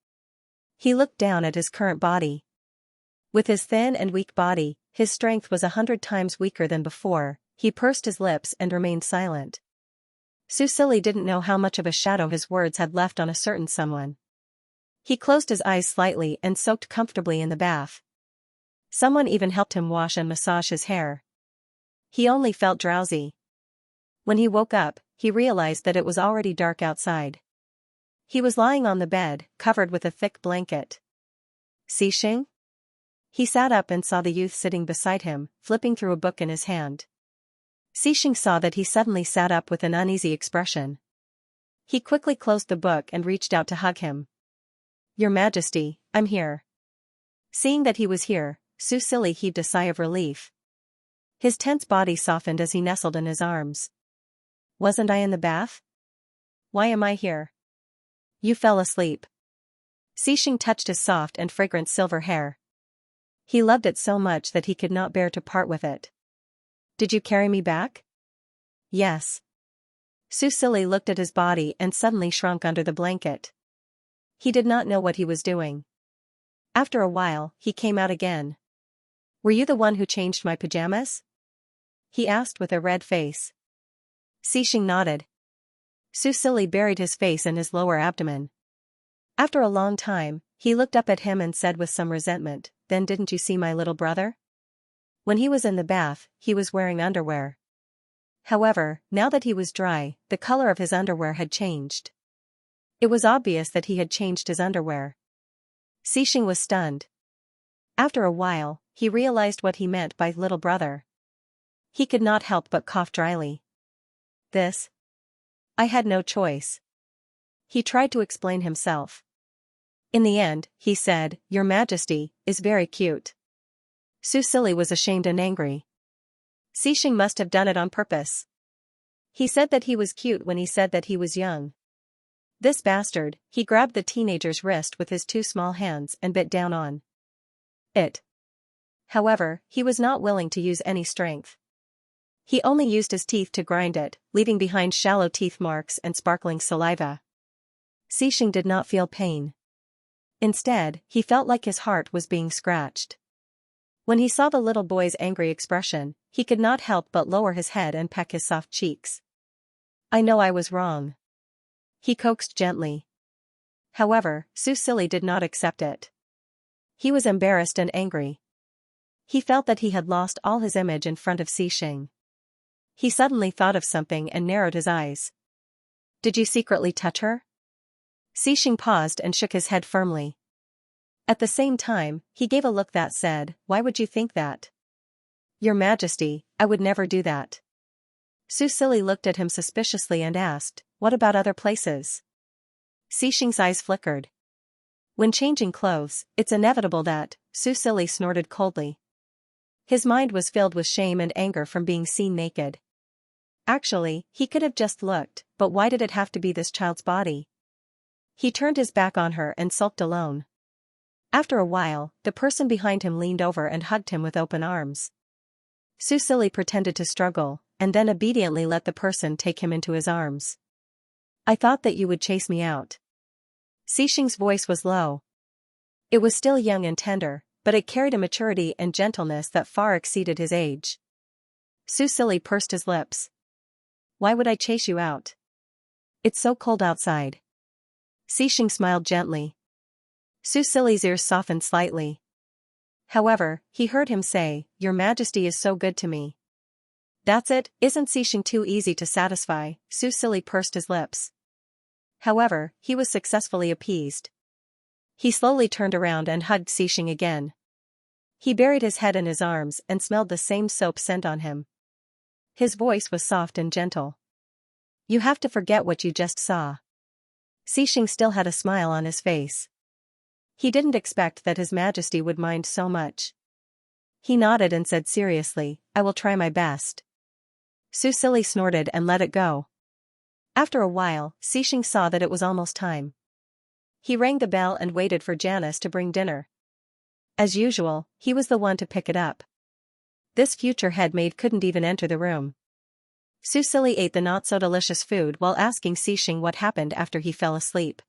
He looked down at his current body. With his thin and weak body, his strength was 100 times weaker than before. He pursed his lips and remained silent. Susili didn't know how much of a shadow his words had left on a certain someone. He closed his eyes slightly and soaked comfortably in the bath. Someone even helped him wash and massage his hair. He only felt drowsy. When he woke up, he realized that it was already dark outside. He was lying on the bed, covered with a thick blanket. "Xixing?" He sat up and saw the youth sitting beside him, flipping through a book in his hand. Xixing saw that he suddenly sat up with an uneasy expression. He quickly closed the book and reached out to hug him. "Your Majesty, I'm here." Seeing that he was here, Susili heaved a sigh of relief. His tense body softened as he nestled in his arms. "Wasn't I in the bath? Why am I here?" "You fell asleep." Xixing touched his soft and fragrant silver hair. He loved it so much that he could not bear to part with it. "Did you carry me back?" "Yes." Susili looked at his body and suddenly shrunk under the blanket. He did not know what he was doing. After a while, he came out again. "Were you the one who changed my pajamas?" he asked with a red face. Xixing nodded. Susili buried his face in his lower abdomen. After a long time, he looked up at him and said with some resentment, "Then didn't you see my little brother? When he was in the bath, he was wearing underwear. However, now that he was dry, the color of his underwear had changed." It was obvious that he had changed his underwear. Xixing was stunned. After a while, he realized what he meant by little brother. He could not help but cough dryly. I had no choice." He tried to explain himself. In the end, he said, "Your Majesty is very cute." Susili was ashamed and angry. Xixing must have done it on purpose. He said that he was cute when he said that he was young. This bastard, he grabbed the teenager's wrist with his two small hands and bit down on it. However, he was not willing to use any strength. He only used his teeth to grind it, leaving behind shallow teeth marks and sparkling saliva. Xixing did not feel pain. Instead, he felt like his heart was being scratched. When he saw the little boy's angry expression, he could not help but lower his head and peck his soft cheeks. "I know I was wrong," he coaxed gently. However, Susili did not accept it. He was embarrassed and angry. He felt that he had lost all his image in front of Xixing. He suddenly thought of something and narrowed his eyes. "Did you secretly touch her?" Xixing paused and shook his head firmly. At the same time, he gave a look that said, "Why would you think that?" "Your Majesty, I would never do that." Susili looked at him suspiciously and asked, "What about other places?" Xixing's eyes flickered. "When changing clothes, it's inevitable that," Susili snorted coldly. His mind was filled with shame and anger from being seen naked. Actually, he could have just looked, but why did it have to be this child's body? He turned his back on her and sulked alone. After a while, the person behind him leaned over and hugged him with open arms. Susili pretended to struggle, and then obediently let the person take him into his arms. "I thought that you would chase me out." Xixing's voice was low. It was still young and tender, but it carried a maturity and gentleness that far exceeded his age. Susili pursed his lips. "Why would I chase you out? It's so cold outside." Xixing smiled gently. Susili's ears softened slightly. However, he heard him say, "Your Majesty is so good to me." "That's it, isn't Xixing too easy to satisfy?" Susili pursed his lips. However, he was successfully appeased. He slowly turned around and hugged Xixing again. He buried his head in his arms and smelled the same soap scent on him. His voice was soft and gentle. "You have to forget what you just saw." Xixing still had a smile on his face. He didn't expect that His Majesty would mind so much. He nodded and said seriously, "I will try my best." Susili snorted and let it go. After a while, Xixing saw that it was almost time. He rang the bell and waited for Janice to bring dinner. As usual, he was the one to pick it up. This future head maid couldn't even enter the room. Susili ate the not-so-delicious food while asking Xixing what happened after he fell asleep.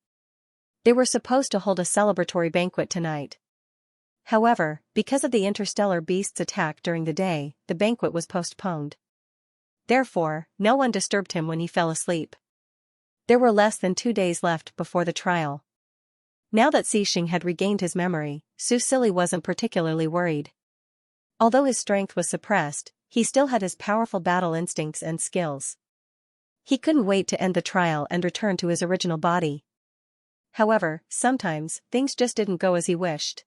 They were supposed to hold a celebratory banquet tonight. However, because of the interstellar beast's attack during the day, the banquet was postponed. Therefore, no one disturbed him when he fell asleep. There were less than 2 days left before the trial. Now that Xixing had regained his memory, Susili wasn't particularly worried. Although his strength was suppressed, he still had his powerful battle instincts and skills. He couldn't wait to end the trial and return to his original body. However, sometimes, things just didn't go as he wished.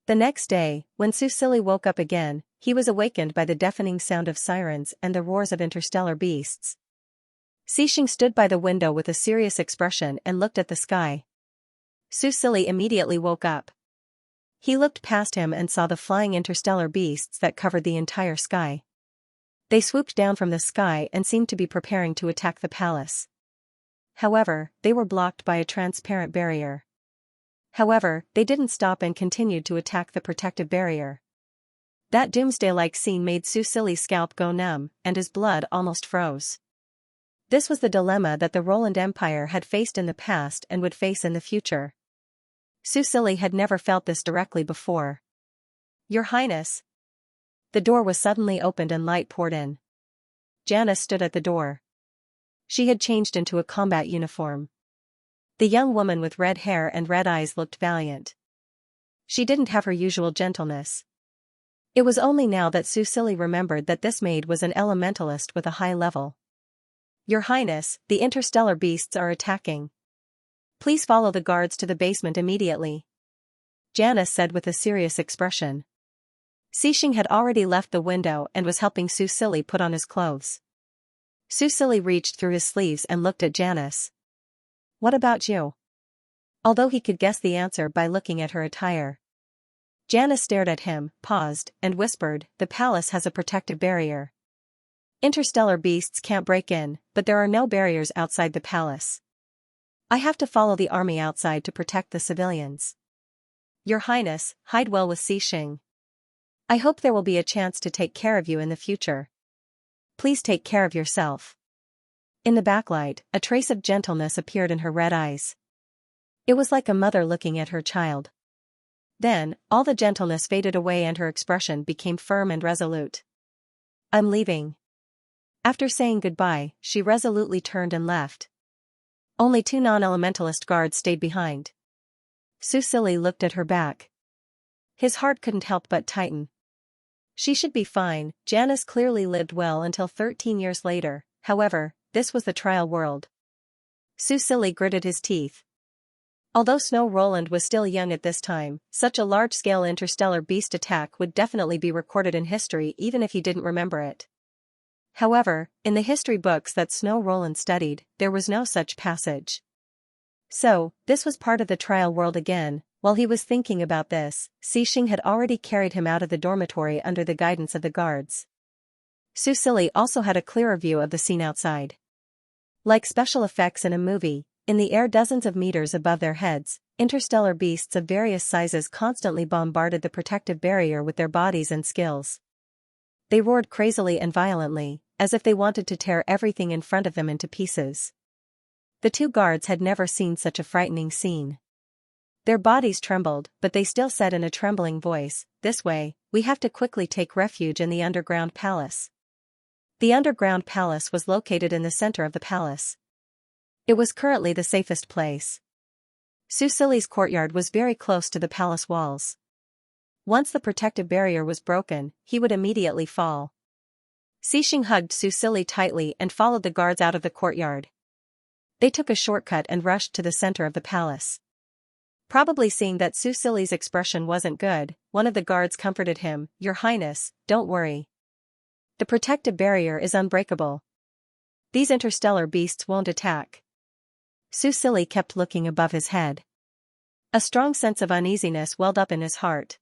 The next day, when Susili woke up again, he was awakened by the deafening sound of sirens and the roars of interstellar beasts. Xixing stood by the window with a serious expression and looked at the sky. Susili immediately woke up. He looked past him and saw the flying interstellar beasts that covered the entire sky. They swooped down from the sky and seemed to be preparing to attack the palace. However, they were blocked by a transparent barrier. However, they didn't stop and continued to attack the protective barrier. That doomsday-like scene made Susili's scalp go numb, and his blood almost froze. This was the dilemma that the Roland Empire had faced in the past and would face in the future. Susili had never felt this directly before. "Your Highness." The door was suddenly opened and light poured in. Janice stood at the door. She had changed into a combat uniform. The young woman with red hair and red eyes looked valiant. She didn't have her usual gentleness. It was only now that Susili remembered that this maid was an elementalist with a high level. "Your Highness, the interstellar beasts are attacking. Please follow the guards to the basement immediately," Janice said with a serious expression. Xixing had already left the window and was helping Susili put on his clothes. Susili reached through his sleeves and looked at Janice. "What about you?" Although he could guess the answer by looking at her attire. Janice stared at him, paused, and whispered, "The palace has a protective barrier. Interstellar beasts can't break in, but there are no barriers outside the palace. I have to follow the army outside to protect the civilians. Your Highness, hide well with Xixing." I hope there will be a chance to take care of you in the future. Please take care of yourself. In the backlight, a trace of gentleness appeared in her red eyes. It was like a mother looking at her child. Then, all the gentleness faded away and her expression became firm and resolute. I'm leaving. After saying goodbye, she resolutely turned and left. Only 2 non-elementalist guards stayed behind. Susili looked at her back. His heart couldn't help but tighten. She should be fine. Janice clearly lived well until 13 years later, however, this was the trial world. Susili gritted his teeth. Although Snow Roland was still young at this time, such a large-scale interstellar beast attack would definitely be recorded in history even if he didn't remember it. However, in the history books that Snow Roland studied, there was no such passage. So, this was part of the trial world again. While he was thinking about this, Xixing had already carried him out of the dormitory under the guidance of the guards. Susili also had a clearer view of the scene outside. Like special effects in a movie, in the air dozens of meters above their heads, interstellar beasts of various sizes constantly bombarded the protective barrier with their bodies and skills. They roared crazily and violently, as if they wanted to tear everything in front of them into pieces. The 2 guards had never seen such a frightening scene. Their bodies trembled, but they still said in a trembling voice, "This way, we have to quickly take refuge in the underground palace." The underground palace was located in the center of the palace. It was currently the safest place. Susili's courtyard was very close to the palace walls. Once the protective barrier was broken, he would immediately fall. Xixing hugged Susili tightly and followed the guards out of the courtyard. They took a shortcut and rushed to the center of the palace. Probably seeing that Susili's expression wasn't good, one of the guards comforted him, "Your Highness, don't worry. The protective barrier is unbreakable. These interstellar beasts won't attack." Susili kept looking above his head. A strong sense of uneasiness welled up in his heart.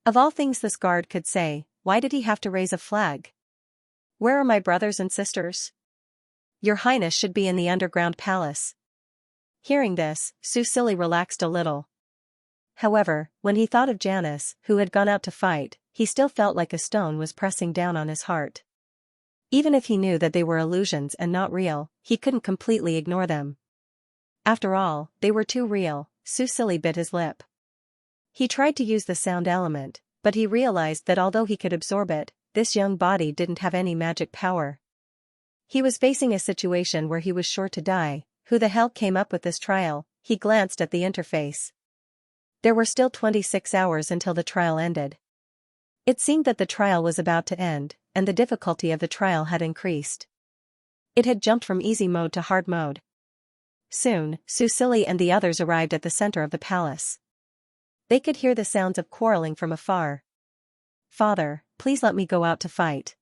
Of all things this guard could say, why did he have to raise a flag? "Where are my brothers and sisters? Your Highness should be in the underground palace." Hearing this, Susili relaxed a little. However, when he thought of Janice, who had gone out to fight, he still felt like a stone was pressing down on his heart. Even if he knew that they were illusions and not real, he couldn't completely ignore them. After all, they were too real. Susili bit his lip. He tried to use the sound element, but he realized that although he could absorb it, this young body didn't have any magic power. He was facing a situation where he was sure to die. Who the hell came up with this trial? He glanced at the interface. There were still 26 hours until the trial ended. It seemed that the trial was about to end, and the difficulty of the trial had increased. It had jumped from easy mode to hard mode. Soon, Susili and the others arrived at the center of the palace. They could hear the sounds of quarreling from afar. "Father, please let me go out to fight.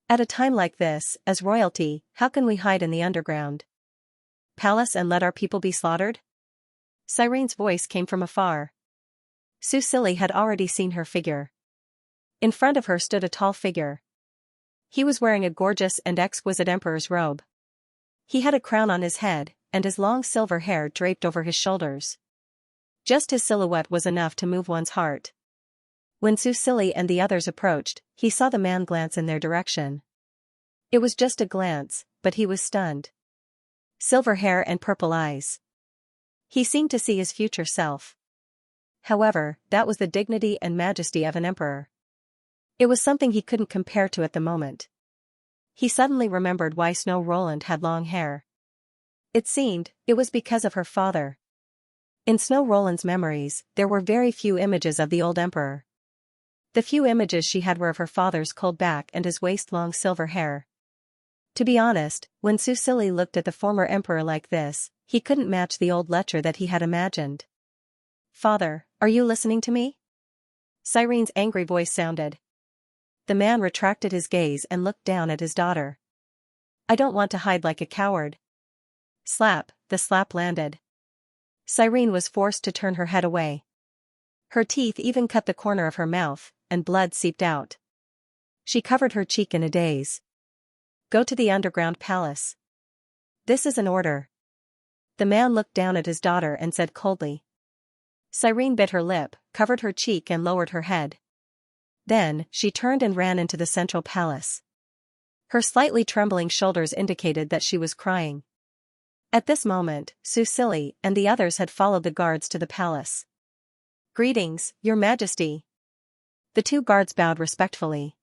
At a time like this, as royalty, how can we hide in the underground palace and let our people be slaughtered?" Cyrene's voice came from afar. Susili had already seen her figure. In front of her stood a tall figure. He was wearing a gorgeous and exquisite emperor's robe. He had a crown on his head, and his long silver hair draped over his shoulders. Just his silhouette was enough to move one's heart. When Susili and the others approached, he saw the man glance in their direction. It was just a glance, but he was stunned. Silver hair and purple eyes. He seemed to see his future self. However, that was the dignity and majesty of an emperor. It was something he couldn't compare to at the moment. He suddenly remembered why Snow Roland had long hair. It seemed, it was because of her father. In Snow Roland's memories, there were very few images of the old emperor. The few images she had were of her father's cold back and his waist-long silver hair. To be honest, when Susili looked at the former emperor like this, he couldn't match the old lecher that he had imagined. "Father, are you listening to me?" Cyrene's angry voice sounded. The man retracted his gaze and looked down at his daughter. "I don't want to hide like a coward." Slap, the slap landed. Cyrene was forced to turn her head away. Her teeth even cut the corner of her mouth, and blood seeped out. She covered her cheek in a daze. "Go to the underground palace. This is an order." The man looked down at his daughter and said coldly. Cyrene bit her lip, covered her cheek and lowered her head. Then, she turned and ran into the central palace. Her slightly trembling shoulders indicated that she was crying. At this moment, Susili and the others had followed the guards to the palace. "Greetings, Your Majesty." The two guards bowed respectfully.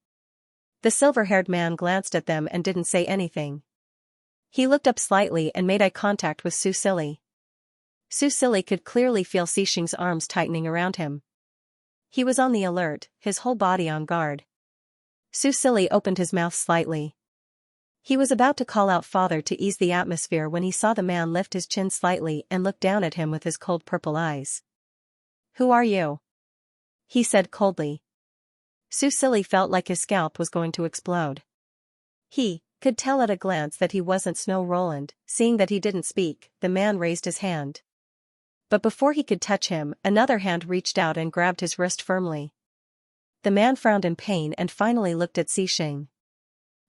The silver-haired man glanced at them and didn't say anything. He looked up slightly and made eye contact with Susili. Susili could clearly feel Xianxia's arms tightening around him. He was on the alert, his whole body on guard. Susili opened his mouth slightly. He was about to call out "Father" to ease the atmosphere when he saw the man lift his chin slightly and look down at him with his cold purple eyes. "Who are you?" he said coldly. Susili felt like his scalp was going to explode. He could tell at a glance that he wasn't Snow Roland. Seeing that he didn't speak, the man raised his hand. But before he could touch him, another hand reached out and grabbed his wrist firmly. The man frowned in pain and finally looked at Xianxia.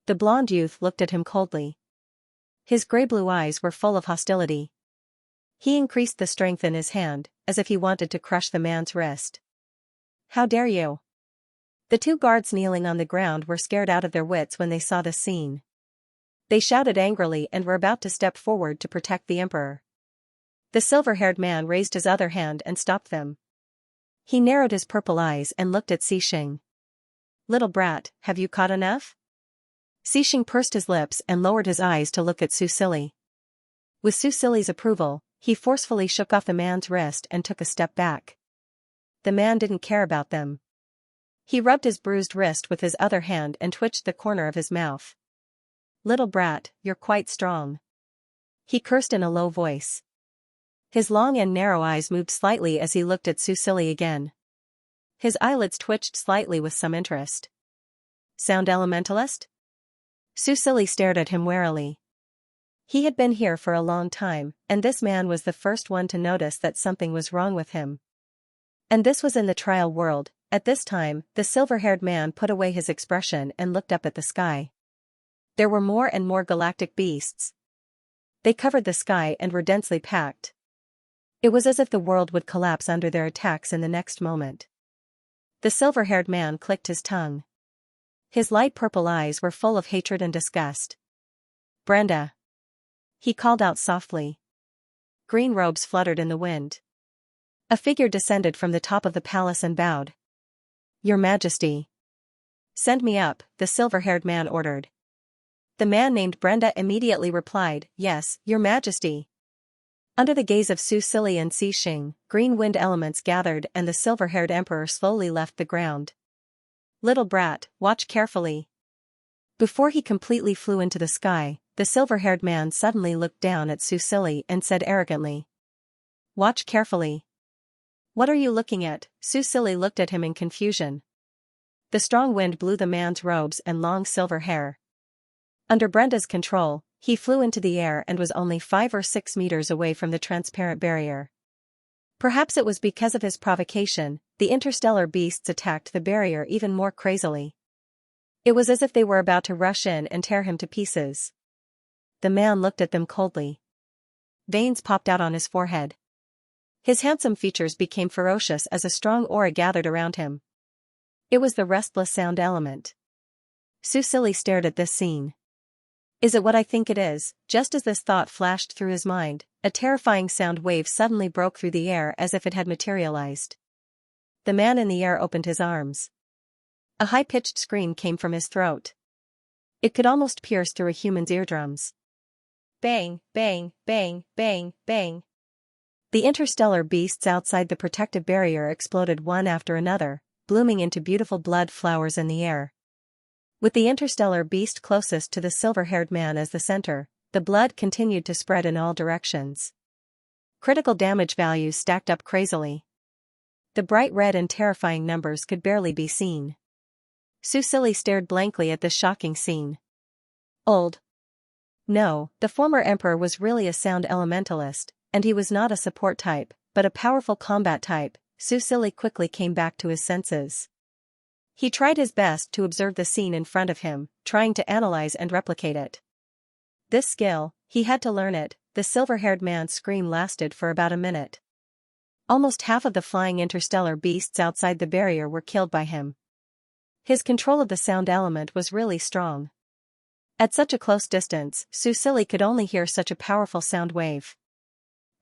The blonde youth looked at him coldly. His gray-blue eyes were full of hostility. He increased the strength in his hand, as if he wanted to crush the man's wrist. "How dare you?" The two guards kneeling on the ground were scared out of their wits when they saw the scene. They shouted angrily and were about to step forward to protect the emperor. The silver-haired man raised his other hand and stopped them. He narrowed his purple eyes and looked at Xianxia. "Little brat, have you caught enough?" Xianxia pursed his lips and lowered his eyes to look at Susili. With Susili's approval, he forcefully shook off the man's wrist and took a step back. The man didn't care about them. He rubbed his bruised wrist with his other hand and twitched the corner of his mouth. "Little brat, you're quite strong," he cursed in a low voice. His long and narrow eyes moved slightly as he looked at Susili again. His eyelids twitched slightly with some interest. "Sound elementalist?" Susili stared at him warily. He had been here for a long time, and this man was the first one to notice that something was wrong with him. And this was in the trial world. At this time, the silver-haired man put away his expression and looked up at the sky. There were more and more galactic beasts. They covered the sky and were densely packed. It was as if the world would collapse under their attacks in the next moment. The silver-haired man clicked his tongue. His light purple eyes were full of hatred and disgust. "Brenda," he called out softly. Green robes fluttered in the wind. A figure descended from the top of the palace and bowed. "Your Majesty." "Send me up," the silver-haired man ordered. The man named Brenda immediately replied, "Yes, Your Majesty." Under the gaze of Susili and Xianxia, green wind elements gathered and the silver-haired emperor slowly left the ground. "Little brat, watch carefully." Before he completely flew into the sky, the silver-haired man suddenly looked down at Susili and said arrogantly, "Watch carefully." "What are you looking at?" Susili looked at him in confusion. The strong wind blew the man's robes and long silver hair. Under Brenda's control, he flew into the air and was only 5 or 6 meters away from the transparent barrier. Perhaps it was because of his provocation, the interstellar beasts attacked the barrier even more crazily. It was as if they were about to rush in and tear him to pieces. The man looked at them coldly. Veins popped out on his forehead. His handsome features became ferocious as a strong aura gathered around him. It was the restless sound element. Susili stared at this scene. "Is it what I think it is?" Just as this thought flashed through his mind, a terrifying sound wave suddenly broke through the air as if it had materialized. The man in the air opened his arms. A high-pitched scream came from his throat. It could almost pierce through a human's eardrums. Bang, bang, bang, bang, bang. The interstellar beasts outside the protective barrier exploded one after another, blooming into beautiful blood flowers in the air. With the interstellar beast closest to the silver-haired man as the center, the blood continued to spread in all directions. Critical damage values stacked up crazily. The bright red and terrifying numbers could barely be seen. Susili stared blankly at this shocking scene. Old. No, the former emperor was really a sound elementalist, and he was not a support type, but a powerful combat type. Susili quickly came back to his senses. He tried his best to observe the scene in front of him, trying to analyze and replicate it. This skill, he had to learn it. The silver-haired man's scream lasted for about a minute. Almost half of the flying interstellar beasts outside the barrier were killed by him. His control of the sound element was really strong. At such a close distance, Susili could only hear such a powerful sound wave.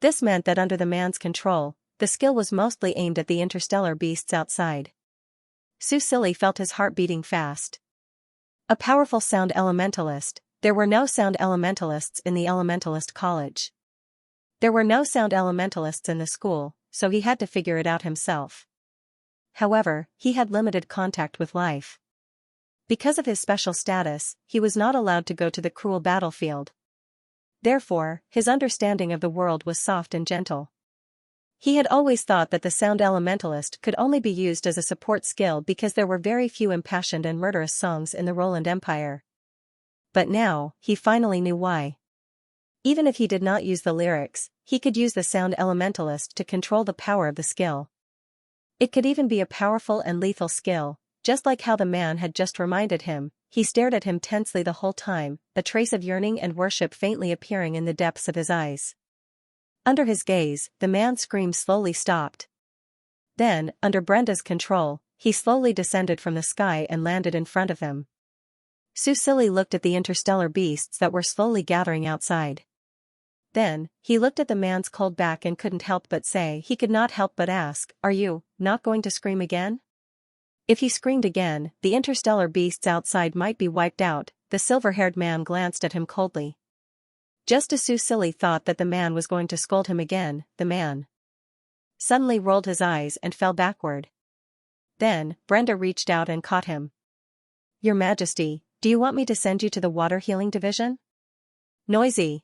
This meant that under the man's control, the skill was mostly aimed at the interstellar beasts outside. Susili felt his heart beating fast. A powerful sound elementalist. There were no sound elementalists in the elementalist college. There were no sound elementalists in the school, so he had to figure it out himself. However, he had limited contact with life. Because of his special status, he was not allowed to go to the cruel battlefield. Therefore, his understanding of the world was soft and gentle. He had always thought that the sound elementalist could only be used as a support skill because there were very few impassioned and murderous songs in the Roland Empire. But now, he finally knew why. Even if he did not use the lyrics, he could use the sound elementalist to control the power of the skill. It could even be a powerful and lethal skill, just like how the man had just reminded him. He stared at him tensely the whole time, a trace of yearning and worship faintly appearing in the depths of his eyes. Under his gaze, the man's scream slowly stopped. Then, under Brenda's control, he slowly descended from the sky and landed in front of them. Susili looked at the interstellar beasts that were slowly gathering outside. Then, he looked at the man's cold back and couldn't help but say he could not help but ask, "Are you not going to scream again?" If he screamed again, the interstellar beasts outside might be wiped out. The silver-haired man glanced at him coldly. Just as Susili thought that the man was going to scold him again, the man suddenly rolled his eyes and fell backward. Then, Brenda reached out and caught him. "Your Majesty, do you want me to send you to the water healing division?" Noisy.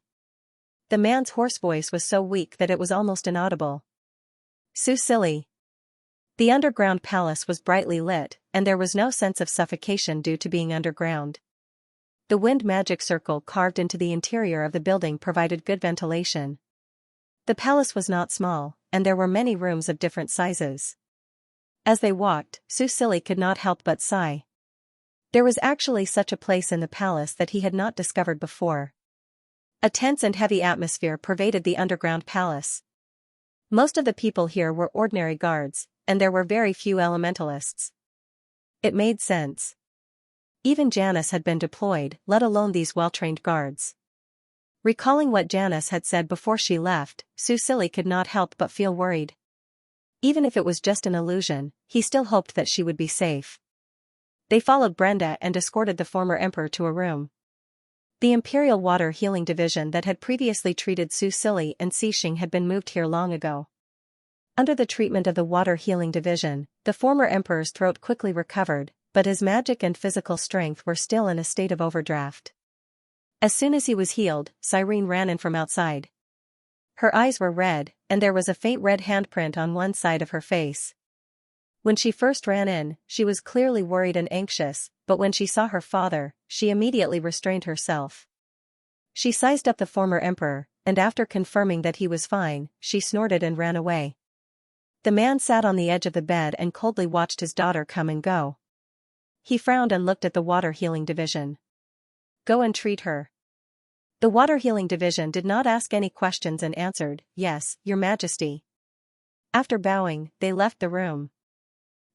The man's hoarse voice was so weak that it was almost inaudible. Susili. The underground palace was brightly lit, and there was no sense of suffocation due to being underground. The wind magic circle carved into the interior of the building provided good ventilation. The palace was not small, and there were many rooms of different sizes. As they walked, Susili could not help but sigh. There was actually such a place in the palace that he had not discovered before. A tense and heavy atmosphere pervaded the underground palace. Most of the people here were ordinary guards, and there were very few elementalists. It made sense. Even Janice had been deployed, let alone these well-trained guards. Recalling what Janice had said before she left, Susili could not help but feel worried. Even if it was just an illusion, he still hoped that she would be safe. They followed Brenda and escorted the former emperor to a room. The Imperial Water Healing Division that had previously treated Susili and Xixing had been moved here long ago. Under the treatment of the Water Healing Division, the former emperor's throat quickly recovered, but his magic and physical strength were still in a state of overdraft. As soon as he was healed, Cyrene ran in from outside. Her eyes were red, and there was a faint red handprint on one side of her face. When she first ran in, she was clearly worried and anxious, but when she saw her father, she immediately restrained herself. She sized up the former emperor, and after confirming that he was fine, she snorted and ran away. The man sat on the edge of the bed and coldly watched his daughter come and go. He frowned and looked at the Water Healing Division. "Go and treat her." The Water Healing Division did not ask any questions and answered, "Yes, Your Majesty." After bowing, they left the room.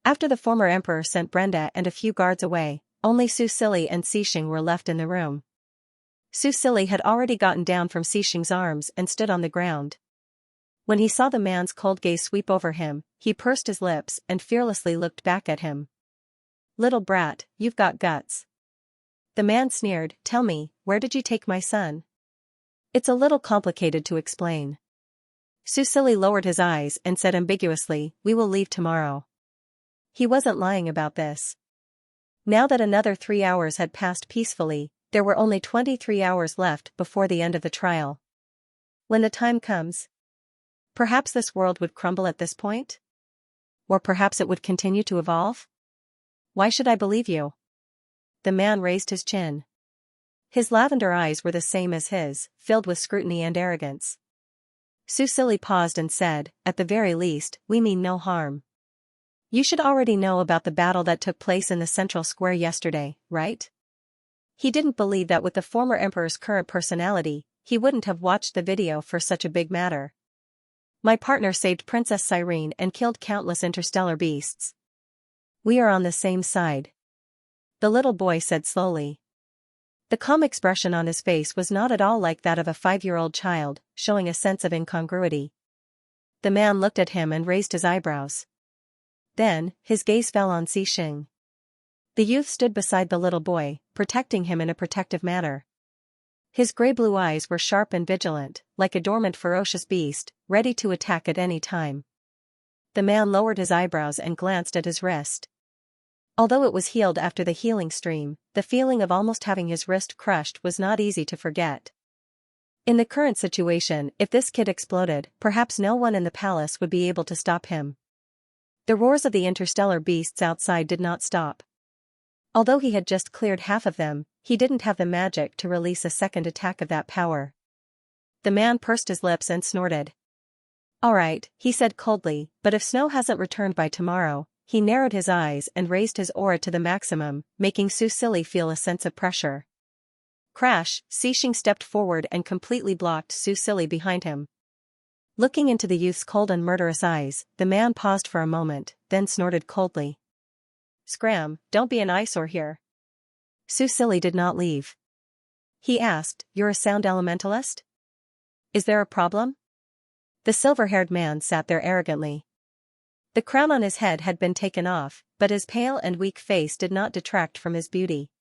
After the former emperor sent Brenda and a few guards away, only Susili and Xixing were left in the room. Susili had already gotten down from Xixing's arms and stood on the ground. When he saw the man's cold gaze sweep over him, he pursed his lips and fearlessly looked back at him. "Little brat, you've got guts." The man sneered, "Tell me, where did you take my son?" "It's a little complicated to explain." Susili lowered his eyes and said ambiguously, "We will leave tomorrow." He wasn't lying about this. Now that another 3 hours had passed peacefully, there were only 23 hours left before the end of the trial. When the time comes, perhaps this world would crumble at this point? Or perhaps it would continue to evolve? Why should I believe you? The man raised his chin. His lavender eyes were the same as his, filled with scrutiny and arrogance. Susili paused and said, "At the very least, we mean no harm. You should already know about the battle that took place in the central square yesterday, right?" He didn't believe that with the former emperor's current personality, he wouldn't have watched the video for such a big matter. "My partner saved Princess Cyrene and killed countless interstellar beasts. We are on the same side." the little boy said slowly. The calm expression on his face was not at all like that of a 5-year-old child, showing a sense of incongruity. The man looked at him and raised his eyebrows. Then, his gaze fell on Xing. The youth stood beside the little boy, protecting him in a protective manner. His gray-blue eyes were sharp and vigilant, like a dormant ferocious beast, ready to attack at any time. The man lowered his eyebrows and glanced at his wrist. Although it was healed after the healing stream, the feeling of almost having his wrist crushed was not easy to forget. In the current situation, if this kid exploded, perhaps no one in the palace would be able to stop him. The roars of the interstellar beasts outside did not stop. Although he had just cleared half of them, he didn't have the magic to release a second attack of that power. The man pursed his lips and snorted. "All right," he said coldly, "but if Snow hasn't returned by tomorrow," he narrowed his eyes and raised his aura to the maximum, making Xing feel a sense of pressure. Crash! Xing stepped forward and completely blocked Xing behind him. Looking into the youth's cold and murderous eyes, the man paused for a moment, then snorted coldly. "Scram, don't be an eyesore here." Xing did not leave. He asked, "You're a sound elementalist? Is there a problem?" The silver-haired man sat there arrogantly. The crown on his head had been taken off, but his pale and weak face did not detract from his beauty.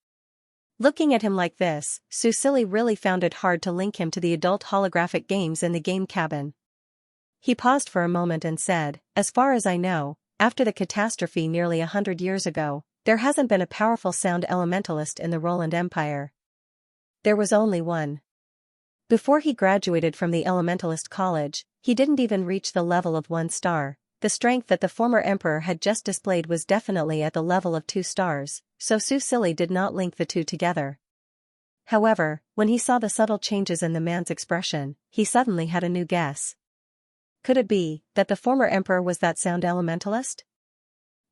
Looking at him like this, Xing really found it hard to link him to the adult holographic games in the game cabin. He paused for a moment and said, "As far as I know, after the catastrophe nearly 100 years ago, there hasn't been a powerful sound elementalist in the Roland Empire. There was only one. Before he graduated from the Elementalist College, he didn't even reach the level of 1 star. The strength that the former emperor had just displayed was definitely at the level of 2 stars, so Xing did not link the two together. However, when he saw the subtle changes in the man's expression, he suddenly had a new guess. Could it be that the former emperor was that sound elementalist?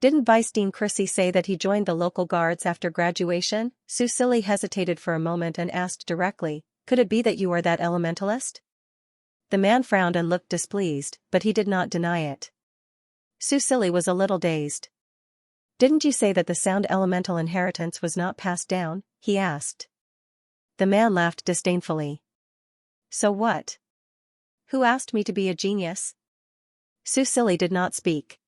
Didn't Vice Dean Chrissy say that he joined the local guards after graduation? Xing hesitated for a moment and asked directly, "Could it be that you are that elementalist?" The man frowned and looked displeased, but he did not deny it. Xing was a little dazed. "Didn't you say that the sound elemental inheritance was not passed down?" he asked. The man laughed disdainfully. "So what? Who asked me to be a genius?" Xing did not speak.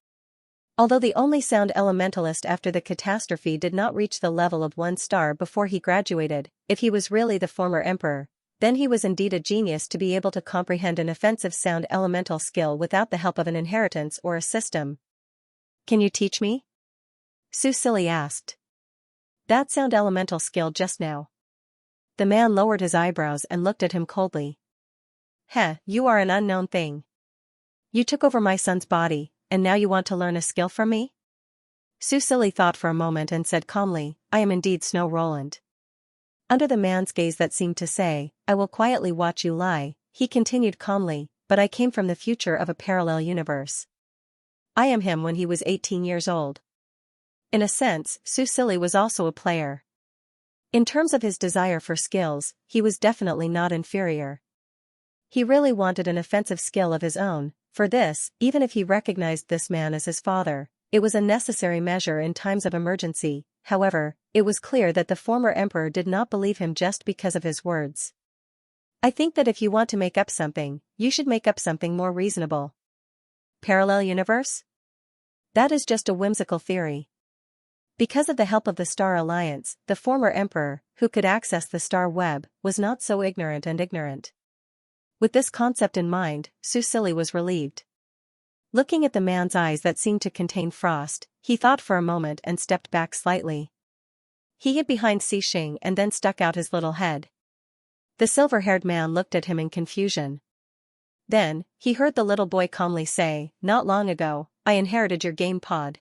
Although the only sound elementalist after the catastrophe did not reach the level of 1 star before he graduated, if he was really the former emperor, then he was indeed a genius to be able to comprehend an offensive sound elemental skill without the help of an inheritance or a system. "Can you teach me?" Xing asked. "That sound elemental skill just now." The man lowered his eyebrows and looked at him coldly. "Heh, you are an unknown thing. You took over my son's body, and now you want to learn a skill from me?" Xing thought for a moment and said calmly, "I am indeed Snow Roland." Under the man's gaze that seemed to say, "I will quietly watch you lie," he continued calmly, "But I came from the future of a parallel universe. I am him when he was 18 years old." In a sense, Xing was also a player. In terms of his desire for skills, he was definitely not inferior. He really wanted an offensive skill of his own. For this, even if he recognized this man as his father, it was a necessary measure in times of emergency. However, it was clear that the former emperor did not believe him just because of his words. "I think that if you want to make up something, you should make up something more reasonable." Parallel universe? That is just a whimsical theory. Because of the help of the Star Alliance, the former emperor, who could access the star web, was not so ignorant. With this concept in mind, Xing was relieved. Looking at the man's eyes that seemed to contain frost, he thought for a moment and stepped back slightly. He hid behind Xing and then stuck out his little head. The silver-haired man looked at him in confusion. Then, he heard the little boy calmly say, "Not long ago, I inherited your game pod."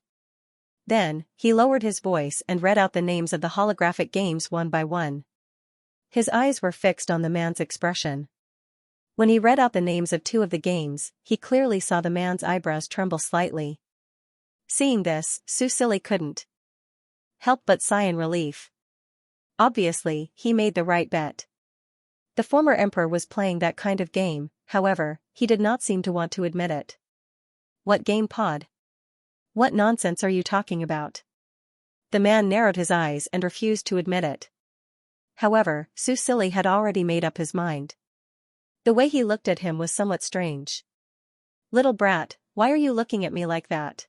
Then, he lowered his voice and read out the names of the holographic games one by one. His eyes were fixed on the man's expression. When he read out the names of 2 of the games, he clearly saw the man's eyebrows tremble slightly. Seeing this, Xing couldn't help but sigh in relief. Obviously, he made the right bet. The former emperor was playing that kind of game, however, he did not seem to want to admit it. "What game pod? What nonsense are you talking about?" The man narrowed his eyes and refused to admit it. However, Su Silly had already made up his mind. The way he looked at him was somewhat strange. "Little brat, why are you looking at me like that?"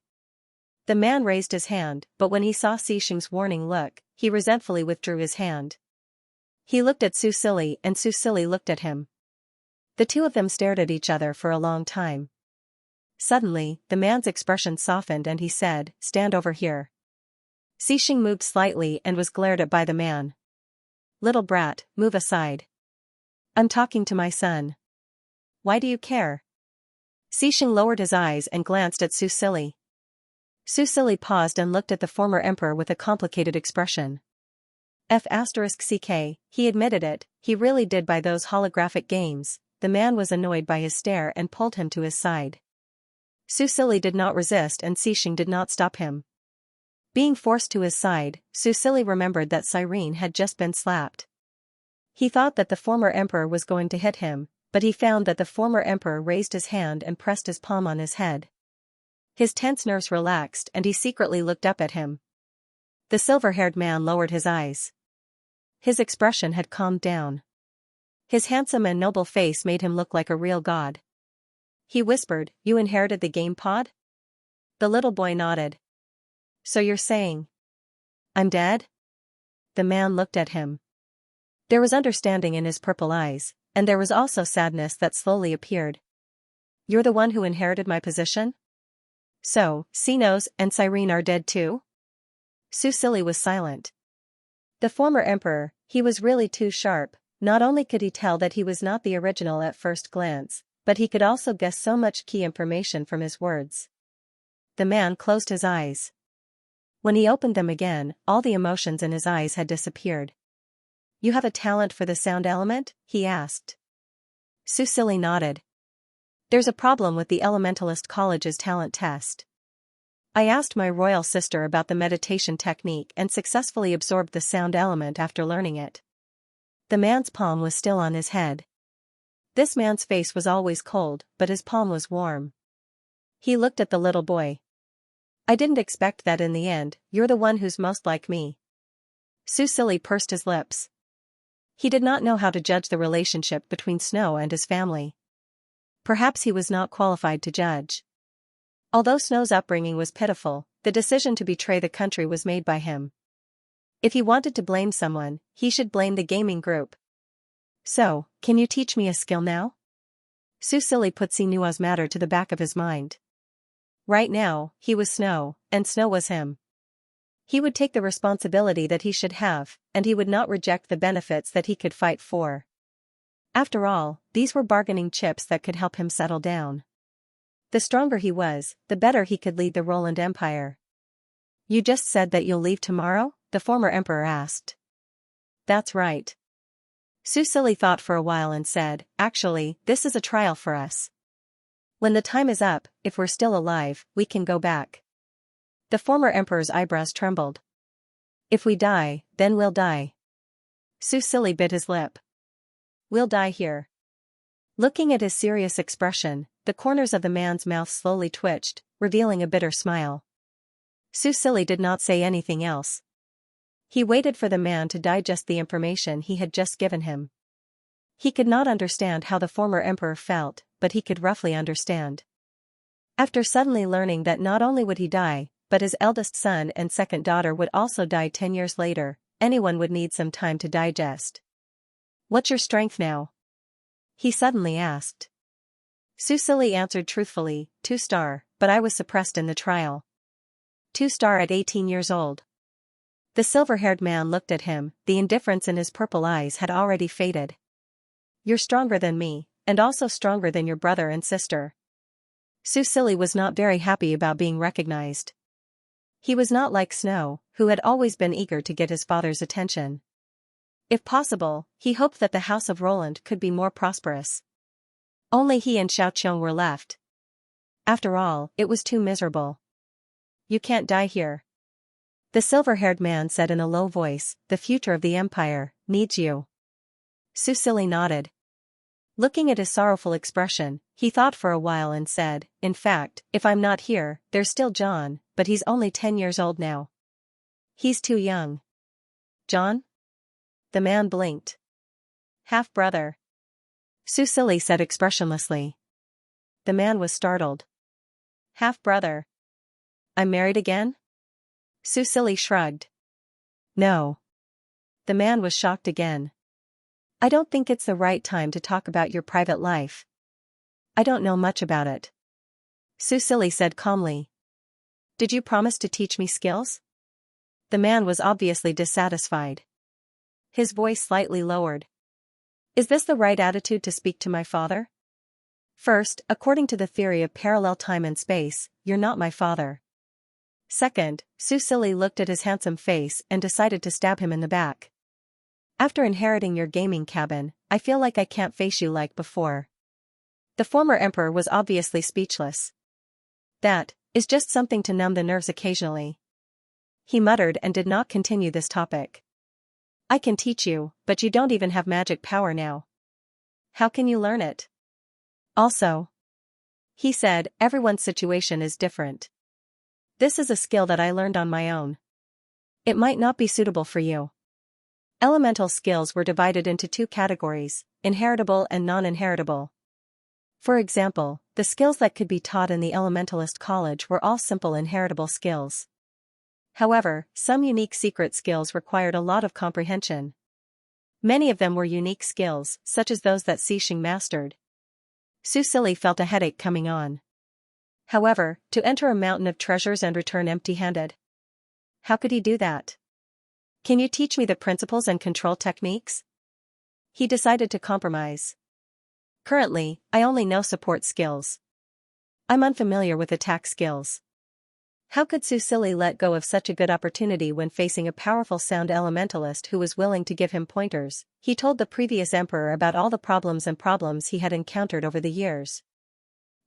The man raised his hand, but when he saw Xixing's warning look, he resentfully withdrew his hand. He looked at Su Silly and Su Silly looked at him. The two of them stared at each other for a long time. Suddenly, the man's expression softened and he said, "Stand over here." Xixing moved slightly and was glared at by the man. "Little brat, move aside. I'm talking to my son. Why do you care?" Xixing lowered his eyes and glanced at Su Silly. Su Silly paused and looked at the former emperor with a complicated expression. *CK, he admitted it, he really did buy those holographic games. The man was annoyed by his stare and pulled him to his side. Su Silly did not resist and Xixing did not stop him. Being forced to his side, Su Silly remembered that Cyrene had just been slapped. He thought that the former emperor was going to hit him, but he found that the former emperor raised his hand and pressed his palm on his head. His tense nerves relaxed and he secretly looked up at him. The silver-haired man lowered his eyes. His expression had calmed down. His handsome and noble face made him look like a real god. He whispered, "You inherited the game pod?" The little boy nodded. "So you're saying I'm dead?" The man looked at him. There was understanding in his purple eyes, and there was also sadness that slowly appeared. "You're the one who inherited my position? So, Sinos and Cyrene are dead too?" Su Silly was silent. The former emperor, he was really too sharp. Not only could he tell that he was not the original at first glance, but he could also guess so much key information from his words. The man closed his eyes. When he opened them again, all the emotions in his eyes had disappeared. "You have a talent for the sound element?" he asked. Su Silly nodded. "There's a problem with the Elementalist College's talent test. I asked my royal sister about the meditation technique and successfully absorbed the sound element after learning it." The man's palm was still on his head. This man's face was always cold, but his palm was warm. He looked at the little boy. "I didn't expect that in the end, you're the one who's most like me." Su Silly pursed his lips. He did not know how to judge the relationship between Snow and his family. Perhaps he was not qualified to judge. Although Snow's upbringing was pitiful, the decision to betray the country was made by him. If he wanted to blame someone, he should blame the gaming group. "So, can you teach me a skill now?" Su Silly put Sinua's matter to the back of his mind. Right now, he was Snow, and Snow was him. He would take the responsibility that he should have, and he would not reject the benefits that he could fight for. After all, these were bargaining chips that could help him settle down. The stronger he was, the better he could lead the Roland Empire. "You just said that you'll leave tomorrow?" the former emperor asked. "That's right." Su Silly thought for a while and said, "Actually, this is a trial for us. When the time is up, if we're still alive, we can go back." The former emperor's eyebrows trembled. "If we die, then we'll die." Su Silly bit his lip. "We'll die here." Looking at his serious expression, the corners of the man's mouth slowly twitched, revealing a bitter smile. Su Silly did not say anything else. He waited for the man to digest the information he had just given him. He could not understand how the former emperor felt, but he could roughly understand. After suddenly learning that not only would he die, but his eldest son and second daughter would also die 10 years later, anyone would need some time to digest. "What's your strength now?" he suddenly asked. Su Silly answered truthfully, 2-star, but I was suppressed in the trial. 2-star at 18 years old. The silver-haired man looked at him, the indifference in his purple eyes had already faded. "You're stronger than me, and also stronger than your brother and sister." Su Silly was not very happy about being recognized. He was not like Snow, who had always been eager to get his father's attention. If possible, he hoped that the House of Roland could be more prosperous. Only he and Xiaoqiang were left. After all, it was too miserable. "You can't die here," the silver-haired man said in a low voice. "The future of the empire needs you." Su Silly nodded. Looking at his sorrowful expression, he thought for a while and said, "In fact, if I'm not here, there's still John, but he's only 10 years old now." He's too young. John? The man blinked. Half-brother. Susili said expressionlessly. The man was startled. Half-brother. I'm married again? Susili shrugged. No. The man was shocked again. I don't think it's the right time to talk about your private life. I don't know much about it. Susili said calmly. Did you promise to teach me skills? The man was obviously dissatisfied. His voice slightly lowered. Is this the right attitude to speak to my father? First, according to the theory of parallel time and space, you're not my father. Second, Susili looked at his handsome face and decided to stab him in the back. After inheriting your gaming cabin, I feel like I can't face you like before. The former emperor was obviously speechless. That is just something to numb the nerves occasionally. He muttered and did not continue this topic. I can teach you, but you don't even have magic power now. How can you learn it? Also, he said, everyone's situation is different. This is a skill that I learned on my own. It might not be suitable for you. Elemental skills were divided into two categories, inheritable and non-inheritable. For example, the skills that could be taught in the Elementalist College were all simple inheritable skills. However, some unique secret skills required a lot of comprehension. Many of them were unique skills, such as those that Xianxia mastered. Susili felt a headache coming on. However, to enter a mountain of treasures and return empty-handed. How could he do that? Can you teach me the principles and control techniques? He decided to compromise. Currently, I only know support skills. I'm unfamiliar with attack skills. How could Susili let go of such a good opportunity when facing a powerful sound elementalist who was willing to give him pointers? He told the previous emperor about all the problems he had encountered over the years.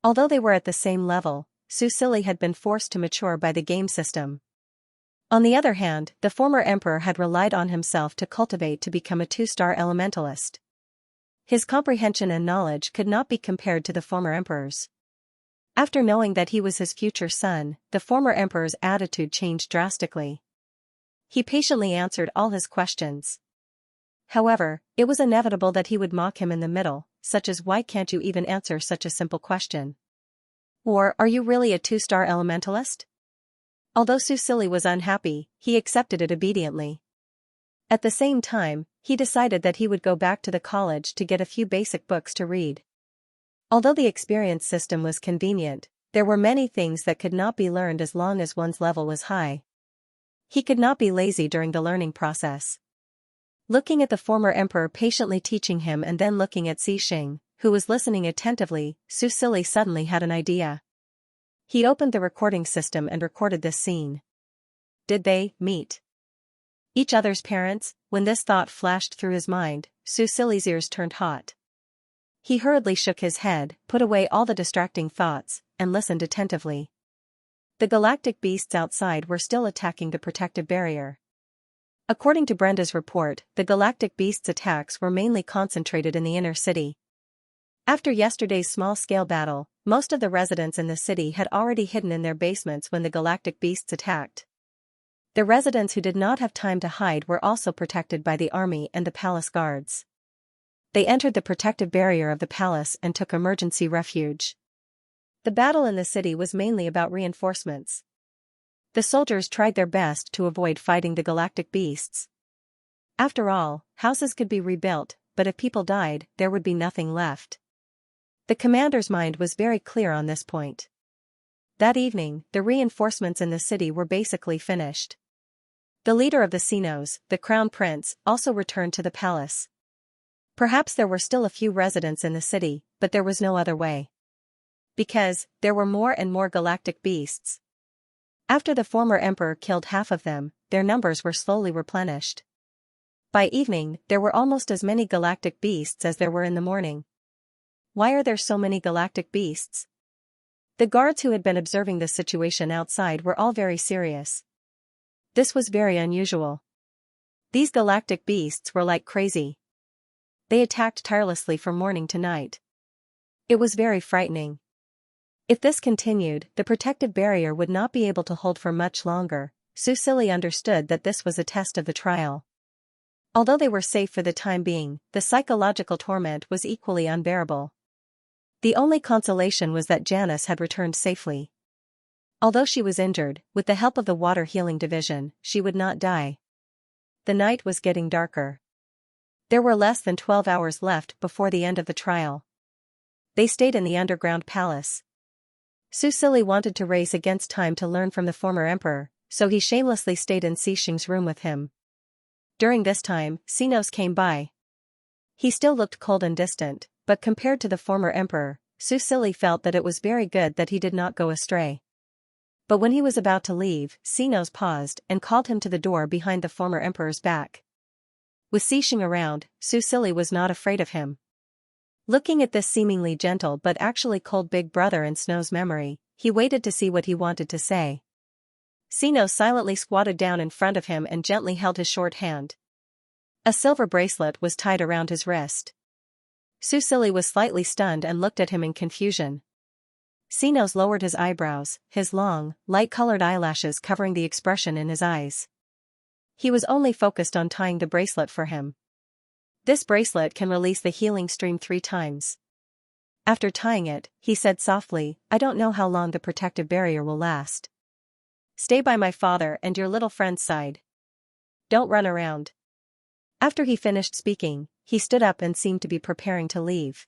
Although they were at the same level, Susili had been forced to mature by the game system. On the other hand, the former emperor had relied on himself to cultivate to become a 2-star elementalist. His comprehension and knowledge could not be compared to the former emperor's. After knowing that he was his future son, the former emperor's attitude changed drastically. He patiently answered all his questions. However, it was inevitable that he would mock him in the middle, such as why can't you even answer such a simple question? Or are you really a 2-star elementalist? Although Susili was unhappy, he accepted it obediently. At the same time, he decided that he would go back to the college to get a few basic books to read. Although the experience system was convenient, there were many things that could not be learned as long as one's level was high. He could not be lazy during the learning process. Looking at the former emperor patiently teaching him and then looking at Xianxia, who was listening attentively, Susili suddenly had an idea. He opened the recording system and recorded this scene. Did they meet each other's parents? When this thought flashed through his mind, Susili's ears turned hot. He hurriedly shook his head, put away all the distracting thoughts, and listened attentively. The galactic beasts outside were still attacking the protective barrier. According to Brenda's report, the galactic beasts' attacks were mainly concentrated in the inner city. After yesterday's small-scale battle, most of the residents in the city had already hidden in their basements when the galactic beasts attacked. The residents who did not have time to hide were also protected by the army and the palace guards. They entered the protective barrier of the palace and took emergency refuge. The battle in the city was mainly about reinforcements. The soldiers tried their best to avoid fighting the galactic beasts. After all, houses could be rebuilt, but if people died, there would be nothing left. The commander's mind was very clear on this point. That evening, the reinforcements in the city were basically finished. The leader of the Sinos, the crown prince, also returned to the palace. Perhaps there were still a few residents in the city, but there was no other way. Because there were more and more galactic beasts. After the former emperor killed half of them, their numbers were slowly replenished. By evening, there were almost as many galactic beasts as there were in the morning. Why are there so many galactic beasts? The guards who had been observing the situation outside were all very serious. This was very unusual. These galactic beasts were like crazy. They attacked tirelessly from morning to night. It was very frightening. If this continued, the protective barrier would not be able to hold for much longer, Susili understood that this was a test of the trial. Although they were safe for the time being, the psychological torment was equally unbearable. The only consolation was that Janice had returned safely. Although she was injured, with the help of the water healing division, she would not die. The night was getting darker. There were less than 12 hours left before the end of the trial. They stayed in the underground palace. Susili wanted to race against time to learn from the former emperor, so he shamelessly stayed in Xianxia's room with him. During this time, Xinos came by. He still looked cold and distant, but compared to the former emperor, Susili felt that it was very good that he did not go astray. But when he was about to leave, Xinos paused and called him to the door behind the former emperor's back. With Xianxia around, Susili was not afraid of him. Looking at this seemingly gentle but actually cold big brother in Snow's memory, he waited to see what he wanted to say. Xinos silently squatted down in front of him and gently held his short hand. A silver bracelet was tied around his wrist. Susili was slightly stunned and looked at him in confusion. Xinos lowered his eyebrows, his long, light-colored eyelashes covering the expression in his eyes. He was only focused on tying the bracelet for him. This bracelet can release the healing stream 3 times. After tying it, he said softly, "I don't know how long the protective barrier will last. Stay by my father and your little friend's side. Don't run around." After he finished speaking, he stood up and seemed to be preparing to leave.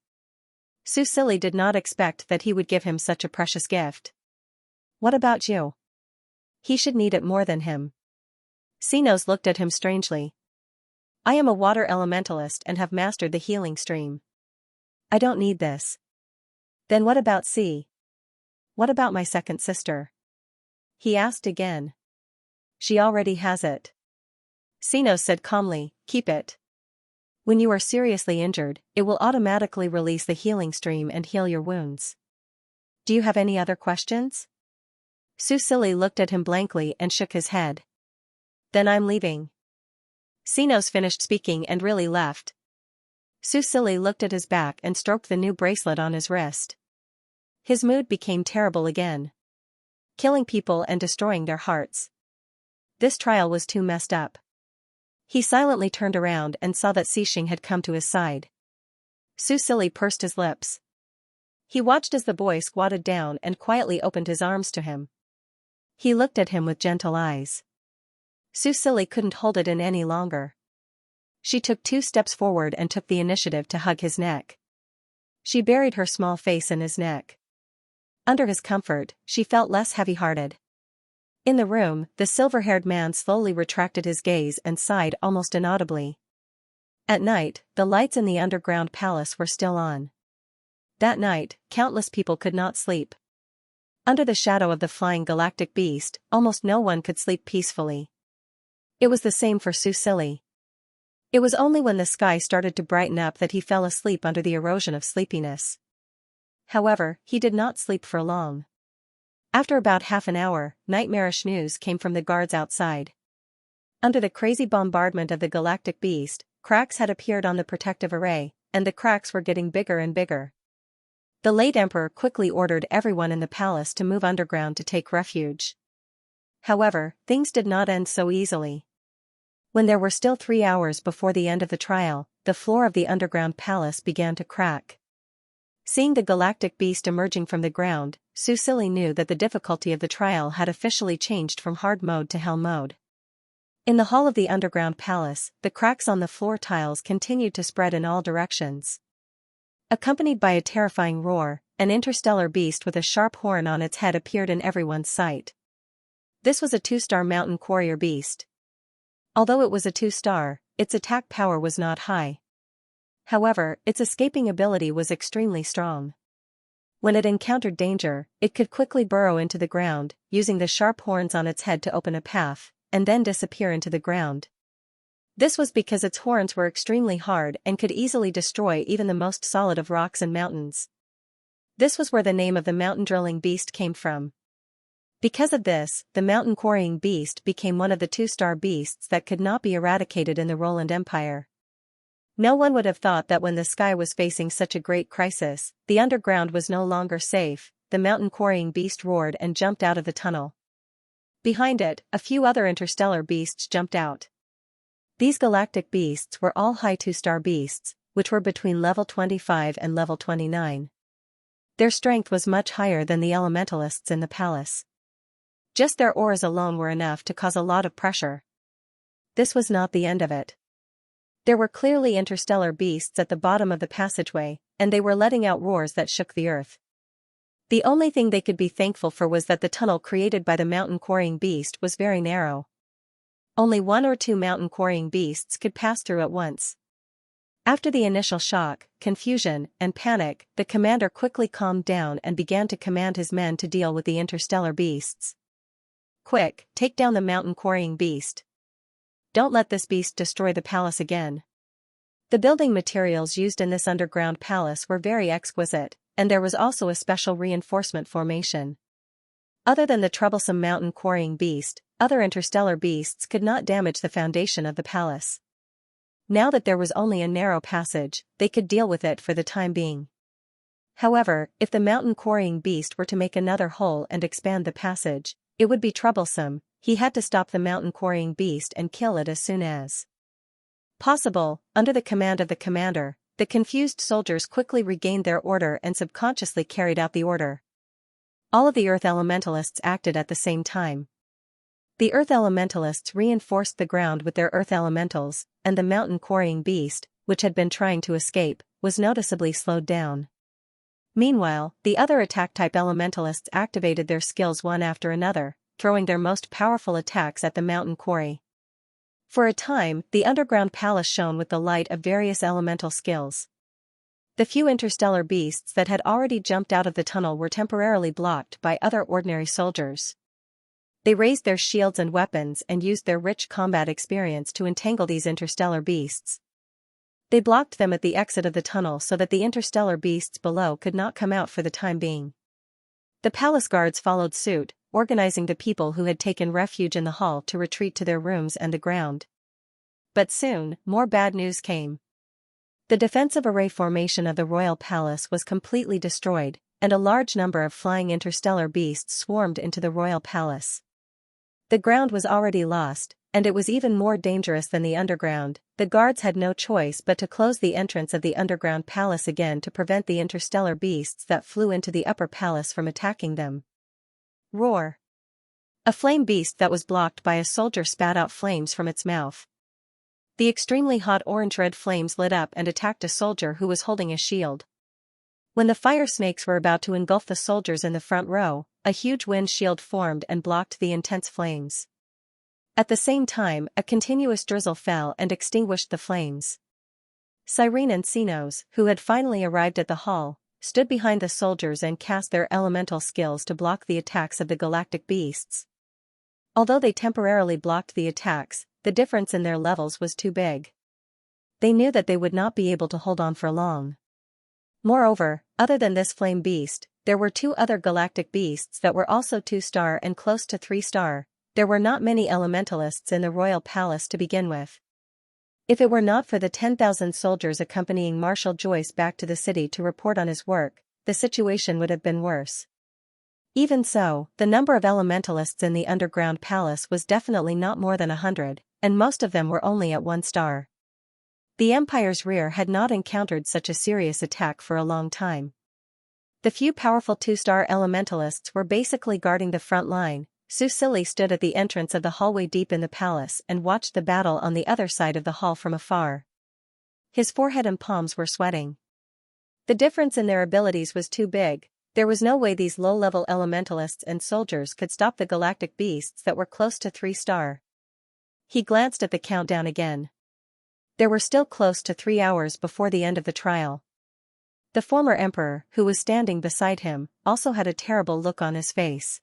Susili did not expect that he would give him such a precious gift. "What about you? He should need it more than him." Xinos looked at him strangely. "I am a water elementalist and have mastered the healing stream. I don't need this." "Then what about C? What about my second sister?" he asked again. "She already has it." Xinos said calmly, "Keep it. When you are seriously injured, it will automatically release the healing stream and heal your wounds. Do you have any other questions?" Susili looked at him blankly and shook his head. "Then I'm leaving." Xinos finished speaking and really left. Susili looked at his back and stroked the new bracelet on his wrist. His mood became terrible again. Killing people and destroying their hearts. This trial was too messed up. He silently turned around and saw that Xianxia had come to his side. Susili pursed his lips. He watched as the boy squatted down and quietly opened his arms to him. He looked at him with gentle eyes. Susili couldn't hold it in any longer. She took 2 steps forward and took the initiative to hug his neck. She buried her small face in his neck. Under his comfort, she felt less heavy-hearted. In the room, the silver-haired man slowly retracted his gaze and sighed almost inaudibly. At night, the lights in the underground palace were still on. That night, countless people could not sleep. Under the shadow of the flying galactic beast, almost no one could sleep peacefully. It was the same for Susili. It was only when the sky started to brighten up that he fell asleep under the erosion of sleepiness. However, he did not sleep for long. After about half an hour, nightmarish news came from the guards outside. Under the crazy bombardment of the galactic beast, cracks had appeared on the protective array, and the cracks were getting bigger and bigger. The late emperor quickly ordered everyone in the palace to move underground to take refuge. However, things did not end so easily. When there were still 3 hours before the end of the trial, the floor of the underground palace began to crack. Seeing the galactic beast emerging from the ground, Susili knew that the difficulty of the trial had officially changed from hard mode to hell mode. In the hall of the underground palace, the cracks on the floor tiles continued to spread in all directions. Accompanied by a terrifying roar, an interstellar beast with a sharp horn on its head appeared in everyone's sight. This was a 2-star mountain warrior beast. Although it was a 2-star, its attack power was not high. However, its escaping ability was extremely strong. When it encountered danger, it could quickly burrow into the ground, using the sharp horns on its head to open a path, and then disappear into the ground. This was because its horns were extremely hard and could easily destroy even the most solid of rocks and mountains. This was where the name of the mountain-drilling beast came from. Because of this, the mountain-quarrying beast became one of the 2-star beasts that could not be eradicated in the Roland Empire. No one would have thought that when the sky was facing such a great crisis, the underground was no longer safe. The mountain-quarrying beast roared and jumped out of the tunnel. Behind it, a few other interstellar beasts jumped out. These galactic beasts were all high 2-star beasts, which were between level 25 and level 29. Their strength was much higher than the elementalists in the palace. Just their auras alone were enough to cause a lot of pressure. This was not the end of it. There were clearly interstellar beasts at the bottom of the passageway, and they were letting out roars that shook the earth. The only thing they could be thankful for was that the tunnel created by the mountain quarrying beast was very narrow. Only 1 or 2 mountain quarrying beasts could pass through at once. After the initial shock, confusion, and panic, the commander quickly calmed down and began to command his men to deal with the interstellar beasts. Quick, take down the mountain quarrying beast. Don't let this beast destroy the palace again. The building materials used in this underground palace were very exquisite, and there was also a special reinforcement formation. Other than the troublesome mountain quarrying beast, other interstellar beasts could not damage the foundation of the palace. Now that there was only a narrow passage, they could deal with it for the time being. However, if the mountain quarrying beast were to make another hole and expand the passage, it would be troublesome. He had to stop the mountain quarrying beast and kill it as soon as possible. Under the command of the commander, the confused soldiers quickly regained their order and subconsciously carried out the order. All of the Earth Elementalists acted at the same time. The Earth Elementalists reinforced the ground with their Earth Elementals, and the mountain quarrying beast, which had been trying to escape, was noticeably slowed down. Meanwhile, the other attack-type Elementalists activated their skills one after another, throwing their most powerful attacks at the mountain quarry. For a time, the underground palace shone with the light of various elemental skills. The few interstellar beasts that had already jumped out of the tunnel were temporarily blocked by other ordinary soldiers. They raised their shields and weapons and used their rich combat experience to entangle these interstellar beasts. They blocked them at the exit of the tunnel so that the interstellar beasts below could not come out for the time being. The palace guards followed suit, organizing the people who had taken refuge in the hall to retreat to their rooms and the ground. But soon, more bad news came. The defensive array formation of the royal palace was completely destroyed, and a large number of flying interstellar beasts swarmed into the royal palace. The ground was already lost, and it was even more dangerous than the underground. The guards had no choice but to close the entrance of the underground palace again to prevent the interstellar beasts that flew into the upper palace from attacking them. Roar! A flame beast that was blocked by a soldier spat out flames from its mouth. The extremely hot orange-red flames lit up and attacked a soldier who was holding a shield. When the fire snakes were about to engulf the soldiers in the front row, a huge wind shield formed and blocked the intense flames. At the same time, a continuous drizzle fell and extinguished the flames. Cyrene and Sinos, who had finally arrived at the hall, stood behind the soldiers and cast their elemental skills to block the attacks of the galactic beasts. Although they temporarily blocked the attacks, the difference in their levels was too big. They knew that they would not be able to hold on for long. Moreover, other than this flame beast, there were 2 other galactic beasts that were also 2-star and close to 3-star. There were not many elementalists in the royal palace to begin with. If it were not for the 10,000 soldiers accompanying Marshal Joyce back to the city to report on his work, the situation would have been worse. Even so, the number of elementalists in the underground palace was definitely not more than 100, and most of them were only at 1 star. The Empire's rear had not encountered such a serious attack for a long time. The few powerful 2-star elementalists were basically guarding the front line. Susili stood at the entrance of the hallway deep in the palace and watched the battle on the other side of the hall from afar. His forehead and palms were sweating. The difference in their abilities was too big. There was no way these low-level elementalists and soldiers could stop the galactic beasts that were close to 3-star. He glanced at the countdown again. There were still close to 3 hours before the end of the trial. The former emperor, who was standing beside him, also had a terrible look on his face.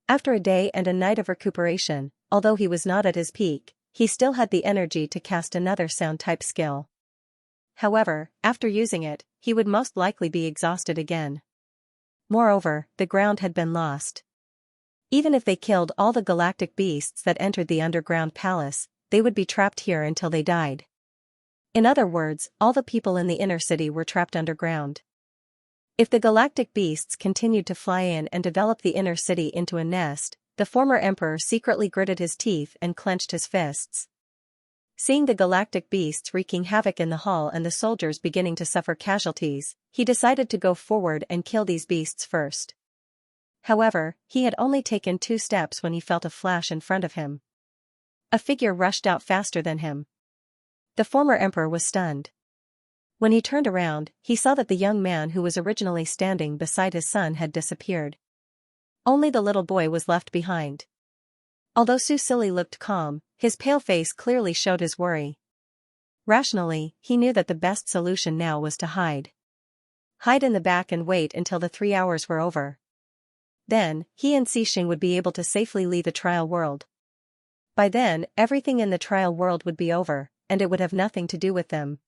After a day and a night of recuperation, although he was not at his peak, he still had the energy to cast another sound-type skill. However, after using it, he would most likely be exhausted again. Moreover, the ground had been lost. Even if they killed all the galactic beasts that entered the underground palace, they would be trapped here until they died. In other words, all the people in the inner city were trapped underground. If the galactic beasts continued to fly in and develop the inner city into a nest, the former emperor secretly gritted his teeth and clenched his fists. Seeing the galactic beasts wreaking havoc in the hall and the soldiers beginning to suffer casualties, he decided to go forward and kill these beasts first. However, he had only taken 2 steps when he felt a flash in front of him. A figure rushed out faster than him. The former emperor was stunned. When he turned around, he saw that the young man who was originally standing beside his son had disappeared. Only the little boy was left behind. Although Susili looked calm, his pale face clearly showed his worry. Rationally, he knew that the best solution now was to hide. Hide in the back and wait until the 3 hours were over. Then, he and Xixing would be able to safely leave the trial world. By then, everything in the trial world would be over, and it would have nothing to do with them.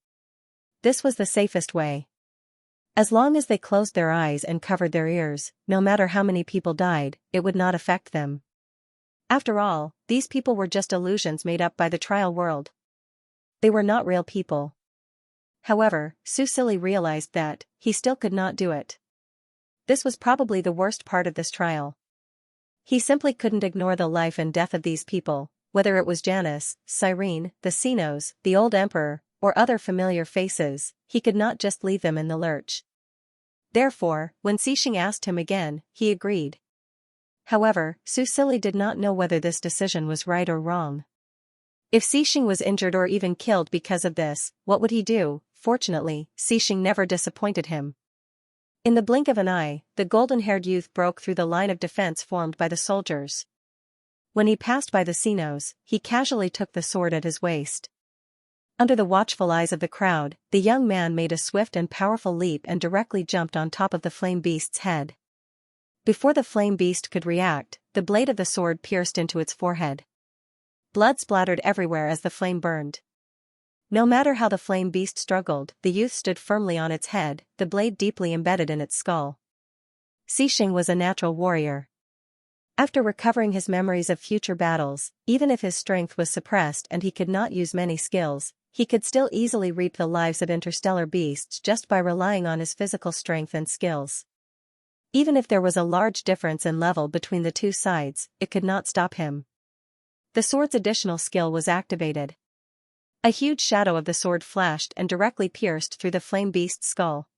This was the safest way. As long as they closed their eyes and covered their ears, no matter how many people died, it would not affect them. After all, these people were just illusions made up by the trial world. They were not real people. However, Susili realized that he still could not do it. This was probably the worst part of this trial. He simply couldn't ignore the life and death of these people, whether it was Janus, Cyrene, the Xenos, the old emperor, or other familiar faces. He could not just leave them in the lurch. Therefore, when Xixing asked him again, he agreed. However, Susili did not know whether this decision was right or wrong. If Xixing was injured or even killed because of this, what would he do? Fortunately, Xixing never disappointed him. In the blink of an eye, the golden-haired youth broke through the line of defense formed by the soldiers. When he passed by the Xenos, he casually took the sword at his waist. Under the watchful eyes of the crowd, the young man made a swift and powerful leap and directly jumped on top of the flame beast's head. Before the flame beast could react, the blade of the sword pierced into its forehead. Blood splattered everywhere as the flame burned. No matter how the flame beast struggled, the youth stood firmly on its head, the blade deeply embedded in its skull. Xixing was a natural warrior. After recovering his memories of future battles, even if his strength was suppressed and he could not use many skills, he could still easily reap the lives of interstellar beasts just by relying on his physical strength and skills. Even if there was a large difference in level between the 2 sides, it could not stop him. The sword's additional skill was activated. A huge shadow of the sword flashed and directly pierced through the flame beast's skull.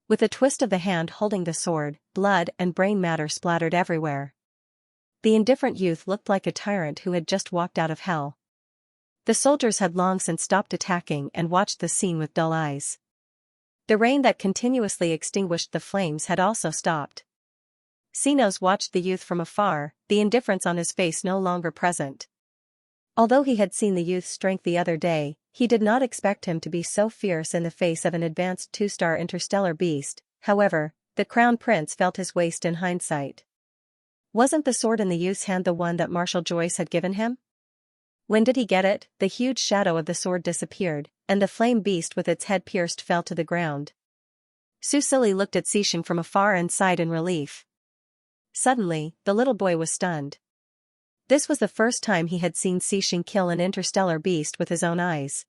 With a twist of the hand holding the sword, blood and brain matter splattered everywhere. The indifferent youth looked like a tyrant who had just walked out of hell. The soldiers had long since stopped attacking and watched the scene with dull eyes. The rain that continuously extinguished the flames had also stopped. Xenos watched the youth from afar, the indifference on his face no longer present. Although he had seen the youth's strength the other day, he did not expect him to be so fierce in the face of an advanced 2-star interstellar beast. However, the crown prince felt his waist in hindsight. Wasn't the sword in the youth's hand the one that Marshal Joyce had given him? When did he get it? The huge shadow of the sword disappeared, and the flame beast with its head pierced fell to the ground. Susili looked at Xixing from afar and sighed in relief. Suddenly, the little boy was stunned. This was the first time he had seen Xixing kill an interstellar beast with his own eyes.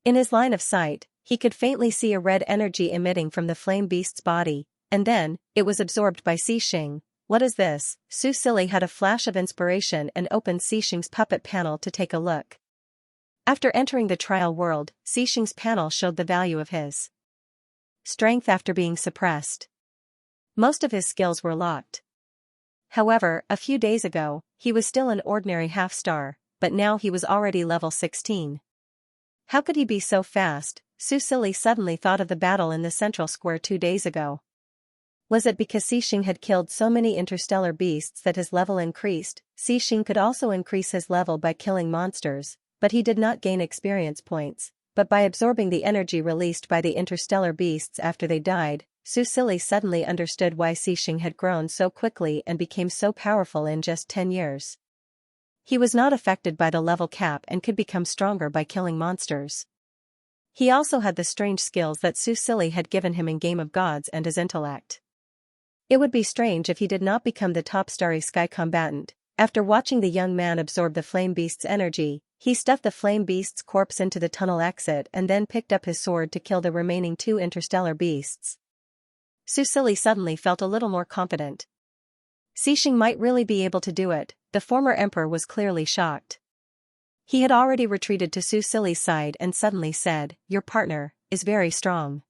In his line of sight, he could faintly see a red energy emitting from the flame beast's body, and then, it was absorbed by Xixing. What is this? Susili had a flash of inspiration and opened Xixing's puppet panel to take a look. After entering the trial world, Xixing's panel showed the value of his strength after being suppressed. Most of his skills were locked. However, a few days ago, he was still an ordinary half-star, but now he was already level 16. How could he be so fast? Susili suddenly thought of the battle in the central square 2 days ago. Was it because Xixing had killed so many interstellar beasts that his level increased? Xixing could also increase his level by killing monsters, but he did not gain experience points, but by absorbing the energy released by the interstellar beasts after they died. Susili suddenly understood why Xixing had grown so quickly and became so powerful in just 10 years. He was not affected by the level cap and could become stronger by killing monsters. He also had the strange skills that Susili had given him in Game of Gods and his intellect. It would be strange if he did not become the top starry sky combatant. After watching the young man absorb the flame beast's energy, he stuffed the flame beast's corpse into the tunnel exit and then picked up his sword to kill the remaining 2 interstellar beasts. Susili suddenly felt a little more confident. Xixing might really be able to do it, the former emperor was clearly shocked. He had already retreated to Su Sili's side and suddenly said, "Your partner is very strong."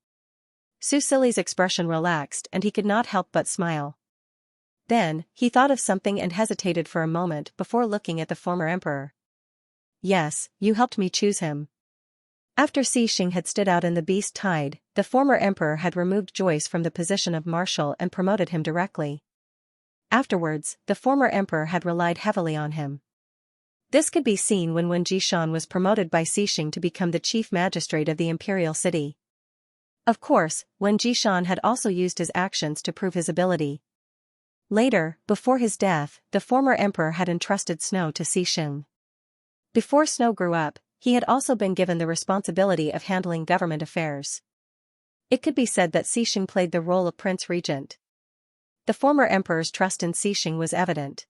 Su Sili's expression relaxed and he could not help but smile. Then, he thought of something and hesitated for a moment before looking at the former emperor. "Yes, you helped me choose him." After Xixing had stood out in the beast tide, the former emperor had removed Joyce from the position of marshal and promoted him directly. Afterwards, the former emperor had relied heavily on him. This could be seen when Wen Jishan was promoted by Xixing to become the chief magistrate of the imperial city. Of course, Wen Jishan had also used his actions to prove his ability. Later, before his death, the former emperor had entrusted Snow to Xixing. Before Snow grew up, he had also been given the responsibility of handling government affairs. It could be said that Xixing played the role of Prince Regent. The former emperor's trust in Xixing was evident.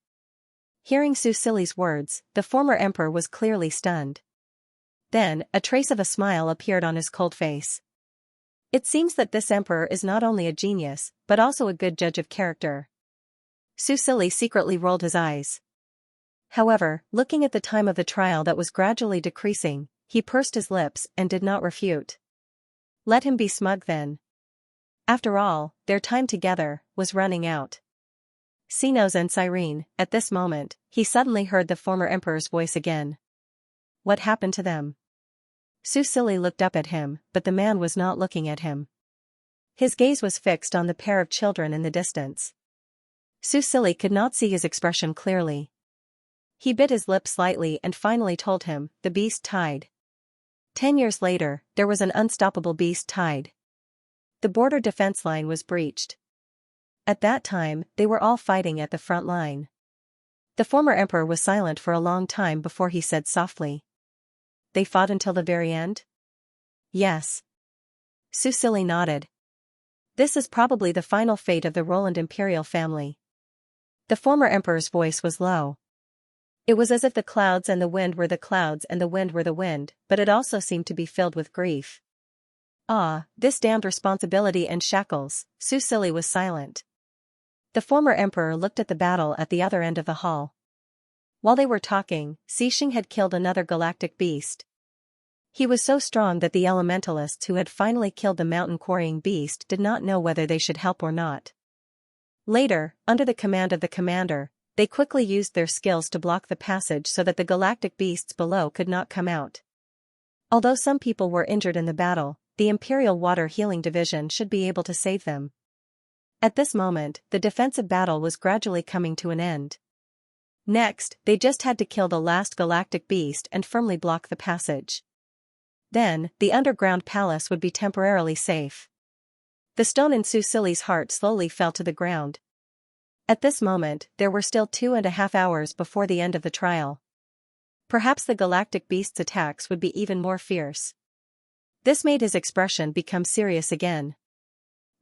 Hearing Su Sili's words, the former emperor was clearly stunned. Then, a trace of a smile appeared on his cold face. It seems that this emperor is not only a genius, but also a good judge of character. Su Sili secretly rolled his eyes. However, looking at the time of the trial that was gradually decreasing, he pursed his lips and did not refute. Let him be smug then. After all, their time together was running out. Sinos and Cyrene, at this moment, he suddenly heard the former emperor's voice again. What happened to them? Su Sili looked up at him, but the man was not looking at him. His gaze was fixed on the pair of children in the distance. Su Sili could not see his expression clearly. He bit his lip slightly and finally told him, the beast tide. 10 years later, there was an unstoppable beast tide. The border defense line was breached. At that time, they were all fighting at the front line. The former emperor was silent for a long time before he said softly. They fought until the very end? Yes. Su Sili nodded. This is probably the final fate of the Roland imperial family. The former emperor's voice was low. It was as if the clouds and the wind were the clouds and the wind were the wind, but it also seemed to be filled with grief. Ah, this damned responsibility and shackles, Su Sili was silent. The former emperor looked at the battle at the other end of the hall. While they were talking, Xixing had killed another galactic beast. He was so strong that the elementalists who had finally killed the mountain-quarrying beast did not know whether they should help or not. Later, under the command of the commander, they quickly used their skills to block the passage so that the galactic beasts below could not come out. Although some people were injured in the battle, the Imperial Water Healing Division should be able to save them. At this moment, the defensive battle was gradually coming to an end. Next, they just had to kill the last galactic beast and firmly block the passage. Then, the underground palace would be temporarily safe. The stone in Su Sili's heart slowly fell to the ground. At this moment, there were still 2.5 hours before the end of the trial. Perhaps the galactic beast's attacks would be even more fierce. This made his expression become serious again.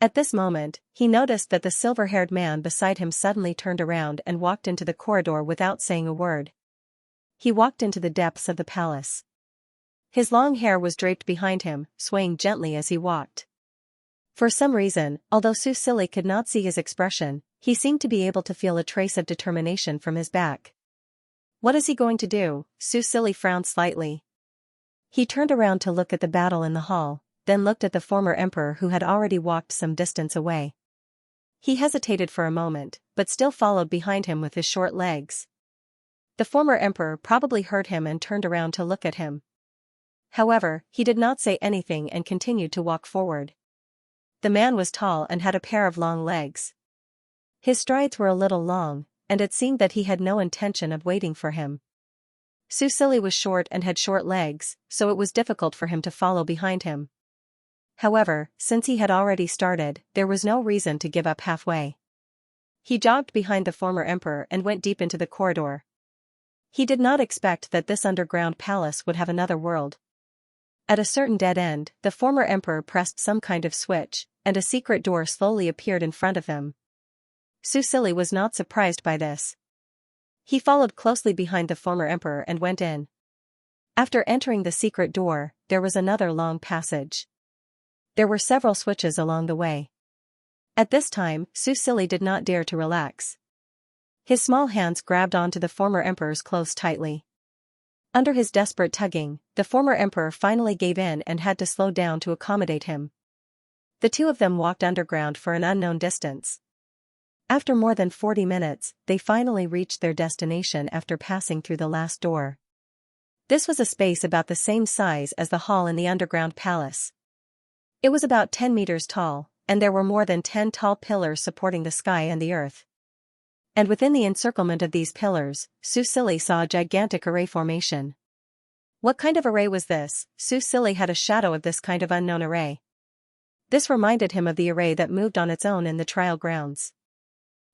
At this moment, he noticed that the silver-haired man beside him suddenly turned around and walked into the corridor without saying a word. He walked into the depths of the palace. His long hair was draped behind him, swaying gently as he walked. For some reason, although Su Sili could not see his expression, he seemed to be able to feel a trace of determination from his back. What is he going to do? Su Sili frowned slightly. He turned around to look at the battle in the hall, then looked at the former emperor who had already walked some distance away. He hesitated for a moment, but still followed behind him with his short legs. The former emperor probably heard him and turned around to look at him. However, he did not say anything and continued to walk forward. The man was tall and had a pair of long legs. His strides were a little long, and it seemed that he had no intention of waiting for him. Su Sili was short and had short legs, so it was difficult for him to follow behind him. However, since he had already started, there was no reason to give up halfway. He jogged behind the former emperor and went deep into the corridor. He did not expect that this underground palace would have another world. At a certain dead end, the former emperor pressed some kind of switch, and a secret door slowly appeared in front of him. Su Sili was not surprised by this. He followed closely behind the former emperor and went in. After entering the secret door, there was another long passage. There were several switches along the way. At this time, Su Sili did not dare to relax. His small hands grabbed onto the former emperor's clothes tightly. Under his desperate tugging, the former emperor finally gave in and had to slow down to accommodate him. The two of them walked underground for an unknown distance. After more than 40 minutes, they finally reached their destination after passing through the last door. This was a space about the same size as the hall in the underground palace. It was about 10 meters tall, and there were more than 10 tall pillars supporting the sky and the earth. And within the encirclement of these pillars, Susili saw a gigantic array formation. What kind of array was this? Susili had a shadow of this kind of unknown array. This reminded him of the array that moved on its own in the trial grounds.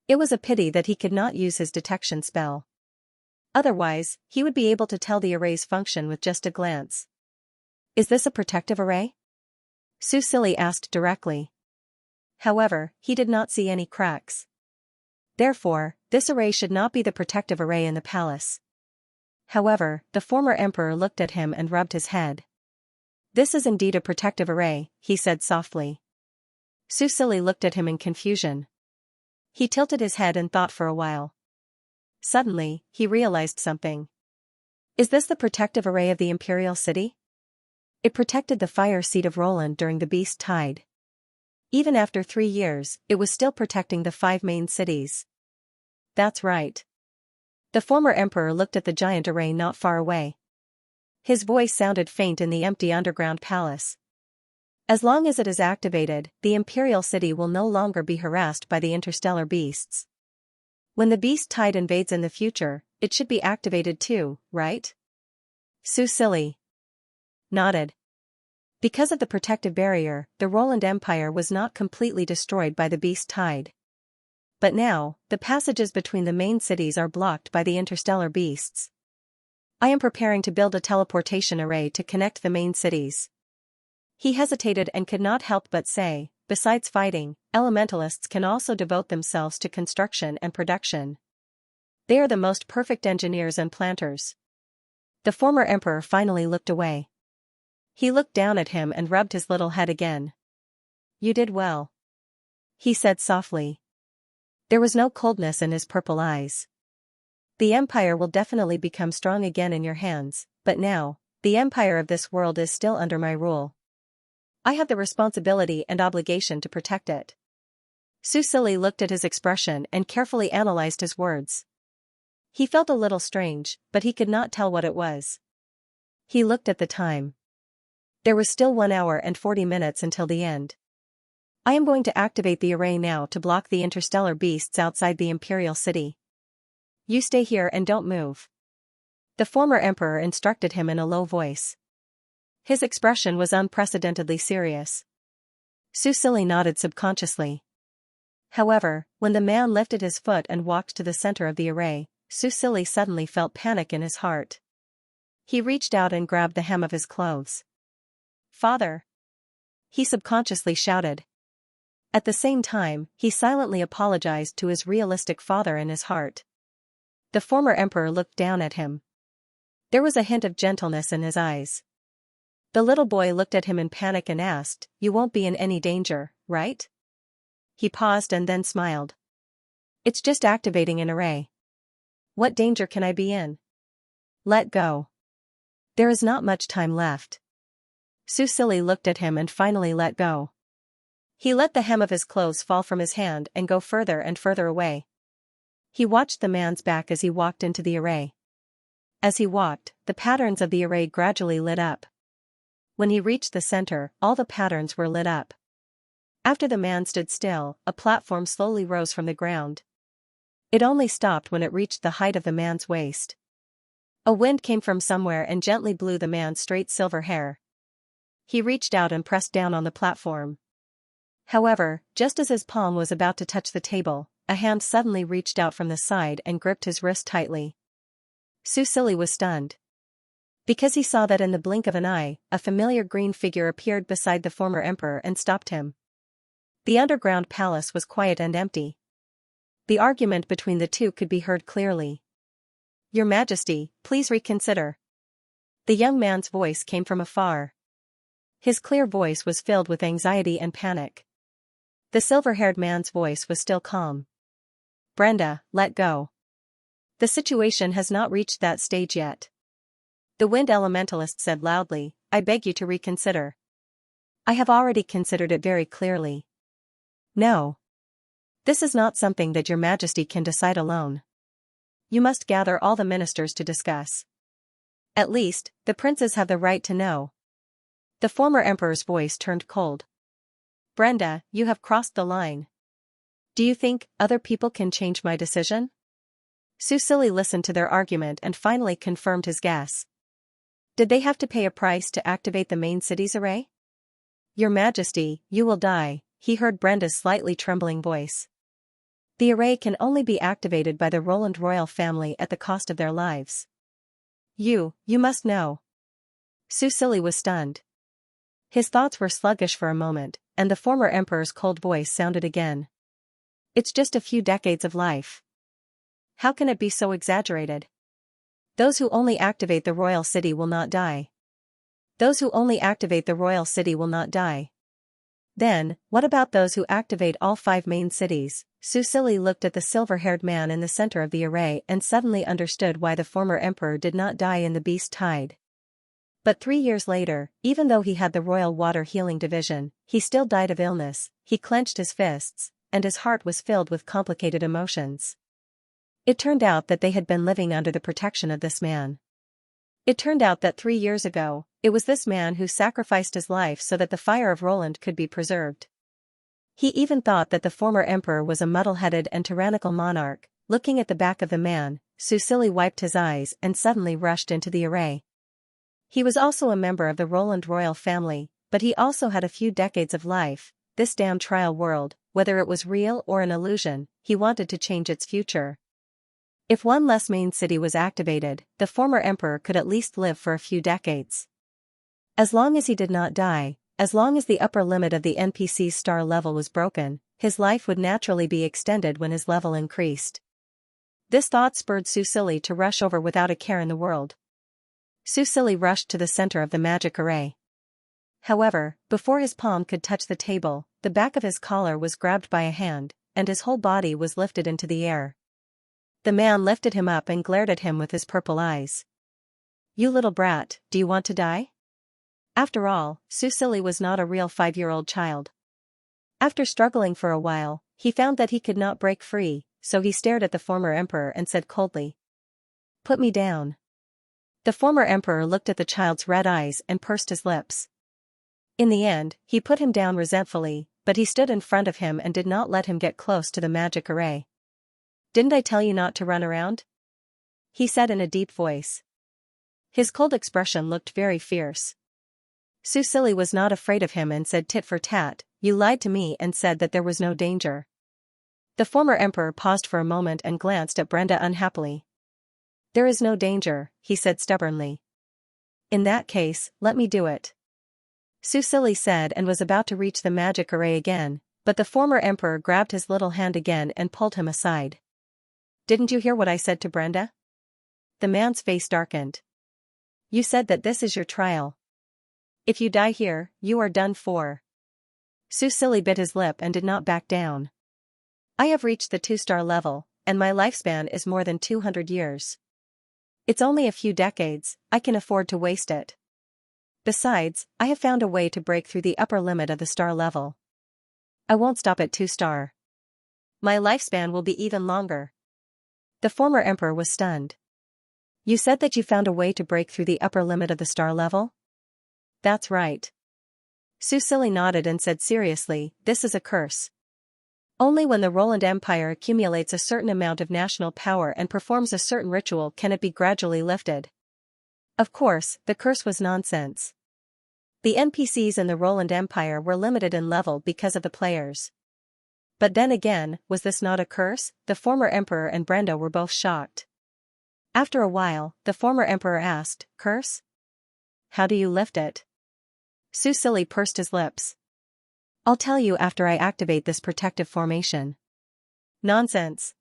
It was a pity that he could not use his detection spell. Otherwise, he would be able to tell the array's function with just a glance. Is this a protective array? Susili asked directly. However, he did not see any cracks. Therefore, this array should not be the protective array in the palace. However, the former emperor looked at him and rubbed his head. This is indeed a protective array, he said softly. Susili looked at him in confusion. He tilted his head and thought for a while. Suddenly, he realized something. Is this the protective array of the imperial city? It protected the fire seat of Roland during the beast tide. Even after 3 years, it was still protecting the 5 main cities. That's right. The former emperor looked at the giant array not far away. His voice sounded faint in the empty underground palace. As long as it is activated, the imperial city will no longer be harassed by the interstellar beasts. When the beast tide invades in the future, it should be activated too, right? Susili nodded. Because of the protective barrier, the Roland Empire was not completely destroyed by the beast tide. But now, the passages between the main cities are blocked by the interstellar beasts. I am preparing to build a teleportation array to connect the main cities. He hesitated and could not help but say, besides fighting, elementalists can also devote themselves to construction and production. They are the most perfect engineers and planters. The former emperor finally looked away. He looked down at him and rubbed his little head again. You did well, he said softly. There was no coldness in his purple eyes. The empire will definitely become strong again in your hands, but now, the empire of this world is still under my rule. I have the responsibility and obligation to protect it. Susili looked at his expression and carefully analyzed his words. He felt a little strange, but he could not tell what it was. He looked at the time. There was still 1 hour and 40 minutes until the end. I am going to activate the array now to block the interstellar beasts outside the imperial city. You stay here and don't move. The former emperor instructed him in a low voice. His expression was unprecedentedly serious. Susili nodded subconsciously. However, when the man lifted his foot and walked to the center of the array, Susili suddenly felt panic in his heart. He reached out and grabbed the hem of his clothes. Father! He subconsciously shouted. At the same time, he silently apologized to his realistic father in his heart. The former emperor looked down at him. There was a hint of gentleness in his eyes. The little boy looked at him in panic and asked, You won't be in any danger, right? He paused and then smiled. It's just activating an array. What danger can I be in? Let go. There is not much time left. Susili looked at him and finally let go. He let the hem of his clothes fall from his hand and go further and further away. He watched the man's back as he walked into the array. As he walked, the patterns of the array gradually lit up. When he reached the center, all the patterns were lit up. After the man stood still, a platform slowly rose from the ground. It only stopped when it reached the height of the man's waist. A wind came from somewhere and gently blew the man's straight silver hair. He reached out and pressed down on the platform. However, just as his palm was about to touch the table, a hand suddenly reached out from the side and gripped his wrist tightly. Susili was stunned. Because he saw that in the blink of an eye, a familiar green figure appeared beside the former emperor and stopped him. The underground palace was quiet and empty. The argument between the two could be heard clearly. Your Majesty, please reconsider. The young man's voice came from afar. His clear voice was filled with anxiety and panic. The silver-haired man's voice was still calm. Brenda, let go. The situation has not reached that stage yet. The wind elementalist said loudly, I beg you to reconsider. I have already considered it very clearly. No. This is not something that your majesty can decide alone. You must gather all the ministers to discuss. At least, the princes have the right to know. The former emperor's voice turned cold. Brenda, you have crossed the line. Do you think other people can change my decision? Susili listened to their argument and finally confirmed his guess. Did they have to pay a price to activate the main city's array? Your Majesty, you will die, he heard Brenda's slightly trembling voice. The array can only be activated by the Roland royal family at the cost of their lives. You must know. Susili was stunned. His thoughts were sluggish for a moment, and the former emperor's cold voice sounded again. It's just a few decades of life. How can it be so exaggerated? Those who only activate the royal city will not die. Those who only activate the royal city will not die. Then, what about those who activate all 5 main cities? Susili looked at the silver-haired man in the center of the array and suddenly understood why the former emperor did not die in the beast tide. But 3 years later, even though he had the royal water healing division, he still died of illness. He clenched his fists, and his heart was filled with complicated emotions. It turned out that they had been living under the protection of this man. It turned out that 3 years ago, it was this man who sacrificed his life so that the fire of Roland could be preserved. He even thought that the former emperor was a muddle-headed and tyrannical monarch. Looking at the back of the man, Susili wiped his eyes and suddenly rushed into the array. He was also a member of the Roland royal family, but he also had a few decades of life. This damn trial world, whether it was real or an illusion, he wanted to change its future. If one less main city was activated, the former emperor could at least live for a few decades. As long as he did not die, as long as the upper limit of the NPC's star level was broken, his life would naturally be extended when his level increased. This thought spurred Susili to rush over without a care in the world. Susili rushed to the center of the magic array. However, before his palm could touch the table, the back of his collar was grabbed by a hand, and his whole body was lifted into the air. The man lifted him up and glared at him with his purple eyes. You little brat, do you want to die? After all, Susili was not a real 5-year-old child. After struggling for a while, he found that he could not break free, so he stared at the former emperor and said coldly, Put me down. The former emperor looked at the child's red eyes and pursed his lips. In the end, he put him down resentfully, but he stood in front of him and did not let him get close to the magic array. Didn't I tell you not to run around? He said in a deep voice. His cold expression looked very fierce. Susili was not afraid of him and said tit for tat, You lied to me and said that there was no danger. The former emperor paused for a moment and glanced at Brenda unhappily. There is no danger, he said stubbornly. In that case, let me do it. Susili said and was about to reach the magic array again, but the former emperor grabbed his little hand again and pulled him aside. Didn't you hear what I said to Brenda? The man's face darkened. You said that this is your trial. If you die here, you are done for. Susili bit his lip and did not back down. I have reached the 2-star level, and my lifespan is more than 200 years. It's only a few decades, I can afford to waste it. Besides, I have found a way to break through the upper limit of the star level. I won't stop at 2-star. My lifespan will be even longer. The former emperor was stunned. You said that you found a way to break through the upper limit of the star level? That's right. Susili nodded and said seriously, This is a curse. Only when the Roland Empire accumulates a certain amount of national power and performs a certain ritual can it be gradually lifted. Of course, the curse was nonsense. The NPCs in the Roland Empire were limited in level because of the players. But then again, was this not a curse? The former emperor and Brenda were both shocked. After a while, the former emperor asked, Curse? How do you lift it? Susili pursed his lips. I'll tell you after I activate this protective formation. Nonsense.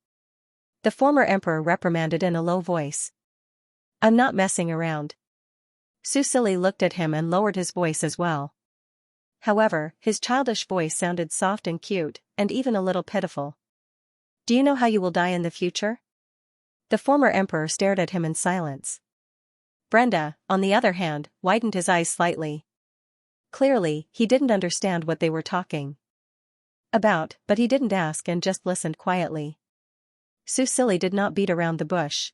The former emperor reprimanded in a low voice. I'm not messing around. Susili looked at him and lowered his voice as well. However, his childish voice sounded soft and cute, and even a little pitiful. Do you know how you will die in the future? The former emperor stared at him in silence. Brenda, on the other hand, widened his eyes slightly. Clearly, he didn't understand what they were talking about, but he didn't ask and just listened quietly. Susili did not beat around the bush.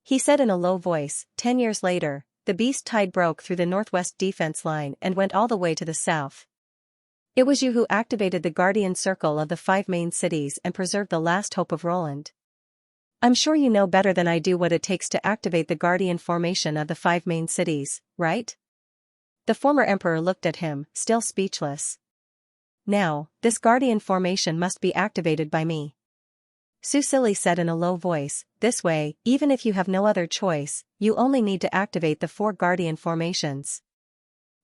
He said in a low voice, 10 years later, the beast tide broke through the northwest defense line and went all the way to the south. It was you who activated the guardian circle of the 5 main cities and preserved the last hope of Roland. I'm sure you know better than I do what it takes to activate the guardian formation of the 5 main cities, right? The former emperor looked at him, still speechless. Now, this guardian formation must be activated by me. Susili said in a low voice, this way, even if you have no other choice, you only need to activate the 4 guardian formations.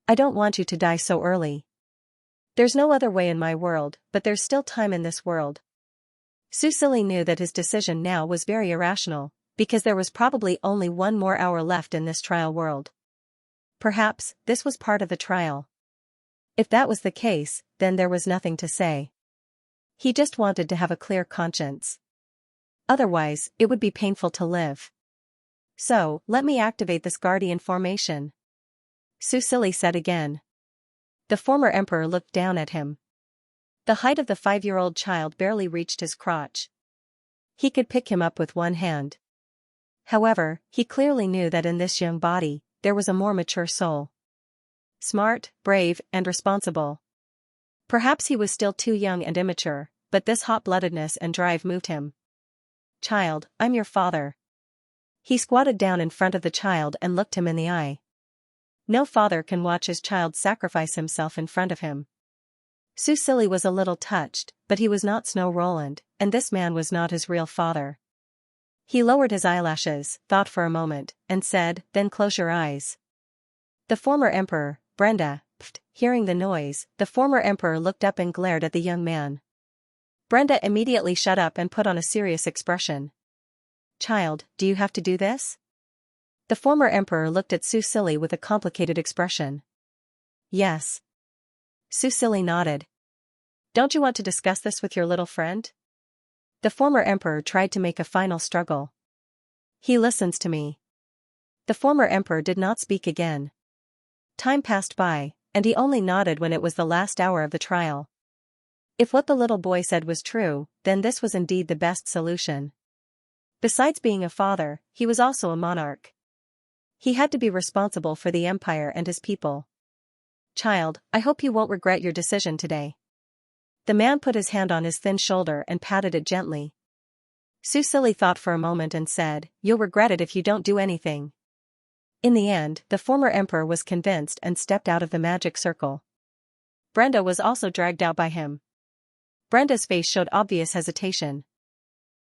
I don't want you to die so early. There's no other way in my world, but there's still time in this world. Susili knew that his decision now was very irrational, because there was probably only 1 more hour left in this trial world. Perhaps, this was part of the trial. If that was the case, then there was nothing to say. He just wanted to have a clear conscience. Otherwise, it would be painful to live. So, let me activate this guardian formation. Susili said again. The former emperor looked down at him. The height of the 5-year-old child barely reached his crotch. He could pick him up with one hand. However, he clearly knew that in this young body, there was a more mature soul. Smart, brave, and responsible. Perhaps he was still too young and immature, but this hot-bloodedness and drive moved him. Child, I'm your father. He squatted down in front of the child and looked him in the eye. No father can watch his child sacrifice himself in front of him. Susili was a little touched, but he was not Snow Roland, and this man was not his real father. He lowered his eyelashes, thought for a moment, and said, then close your eyes. The former emperor, Brenda, hearing the noise, the former emperor looked up and glared at the young man. Brenda immediately shut up and put on a serious expression. Child, do you have to do this? The former emperor looked at Susili with a complicated expression. Yes. Susili nodded. Don't you want to discuss this with your little friend? The former emperor tried to make a final struggle. He listens to me. The former emperor did not speak again. Time passed by, and he only nodded when it was the last hour of the trial. If what the little boy said was true, then this was indeed the best solution. Besides being a father, he was also a monarch. He had to be responsible for the empire and his people. Child, I hope you won't regret your decision today. The man put his hand on his thin shoulder and patted it gently. Susili thought for a moment and said, you'll regret it if you don't do anything. In the end, the former emperor was convinced and stepped out of the magic circle. Brenda was also dragged out by him. Brenda's face showed obvious hesitation.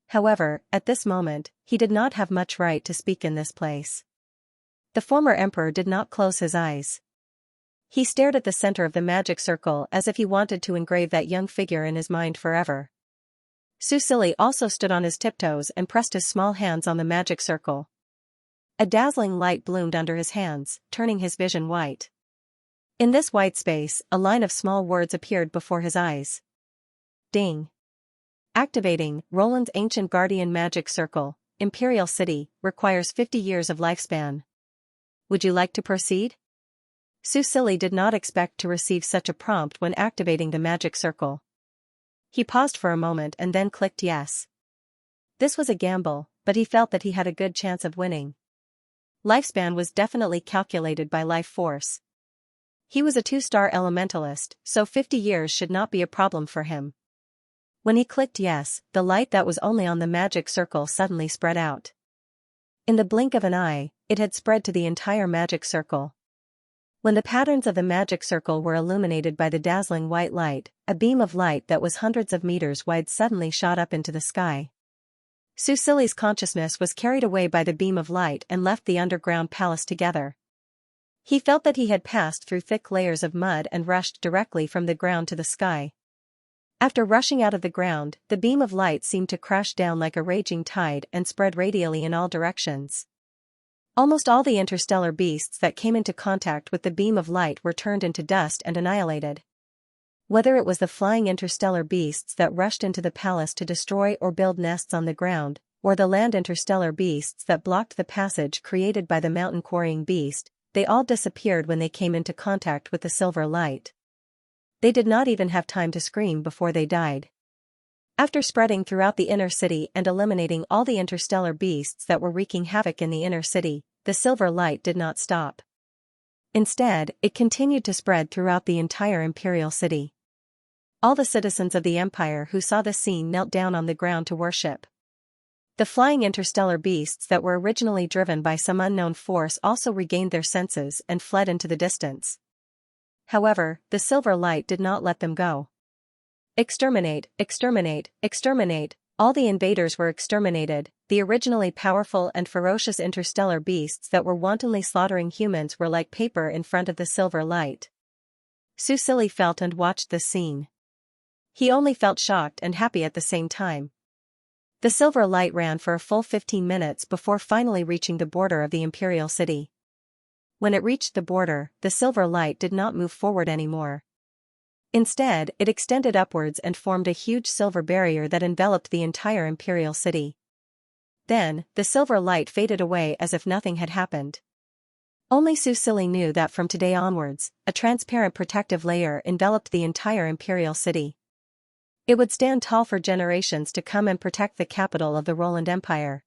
However, at this moment, he did not have much right to speak in this place. The former emperor did not close his eyes. He stared at the center of the magic circle as if he wanted to engrave that young figure in his mind forever. Susili also stood on his tiptoes and pressed his small hands on the magic circle. A dazzling light bloomed under his hands, turning his vision white. In this white space, a line of small words appeared before his eyes. Ding. Activating, Roland's ancient guardian magic circle, Imperial City, requires 50 years of lifespan. Would you like to proceed? Susili did not expect to receive such a prompt when activating the magic circle. He paused for a moment and then clicked yes. This was a gamble, but he felt that he had a good chance of winning. Lifespan was definitely calculated by life force. He was a 2-star elementalist, so 50 years should not be a problem for him. When he clicked yes, the light that was only on the magic circle suddenly spread out. In the blink of an eye, it had spread to the entire magic circle. When the patterns of the magic circle were illuminated by the dazzling white light, a beam of light that was hundreds of meters wide suddenly shot up into the sky. Susili's consciousness was carried away by the beam of light and left the underground palace together. He felt that he had passed through thick layers of mud and rushed directly from the ground to the sky. After rushing out of the ground, the beam of light seemed to crash down like a raging tide and spread radially in all directions. Almost all the interstellar beasts that came into contact with the beam of light were turned into dust and annihilated. Whether it was the flying interstellar beasts that rushed into the palace to destroy or build nests on the ground, or the land interstellar beasts that blocked the passage created by the mountain quarrying beast, they all disappeared when they came into contact with the silver light. They did not even have time to scream before they died. After spreading throughout the inner city and eliminating all the interstellar beasts that were wreaking havoc in the inner city, the silver light did not stop. Instead, it continued to spread throughout the entire imperial city. All the citizens of the empire who saw the scene knelt down on the ground to worship. The flying interstellar beasts that were originally driven by some unknown force also regained their senses and fled into the distance. However, the silver light did not let them go. Exterminate, exterminate, exterminate. All the invaders were exterminated. The originally powerful and ferocious interstellar beasts that were wantonly slaughtering humans were like paper in front of the silver light. Susili felt and watched the scene. He only felt shocked and happy at the same time. The silver light ran for a full 15 minutes before finally reaching the border of the imperial city. When it reached the border, the silver light did not move forward anymore. Instead, it extended upwards and formed a huge silver barrier that enveloped the entire imperial city. Then, the silver light faded away as if nothing had happened. Only Susili knew that from today onwards, a transparent protective layer enveloped the entire imperial city. It would stand tall for generations to come and protect the capital of the Roland Empire.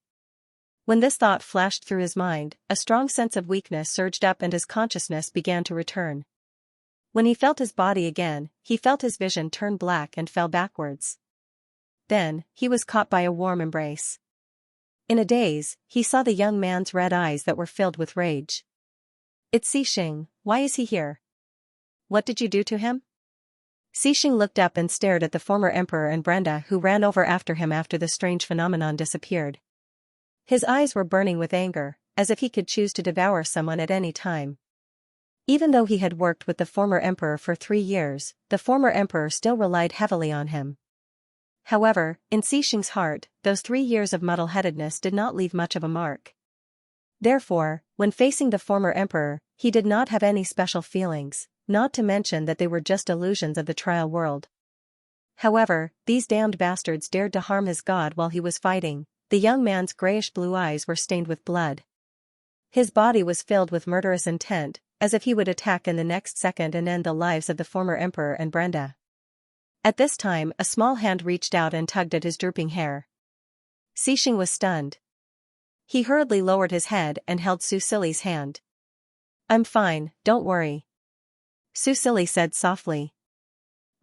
When this thought flashed through his mind, a strong sense of weakness surged up and his consciousness began to return. When he felt his body again, he felt his vision turn black and fell backwards. Then, he was caught by a warm embrace. In a daze, he saw the young man's red eyes that were filled with rage. "It's Xixing, why is he here? What did you do to him?" Xixing looked up and stared at the former emperor and Brenda, who ran over after him after the strange phenomenon disappeared. His eyes were burning with anger, as if he could choose to devour someone at any time. Even though he had worked with the former emperor for 3 years, the former emperor still relied heavily on him. However, in Xixing's heart, those 3 years of muddle-headedness did not leave much of a mark. Therefore, when facing the former emperor, he did not have any special feelings, not to mention that they were just illusions of the trial world. However, these damned bastards dared to harm his god while he was fighting. The young man's grayish-blue eyes were stained with blood. His body was filled with murderous intent, as if he would attack in the next second and end the lives of the former emperor and Brenda. At this time, a small hand reached out and tugged at his drooping hair. Xixing was stunned. He hurriedly lowered his head and held Susili's hand. "I'm fine, don't worry," Susili said softly.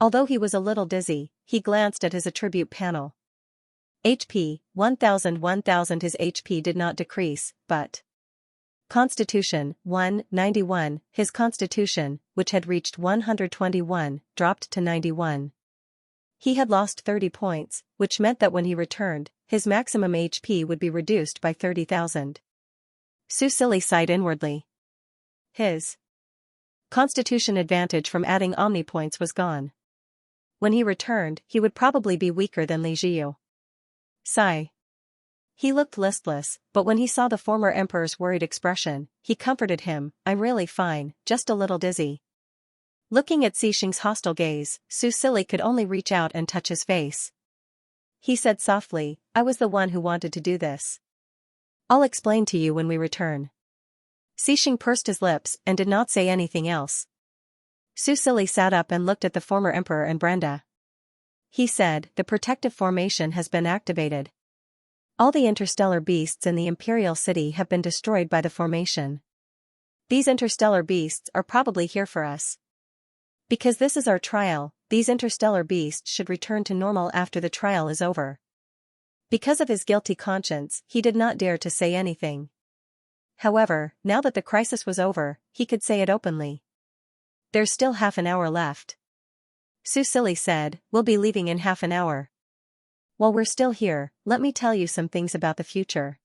Although he was a little dizzy, he glanced at his attribute panel. HP, 1000. His HP did not decrease, but Constitution, 191. His constitution, which had reached 121, dropped to 91. He had lost 30 points, which meant that when he returned, his maximum HP would be reduced by 30,000. Susili sighed inwardly. His constitution advantage from adding omni points was gone. When he returned, he would probably be weaker than Li Jiu. Sigh. He looked listless, but when he saw the former emperor's worried expression, he comforted him. "I'm really fine, just a little dizzy." Looking at Xixing's hostile gaze, Susili could only reach out and touch his face. He said softly, "I was the one who wanted to do this. I'll explain to you when we return." Xixing pursed his lips and did not say anything else. Susili sat up and looked at the former emperor and Brenda. He said, "The protective formation has been activated. All the interstellar beasts in the imperial city have been destroyed by the formation. These interstellar beasts are probably here for us. Because this is our trial, these interstellar beasts should return to normal after the trial is over." Because of his guilty conscience, he did not dare to say anything. However, now that the crisis was over, he could say it openly. "There's still half an hour left," Susili said. "We'll be leaving in half an hour. While we're still here, let me tell you some things about the future."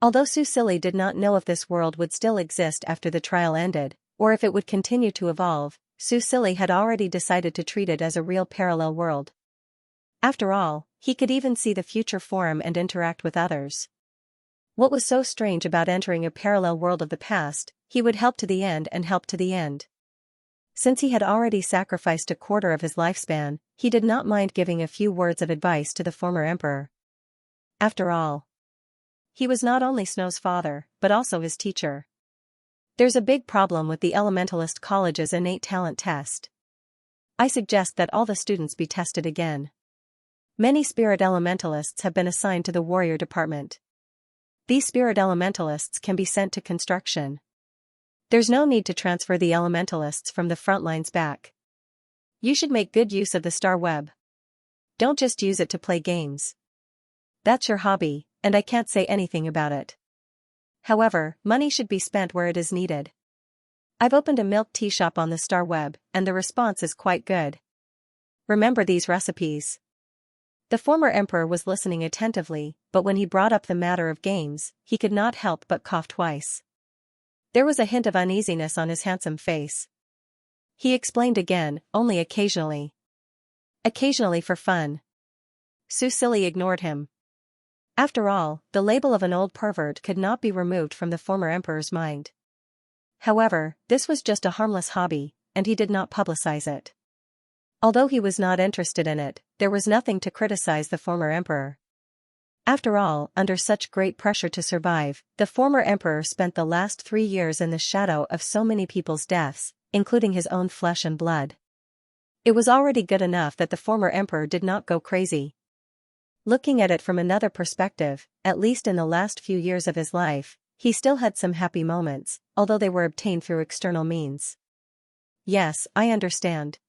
Although Susili did not know if this world would still exist after the trial ended, or if it would continue to evolve, Susili had already decided to treat it as a real parallel world. After all, he could even see the future form and interact with others. What was so strange about entering a parallel world of the past? He would help to the end and help to the end. Since he had already sacrificed a quarter of his lifespan, he did not mind giving a few words of advice to the former emperor. After all, he was not only Snow's father, but also his teacher. There's a big problem with the Elementalist College's innate talent test. I suggest that all the students be tested again. Many spirit elementalists have been assigned to the warrior department. These spirit elementalists can be sent to construction. There's no need to transfer the elementalists from the front lines back. You should make good use of the star web. Don't just use it to play games. That's your hobby, and I can't say anything about it. However, money should be spent where it is needed. I've opened a milk tea shop on the star web, and the response is quite good. Remember these recipes. The former emperor was listening attentively, but when he brought up the matter of games, he could not help but cough twice. There was a hint of uneasiness on his handsome face. He explained again, only occasionally. Occasionally for fun. Susili ignored him. After all, the label of an old pervert could not be removed from the former emperor's mind. However, this was just a harmless hobby, and he did not publicize it. Although he was not interested in it, there was nothing to criticize the former emperor. After all, under such great pressure to survive, the former emperor spent the last 3 years in the shadow of so many people's deaths, including his own flesh and blood. It was already good enough that the former emperor did not go crazy. Looking at it from another perspective, at least in the last few years of his life, he still had some happy moments, although they were obtained through external means. Yes, I understand.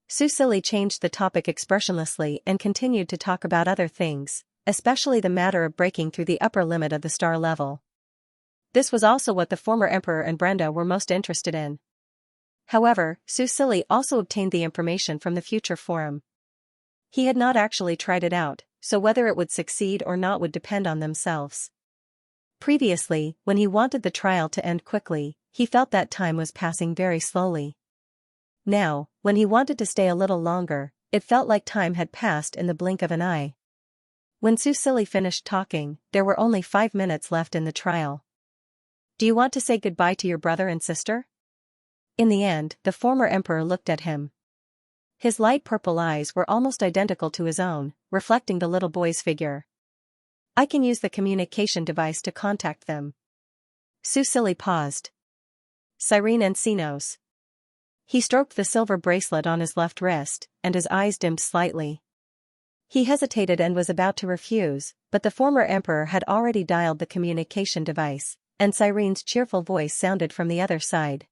Susili changed the topic expressionlessly and continued to talk about other things, especially the matter of breaking through the upper limit of the star level. This was also what the former emperor and Brenda were most interested in. However, Susili also obtained the information from the future forum. He had not actually tried it out, so whether it would succeed or not would depend on themselves. Previously, when he wanted the trial to end quickly, he felt that time was passing very slowly. Now, when he wanted to stay a little longer, it felt like time had passed in the blink of an eye. When Susili finished talking, there were only 5 minutes left in the trial. Do you want to say goodbye to your brother and sister? In the end, the former emperor looked at him. His light purple eyes were almost identical to his own, reflecting the little boy's figure. I can use the communication device to contact them. Susili paused. Cyrene and Sinos. He stroked the silver bracelet on his left wrist, and his eyes dimmed slightly. He hesitated and was about to refuse, but the former emperor had already dialed the communication device, and Cyrene's cheerful voice sounded from the other side.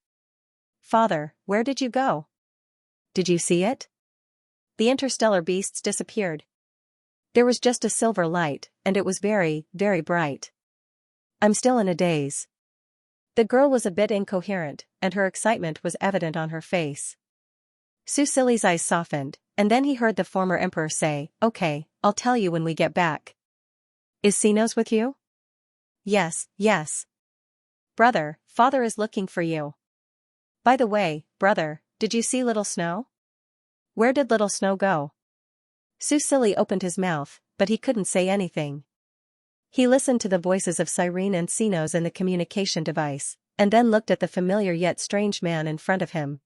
Father, where did you go? Did you see it? The interstellar beasts disappeared. There was just a silver light, and it was very, very bright. I'm still in a daze. The girl was a bit incoherent, and her excitement was evident on her face. Susili's eyes softened, and then he heard the former emperor say, "Okay, I'll tell you when we get back." Is Sinos with you? Yes, yes. Brother, father is looking for you. By the way, brother, did you see Little Snow? Where did Little Snow go? Susili opened his mouth, but he couldn't say anything. He listened to the voices of Cyrene and Sinos in the communication device, and then looked at the familiar yet strange man in front of him.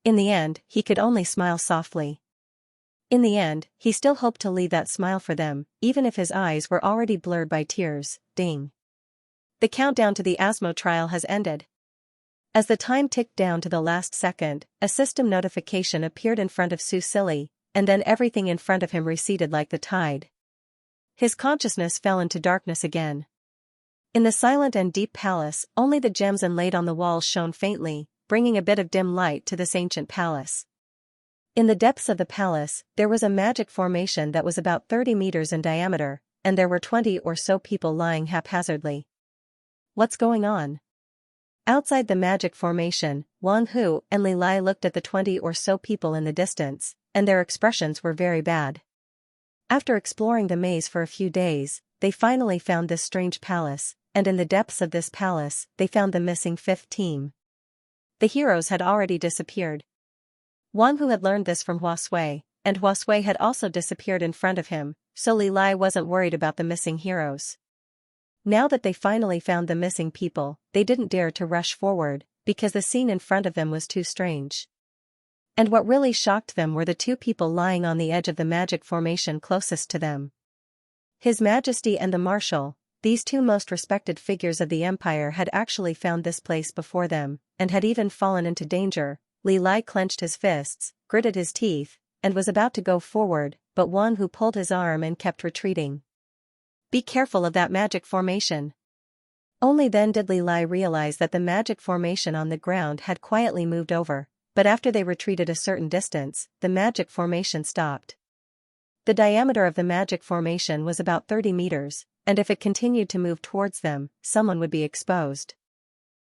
In the end, he could only smile softly. In the end, he still hoped to leave that smile for them, even if his eyes were already blurred by tears. Ding. The countdown to the Asmo trial has ended. As the time ticked down to the last second, a system notification appeared in front of Susili, and then everything in front of him receded like the tide. His consciousness fell into darkness again. In the silent and deep palace, only the gems inlaid on the walls shone faintly, bringing a bit of dim light to this ancient palace. In the depths of the palace, there was a magic formation that was about 30 meters in diameter, and there were 20 or so people lying haphazardly. What's going on? Outside the magic formation, Wang Hu and Li Lai looked at the 20 or so people in the distance, and their expressions were very bad. After exploring the maze for a few days, they finally found this strange palace, and in the depths of this palace, they found the missing 5th team. The heroes had already disappeared. Wang Hu had learned this from Hua Sui, and Hua Sui had also disappeared in front of him, so Li Lai wasn't worried about the missing heroes. Now that they finally found the missing people, they didn't dare to rush forward, because the scene in front of them was too strange. And what really shocked them were the 2 people lying on the edge of the magic formation closest to them. His Majesty and the Marshal, these two most respected figures of the empire, had actually found this place before them, and had even fallen into danger. Li Lai clenched his fists, gritted his teeth, and was about to go forward, but Wang Hu pulled his arm and kept retreating. "Be careful of that magic formation." Only then did Li Lai realize that the magic formation on the ground had quietly moved over, but after they retreated a certain distance, the magic formation stopped. The diameter of the magic formation was about 30 meters, and if it continued to move towards them, someone would be exposed.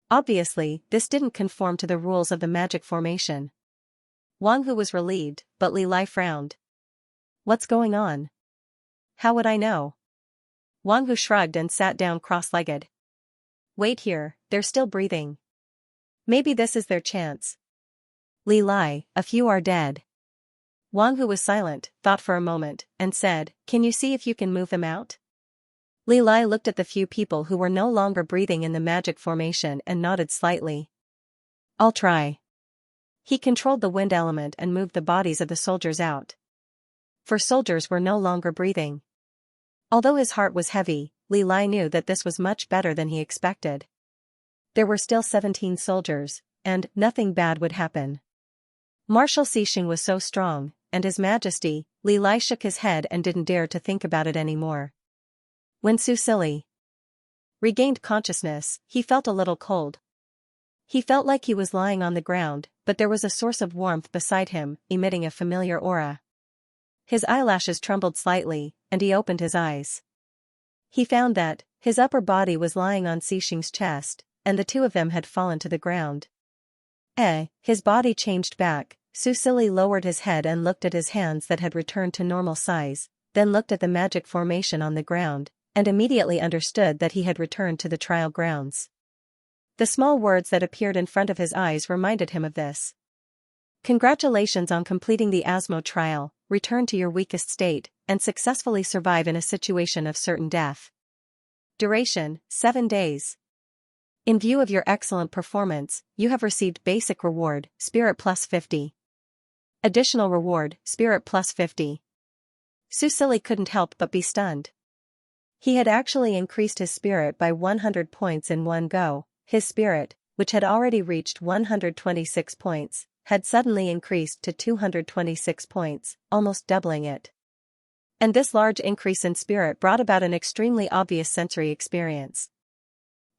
Obviously, this didn't conform to the rules of the magic formation. Wang Hu was relieved, but Li Lai frowned. "What's going on? How would I know?" Wang Hu shrugged and sat down cross-legged. "Wait here, they're still breathing. Maybe this is their chance." "Li Lai, a few are dead." Wang Hu was silent, thought for a moment, and said, "Can you see if you can move them out?" Li Lai looked at the few people who were no longer breathing in the magic formation and nodded slightly. "I'll try." He controlled the wind element and moved the bodies of the soldiers out. For soldiers were no longer breathing. Although his heart was heavy, Li Lai knew that this was much better than he expected. There were still 17 soldiers, and nothing bad would happen. Marshal Xixing was so strong, and His Majesty, Li Lai shook his head and didn't dare to think about it anymore. When Su Sili regained consciousness, he felt a little cold. He felt like he was lying on the ground, but there was a source of warmth beside him, emitting a familiar aura. His eyelashes trembled slightly, and he opened his eyes. He found that his upper body was lying on Xixing's chest, and the two of them had fallen to the ground. His body changed back. Su Sili lowered his head and looked at his hands that had returned to normal size, then looked at the magic formation on the ground, and immediately understood that he had returned to the trial grounds. The small words that appeared in front of his eyes reminded him of this. "Congratulations on completing the Asmo trial, return to your weakest state, and successfully survive in a situation of certain death. Duration, 7 days. In view of your excellent performance, you have received basic reward, Spirit plus 50. Additional reward, Spirit plus 50. Su Sili couldn't help but be stunned. He had actually increased his spirit by 100 points in one go. His spirit, which had already reached 126 points, had suddenly increased to 226 points, almost doubling it. And this large increase in spirit brought about an extremely obvious sensory experience.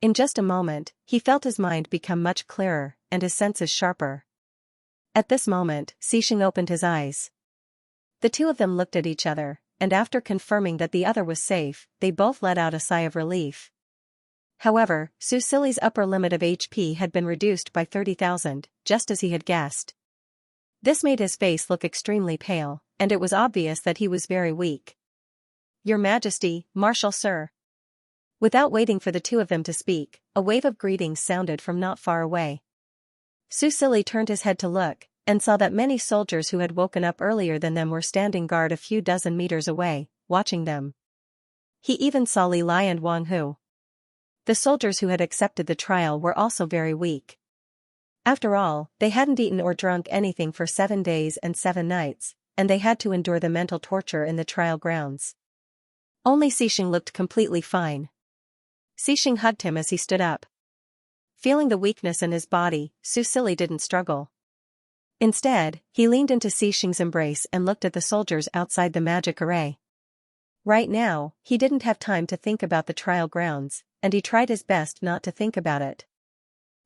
In just a moment, he felt his mind become much clearer, and his senses sharper. At this moment, Xixing opened his eyes. The two of them looked at each other, and after confirming that the other was safe, they both let out a sigh of relief. However, Su Sili's upper limit of HP had been reduced by 30,000, just as he had guessed. This made his face look extremely pale, and it was obvious that he was very weak. "Your Majesty, Marshal Sir." Without waiting for the two of them to speak, a wave of greetings sounded from not far away. Su Sili turned his head to look, and saw that many soldiers who had woken up earlier than them were standing guard a few dozen meters away, watching them. He even saw Li Lai and Wang Hu. The soldiers who had accepted the trial were also very weak. After all, they hadn't eaten or drunk anything for 7 days and 7 nights, and they had to endure the mental torture in the trial grounds. Only Xixing looked completely fine. Xixing hugged him as he stood up. Feeling the weakness in his body, Su Sili didn't struggle. Instead, he leaned into Xixing's embrace and looked at the soldiers outside the magic array. Right now, he didn't have time to think about the trial grounds, and he tried his best not to think about it.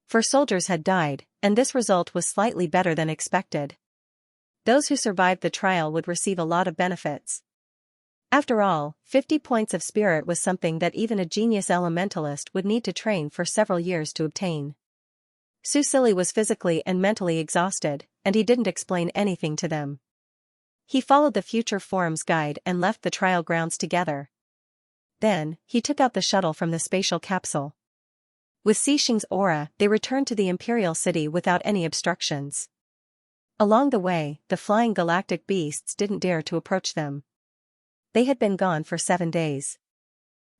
For soldiers had died, and this result was slightly better than expected. Those who survived the trial would receive a lot of benefits. After all, 50 points of spirit was something that even a genius elementalist would need to train for several years to obtain. Su Sili was physically and mentally exhausted, and he didn't explain anything to them. He followed the future forums guide and left the trial grounds together. Then, he took out the shuttle from the spatial capsule. With Xixing's aura, they returned to the Imperial City without any obstructions. Along the way, the flying galactic beasts didn't dare to approach them. They had been gone for 7 days.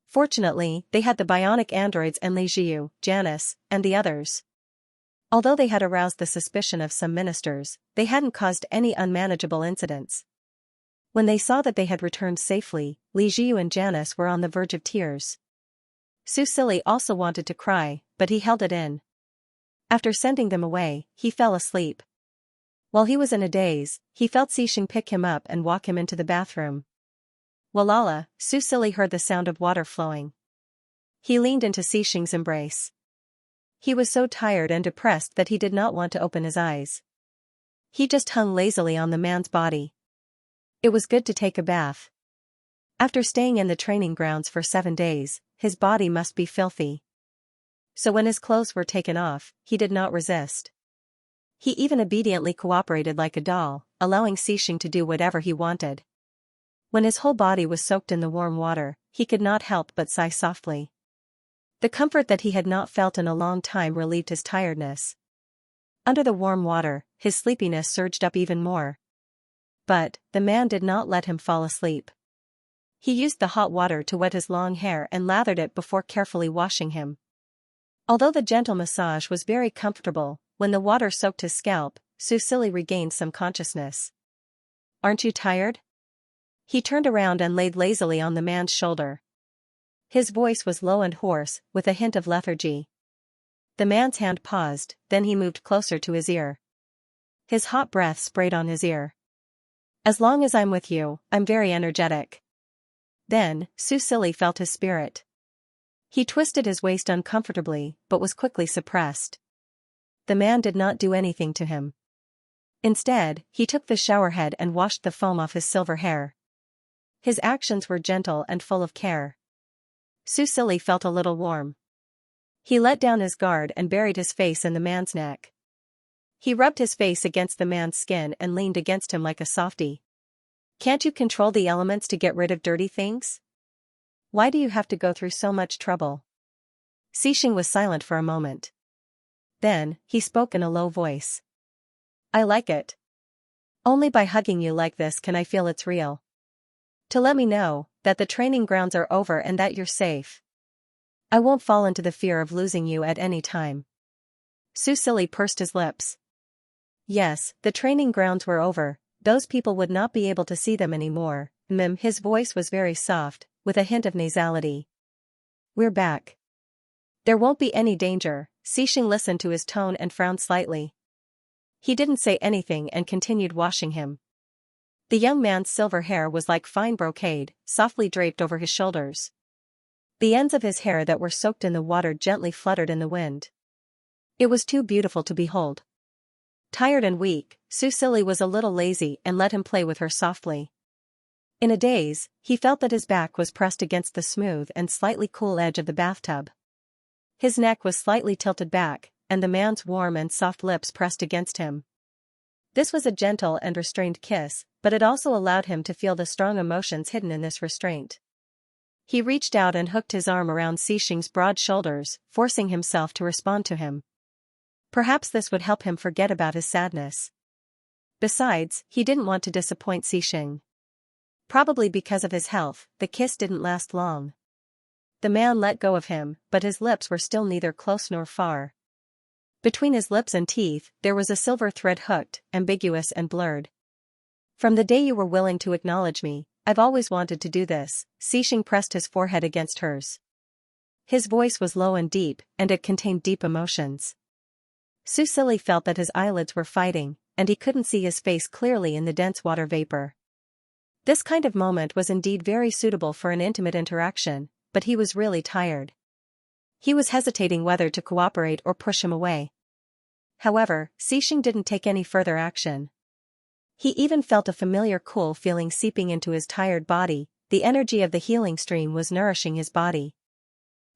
Fortunately, they had the bionic androids and Li Jiu, Janice, and the others. Although they had aroused the suspicion of some ministers, they hadn't caused any unmanageable incidents. When they saw that they had returned safely, Li Jiu and Janice were on the verge of tears. Su Silly also wanted to cry, but he held it in. After sending them away, he fell asleep. While he was in a daze, he felt Xixing pick him up and walk him into the bathroom. Walala, Su Silly heard the sound of water flowing. He leaned into Xixing's embrace. He was so tired and depressed that he did not want to open his eyes. He just hung lazily on the man's body. It was good to take a bath. After staying in the training grounds for 7 days, his body must be filthy. So when his clothes were taken off, he did not resist. He even obediently cooperated like a doll, allowing Xixing to do whatever he wanted. When his whole body was soaked in the warm water, he could not help but sigh softly. The comfort that he had not felt in a long time relieved his tiredness. Under the warm water, his sleepiness surged up even more. But the man did not let him fall asleep. He used the hot water to wet his long hair and lathered it before carefully washing him. Although the gentle massage was very comfortable, when the water soaked his scalp, Su Silly regained some consciousness. "Aren't you tired?" He turned around and laid lazily on the man's shoulder. His voice was low and hoarse, with a hint of lethargy. The man's hand paused, then he moved closer to his ear. His hot breath sprayed on his ear. "As long as I'm with you, I'm very energetic." Then, Su Silly felt his spirit. He twisted his waist uncomfortably, but was quickly suppressed. The man did not do anything to him. Instead, he took the shower head and washed the foam off his silver hair. His actions were gentle and full of care. Su Silly felt a little warm. He let down his guard and buried his face in the man's neck. He rubbed his face against the man's skin and leaned against him like a softie. "Can't you control the elements to get rid of dirty things? Why do you have to go through so much trouble?" Xixing was silent for a moment. Then, he spoke in a low voice. "I like it. Only by hugging you like this can I feel it's real. To let me know that the training grounds are over and that you're safe. I won't fall into the fear of losing you at any time." Su Silly pursed his lips. Yes, the training grounds were over, those people would not be able to see them anymore. His voice was very soft, with a hint of nasality. "We're back. There won't be any danger." Xixing listened to his tone and frowned slightly. He didn't say anything and continued washing him. The young man's silver hair was like fine brocade, softly draped over his shoulders. The ends of his hair that were soaked in the water gently fluttered in the wind. It was too beautiful to behold. Tired and weak, Su Silly was a little lazy and let him play with her softly. In a daze, he felt that his back was pressed against the smooth and slightly cool edge of the bathtub. His neck was slightly tilted back, and the man's warm and soft lips pressed against him. This was a gentle and restrained kiss, but it also allowed him to feel the strong emotions hidden in this restraint. He reached out and hooked his arm around Xixing's broad shoulders, forcing himself to respond to him. Perhaps this would help him forget about his sadness. Besides, he didn't want to disappoint Xixing. Probably because of his health, the kiss didn't last long. The man let go of him, but his lips were still neither close nor far. Between his lips and teeth, there was a silver thread hooked, ambiguous and blurred. "From the day you were willing to acknowledge me, I've always wanted to do this." Xixing pressed his forehead against hers. His voice was low and deep, and it contained deep emotions. Su Silly felt that his eyelids were fighting, and he couldn't see his face clearly in the dense water vapor. This kind of moment was indeed very suitable for an intimate interaction, but he was really tired. He was hesitating whether to cooperate or push him away. However, Xixing didn't take any further action. He even felt a familiar cool feeling seeping into his tired body. The energy of the healing stream was nourishing his body.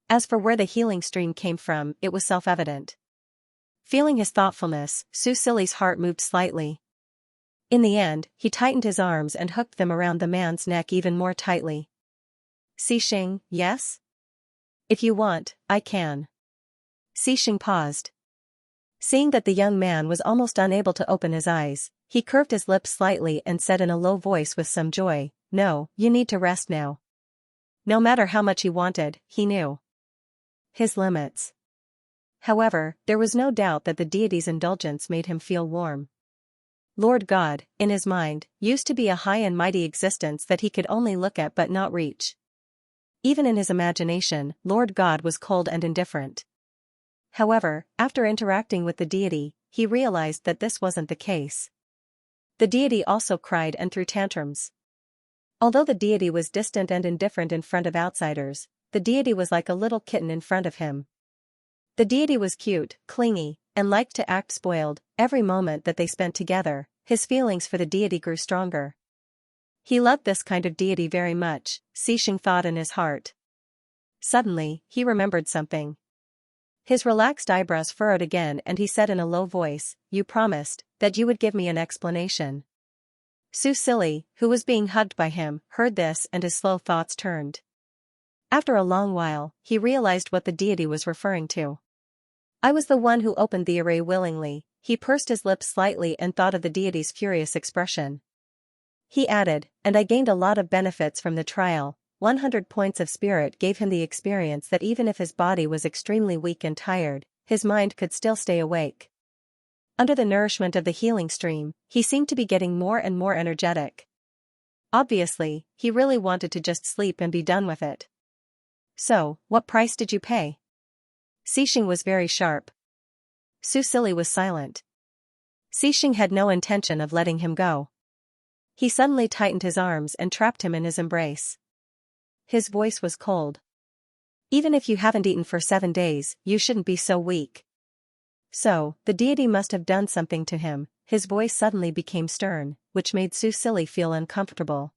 As for where the healing stream came from, it was self-evident. Feeling his thoughtfulness, Su Silly's heart moved slightly. In the end, he tightened his arms and hooked them around the man's neck even more tightly. "Xixing, yes? If you want, I can." Xixing paused. Seeing that the young man was almost unable to open his eyes, he curved his lips slightly and said in a low voice with some joy, "No, you need to rest now." No matter how much he wanted, he knew his limits. However, there was no doubt that the deity's indulgence made him feel warm. Lord God, in his mind, used to be a high and mighty existence that he could only look at but not reach. Even in his imagination, Lord God was cold and indifferent. However, after interacting with the deity, he realized that this wasn't the case. The deity also cried and threw tantrums. Although the deity was distant and indifferent in front of outsiders, the deity was like a little kitten in front of him. The deity was cute, clingy, and liked to act spoiled. Every moment that they spent together, his feelings for the deity grew stronger. He loved this kind of deity very much, Xianxia thought in his heart. Suddenly, he remembered something. His relaxed eyebrows furrowed again and he said in a low voice, "You promised that you would give me an explanation." Xianxia, who was being hugged by him, heard this and his slow thoughts turned. After a long while, he realized what the deity was referring to. "I was the one who opened the array willingly." He pursed his lips slightly and thought of the deity's furious expression. He added, "And I gained a lot of benefits from the trial." 100 points of spirit gave him the experience that even if his body was extremely weak and tired, his mind could still stay awake. Under the nourishment of the healing stream, he seemed to be getting more and more energetic. Obviously, he really wanted to just sleep and be done with it. "So, what price did you pay?" Xianxia was very sharp. Xianxia was silent. Xianxia had no intention of letting him go. He suddenly tightened his arms and trapped him in his embrace. His voice was cold. "Even if you haven't eaten for 7 days, you shouldn't be so weak." So, the deity must have done something to him. His voice suddenly became stern, which made Xianxia feel uncomfortable.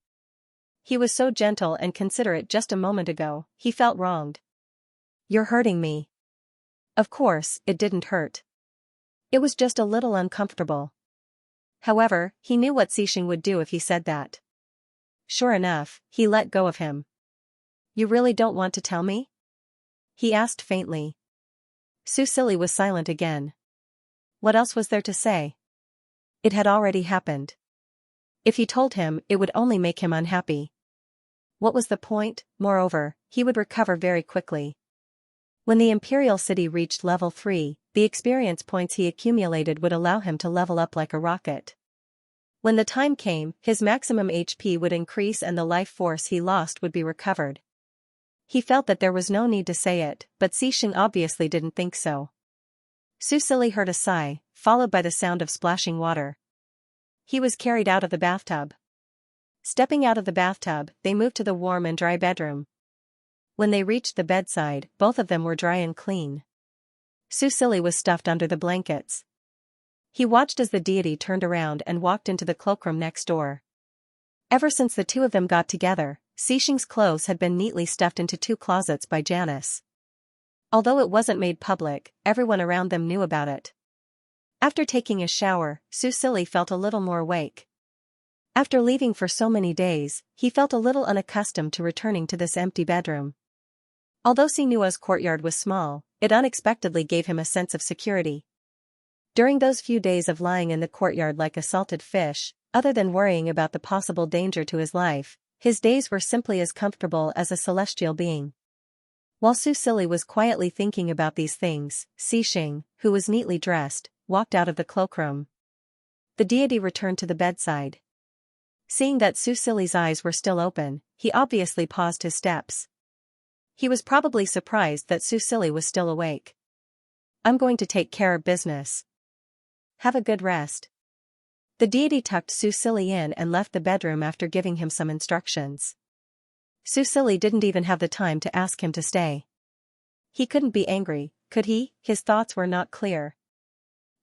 He was so gentle and considerate just a moment ago, he felt wronged. "You're hurting me." Of course, it didn't hurt. It was just a little uncomfortable. However, he knew what Xianxia would do if he said that. Sure enough, he let go of him. "You really don't want to tell me?" he asked faintly. Xianxia was silent again. What else was there to say? It had already happened. If he told him, it would only make him unhappy. What was the point? Moreover, he would recover very quickly. When the Imperial City reached level 3, the experience points he accumulated would allow him to level up like a rocket. When the time came, his maximum HP would increase and the life force he lost would be recovered. He felt that there was no need to say it, but Xianxia obviously didn't think so. Xianxia heard a sigh, followed by the sound of splashing water. He was carried out of the bathtub. Stepping out of the bathtub, they moved to the warm and dry bedroom. When they reached the bedside, both of them were dry and clean. Xianxia was stuffed under the blankets. He watched as the deity turned around and walked into the cloakroom next door. Ever since the two of them got together, Xianxia's clothes had been neatly stuffed into 2 closets by Janice. Although it wasn't made public, everyone around them knew about it. After taking a shower, Xianxia felt a little more awake. After leaving for so many days, he felt a little unaccustomed to returning to this empty bedroom. Although Sinua's courtyard was small, it unexpectedly gave him a sense of security. During those few days of lying in the courtyard like a salted fish, other than worrying about the possible danger to his life, his days were simply as comfortable as a celestial being. While Xianxia was quietly thinking about these things, Xianxia, who was neatly dressed, walked out of the cloakroom. The deity returned to the bedside. Seeing that Xianxia's eyes were still open, he obviously paused his steps. He was probably surprised that Xianxia was still awake. "I'm going to take care of business. Have a good rest." The deity tucked Xianxia in and left the bedroom after giving him some instructions. Xianxia didn't even have the time to ask him to stay. He couldn't be angry, could he? His thoughts were not clear.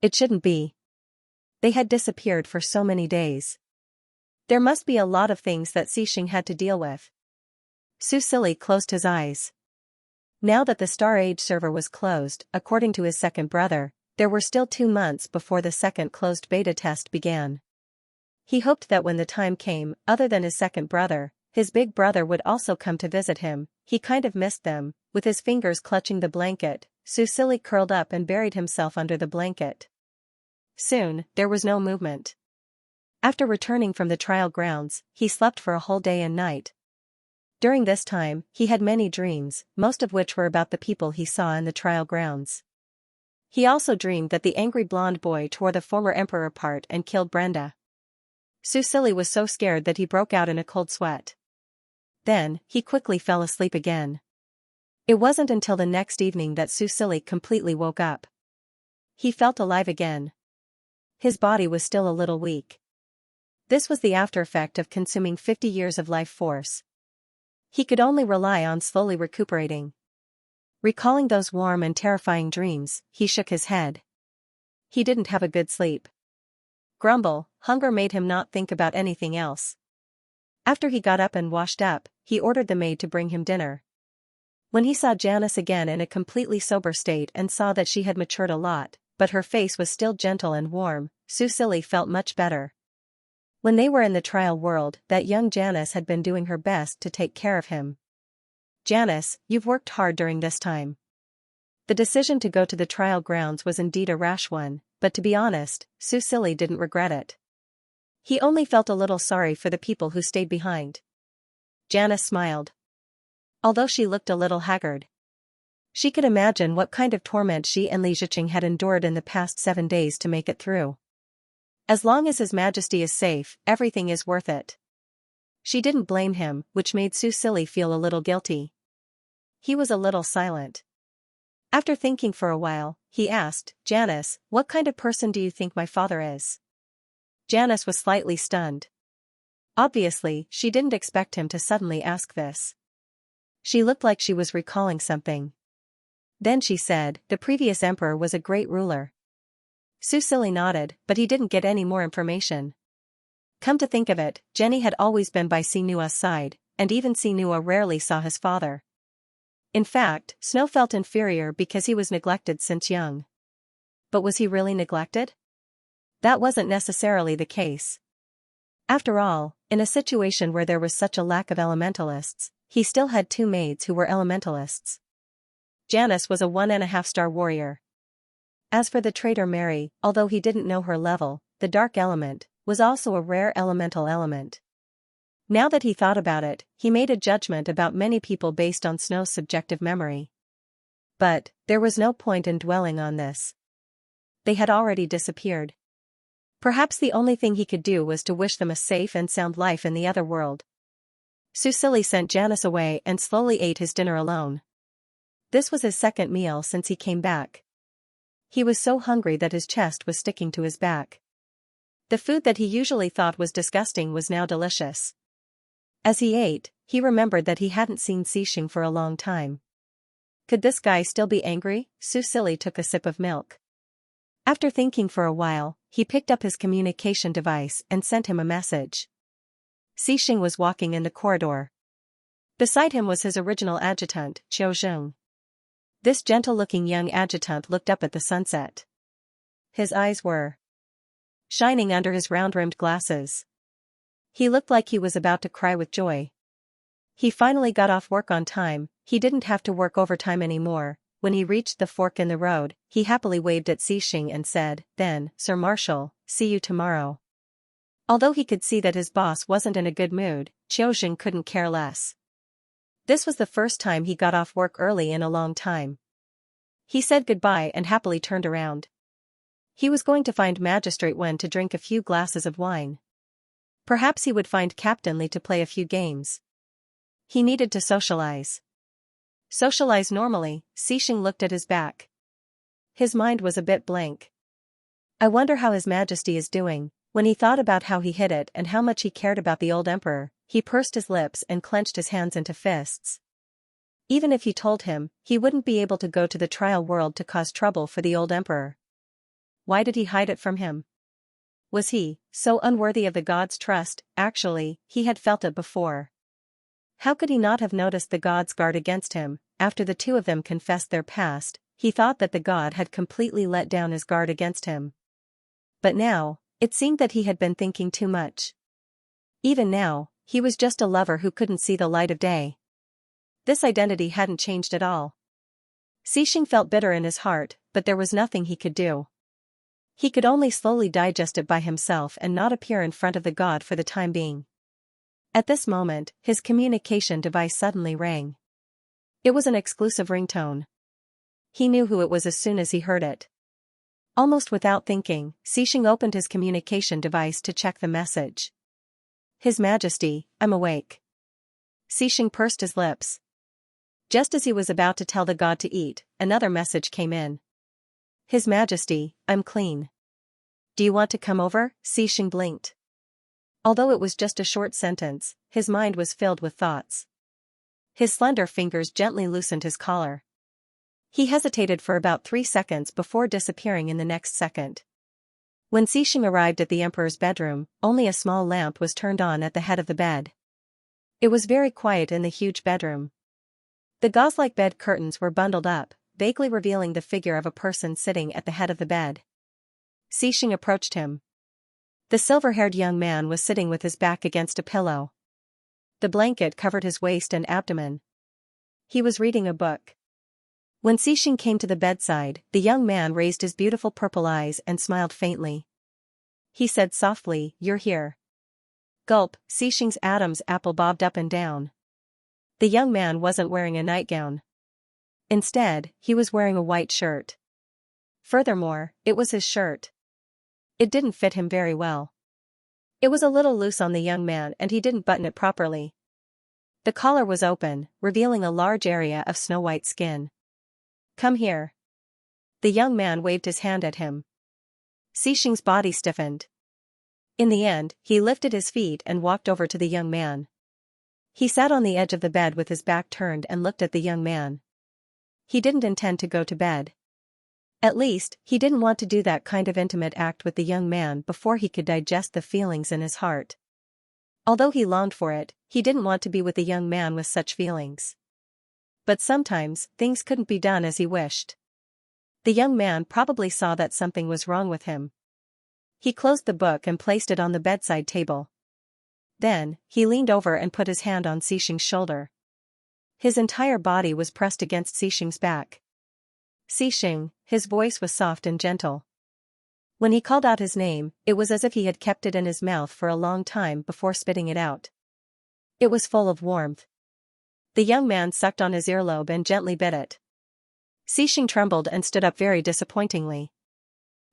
It shouldn't be. They had disappeared for so many days. There must be a lot of things that Xianxia had to deal with. Xianxia closed his eyes. Now that the Star Age server was closed, according to his second brother, there were still 2 months before the second closed beta test began. He hoped that when the time came, other than his second brother, his big brother would also come to visit him. He kind of missed them. With his fingers clutching the blanket, Xianxia curled up and buried himself under the blanket. Soon, there was no movement. After returning from the trial grounds, he slept for a whole day and night. During this time, he had many dreams, most of which were about the people he saw in the trial grounds. He also dreamed that the angry blonde boy tore the former emperor apart and killed Brenda. Susili was so scared that he broke out in a cold sweat. Then, he quickly fell asleep again. It wasn't until the next evening that Susili completely woke up. He felt alive again. His body was still a little weak. This was the after effect of consuming 50 years of life force. He could only rely on slowly recuperating. Recalling those warm and terrifying dreams, he shook his head. He didn't have a good sleep. Hunger made him not think about anything else. After he got up and washed up, he ordered the maid to bring him dinner. When he saw Janice again in a completely sober state and saw that she had matured a lot, but her face was still gentle and warm, Susili felt much better. When they were in the trial world, that young Janice had been doing her best to take care of him. "Janice, you've worked hard during this time." The decision to go to the trial grounds was indeed a rash one, but to be honest, Susili didn't regret it. He only felt a little sorry for the people who stayed behind. Janice smiled. Although she looked a little haggard. She could imagine what kind of torment she and Li Ziqing had endured in the past 7 days to make it through. As long as His Majesty is safe, everything is worth it. She didn't blame him, which made Susili feel a little guilty. He was a little silent. After thinking for a while, he asked, "Janice, what kind of person do you think my father is?" Janice was slightly stunned. Obviously, she didn't expect him to suddenly ask this. She looked like she was recalling something. Then she said, "The previous emperor was a great ruler." Susili nodded, but he didn't get any more information. Come to think of it, Jenny had always been by Sinua's side, and even Sinua rarely saw his father. In fact, Snow felt inferior because he was neglected since young. But was he really neglected? That wasn't necessarily the case. After all, in a situation where there was such a lack of elementalists, he still had 2 maids who were elementalists. Janice was a 1.5-star warrior. As for the traitor Mary, although he didn't know her level, the dark element was also a rare elemental element. Now that he thought about it, he made a judgment about many people based on Snow's subjective memory. But there was no point in dwelling on this. They had already disappeared. Perhaps the only thing he could do was to wish them a safe and sound life in the other world. Susili sent Janice away and slowly ate his dinner alone. This was his second meal since he came back. He was so hungry that his chest was sticking to his back. The food that he usually thought was disgusting was now delicious. As he ate, he remembered that he hadn't seen Xianxia for a long time. Could this guy still be angry? Susili took a sip of milk. After thinking for a while, he picked up his communication device and sent him a message. Xianxia was walking in the corridor. Beside him was his original adjutant, Qiuzheng. This gentle-looking young adjutant looked up at the sunset. His eyes were shining under his round-rimmed glasses. He looked like he was about to cry with joy. He finally got off work on time, he didn't have to work overtime anymore. When he reached the fork in the road, he happily waved at Xianxia and said, "Then, Sir Marshal, see you tomorrow." Although he could see that his boss wasn't in a good mood, Qiuzheng couldn't care less. This was the first time he got off work early in a long time. He said goodbye and happily turned around. He was going to find Magistrate Wen to drink a few glasses of wine. Perhaps he would find Captain Li to play a few games. He needed to socialize. Socialize normally, Xianxia looked at his back. His mind was a bit blank. I wonder how His Majesty is doing. When he thought about how he hid it and how much he cared about the old emperor, he pursed his lips and clenched his hands into fists. Even if he told him, he wouldn't be able to go to the trial world to cause trouble for the old emperor. Why did he hide it from him? Was he so unworthy of the god's trust? Actually, he had felt it before. How could he not have noticed the god's guard against him? After the 2 of them confessed their past, he thought that the god had completely let down his guard against him. But now, it seemed that he had been thinking too much. Even now, he was just a lover who couldn't see the light of day. This identity hadn't changed at all. Xianxia felt bitter in his heart, but there was nothing he could do. He could only slowly digest it by himself and not appear in front of the god for the time being. At this moment, his communication device suddenly rang. It was an exclusive ringtone. He knew who it was as soon as he heard it. Almost without thinking, Xixing opened his communication device to check the message. His Majesty, I'm awake. Xixing pursed his lips. Just as he was about to tell the god to eat, another message came in. His Majesty, I'm clean. Do you want to come over? Xixing blinked. Although it was just a short sentence, his mind was filled with thoughts. His slender fingers gently loosened his collar. He hesitated for about 3 seconds before disappearing in the next second. When Xixing arrived at the emperor's bedroom, only a small lamp was turned on at the head of the bed. It was very quiet in the huge bedroom. The gauze-like bed curtains were bundled up, vaguely revealing the figure of a person sitting at the head of the bed. Xixing approached him. The silver-haired young man was sitting with his back against a pillow. The blanket covered his waist and abdomen. He was reading a book. When Xixing came to the bedside, the young man raised his beautiful purple eyes and smiled faintly. He said softly, "You're here." Gulp, Xixing's Adam's apple bobbed up and down. The young man wasn't wearing a nightgown. Instead, he was wearing a white shirt. Furthermore, it was his shirt. It didn't fit him very well. It was a little loose on the young man and he didn't button it properly. The collar was open, revealing a large area of snow-white skin. Come here. The young man waved his hand at him. Xixing's body stiffened. In the end, he lifted his feet and walked over to the young man. He sat on the edge of the bed with his back turned and looked at the young man. He didn't intend to go to bed. At least, he didn't want to do that kind of intimate act with the young man before he could digest the feelings in his heart. Although he longed for it, he didn't want to be with a young man with such feelings. But sometimes, things couldn't be done as he wished. The young man probably saw that something was wrong with him. He closed the book and placed it on the bedside table. Then, he leaned over and put his hand on Xixing's shoulder. His entire body was pressed against Xixing's back. Xixing, his voice was soft and gentle. When he called out his name, it was as if he had kept it in his mouth for a long time before spitting it out. It was full of warmth. The young man sucked on his earlobe and gently bit it. Xixing trembled and stood up very disappointingly.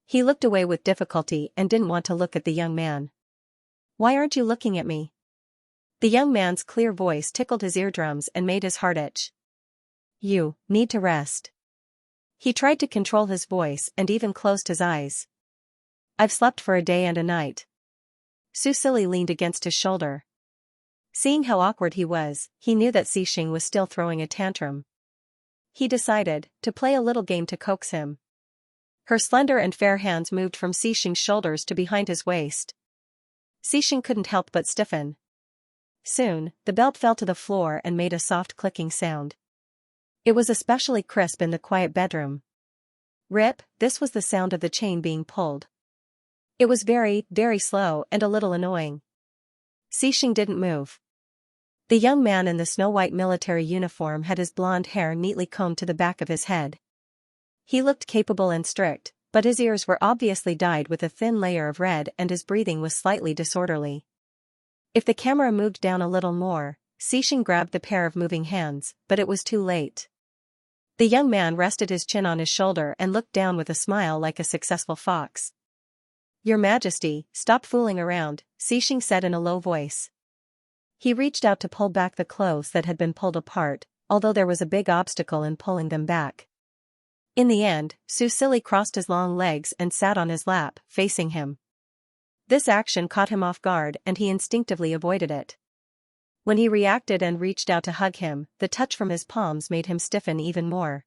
He looked away with difficulty and didn't want to look at the young man. Why aren't you looking at me? The young man's clear voice tickled his eardrums and made his heart itch. You need to rest. He tried to control his voice and even closed his eyes. I've slept for a day and a night. Susili leaned against his shoulder. Seeing how awkward he was, he knew that Xixing was still throwing a tantrum. He decided to play a little game to coax him. Her slender and fair hands moved from Xixing's shoulders to behind his waist. Xixing couldn't help but stiffen. Soon, the belt fell to the floor and made a soft clicking sound. It was especially crisp in the quiet bedroom. Rip, this was the sound of the chain being pulled. It was very, very slow and a little annoying. Xixing didn't move. The young man in the snow-white military uniform had his blonde hair neatly combed to the back of his head. He looked capable and strict, but his ears were obviously dyed with a thin layer of red and his breathing was slightly disorderly. If the camera moved down a little more, Xixing grabbed the pair of moving hands, but it was too late. The young man rested his chin on his shoulder and looked down with a smile like a successful fox. Your Majesty, stop fooling around, Xixing said in a low voice. He reached out to pull back the clothes that had been pulled apart, although there was a big obstacle in pulling them back. In the end, Susili crossed his long legs and sat on his lap, facing him. This action caught him off guard and he instinctively avoided it. When he reacted and reached out to hug him, the touch from his palms made him stiffen even more.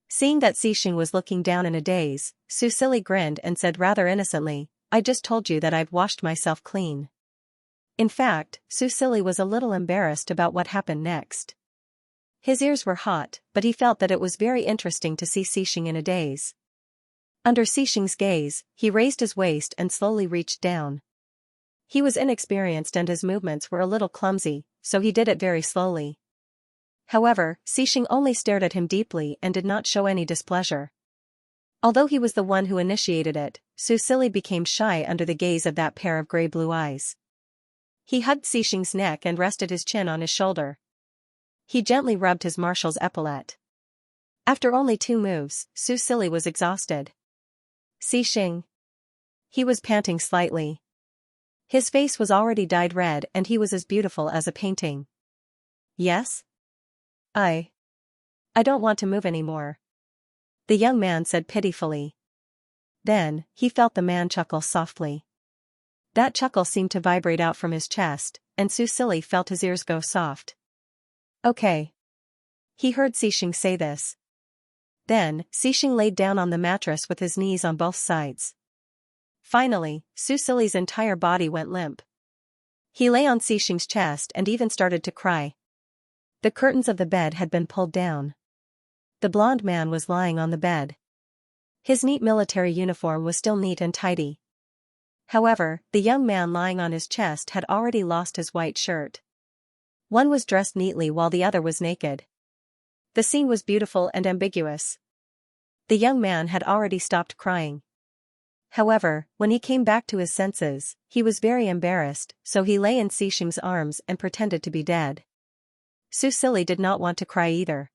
Seeing that Xixing was looking down in a daze, Susili grinned and said rather innocently, I just told you that I've washed myself clean. In fact, Susili was a little embarrassed about what happened next. His ears were hot, but he felt that it was very interesting to see Xixing in a daze. Under Xixing's gaze, he raised his waist and slowly reached down. He was inexperienced and his movements were a little clumsy, so he did it very slowly. However, Xixing only stared at him deeply and did not show any displeasure. Although he was the one who initiated it, Susili became shy under the gaze of that pair of gray-blue eyes. He hugged Xixing's neck and rested his chin on his shoulder. He gently rubbed his marshal's epaulette. After only 2 moves, Susili was exhausted. Xing. He was panting slightly. His face was already dyed red and he was as beautiful as a painting. Yes? I don't want to move anymore. The young man said pitifully. Then, he felt the man chuckle softly. That chuckle seemed to vibrate out from his chest, and Susili felt his ears go soft. Okay. He heard Xing say this. Then, Xing laid down on the mattress with his knees on both sides. Finally, Susili's entire body went limp. He lay on Xing's chest and even started to cry. The curtains of the bed had been pulled down. The blond man was lying on the bed. His neat military uniform was still neat and tidy. However, the young man lying on his chest had already lost his white shirt. One was dressed neatly while the other was naked. The scene was beautiful and ambiguous. The young man had already stopped crying. However, when he came back to his senses, he was very embarrassed, so he lay in Xing's arms and pretended to be dead. Susili did not want to cry either.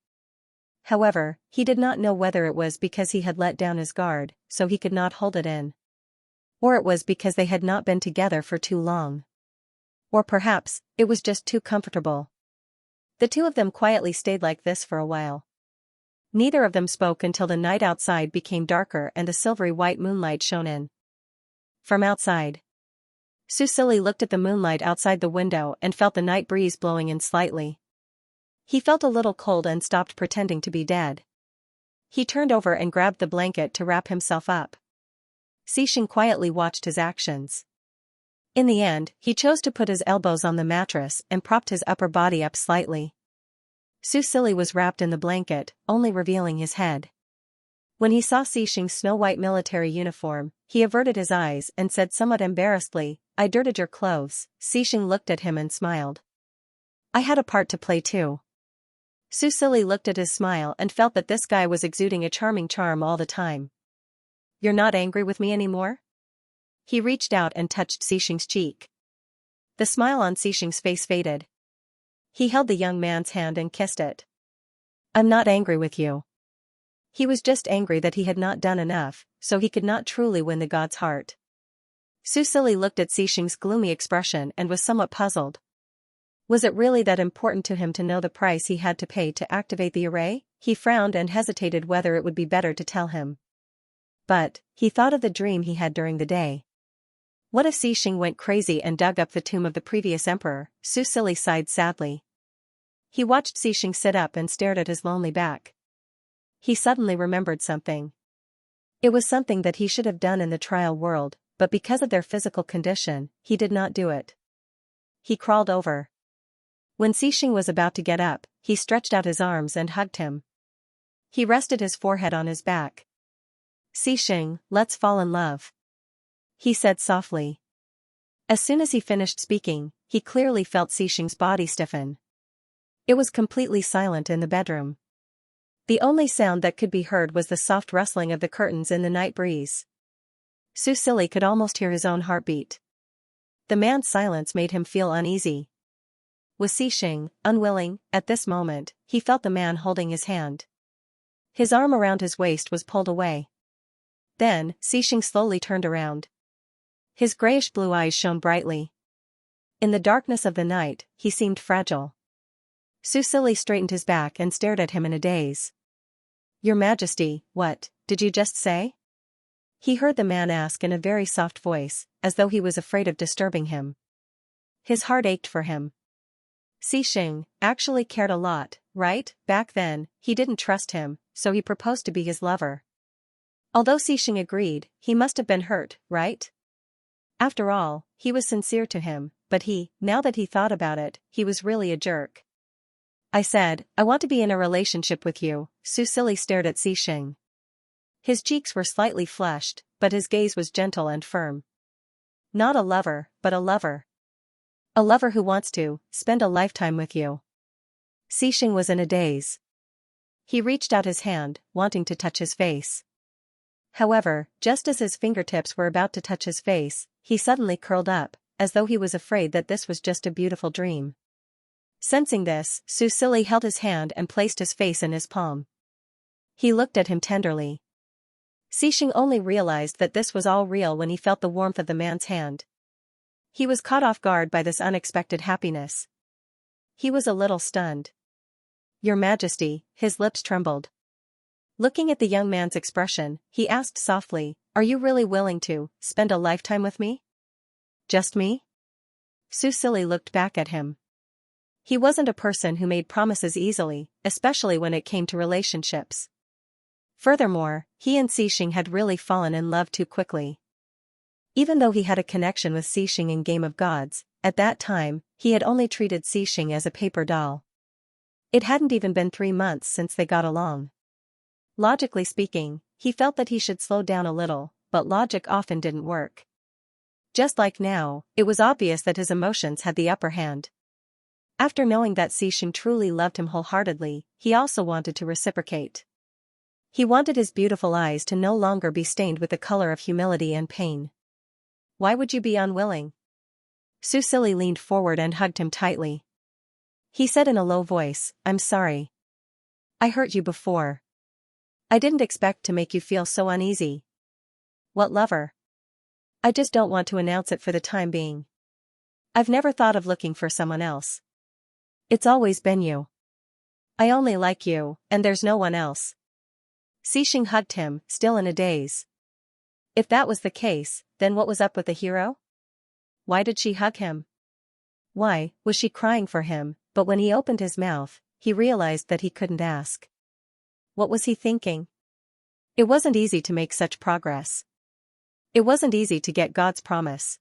However, he did not know whether it was because he had let down his guard, so he could not hold it in. Or it was because they had not been together for too long. Or perhaps, it was just too comfortable. The two of them quietly stayed like this for a while. Neither of them spoke until the night outside became darker and a silvery white moonlight shone in. From outside. Susili looked at the moonlight outside the window and felt the night breeze blowing in slightly. He felt a little cold and stopped pretending to be dead. He turned over and grabbed the blanket to wrap himself up. Xing quietly watched his actions. In the end, he chose to put his elbows on the mattress and propped his upper body up slightly. Susili was wrapped in the blanket, only revealing his head. When he saw Xing's snow-white military uniform, he averted his eyes and said somewhat embarrassedly, "I dirted your clothes." Xing looked at him and smiled. "I had a part to play too." Susili looked at his smile and felt that this guy was exuding a charming charm all the time. "You're not angry with me anymore?" He reached out and touched Xing's cheek. The smile on Xing's face faded. He held the young man's hand and kissed it. "I'm not angry with you." He was just angry that he had not done enough, so he could not truly win the god's heart. Susili looked at Xing's gloomy expression and was somewhat puzzled. Was it really that important to him to know the price he had to pay to activate the array? He frowned and hesitated whether it would be better to tell him. But, he thought of the dream he had during the day. What if Xing went crazy and dug up the tomb of the previous emperor? Susili sighed sadly. He watched Xing sit up and stared at his lonely back. He suddenly remembered something. It was something that he should have done in the trial world, but because of their physical condition, he did not do it. He crawled over. When Xing was about to get up, he stretched out his arms and hugged him. He rested his forehead on his back. "Xing, let's fall in love," he said softly. As soon as he finished speaking, he clearly felt Xing's body stiffen. It was completely silent in the bedroom. The only sound that could be heard was the soft rustling of the curtains in the night breeze. Susili could almost hear his own heartbeat. The man's silence made him feel uneasy. Was Xing unwilling? At this moment, he felt the man holding his hand. His arm around his waist was pulled away. Then, Xing slowly turned around. His grayish-blue eyes shone brightly. In the darkness of the night, he seemed fragile. Susili straightened his back and stared at him in a daze. "Your Majesty, what did you just say?" he heard the man ask in a very soft voice, as though he was afraid of disturbing him. His heart ached for him. Xing actually cared a lot, right? Back then, he didn't trust him, so he proposed to be his lover. Although Xing agreed, he must have been hurt, right? After all, he was sincere to him, but now that he thought about it, he was really a jerk. "I said, I want to be in a relationship with you." Susili stared at Xing. His cheeks were slightly flushed, but his gaze was gentle and firm. "Not a lover, but a lover. A lover who wants to spend a lifetime with you." Xing was in a daze. He reached out his hand, wanting to touch his face. However, just as his fingertips were about to touch his face, he suddenly curled up, as though he was afraid that this was just a beautiful dream. Sensing this, Susili held his hand and placed his face in his palm. He looked at him tenderly. Xing only realized that this was all real when he felt the warmth of the man's hand. He was caught off guard by this unexpected happiness. He was a little stunned. "Your Majesty," his lips trembled. Looking at the young man's expression, he asked softly, "Are you really willing to spend a lifetime with me?" "Just me?" Susili looked back at him. He wasn't a person who made promises easily, especially when it came to relationships. Furthermore, he and Xing had really fallen in love too quickly. Even though he had a connection with Xing in Game of Gods, at that time, he had only treated Xing as a paper doll. It hadn't even been 3 months since they got along. Logically speaking, he felt that he should slow down a little, but logic often didn't work. Just like now, it was obvious that his emotions had the upper hand. After knowing that Xing truly loved him wholeheartedly, he also wanted to reciprocate. He wanted his beautiful eyes to no longer be stained with the color of humility and pain. "Why would you be unwilling?" Susili leaned forward and hugged him tightly. He said in a low voice, "I'm sorry. I hurt you before. I didn't expect to make you feel so uneasy." "What lover?" "I just don't want to announce it for the time being. I've never thought of looking for someone else. It's always been you. I only like you, and there's no one else." Xing hugged him, still in a daze. If that was the case, then what was up with the hero? Why did she hug him? Why was she crying for him? But when he opened his mouth, he realized that he couldn't ask. What was he thinking? It wasn't easy to make such progress. It wasn't easy to get God's promise.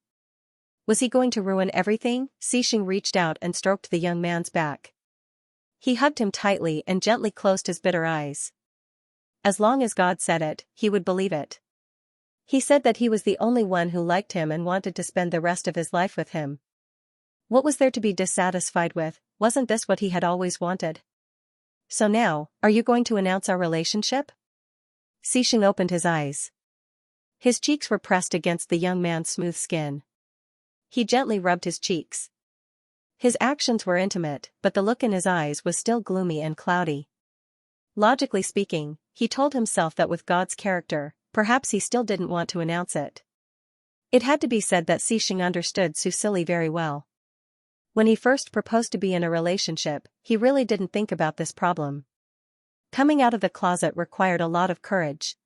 Was he going to ruin everything? Xing reached out and stroked the young man's back. He hugged him tightly and gently closed his bitter eyes. As long as God said it, he would believe it. He said that he was the only one who liked him and wanted to spend the rest of his life with him. What was there to be dissatisfied with? Wasn't this what he had always wanted? "So now, are you going to announce our relationship?" Xing opened his eyes. His cheeks were pressed against the young man's smooth skin. He gently rubbed his cheeks. His actions were intimate, but the look in his eyes was still gloomy and cloudy. Logically speaking, he told himself that with God's character, perhaps he still didn't want to announce it. It had to be said that Xing understood Susili very well. When he first proposed to be in a relationship, he really didn't think about this problem. Coming out of the closet required a lot of courage.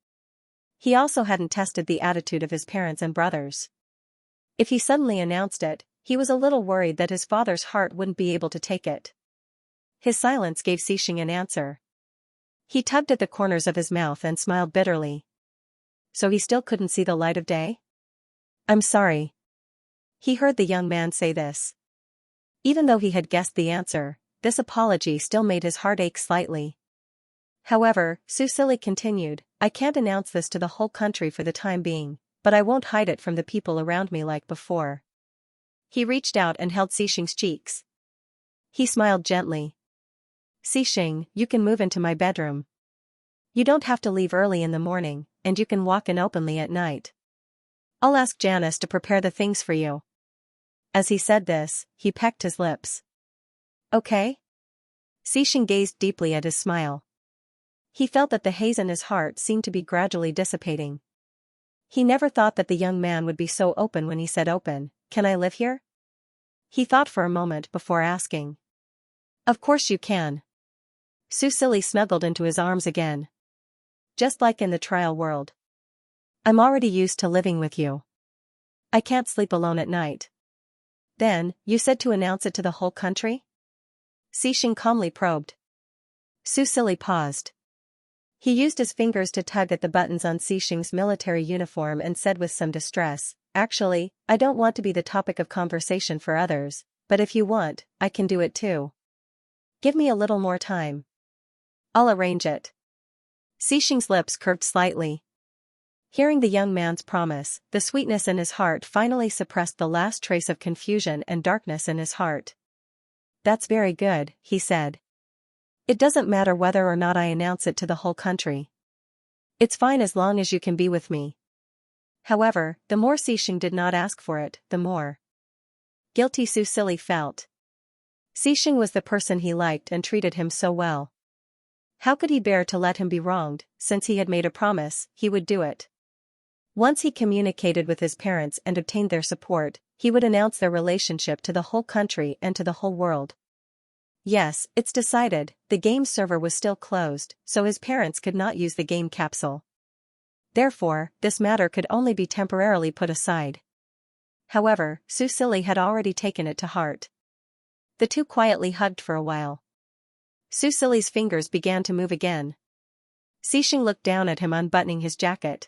He also hadn't tested the attitude of his parents and brothers. If he suddenly announced it, he was a little worried that his father's heart wouldn't be able to take it. His silence gave Xing an answer. He tugged at the corners of his mouth and smiled bitterly. So he still couldn't see the light of day? "I'm sorry." He heard the young man say this. Even though he had guessed the answer, this apology still made his heart ache slightly. However, Susili continued, "I can't announce this to the whole country for the time being, but I won't hide it from the people around me like before." He reached out and held Xing's cheeks. He smiled gently. "Xing, you can move into my bedroom. You don't have to leave early in the morning, and you can walk in openly at night. I'll ask Janice to prepare the things for you." As he said this, he pecked his lips. "Okay?" Xing gazed deeply at his smile. He felt that the haze in his heart seemed to be gradually dissipating. He never thought that the young man would be so open when he said open, "Can I live here?" He thought for a moment before asking. "Of course you can." Susili snuggled into his arms again. "Just like in the trial world. I'm already used to living with you. I can't sleep alone at night." "Then, you said to announce it to the whole country?" Xing calmly probed. Susili paused. He used his fingers to tug at the buttons on Xing's military uniform and said with some distress, "Actually, I don't want to be the topic of conversation for others, but if you want, I can do it too. Give me a little more time. I'll arrange it." Xing's lips curved slightly. Hearing the young man's promise, the sweetness in his heart finally suppressed the last trace of confusion and darkness in his heart. "That's very good," he said. "It doesn't matter whether or not I announce it to the whole country. It's fine as long as you can be with me." However, the more Xing did not ask for it, the more guilty Susili felt. Xing was the person he liked and treated him so well. How could he bear to let him be wronged? Since he had made a promise, he would do it. Once he communicated with his parents and obtained their support, he would announce their relationship to the whole country and to the whole world. Yes, it's decided. The game server was still closed, so his parents could not use the game capsule. Therefore, this matter could only be temporarily put aside. However, Susili had already taken it to heart. The two quietly hugged for a while. Susili's fingers began to move again. Xixing looked down at him unbuttoning his jacket.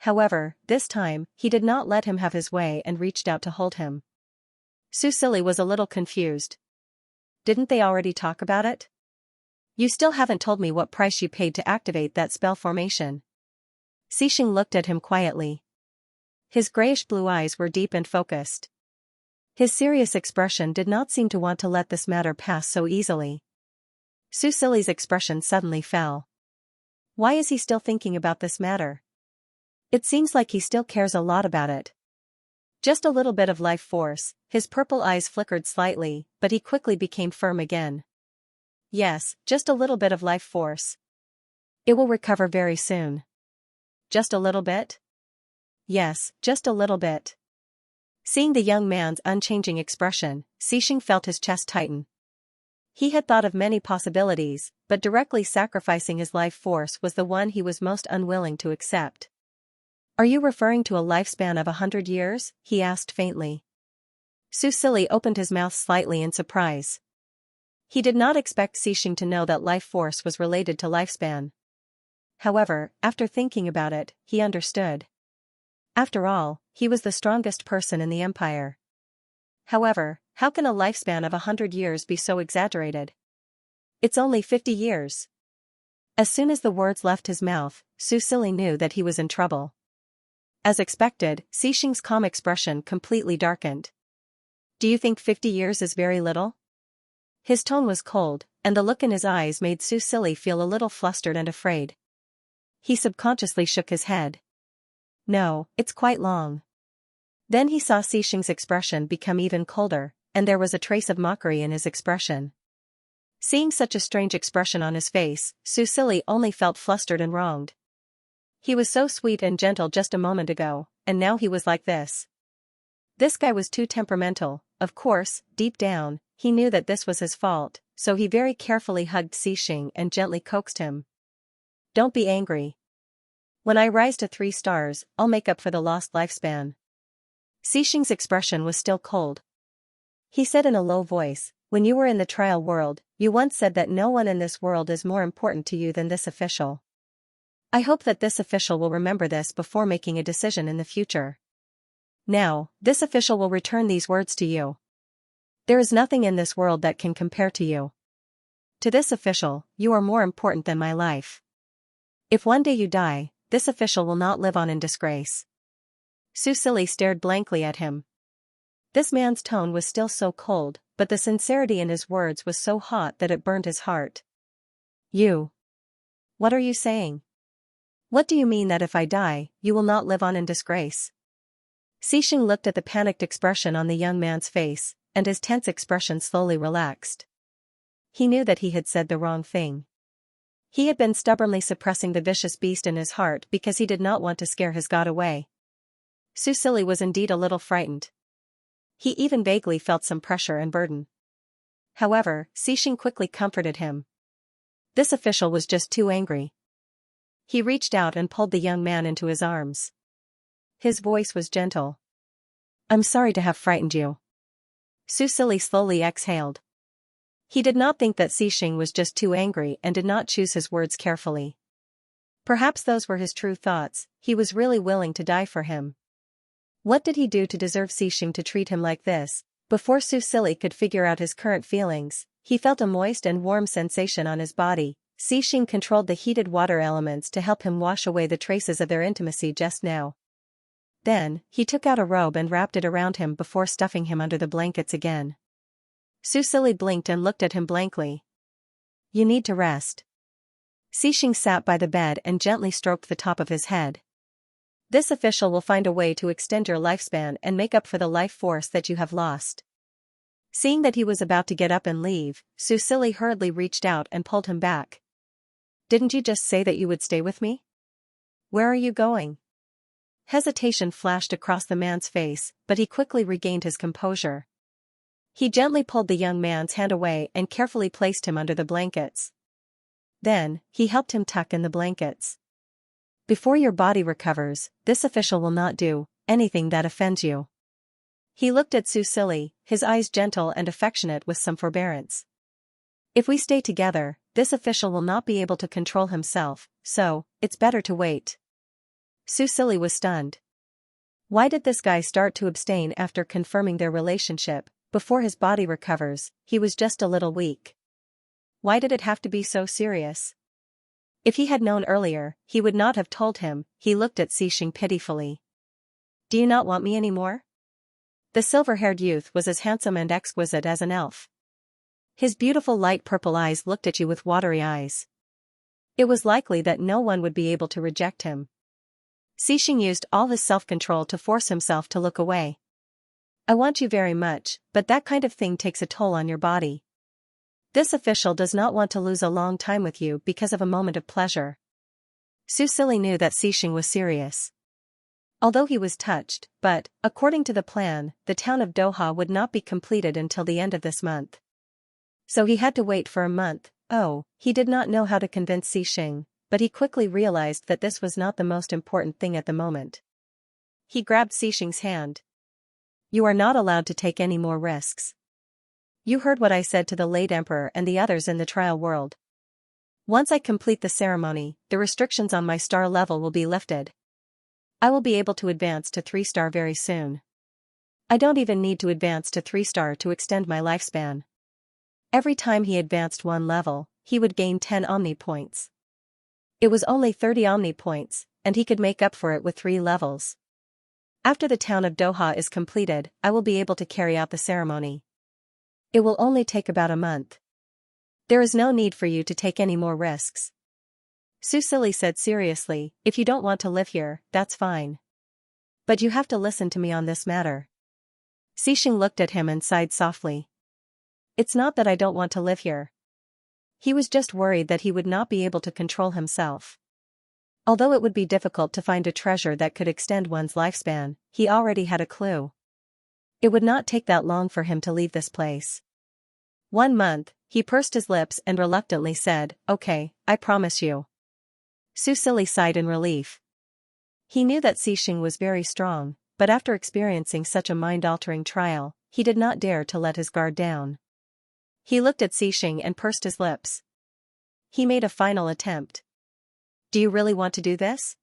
However, this time, he did not let him have his way and reached out to hold him. Susili was a little confused. Didn't they already talk about it? You still haven't told me what price you paid to activate that spell formation. Xixing looked at him quietly. His grayish-blue eyes were deep and focused. His serious expression did not seem to want to let this matter pass so easily. Susili's expression suddenly fell. Why is he still thinking about this matter? It seems like he still cares a lot about it. Just a little bit of life force. His purple eyes flickered slightly, but he quickly became firm again. Yes, just a little bit of life force. It will recover very soon. Just a little bit? Yes, just a little bit. Seeing the young man's unchanging expression, Xixing felt his chest tighten. He had thought of many possibilities, but directly sacrificing his life force was the one he was most unwilling to accept. Are you referring to a lifespan of 100 years? He asked faintly. Susili opened his mouth slightly in surprise. He did not expect Xixing to know that life force was related to lifespan. However, after thinking about it, he understood. After all, he was the strongest person in the empire. However, how can a lifespan of 100 years be so exaggerated? It's only 50 years. As soon as the words left his mouth, Susili knew that he was in trouble. As expected, Xixing's calm expression completely darkened. Do you think 50 years is very little? His tone was cold, and the look in his eyes made Susili feel a little flustered and afraid. He subconsciously shook his head. No, it's quite long. Then he saw Xixing's expression become even colder, and there was a trace of mockery in his expression. Seeing such a strange expression on his face, Susili only felt flustered and wronged. He was so sweet and gentle just a moment ago, and now he was like this. This guy was too temperamental. Of course, deep down, he knew that this was his fault, so he very carefully hugged Xixing and gently coaxed him. Don't be angry. When I rise to 3 stars, I'll make up for the lost lifespan. Xixing's expression was still cold. He said in a low voice, when you were in the trial world, you once said that no one in this world is more important to you than this official. I hope that this official will remember this before making a decision in the future. Now, this official will return these words to you. There is nothing in this world that can compare to you. To this official, you are more important than my life. If one day you die, this official will not live on in disgrace. Susili stared blankly at him. This man's tone was still so cold, but the sincerity in his words was so hot that it burned his heart. You. What are you saying? What do you mean that if I die, you will not live on in disgrace? Xixing looked at the panicked expression on the young man's face, and his tense expression slowly relaxed. He knew that he had said the wrong thing. He had been stubbornly suppressing the vicious beast in his heart because he did not want to scare his god away. Susili was indeed a little frightened. He even vaguely felt some pressure and burden. However, Xixing quickly comforted him. This official was just too angry. He reached out and pulled the young man into his arms. His voice was gentle. I'm sorry to have frightened you. Susili slowly exhaled. He did not think that Xixing was just too angry and did not choose his words carefully. Perhaps those were his true thoughts. He was really willing to die for him. What did he do to deserve Xixing to treat him like this? Before Susili could figure out his current feelings, he felt a moist and warm sensation on his body. Xixing controlled the heated water elements to help him wash away the traces of their intimacy just now. Then, he took out a robe and wrapped it around him before stuffing him under the blankets again. Susili blinked and looked at him blankly. You need to rest. Xixing sat by the bed and gently stroked the top of his head. This official will find a way to extend your lifespan and make up for the life force that you have lost. Seeing that he was about to get up and leave, Susili hurriedly reached out and pulled him back. Didn't you just say that you would stay with me? Where are you going? Hesitation flashed across the man's face, but he quickly regained his composure. He gently pulled the young man's hand away and carefully placed him under the blankets. Then, he helped him tuck in the blankets. Before your body recovers, this official will not do anything that offends you. He looked at Susili, his eyes gentle and affectionate with some forbearance. If we stay together, this official will not be able to control himself, so, it's better to wait. Susili was stunned. Why did this guy start to abstain after confirming their relationship? Before his body recovers, he was just a little weak. Why did it have to be so serious? If he had known earlier, he would not have told him. He looked at Xixing pitifully. Do you not want me anymore? The silver-haired youth was as handsome and exquisite as an elf. His beautiful light purple eyes looked at you with watery eyes. It was likely that no one would be able to reject him. Xixing used all his self-control to force himself to look away. I want you very much, but that kind of thing takes a toll on your body. This official does not want to lose a long time with you because of a moment of pleasure. Susili knew that Xixing was serious. Although he was touched, but, according to the plan, the town of Doha would not be completed until the end of this month. So he had to wait for a month. Oh, he did not know how to convince Xixing, but he quickly realized that this was not the most important thing at the moment. He grabbed Xixing's hand. You are not allowed to take any more risks. You heard what I said to the late emperor and the others in the trial world. Once I complete the ceremony, the restrictions on my star level will be lifted. I will be able to advance to 3-star very soon. I don't even need to advance to 3-star to extend my lifespan. Every time he advanced one level, he would gain 10 Omni points. It was only 30 Omni points, and he could make up for it with 3 levels. After the town of Doha is completed, I will be able to carry out the ceremony. It will only take about a month. There is no need for you to take any more risks. Susili said seriously, if you don't want to live here, that's fine. But you have to listen to me on this matter. Xixing looked at him and sighed softly. It's not that I don't want to live here. He was just worried that he would not be able to control himself. Although it would be difficult to find a treasure that could extend one's lifespan, he already had a clue. It would not take that long for him to leave this place. 1 month, he pursed his lips and reluctantly said, okay, I promise you. Susili sighed in relief. He knew that Xixing was very strong, but after experiencing such a mind-altering trial, he did not dare to let his guard down. He looked at Xixing and pursed his lips. He made a final attempt. Do you really want to do this?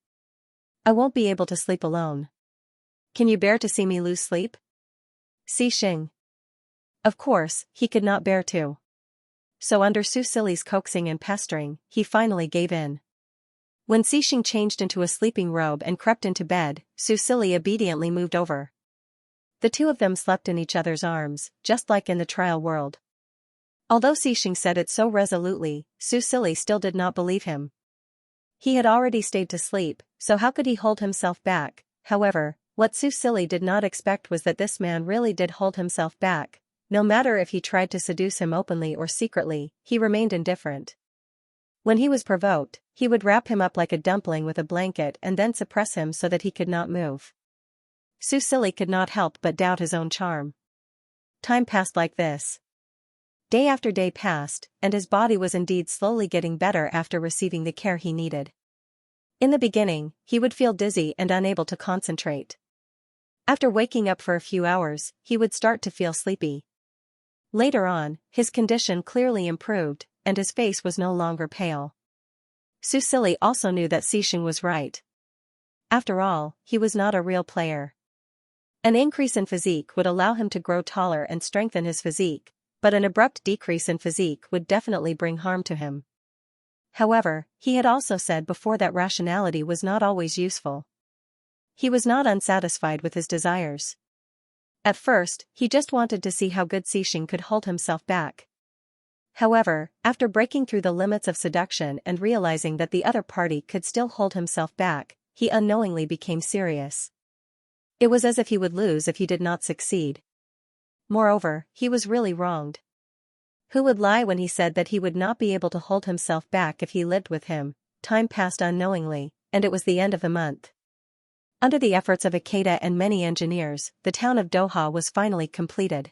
I won't be able to sleep alone. Can you bear to see me lose sleep? Xixing. Of course, he could not bear to. So under Susili's coaxing and pestering, he finally gave in. When Xixing changed into a sleeping robe and crept into bed, Susili obediently moved over. The two of them slept in each other's arms, just like in the trial world. Although Xixing said it so resolutely, Susili still did not believe him. He had already stayed to sleep, so how could he hold himself back? However, what Susili did not expect was that this man really did hold himself back. No matter if he tried to seduce him openly or secretly, he remained indifferent. When he was provoked, he would wrap him up like a dumpling with a blanket and then suppress him so that he could not move. Susili could not help but doubt his own charm. Time passed like this. Day after day passed, and his body was indeed slowly getting better after receiving the care he needed. In the beginning, he would feel dizzy and unable to concentrate. After waking up for a few hours, he would start to feel sleepy. Later on, his condition clearly improved, and his face was no longer pale. Susili also knew that Xixing was right. After all, he was not a real player. An increase in physique would allow him to grow taller and strengthen his physique, but an abrupt decrease in physique would definitely bring harm to him. However, he had also said before that rationality was not always useful. He was not unsatisfied with his desires. At first, he just wanted to see how good Xixing could hold himself back. However, after breaking through the limits of seduction and realizing that the other party could still hold himself back, he unknowingly became serious. It was as if he would lose if he did not succeed. Moreover, he was really wronged. Who would lie when he said that he would not be able to hold himself back if he lived with him? Time passed unknowingly, and it was the end of the month. Under the efforts of Ikeda and many engineers, the town of Doha was finally completed.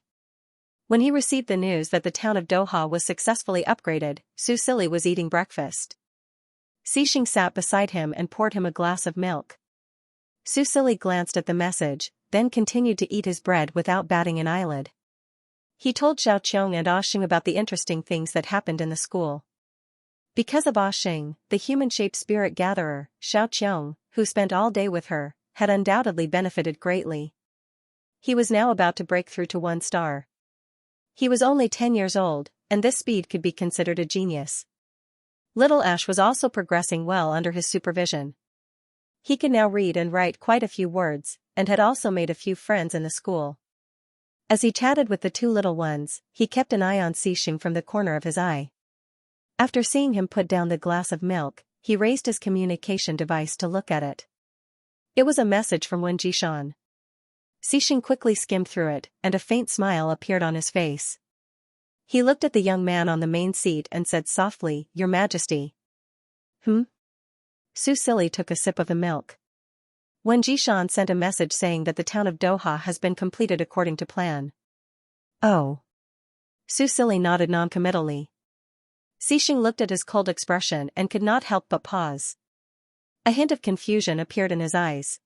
When he received the news that the town of Doha was successfully upgraded, Susili was eating breakfast. Xixing sat beside him and poured him a glass of milk. Susili glanced at the message, then continued to eat his bread without batting an eyelid. He told Xiaoqiang and Xing about the interesting things that happened in the school. Because of Xing, the human-shaped spirit gatherer, Xiaoqiang, who spent all day with her, had undoubtedly benefited greatly. He was now about to break through to 1 star. He was only 10 years old, and this speed could be considered a genius. Little Ash was also progressing well under his supervision. He could now read and write quite a few words, and had also made a few friends in the school. As he chatted with the 2 little ones, he kept an eye on Xixing from the corner of his eye. After seeing him put down the glass of milk, he raised his communication device to look at it. It was a message from Wen Jishan. Xixing quickly skimmed through it, and a faint smile appeared on his face. He looked at the young man on the main seat and said softly, "Your Majesty." Susili took a sip of the milk. Wen Jishan sent a message saying that the town of Doha has been completed according to plan. Oh. Susili nodded noncommittally. Xixing looked at his cold expression and could not help but pause. A hint of confusion appeared in his eyes.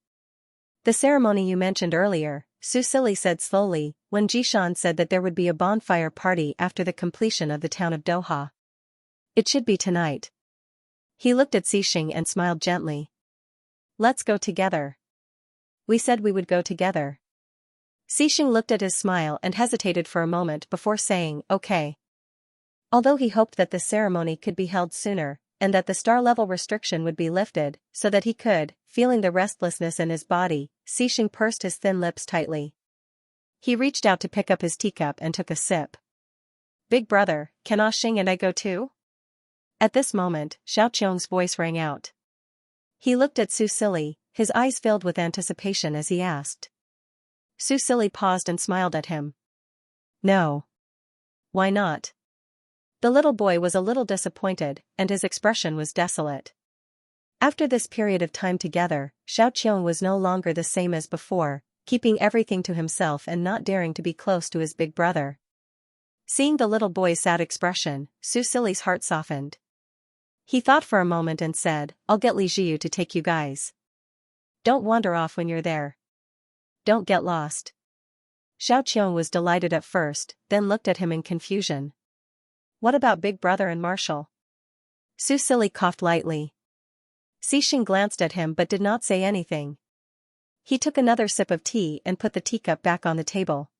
The ceremony you mentioned earlier, Susili said slowly, when Jishan said that there would be a bonfire party after the completion of the town of Doha. It should be tonight. He looked at Xixing and smiled gently. Let's go together. We said we would go together. Xixing looked at his smile and hesitated for a moment before saying, okay. Although he hoped that the ceremony could be held sooner, and that the star level restriction would be lifted, so that he could, feeling the restlessness in his body, Xixing pursed his thin lips tightly. He reached out to pick up his teacup and took a sip. Big brother, can Xing and I go too? At this moment, Xiaoqiang's voice rang out. He looked at Susili, his eyes filled with anticipation as he asked. Susili paused and smiled at him. No. Why not? The little boy was a little disappointed, and his expression was desolate. After this period of time together, Xiaoqiang was no longer the same as before, keeping everything to himself and not daring to be close to his big brother. Seeing the little boy's sad expression, Susili's heart softened. He thought for a moment and said, I'll get Li Jiu to take you guys. Don't wander off when you're there. Don't get lost. Xiaoqiang was delighted at first, then looked at him in confusion. What about Big Brother and Marshall? Susili coughed lightly. Xixing glanced at him but did not say anything. He took another sip of tea and put the teacup back on the table.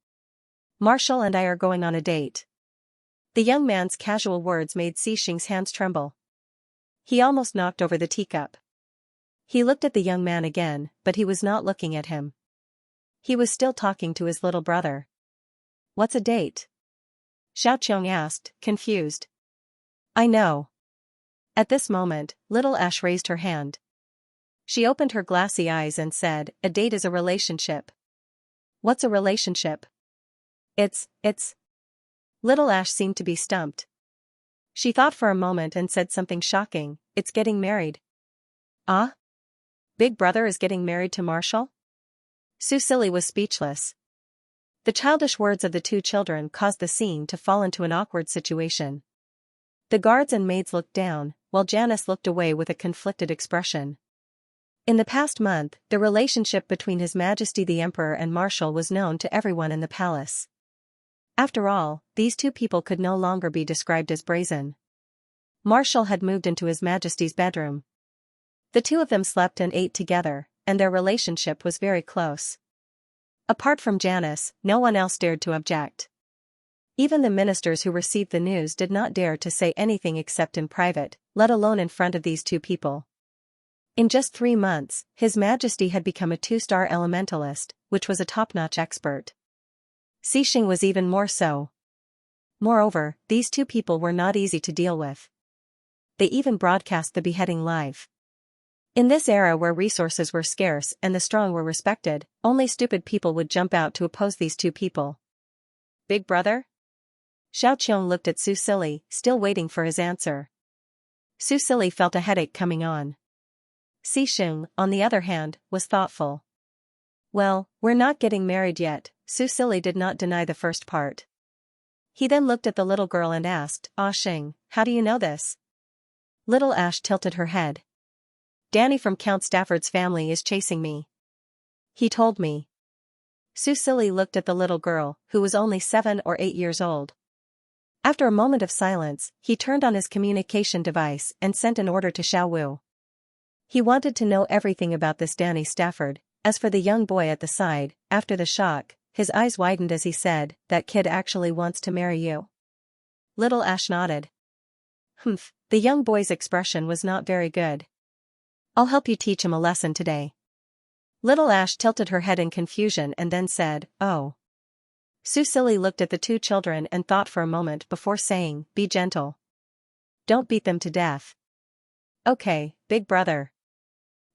Marshall and I are going on a date. The young man's casual words made Xixing's hands tremble. He almost knocked over the teacup. He looked at the young man again, but he was not looking at him. He was still talking to his little brother. What's a date? Xiaoqiang asked, confused. I know. At this moment, little Ash raised her hand. She opened her glassy eyes and said, a date is a relationship. What's a relationship? It's. Little Ash seemed to be stumped. She thought for a moment and said something shocking, it's getting married. Ah? Big brother is getting married to Marshall? Susili was speechless. The childish words of the 2 children caused the scene to fall into an awkward situation. The guards and maids looked down, while Janice looked away with a conflicted expression. In the past month, the relationship between His Majesty the Emperor and Marshall was known to everyone in the palace. After all, these 2 people could no longer be described as brazen. Marshall had moved into His Majesty's bedroom. The 2 of them slept and ate together, and their relationship was very close. Apart from Janice, no one else dared to object. Even the ministers who received the news did not dare to say anything except in private, let alone in front of these 2 people. In just 3 months, His Majesty had become a 2-star elementalist, which was a top-notch expert. Xixing was even more so. Moreover, these 2 people were not easy to deal with. They even broadcast the beheading live. In this era where resources were scarce and the strong were respected, only stupid people would jump out to oppose these 2 people. Big brother? Xiaoqiang looked at Su Silly, still waiting for his answer. Su Silly felt a headache coming on. Xisheng, on the other hand, was thoughtful. Well, we're not getting married yet, Su Silly did not deny the first part. He then looked at the little girl and asked, Ah Sheng, how do you know this? Little Ash tilted her head. Danny from Count Stafford's family is chasing me. He told me. Su Silly looked at the little girl, who was only 7 or 8 years old. After a moment of silence, he turned on his communication device and sent an order to Xiao Wu. He wanted to know everything about this Danny Stafford. As for the young boy at the side, after the shock, his eyes widened as he said, that kid actually wants to marry you. Little Ash nodded. Humph, the young boy's expression was not very good. I'll help you teach him a lesson today. Little Ash tilted her head in confusion and then said, oh. Su Silly looked at the two children and thought for a moment before saying, be gentle. Don't beat them to death. Okay, big brother.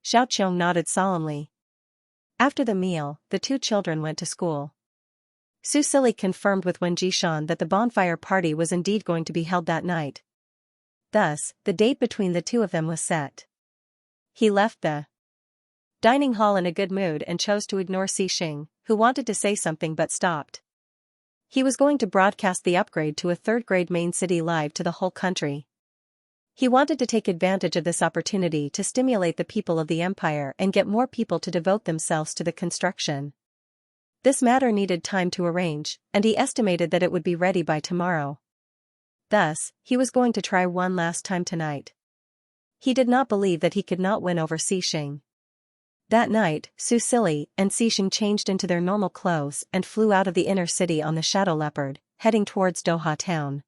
Xiaoqiang nodded solemnly. After the meal, the two children went to school. Su Silly confirmed with Wen Jishan that the bonfire party was indeed going to be held that night. Thus, the date between the two of them was set. He left the dining hall in a good mood and chose to ignore Xisheng, who wanted to say something but stopped. He was going to broadcast the upgrade to a third-grade main city live to the whole country. He wanted to take advantage of this opportunity to stimulate the people of the empire and get more people to devote themselves to the construction. This matter needed time to arrange, and he estimated that it would be ready by tomorrow. Thus, he was going to try one last time tonight. He did not believe that he could not win over Xisheng. That night, Su Silly and Xisheng changed into their normal clothes and flew out of the inner city on the Shadow Leopard, heading towards Doha town.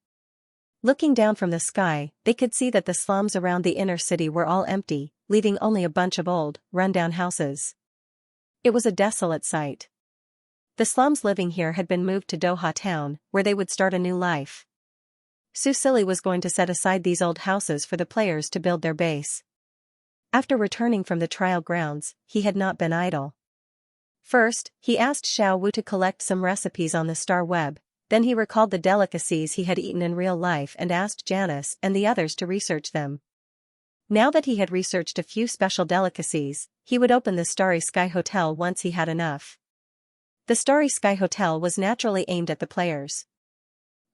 Looking down from the sky, they could see that the slums around the inner city were all empty, leaving only a bunch of old, run-down houses. It was a desolate sight. The slums living here had been moved to Doha town, where they would start a new life. Su Silly was going to set aside these old houses for the players to build their base. After returning from the trial grounds, he had not been idle. First, he asked Xiao Wu to collect some recipes on the star web, then he recalled the delicacies he had eaten in real life and asked Janice and the others to research them. Now that he had researched a few special delicacies, he would open the Starry Sky Hotel once he had enough. The Starry Sky Hotel was naturally aimed at the players.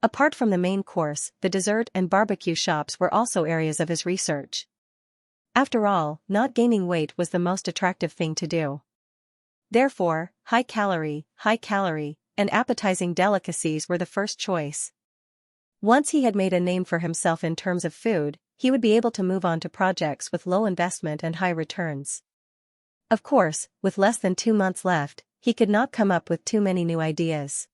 Apart from the main course, the dessert and barbecue shops were also areas of his research. After all, not gaining weight was the most attractive thing to do. Therefore, high-calorie, and appetizing delicacies were the first choice. Once he had made a name for himself in terms of food, he would be able to move on to projects with low investment and high returns. Of course, with less than 2 months left, he could not come up with too many new ideas.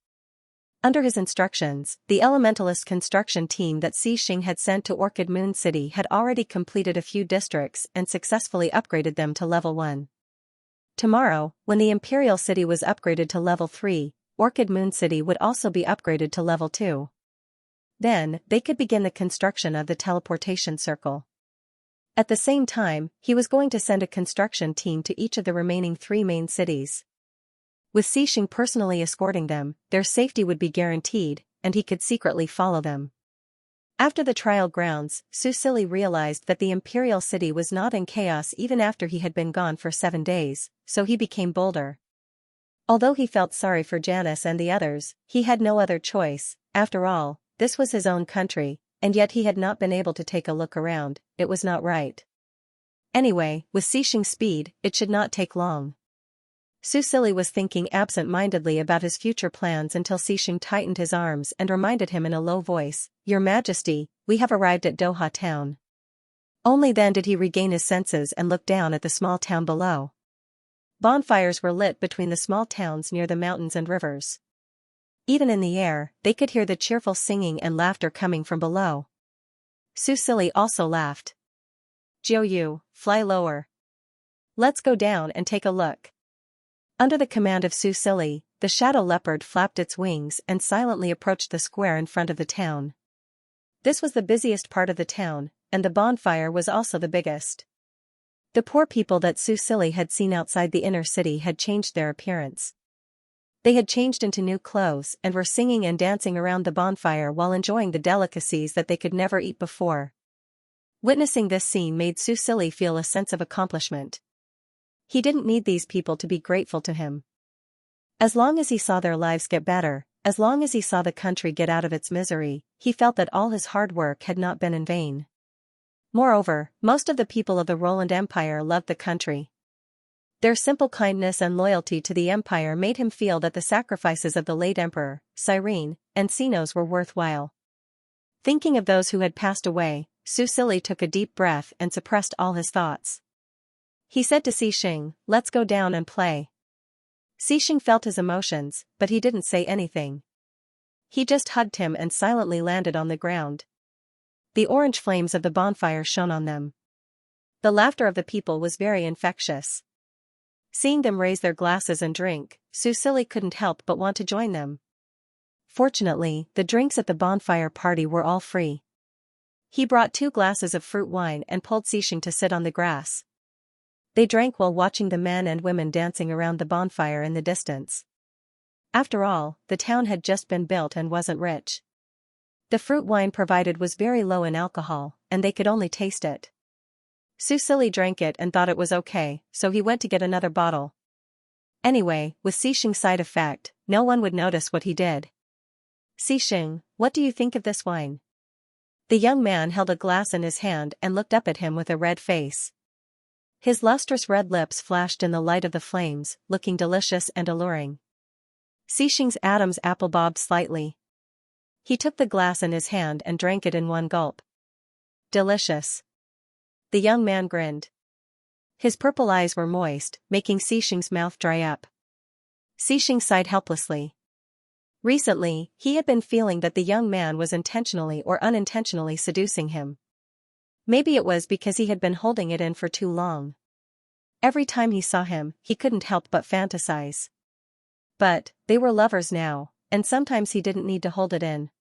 Under his instructions, the Elementalist construction team that Xisheng had sent to Orchid Moon City had already completed a few districts and successfully upgraded them to level 1. Tomorrow, when the Imperial City was upgraded to level 3, Orchid Moon City would also be upgraded to level 2. Then, they could begin the construction of the teleportation circle. At the same time, he was going to send a construction team to each of the remaining 3 main cities. With Xisheng personally escorting them, their safety would be guaranteed, and he could secretly follow them. After the trial grounds, Su Silly realized that the Imperial City was not in chaos even after he had been gone for 7 days, so he became bolder. Although he felt sorry for Janice and the others, he had no other choice. After all, this was his own country, and yet he had not been able to take a look around. It was not right. Anyway, with Xisheng's speed, it should not take long. Su Silly was thinking absent-mindedly about his future plans until Xisheng tightened his arms and reminded him in a low voice, Your Majesty, we have arrived at Doha town. Only then did he regain his senses and look down at the small town below. Bonfires were lit between the small towns near the mountains and rivers. Even in the air, they could hear the cheerful singing and laughter coming from below. Su Silly also laughed. Jiu Yu, fly lower. Let's go down and take a look. Under the command of Su Silly, the Shadow Leopard flapped its wings and silently approached the square in front of the town. This was the busiest part of the town, and the bonfire was also the biggest. The poor people that Su Silly had seen outside the inner city had changed their appearance. They had changed into new clothes and were singing and dancing around the bonfire while enjoying the delicacies that they could never eat before. Witnessing this scene made Susili feel a sense of accomplishment. He didn't need these people to be grateful to him. As long as he saw their lives get better, as long as he saw the country get out of its misery, he felt that all his hard work had not been in vain. Moreover, most of the people of the Roland Empire loved the country. Their simple kindness and loyalty to the empire made him feel that the sacrifices of the late emperor, Cyrene, and Sinos were worthwhile. Thinking of those who had passed away, Susili took a deep breath and suppressed all his thoughts. He said to Xing, "Let's go down and play." Xing felt his emotions, but he didn't say anything. He just hugged him and silently landed on the ground. The orange flames of the bonfire shone on them. The laughter of the people was very infectious. Seeing them raise their glasses and drink, Susili couldn't help but want to join them. Fortunately, the drinks at the bonfire party were all free. He brought 2 glasses of fruit wine and pulled Xing to sit on the grass. They drank while watching the men and women dancing around the bonfire in the distance. After all, the town had just been built and wasn't rich. The fruit wine provided was very low in alcohol, and they could only taste it. Susili drank it and thought it was okay, so he went to get another bottle. Anyway, with Xing's side effect, no one would notice what he did. "Xing, what do you think of this wine?" The young man held a glass in his hand and looked up at him with a red face. His lustrous red lips flashed in the light of the flames, looking delicious and alluring. Xing's Adam's apple bobbed slightly. He took the glass in his hand and drank it in one gulp. "Delicious." The young man grinned. His purple eyes were moist, making Xing's mouth dry up. Xing sighed helplessly. Recently, he had been feeling that the young man was intentionally or unintentionally seducing him. Maybe it was because he had been holding it in for too long. Every time he saw him, he couldn't help but fantasize. But, they were lovers now, and sometimes he didn't need to hold it in.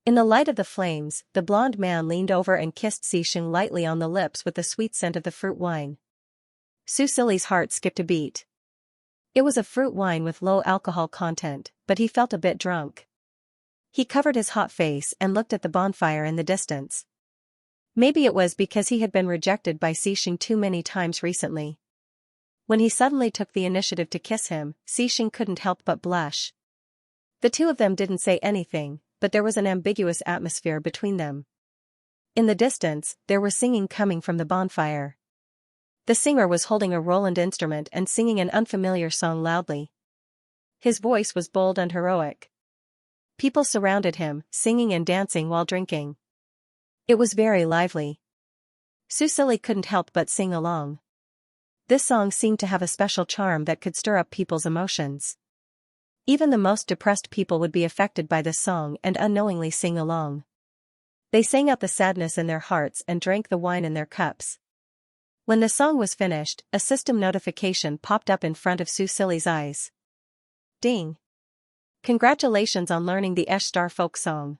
In the light of the flames, the blonde man leaned over and kissed Xing lightly on the lips with the sweet scent of the fruit wine. Susili's heart skipped a beat. It was a fruit wine with low alcohol content, but he felt a bit drunk. He covered his hot face and looked at the bonfire in the distance. Maybe it was because he had been rejected by Xing too many times recently. When he suddenly took the initiative to kiss him, Xing couldn't help but blush. The two of them didn't say anything, but there was an ambiguous atmosphere between them. In the distance, there was singing coming from the bonfire. The singer was holding a Roland instrument and singing an unfamiliar song loudly. His voice was bold and heroic. People surrounded him, singing and dancing while drinking. It was very lively. Susili couldn't help but sing along. This song seemed to have a special charm that could stir up people's emotions. Even the most depressed people would be affected by this song and unknowingly sing along. They sang out the sadness in their hearts and drank the wine in their cups. When the song was finished, a system notification popped up in front of Susili's eyes. Ding! Congratulations on learning the Xianxia folk song.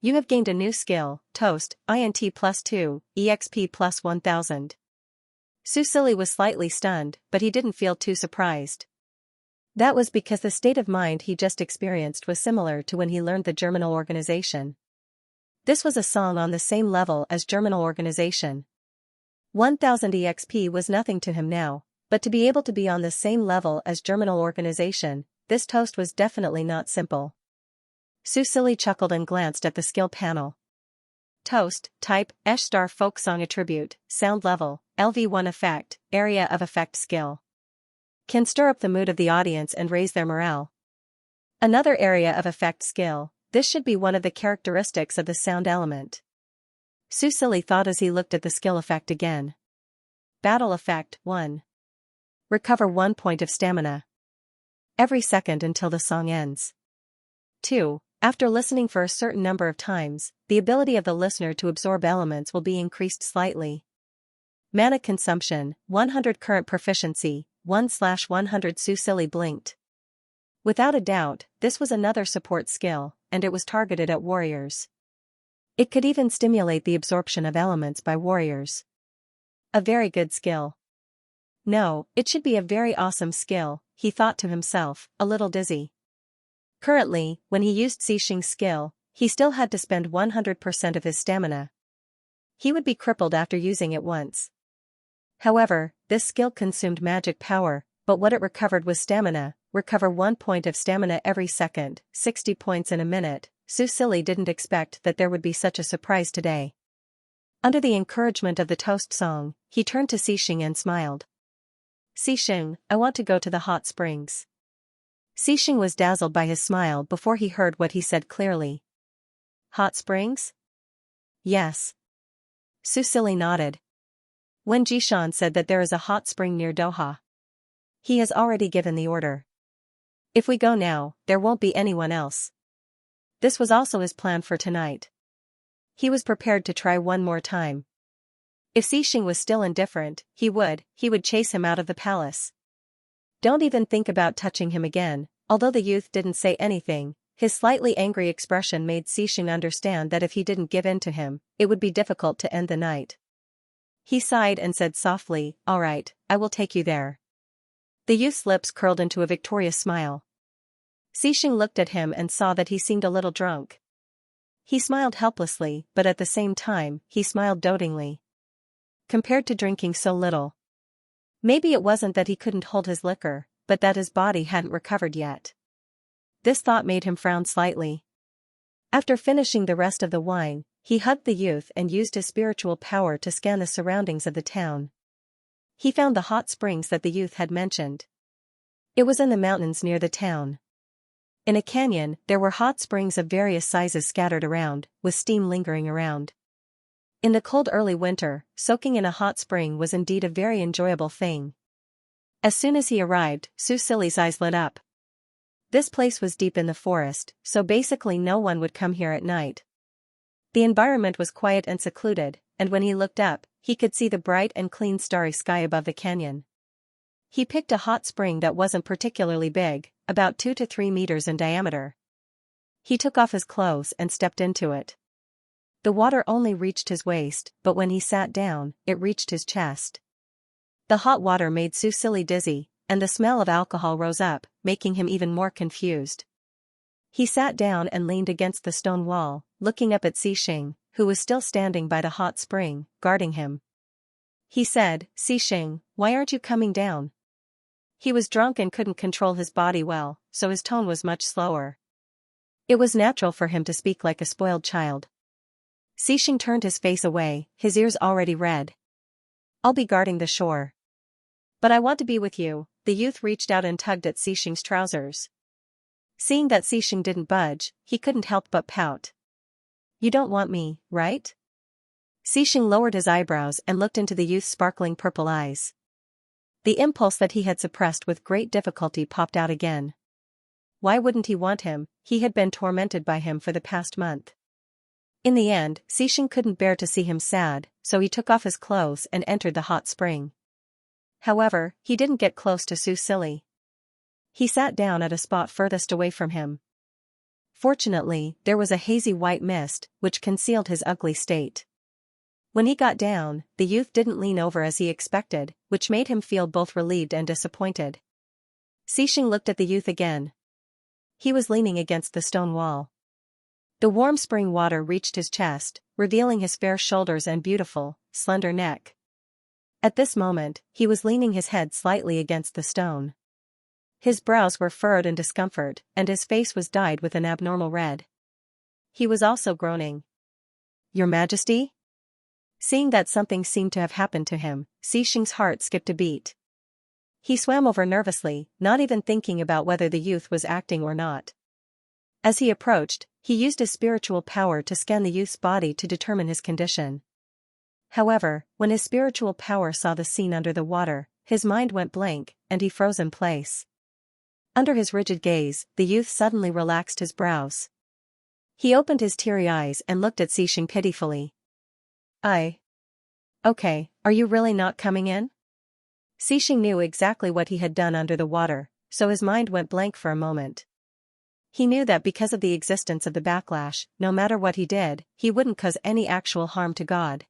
You have gained a new skill, Toast, INT +2, EXP +1000. Susili was slightly stunned, but he didn't feel too surprised. That was because the state of mind he just experienced was similar to when he learned the Germinal organization. This was a song on the same level as Germinal organization. 1000 EXP was nothing to him now, but to be able to be on the same level as Germinal organization, this toast was definitely not simple. Susili chuckled and glanced at the skill panel. Toast, type, Xianxia folk song attribute, sound level, LV1 effect, area of effect skill. Can stir up the mood of the audience and raise their morale. Another area of effect skill, this should be one of the characteristics of the sound element. Susili thought as he looked at the skill effect again. Battle effect, 1. Recover 1 point of stamina every second until the song ends. 2. After listening for a certain number of times, the ability of the listener to absorb elements will be increased slightly. Mana consumption, 100 current proficiency, 1/100 Susili blinked. Without a doubt, this was another support skill, and it was targeted at warriors. It could even stimulate the absorption of elements by warriors. A very good skill. No, it should be a very awesome skill, he thought to himself, a little dizzy. Currently, when he used Xixing's skill, he still had to spend 100% of his stamina. He would be crippled after using it once. However, this skill consumed magic power, but what it recovered was stamina. Recover 1 point of stamina every second, 60 points in a minute. Su Silly didn't expect that there would be such a surprise today. Under the encouragement of the toast song, he turned to Xixing and smiled. Xixing, I want to go to the hot springs. Xixing was dazzled by his smile before he heard what he said clearly. Hot springs? Yes. Su Silly nodded. When Jishan said that there is a hot spring near Doha. He has already given the order. If we go now, there won't be anyone else. This was also his plan for tonight. He was prepared to try one more time. If Xixing was still indifferent, he would chase him out of the palace. Don't even think about touching him again. Although the youth didn't say anything, his slightly angry expression made Xixing understand that if he didn't give in to him, it would be difficult to end the night. He sighed and said softly, all right, I will take you there. The youth's lips curled into a victorious smile. Xixing looked at him and saw that he seemed a little drunk. He smiled helplessly, but at the same time, he smiled dotingly. Compared to drinking so little. Maybe it wasn't that he couldn't hold his liquor, but that his body hadn't recovered yet. This thought made him frown slightly. After finishing the rest of the wine, he hugged the youth and used his spiritual power to scan the surroundings of the town. He found the hot springs that the youth had mentioned. It was in the mountains near the town. In a canyon, there were hot springs of various sizes scattered around, with steam lingering around. In the cold early winter, soaking in a hot spring was indeed a very enjoyable thing. As soon as he arrived, Su Silly's eyes lit up. This place was deep in the forest, so basically no one would come here at night. The environment was quiet and secluded, and when he looked up, he could see the bright and clean starry sky above the canyon. He picked a hot spring that wasn't particularly big, about 2 to 3 meters in diameter. He took off his clothes and stepped into it. The water only reached his waist, but when he sat down, it reached his chest. The hot water made Su Silly dizzy, and the smell of alcohol rose up, making him even more confused. He sat down and leaned against the stone wall, looking up at Xixing, who was still standing by the hot spring, guarding him. He said, Xixing, why aren't you coming down? He was drunk and couldn't control his body well, so his tone was much slower. It was natural for him to speak like a spoiled child. Xixing turned his face away, his ears already red. I'll be guarding the shore. But I want to be with you. The youth reached out and tugged at Xixing's trousers. Seeing that Xixing didn't budge, he couldn't help but pout. You don't want me, right? Xixing lowered his eyebrows and looked into the youth's sparkling purple eyes. The impulse that he had suppressed with great difficulty popped out again. Why wouldn't he want him? He had been tormented by him for the past month. In the end, Xixing couldn't bear to see him sad, so he took off his clothes and entered the hot spring. However, he didn't get close to Su Silly. He sat down at a spot furthest away from him. Fortunately, there was a hazy white mist, which concealed his ugly state. When he got down, the youth didn't lean over as he expected, which made him feel both relieved and disappointed. Xixing looked at the youth again. He was leaning against the stone wall. The warm spring water reached his chest, revealing his fair shoulders and beautiful, slender neck. At this moment, he was leaning his head slightly against the stone. His brows were furrowed in discomfort, and his face was dyed with an abnormal red. He was also groaning. Your Majesty? Seeing that something seemed to have happened to him, Xixing's heart skipped a beat. He swam over nervously, not even thinking about whether the youth was acting or not. As he approached, he used his spiritual power to scan the youth's body to determine his condition. However, when his spiritual power saw the scene under the water, his mind went blank, and he froze in place. Under his rigid gaze, the youth suddenly relaxed his brows. He opened his teary eyes and looked at Xixing pitifully. Okay, are you really not coming in? Xixing knew exactly what he had done under the water, so his mind went blank for a moment. He knew that because of the existence of the backlash, no matter what he did, he wouldn't cause any actual harm to God.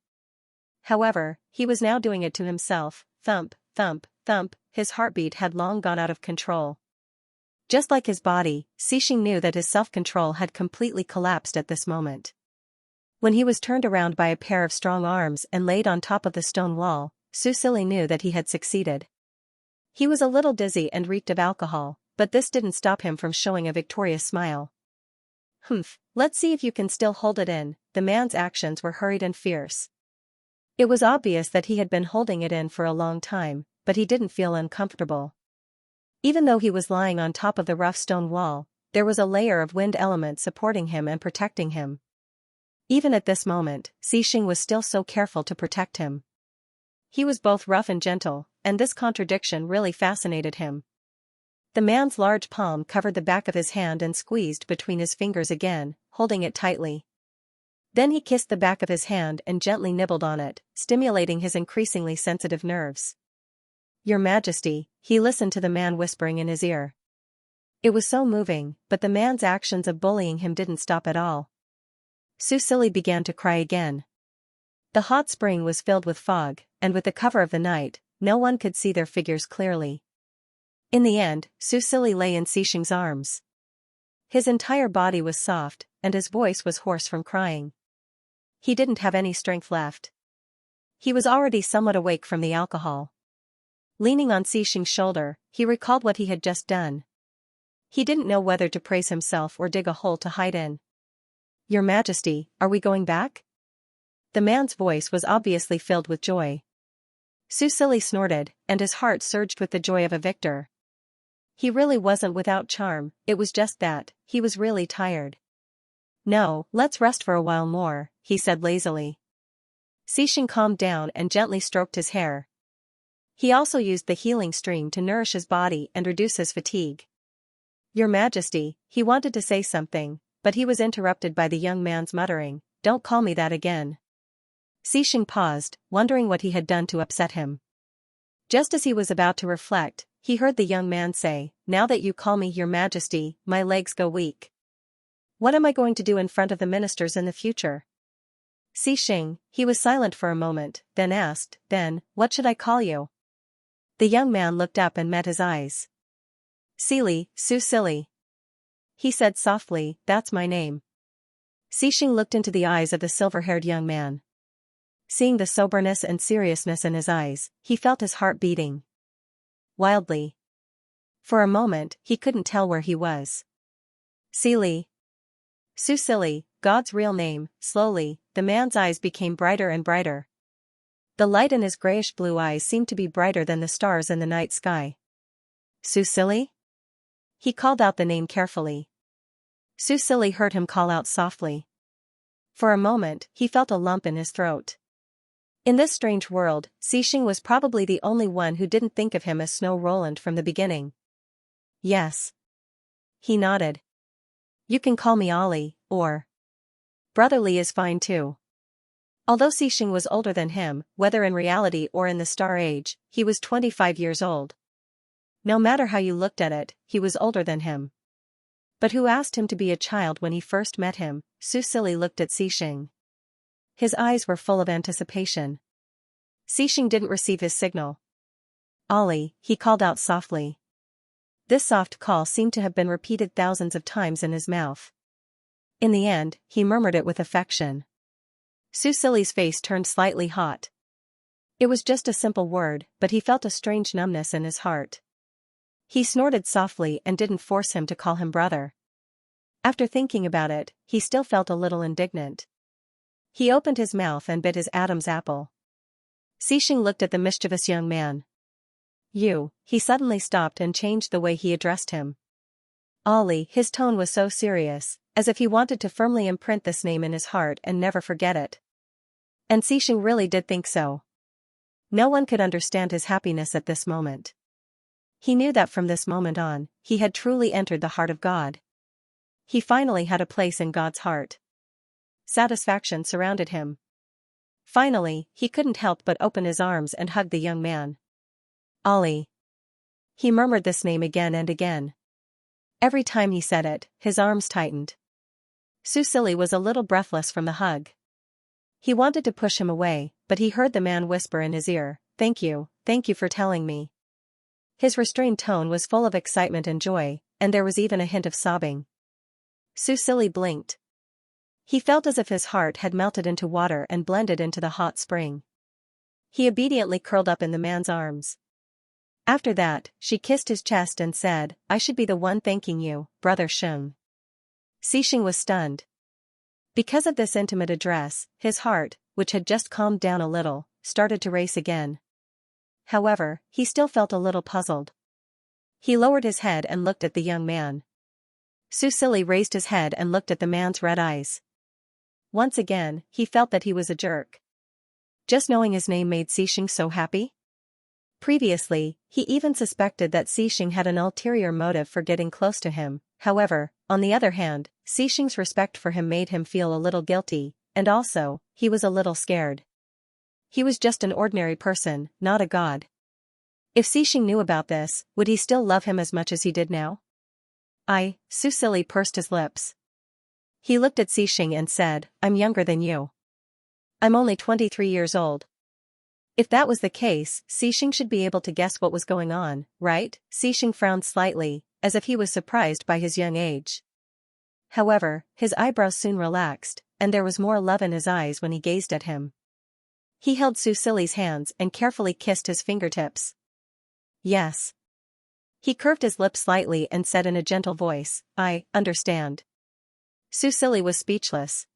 However, he was now doing it to himself. Thump, thump, thump, his heartbeat had long gone out of control. Just like his body, Xixing knew that his self-control had completely collapsed at this moment. When he was turned around by a pair of strong arms and laid on top of the stone wall, Susili knew that he had succeeded. He was a little dizzy and reeked of alcohol, but this didn't stop him from showing a victorious smile. "Humph, let's see if you can still hold it in." The man's actions were hurried and fierce. It was obvious that he had been holding it in for a long time, but he didn't feel uncomfortable. Even though he was lying on top of the rough stone wall, there was a layer of wind element supporting him and protecting him. Even at this moment, Xixing was still so careful to protect him. He was both rough and gentle, and this contradiction really fascinated him. The man's large palm covered the back of his hand and squeezed between his fingers again, holding it tightly. Then he kissed the back of his hand and gently nibbled on it, stimulating his increasingly sensitive nerves. "Your Majesty," he listened to the man whispering in his ear. It was so moving, but the man's actions of bullying him didn't stop at all. Susili began to cry again. The hot spring was filled with fog, and with the cover of the night, no one could see their figures clearly. In the end, Susili lay in Xixing's arms. His entire body was soft, and his voice was hoarse from crying. He didn't have any strength left. He was already somewhat awake from the alcohol. Leaning on Xixing's shoulder, he recalled what he had just done. He didn't know whether to praise himself or dig a hole to hide in. "Your Majesty, are we going back?" The man's voice was obviously filled with joy. Susili snorted, and his heart surged with the joy of a victor. He really wasn't without charm, it was just that, he was really tired. "No, let's rest for a while more," he said lazily. Xixing calmed down and gently stroked his hair. He also used the healing stream to nourish his body and reduce his fatigue. "Your Majesty," he wanted to say something, but he was interrupted by the young man's muttering, "Don't call me that again." Xixing paused, wondering what he had done to upset him. Just as he was about to reflect, he heard the young man say, "Now that you call me Your Majesty, my legs go weak. What am I going to do in front of the ministers in the future?" Xixing, he was silent for a moment, then asked, "Then, what should I call you?" The young man looked up and met his eyes. Susili," he said softly, "that's my name." Xixing looked into the eyes of the silver-haired young man. Seeing the soberness and seriousness in his eyes, he felt his heart beating wildly. For a moment, he couldn't tell where he was. Susili, God's real name. Slowly, the man's eyes became brighter and brighter. The light in his grayish-blue eyes seemed to be brighter than the stars in the night sky. "Susili?" He called out the name carefully. Susili heard him call out softly. For a moment, he felt a lump in his throat. In this strange world, Xixing was probably the only one who didn't think of him as Snow Roland from the beginning. "Yes." He nodded. "You can call me Ollie, or Brotherly is fine too." Although Xixing was older than him, whether in reality or in the Star Age, he was 25 years old. No matter how you looked at it, he was older than him. But who asked him to be a child when he first met him? Susili looked at Xixing. His eyes were full of anticipation. Xixing didn't receive his signal. "Ollie," he called out softly. This soft call seemed to have been repeated thousands of times in his mouth. In the end, he murmured it with affection. Susili's face turned slightly hot. It was just a simple word, but he felt a strange numbness in his heart. He snorted softly and didn't force him to call him brother. After thinking about it, he still felt a little indignant. He opened his mouth and bit his Adam's apple. Xixing looked at the mischievous young man. "You," he suddenly stopped and changed the way he addressed him. "Ollie," his tone was so serious, as if he wanted to firmly imprint this name in his heart and never forget it. And Xixing really did think so. No one could understand his happiness at this moment. He knew that from this moment on, he had truly entered the heart of God. He finally had a place in God's heart. Satisfaction surrounded him. Finally, he couldn't help but open his arms and hug the young man. "Ollie." He murmured this name again and again. Every time he said it, his arms tightened. Susili was a little breathless from the hug. He wanted to push him away, but he heard the man whisper in his ear, thank you for telling me." His restrained tone was full of excitement and joy, and there was even a hint of sobbing. Susili blinked. He felt as if his heart had melted into water and blended into the hot spring. He obediently curled up in the man's arms. After that, she kissed his chest and said, "I should be the one thanking you, Brother Sheng." Xixing was stunned. Because of this intimate address, his heart, which had just calmed down a little, started to race again. However, he still felt a little puzzled. He lowered his head and looked at the young man. Susili raised his head and looked at the man's red eyes. Once again, he felt that he was a jerk. Just knowing his name made Xixing so happy? Previously, he even suspected that Xixing had an ulterior motive for getting close to him. However, on the other hand, Xixing's respect for him made him feel a little guilty, and also, he was a little scared. He was just an ordinary person, not a god. If Xixing knew about this, would he still love him as much as he did now? Susili pursed his lips. He looked at Xixing and said, "I'm younger than you. I'm only 23 years old." If that was the case, Xixing should be able to guess what was going on, right? Xixing frowned slightly, as if he was surprised by his young age. However, his eyebrows soon relaxed, and there was more love in his eyes when he gazed at him. He held Susili's hands and carefully kissed his fingertips. "Yes." He curved his lips slightly and said in a gentle voice, "I understand." Susili was speechless.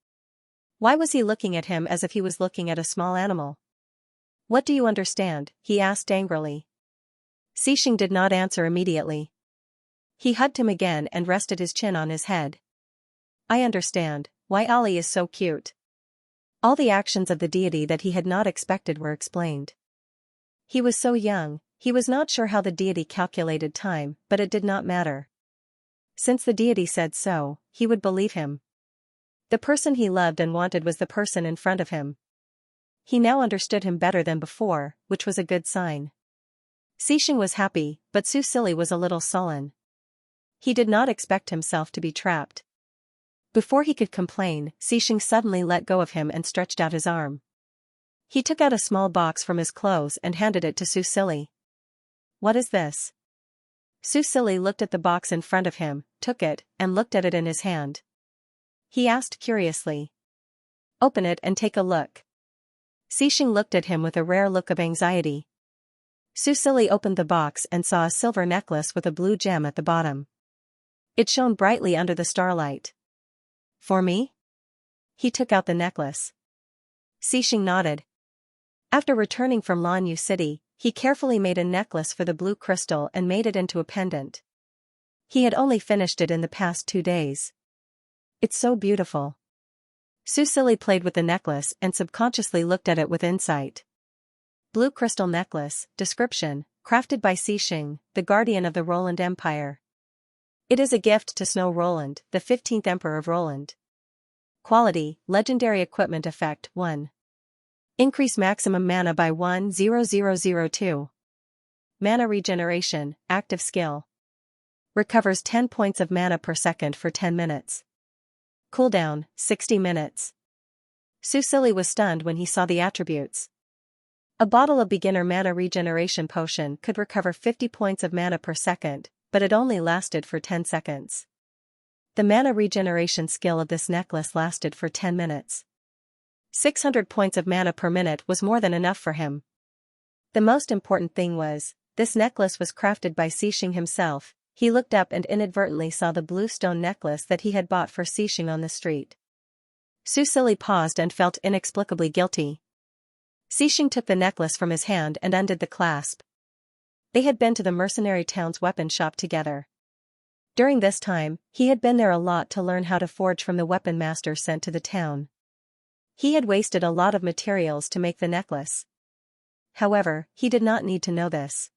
Why was he looking at him as if he was looking at a small animal? "What do you understand?" he asked angrily. Xixing did not answer immediately. He hugged him again and rested his chin on his head. "I understand why Ali is so cute." All the actions of the deity that he had not expected were explained. He was so young, he was not sure how the deity calculated time, but it did not matter. Since the deity said so, he would believe him. The person he loved and wanted was the person in front of him. He now understood him better than before, which was a good sign. Xixing was happy, but Susili was a little sullen. He did not expect himself to be trapped. Before he could complain, Xixing suddenly let go of him and stretched out his arm. He took out a small box from his clothes and handed it to Susili. "What is this?" Susili looked at the box in front of him, took it, and looked at it in his hand. He asked curiously. "Open it and take a look." Xixing looked at him with a rare look of anxiety. Susili opened the box and saw a silver necklace with a blue gem at the bottom. It shone brightly under the starlight. "For me?" He took out the necklace. Xixing nodded. After returning from Lanyu City, he carefully made a necklace for the blue crystal and made it into a pendant. He had only finished it in the past 2 days. "It's so beautiful." Susili played with the necklace and subconsciously looked at it with insight. Blue crystal necklace, description, crafted by Xixing, the guardian of the Roland Empire. It is a gift to Snow Roland, the 15th Emperor of Roland. Quality, legendary equipment effect 1. Increase maximum mana by 1,0,0,0,2. Mana regeneration, active skill. Recovers 10 points of mana per second for 10 minutes. Cooldown, 60 minutes. Susili was stunned when he saw the attributes. A bottle of beginner mana regeneration potion could recover 50 points of mana per second, but it only lasted for 10 seconds. The mana regeneration skill of this necklace lasted for 10 minutes. 600 points of mana per minute was more than enough for him. The most important thing was, this necklace was crafted by Xixing himself. He looked up and inadvertently saw the blue stone necklace that he had bought for Xixing on the street. Susili paused and felt inexplicably guilty. Xixing took the necklace from his hand and undid the clasp. They had been to the mercenary town's weapon shop together. During this time, he had been there a lot to learn how to forge from the weapon master sent to the town. He had wasted a lot of materials to make the necklace. However, he did not need to know this.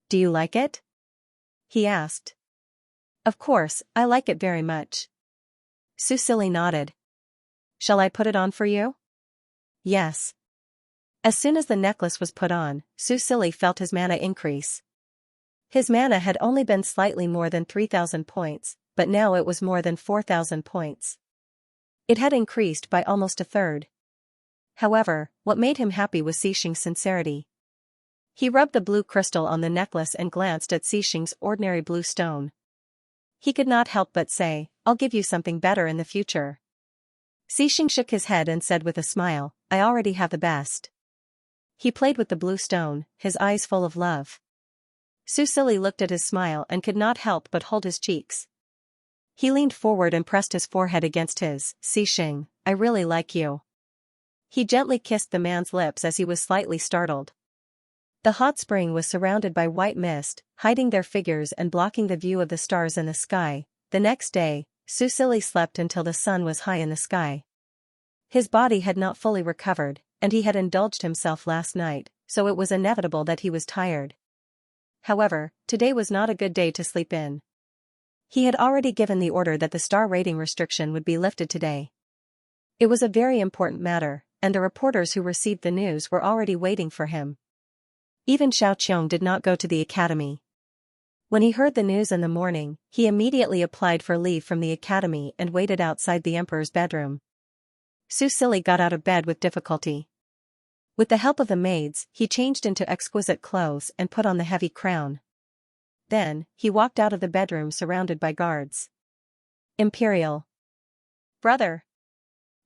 "Do you like it?" he asked. "Of course, I like it very much." Susili nodded. "Shall I put it on for you?" "Yes." As soon as the necklace was put on, Susili felt his mana increase. His mana had only been slightly more than 3,000 points, but now it was more than 4,000 points. It had increased by almost a third. However, what made him happy was Xixing's sincerity. He rubbed the blue crystal on the necklace and glanced at Xixing's ordinary blue stone. He could not help but say, "I'll give you something better in the future." Xixing shook his head and said with a smile, "I already have the best." He played with the blue stone, his eyes full of love. Susili looked at his smile and could not help but hold his cheeks. He leaned forward and pressed his forehead against his. "Xixing, I really like you." He gently kissed the man's lips as he was slightly startled. The hot spring was surrounded by white mist, hiding their figures and blocking the view of the stars in the sky. The next day, Susili slept until the sun was high in the sky. His body had not fully recovered, and he had indulged himself last night, so it was inevitable that he was tired. However, today was not a good day to sleep in. He had already given the order that the star rating restriction would be lifted today. It was a very important matter, and the reporters who received the news were already waiting for him. Even Xiaoqiong did not go to the academy. When he heard the news in the morning, he immediately applied for leave from the academy and waited outside the emperor's bedroom. Susili got out of bed with difficulty. With the help of the maids, he changed into exquisite clothes and put on the heavy crown. Then, he walked out of the bedroom surrounded by guards. Imperial brother.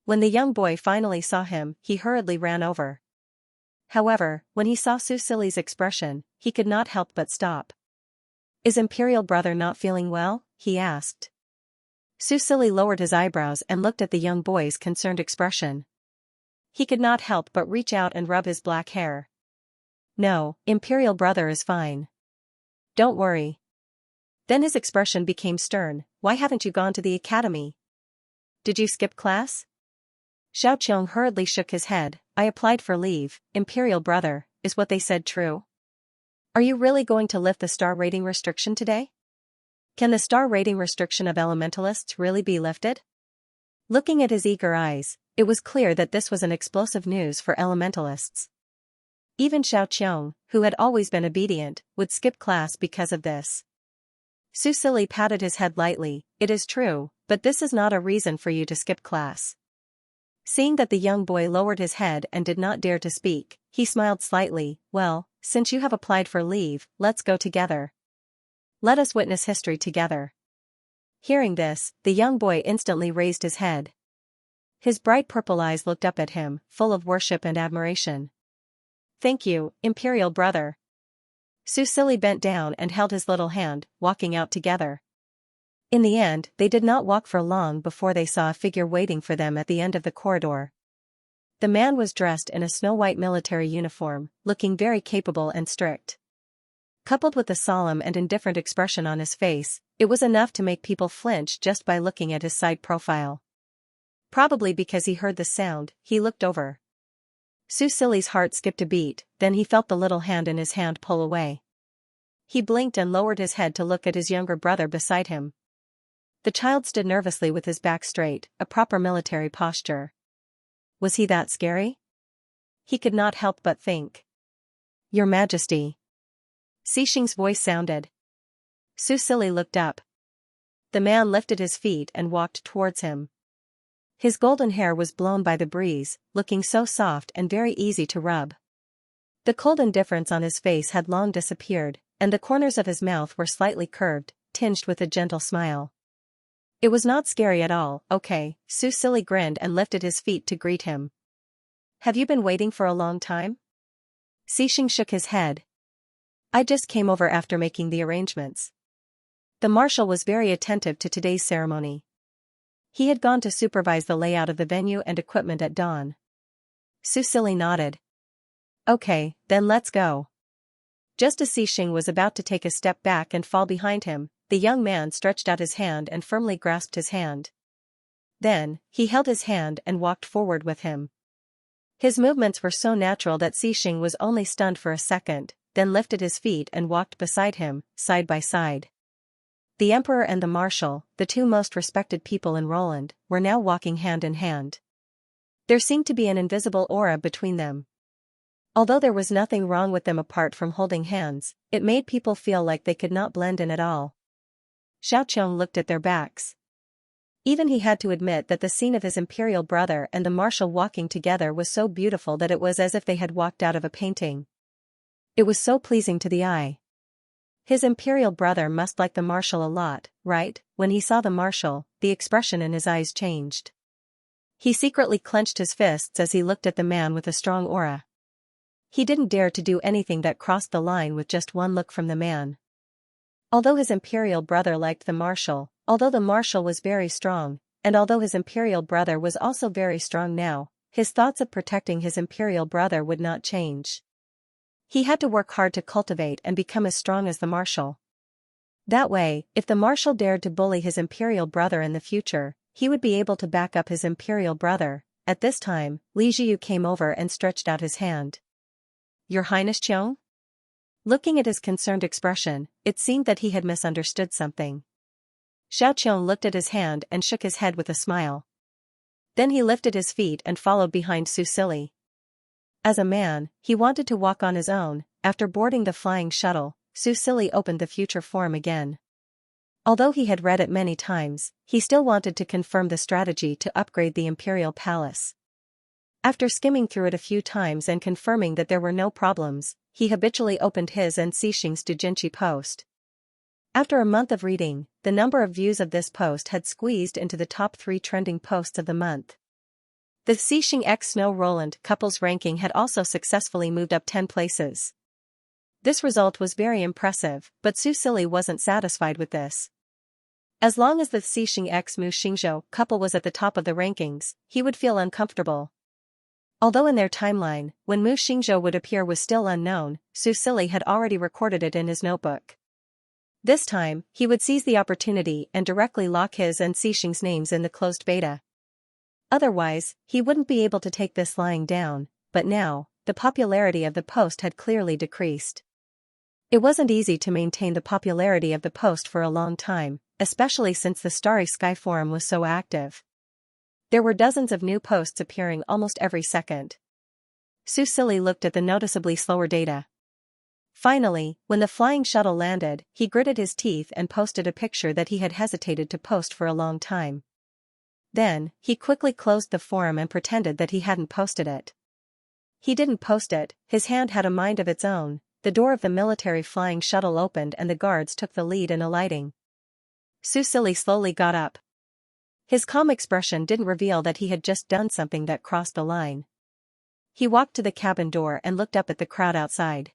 When the young boy finally saw him, he hurriedly ran over. However, when he saw Susili's expression, he could not help but stop. "Is Imperial brother not feeling well?" he asked. Susili lowered his eyebrows and looked at the young boy's concerned expression. He could not help but reach out and rub his black hair. "No, Imperial brother is fine. Don't worry." Then his expression became stern. "Why haven't you gone to the academy? Did you skip class?" Xiaoqiong hurriedly shook his head. "I applied for leave, Imperial brother. Is what they said true? Are you really going to lift the star rating restriction today? Can the star rating restriction of elementalists really be lifted?" Looking at his eager eyes, it was clear that this was an explosive news for elementalists. Even Xiaoqiong, who had always been obedient, would skip class because of this. Susili patted his head lightly. "It is true, but this is not a reason for you to skip class." Seeing that the young boy lowered his head and did not dare to speak, he smiled slightly. "Well, since you have applied for leave, let's go together. Let us witness history together." Hearing this, the young boy instantly raised his head. His bright purple eyes looked up at him, full of worship and admiration. "Thank you, Imperial brother." Susili bent down and held his little hand, walking out together. In the end, they did not walk for long before they saw a figure waiting for them at the end of the corridor. The man was dressed in a snow-white military uniform, looking very capable and strict. Coupled with the solemn and indifferent expression on his face, it was enough to make people flinch just by looking at his side profile. Probably because he heard the sound, he looked over. Susili's heart skipped a beat, then he felt the little hand in his hand pull away. He blinked and lowered his head to look at his younger brother beside him. The child stood nervously with his back straight, a proper military posture. Was he that scary? He could not help but think. "Your Majesty." Xixing's voice sounded. Susili looked up. The man lifted his feet and walked towards him. His golden hair was blown by the breeze, looking so soft and very easy to rub. The cold indifference on his face had long disappeared, and the corners of his mouth were slightly curved, tinged with a gentle smile. It was not scary at all. "Okay," Susili grinned and lifted his feet to greet him. "Have you been waiting for a long time?" Xixing shook his head. "I just came over after making the arrangements." The marshal was very attentive to today's ceremony. He had gone to supervise the layout of the venue and equipment at dawn. Susili nodded. "Okay, then let's go." Just as Xixing was about to take a step back and fall behind him, the young man stretched out his hand and firmly grasped his hand. Then, he held his hand and walked forward with him. His movements were so natural that Xixing was only stunned for a second, then lifted his feet and walked beside him, side by side. The emperor and the marshal, the two most respected people in Roland, were now walking hand in hand. There seemed to be an invisible aura between them. Although there was nothing wrong with them apart from holding hands, it made people feel like they could not blend in at all. Xiaoqiong looked at their backs. Even he had to admit that the scene of his imperial brother and the marshal walking together was so beautiful that it was as if they had walked out of a painting. It was so pleasing to the eye. His imperial brother must like the marshal a lot, right? When he saw the marshal, the expression in his eyes changed. He secretly clenched his fists as he looked at the man with a strong aura. He didn't dare to do anything that crossed the line with just one look from the man. Although his imperial brother liked the marshal, although the marshal was very strong, and although his imperial brother was also very strong now, his thoughts of protecting his imperial brother would not change. He had to work hard to cultivate and become as strong as the marshal. That way, if the marshal dared to bully his imperial brother in the future, he would be able to back up his imperial brother. At this time, Li Jiu came over and stretched out his hand. "Your Highness Qiong?" Looking at his concerned expression, it seemed that he had misunderstood something. Xiao Qiong looked at his hand and shook his head with a smile. Then he lifted his feet and followed behind Su Sili. As a man, he wanted to walk on his own. After boarding the flying shuttle, Su Sili opened the future form again. Although he had read it many times, he still wanted to confirm the strategy to upgrade the Imperial Palace. After skimming through it a few times and confirming that there were no problems, he habitually opened his and Xixing's Doujinshi post. After a month of reading, the number of views of this post had squeezed into the top 3 trending posts of the month. The Xixing x Snow Roland couples ranking had also successfully moved up 10 places. This result was very impressive, but Su Sili wasn't satisfied with this. As long as the Xixing x Mu Xingzhou couple was at the top of the rankings, he would feel uncomfortable. Although in their timeline, when Mu Xingzhou would appear was still unknown, Su Sili had already recorded it in his notebook. This time, he would seize the opportunity and directly lock his and Xixing's names in the closed beta. Otherwise, he wouldn't be able to take this lying down, but now, the popularity of the post had clearly decreased. It wasn't easy to maintain the popularity of the post for a long time, especially since the Starry Sky forum was so active. There were dozens of new posts appearing almost every second. Su Sili looked at the noticeably slower data. Finally, when the flying shuttle landed, he gritted his teeth and posted a picture that he had hesitated to post for a long time. Then, he quickly closed the forum and pretended that he hadn't posted it. He didn't post it, his hand had a mind of its own. The door of the military flying shuttle opened and the guards took the lead in alighting. Su Sili slowly got up. His calm expression didn't reveal that he had just done something that crossed the line. He walked to the cabin door and looked up at the crowd outside.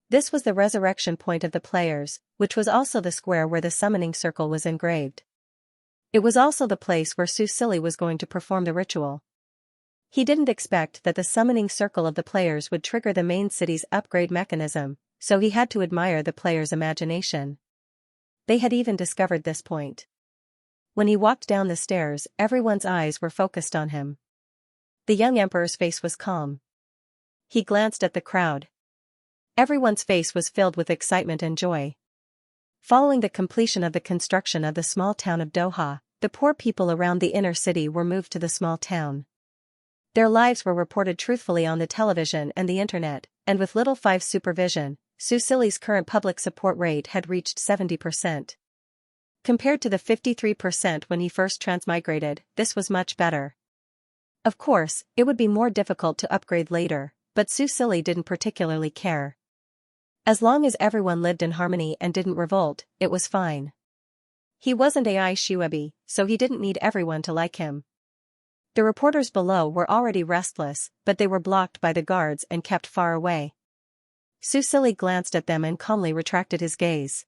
This was the resurrection point of the players, which was also the square where the summoning circle was engraved. It was also the place where Su Sili was going to perform the ritual. He didn't expect that the summoning circle of the players would trigger the main city's upgrade mechanism, so he had to admire the players' imagination. They had even discovered this point. When he walked down the stairs, everyone's eyes were focused on him. The young emperor's face was calm. He glanced at the crowd. Everyone's face was filled with excitement and joy. Following the completion of the construction of the small town of Doha, the poor people around the inner city were moved to the small town. Their lives were reported truthfully on the television and the internet, and with Little Five's supervision, Su Sili's current public support rate had reached 70%. Compared to the 53% when he first transmigrated, this was much better. Of course, it would be more difficult to upgrade later, but Su Sili didn't particularly care. As long as everyone lived in harmony and didn't revolt, it was fine. He wasn't Ai Shuebi, so he didn't need everyone to like him. The reporters below were already restless, but they were blocked by the guards and kept far away. Su Sili glanced at them and calmly retracted his gaze.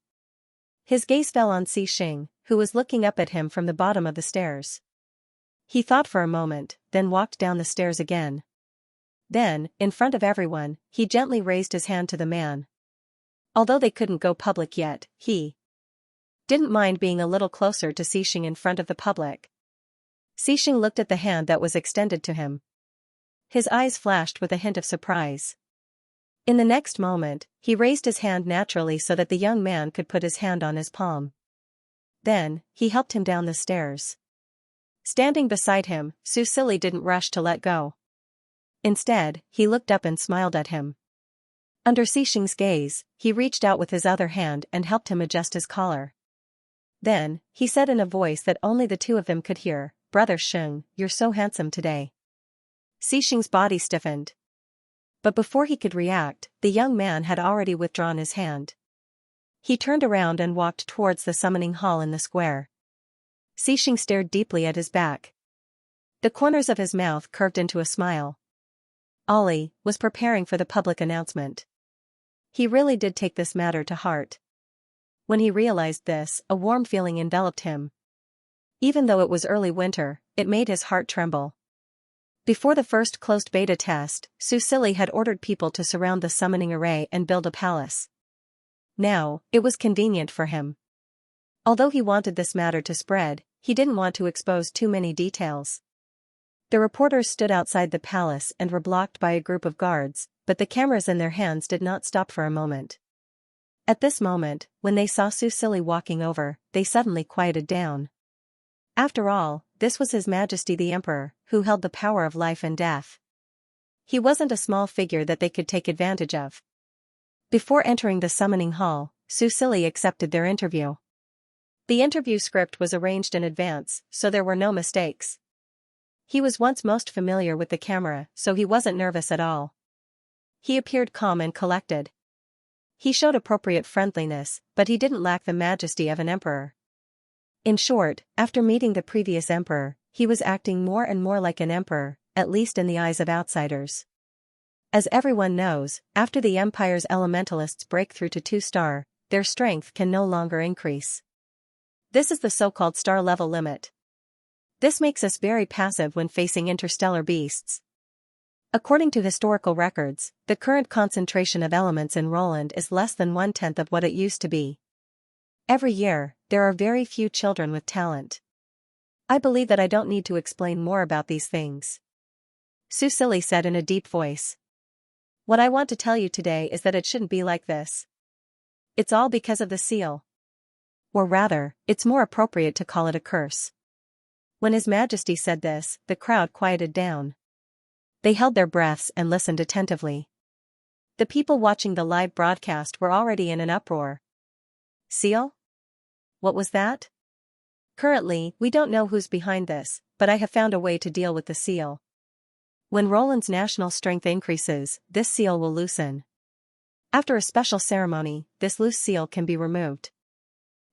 His gaze fell on Xixing, who was looking up at him from the bottom of the stairs. He thought for a moment, then walked down the stairs again. Then, in front of everyone, he gently raised his hand to the man. Although they couldn't go public yet, he didn't mind being a little closer to Xixing in front of the public. Xixing looked at the hand that was extended to him. His eyes flashed with a hint of surprise. In the next moment, he raised his hand naturally so that the young man could put his hand on his palm. Then, he helped him down the stairs. Standing beside him, Su Sili didn't rush to let go. Instead, he looked up and smiled at him. Under Xixing's gaze, he reached out with his other hand and helped him adjust his collar. Then, he said in a voice that only the two of them could hear, "Brother Sheng, you're so handsome today." Xixing's body stiffened. but before he could react, the young man had already withdrawn his hand. He turned around and walked towards the summoning hall in the square. Xianxia stared deeply at his back. The corners of his mouth curved into a smile. Ollie was preparing for the public announcement. He really did take this matter to heart. When he realized this, a warm feeling enveloped him. Even though it was early winter, it made his heart tremble. Before the first closed beta test, Xianxia had ordered people to surround the summoning array and build a palace. Now, it was convenient for him. Although he wanted this matter to spread, he didn't want to expose too many details. The reporters stood outside the palace and were blocked by a group of guards, but the cameras in their hands did not stop for a moment. At this moment, when they saw Xianxia walking over, they suddenly quieted down. After all, this was His Majesty the Emperor, who held the power of life and death. He wasn't a small figure that they could take advantage of. Before entering the summoning hall, Xianxia accepted their interview. The interview script was arranged in advance, so there were no mistakes. He was once most familiar with the camera, so he wasn't nervous at all. He appeared calm and collected. He showed appropriate friendliness, but he didn't lack the majesty of an emperor. In short, after meeting the previous emperor, he was acting more and more like an emperor, at least in the eyes of outsiders. As everyone knows, after the empire's elementalists break through to 2-star, their strength can no longer increase. This is the so-called star level limit. This makes us very passive when facing interstellar beasts. According to historical records, the current concentration of elements in Roland is less than 1/10 of what it used to be. Every year, there are very few children with talent. I believe that I don't need to explain more about these things. Xianxia said in a deep voice. What I want to tell you today is that it shouldn't be like this. It's all because of the seal. Or rather, it's more appropriate to call it a curse. When His Majesty said this, the crowd quieted down. They held their breaths and listened attentively. The people watching the live broadcast were already in an uproar. Seal? What was that? Currently, we don't know who's behind this, but I have found a way to deal with the seal. When Roland's national strength increases, this seal will loosen. After a special ceremony, this loose seal can be removed.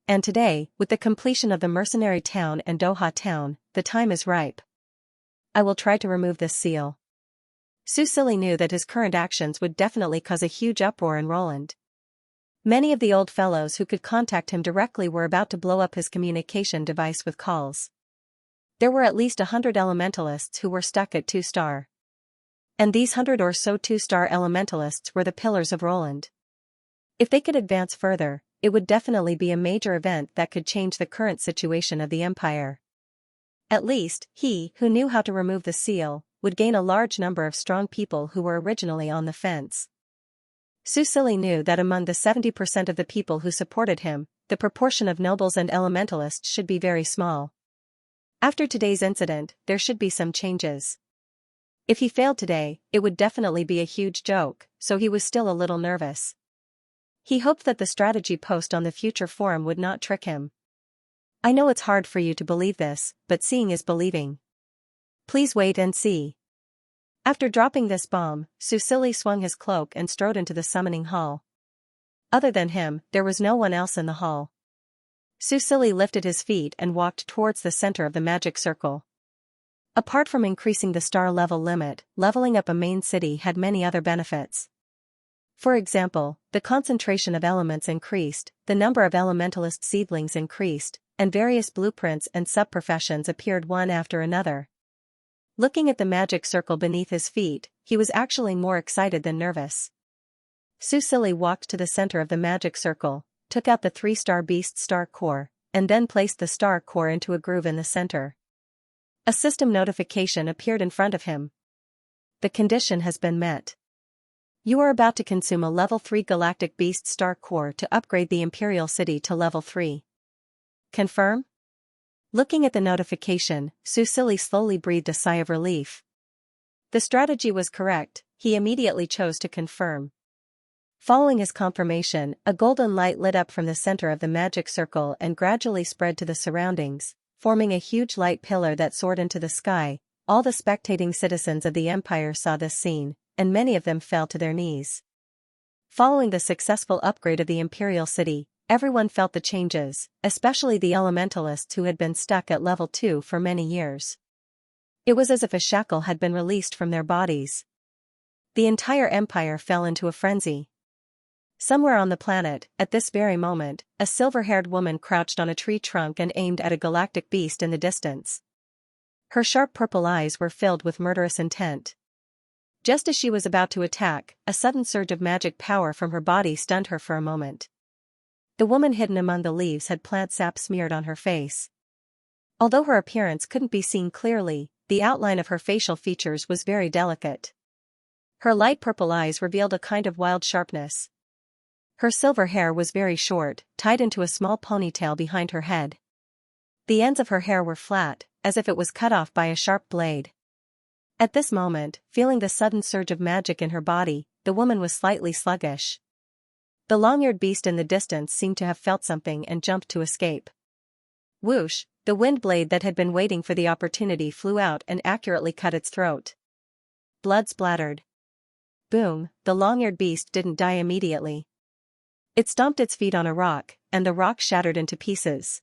And today, with the completion of the mercenary town and Doha town, the time is ripe. I will try to remove this seal. Xianxia knew that his current actions would definitely cause a huge uproar in Roland. Many of the old fellows who could contact him directly were about to blow up his communication device with calls. There were at least 100 elementalists who were stuck at 2-star. And these 100 or so 2-star elementalists were the pillars of Roland. If they could advance further, it would definitely be a major event that could change the current situation of the empire. At least, he, who knew how to remove the seal, would gain a large number of strong people who were originally on the fence. Xianxia knew that among the 70% of the people who supported him, the proportion of nobles and elementalists should be very small. After today's incident, there should be some changes. If he failed today, it would definitely be a huge joke, so he was still a little nervous. He hoped that the strategy post on the future forum would not trick him. I know it's hard for you to believe this, but seeing is believing. Please wait and see. After dropping this bomb, Xianxia swung his cloak and strode into the summoning hall. Other than him, there was no one else in the hall. Xianxia lifted his feet and walked towards the center of the magic circle. Apart from increasing the star level limit, leveling up a main city had many other benefits. For example, the concentration of elements increased, the number of elementalist seedlings increased, and various blueprints and sub-professions appeared one after another. Looking at the magic circle beneath his feet, he was actually more excited than nervous. Xianxia walked to the center of the magic circle, took out the 3-star beast star core, and then placed the star core into a groove in the center. A system notification appeared in front of him. The condition has been met. You are about to consume a level 3 galactic beast star core to upgrade the Imperial City to level 3. Confirm? Looking at the notification, Xianxia slowly breathed a sigh of relief. The strategy was correct, he immediately chose to confirm. Following his confirmation, a golden light lit up from the center of the magic circle and gradually spread to the surroundings, forming a huge light pillar that soared into the sky. All the spectating citizens of the empire saw this scene, and many of them fell to their knees. Following the successful upgrade of the Imperial City, everyone felt the changes, especially the elementalists who had been stuck at level 2 for many years. It was as if a shackle had been released from their bodies. The entire empire fell into a frenzy. Somewhere on the planet, at this very moment, a silver-haired woman crouched on a tree trunk and aimed at a galactic beast in the distance. Her sharp purple eyes were filled with murderous intent. Just as she was about to attack, a sudden surge of magic power from her body stunned her for a moment. The woman hidden among the leaves had plant sap smeared on her face. Although her appearance couldn't be seen clearly, the outline of her facial features was very delicate. Her light purple eyes revealed a kind of wild sharpness. Her silver hair was very short, tied into a small ponytail behind her head. The ends of her hair were flat, as if it was cut off by a sharp blade. At this moment, feeling the sudden surge of magic in her body, the woman was slightly sluggish. The long-eared beast in the distance seemed to have felt something and jumped to escape. Whoosh, the wind blade that had been waiting for the opportunity flew out and accurately cut its throat. Blood splattered. Boom, the long-eared beast didn't die immediately. It stomped its feet on a rock, and the rock shattered into pieces.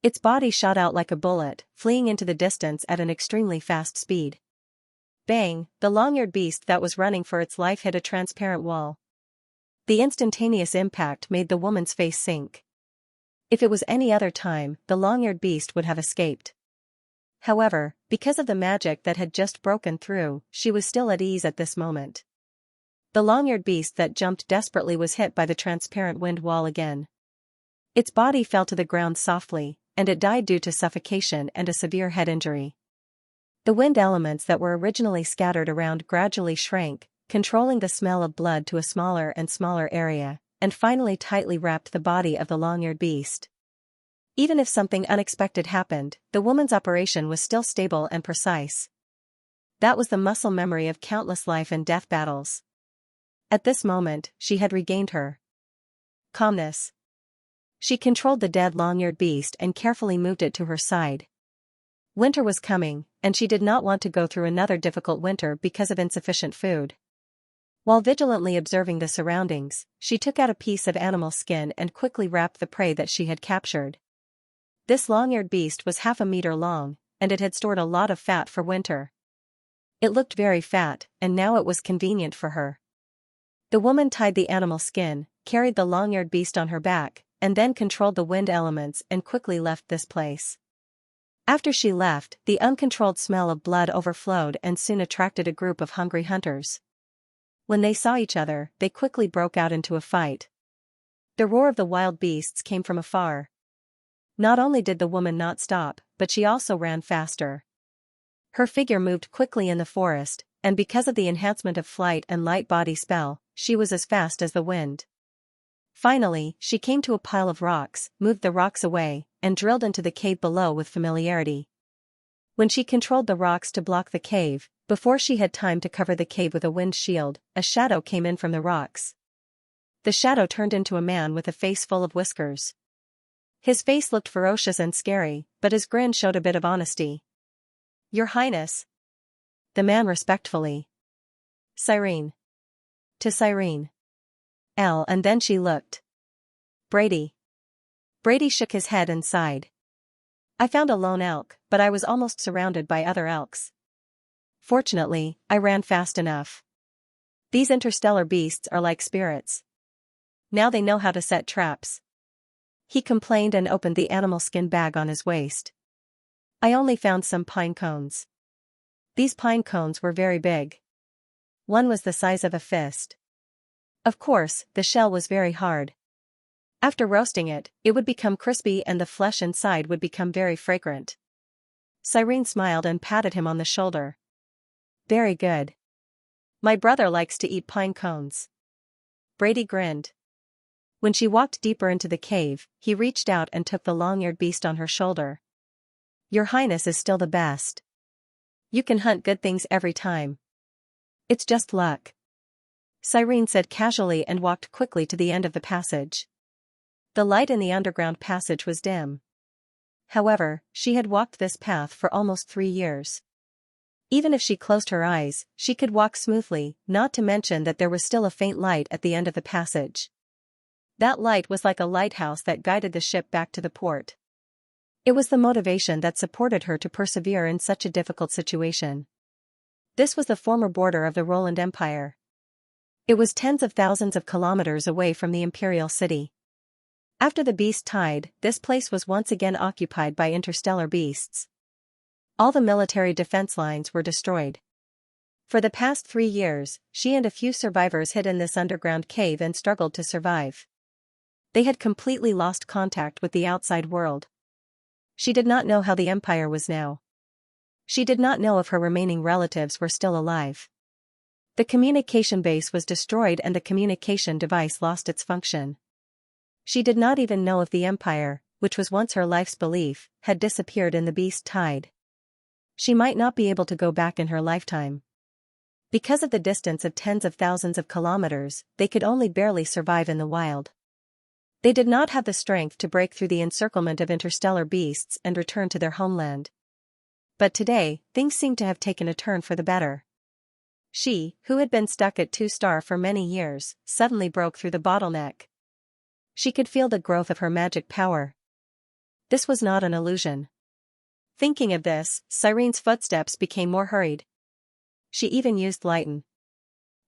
Its body shot out like a bullet, fleeing into the distance at an extremely fast speed. Bang, the long-eared beast that was running for its life hit a transparent wall. The instantaneous impact made the woman's face sink. If it was any other time, the long-eared beast would have escaped. However, because of the magic that had just broken through, she was still at ease at this moment. The long-eared beast that jumped desperately was hit by the transparent wind wall again. Its body fell to the ground softly, and it died due to suffocation and a severe head injury. The wind elements that were originally scattered around gradually shrank, controlling the smell of blood to a smaller and smaller area, and finally tightly wrapped the body of the long-eared beast. Even if something unexpected happened, the woman's operation was still stable and precise. That was the muscle memory of countless life and death battles. At this moment, she had regained her calmness. She controlled the dead long-eared beast and carefully moved it to her side. Winter was coming, and she did not want to go through another difficult winter because of insufficient food. While vigilantly observing the surroundings, she took out a piece of animal skin and quickly wrapped the prey that she had captured. This long-eared beast was 1/2 meter long, and it had stored a lot of fat for winter. It looked very fat, and now it was convenient for her. The woman tied the animal skin, carried the long-eared beast on her back, and then controlled the wind elements and quickly left this place. After she left, the uncontrolled smell of blood overflowed and soon attracted a group of hungry hunters. When they saw each other, they quickly broke out into a fight. The roar of the wild beasts came from afar. Not only did the woman not stop, but she also ran faster. Her figure moved quickly in the forest, and because of the enhancement of flight and light body spell, she was as fast as the wind. Finally, she came to a pile of rocks, moved the rocks away, and drilled into the cave below with familiarity. When she controlled the rocks to block the cave, before she had time to cover the cave with a wind shield, a shadow came in from the rocks. The shadow turned into a man with a face full of whiskers. His face looked ferocious and scary, but his grin showed a bit of honesty. "Your Highness." The man respectfully. "Cyrene." To Cyrene. And then she looked. "Brady." Brady shook his head and sighed. "I found a lone elk, but I was almost surrounded by other elks. Fortunately, I ran fast enough. These interstellar beasts are like spirits. Now they know how to set traps." He complained and opened the animal skin bag on his waist. "I only found some pine cones. These pine cones were very big. One was the size of a fist. Of course, the shell was very hard. After roasting it, it would become crispy and the flesh inside would become very fragrant." Cyrene smiled and patted him on the shoulder. "Very good. My brother likes to eat pine cones." Brady grinned. When she walked deeper into the cave, he reached out and took the long-eared beast on her shoulder. "Your Highness is still the best. You can hunt good things every time. It's just luck," Cyrene said casually and walked quickly to the end of the passage. The light in the underground passage was dim. However, she had walked this path for almost 3 years. Even if she closed her eyes, she could walk smoothly, not to mention that there was still a faint light at the end of the passage. That light was like a lighthouse that guided the ship back to the port. It was the motivation that supported her to persevere in such a difficult situation. This was the former border of the Roland Empire. It was tens of thousands of kilometers away from the imperial city. After the beast tide, this place was once again occupied by interstellar beasts. All the military defense lines were destroyed. For the past 3 years, she and a few survivors hid in this underground cave and struggled to survive. They had completely lost contact with the outside world. She did not know how the empire was now. She did not know if her remaining relatives were still alive. The communication base was destroyed and the communication device lost its function. She did not even know if the empire, which was once her life's belief, had disappeared in the beast tide. She might not be able to go back in her lifetime. Because of the distance of tens of thousands of kilometers, they could only barely survive in the wild. They did not have the strength to break through the encirclement of interstellar beasts and return to their homeland. But today, things seemed to have taken a turn for the better. She, who had been stuck at 2-star for many years, suddenly broke through the bottleneck. She could feel the growth of her magic power. This was not an illusion. Thinking of this, Cyrene's footsteps became more hurried. She even used lighten.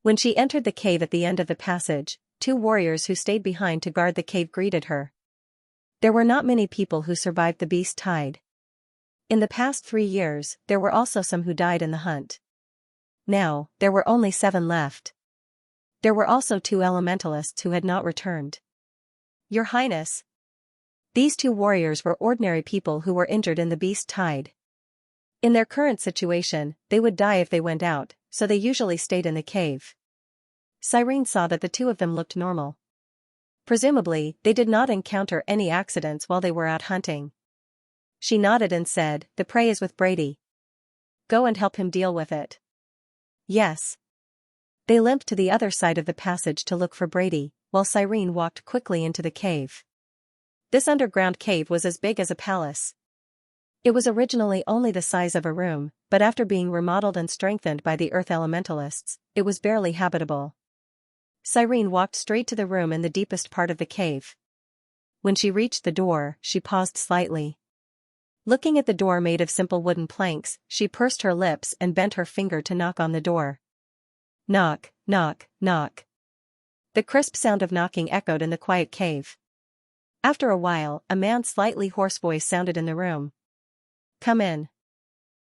When she entered the cave at the end of the passage, 2 warriors who stayed behind to guard the cave greeted her. There were not many people who survived the beast tide. In the past 3 years, there were also some who died in the hunt. Now, there were only 7 left. There were also 2 elementalists who had not returned. Your Highness. These 2 warriors were ordinary people who were injured in the beast tide. In their current situation, they would die if they went out, so they usually stayed in the cave. Cyrene saw that the 2 of them looked normal. Presumably, they did not encounter any accidents while they were out hunting. She nodded and said, "The prey is with Brady. Go and help him deal with it." Yes. They limped to the other side of the passage to look for Brady, while Cyrene walked quickly into the cave. This underground cave was as big as a palace. It was originally only the size of a room, but after being remodeled and strengthened by the Earth Elementalists, it was barely habitable. Cyrene walked straight to the room in the deepest part of the cave. When she reached the door, she paused slightly. Looking at the door made of simple wooden planks, she pursed her lips and bent her finger to knock on the door. Knock, knock, knock. The crisp sound of knocking echoed in the quiet cave. After a while, a man's slightly hoarse voice sounded in the room. "Come in."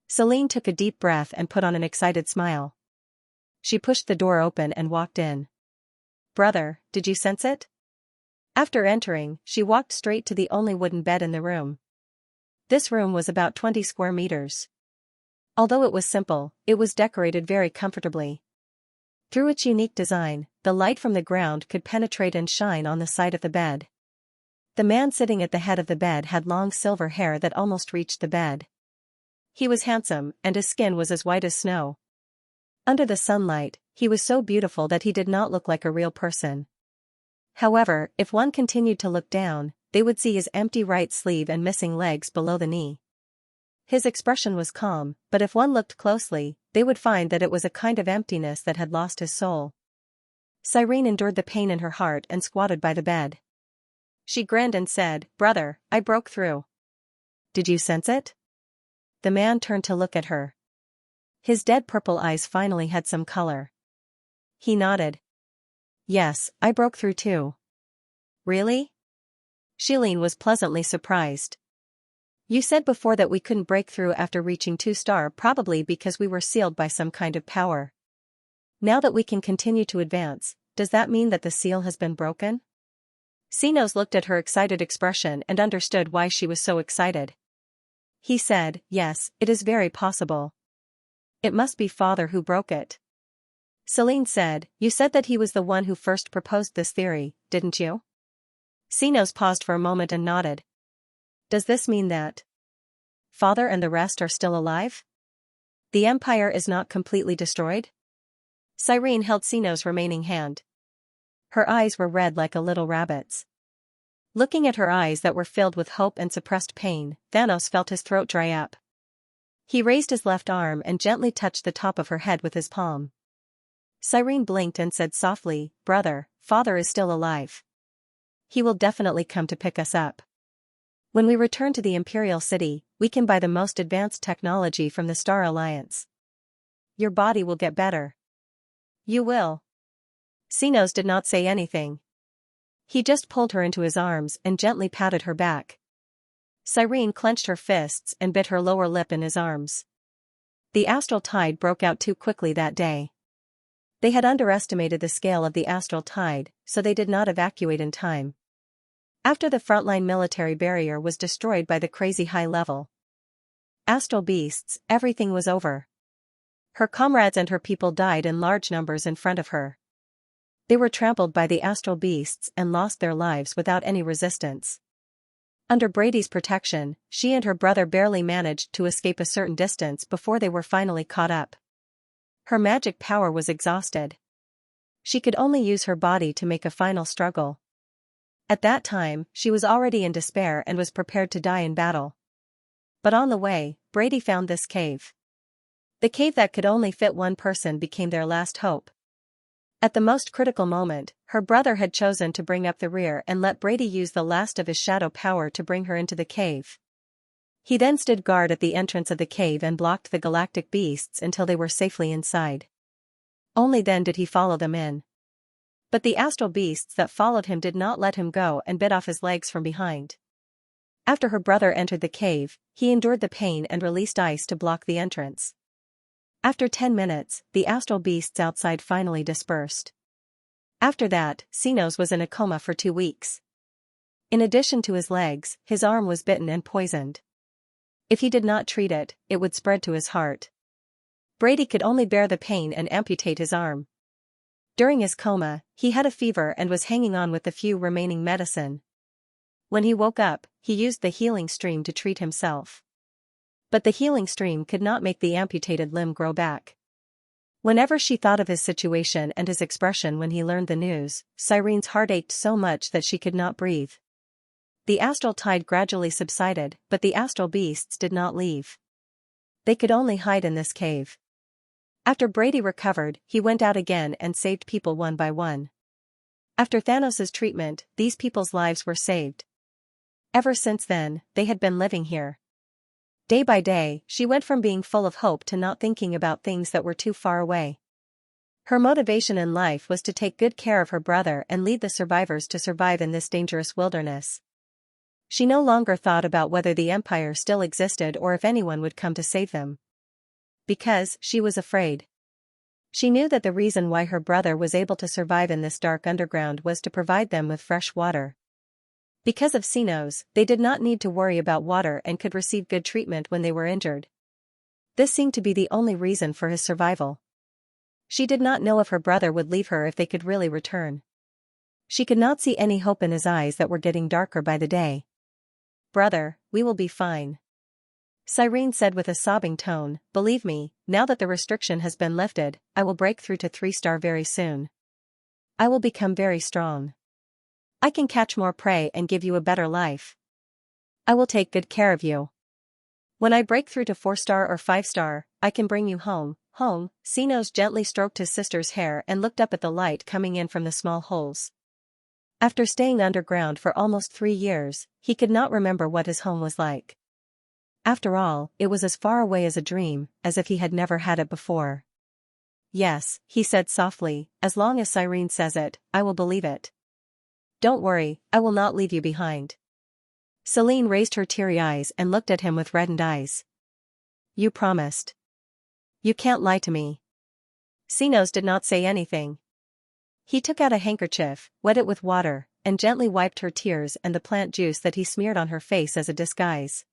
Celine took a deep breath and put on an excited smile. She pushed the door open and walked in. "Brother, did you sense it?" After entering, she walked straight to the only wooden bed in the room. This room was about 20 square meters. Although it was simple, it was decorated very comfortably. Through its unique design, the light from the ground could penetrate and shine on the side of the bed. The man sitting at the head of the bed had long silver hair that almost reached the bed. He was handsome, and his skin was as white as snow. Under the sunlight, he was so beautiful that he did not look like a real person. However, if one continued to look down, they would see his empty right sleeve and missing legs below the knee. His expression was calm, but if one looked closely, they would find that it was a kind of emptiness that had lost his soul. Cyrene endured the pain in her heart and squatted by the bed. She grinned and said, "Brother, I broke through. Did you sense it?" The man turned to look at her. His dead purple eyes finally had some color. He nodded. "Yes, I broke through too." "Really?" Celine was pleasantly surprised. "You said before that we couldn't break through after reaching 2-star, probably because we were sealed by some kind of power. Now that we can continue to advance, does that mean that the seal has been broken?" Sinos looked at her excited expression and understood why she was so excited. He said, "Yes, it is very possible. It must be Father who broke it." Celine said, "You said that he was the one who first proposed this theory, didn't you?" Sinos paused for a moment and nodded. "Does this mean that Father and the rest are still alive? The Empire is not completely destroyed?" Cyrene held Sinos' remaining hand. Her eyes were red like a little rabbit's. Looking at her eyes that were filled with hope and suppressed pain, Thanos felt his throat dry up. He raised his left arm and gently touched the top of her head with his palm. Cyrene blinked and said softly, "Brother, father is still alive. He will definitely come to pick us up. When we return to the Imperial City, we can buy the most advanced technology from the Star Alliance. Your body will get better." "You will." Xinos did not say anything. He just pulled her into his arms and gently patted her back. Cyrene clenched her fists and bit her lower lip in his arms. The astral tide broke out too quickly that day. They had underestimated the scale of the astral tide, so they did not evacuate in time. After the frontline military barrier was destroyed by the crazy high level astral beasts, everything was over. Her comrades and her people died in large numbers in front of her. They were trampled by the astral beasts and lost their lives without any resistance. Under Brady's protection, she and her brother barely managed to escape a certain distance before they were finally caught up. Her magic power was exhausted. She could only use her body to make a final struggle. At that time, she was already in despair and was prepared to die in battle. But on the way, Brady found this cave. The cave that could only fit one person became their last hope. At the most critical moment, her brother had chosen to bring up the rear and let Brady use the last of his shadow power to bring her into the cave. He then stood guard at the entrance of the cave and blocked the galactic beasts until they were safely inside. Only then did he follow them in. But the astral beasts that followed him did not let him go and bit off his legs from behind. After her brother entered the cave, he endured the pain and released ice to block the entrance. After 10 minutes, the astral beasts outside finally dispersed. After that, Xinos was in a coma for 2 weeks. In addition to his legs, his arm was bitten and poisoned. If he did not treat it, it would spread to his heart. Brady could only bear the pain and amputate his arm. During his coma, he had a fever and was hanging on with the few remaining medicine. When he woke up, he used the healing stream to treat himself. But the healing stream could not make the amputated limb grow back. Whenever she thought of his situation and his expression when he learned the news, Cyrene's heart ached so much that she could not breathe. The astral tide gradually subsided, but the astral beasts did not leave. They could only hide in this cave. After Brady recovered, he went out again and saved people one by one. After Thanos' treatment, these people's lives were saved. Ever since then, they had been living here. Day by day, she went from being full of hope to not thinking about things that were too far away. Her motivation in life was to take good care of her brother and lead the survivors to survive in this dangerous wilderness. She no longer thought about whether the Empire still existed or if anyone would come to save them. Because she was afraid. She knew that the reason why her brother was able to survive in this dark underground was to provide them with fresh water. Because of Xinos, they did not need to worry about water and could receive good treatment when they were injured. This seemed to be the only reason for his survival. She did not know if her brother would leave her if they could really return. She could not see any hope in his eyes that were getting darker by the day. "Brother, we will be fine," Cyrene said with a sobbing tone. "Believe me, now that the restriction has been lifted, I will break through to 3-star very soon. I will become very strong. I can catch more prey and give you a better life. I will take good care of you. When I break through to 4-star or 5-star, I can bring you home." Home, Xinos gently stroked his sister's hair and looked up at the light coming in from the small holes. After staying underground for almost 3 years, he could not remember what his home was like. After all, it was as far away as a dream, as if he had never had it before. "Yes," he said softly, "as long as Cyrene says it, I will believe it. Don't worry, I will not leave you behind." Celine raised her teary eyes and looked at him with reddened eyes. "You promised. You can't lie to me." Xinos did not say anything. He took out a handkerchief, wet it with water, and gently wiped her tears and the plant juice that he smeared on her face as a disguise.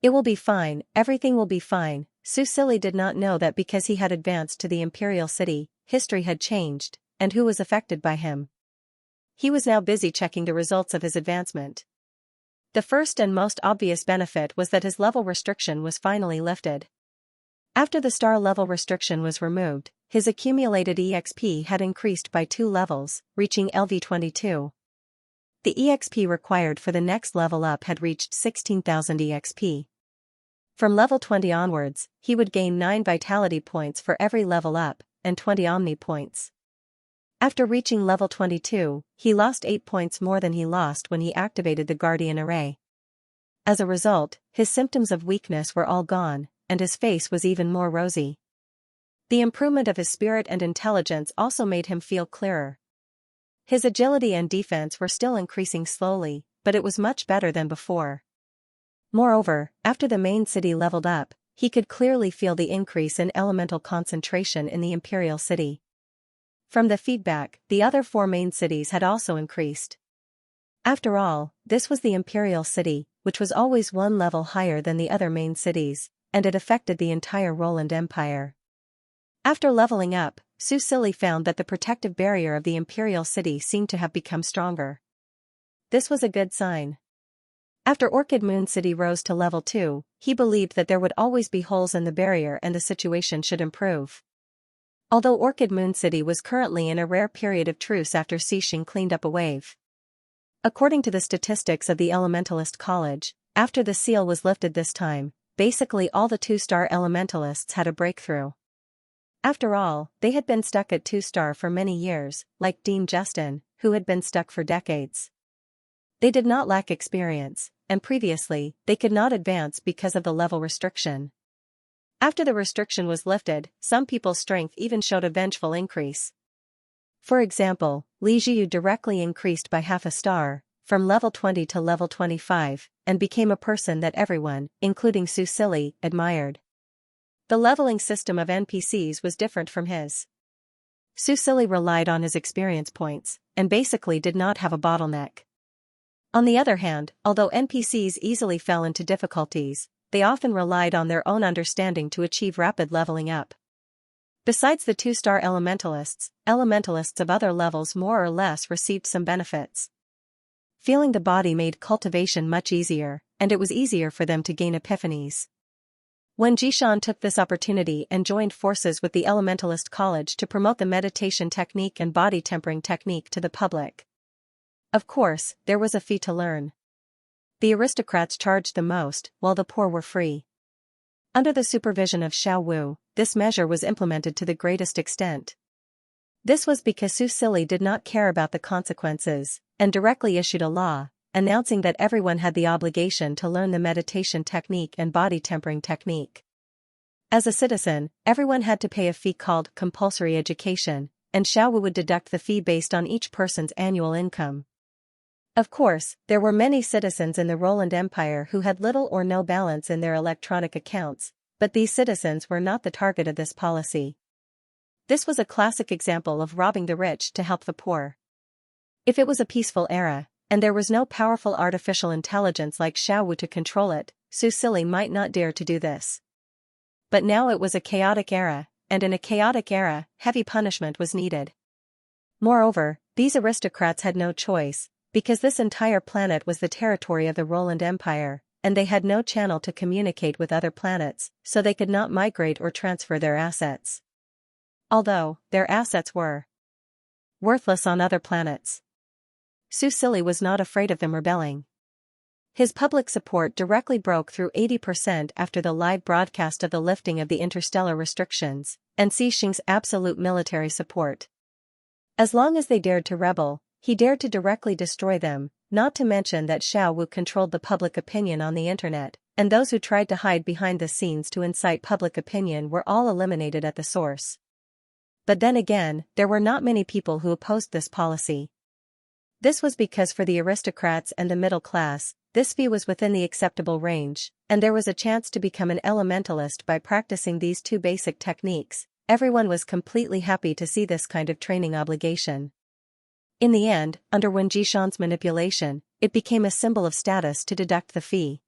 "It will be fine, everything will be fine." Susili did not know that because he had advanced to the Imperial City, history had changed, and who was affected by him. He was now busy checking the results of his advancement. The first and most obvious benefit was that his level restriction was finally lifted. After the star level restriction was removed, his accumulated EXP had increased by 2 levels, reaching LV22. The EXP required for the next level up had reached 16,000 EXP. From level 20 onwards, he would gain 9 vitality points for every level up, and 20 omni points. After reaching level 22, he lost 8 points more than he lost when he activated the Guardian Array. As a result, his symptoms of weakness were all gone, and his face was even more rosy. The improvement of his spirit and intelligence also made him feel clearer. His agility and defense were still increasing slowly, but it was much better than before. Moreover, after the main city leveled up, he could clearly feel the increase in elemental concentration in the Imperial City. From the feedback, the other 4 main cities had also increased. After all, this was the Imperial City, which was always 1 level higher than the other main cities, and it affected the entire Roland Empire. After leveling up, Susili found that the protective barrier of the Imperial City seemed to have become stronger. This was a good sign. After Orchid Moon City rose to level 2, he believed that there would always be holes in the barrier and the situation should improve. Although Orchid Moon City was currently in a rare period of truce after Xixing cleaned up a wave. According to the statistics of the Elementalist College, after the seal was lifted this time, basically all the 2-star elementalists had a breakthrough. After all, they had been stuck at 2-star for many years, like Dean Justin, who had been stuck for decades. They did not lack experience, and previously, they could not advance because of the level restriction. After the restriction was lifted, some people's strength even showed a vengeful increase. For example, Li Jiu directly increased by half a star, from level 20 to level 25, and became a person that everyone, including Susili, admired. The leveling system of NPCs was different from his. Susili relied on his experience points, and basically did not have a bottleneck. On the other hand, although NPCs easily fell into difficulties, they often relied on their own understanding to achieve rapid leveling up. Besides the 2-star elementalists of other levels more or less received some benefits. Feeling the body made cultivation much easier, and it was easier for them to gain epiphanies. When Jishan took this opportunity and joined forces with the Elementalist College to promote the meditation technique and body tempering technique to the public. Of course, there was a fee to learn. The aristocrats charged the most, while the poor were free. Under the supervision of Xiao Wu, this measure was implemented to the greatest extent. This was because Susili did not care about the consequences, and directly issued a law, announcing that everyone had the obligation to learn the meditation technique and body tempering technique. As a citizen, everyone had to pay a fee called compulsory education, and Xiao Wu would deduct the fee based on each person's annual income. Of course, there were many citizens in the Roland Empire who had little or no balance in their electronic accounts, but these citizens were not the target of this policy. This was a classic example of robbing the rich to help the poor. If it was a peaceful era, and there was no powerful artificial intelligence like Xiao Wu to control it, Susili might not dare to do this. But now it was a chaotic era, and in a chaotic era, heavy punishment was needed. Moreover, these aristocrats had no choice, because this entire planet was the territory of the Roland Empire, and they had no channel to communicate with other planets, so they could not migrate or transfer their assets. Although, their assets were worthless on other planets. Susili was not afraid of them rebelling. His public support directly broke through 80% after the live broadcast of the lifting of the interstellar restrictions, and Xixing's absolute military support. As long as they dared to rebel, he dared to directly destroy them, not to mention that Xiao Wu controlled the public opinion on the internet, and those who tried to hide behind the scenes to incite public opinion were all eliminated at the source. But then again, there were not many people who opposed this policy. This was because for the aristocrats and the middle class, this fee was within the acceptable range, and there was a chance to become an elementalist by practicing these 2 basic techniques. Everyone was completely happy to see this kind of training obligation. In the end, under Wen Jishan's manipulation, it became a symbol of status to deduct the fee.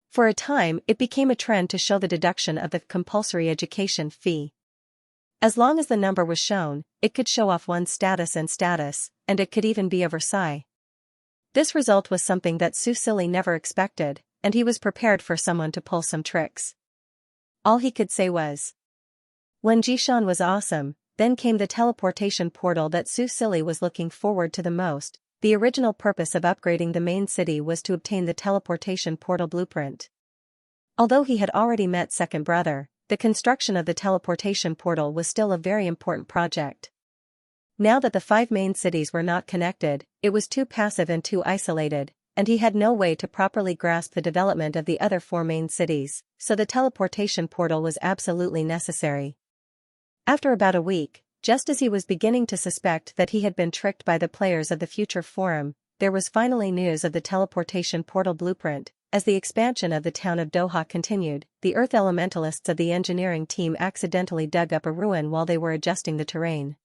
For a time, it became a trend to show the deduction of the compulsory education fee. As long as the number was shown, it could show off one's status, and it could even be a Versailles. This result was something that Susili never expected, and he was prepared for someone to pull some tricks. All he could say was, "Wen Jishan was awesome." Then came the teleportation portal that Susili was looking forward to the most. The original purpose of upgrading the main city was to obtain the teleportation portal blueprint. Although he had already met second brother, the construction of the teleportation portal was still a very important project. Now that the 5 main cities were not connected, it was too passive and too isolated, and he had no way to properly grasp the development of the other 4 main cities, so the teleportation portal was absolutely necessary. After about a week, just as he was beginning to suspect that he had been tricked by the players of the Future Forum, there was finally news of the teleportation portal blueprint. As the expansion of the town of Doha continued, the Earth elementalists of the engineering team accidentally dug up a ruin while they were adjusting the terrain.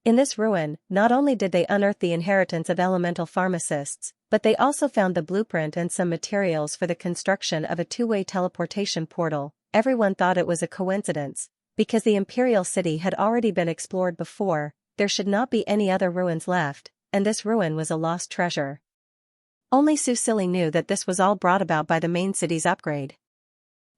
In this ruin, not only did they unearth the inheritance of elemental pharmacists, but they also found the blueprint and some materials for the construction of a 2-way teleportation portal. Everyone thought it was a coincidence. Because the Imperial City had already been explored before, there should not be any other ruins left, and this ruin was a lost treasure. Only Susili knew that this was all brought about by the main city's upgrade.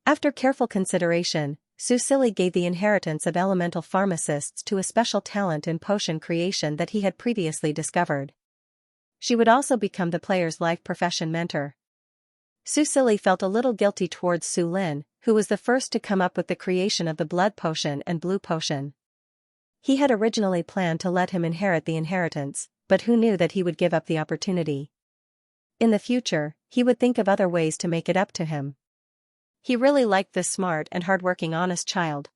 After careful consideration, Susili gave the inheritance of elemental pharmacists to a special talent in potion creation that he had previously discovered. She would also become the player's life profession mentor. Susili felt a little guilty towards Su Lin, who was the first to come up with the creation of the blood potion and blue potion. He had originally planned to let him inherit the inheritance, but who knew that he would give up the opportunity? In the future, he would think of other ways to make it up to him. He really liked this smart and hardworking honest child.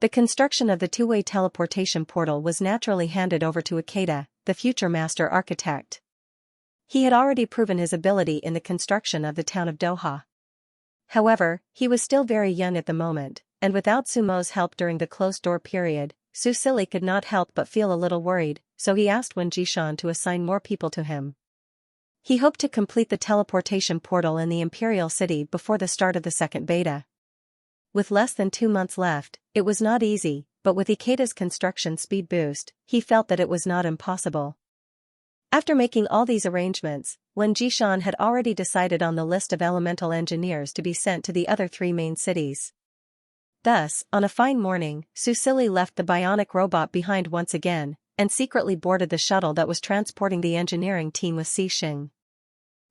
The construction of the 2-way teleportation portal was naturally handed over to Ikeda, the future master architect. He had already proven his ability in the construction of the town of Doha. However, he was still very young at the moment, and without Sumo's help during the closed-door period, Susili could not help but feel a little worried, so he asked Wen Jishan to assign more people to him. He hoped to complete the teleportation portal in the Imperial City before the start of the second beta. With less than 2 months left, it was not easy, but with Ikeda's construction speed boost, he felt that it was not impossible. After making all these arrangements, Wen Jishan had already decided on the list of elemental engineers to be sent to the other 3 main cities. Thus, on a fine morning, Susili left the bionic robot behind once again, and secretly boarded the shuttle that was transporting the engineering team with Xing.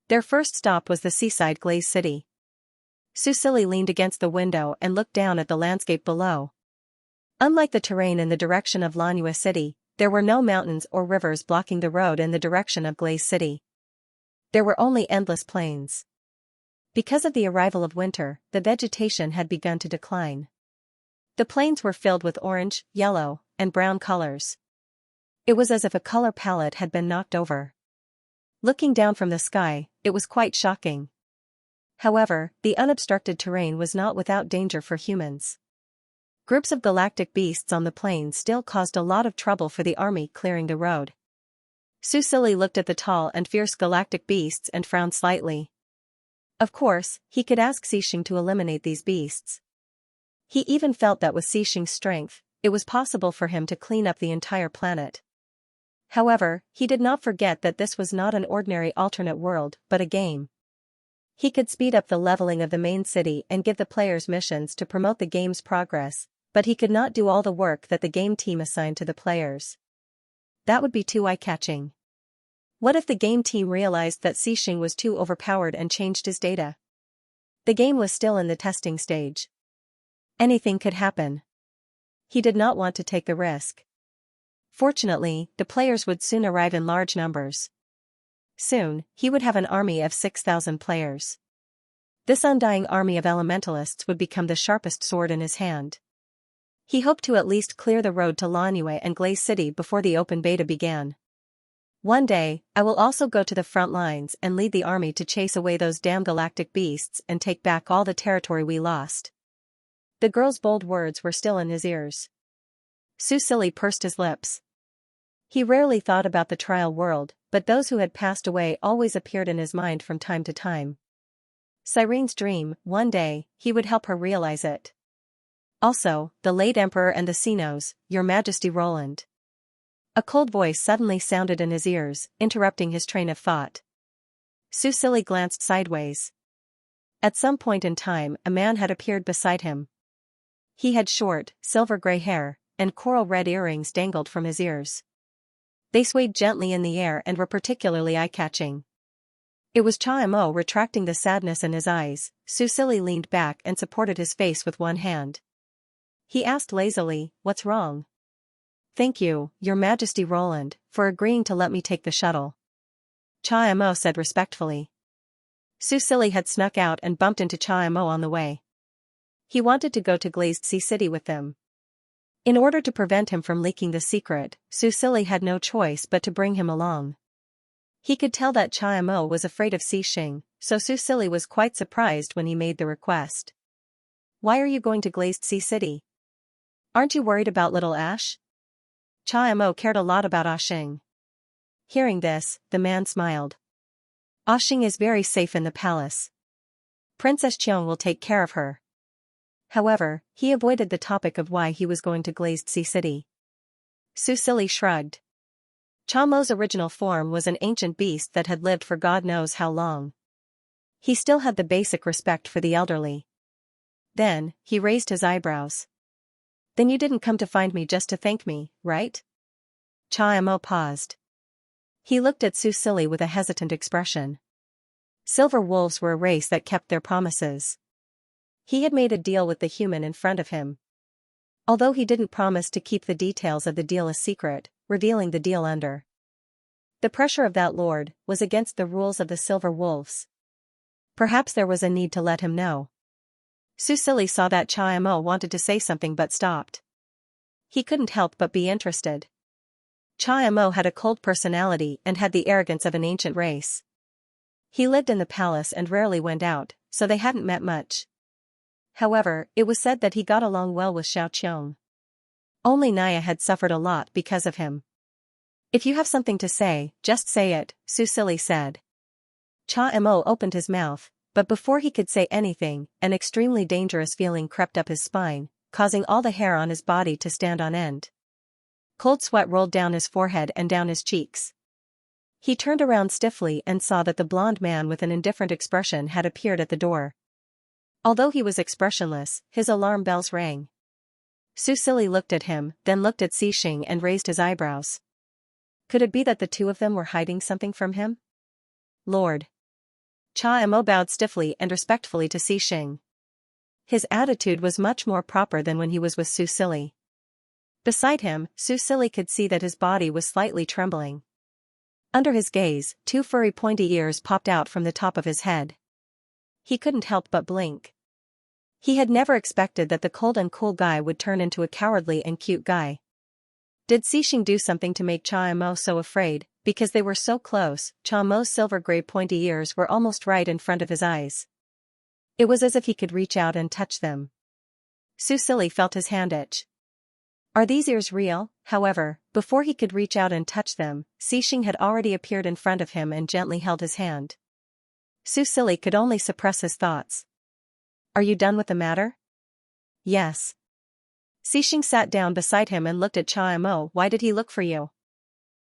Their first stop was the seaside Glaze City. Susili leaned against the window and looked down at the landscape below. Unlike the terrain in the direction of Lanyue City, there were no mountains or rivers blocking the road in the direction of Glaze City. There were only endless plains. Because of the arrival of winter, the vegetation had begun to decline. The plains were filled with orange, yellow, and brown colors. It was as if a color palette had been knocked over. Looking down from the sky, it was quite shocking. However, the unobstructed terrain was not without danger for humans. Groups of galactic beasts on the plains still caused a lot of trouble for the army clearing the road. Susili looked at the tall and fierce galactic beasts and frowned slightly. Of course, he could ask Xing to eliminate these beasts. He even felt that with Xing's strength, it was possible for him to clean up the entire planet. However, he did not forget that this was not an ordinary alternate world, but a game. He could speed up the leveling of the main city and give the players missions to promote the game's progress, but he could not do all the work that the game team assigned to the players. That would be too eye-catching. What if the game team realized that Xing was too overpowered and changed his data? The game was still in the testing stage. Anything could happen. He did not want to take the risk. Fortunately, the players would soon arrive in large numbers. Soon, he would have an army of 6,000 players. This undying army of elementalists would become the sharpest sword in his hand. He hoped to at least clear the road to Lanyue and Glaze City before the open beta began. One day, I will also go to the front lines and lead the army to chase away those damn galactic beasts and take back all the territory we lost. The girl's bold words were still in his ears. Susili pursed his lips. He rarely thought about the trial world, but those who had passed away always appeared in his mind from time to time. Cyrene's dream, one day, he would help her realize it. Also, the late Emperor and the Sinos, Your Majesty Roland. A cold voice suddenly sounded in his ears, interrupting his train of thought. Susili glanced sideways. At some point in time, a man had appeared beside him. He had short, silver-gray hair, and coral-red earrings dangled from his ears. They swayed gently in the air and were particularly eye-catching. It was Cha Mo retracting the sadness in his eyes. Su Silly leaned back and supported his face with one hand. He asked lazily, "What's wrong?" "Thank you, Your Majesty Roland, for agreeing to let me take the shuttle," Cha Mo said respectfully. Su Silly had snuck out and bumped into Cha Mo on the way. He wanted to go to Glazed Sea City with them. In order to prevent him from leaking the secret, Su Silly had no choice but to bring him along. He could tell that Cha Mo was afraid of Xing, so Su Silly was quite surprised when he made the request. "Why are you going to Glazed Sea City? Aren't you worried about little Ash?" Cha Mo cared a lot about Xing. Hearing this, the man smiled. "Xing is very safe in the palace. Princess Qiong will take care of her." However, he avoided the topic of why he was going to Glazed Sea City. Su Silly shrugged. Cha Mo's original form was an ancient beast that had lived for God knows how long. He still had the basic respect for the elderly. Then, he raised his eyebrows. "Then you didn't come to find me just to thank me, right?" Cha Mo paused. He looked at Su Silly with a hesitant expression. Silver wolves were a race that kept their promises. He had made a deal with the human in front of him. Although he didn't promise to keep the details of the deal a secret, revealing the deal under the pressure of that lord was against the rules of the silver wolves. Perhaps there was a need to let him know. Su Silly saw that Cha Mo wanted to say something but stopped. He couldn't help but be interested. Cha Mo had a cold personality and had the arrogance of an ancient race. He lived in the palace and rarely went out, so they hadn't met much. However, it was said that he got along well with Xiao Qiong. Only Naya had suffered a lot because of him. "If you have something to say, just say it," Su Silly said. Cha Mo opened his mouth, but before he could say anything, an extremely dangerous feeling crept up his spine, causing all the hair on his body to stand on end. Cold sweat rolled down his forehead and down his cheeks. He turned around stiffly and saw that the blond man with an indifferent expression had appeared at the door. Although he was expressionless, his alarm bells rang. Su Silly looked at him, then looked at Xing and raised his eyebrows. Could it be that the two of them were hiding something from him? "Lord." Cha Mo bowed stiffly and respectfully to Xing. His attitude was much more proper than when he was with Su Silly. Beside him, Su Silly could see that his body was slightly trembling. Under his gaze, two furry pointy ears popped out from the top of his head. He couldn't help but blink. He had never expected that the cold and cool guy would turn into a cowardly and cute guy. Did Xing do something to make Cha Mo so afraid? Because they were so close, Cha Mo's silver-gray pointy ears were almost right in front of his eyes. It was as if he could reach out and touch them. Su Silly felt his hand itch. Are these ears real? However, before he could reach out and touch them, Xing had already appeared in front of him and gently held his hand. Su Silly could only suppress his thoughts. "Are you done with the matter?" "Yes." Xing sat down beside him and looked at Cha Mo. "Why did he look for you?"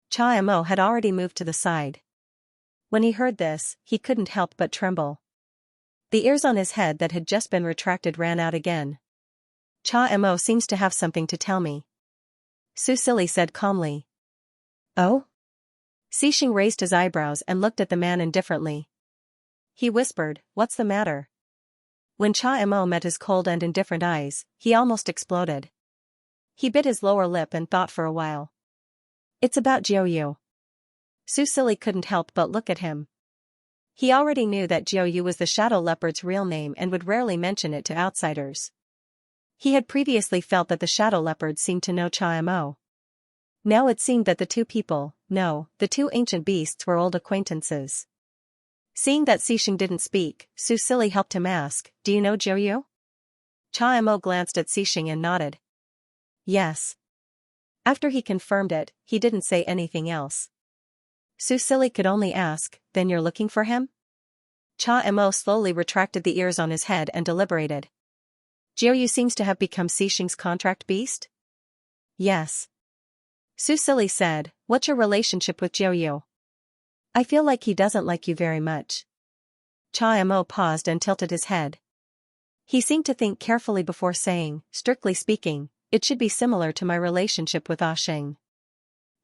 Cha Mo had already moved to the side. When he heard this, he couldn't help but tremble. The ears on his head that had just been retracted ran out again. "Cha Mo seems to have something to tell me," Su Silly said calmly. "Oh?" Xing raised his eyebrows and looked at the man indifferently. He whispered, "What's the matter?" When Cha Mo met his cold and indifferent eyes, he almost exploded. He bit his lower lip and thought for a while. "It's about Jiao Yu." Su Silly couldn't help but look at him. He already knew that Jiao Yu was the Shadow Leopard's real name and would rarely mention it to outsiders. He had previously felt that the Shadow Leopard seemed to know Cha Mo. Now it seemed that the two ancient beasts were old acquaintances. Seeing that Xing didn't speak, Su Silly helped him ask, "Do you know Jiao Yu?" Cha Mo glanced at Xing and nodded. "Yes." After he confirmed it, he didn't say anything else. Su Silly could only ask, "Then you're looking for him?" Cha Mo slowly retracted the ears on his head and deliberated. "Jiao Yu seems to have become Xing's contract beast?" "Yes." Su Silly said, "What's your relationship with Jiao Yu?" "I feel like he doesn't like you very much." Cha Mo paused and tilted his head. He seemed to think carefully before saying, "Strictly speaking, it should be similar to my relationship with Xing.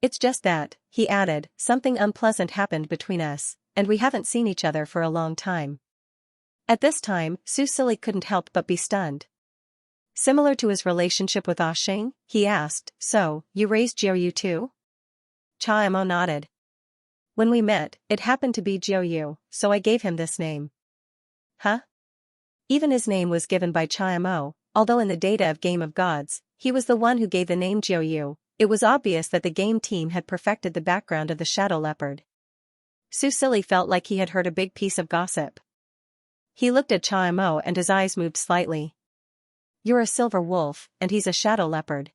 It's just that," he added, "something unpleasant happened between us, and we haven't seen each other for a long time. At this time, Su Silly couldn't help but be stunned. Similar to his relationship with Ah Xing, he asked, "So, you raised Jiao Yu too?" Cha Mo nodded. "When we met, it happened to be Jiao Yu, so I gave him this name." Huh? Even his name was given by Cha Mo, although in the data of Game of Gods, he was the one who gave the name Jiao Yu. It was obvious that the game team had perfected the background of the shadow leopard. Su Silly felt like he had heard a big piece of gossip. He looked at Cha Mo and his eyes moved slightly. "You're a silver wolf, and he's a shadow leopard.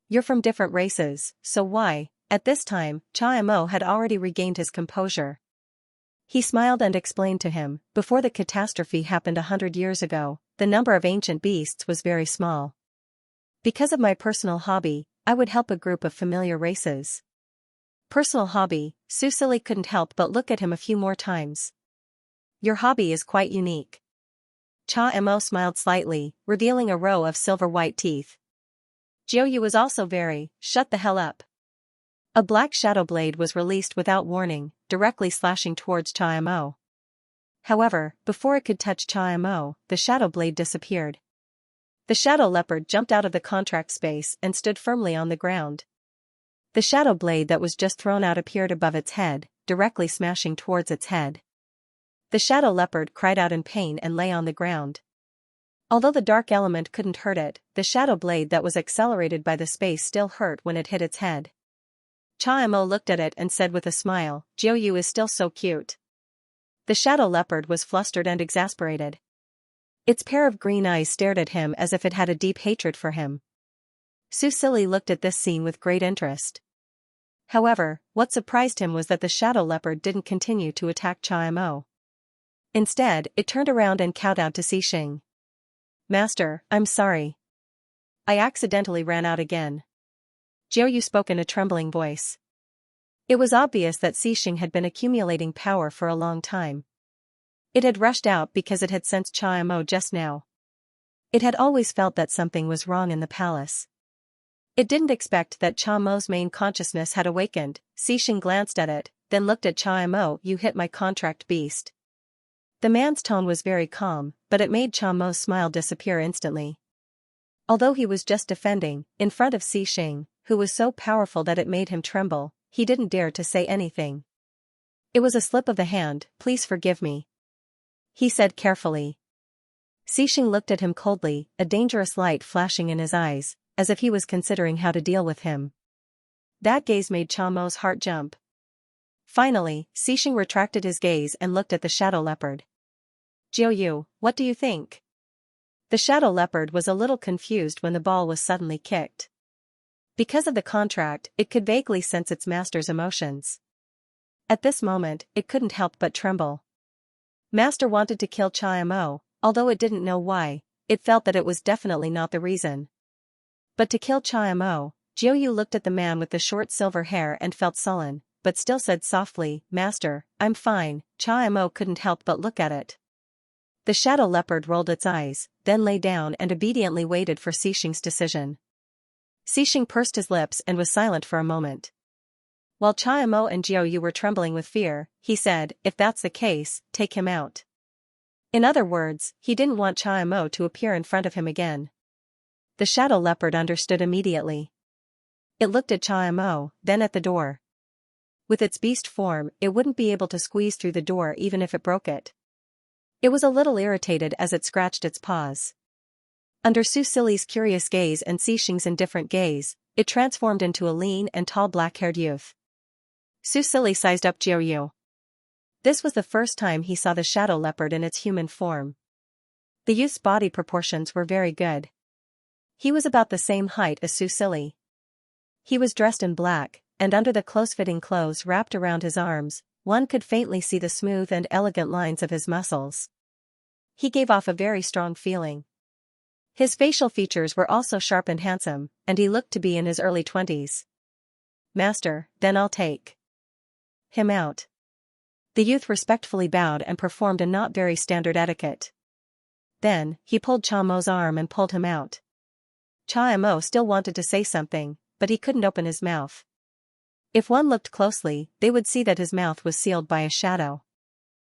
You're from different races, so why?" At this time, Cha Mo had already regained his composure. He smiled and explained to him, "Before the catastrophe happened 100 years ago, the number of ancient beasts was very small. Because of my personal hobby, I would help a group of familiar races." Personal hobby, Su Silly couldn't help but look at him a few more times. "Your hobby is quite unique." Cha Mo smiled slightly, revealing a row of silver-white teeth. Jiao Yu was also very, shut the hell up. A black shadow blade was released without warning, directly slashing towards Cha Mo. However, before it could touch Cha Mo, the shadow blade disappeared. The shadow leopard jumped out of the contract space and stood firmly on the ground. The shadow blade that was just thrown out appeared above its head, directly smashing towards its head. The shadow leopard cried out in pain and lay on the ground. Although the dark element couldn't hurt it, the shadow blade that was accelerated by the space still hurt when it hit its head. Cha Mo looked at it and said with a smile, "Jiao Yu is still so cute." The shadow leopard was flustered and exasperated. Its pair of green eyes stared at him as if it had a deep hatred for him. Su Silly looked at this scene with great interest. However, what surprised him was that the shadow leopard didn't continue to attack Cha Mo. Instead, it turned around and kowtowed to Xing. "Master, I'm sorry. I accidentally ran out again." Jiao Yu spoke in a trembling voice. It was obvious that Xing had been accumulating power for a long time. It had rushed out because it had sensed Cha Mo just now. It had always felt that something was wrong in the palace. It didn't expect that Cha Mo's main consciousness had awakened. Xing glanced at it, then looked at Cha Mo. "You hit my contract beast." The man's tone was very calm, but it made Cha Mo's smile disappear instantly. Although he was just defending, in front of Xing, who was so powerful that it made him tremble, he didn't dare to say anything. "It was a slip of the hand, please forgive me," he said carefully. Xing looked at him coldly, a dangerous light flashing in his eyes, as if he was considering how to deal with him. That gaze made Cha Mo's heart jump. Finally, Xing retracted his gaze and looked at the shadow leopard. "Jiao Yu, what do you think?" The shadow leopard was a little confused when the ball was suddenly kicked. Because of the contract, it could vaguely sense its master's emotions. At this moment, it couldn't help but tremble. Master wanted to kill Cha Mo, although it didn't know why. It felt that it was definitely not the reason. But to kill Cha Mo, Jiao Yu looked at the man with the short silver hair and felt sullen, but still said softly, "Master, I'm fine." Cha Mo couldn't help but look at it. The shadow leopard rolled its eyes, then lay down and obediently waited for Xing's decision. Xing pursed his lips and was silent for a moment. While Cha Mo and Jiao Yu were trembling with fear, he said, "If that's the case, take him out." In other words, he didn't want Cha Mo to appear in front of him again. The shadow leopard understood immediately. It looked at Cha Mo, then at the door. With its beast form, it wouldn't be able to squeeze through the door even if it broke it. It was a little irritated as it scratched its paws. Under Su Silly's curious gaze and Xing's indifferent gaze, it transformed into a lean and tall black-haired youth. Su Silly sized up Jiao Yu. This was the first time he saw the shadow leopard in its human form. The youth's body proportions were very good. He was about the same height as Su Silly. He was dressed in black, and under the close-fitting clothes wrapped around his arms, one could faintly see the smooth and elegant lines of his muscles. He gave off a very strong feeling. His facial features were also sharp and handsome, and he looked to be in his early 20s. "Master, then I'll take him out." The youth respectfully bowed and performed a not very standard etiquette. Then, he pulled Cha Mo's arm and pulled him out. Cha Mo still wanted to say something, but he couldn't open his mouth. If one looked closely, they would see that his mouth was sealed by a shadow.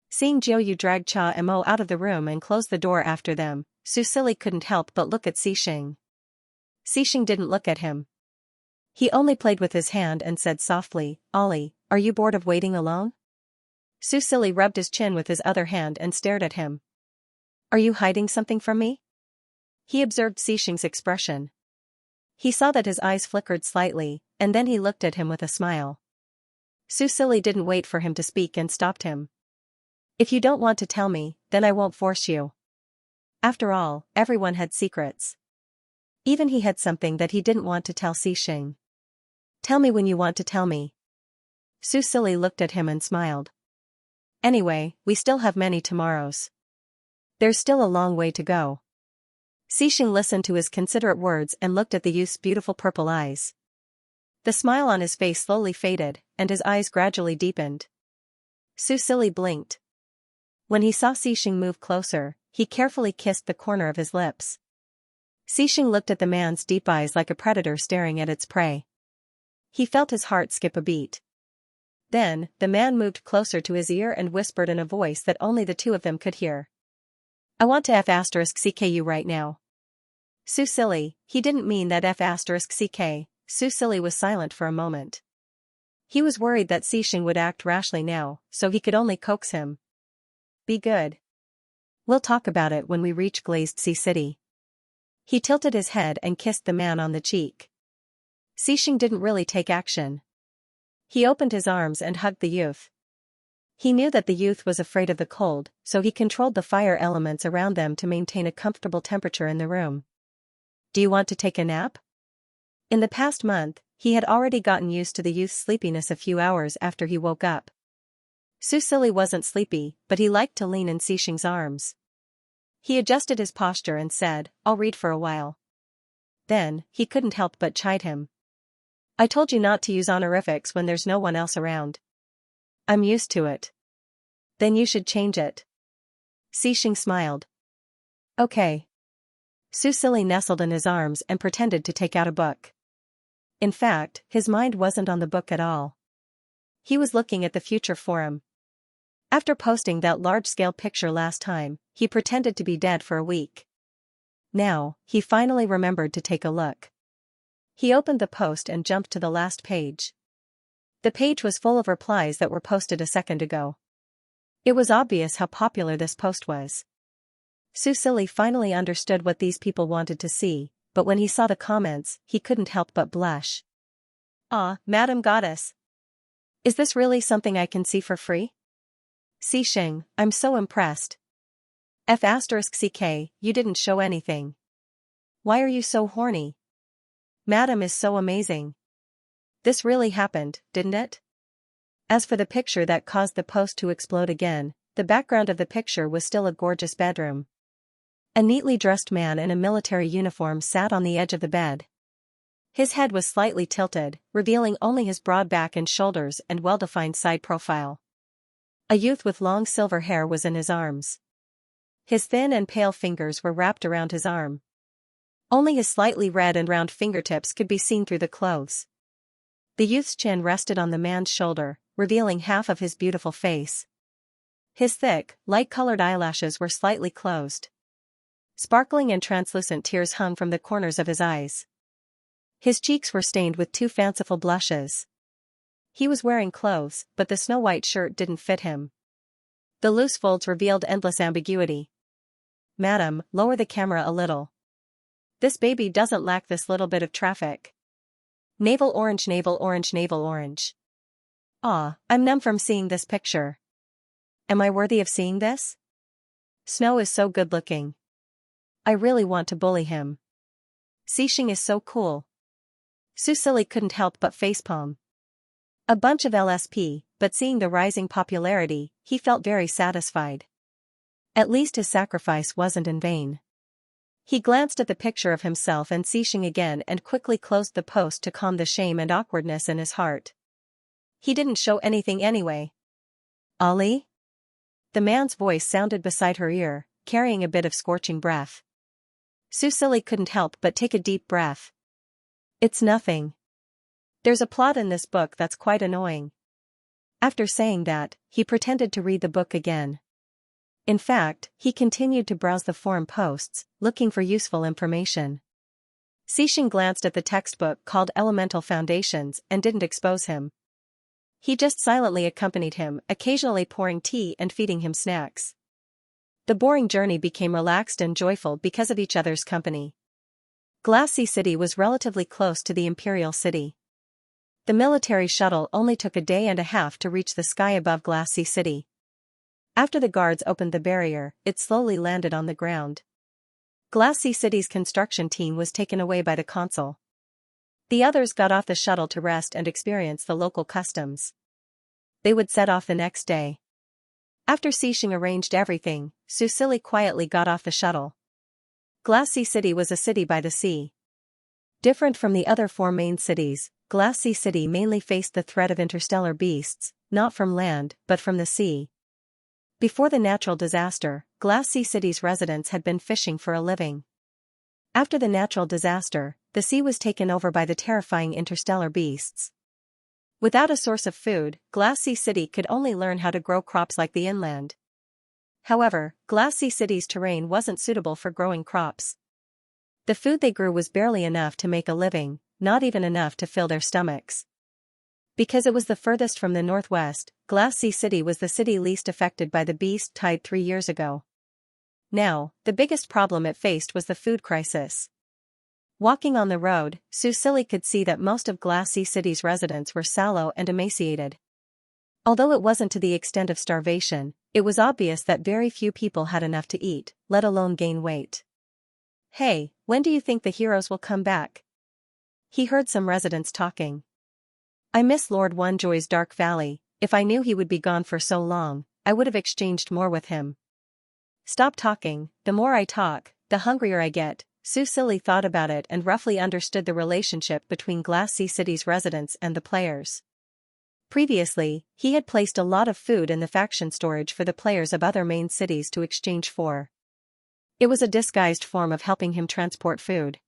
Seeing Jiu Yu drag Cha and Mo out of the room and close the door after them, Su Silly couldn't help but look at Xing. Xing didn't look at him. He only played with his hand and said softly, "Ollie, are you bored of waiting alone?" Su Silly rubbed his chin with his other hand and stared at him. "Are you hiding something from me?" He observed Xing's expression. He saw that his eyes flickered slightly, and then he looked at him with a smile. Su Silly didn't wait for him to speak and stopped him. "If you don't want to tell me, then I won't force you." After all, everyone had secrets. Even he had something that he didn't want to tell Xing. "Tell me when you want to tell me." Su Silly looked at him and smiled. "Anyway, we still have many tomorrows. There's still a long way to go." Xing listened to his considerate words and looked at the youth's beautiful purple eyes. The smile on his face slowly faded, and his eyes gradually deepened. Su Silly blinked. When he saw Xing move closer, he carefully kissed the corner of his lips. Xing looked at the man's deep eyes like a predator staring at its prey. He felt his heart skip a beat. Then, the man moved closer to his ear and whispered in a voice that only the two of them could hear. "I want to F***ck you right now." Su Silly, he didn't mean that F***ck. Su Silly was silent for a moment. He was worried that Xing would act rashly now, so he could only coax him. "Be good. We'll talk about it when we reach Glazed Sea City." He tilted his head and kissed the man on the cheek. Xing didn't really take action. He opened his arms and hugged the youth. He knew that the youth was afraid of the cold, so he controlled the fire elements around them to maintain a comfortable temperature in the room. "Do you want to take a nap?" In the past month, he had already gotten used to the youth's sleepiness a few hours after he woke up. Su Silly wasn't sleepy, but he liked to lean in Xing's arms. He adjusted his posture and said, "I'll read for a while." Then, he couldn't help but chide him. "I told you not to use honorifics when there's no one else around." "I'm used to it." "Then you should change it." Xing smiled. "Okay." Su Silly nestled in his arms and pretended to take out a book. In fact, his mind wasn't on the book at all. He was looking at the future forum. After posting that large-scale picture last time, he pretended to be dead for a week. Now, he finally remembered to take a look. He opened the post and jumped to the last page. The page was full of replies that were posted a second ago. It was obvious how popular this post was. Su Silly finally understood what these people wanted to see, but when he saw the comments, he couldn't help but blush. "Ah, Madam Goddess. Is this really something I can see for free?" "Xing, I'm so impressed. F***ck, you didn't show anything. Why are you so horny? Madam is so amazing. This really happened, didn't it?" As for the picture that caused the post to explode again, the background of the picture was still a gorgeous bedroom. A neatly dressed man in a military uniform sat on the edge of the bed. His head was slightly tilted, revealing only his broad back and shoulders and well-defined side profile. A youth with long silver hair was in his arms. His thin and pale fingers were wrapped around his arm. Only his slightly red and round fingertips could be seen through the clothes. The youth's chin rested on the man's shoulder, revealing half of his beautiful face. His thick, light-colored eyelashes were slightly closed. Sparkling and translucent tears hung from the corners of his eyes. His cheeks were stained with two fanciful blushes. He was wearing clothes, but the snow-white shirt didn't fit him. The loose folds revealed endless ambiguity. "Madam, lower the camera a little. This baby doesn't lack this little bit of traffic. Navel orange, navel orange, navel orange. Ah, I'm numb from seeing this picture. Am I worthy of seeing this? Snow is so good-looking. I really want to bully him. Xing is so cool." Su Silly couldn't help but facepalm. A bunch of LSP, but seeing the rising popularity, he felt very satisfied. At least his sacrifice wasn't in vain. He glanced at the picture of himself and Xing again and quickly closed the post to calm the shame and awkwardness in his heart. He didn't show anything anyway. "Ollie?" The man's voice sounded beside her ear, carrying a bit of scorching breath. Su Silly couldn't help but take a deep breath. "It's nothing." There's a plot in this book that's quite annoying. After saying that, he pretended to read the book again. In fact, he continued to browse the forum posts, looking for useful information. Xianxia glanced at the textbook called Elemental Foundations and didn't expose him. He just silently accompanied him, occasionally pouring tea and feeding him snacks. The boring journey became relaxed and joyful because of each other's company. Glassy City was relatively close to the Imperial City. The military shuttle only took a day and a half to reach the sky above Glassy City. After the guards opened the barrier, it slowly landed on the ground. Glassy City's construction team was taken away by the consul. The others got off the shuttle to rest and experience the local customs. They would set off the next day. After Xianxia arranged everything, Susili quietly got off the shuttle. Glassy City was a city by the sea. Different from the other four main cities, Glassy City mainly faced the threat of interstellar beasts, not from land but from the sea. Before the natural disaster, Glassy City's residents had been fishing for a living. After the natural disaster, the sea was taken over by the terrifying interstellar beasts. Without a source of food, Glassy City could only learn how to grow crops like the inland. However, Glassy City's terrain wasn't suitable for growing crops. The food they grew was barely enough to make a living, not even enough to fill their stomachs. Because it was the furthest from the northwest, Glassy City was the city least affected by the beast tide 3 years ago. Now, the biggest problem it faced was the food crisis. Walking on the road, Susili could see that most of Glassy City's residents were sallow and emaciated. Although it wasn't to the extent of starvation, it was obvious that very few people had enough to eat, let alone gain weight. "Hey, when do you think the heroes will come back?" He heard some residents talking. "I miss Lord Onejoy's Dark Valley. If I knew he would be gone for so long, I would have exchanged more with him." "Stop talking, the more I talk, the hungrier I get." Susili thought about it and roughly understood the relationship between Glassy City's residents and the players. Previously, he had placed a lot of food in the faction storage for the players of other main cities to exchange for. It was a disguised form of helping him transport food.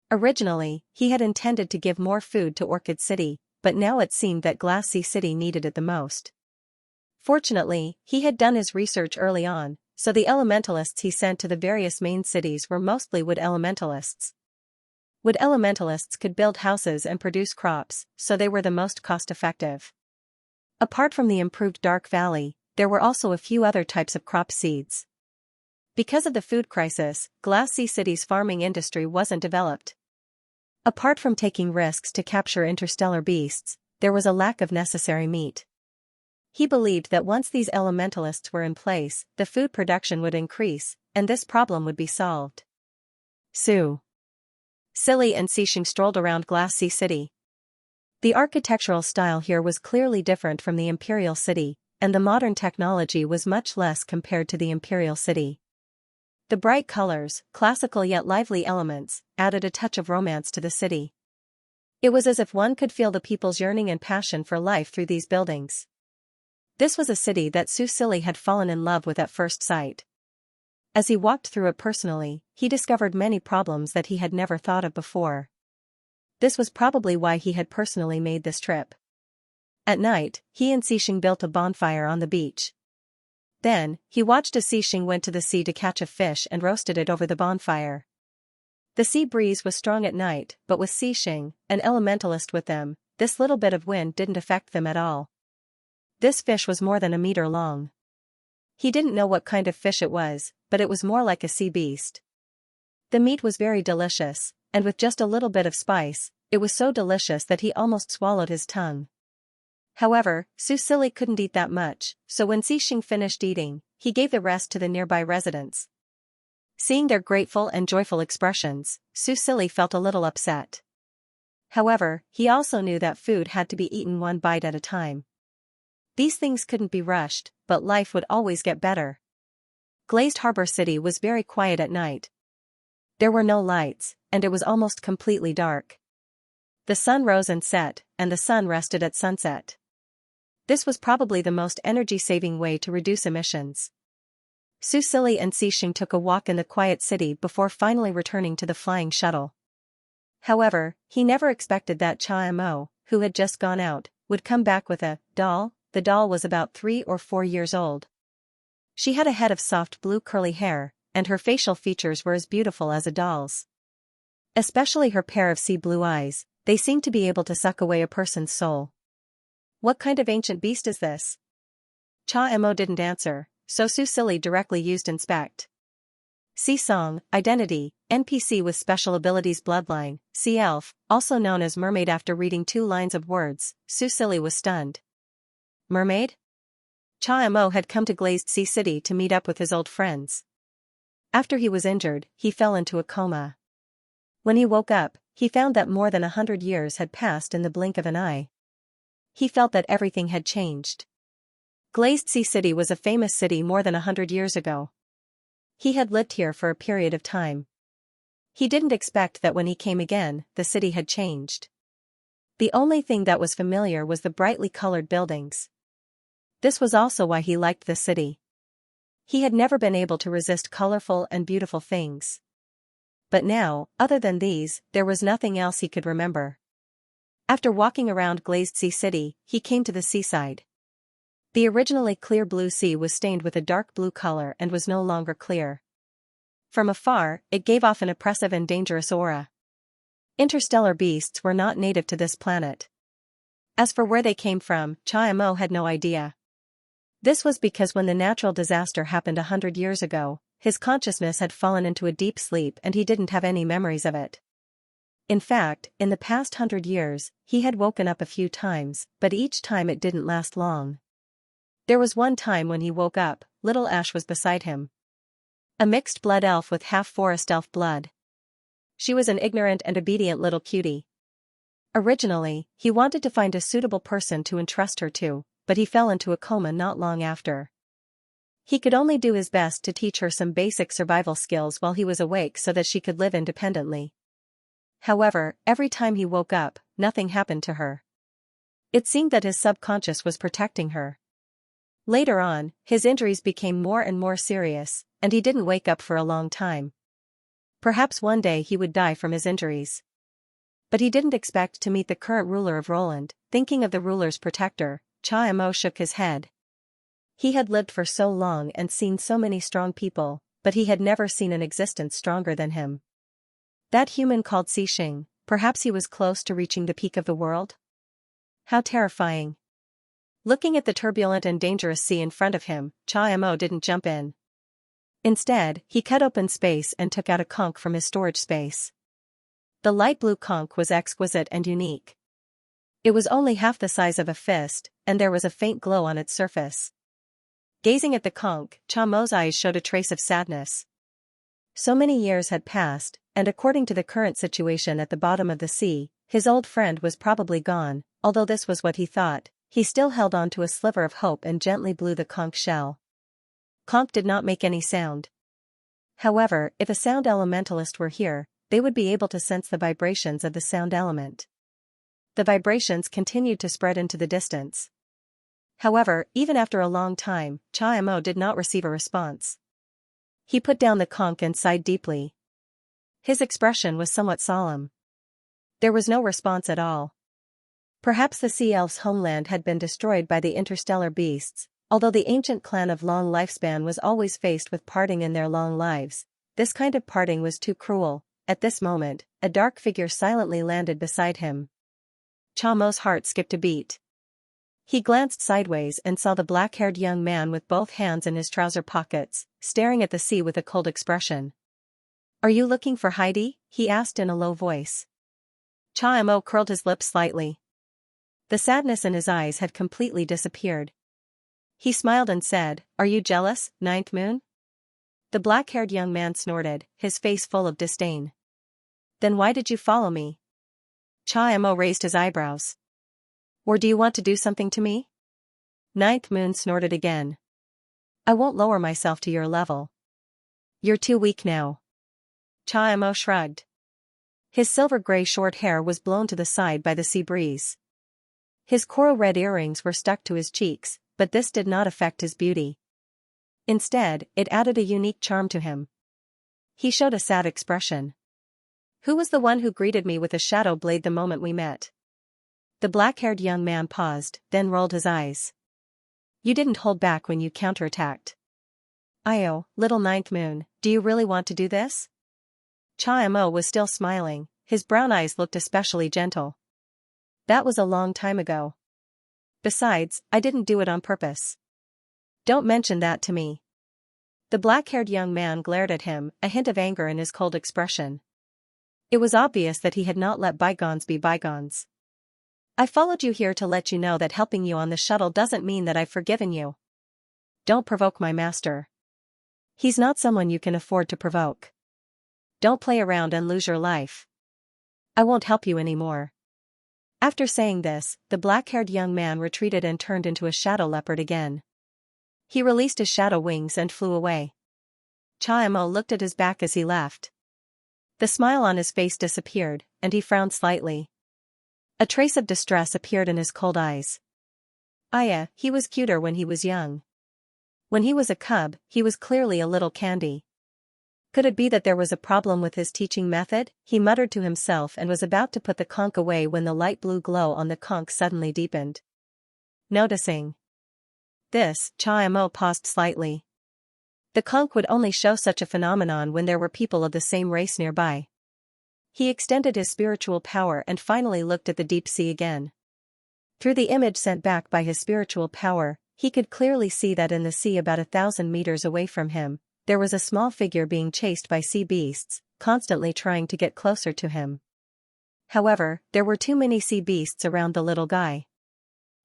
Originally, he had intended to give more food to Orchid City, but now it seemed that Glassy City needed it the most. Fortunately, he had done his research early on, so the elementalists he sent to the various main cities were mostly wood elementalists. Wood elementalists could build houses and produce crops, so they were the most cost-effective. Apart from the improved Dark Valley, there were also a few other types of crop seeds. Because of the food crisis, Glassy City's farming industry wasn't developed. Apart from taking risks to capture interstellar beasts, there was a lack of necessary meat. He believed that once these elementalists were in place, the food production would increase, and this problem would be solved. Susili and Xianxia strolled around Glassy City. The architectural style here was clearly different from the Imperial City, and the modern technology was much less compared to the Imperial City. The bright colors, classical yet lively elements, added a touch of romance to the city. It was as if one could feel the people's yearning and passion for life through these buildings. This was a city that Susili had fallen in love with at first sight. As he walked through it personally, he discovered many problems that he had never thought of before. This was probably why he had personally made this trip. At night, he and Xianxia built a bonfire on the beach. Then, he watched as Xianxia went to the sea to catch a fish and roasted it over the bonfire. The sea breeze was strong at night, but with Xianxia, an elementalist with them, this little bit of wind didn't affect them at all. This fish was more than a meter long. He didn't know what kind of fish it was, but it was more like a sea beast. The meat was very delicious, and with just a little bit of spice, it was so delicious that he almost swallowed his tongue. However, Susili couldn't eat that much, so when Xianxia finished eating, he gave the rest to the nearby residents. Seeing their grateful and joyful expressions, Susili felt a little upset. However, he also knew that food had to be eaten one bite at a time. These things couldn't be rushed, but life would always get better. Glazed Harbor City was very quiet at night. There were no lights, and it was almost completely dark. The sun rose and set, and the sun rested at sunset. This was probably the most energy-saving way to reduce emissions. Susili and Xianxia took a walk in the quiet city before finally returning to the flying shuttle. However, he never expected that Xianmo, who had just gone out, would come back with a doll. The doll was about 3 or 4 years old. She had a head of soft blue curly hair, and her facial features were as beautiful as a doll's. Especially her pair of sea blue eyes, they seemed to be able to suck away a person's soul. What kind of ancient beast is this? Cha Mo didn't answer, so Su Silly directly used inspect. Sea Song, identity, NPC with special abilities bloodline, sea elf, also known as mermaid. After reading 2 lines of words, Su Silly was stunned. Mermaid? Cha Mo had come to Glazed Sea City to meet up with his old friends. After he was injured, he fell into a coma. When he woke up, he found that more than 100 years had passed in the blink of an eye. He felt that everything had changed. Glazed Sea City was a famous city more than 100 years ago. He had lived here for a period of time. He didn't expect that when he came again, the city had changed. The only thing that was familiar was the brightly colored buildings. This was also why he liked the city. He had never been able to resist colorful and beautiful things. But now, other than these, there was nothing else he could remember. After walking around Glazed Sea City, he came to the seaside. The originally clear blue sea was stained with a dark blue color and was no longer clear. From afar, it gave off an oppressive and dangerous aura. Interstellar beasts were not native to this planet. As for where they came from, Cha Mo had no idea. This was because when the natural disaster happened 100 years ago, his consciousness had fallen into a deep sleep and he didn't have any memories of it. In fact, in the past 100 years, he had woken up a few times, but each time it didn't last long. There was one time when he woke up, Little Ash was beside him. A mixed blood elf with half forest elf blood. She was an ignorant and obedient little cutie. Originally, he wanted to find a suitable person to entrust her to, but he fell into a coma not long after. He could only do his best to teach her some basic survival skills while he was awake so that she could live independently. However, every time he woke up, nothing happened to her. It seemed that his subconscious was protecting her. Later on, his injuries became more and more serious, and he didn't wake up for a long time. Perhaps one day he would die from his injuries. But he didn't expect to meet the current ruler of Roland. Thinking of the ruler's protector, Cha Mo shook his head. He had lived for so long and seen so many strong people, but he had never seen an existence stronger than him. That human called Xing, perhaps he was close to reaching the peak of the world? How terrifying. Looking at the turbulent and dangerous sea in front of him, Cha Mo didn't jump in. Instead, he cut open space and took out a conch from his storage space. The light blue conch was exquisite and unique. It was only half the size of a fist, and there was a faint glow on its surface. Gazing at the conch, Cha Mo's eyes showed a trace of sadness. So many years had passed, and according to the current situation at the bottom of the sea, his old friend was probably gone. Although this was what he thought, he still held on to a sliver of hope and gently blew the conch shell. Conch did not make any sound. However, if a sound elementalist were here, they would be able to sense the vibrations of the sound element. The vibrations continued to spread into the distance. However, even after a long time, Cha Mo did not receive a response. He put down the conch and sighed deeply. His expression was somewhat solemn. There was no response at all. Perhaps the sea elf's homeland had been destroyed by the interstellar beasts. Although the ancient clan of long lifespan was always faced with parting in their long lives, this kind of parting was too cruel. At this moment, a dark figure silently landed beside him. Cha Mo's heart skipped a beat. He glanced sideways and saw the black-haired young man with both hands in his trouser pockets, staring at the sea with a cold expression. "Are you looking for Heidi?" he asked in a low voice. Cha Mo curled his lips slightly. The sadness in his eyes had completely disappeared. He smiled and said, "Are you jealous, Ninth Moon?" The black-haired young man snorted, his face full of disdain. "Then why did you follow me?" Cha Mo raised his eyebrows. "Or do you want to do something to me?" Ninth Moon snorted again. "I won't lower myself to your level. You're too weak now." Cha Mo shrugged. His silver-gray short hair was blown to the side by the sea breeze. His coral red earrings were stuck to his cheeks, but this did not affect his beauty. Instead, it added a unique charm to him. He showed a sad expression. "Who was the one who greeted me with a shadow blade the moment we met?" The black-haired young man paused, then rolled his eyes. You didn't hold back when you counterattacked. Io, little ninth moon, do you really want to do this? Cha-mo was still smiling, his brown eyes looked especially gentle. That was a long time ago. Besides, I didn't do it on purpose. Don't mention that to me. The black-haired young man glared at him, a hint of anger in his cold expression. It was obvious that he had not let bygones be bygones. I followed you here to let you know that helping you on the shuttle doesn't mean that I've forgiven you. Don't provoke my master. He's not someone you can afford to provoke. Don't play around and lose your life. I won't help you anymore. After saying this, the black-haired young man retreated and turned into a shadow leopard again. He released his shadow wings and flew away. Cha-mo looked at his back as he left. The smile on his face disappeared, and he frowned slightly. A trace of distress appeared in his cold eyes. He was cuter when he was young. When he was a cub, he was clearly a little candy. Could it be that there was a problem with his teaching method? He muttered to himself and was about to put the conch away when the light blue glow on the conch suddenly deepened. Noticing this, Cha-mo paused slightly. The conch would only show such a phenomenon when there were people of the same race nearby. He extended his spiritual power and finally looked at the deep sea again. Through the image sent back by his spiritual power, he could clearly see that in the sea about 1,000 meters away from him, there was a small figure being chased by sea beasts, constantly trying to get closer to him. However, there were too many sea beasts around the little guy.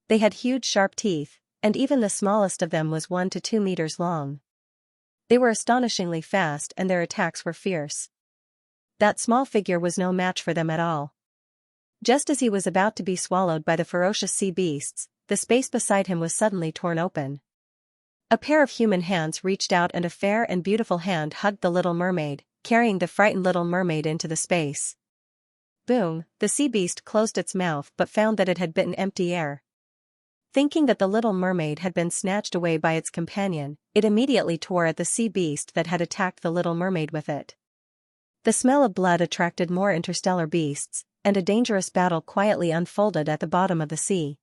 They had huge sharp teeth, and even the smallest of them was 1 to 2 meters long. They were astonishingly fast and their attacks were fierce. That small figure was no match for them at all. Just as he was about to be swallowed by the ferocious sea beasts, the space beside him was suddenly torn open. A pair of human hands reached out and a fair and beautiful hand hugged the little mermaid, carrying the frightened little mermaid into the space. Boom, the sea beast closed its mouth but found that it had bitten empty air. Thinking that the little mermaid had been snatched away by its companion, it immediately tore at the sea beast that had attacked the little mermaid with it. The smell of blood attracted more interstellar beasts, and a dangerous battle quietly unfolded at the bottom of the sea.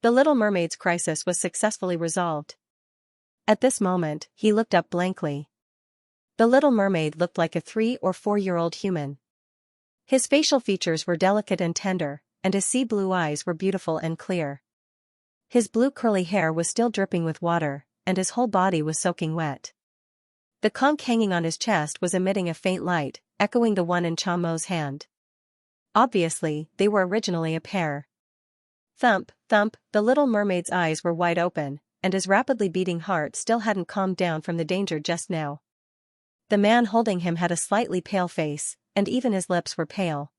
The little mermaid's crisis was successfully resolved. At this moment, he looked up blankly. The little mermaid looked like a 3 or 4-year-old human. His facial features were delicate and tender, and his sea blue eyes were beautiful and clear. His blue curly hair was still dripping with water, and his whole body was soaking wet. The conch hanging on his chest was emitting a faint light, echoing the one in Cha-mo's hand. Obviously, they were originally a pair. Thump, thump, the little mermaid's eyes were wide open, and his rapidly beating heart still hadn't calmed down from the danger just now. The man holding him had a slightly pale face, and even his lips were pale.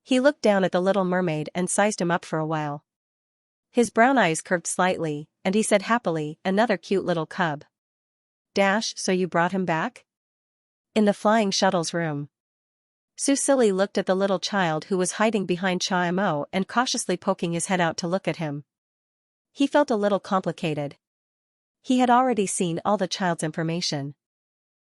He looked down at the little mermaid and sized him up for a while. His brown eyes curved slightly, and he said happily, "Another cute little cub. So you brought him back?" In the flying shuttle's room. Susili looked at the little child who was hiding behind Cha-mo and cautiously poking his head out to look at him. He felt a little complicated. He had already seen all the child's information.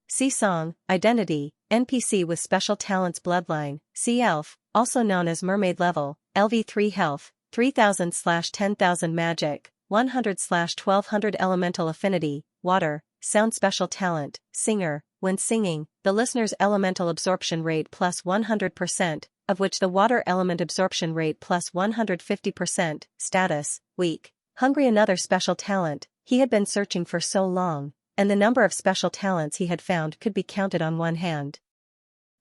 C-Song, identity, NPC with special talents bloodline, C-Elf, also known as mermaid level, LV3 health, 3000/10,000 magic, 100/1200 elemental affinity, water, sound special talent, singer, when singing, the listener's elemental absorption rate plus 100%, of which the water element absorption rate plus 150%, status, weak, hungry. Another special talent, he had been searching for so long, and the number of special talents he had found could be counted on one hand.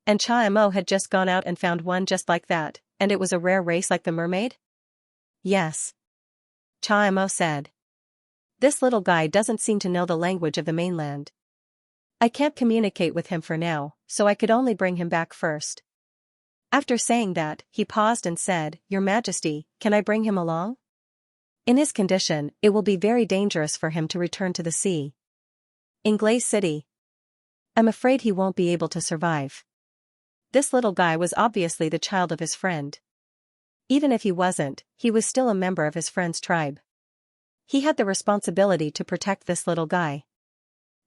And Cha-mo had just gone out and found one just like that, and it was a rare race like the mermaid? Yes. Cha-mo said. This little guy doesn't seem to know the language of the mainland. I can't communicate with him for now, so I could only bring him back first. After saying that, he paused and said, "Your Majesty, can I bring him along? In his condition, it will be very dangerous for him to return to the sea. In Glaze City. I'm afraid he won't be able to survive." This little guy was obviously the child of his friend. Even if he wasn't, he was still a member of his friend's tribe. He had the responsibility to protect this little guy.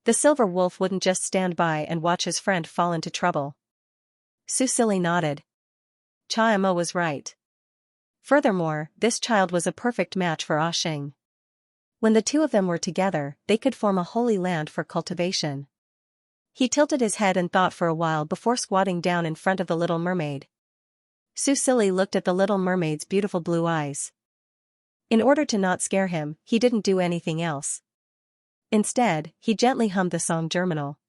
The silver wolf wouldn't just stand by and watch his friend fall into trouble. Susili nodded. Cha-mo was right. Furthermore, this child was a perfect match for Xing. When the two of them were together, they could form a holy land for cultivation. He tilted his head and thought for a while before squatting down in front of the little mermaid. Susili looked at the little mermaid's beautiful blue eyes. In order to not scare him, he didn't do anything else. Instead, he gently hummed the song Germinal.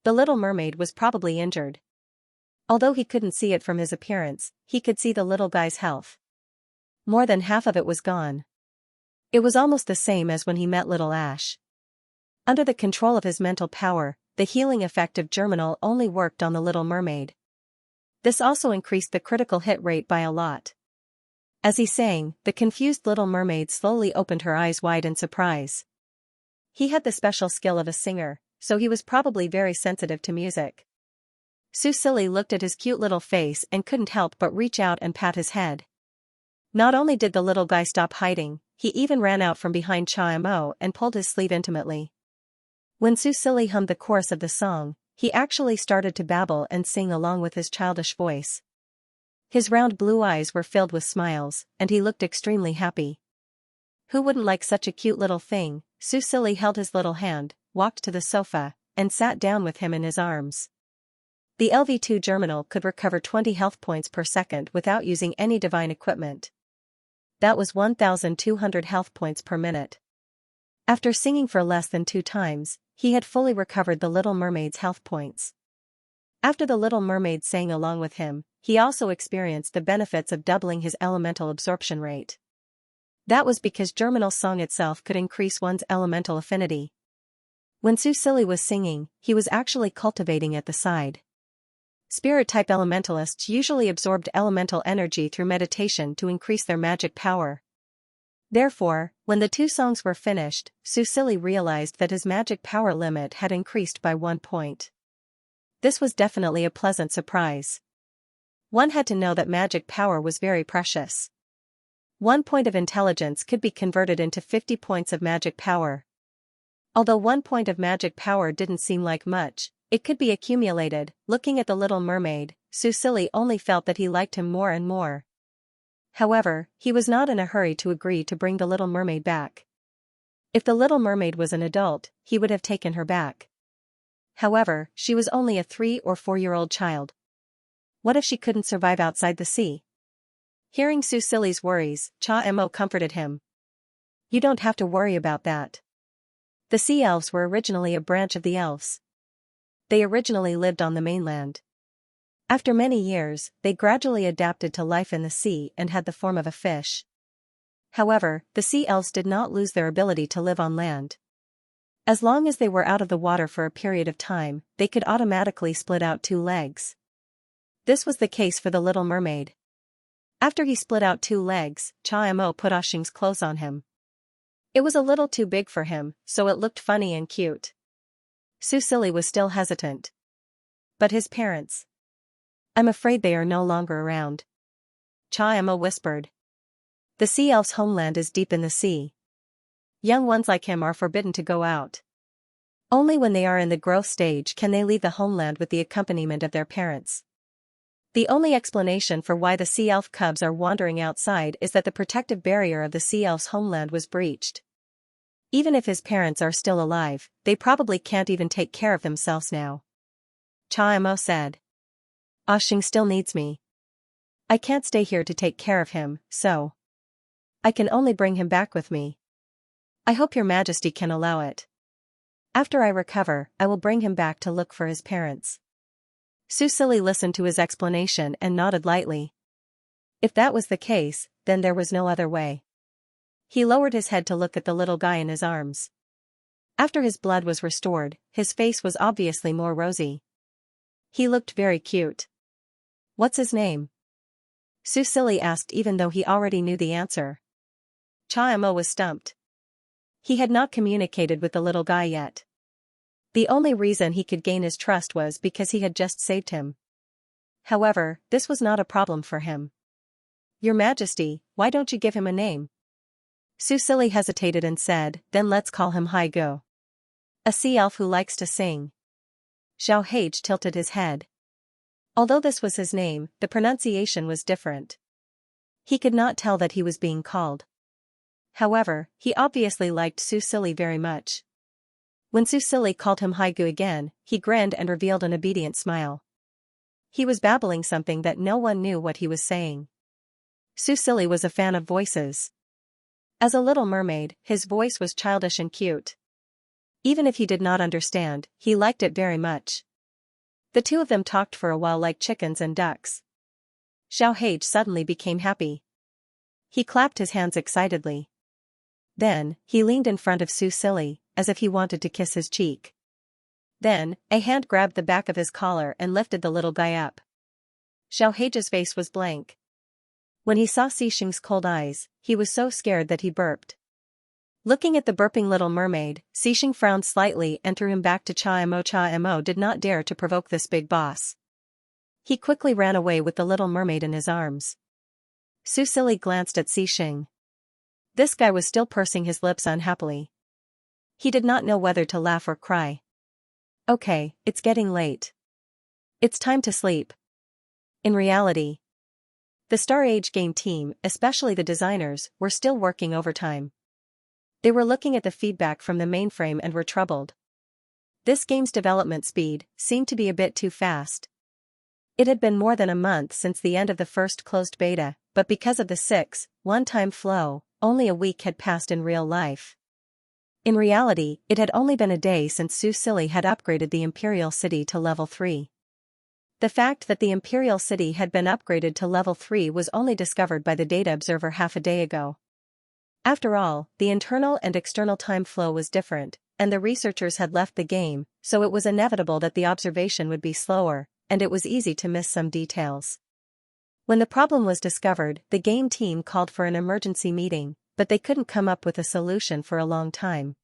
The little mermaid was probably injured. Although he couldn't see it from his appearance, he could see the little guy's health. More than half of it was gone. It was almost the same as when he met little Ash. Under the control of his mental power, the healing effect of Germinal only worked on the little mermaid. This also increased the critical hit rate by a lot. As he sang, the confused little mermaid slowly opened her eyes wide in surprise. He had the special skill of a singer, so he was probably very sensitive to music. Susili looked at his cute little face and couldn't help but reach out and pat his head. Not only did the little guy stop hiding, he even ran out from behind Xianxia and pulled his sleeve intimately. When Susili hummed the chorus of the song, he actually started to babble and sing along with his childish voice. His round blue eyes were filled with smiles, and he looked extremely happy. Who wouldn't like such a cute little thing? Susili held his little hand, walked to the sofa, and sat down with him in his arms. The LV2 Germinal could recover 20 health points per second without using any divine equipment. That was 1,200 health points per minute. After singing for less than 2 times, he had fully recovered the little mermaid's health points. After the little mermaid sang along with him, he also experienced the benefits of doubling his elemental absorption rate. That was because Germinal's song itself could increase one's elemental affinity. When Susili was singing, he was actually cultivating at the side. Spirit-type elementalists usually absorbed elemental energy through meditation to increase their magic power. Therefore, when the 2 songs were finished, Susili realized that his magic power limit had increased by 1 point. This was definitely a pleasant surprise. One had to know that magic power was very precious. 1 point of intelligence could be converted into 50 points of magic power. Although 1 point of magic power didn't seem like much, it could be accumulated. Looking at the little mermaid, Susili only felt that he liked him more and more. However, he was not in a hurry to agree to bring the little mermaid back. If the little mermaid was an adult, he would have taken her back. However, she was only a 3 or 4-year-old child. What if she couldn't survive outside the sea? Hearing Susili's worries, Cha-Mo comforted him. You don't have to worry about that. The sea elves were originally a branch of the elves. They originally lived on the mainland. After many years, they gradually adapted to life in the sea and had the form of a fish. However, the sea elves did not lose their ability to live on land. As long as they were out of the water for a period of time, they could automatically split out 2 legs. This was the case for the little mermaid. After he split out 2 legs, Cha-Mo put Xing's clothes on him. It was a little too big for him, so it looked funny and cute. Susili was still hesitant. But his parents? I'm afraid they are no longer around. Cha-Mo whispered. The sea elf's homeland is deep in the sea. Young ones like him are forbidden to go out. Only when they are in the growth stage can they leave the homeland with the accompaniment of their parents. The only explanation for why the sea elf cubs are wandering outside is that the protective barrier of the sea elf's homeland was breached. Even if his parents are still alive, they probably can't even take care of themselves now. Cha-Mo said. Xing still needs me. I can't stay here to take care of him, so I can only bring him back with me. I hope your majesty can allow it. After I recover, I will bring him back to look for his parents. Susili listened to his explanation and nodded lightly. If that was the case, then there was no other way. He lowered his head to look at the little guy in his arms. After his blood was restored, his face was obviously more rosy. He looked very cute. What's his name? Susili asked even though he already knew the answer. Cha-Mo was stumped. He had not communicated with the little guy yet. The only reason he could gain his trust was because he had just saved him. However, this was not a problem for him. Your Majesty, why don't you give him a name? Susili hesitated and said, then let's call him Hai-Go. A sea elf who likes to sing. Zhao Hage tilted his head. Although this was his name, the pronunciation was different. He could not tell that he was being called. However, he obviously liked Susili very much. When Susili called him Haigu again, he grinned and revealed an obedient smile. He was babbling something that no one knew what he was saying. Susili was a fan of voices. As a little mermaid, his voice was childish and cute. Even if he did not understand, he liked it very much. The two of them talked for a while like chickens and ducks. Xianxia suddenly became happy. He clapped his hands excitedly. Then, he leaned in front of Susili, as if he wanted to kiss his cheek. Then, a hand grabbed the back of his collar and lifted the little guy up. Xianxia's face was blank. When he saw Xixing's cold eyes, he was so scared that he burped. Looking at the burping little mermaid, Xixing frowned slightly and threw him back to Cha-mo. Cha-mo did not dare to provoke this big boss. He quickly ran away with the little mermaid in his arms. Susili glanced at Xixing. This guy was still pursing his lips unhappily. He did not know whether to laugh or cry. Okay, it's getting late. It's time to sleep. In reality, the Star Age game team, especially the designers, were still working overtime. They were looking at the feedback from the mainframe and were troubled. This game's development speed seemed to be a bit too fast. It had been more than a month since the end of the first closed beta, but because of the 6-1-time flow, only a week had passed in real life. In reality, it had only been a day since Susili had upgraded the Imperial City to level 3. The fact that the Imperial City had been upgraded to level 3 was only discovered by the data observer half a day ago. After all, the internal and external time flow was different, and the researchers had left the game, so it was inevitable that the observation would be slower, and it was easy to miss some details. When the problem was discovered, the game team called for an emergency meeting, but they couldn't come up with a solution for a long time.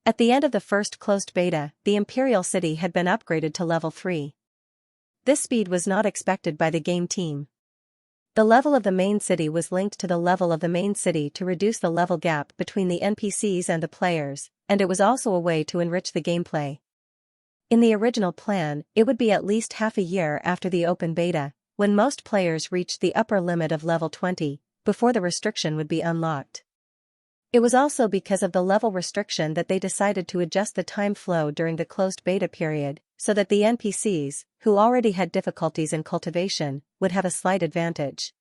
At the end of the first closed beta, the Imperial City had been upgraded to level 3. This speed was not expected by the game team. The level of the main city was linked to the level of the main city to reduce the level gap between the NPCs and the players, and it was also a way to enrich the gameplay. In the original plan, it would be at least half a year after the open beta, when most players reached the upper limit of level 20, before the restriction would be unlocked. It was also because of the level restriction that they decided to adjust the time flow during the closed beta period, so that the NPCs, who already had difficulties in cultivation, would have a slight advantage.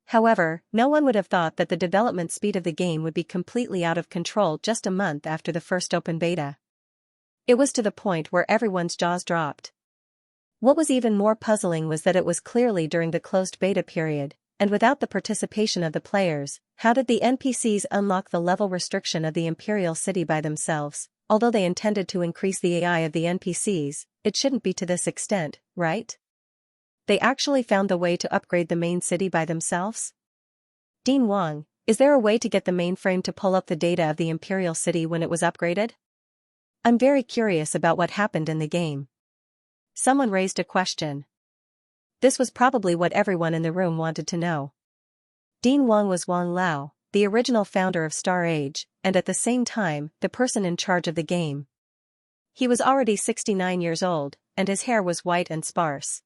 However, no one would have thought that the development speed of the game would be completely out of control just a month after the first open beta. It was to the point where everyone's jaws dropped. What was even more puzzling was that it was clearly during the closed beta period, and without the participation of the players, how did the NPCs unlock the level restriction of the Imperial City by themselves? Although they intended to increase the AI of the NPCs, it shouldn't be to this extent, right? They actually found the way to upgrade the main city by themselves? Dean Wang, is there a way to get the mainframe to pull up the data of the Imperial City when it was upgraded? I'm very curious about what happened in the game. Someone raised a question. This was probably what everyone in the room wanted to know. Dean Wang was Wang Lao, the original founder of Star Age, and at the same time, the person in charge of the game. He was already 69 years old, and his hair was white and sparse.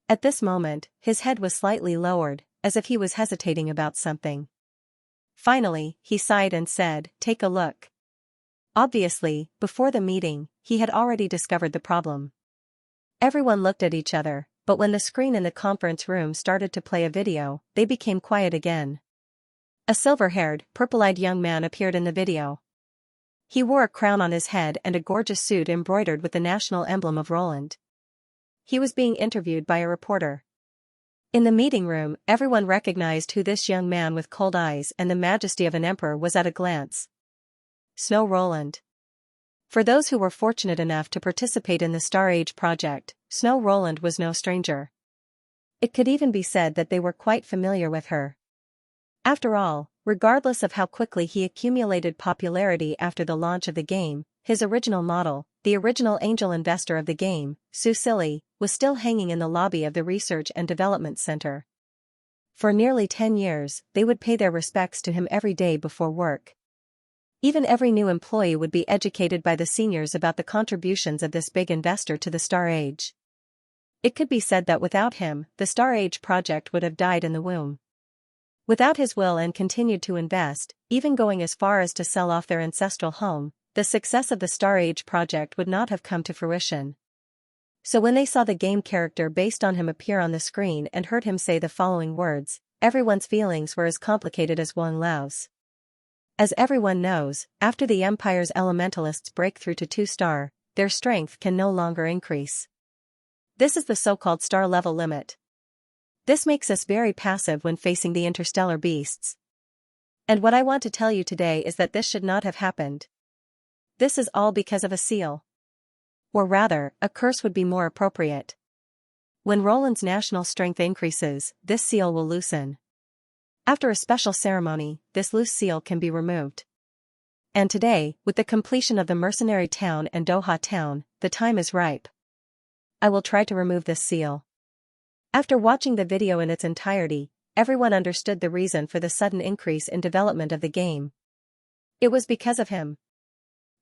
At this moment, his head was slightly lowered, as if he was hesitating about something. Finally, he sighed and said, "Take a look." Obviously, before the meeting, he had already discovered the problem. Everyone looked at each other, but when the screen in the conference room started to play a video, they became quiet again. A silver-haired, purple-eyed young man appeared in the video. He wore a crown on his head and a gorgeous suit embroidered with the national emblem of Roland. He was being interviewed by a reporter. In the meeting room, everyone recognized who this young man with cold eyes and the majesty of an emperor was at a glance. Snow Roland. For those who were fortunate enough to participate in the Star Age project, Snow Roland was no stranger. It could even be said that they were quite familiar with her. After all, regardless of how quickly he accumulated popularity after the launch of the game, his original model, the original angel investor of the game, Susili, was still hanging in the lobby of the Research and Development Center. For nearly 10 years, they would pay their respects to him every day before work. Even every new employee would be educated by the seniors about the contributions of this big investor to the Star Age. It could be said that without him, the Star Age project would have died in the womb. Without his will and continued to invest, even going as far as to sell off their ancestral home, the success of the Star Age project would not have come to fruition. So when they saw the game character based on him appear on the screen and heard him say the following words, everyone's feelings were as complicated as Wang Lao's. As everyone knows, after the Empire's elementalists break through to 2-star, their strength can no longer increase. This is the so-called star level limit. This makes us very passive when facing the interstellar beasts. And what I want to tell you today is that this should not have happened. This is all because of a seal. Or rather, a curse would be more appropriate. When Roland's national strength increases, this seal will loosen. After a special ceremony, this loose seal can be removed. And today, with the completion of the mercenary town and Doha town, the time is ripe. I will try to remove this seal. After watching the video in its entirety, everyone understood the reason for the sudden increase in development of the game. It was because of him.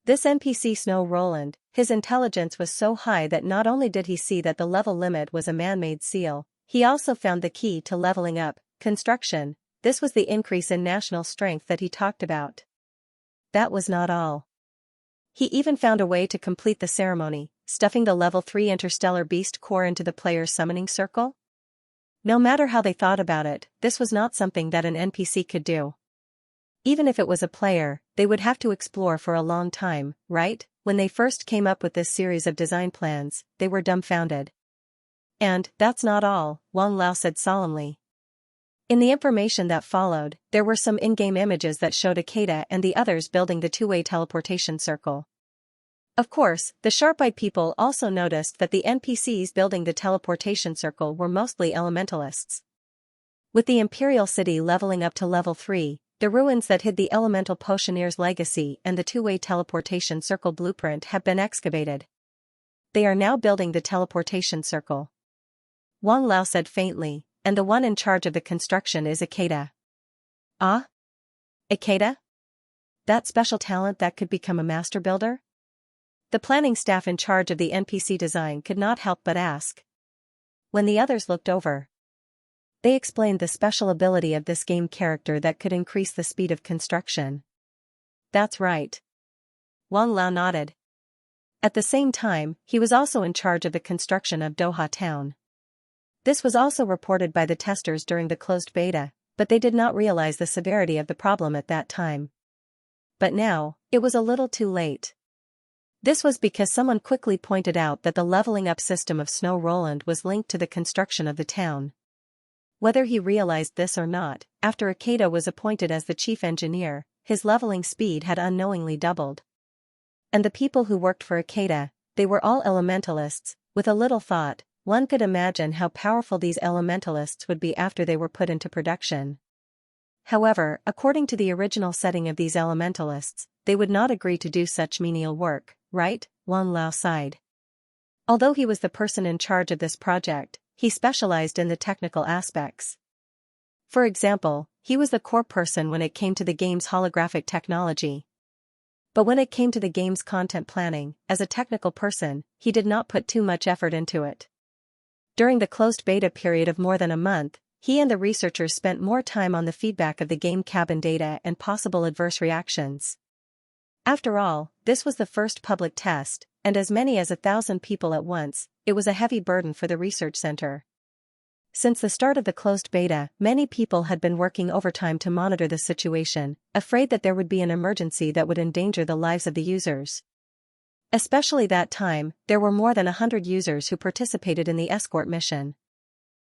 This NPC Snow Roland, his intelligence was so high that not only did he see that the level limit was a man-made seal, he also found the key to leveling up, construction. This was the increase in national strength that he talked about. That was not all. He even found a way to complete the ceremony, stuffing the level 3 interstellar beast core into the player's summoning circle. No matter how they thought about it, this was not something that an NPC could do. Even if it was a player, they would have to explore for a long time, right? When they first came up with this series of design plans, they were dumbfounded. And, that's not all, Wang Lao said solemnly. In the information that followed, there were some in-game images that showed Akeda and the others building the two-way teleportation circle. Of course, the sharp-eyed people also noticed that the NPCs building the teleportation circle were mostly elementalists. With the Imperial City leveling up to level 3, the ruins that hid the elemental potioneer's legacy and the two-way teleportation circle blueprint have been excavated. They are now building the teleportation circle. Wang Lao said faintly, and the one in charge of the construction is Akeda. Ah? Akeda? That special talent that could become a master builder? The planning staff in charge of the NPC design could not help but ask. When the others looked over, they explained the special ability of this game character that could increase the speed of construction. That's right. Wang Lao nodded. At the same time, he was also in charge of the construction of Doha town. This was also reported by the testers during the closed beta, but they did not realize the severity of the problem at that time. But now, it was a little too late. This was because someone quickly pointed out that the leveling up system of Snow Roland was linked to the construction of the town. Whether he realized this or not, after Akeda was appointed as the chief engineer, his leveling speed had unknowingly doubled. And the people who worked for Akeda, they were all elementalists. With a little thought, one could imagine how powerful these elementalists would be after they were put into production. However, according to the original setting of these elementalists, they would not agree to do such menial work, right? Wang Lao sighed. Although he was the person in charge of this project, he specialized in the technical aspects. For example, he was the core person when it came to the game's holographic technology. But when it came to the game's content planning, as a technical person, he did not put too much effort into it. During the closed beta period of more than a month, he and the researchers spent more time on the feedback of the game cabin data and possible adverse reactions. After all, this was the first public test, and as many as 1,000 people at once, it was a heavy burden for the research center. Since the start of the closed beta, many people had been working overtime to monitor the situation, afraid that there would be an emergency that would endanger the lives of the users. Especially that time, there were more than 100 users who participated in the escort mission.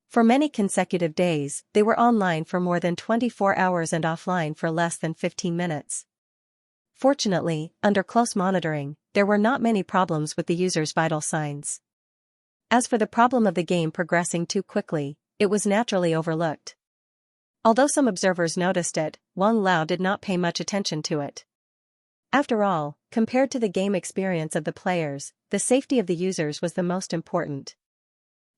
For many consecutive days, they were online for more than 24 hours and offline for less than 15 minutes. Fortunately, under close monitoring, there were not many problems with the users' vital signs. As for the problem of the game progressing too quickly, it was naturally overlooked. Although some observers noticed it, Wang Lao did not pay much attention to it. After all, compared to the game experience of the players, the safety of the users was the most important.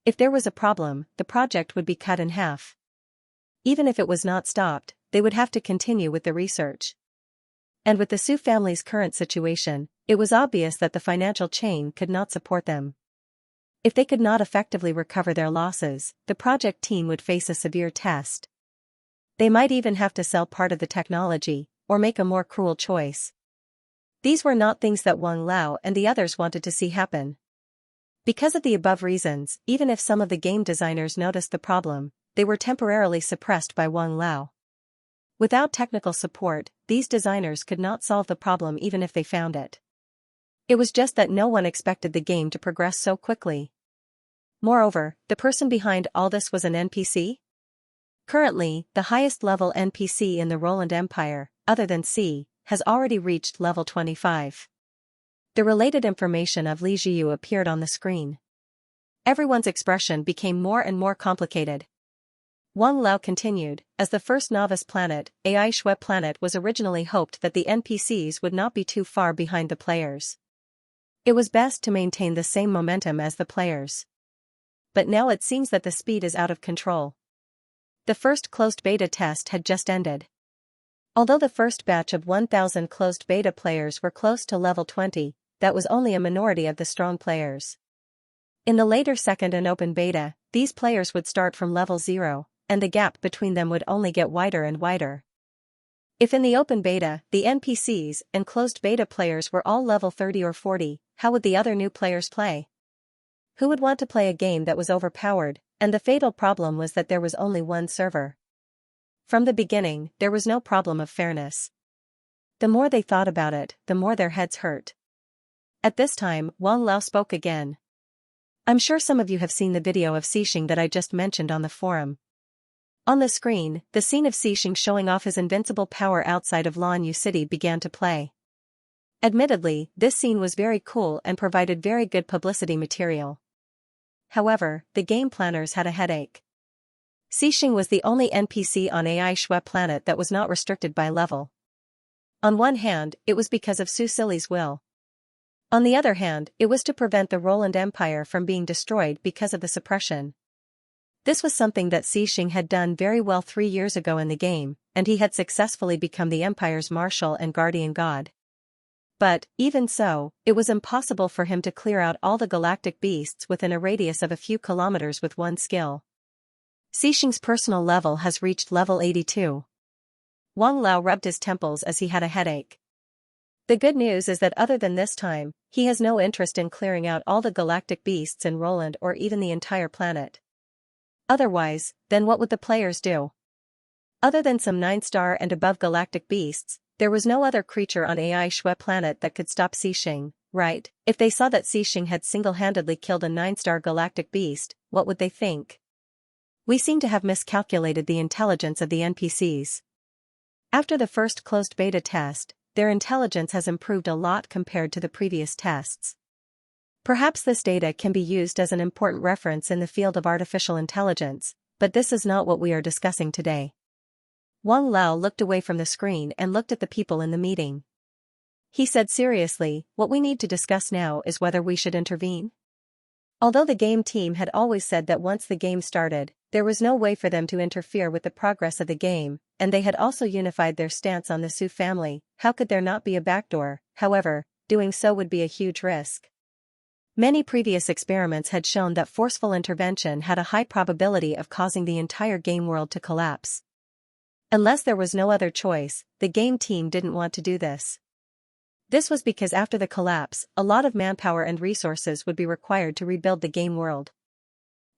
If there was a problem, the project would be cut in half. Even if it was not stopped, they would have to continue with the research. And with the Su family's current situation, it was obvious that the financial chain could not support them. If they could not effectively recover their losses, the project team would face a severe test. They might even have to sell part of the technology, or make a more cruel choice. These were not things that Wang Lao and the others wanted to see happen. Because of the above reasons, even if some of the game designers noticed the problem, they were temporarily suppressed by Wang Lao. Without technical support, these designers could not solve the problem even if they found it. It was just that no one expected the game to progress so quickly. Moreover, the person behind all this was an NPC? Currently, the highest level NPC in the Roland Empire, other than C, has already reached level 25. The related information of Li Jiu appeared on the screen. Everyone's expression became more and more complicated. Wang Lao continued, as the first novice planet, AI Shui planet was originally hoped that the NPCs would not be too far behind the players. It was best to maintain the same momentum as the players. But now it seems that the speed is out of control. The first closed beta test had just ended. Although the first batch of 1,000 closed beta players were close to level 20, that was only a minority of the strong players. In the later second and open beta, these players would start from level 0, and the gap between them would only get wider and wider. If in the open beta, the NPCs and closed beta players were all level 30 or 40, how would the other new players play? Who would want to play a game that was overpowered? And the fatal problem was that there was only one server. From the beginning, there was no problem of fairness. The more they thought about it, the more their heads hurt. At this time, Wang Lao spoke again. I'm sure some of you have seen the video of Xixing that I just mentioned on the forum. On the screen, the scene of Xixing showing off his invincible power outside of Lanyu City began to play. Admittedly, this scene was very cool and provided very good publicity material. However, the game planners had a headache. Xixing was the only NPC on AI Shui planet that was not restricted by level. On one hand, it was because of Su Sili's will. On the other hand, it was to prevent the Roland Empire from being destroyed because of the suppression. This was something that Xixing had done very well 3 years ago in the game, and he had successfully become the Empire's marshal and guardian god. But, even so, it was impossible for him to clear out all the galactic beasts within a radius of a few kilometers with one skill. Xixing's personal level has reached level 82. Wang Lao rubbed his temples as he had a headache. The good news is that other than this time, he has no interest in clearing out all the galactic beasts in Roland or even the entire planet. Otherwise, then what would the players do? Other than some 9-star and above galactic beasts, there was no other creature on AI Shui planet that could stop Xixing, right? If they saw that Xixing had single-handedly killed a 9-star galactic beast, what would they think? We seem to have miscalculated the intelligence of the NPCs. After the first closed beta test, their intelligence has improved a lot compared to the previous tests. Perhaps this data can be used as an important reference in the field of artificial intelligence, but this is not what we are discussing today. Wang Lao looked away from the screen and looked at the people in the meeting. He said seriously, what we need to discuss now is whether we should intervene. Although the game team had always said that once the game started, there was no way for them to interfere with the progress of the game, and they had also unified their stance on the Su family, how could there not be a backdoor? However, doing so would be a huge risk. Many previous experiments had shown that forceful intervention had a high probability of causing the entire game world to collapse. Unless there was no other choice, the game team didn't want to do this. This was because after the collapse, a lot of manpower and resources would be required to rebuild the game world.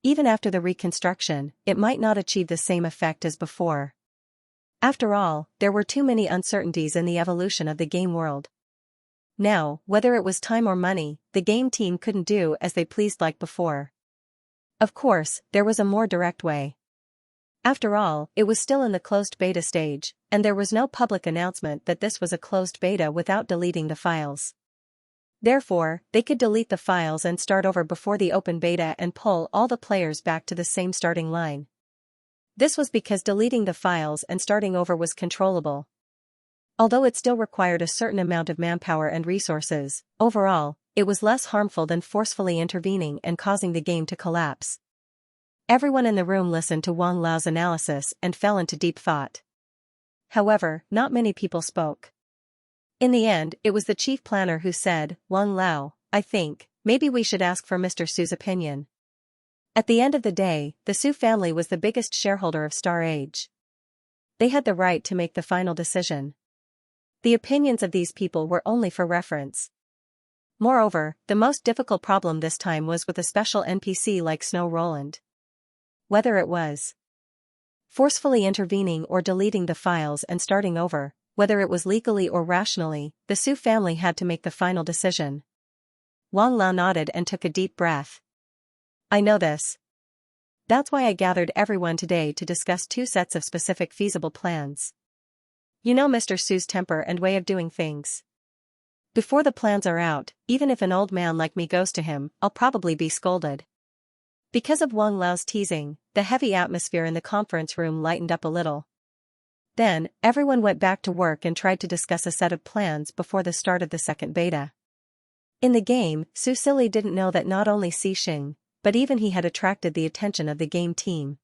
Even after the reconstruction, it might not achieve the same effect as before. After all, there were too many uncertainties in the evolution of the game world. Now, whether it was time or money, the game team couldn't do as they pleased like before. Of course, there was a more direct way. After all, it was still in the closed beta stage, and there was no public announcement that this was a closed beta without deleting the files. Therefore, they could delete the files and start over before the open beta and pull all the players back to the same starting line. This was because deleting the files and starting over was controllable. Although it still required a certain amount of manpower and resources, overall, it was less harmful than forcefully intervening and causing the game to collapse. Everyone in the room listened to Wang Lao's analysis and fell into deep thought. However, not many people spoke. In the end, it was the chief planner who said, Wang Lao, I think, maybe we should ask for Mr. Su's opinion. At the end of the day, the Su family was the biggest shareholder of Star Age. They had the right to make the final decision. The opinions of these people were only for reference. Moreover, the most difficult problem this time was with a special NPC like Snow Roland. Whether it was forcefully intervening or deleting the files and starting over, whether it was legally or rationally, the Su family had to make the final decision. Wang Lao nodded and took a deep breath. I know this. That's why I gathered everyone today to discuss 2 sets of specific feasible plans. You know Mr. Su's temper and way of doing things. Before the plans are out, even if an old man like me goes to him, I'll probably be scolded. Because of Wang Lao's teasing, the heavy atmosphere in the conference room lightened up a little. Then, everyone went back to work and tried to discuss a set of plans before the start of the second beta. In the game, Su Silly didn't know that not only Xixing, but even he had attracted the attention of the game team.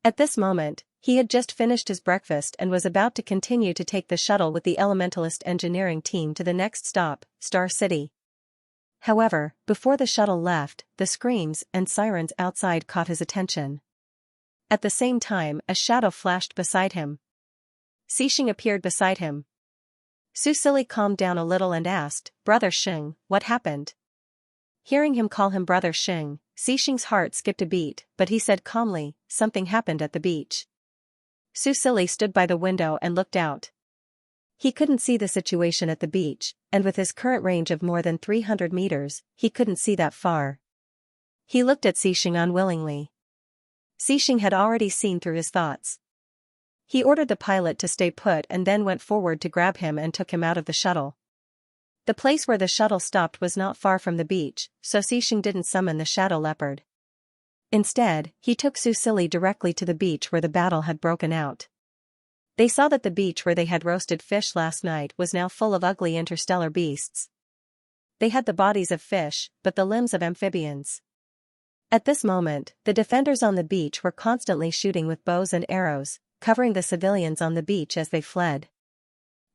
At this moment, he had just finished his breakfast and was about to continue to take the shuttle with the Elementalist engineering team to the next stop, Star City. However, before the shuttle left, the screams and sirens outside caught his attention. At the same time, a shadow flashed beside him. Xixing appeared beside him. Su Silly calmed down a little and asked, Brother Xing, what happened? Hearing him call him Brother Xing, Xixing's heart skipped a beat, but he said calmly, something happened at the beach. Su Silly stood by the window and looked out. He couldn't see the situation at the beach, and with his current range of more than 300 meters, he couldn't see that far. He looked at Xixing unwillingly. Xixing had already seen through his thoughts. He ordered the pilot to stay put and then went forward to grab him and took him out of the shuttle. The place where the shuttle stopped was not far from the beach, so Xixing didn't summon the shadow leopard. Instead, he took Su Silly directly to the beach where the battle had broken out. They saw that the beach where they had roasted fish last night was now full of ugly interstellar beasts. They had the bodies of fish, but the limbs of amphibians. At this moment, the defenders on the beach were constantly shooting with bows and arrows, covering the civilians on the beach as they fled.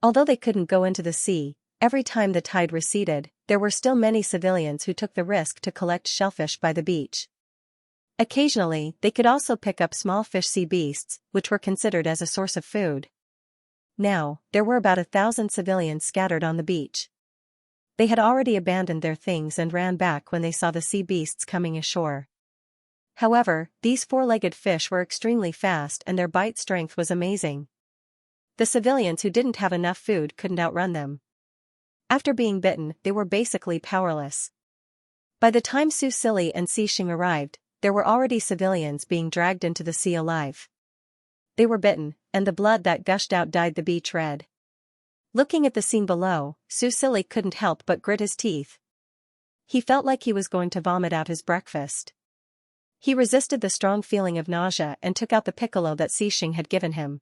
Although they couldn't go into the sea, every time the tide receded, there were still many civilians who took the risk to collect shellfish by the beach. Occasionally, they could also pick up small fish sea beasts, which were considered as a source of food. Now, there were about 1,000 civilians scattered on the beach. They had already abandoned their things and ran back when they saw the sea beasts coming ashore. However, these 4-legged fish were extremely fast and their bite strength was amazing. The civilians who didn't have enough food couldn't outrun them. After being bitten, they were basically powerless. By the time Su Silly and Xixing arrived, there were already civilians being dragged into the sea alive. They were bitten, and the blood that gushed out dyed the beach red. Looking at the scene below, Su Silly couldn't help but grit his teeth. He felt like he was going to vomit out his breakfast. He resisted the strong feeling of nausea and took out the piccolo that Xixing had given him.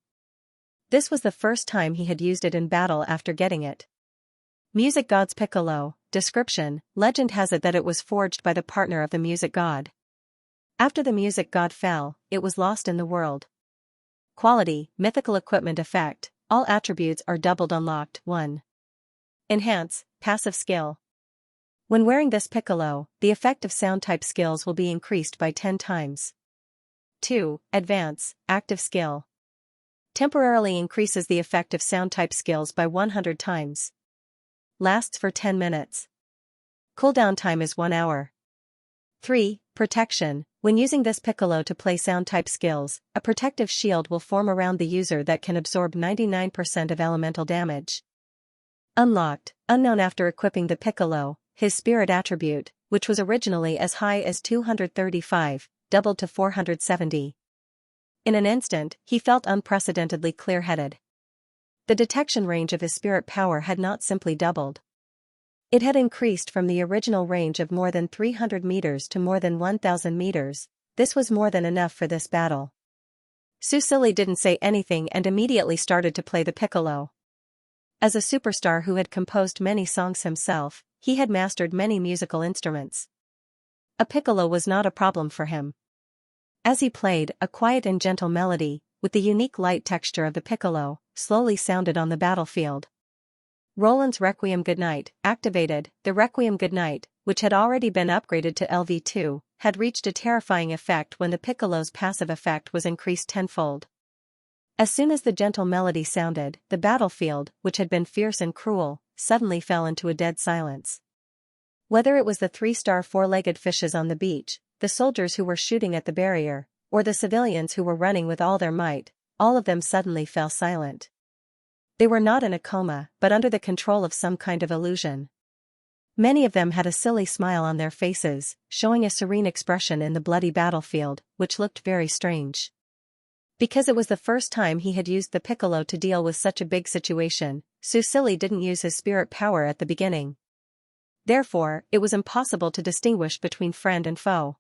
This was the first time he had used it in battle after getting it. Music God's piccolo. Description: legend has it that it was forged by the partner of the music god. After the music god fell, it was lost in the world. Quality: mythical equipment effect. All attributes are doubled unlocked. 1. Enhance, passive skill. When wearing this piccolo, the effect of sound type skills will be increased by 10 times. 2. Advance, active skill. Temporarily increases the effect of sound type skills by 100 times. Lasts for 10 minutes. Cooldown time is 1 hour. 3. Protection. When using this piccolo to play sound type skills, a protective shield will form around the user that can absorb 99% of elemental damage. Unlocked, unknown. After equipping the piccolo, his spirit attribute, which was originally as high as 235, doubled to 470. In an instant, he felt unprecedentedly clear-headed. The detection range of his spirit power had not simply doubled. It had increased from the original range of more than 300 meters to more than 1,000 meters. This was more than enough for this battle. Su Silly didn't say anything and immediately started to play the piccolo. As a superstar who had composed many songs himself, he had mastered many musical instruments. A piccolo was not a problem for him. As he played, a quiet and gentle melody, with the unique light texture of the piccolo, slowly sounded on the battlefield. Roland's Requiem Goodnight, activated. The Requiem Goodnight, which had already been upgraded to LV2, had reached a terrifying effect when the piccolo's passive effect was increased tenfold. As soon as the gentle melody sounded, the battlefield, which had been fierce and cruel, suddenly fell into a dead silence. Whether it was the three-star four-legged fishes on the beach, the soldiers who were shooting at the barrier, or the civilians who were running with all their might, all of them suddenly fell silent. They were not in a coma, but under the control of some kind of illusion. Many of them had a silly smile on their faces, showing a serene expression in the bloody battlefield, which looked very strange. Because it was the first time he had used the piccolo to deal with such a big situation, Susili didn't use his spirit power at the beginning. Therefore, it was impossible to distinguish between friend and foe.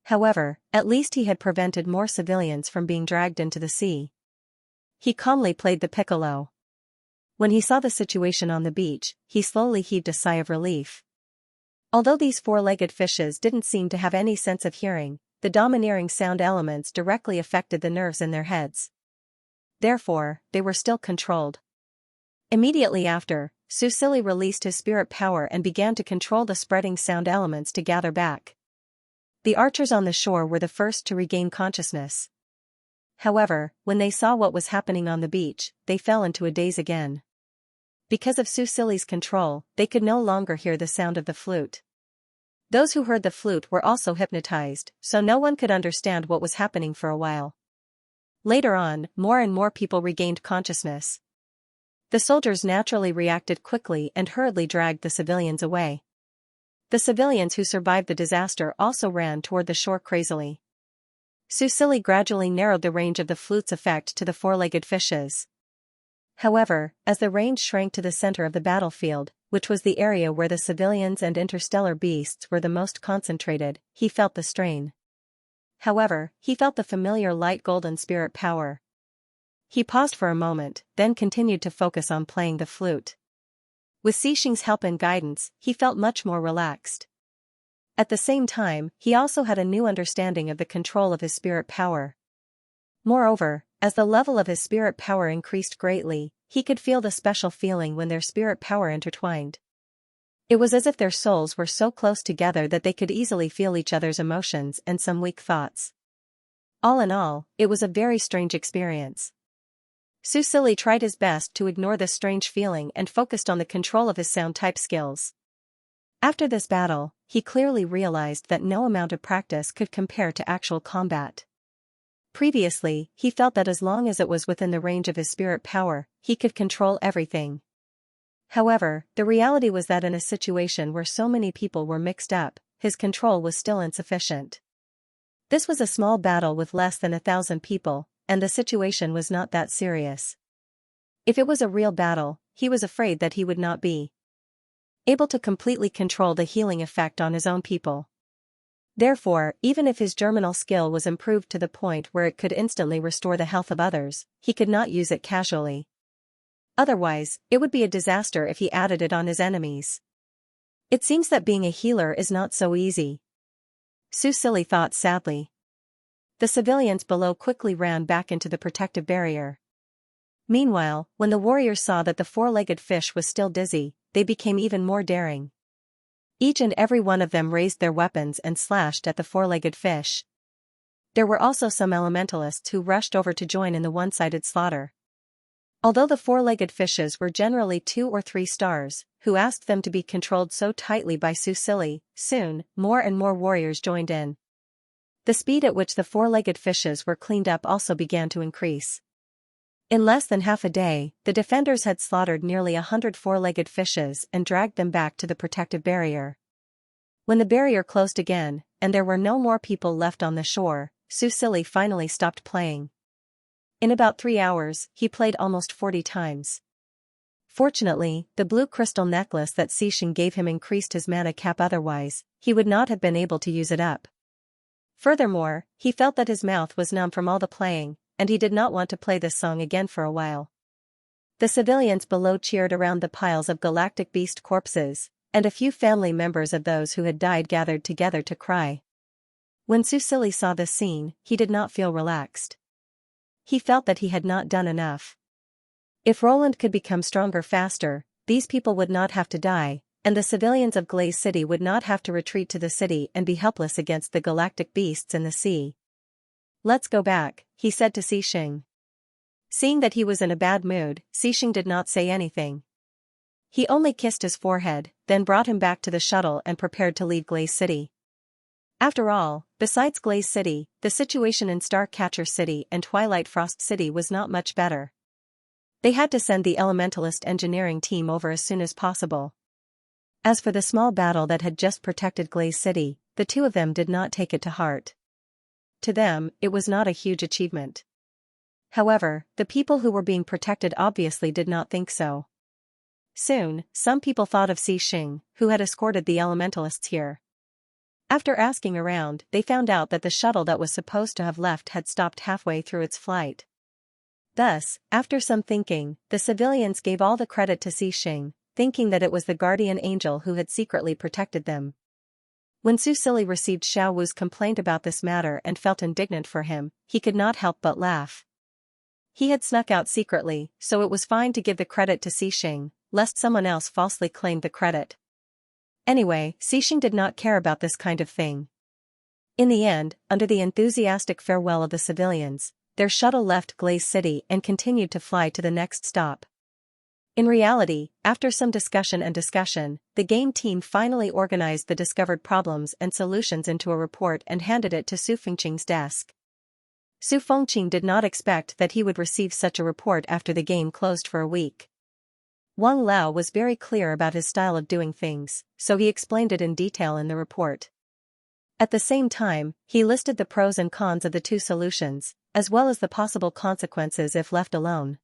However, at least he had prevented more civilians from being dragged into the sea. He calmly played the piccolo. When he saw the situation on the beach, he slowly heaved a sigh of relief. Although these four-legged fishes didn't seem to have any sense of hearing, the domineering sound elements directly affected the nerves in their heads. Therefore, they were still controlled. Immediately after, Susili released his spirit power and began to control the spreading sound elements to gather back. The archers on the shore were the first to regain consciousness. However, when they saw what was happening on the beach, they fell into a daze again. Because of Susili's control, they could no longer hear the sound of the flute. Those who heard the flute were also hypnotized, so no one could understand what was happening for a while. Later on, more and more people regained consciousness. The soldiers naturally reacted quickly and hurriedly dragged the civilians away. The civilians who survived the disaster also ran toward the shore crazily. Susili gradually narrowed the range of the flute's effect to the four-legged fishes. However, as the range shrank to the center of the battlefield, which was the area where the civilians and interstellar beasts were the most concentrated, he felt the strain. However, he felt the familiar light golden spirit power. He paused for a moment, then continued to focus on playing the flute. With Xianxia's help and guidance, he felt much more relaxed. At the same time, he also had a new understanding of the control of his spirit power. Moreover, as the level of his spirit power increased greatly, he could feel the special feeling when their spirit power intertwined. It was as if their souls were so close together that they could easily feel each other's emotions and some weak thoughts. All in all, it was a very strange experience. Susili tried his best to ignore this strange feeling and focused on the control of his sound-type skills. After this battle, he clearly realized that no amount of practice could compare to actual combat. Previously, he felt that as long as it was within the range of his spirit power, he could control everything. However, the reality was that in a situation where so many people were mixed up, his control was still insufficient. This was a small battle with less than 1,000 people, and the situation was not that serious. If it was a real battle, he was afraid that he would not be able to completely control the healing effect on his own people. Therefore, even if his germinal skill was improved to the point where it could instantly restore the health of others, he could not use it casually. Otherwise, it would be a disaster if he added it on his enemies. It seems that being a healer is not so easy. Susili thought sadly. The civilians below quickly ran back into the protective barrier. Meanwhile, when the warriors saw that the four-legged fish was still dizzy, they became even more daring. Each and every one of them raised their weapons and slashed at the four-legged fish. There were also some elementalists who rushed over to join in the one-sided slaughter. Although the four-legged fishes were generally 2 or 3 stars, who asked them to be controlled so tightly by Susili, soon, more and more warriors joined in. The speed at which the four-legged fishes were cleaned up also began to increase. In less than half a day, the defenders had slaughtered nearly 100 four-legged fishes and dragged them back to the protective barrier. When the barrier closed again, and there were no more people left on the shore, Susili finally stopped playing. In about 3 hours, he played almost 40 times. Fortunately, the blue crystal necklace that Xianxia gave him increased his mana cap, otherwise, he would not have been able to use it up. Furthermore, he felt that his mouth was numb from all the playing, and he did not want to play this song again for a while. The civilians below cheered around the piles of galactic beast corpses, and a few family members of those who had died gathered together to cry. When Susili saw this scene, he did not feel relaxed. He felt that he had not done enough. If Roland could become stronger faster, these people would not have to die, and the civilians of Glaze City would not have to retreat to the city and be helpless against the galactic beasts in the sea. "Let's go back," he said to Xianxia. Seeing that he was in a bad mood, Xixing did not say anything. He only kissed his forehead, then brought him back to the shuttle and prepared to leave Glaze City. After all, besides Glaze City, the situation in Starcatcher City and Twilight Frost City was not much better. They had to send the Elementalist engineering team over as soon as possible. As for the small battle that had just protected Glaze City, the two of them did not take it to heart. To them, it was not a huge achievement. However, the people who were being protected obviously did not think so. Soon, some people thought of Xixing, who had escorted the Elementalists here. After asking around, they found out that the shuttle that was supposed to have left had stopped halfway through its flight. Thus, after some thinking, the civilians gave all the credit to Xixing, thinking that it was the guardian angel who had secretly protected them. When Su Silly received Xiao Wu's complaint about this matter and felt indignant for him, he could not help but laugh. He had snuck out secretly, so it was fine to give the credit to Xixing, lest someone else falsely claimed the credit. Anyway, Xixing did not care about this kind of thing. In the end, under the enthusiastic farewell of the civilians, their shuttle left Glaze City and continued to fly to the next stop. In reality, after some discussion, the game team finally organized the discovered problems and solutions into a report and handed it to Su Fengqing's desk. Su Fengqing did not expect that he would receive such a report after the game closed for a week. Wang Lao was very clear about his style of doing things, so he explained it in detail in the report. At the same time, he listed the pros and cons of the two solutions, as well as the possible consequences if left alone.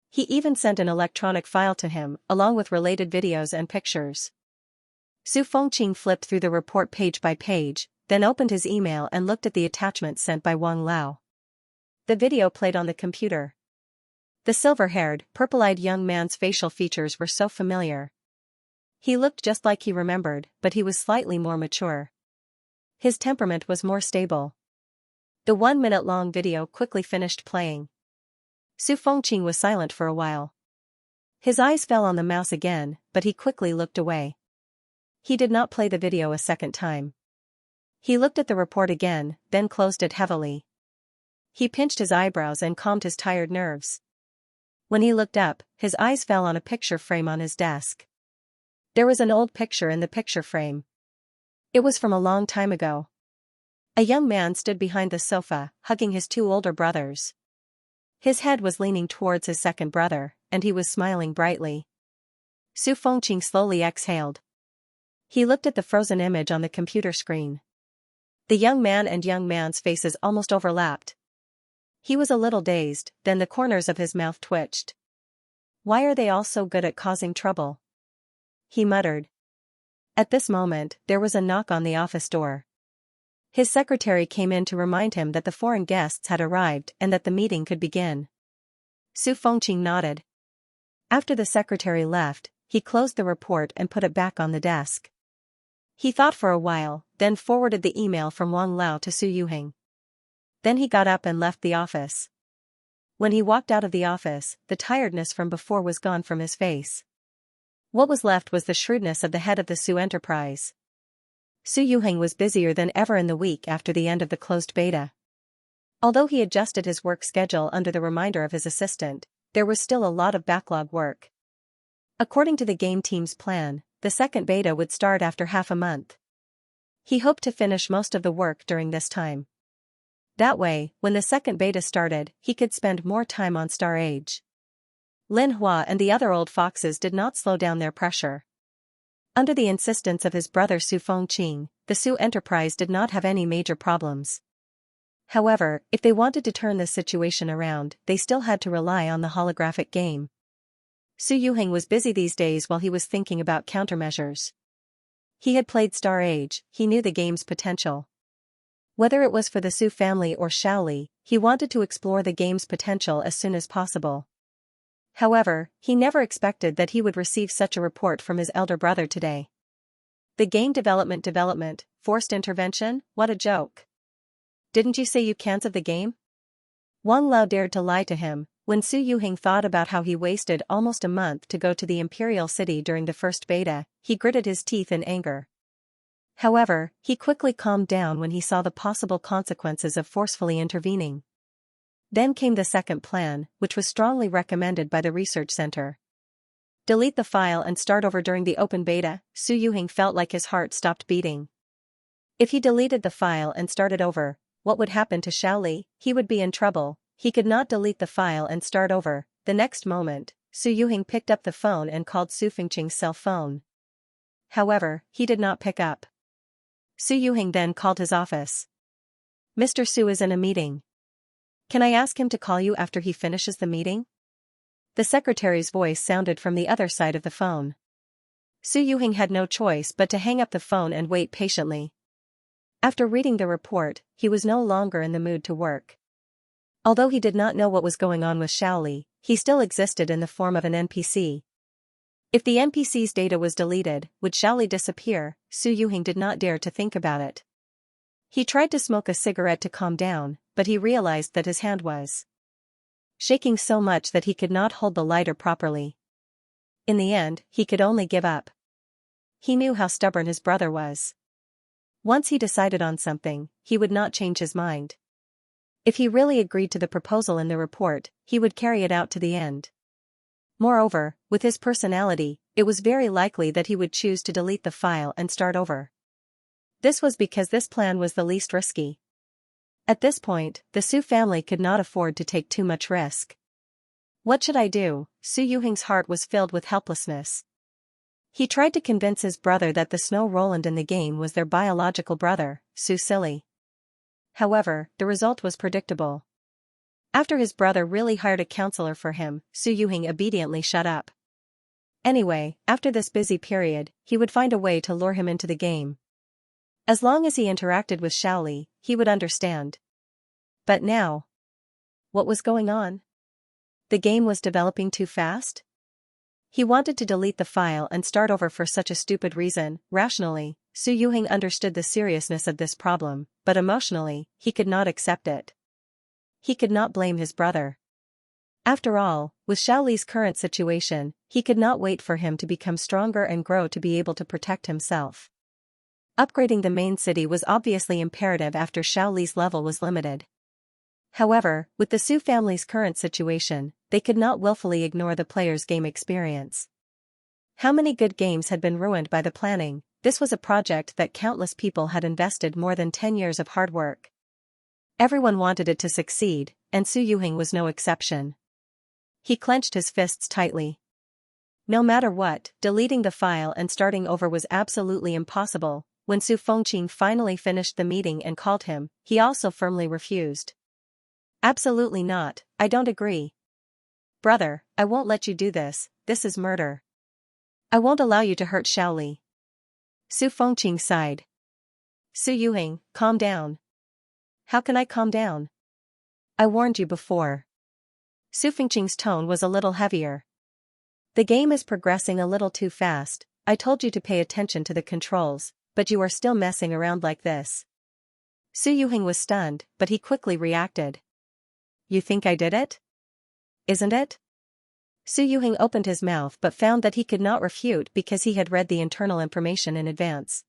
He even sent an electronic file to him, along with related videos and pictures. Su Fengqing flipped through the report page by page, then opened his email and looked at the attachment sent by Wang Lao. The video played on the computer. The silver-haired, purple-eyed young man's facial features were so familiar. He looked just like he remembered, but he was slightly more mature. His temperament was more stable. The 1-minute-long video quickly finished playing. Su Fengqing was silent for a while. His eyes fell on the mouse again, but he quickly looked away. He did not play the video a second time. He looked at the report again, then closed it heavily. He pinched his eyebrows and calmed his tired nerves. When he looked up, his eyes fell on a picture frame on his desk. There was an old picture in the picture frame. It was from a long time ago. A young man stood behind the sofa, hugging his two older brothers. His head was leaning towards his second brother, and he was smiling brightly. Su Fengqing slowly exhaled. He looked at the frozen image on the computer screen. The young man and young man's faces almost overlapped. He was a little dazed, then the corners of his mouth twitched. "Why are they all so good at causing trouble?" he muttered. At this moment, there was a knock on the office door. His secretary came in to remind him that the foreign guests had arrived and that the meeting could begin. Su Fengqing nodded. After the secretary left, he closed the report and put it back on the desk. He thought for a while, then forwarded the email from Wang Lao to Su Yuheng. Then he got up and left the office. When he walked out of the office, the tiredness from before was gone from his face. What was left was the shrewdness of the head of the Su enterprise. Su Yuheng was busier than ever in the week after the end of the closed beta. Although he adjusted his work schedule under the reminder of his assistant, there was still a lot of backlog work. According to the game team's plan, the second beta would start after half a month. He hoped to finish most of the work during this time. That way, when the second beta started, he could spend more time on Star Age. Lin Hua and the other old foxes did not slow down their pressure. Under the insistence of his brother Su Fengqing, the Su enterprise did not have any major problems. However, if they wanted to turn this situation around, they still had to rely on the holographic game. Su Yuheng was busy these days while he was thinking about countermeasures. He had played Star Age, he knew the game's potential. Whether it was for the Su family or Shaoli, he wanted to explore the game's potential as soon as possible. However, he never expected that he would receive such a report from his elder brother today. The game development, forced intervention, what a joke. Didn't you say you canceled the game? Wang Lao dared to lie to him. When Su Yuheng thought about how he wasted almost a month to go to the Imperial City during the first beta, he gritted his teeth in anger. However, he quickly calmed down when he saw the possible consequences of forcefully intervening. Then came the second plan, which was strongly recommended by the research center. Delete the file and start over during the open beta. Su Yuhing felt like his heart stopped beating. If he deleted the file and started over, what would happen to Xiaoli? He would be in trouble. He could not delete the file and start over. The next moment, Su Yuhing picked up the phone and called Su Fengqing's cell phone. However, he did not pick up. Su Yuhing then called his office. Mr. Su is in a meeting. Can I ask him to call you after he finishes the meeting? The secretary's voice sounded from the other side of the phone. Su Yuhing had no choice but to hang up the phone and wait patiently. After reading the report, he was no longer in the mood to work. Although he did not know what was going on with Xiaoli, he still existed in the form of an NPC. If the NPC's data was deleted, would Xiaoli disappear? Su Yuhing did not dare to think about it. He tried to smoke a cigarette to calm down, but he realized that his hand was shaking so much that he could not hold the lighter properly. In the end, he could only give up. He knew how stubborn his brother was. Once he decided on something, he would not change his mind. If he really agreed to the proposal in the report, he would carry it out to the end. Moreover, with his personality, it was very likely that he would choose to delete the file and start over. This was because this plan was the least risky. At this point, the Su family could not afford to take too much risk. What should I do? Su Yuhing's heart was filled with helplessness. He tried to convince his brother that the Snow Roland in the game was their biological brother, Su Silly. However, the result was predictable. After his brother really hired a counselor for him, Su Yuhing obediently shut up. Anyway, after this busy period, he would find a way to lure him into the game. As long as he interacted with Xiaoli, he would understand. But now, what was going on? The game was developing too fast? He wanted to delete the file and start over for such a stupid reason. Rationally, Su Yuhing understood the seriousness of this problem, but emotionally, he could not accept it. He could not blame his brother. After all, with Xiaoli's current situation, he could not wait for him to become stronger and grow to be able to protect himself. Upgrading the main city was obviously imperative after Xiaoli's level was limited. However, with the Su family's current situation, they could not willfully ignore the player's game experience. How many good games had been ruined by the planning? This was a project that countless people had invested more than 10 years of hard work. Everyone wanted it to succeed, and Su Yuhing was no exception. He clenched his fists tightly. No matter what, deleting the file and starting over was absolutely impossible. When Su Fengqing finally finished the meeting and called him, he also firmly refused. Absolutely not, I don't agree. Brother, I won't let you do this is murder. I won't allow you to hurt Xiaoli. Su Fengqing sighed. Su Yuhing, calm down. How can I calm down? I warned you before. Su Fengqing's tone was a little heavier. The game is progressing a little too fast. I told you to pay attention to the controls, but you are still messing around like this. Su Yuhing was stunned, but he quickly reacted. You think I did it? Isn't it? Su Yuhing opened his mouth but found that he could not refute because he had read the internal information in advance.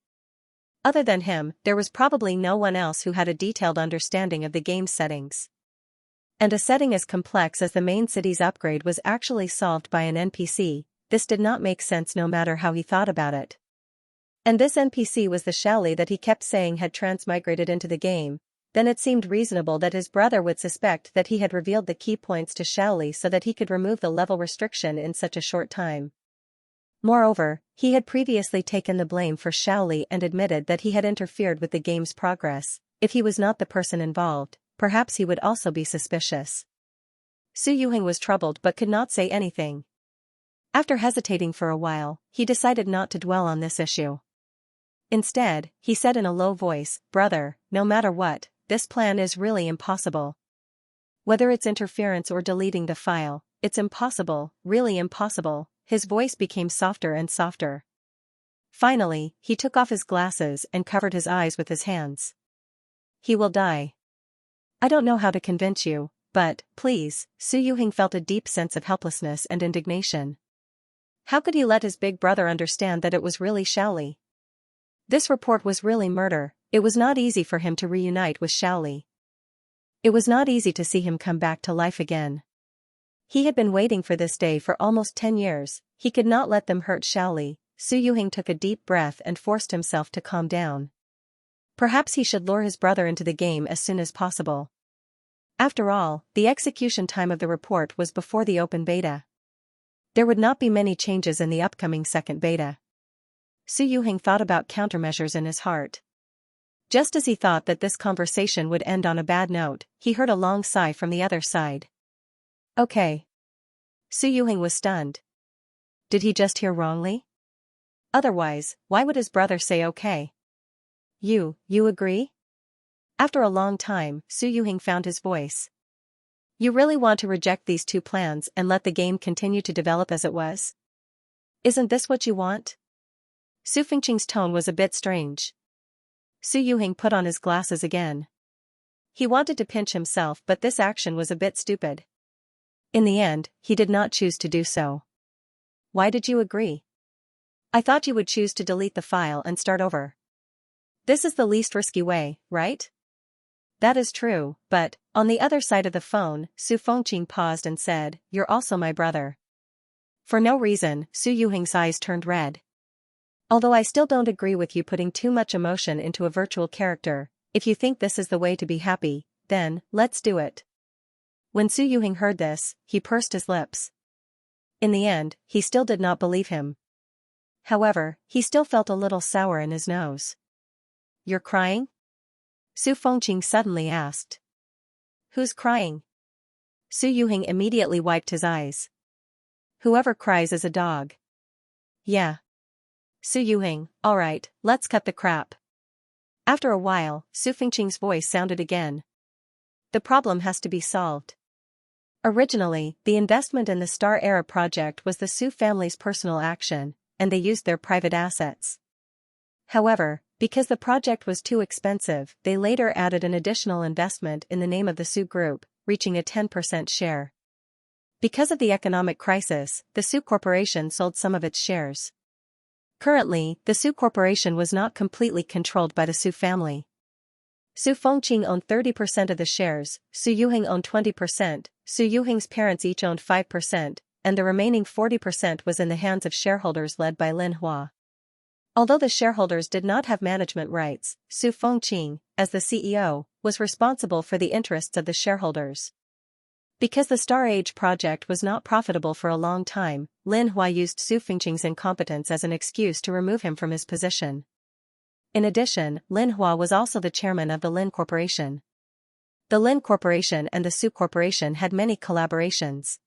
Other than him, there was probably no one else who had a detailed understanding of the game's settings. And a setting as complex as the main city's upgrade was actually solved by an NPC. This did not make sense no matter how he thought about it. And this NPC was the Xiaoli that he kept saying had transmigrated into the game. Then it seemed reasonable that his brother would suspect that he had revealed the key points to Xiaoli so that he could remove the level restriction in such a short time. Moreover, he had previously taken the blame for Xiaoli and admitted that he had interfered with the game's progress. If he was not the person involved, perhaps he would also be suspicious. Su Yuhing was troubled but could not say anything. After hesitating for a while, he decided not to dwell on this issue. Instead, he said in a low voice, Brother, no matter what, this plan is really impossible. Whether it's interference or deleting the file, it's impossible, really impossible. His voice became softer and softer. Finally, he took off his glasses and covered his eyes with his hands. He will die. I don't know how to convince you, but, please. Su Yuhing felt a deep sense of helplessness and indignation. How could he let his big brother understand that it was really Xiaoli? This report was really murder. It was not easy for him to reunite with Xiaoli. It was not easy to see him come back to life again. He had been waiting for this day for almost 10 years, he could not let them hurt Xiaoli. Su Yuhing took a deep breath and forced himself to calm down. Perhaps he should lure his brother into the game as soon as possible. After all, the execution time of the report was before the open beta. There would not be many changes in the upcoming second beta. Su Yuhing thought about countermeasures in his heart. Just as he thought that this conversation would end on a bad note, he heard a long sigh from the other side. Okay. Su Yuhing was stunned. Did he just hear wrongly? Otherwise, why would his brother say okay? You agree? After a long time, Su Yuhing found his voice. You really want to reject these two plans and let the game continue to develop as it was? Isn't this what you want? Su Fengqing's tone was a bit strange. Su Yuhing put on his glasses again. He wanted to pinch himself, but this action was a bit stupid. In the end, he did not choose to do so. Why did you agree? I thought you would choose to delete the file and start over. This is the least risky way, right? That is true, but, on the other side of the phone, Su Fengqing paused and said, You're also my brother. For no reason, Su Yuhing's eyes turned red. Although I still don't agree with you putting too much emotion into a virtual character, if you think this is the way to be happy, then, let's do it. When Su Yuhing heard this, he pursed his lips. In the end, he still did not believe him. However, he still felt a little sour in his nose. You're crying? Su Fengqing suddenly asked. Who's crying? Su Yuhing immediately wiped his eyes. Whoever cries is a dog. Yeah. Su Yuhing, alright, let's cut the crap. After a while, Su Fengqing's voice sounded again. The problem has to be solved. Originally, the investment in the Star Era project was the Su family's personal action, and they used their private assets. However, because the project was too expensive, they later added an additional investment in the name of the Su Group, reaching a 10% share. Because of the economic crisis, the Su Corporation sold some of its shares. Currently, the Su Corporation was not completely controlled by the Su family. Su Fengqing owned 30% of the shares, Su Yuhing owned 20%, Su Yuhing's parents each owned 5%, and the remaining 40% was in the hands of shareholders led by Lin Hua. Although the shareholders did not have management rights, Su Fengqing, as the CEO, was responsible for the interests of the shareholders. Because the Star Age project was not profitable for a long time, Lin Hua used Su Fengqing's incompetence as an excuse to remove him from his position. In addition, Lin Hua was also the chairman of the Lin Corporation. The Lin Corporation and the Su Corporation had many collaborations.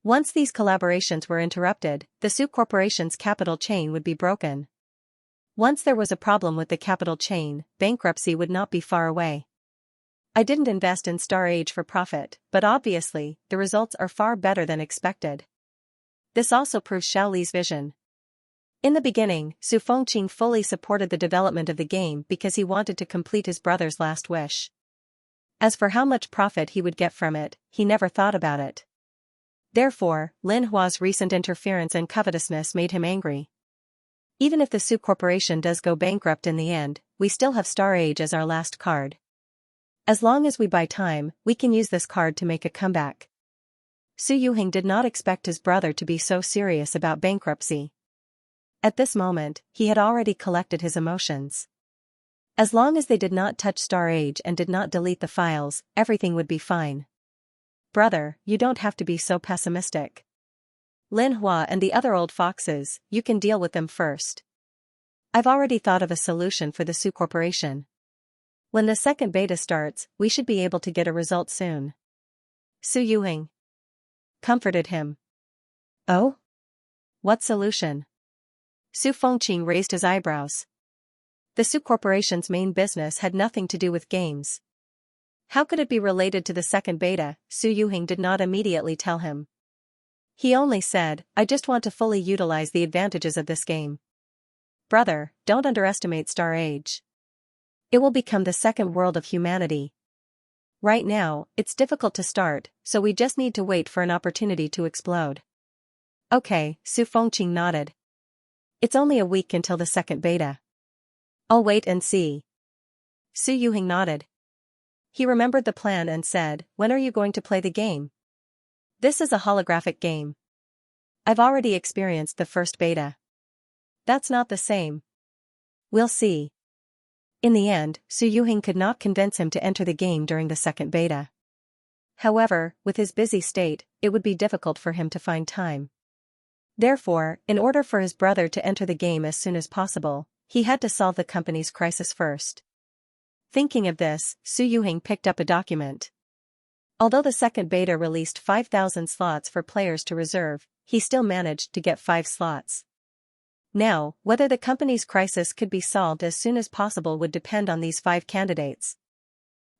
Once these collaborations were interrupted, the Su Corporation's capital chain would be broken. Once there was a problem with the capital chain, bankruptcy would not be far away. I didn't invest in Star Age for profit, but obviously, the results are far better than expected. This also proves Xiaoli's vision. In the beginning, Su Fengqing fully supported the development of the game because he wanted to complete his brother's last wish. As for how much profit he would get from it, he never thought about it. Therefore, Lin Hua's recent interference and covetousness made him angry. Even if the Su Corporation does go bankrupt in the end, we still have Star Age as our last card. As long as we buy time, we can use this card to make a comeback. Su Yuhing did not expect his brother to be so serious about bankruptcy. At this moment, he had already collected his emotions. As long as they did not touch Star Age and did not delete the files, everything would be fine. Brother, you don't have to be so pessimistic. Lin Hua and the other old foxes, you can deal with them first. I've already thought of a solution for the Su Corporation. When the second beta starts, we should be able to get a result soon. Su Yuhing comforted him. Oh? What solution? Su Fengqing raised his eyebrows. The Su Corporation's main business had nothing to do with games. How could it be related to the second beta? Su Yuhing did not immediately tell him. He only said, I just want to fully utilize the advantages of this game. Brother, don't underestimate Star Age. It will become the second world of humanity. Right now, it's difficult to start, so we just need to wait for an opportunity to explode. Okay, Su Fengqing nodded. It's only a week until the second beta. I'll wait and see. Su Yuhing nodded. He remembered the plan and said, "When are you going to play the game?" "This is a holographic game. I've already experienced the first beta." "That's not the same." "We'll see." In the end, Su Yuhing could not convince him to enter the game during the second beta. However, with his busy state, it would be difficult for him to find time. Therefore, in order for his brother to enter the game as soon as possible, he had to solve the company's crisis first. Thinking of this, Su Yuhing picked up a document. Although the second beta released 5,000 slots for players to reserve, he still managed to get 5 slots. Now, whether the company's crisis could be solved as soon as possible would depend on these 5 candidates.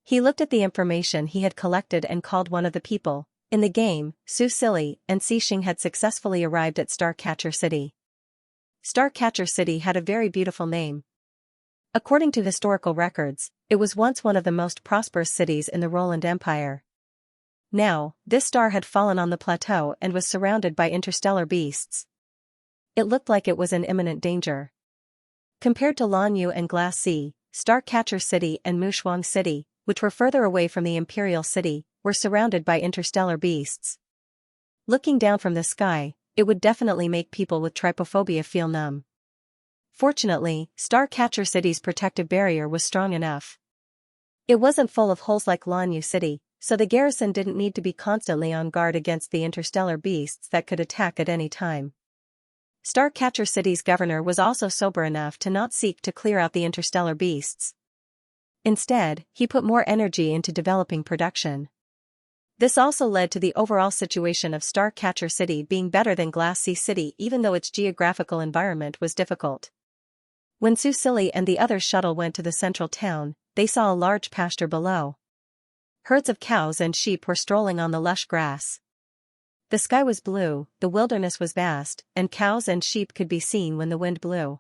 He looked at the information he had collected and called one of the people. In the game, Su Silly and Xixing had successfully arrived at Starcatcher City. Starcatcher City had a very beautiful name. According to historical records, it was once one of the most prosperous cities in the Roland Empire. Now, this star had fallen on the plateau and was surrounded by interstellar beasts. It looked like it was in imminent danger. Compared to Lanyu and Glass Sea, Starcatcher City and Mushuang City, which were further away from the Imperial City, were surrounded by interstellar beasts. Looking down from the sky, it would definitely make people with trypophobia feel numb. Fortunately, Starcatcher City's protective barrier was strong enough. It wasn't full of holes like Lanyu City, so the garrison didn't need to be constantly on guard against the interstellar beasts that could attack at any time. Starcatcher City's governor was also sober enough to not seek to clear out the interstellar beasts. Instead, he put more energy into developing production. This also led to the overall situation of Starcatcher City being better than Glass Sea City, even though its geographical environment was difficult. When Su Silly and the other shuttle went to the central town, they saw a large pasture below. Herds of cows and sheep were strolling on the lush grass. The sky was blue, the wilderness was vast, and cows and sheep could be seen when the wind blew.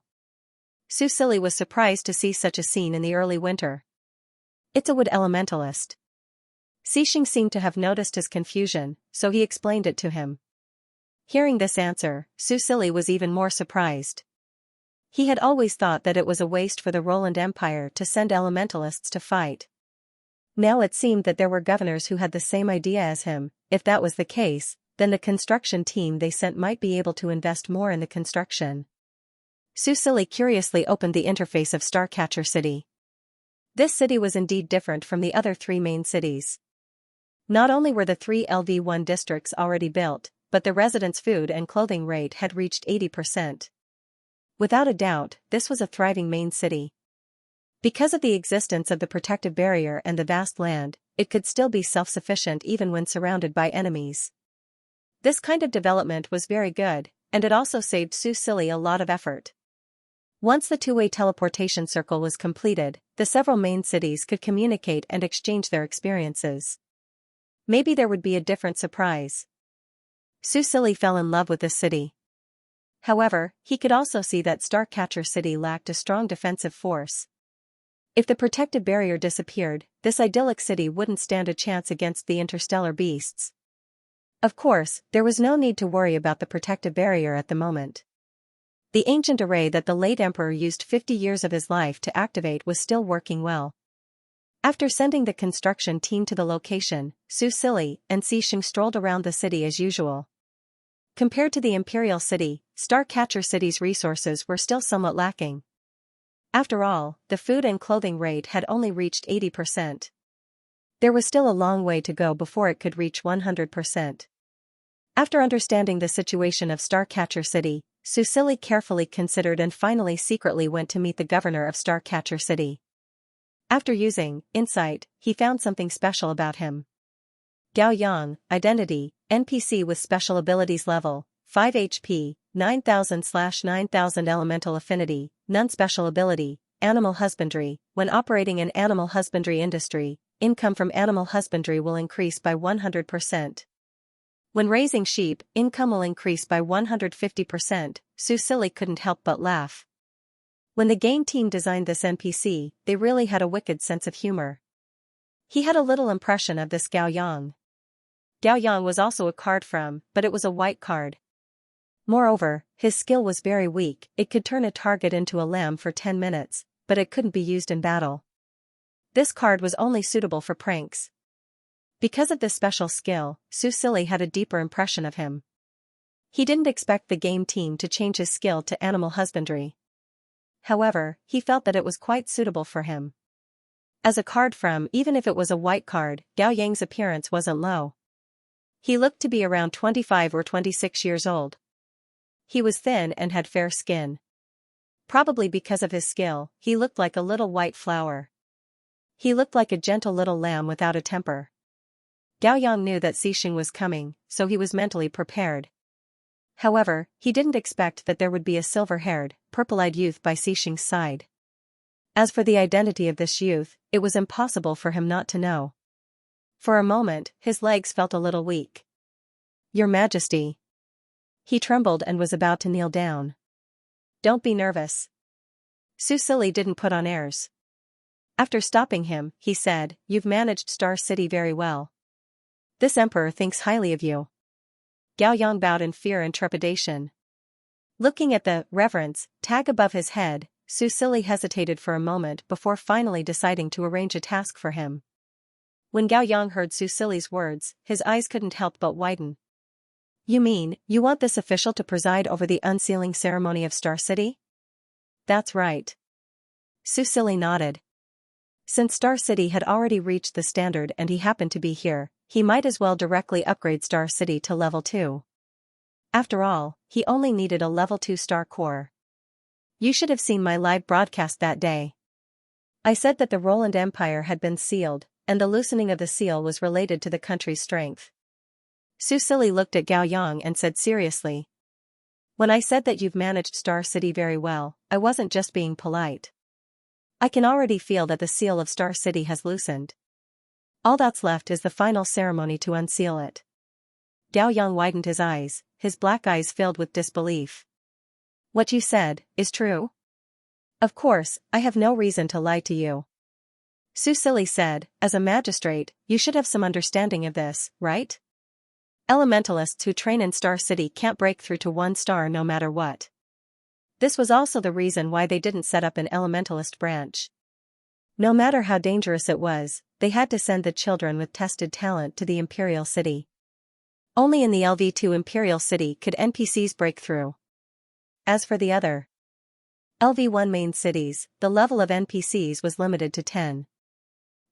Su Silly was surprised to see such a scene in the early winter. "It's a wood elementalist." Xixing seemed to have noticed his confusion, so he explained it to him. Hearing this answer, Su Silly was even more surprised. He had always thought that it was a waste for the Roland Empire to send elementalists to fight. Now it seemed that there were governors who had the same idea as him. If that was the case, then the construction team they sent might be able to invest more in the construction. Su Silly curiously opened the interface of Starcatcher City. This city was indeed different from the other 3 main cities. Not only were the 3 LV1 districts already built, but the residents' food and clothing rate had reached 80%. Without a doubt, this was a thriving main city. Because of the existence of the protective barrier and the vast land, it could still be self-sufficient even when surrounded by enemies. This kind of development was very good, and it also saved Su Silly a lot of effort. Once the two-way teleportation circle was completed, the several main cities could communicate and exchange their experiences. Maybe there would be a different surprise. Su Silly fell in love with this city. However, he could also see that Starcatcher City lacked a strong defensive force. If the protective barrier disappeared, this idyllic city wouldn't stand a chance against the interstellar beasts. Of course, there was no need to worry about the protective barrier at the moment. The ancient array that the late emperor used 50 years of his life to activate was still working well. After sending the construction team to the location, Su Silly and Xixing strolled around the city as usual. Compared to the Imperial City, Starcatcher City's resources were still somewhat lacking. After all, the food and clothing rate had only reached 80%. There was still a long way to go before it could reach 100%. After understanding the situation of Starcatcher City, Su Silly carefully considered and finally secretly went to meet the governor of Starcatcher City. After using Insight, he found something special about him. Gao Yang, Identity, NPC with Special Abilities Level, 5 HP, 9000/9000 Elemental Affinity, None Special Ability, Animal Husbandry. When operating in animal husbandry industry, income from animal husbandry will increase by 100%. When raising sheep, income will increase by 150%, Su Silly couldn't help but laugh. When the game team designed this NPC, they really had a wicked sense of humor. He had a little impression of this Gao Yang. Gao Yang was also a card from, but it was a white card. Moreover, his skill was very weak. It could turn a target into a lamb for 10 minutes, but it couldn't be used in battle. This card was only suitable for pranks. Because of this special skill, Susili had a deeper impression of him. He didn't expect the game team to change his skill to animal husbandry. However, he felt that it was quite suitable for him. As a card from, even if it was a white card, Gao Yang's appearance wasn't low. He looked to be around 25 or 26 years old. He was thin and had fair skin. Probably because of his skill, he looked like a little white flower. He looked like a gentle little lamb without a temper. Gao Yang knew that Xixing was coming, so he was mentally prepared. However, he didn't expect that there would be a silver-haired, purple-eyed youth by Xixing's side. As for the identity of this youth, it was impossible for him not to know. For a moment, his legs felt a little weak. "Your Majesty." He trembled and was about to kneel down. "Don't be nervous." Susili didn't put on airs. After stopping him, he said, "You've managed Star City very well. This emperor thinks highly of you." Gao Yang bowed in fear and trepidation. Looking at the reverence tag above his head, Susili hesitated for a moment before finally deciding to arrange a task for him. When Gao Yang heard Susili's words, his eyes couldn't help but widen. "You mean, you want this official to preside over the unsealing ceremony of Star City?" "That's right." Susili nodded. Since Star City had already reached the standard and he happened to be here, he might as well directly upgrade Star City to level 2. After all, he only needed a level 2 star core. "You should have seen my live broadcast that day. I said that the Roland Empire had been sealed, and the loosening of the seal was related to the country's strength." Susili looked at Gao Yang and said seriously, "When I said that you've managed Star City very well, I wasn't just being polite. I can already feel that the seal of Star City has loosened. All that's left is the final ceremony to unseal it." Gao Yang widened his eyes, his black eyes filled with disbelief. "What you said is true?" "Of course, I have no reason to lie to you." Susili said, "As a magistrate, you should have some understanding of this, right? Elementalists who train in Star City can't break through to 1 star no matter what. This was also the reason why they didn't set up an elementalist branch. No matter how dangerous it was, they had to send the children with tested talent to the Imperial City. Only in the LV2 Imperial City could NPCs break through. As for the other LV1 main cities, the level of NPCs was limited to 10.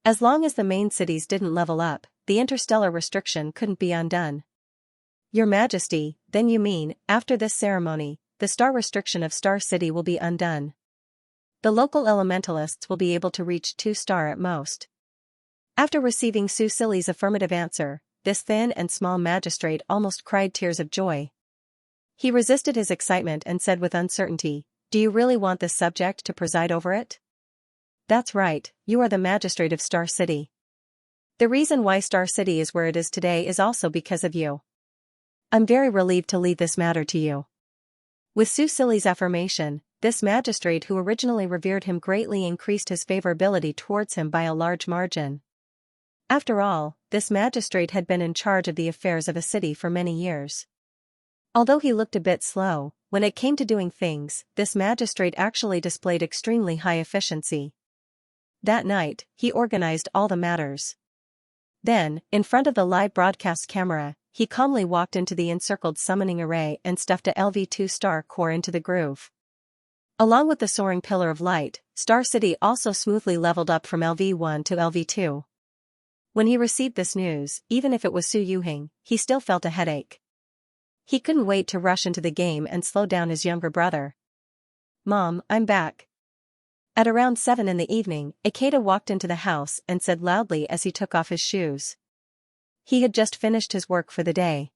As long as the main cities didn't level up, the interstellar restriction couldn't be undone. "Your Majesty, then you mean, after this ceremony, the star restriction of Star City will be undone. The local elementalists will be able to reach 2 star at most." After receiving Susili's affirmative answer, this thin and small magistrate almost cried tears of joy. He resisted his excitement and said with uncertainty, "Do you really want this subject to preside over it?" "That's right, you are the magistrate of Star City. The reason why Star City is where it is today is also because of you. I'm very relieved to leave this matter to you." With Susili's affirmation, this magistrate who originally revered him greatly increased his favorability towards him by a large margin. After all, this magistrate had been in charge of the affairs of a city for many years. Although he looked a bit slow, when it came to doing things, this magistrate actually displayed extremely high efficiency. That night, he organized all the matters. Then, in front of the live broadcast camera, he calmly walked into the encircled summoning array and stuffed a LV2 star core into the groove. Along with the soaring pillar of light, Star City also smoothly leveled up from LV1 to LV2. When he received this news, even if it was Su Yuhing, he still felt a headache. He couldn't wait to rush into the game and slow down his younger brother. "Mom, I'm back." At around 7 in the evening, Ikeda walked into the house and said loudly as he took off his shoes. He had just finished his work for the day.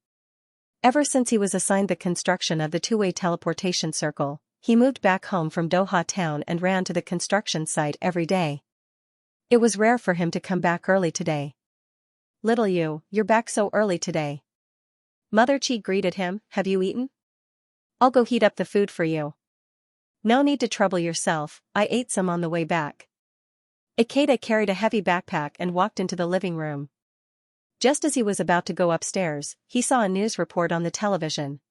Ever since he was assigned the construction of the two-way teleportation circle, he moved back home from Doha town and ran to the construction site every day. It was rare for him to come back early today. "Little you, you're back so early today." Mother Chi greeted him, "Have you eaten? I'll go heat up the food for you." "No need to trouble yourself, I ate some on the way back." Ikeda carried a heavy backpack and walked into the living room. Just as he was about to go upstairs, he saw a news report on the television.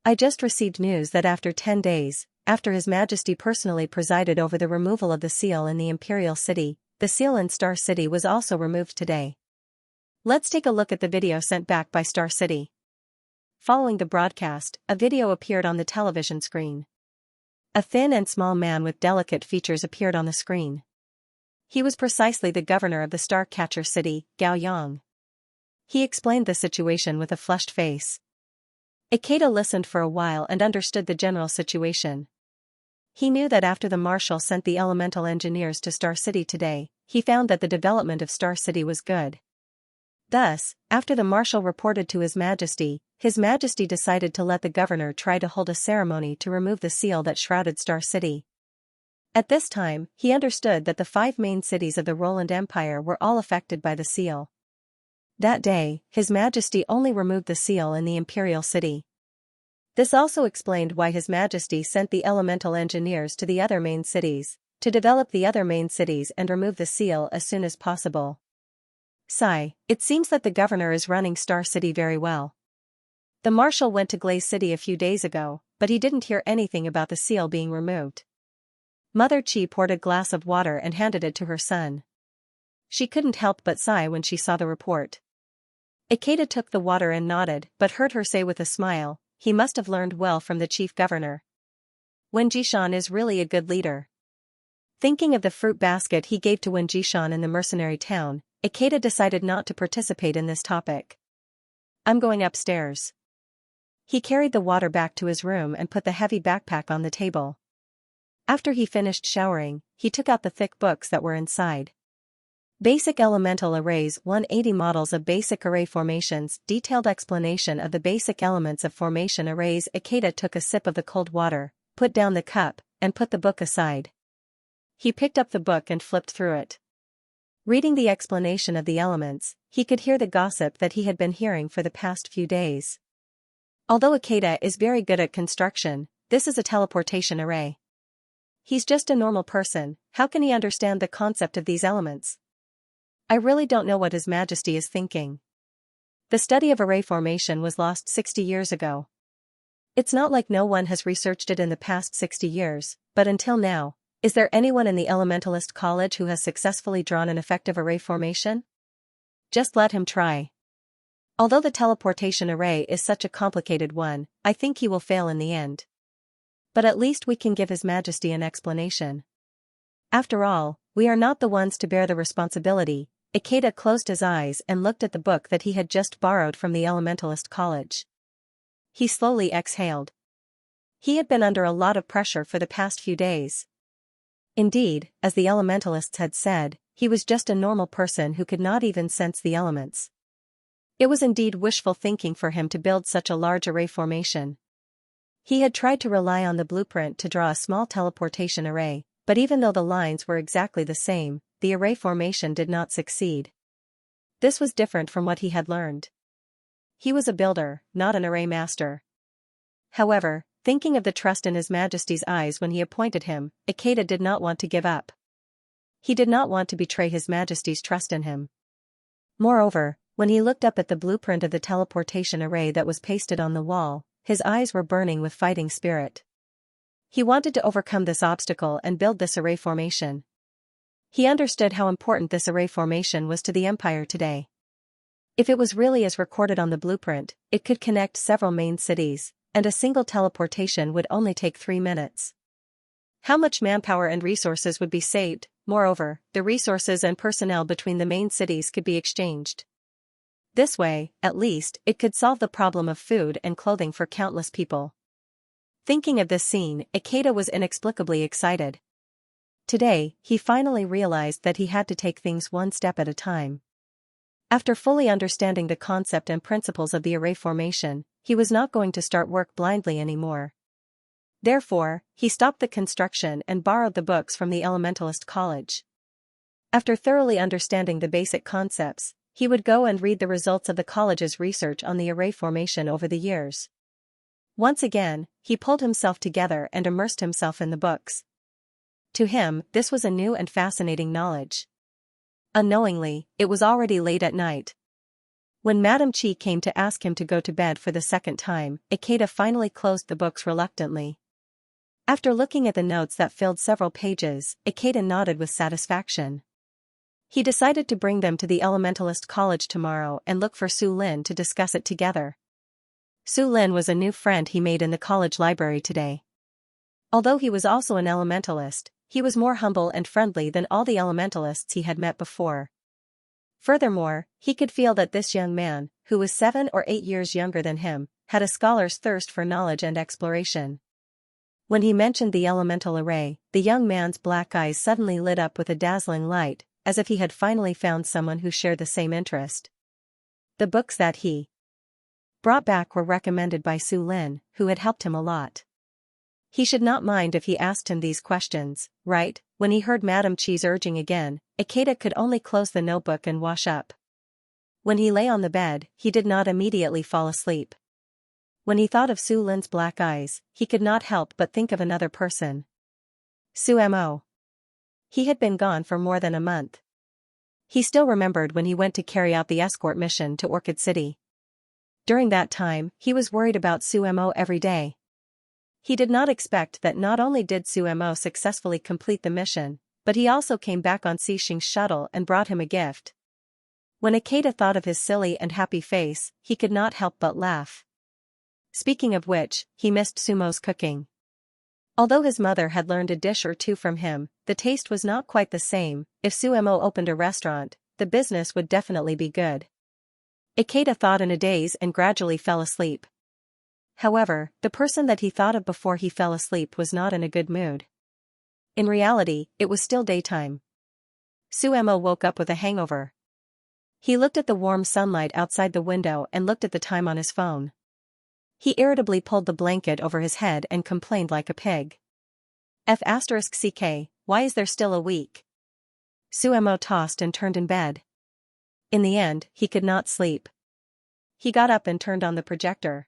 "I just received news that after 10 days, after His Majesty personally presided over the removal of the seal in the Imperial City, the seal in Star City was also removed today. Let's take a look at the video sent back by Star City. Following the broadcast, a video appeared on the television screen. A thin and small man with delicate features appeared on the screen. He was precisely the governor of the star catcher city, Gaoyang. He explained the situation with a flushed face. Ikeda listened for a while and understood the general situation. He knew that after the marshal sent the elemental engineers to Star City today, he found that the development of Star City was good. Thus, after the marshal reported to His Majesty decided to let the governor try to hold a ceremony to remove the seal that shrouded Star City. At this time, he understood that the 5 main cities of the Roland Empire were all affected by the seal. That day, His Majesty only removed the seal in the Imperial City. This also explained why His Majesty sent the elemental engineers to the other main cities, to develop the other main cities and remove the seal as soon as possible. Sigh, it seems that the governor is running Star City very well. The marshal went to Glaze City a few days ago, but he didn't hear anything about the seal being removed. Mother Chi poured a glass of water and handed it to her son. She couldn't help but sigh when she saw the report. Ikeda took the water and nodded, but heard her say with a smile, he must have learned well from the chief governor. Wen Jishan is really a good leader. Thinking of the fruit basket he gave to Wen Jishan in the mercenary town, Ikeda decided not to participate in this topic. I'm going upstairs. He carried the water back to his room and put the heavy backpack on the table. After he finished showering, he took out the thick books that were inside. Basic Elemental Arrays 180 Models of Basic Array Formations Detailed Explanation of the Basic Elements of Formation Arrays. Ikeda took a sip of the cold water, put down the cup, and put the book aside. He picked up the book and flipped through it. Reading the explanation of the elements, he could hear the gossip that he had been hearing for the past few days. Although Ikeda is very good at construction, this is a teleportation array. He's just a normal person, how can he understand the concept of these elements? I really don't know what His Majesty is thinking. The study of array formation was lost 60 years ago. It's not like no one has researched it in the past 60 years, but until now, is there anyone in the Elementalist College who has successfully drawn an effective array formation? Just let him try. Although the teleportation array is such a complicated one, I think he will fail in the end. But at least we can give His Majesty an explanation. After all, we are not the ones to bear the responsibility. Ikeda closed his eyes and looked at the book that he had just borrowed from the Elementalist College. He slowly exhaled. He had been under a lot of pressure for the past few days. Indeed, as the Elementalists had said, he was just a normal person who could not even sense the elements. It was indeed wishful thinking for him to build such a large array formation. He had tried to rely on the blueprint to draw a small teleportation array, but even though the lines were exactly the same, the array formation did not succeed. This was different from what he had learned. He was a builder, not an array master. However, thinking of the trust in His Majesty's eyes when he appointed him, Ikeda did not want to give up. He did not want to betray His Majesty's trust in him. Moreover, when he looked up at the blueprint of the teleportation array that was pasted on the wall, his eyes were burning with fighting spirit. He wanted to overcome this obstacle and build this array formation. He understood how important this array formation was to the Empire today. If it was really as recorded on the blueprint, it could connect several main cities, and a single teleportation would only take 3 minutes. How much manpower and resources would be saved? Moreover, the resources and personnel between the main cities could be exchanged. This way, at least, it could solve the problem of food and clothing for countless people. Thinking of this scene, Ikeda was inexplicably excited. Today, he finally realized that he had to take things one step at a time. After fully understanding the concept and principles of the array formation, he was not going to start work blindly anymore. Therefore, he stopped the construction and borrowed the books from the Elementalist College. After thoroughly understanding the basic concepts, he would go and read the results of the college's research on the array formation over the years. Once again, he pulled himself together and immersed himself in the books. To him, this was a new and fascinating knowledge. Unknowingly, it was already late at night. When Madame Chi came to ask him to go to bed for the second time, Ikeda finally closed the books reluctantly. After looking at the notes that filled several pages, Ikeda nodded with satisfaction. He decided to bring them to the Elementalist College tomorrow and look for Su Lin to discuss it together. Su Lin was a new friend he made in the college library today. Although he was also an elementalist, he was more humble and friendly than all the elementalists he had met before. Furthermore, he could feel that this young man, who was 7 or 8 years younger than him, had a scholar's thirst for knowledge and exploration. When he mentioned the elemental array, the young man's black eyes suddenly lit up with a dazzling light, as if he had finally found someone who shared the same interest. The books that he brought back were recommended by Su Lin, who had helped him a lot. He should not mind if he asked him these questions, right? When he heard Madame Chi's urging again, Ikeda could only close the notebook and wash up. When he lay on the bed, he did not immediately fall asleep. When he thought of Su Lin's black eyes, he could not help but think of another person. Su Mo. He had been gone for more than a month. He still remembered when he went to carry out the escort mission to Orchid City. During that time, he was worried about Su Mo every day. He did not expect that not only did Su Mo successfully complete the mission, but he also came back on Xing's shuttle and brought him a gift. When Ikeda thought of his silly and happy face, he could not help but laugh. Speaking of which, he missed Sumo's cooking. Although his mother had learned a dish or two from him, the taste was not quite the same. If Sumo opened a restaurant, the business would definitely be good. Ikeda thought in a daze and gradually fell asleep. However, the person that he thought of before he fell asleep was not in a good mood. In reality, it was still daytime. Sumo woke up with a hangover. He looked at the warm sunlight outside the window and looked at the time on his phone. He irritably pulled the blanket over his head and complained like a pig. F***ck, why is there still a week? Sumo tossed and turned in bed. In the end, he could not sleep. He got up and turned on the projector.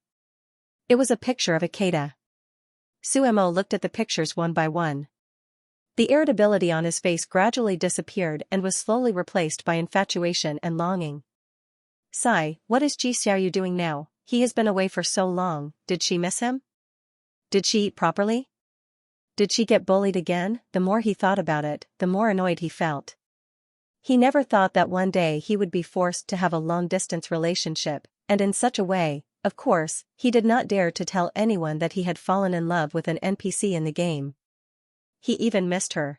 It was a picture of Ikeda. Sumo looked at the pictures one by one. The irritability on his face gradually disappeared and was slowly replaced by infatuation and longing. Sigh, what is Xianxia doing now? He has been away for so long. Did she miss him? Did she eat properly? Did she get bullied again? The more he thought about it, the more annoyed he felt. He never thought that one day he would be forced to have a long-distance relationship, and in such a way. Of course, he did not dare to tell anyone that he had fallen in love with an NPC in the game. He even missed her.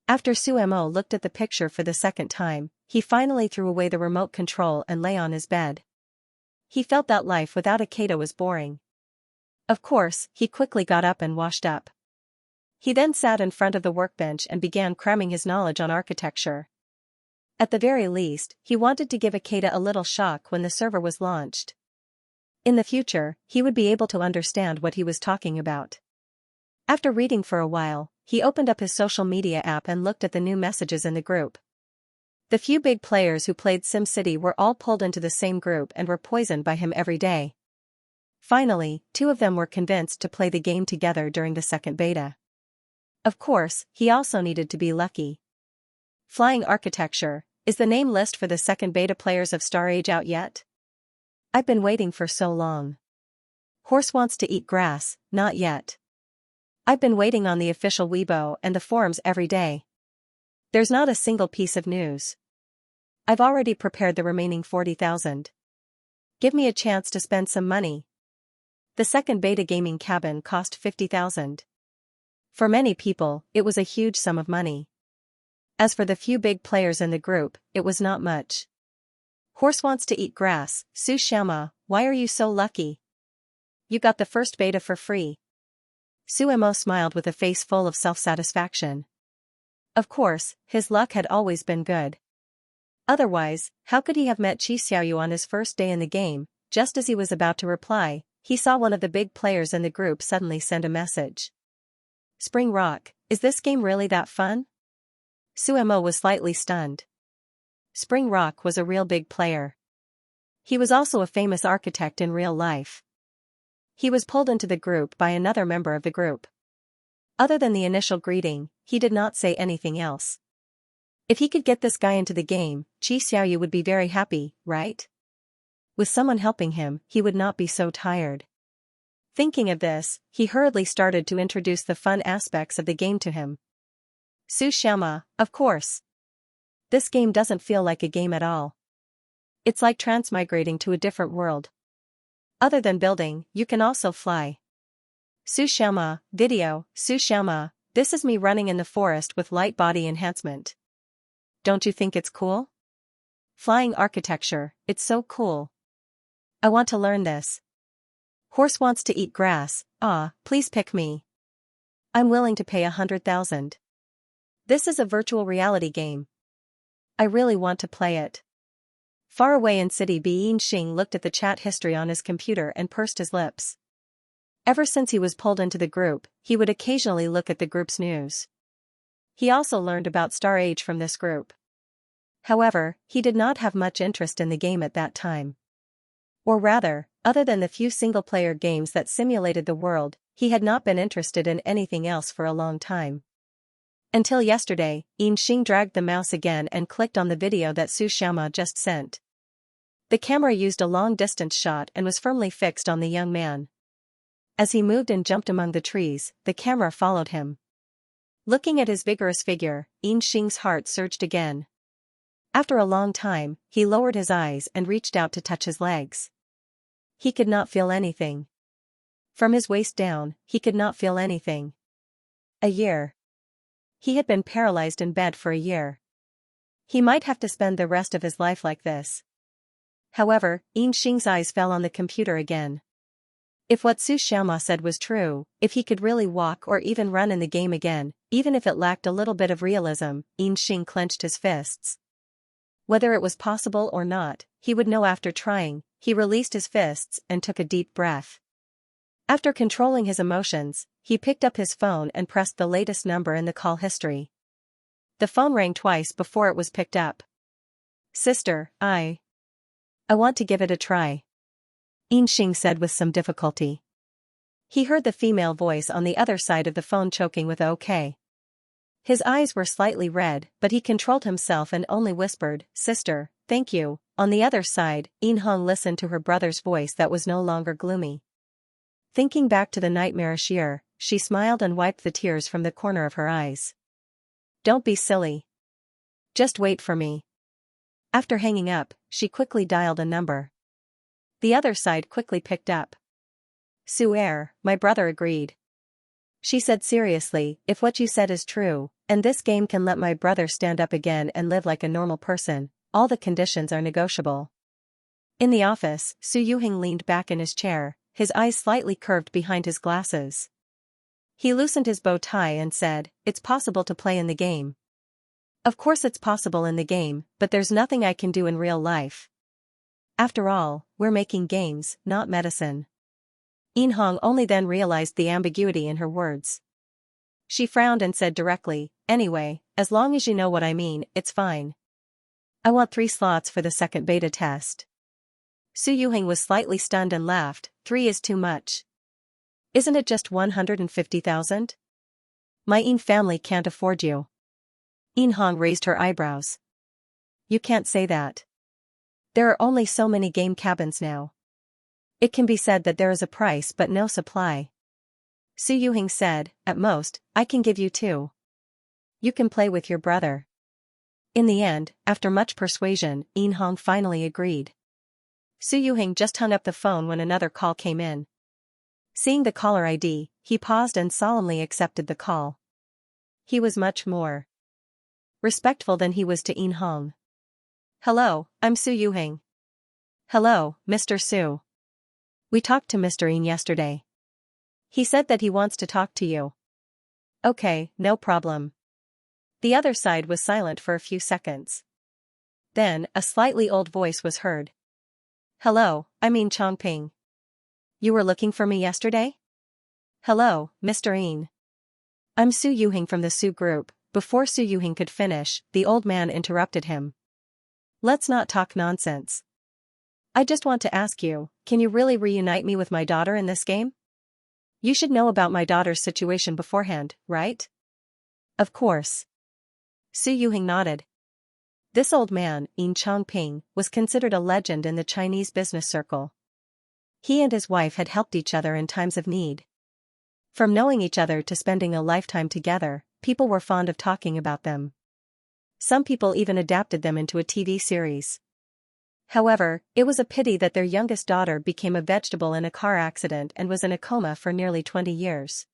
After Sumo looked at the picture for the second time, he finally threw away the remote control and lay on his bed. He felt that life without Ikeda was boring. Of course, he quickly got up and washed up. He then sat in front of the workbench and began cramming his knowledge on architecture. At the very least, he wanted to give Ikeda a little shock when the server was launched. In the future, he would be able to understand what he was talking about. After reading for a while, he opened up his social media app and looked at the new messages in the group. The few big players who played SimCity were all pulled into the same group and were poisoned by him every day. Finally, 2 of them were convinced to play the game together during the second beta. Of course, he also needed to be lucky. Flying Architecture, is the name list for the second beta players of Star Age out yet? I've been waiting for so long. Horse wants to eat grass, not yet. I've been waiting on the official Weibo and the forums every day. There's not a single piece of news. I've already prepared the remaining 40,000. Give me a chance to spend some money. The second beta gaming cabin cost 50,000. For many people, it was a huge sum of money. As for the few big players in the group, it was not much. Horse wants to eat grass. Xianxia, why are you so lucky? You got the first beta for free. Sumo smiled with a face full of self-satisfaction. Of course, his luck had always been good. Otherwise, how could he have met Xianxia on his first day in the game? Just as he was about to reply, he saw one of the big players in the group suddenly send a message. Spring Rock, is this game really that fun? Sumo was slightly stunned. Spring Rock was a real big player. He was also a famous architect in real life. He was pulled into the group by another member of the group. Other than the initial greeting, he did not say anything else. If he could get this guy into the game, Xianxia would be very happy, right? With someone helping him, he would not be so tired. Thinking of this, he hurriedly started to introduce the fun aspects of the game to him. Xianxia, of course. This game doesn't feel like a game at all. It's like transmigrating to a different world. Other than building, you can also fly. Xianxia, video, Xianxia, this is me running in the forest with light body enhancement. Don't you think it's cool? Flying architecture, it's so cool. I want to learn this. Horse wants to eat grass, please pick me. I'm willing to pay 100,000. This is a virtual reality game. I really want to play it. Far away in city, Xianxia looked at the chat history on his computer and pursed his lips. Ever since he was pulled into the group, he would occasionally look at the group's news. He also learned about Star Age from this group. However, he did not have much interest in the game at that time. Or rather, other than the few single-player games that simulated the world, he had not been interested in anything else for a long time. Until yesterday, Xianxia dragged the mouse again and clicked on the video that Xianxia just sent. The camera used a long-distance shot and was firmly fixed on the young man. As he moved and jumped among the trees, the camera followed him. Looking at his vigorous figure, Xianxia's heart surged again. After a long time, he lowered his eyes and reached out to touch his legs. He could not feel anything. From his waist down, he could not feel anything. A year. He had been paralyzed in bed for a year. He might have to spend the rest of his life like this. However, Xianxia's eyes fell on the computer again. If what Xianxia said was true, if he could really walk or even run in the game again, even if it lacked a little bit of realism, Xianxia clenched his fists. Whether it was possible or not, he would know after trying. He released his fists and took a deep breath. After controlling his emotions, he picked up his phone and pressed the latest number in the call history. The phone rang twice before it was picked up. Sister, I want to give it a try. Xianxia said with some difficulty. He heard the female voice on the other side of the phone choking with okay. His eyes were slightly red, but he controlled himself and only whispered, Sister, thank you. On the other side, Xianxia listened to her brother's voice that was no longer gloomy. Thinking back to the nightmarish year, she smiled and wiped the tears from the corner of her eyes. Don't be silly. Just wait for me. After hanging up, she quickly dialed a number. The other side quickly picked up. Swear, my brother agreed. She said seriously, if what you said is true, and this game can let my brother stand up again and live like a normal person, all the conditions are negotiable. In the office, Xianxia leaned back in his chair, his eyes slightly curved behind his glasses. He loosened his bow tie and said, It's possible to play in the game. Of course it's possible in the game, but there's nothing I can do in real life. After all, we're making games, not medicine. Xianxia only then realized the ambiguity in her words. She frowned and said directly, Anyway, as long as you know what I mean, it's fine. I want 3 slots for the second beta test. Xianxia was slightly stunned and laughed, 3 is too much. Isn't it just 150,000? My family can't afford you. Xianxia raised her eyebrows. You can't say that. There are only so many game cabins now. It can be said that there is a price but no supply. Xianxia said, At most, I can give you 2. You can play with your brother. In the end, after much persuasion, Xianxia finally agreed. Xianxia just hung up the phone when another call came in. Seeing the caller ID, he paused and solemnly accepted the call. He was much more respectful than he was to Xianxia. Hello, I'm Xianxia. Hello, Mr. Su. We talked to Mr. Yin yesterday. He said that he wants to talk to you. Okay, no problem. The other side was silent for a few seconds. Then, a slightly old voice was heard. Hello, I'm Yin Chongping. You were looking for me yesterday? Hello, Mr. Yin. I'm Xianxia from the Su group. Before Xianxia could finish, the old man interrupted him. Let's not talk nonsense. I just want to ask you, can you really reunite me with my daughter in this game? You should know about my daughter's situation beforehand, right? Of course. Xianxia nodded. This old man, Yin Chongping, was considered a legend in the Chinese business circle. He and his wife had helped each other in times of need. From knowing each other to spending a lifetime together, people were fond of talking about them. Some people even adapted them into a TV series. However, it was a pity that their youngest daughter became a vegetable in a car accident and was in a coma for nearly 20 years.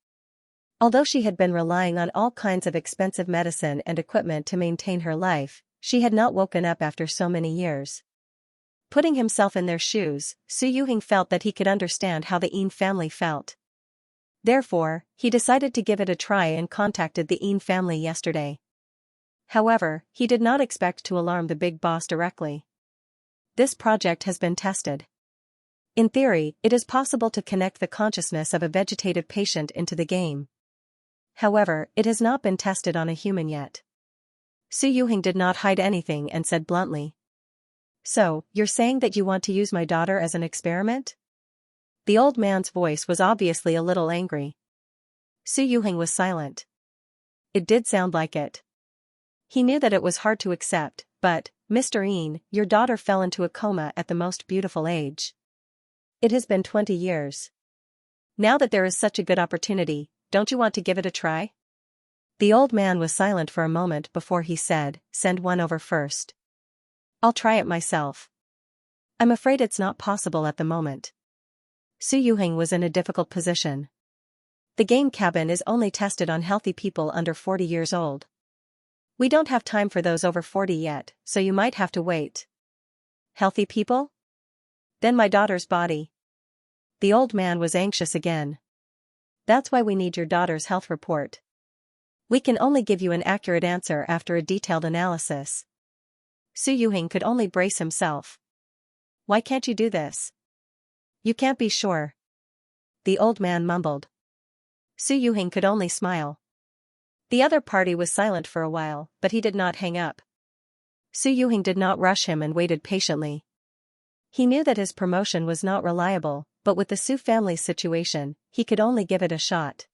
Although she had been relying on all kinds of expensive medicine and equipment to maintain her life, she had not woken up after so many years. Putting himself in their shoes, Su Yuhing felt that he could understand how the Yin family felt. Therefore, he decided to give it a try and contacted the Yin family yesterday. However, he did not expect to alarm the big boss directly. This project has been tested. In theory, it is possible to connect the consciousness of a vegetative patient into the game. However, it has not been tested on a human yet. Su Yuhing did not hide anything and said bluntly. So, you're saying that you want to use my daughter as an experiment? The old man's voice was obviously a little angry. Su Yuhing was silent. It did sound like it. He knew that it was hard to accept, but, Mr. Yin, your daughter fell into a coma at the most beautiful age. It has been 20 years. Now that there is such a good opportunity, don't you want to give it a try? The old man was silent for a moment before he said, send one over first. I'll try it myself. I'm afraid it's not possible at the moment. Su Yuhing was in a difficult position. The game cabin is only tested on healthy people under 40 years old. We don't have time for those over 40 yet, so you might have to wait. Healthy people? Then my daughter's body. The old man was anxious again. That's why we need your daughter's health report. We can only give you an accurate answer after a detailed analysis. Su Yuhing could only brace himself. Why can't you do this? You can't be sure. The old man mumbled. Su Yuhing could only smile. The other party was silent for a while, but he did not hang up. Su Yuhing did not rush him and waited patiently. He knew that his promotion was not reliable, but with the Su family's situation, he could only give it a shot.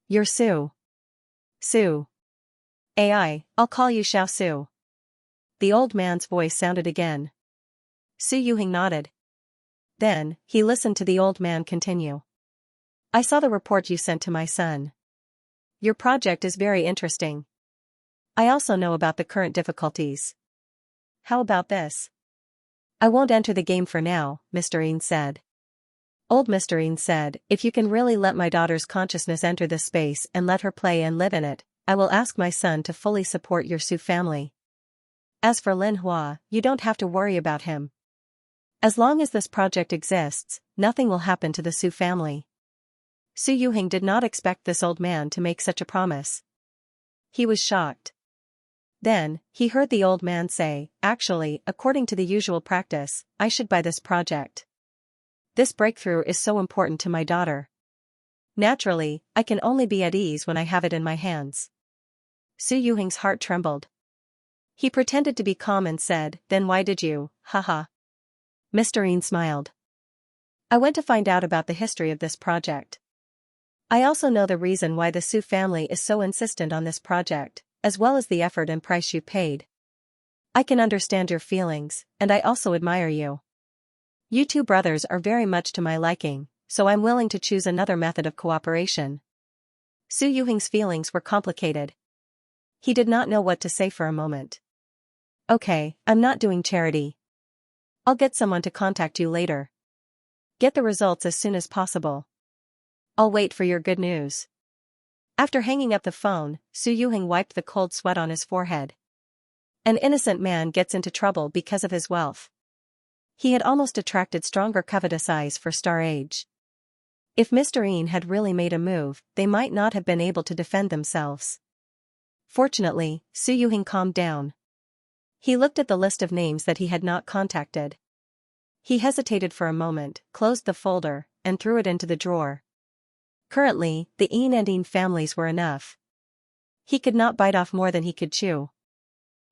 You're Su. Su. I'll call you Xiao Su. The old man's voice sounded again. Su Yuhing nodded. Then, he listened to the old man continue. I saw the report you sent to my son. Your project is very interesting. I also know about the current difficulties. How about this? I won't enter the game for now, Mr. Yin said. Old Mr. Yin said, if you can really let my daughter's consciousness enter this space and let her play and live in it, I will ask my son to fully support your Su family. As for Lin Hua, you don't have to worry about him. As long as this project exists, nothing will happen to the Su family. Su Yuhing did not expect this old man to make such a promise. He was shocked. Then, he heard the old man say, actually, according to the usual practice, I should buy this project. This breakthrough is so important to my daughter. Naturally, I can only be at ease when I have it in my hands. Su Yuhing's heart trembled. He pretended to be calm and said, then why did you, haha. Mr. Yin smiled. I went to find out about the history of this project. I also know the reason why the Su family is so insistent on this project, as well as the effort and price you paid. I can understand your feelings, and I also admire you. You two brothers are very much to my liking, so I'm willing to choose another method of cooperation. Su Yuhing's feelings were complicated. He did not know what to say for a moment. Okay, I'm not doing charity. I'll get someone to contact you later. Get the results as soon as possible. I'll wait for your good news. After hanging up the phone, Su Yuhing wiped the cold sweat on his forehead. An innocent man gets into trouble because of his wealth. He had almost attracted stronger covetous eyes for Star Age. If Mr. Yin had really made a move, they might not have been able to defend themselves. Fortunately, Su Yuhing calmed down. He looked at the list of names that he had not contacted. He hesitated for a moment, closed the folder, and threw it into the drawer. Currently, the Yin and Yin families were enough. He could not bite off more than he could chew.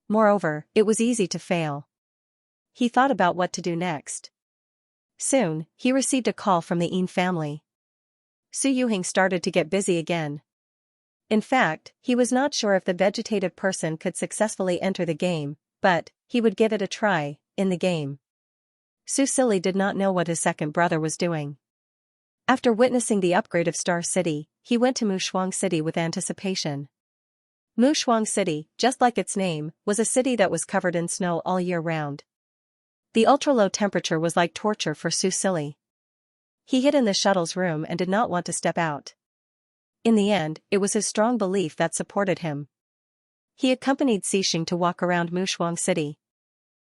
Moreover, it was easy to fail. He thought about what to do next. Soon, he received a call from the Yin family. Su Yuhing started to get busy again. In fact, he was not sure if the vegetative person could successfully enter the game, but he would give it a try, in the game. Su Silly did not know what his second brother was doing. After witnessing the upgrade of Star City, he went to Mushuang City with anticipation. Mushuang City, just like its name, was a city that was covered in snow all year round. The ultra-low temperature was like torture for Susili. He hid in the shuttle's room and did not want to step out. In the end, it was his strong belief that supported him. He accompanied Xixing to walk around Mushuang City.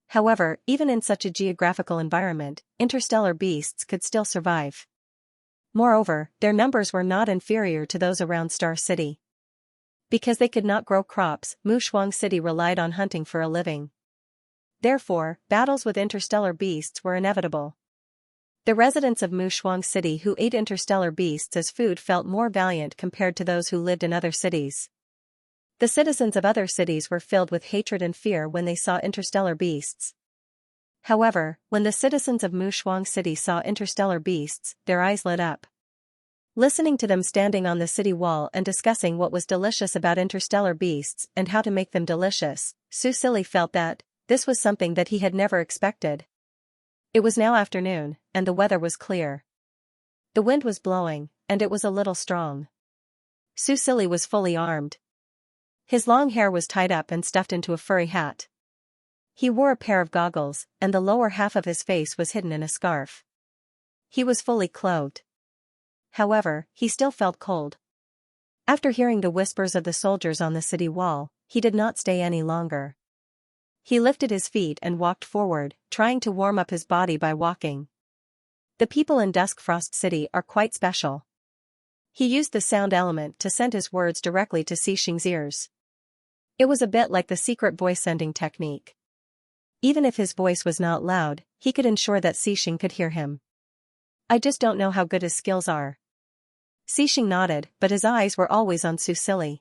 However, even in such a geographical environment, interstellar beasts could still survive. Moreover, their numbers were not inferior to those around Star City. Because they could not grow crops, Mushuang City relied on hunting for a living. Therefore, battles with interstellar beasts were inevitable. The residents of Mushuang City who ate interstellar beasts as food felt more valiant compared to those who lived in other cities. The citizens of other cities were filled with hatred and fear when they saw interstellar beasts. However, when the citizens of Mushuang City saw interstellar beasts, their eyes lit up. Listening to them standing on the city wall and discussing what was delicious about interstellar beasts and how to make them delicious, Susili felt that this was something that he had never expected. It was now afternoon, and the weather was clear. The wind was blowing, and it was a little strong. Susili was fully armed. His long hair was tied up and stuffed into a furry hat. He wore a pair of goggles, and the lower half of his face was hidden in a scarf. He was fully clothed. However, he still felt cold. After hearing the whispers of the soldiers on the city wall, he did not stay any longer. He lifted his feet and walked forward, trying to warm up his body by walking. The people in Duskfrost City are quite special. He used the sound element to send his words directly to Xixing's ears. It was a bit like the secret voice sending technique. Even if his voice was not loud, he could ensure that Xixing could hear him. I just don't know how good his skills are. Xixing nodded, but his eyes were always on Susili.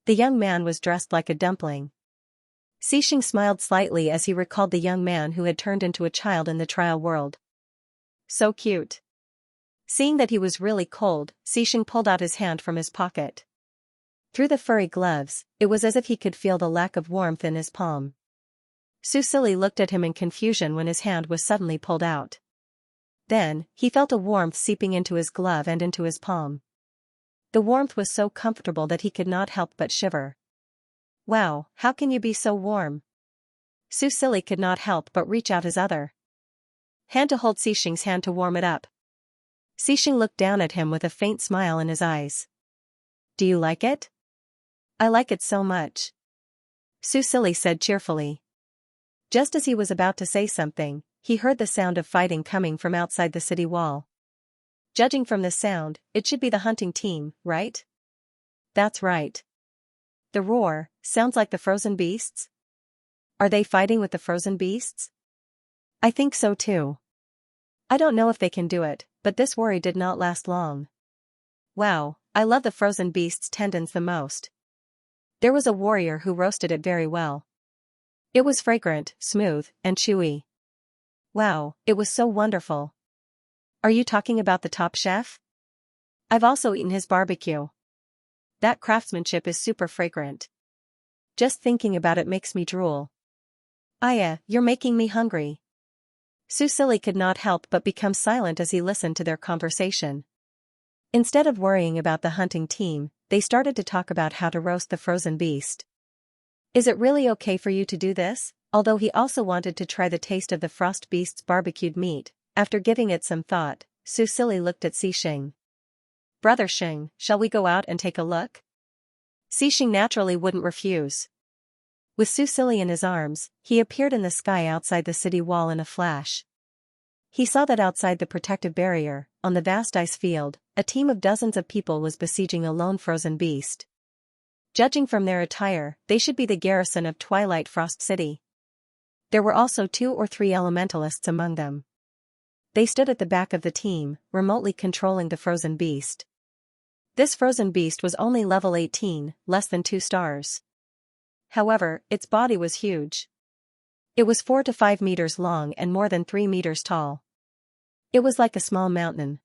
The young man was dressed like a dumpling. Xixing smiled slightly as he recalled the young man who had turned into a child in the trial world. So cute. Seeing that he was really cold, Xixing pulled out his hand from his pocket. Through the furry gloves, it was as if he could feel the lack of warmth in his palm. Susili looked at him in confusion when his hand was suddenly pulled out. Then, he felt a warmth seeping into his glove and into his palm. The warmth was so comfortable that he could not help but shiver. Wow, how can you be so warm? Susili could not help but reach out his other hand to hold Xixing's hand to warm it up. Xixing looked down at him with a faint smile in his eyes. Do you like it? I like it so much. Susili said cheerfully. Just as he was about to say something, he heard the sound of fighting coming from outside the city wall. Judging from the sound, it should be the hunting team, right? That's right. The roar sounds like the frozen beasts? Are they fighting with the frozen beasts? I think so too. I don't know if they can do it, but this worry did not last long. Wow, I love the frozen beast's tendons the most. There was a warrior who roasted it very well. It was fragrant, smooth, and chewy. Wow, it was so wonderful. Are you talking about the top chef? I've also eaten his barbecue. That craftsmanship is super fragrant. Just thinking about it makes me drool. Aya, you're making me hungry. Susili could not help but become silent as he listened to their conversation. Instead of worrying about the hunting team, they started to talk about how to roast the frozen beast. Is it really okay for you to do this? Although he also wanted to try the taste of the frost beast's barbecued meat, after giving it some thought, Susili looked at Xixing. Brother Xing, shall we go out and take a look? Xixing naturally wouldn't refuse. With Susili in his arms, he appeared in the sky outside the city wall in a flash. He saw that outside the protective barrier, on the vast ice field, a team of dozens of people was besieging a lone frozen beast. Judging from their attire, they should be the garrison of Twilight Frost City. There were also 2 or 3 elementalists among them. They stood at the back of the team, remotely controlling the frozen beast. This frozen beast was only level 18, less than 2 stars. However, its body was huge. It was 4 to 5 meters long and more than 3 meters tall. It was like a small mountain.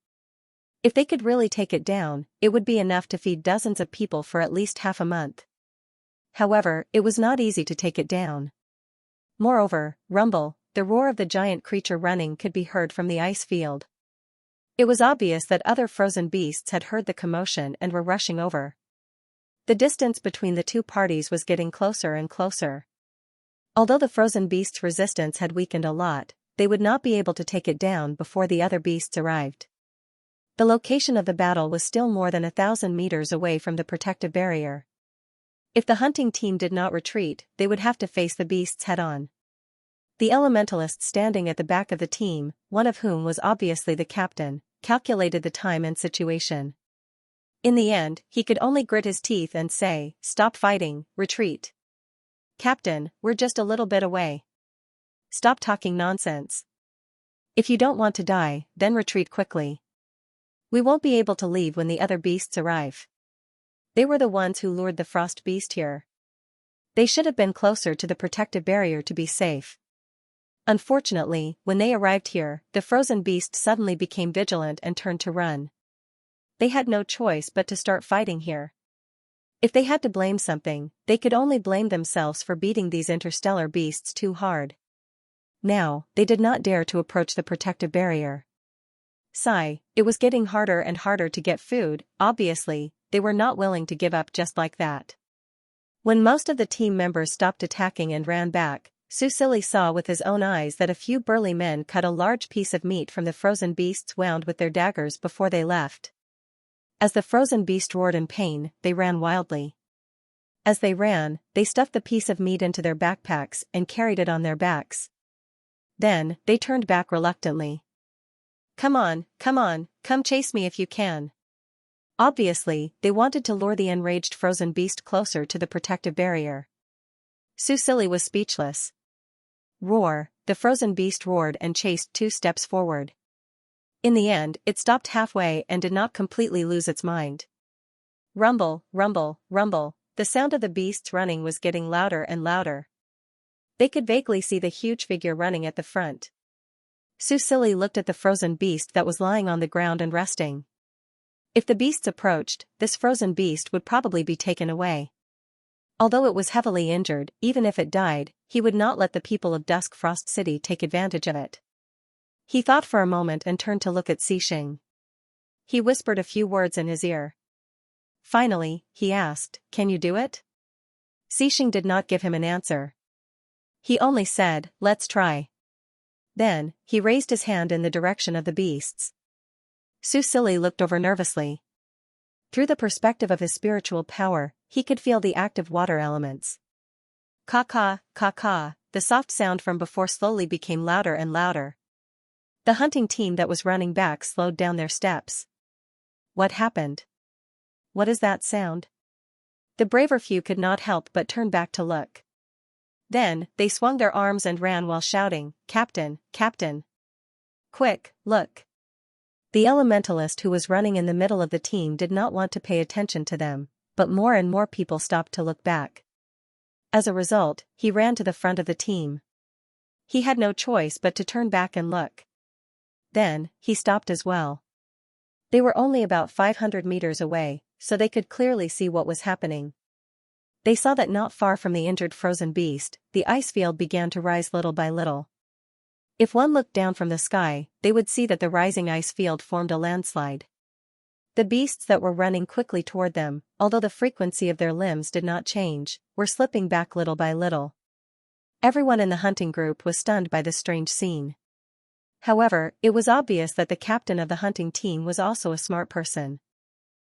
If they could really take it down, it would be enough to feed dozens of people for at least half a month. However, it was not easy to take it down. Moreover, rumble, the roar of the giant creature running could be heard from the ice field. It was obvious that other frozen beasts had heard the commotion and were rushing over. The distance between the two parties was getting closer and closer. Although the frozen beast's resistance had weakened a lot, they would not be able to take it down before the other beasts arrived. The location of the battle was still more than 1,000 meters away from the protective barrier. If the hunting team did not retreat, they would have to face the beasts head-on. The elementalist standing at the back of the team, one of whom was obviously the captain, calculated the time and situation. In the end, he could only grit his teeth and say, "Stop fighting, retreat." "Captain, we're just a little bit away. Stop talking nonsense. If you don't want to die, then retreat quickly. We won't be able to leave when the other beasts arrive. They were the ones who lured the frost beast here. They should have been closer to the protective barrier to be safe." Unfortunately, when they arrived here, the frozen beast suddenly became vigilant and turned to run. They had no choice but to start fighting here. If they had to blame something, they could only blame themselves for beating these interstellar beasts too hard. Now, they did not dare to approach the protective barrier. Sigh, it was getting harder and harder to get food. Obviously, they were not willing to give up just like that. When most of the team members stopped attacking and ran back, Susili saw with his own eyes that a few burly men cut a large piece of meat from the frozen beast's wound with their daggers before they left. As the frozen beast roared in pain, they ran wildly. As they ran, they stuffed the piece of meat into their backpacks and carried it on their backs. Then, they turned back reluctantly. Come on, come chase me if you can." Obviously, they wanted to lure the enraged frozen beast closer to the protective barrier. Susili was speechless. Roar, the frozen beast roared and chased 2 steps forward. In the end, it stopped halfway and did not completely lose its mind. Rumble, rumble, rumble, the sound of the beast's running was getting louder and louder. They could vaguely see the huge figure running at the front. Susili looked at the frozen beast that was lying on the ground and resting. If the beasts approached, this frozen beast would probably be taken away. Although it was heavily injured, even if it died, he would not let the people of Dusk Frost City take advantage of it. He thought for a moment and turned to look at Xixing. He whispered a few words in his ear. Finally, he asked, "Can you do it?" Xixing did not give him an answer. He only said, "Let's try." Then, he raised his hand in the direction of the beasts. Susili looked over nervously. Through the perspective of his spiritual power, he could feel the active water elements. Ka-ka, ka-ka, the soft sound from before slowly became louder and louder. The hunting team that was running back slowed down their steps. What happened? What is that sound? The braver few could not help but turn back to look. Then, they swung their arms and ran while shouting, "Captain, Captain! Quick, look!" The elementalist who was running in the middle of the team did not want to pay attention to them, but more and more people stopped to look back. As a result, he ran to the front of the team. He had no choice but to turn back and look. Then, he stopped as well. They were only about 500 meters away, so they could clearly see what was happening. They saw that not far from the injured frozen beast, the ice field began to rise little by little. If one looked down from the sky, they would see that the rising ice field formed a landslide. The beasts that were running quickly toward them, although the frequency of their limbs did not change, were slipping back little by little. Everyone in the hunting group was stunned by this strange scene. However, it was obvious that the captain of the hunting team was also a smart person.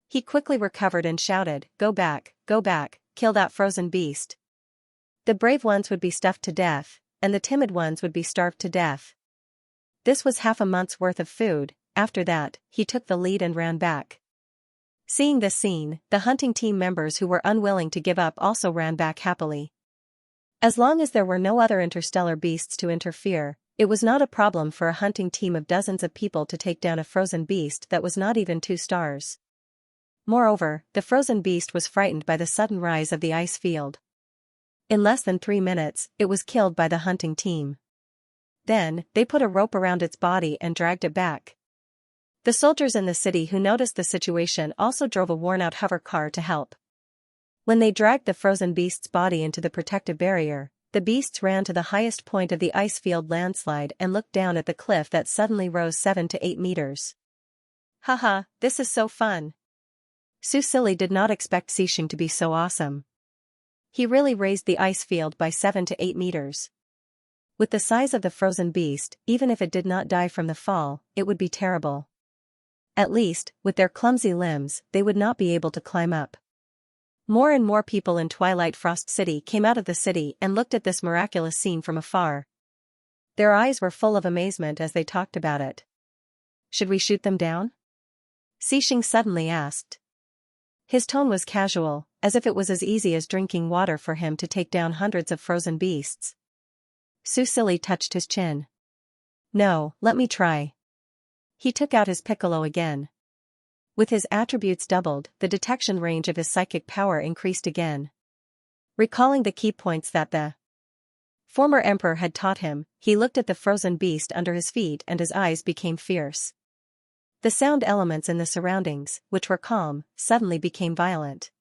He quickly recovered and shouted, go back, kill that frozen beast. The brave ones would be stuffed to death, and the timid ones would be starved to death. This was half a month's worth of food. After that, he took the lead and ran back. Seeing this scene, the hunting team members who were unwilling to give up also ran back happily. As long as there were no other interstellar beasts to interfere, it was not a problem for a hunting team of dozens of people to take down a frozen beast that was not even 2 stars. Moreover, the frozen beast was frightened by the sudden rise of the ice field. In less than 3 minutes, it was killed by the hunting team. Then, they put a rope around its body and dragged it back. The soldiers in the city who noticed the situation also drove a worn-out hover car to help. When they dragged the frozen beast's body into the protective barrier, the beasts ran to the highest point of the ice field landslide and looked down at the cliff that suddenly rose 7 to 8 meters. Haha, this is so fun. Su Silly did not expect Xixing to be so awesome. He really raised the ice field by 7 to 8 meters. With the size of the frozen beast, even if it did not die from the fall, it would be terrible. At least, with their clumsy limbs, they would not be able to climb up. More and more people in Twilight Frost City came out of the city and looked at this miraculous scene from afar. Their eyes were full of amazement as they talked about it. Should we shoot them down? Xixing suddenly asked. His tone was casual, as if it was as easy as drinking water for him to take down hundreds of frozen beasts. Su Silly touched his chin. No, let me try. He took out his piccolo again. With his attributes doubled, the detection range of his psychic power increased again. Recalling the key points that the former emperor had taught him, he looked at the frozen beast under his feet and his eyes became fierce. The sound elements in the surroundings, which were calm, suddenly became violent.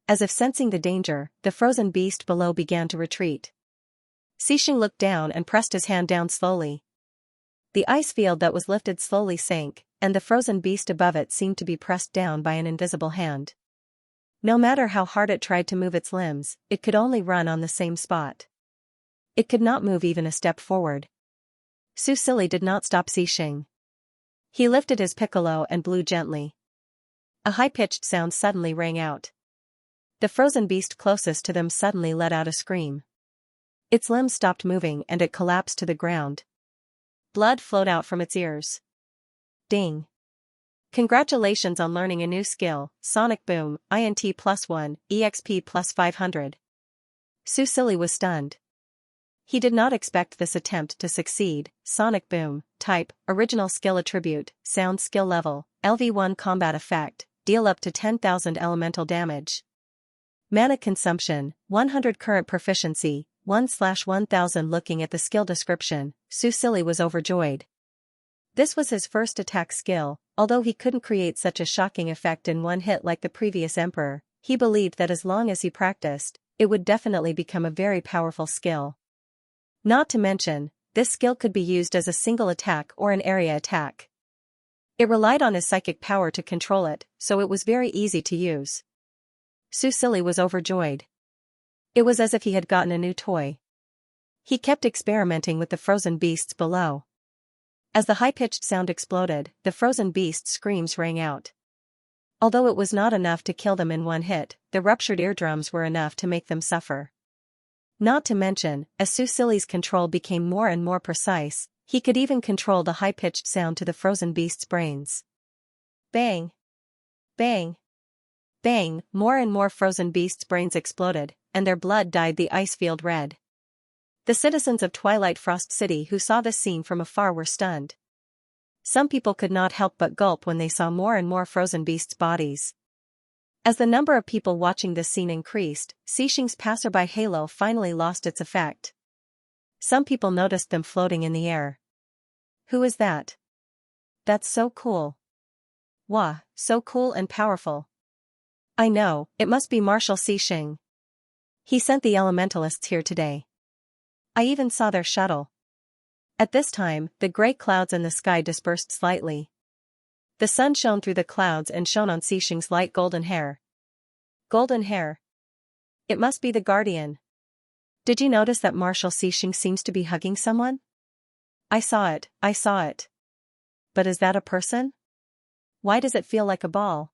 As if sensing the danger, the frozen beast below began to retreat. Xixing looked down and pressed his hand down slowly. The ice field that was lifted slowly sank, and the frozen beast above it seemed to be pressed down by an invisible hand. No matter how hard it tried to move its limbs, it could only run on the same spot. It could not move even a step forward. Su Silly did not stop Xixing. He lifted his piccolo and blew gently. A high-pitched sound suddenly rang out. The frozen beast closest to them suddenly let out a scream. Its limbs stopped moving and it collapsed to the ground. Blood flowed out from its ears. Ding. Congratulations on learning a new skill, Sonic Boom, INT +1, EXP +500. Su Silly was stunned. He did not expect this attempt to succeed. Sonic Boom, type, original skill attribute, sound skill level, LV1 combat effect, deal up to 10,000 elemental damage. Mana consumption, 100 current proficiency, 1/1000. Looking at the skill description, Su Silly was overjoyed. This was his first attack skill, although he couldn't create such a shocking effect in one hit like the previous emperor, he believed that as long as he practiced, it would definitely become a very powerful skill. Not to mention, this skill could be used as a single attack or an area attack. It relied on his psychic power to control it, so it was very easy to use. Su Silly was overjoyed. It was as if he had gotten a new toy. He kept experimenting with the frozen beasts below. As the high-pitched sound exploded, the frozen beasts' screams rang out. Although it was not enough to kill them in one hit, the ruptured eardrums were enough to make them suffer. Not to mention, as Su Silly's control became more and more precise, he could even control the high-pitched sound to the frozen beast's brains. Bang! Bang! Bang! More and more frozen beasts' brains exploded, and their blood dyed the ice field red. The citizens of Twilight Frost City who saw this scene from afar were stunned. Some people could not help but gulp when they saw more and more frozen beasts' bodies. As the number of people watching this scene increased, Xixing's passerby halo finally lost its effect. Some people noticed them floating in the air. Who is that? That's so cool. Wah, so cool and powerful. I know, it must be Marshal Xixing. He sent the elementalists here today. I even saw their shuttle. At this time, the gray clouds in the sky dispersed slightly. The sun shone through the clouds and shone on Xixing's light golden hair. Golden hair. It must be the Guardian. Did you notice that Marshal Xixing seems to be hugging someone? I saw it. But is that a person? Why does it feel like a ball?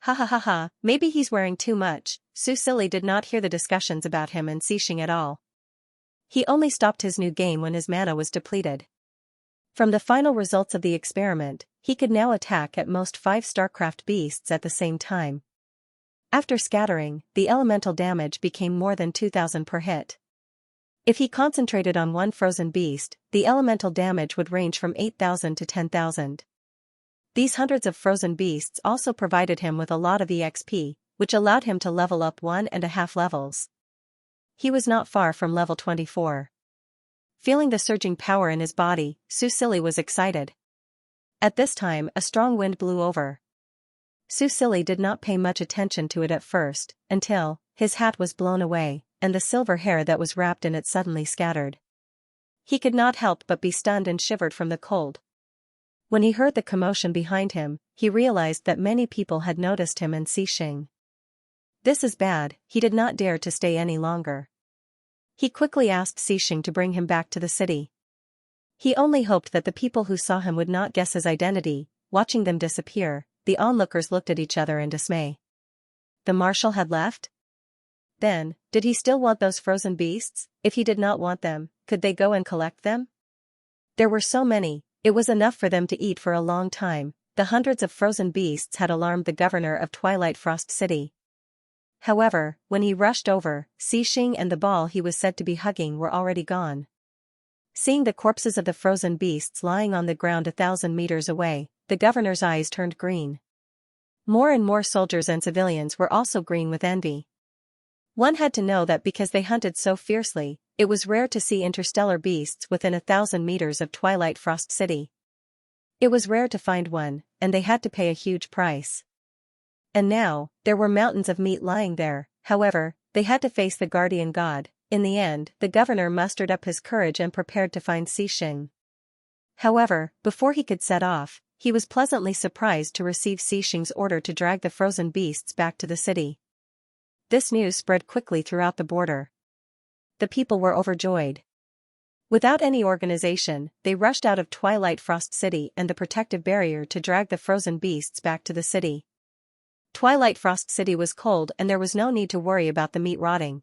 Ha ha ha ha, maybe he's wearing too much. Su Silly did not hear the discussions about him and Xixing at all. He only stopped his new game when his mana was depleted. From the final results of the experiment, he could now attack at most 5 StarCraft beasts at the same time. After scattering, the elemental damage became more than 2,000 per hit. If he concentrated on one frozen beast, the elemental damage would range from 8,000 to 10,000. These hundreds of frozen beasts also provided him with a lot of EXP, which allowed him to level up 1.5 levels. He was not far from level 24. Feeling the surging power in his body, Su Silly was excited. At this time, a strong wind blew over. Su Silly did not pay much attention to it at first, until his hat was blown away, and the silver hair that was wrapped in it suddenly scattered. He could not help but be stunned and shivered from the cold. When he heard the commotion behind him, he realized that many people had noticed him and Xing. This is bad, he did not dare to stay any longer. He quickly asked Xing to bring him back to the city. He only hoped that the people who saw him would not guess his identity. Watching them disappear, the onlookers looked at each other in dismay. The marshal had left? Then, did he still want those frozen beasts? If he did not want them, could they go and collect them? There were so many, it was enough for them to eat for a long time. The hundreds of frozen beasts had alarmed the governor of Twilight Frost City. However, when he rushed over, Xing and the ball he was said to be hugging were already gone. Seeing the corpses of the frozen beasts lying on the ground 1,000 meters away, the governor's eyes turned green. More and more soldiers and civilians were also green with envy. One had to know that because they hunted so fiercely, it was rare to see interstellar beasts within 1,000 meters of Twilight Frost City. It was rare to find one, and they had to pay a huge price. And now, there were mountains of meat lying there. However, they had to face the guardian god. In the end, the governor mustered up his courage and prepared to find Xing. However, before he could set off, he was pleasantly surprised to receive Xing's order to drag the frozen beasts back to the city. This news spread quickly throughout the border. The people were overjoyed. Without any organization, they rushed out of Twilight Frost City and the protective barrier to drag the frozen beasts back to the city. Twilight Frost City was cold and there was no need to worry about the meat rotting.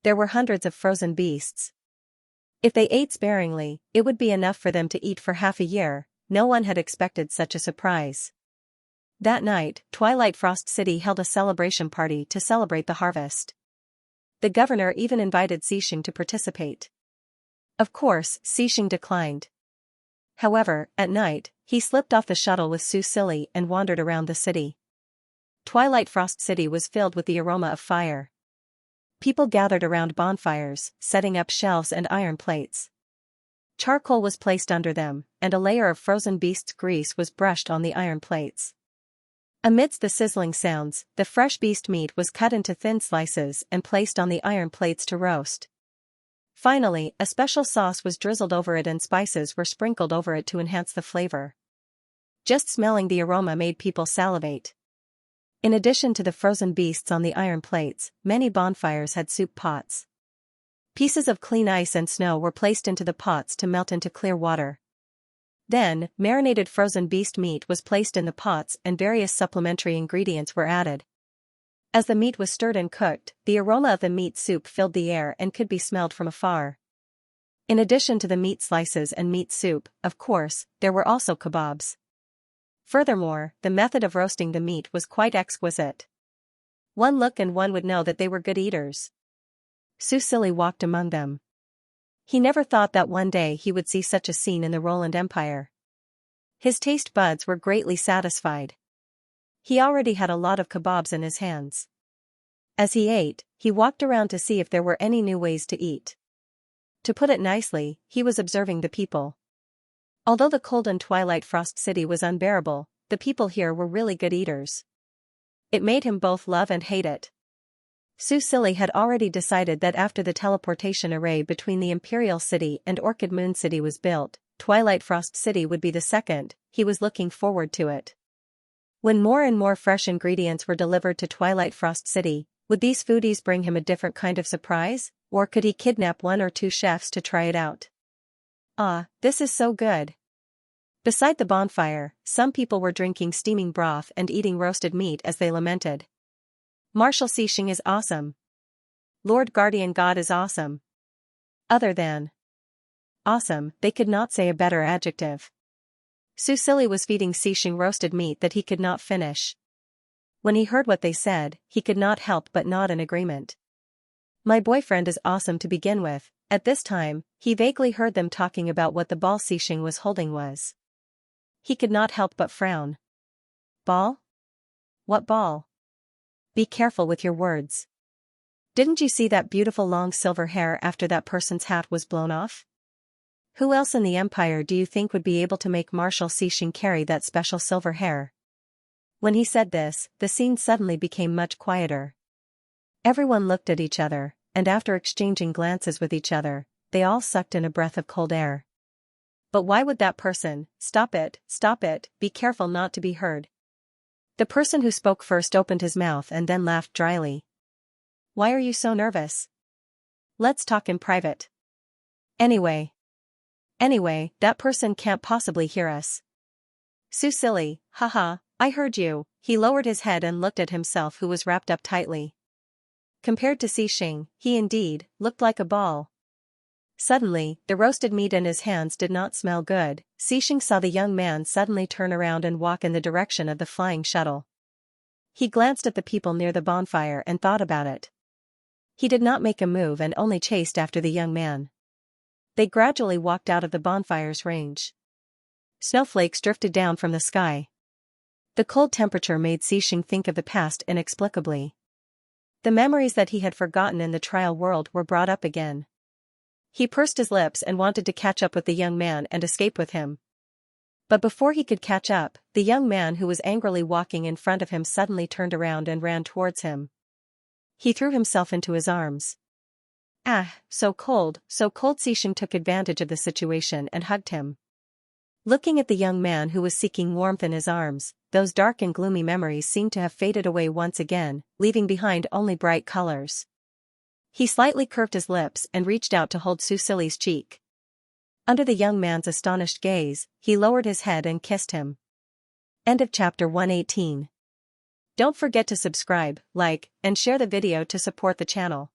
There were hundreds of frozen beasts. If they ate sparingly, it would be enough for them to eat for half a year. No one had expected such a surprise. That night, Twilight Frost City held a celebration party to celebrate the harvest. The governor even invited Xing to participate. Of course, Xing declined. However, at night, he slipped off the shuttle with Susili and wandered around the city. Twilight Frost City was filled with the aroma of fire. People gathered around bonfires, setting up shelves and iron plates. Charcoal was placed under them, and a layer of frozen beast's grease was brushed on the iron plates. Amidst the sizzling sounds, the fresh beast meat was cut into thin slices and placed on the iron plates to roast. Finally, a special sauce was drizzled over it and spices were sprinkled over it to enhance the flavor. Just smelling the aroma made people salivate. In addition to the frozen beasts on the iron plates, many bonfires had soup pots. Pieces of clean ice and snow were placed into the pots to melt into clear water. Then, marinated frozen beast meat was placed in the pots and various supplementary ingredients were added. As the meat was stirred and cooked, the aroma of the meat soup filled the air and could be smelled from afar. In addition to the meat slices and meat soup, of course, there were also kebabs. Furthermore, the method of roasting the meat was quite exquisite. One look and one would know that they were good eaters. Susili walked among them. He never thought that one day he would see such a scene in the Roland Empire. His taste buds were greatly satisfied. He already had a lot of kebabs in his hands. As he ate, he walked around to see if there were any new ways to eat. To put it nicely, he was observing the people. Although the cold in Twilight Frost City was unbearable, the people here were really good eaters. It made him both love and hate it. Susili had already decided that after the teleportation array between the Imperial City and Orchid Moon City was built, Twilight Frost City would be the second. He was looking forward to it. When more and more fresh ingredients were delivered to Twilight Frost City, would these foodies bring him a different kind of surprise, or could he kidnap one or two chefs to try it out? Ah, this is so good. Beside the bonfire, some people were drinking steaming broth and eating roasted meat as they lamented. Marshal Xing is awesome. Lord Guardian God is awesome. Other than awesome, they could not say a better adjective. Susili was feeding Xing roasted meat that he could not finish. When he heard what they said, he could not help but nod in agreement. My boyfriend is awesome to begin with. At this time, he vaguely heard them talking about what the ball Xing was holding was. He could not help but frown. Ball? What ball? Be careful with your words. Didn't you see that beautiful long silver hair after that person's hat was blown off? Who else in the Empire do you think would be able to make Marshal Xing carry that special silver hair? When he said this, the scene suddenly became much quieter. Everyone looked at each other, and after exchanging glances with each other, they all sucked in a breath of cold air. But why would that person? Stop it, be careful not to be heard. The person who spoke first opened his mouth and then laughed dryly. Why are you so nervous? Let's talk in private. Anyway, that person can't possibly hear us. So silly, haha, I heard you. He lowered his head and looked at himself, who was wrapped up tightly. Compared to Xing, he indeed looked like a ball. Suddenly, the roasted meat in his hands did not smell good. Xing saw the young man suddenly turn around and walk in the direction of the flying shuttle. He glanced at the people near the bonfire and thought about it. He did not make a move and only chased after the young man. They gradually walked out of the bonfire's range. Snowflakes drifted down from the sky. The cold temperature made Xing think of the past inexplicably. The memories that he had forgotten in the trial world were brought up again. He pursed his lips and wanted to catch up with the young man and escape with him. But before he could catch up, the young man who was angrily walking in front of him suddenly turned around and ran towards him. He threw himself into his arms. Ah, so cold. Xing took advantage of the situation and hugged him. Looking at the young man who was seeking warmth in his arms, those dark and gloomy memories seemed to have faded away once again, leaving behind only bright colors. He slightly curved his lips and reached out to hold Su Silly's cheek. Under the young man's astonished gaze, he lowered his head and kissed him. End of chapter 118. Don't forget to subscribe, like, and share the video to support the channel.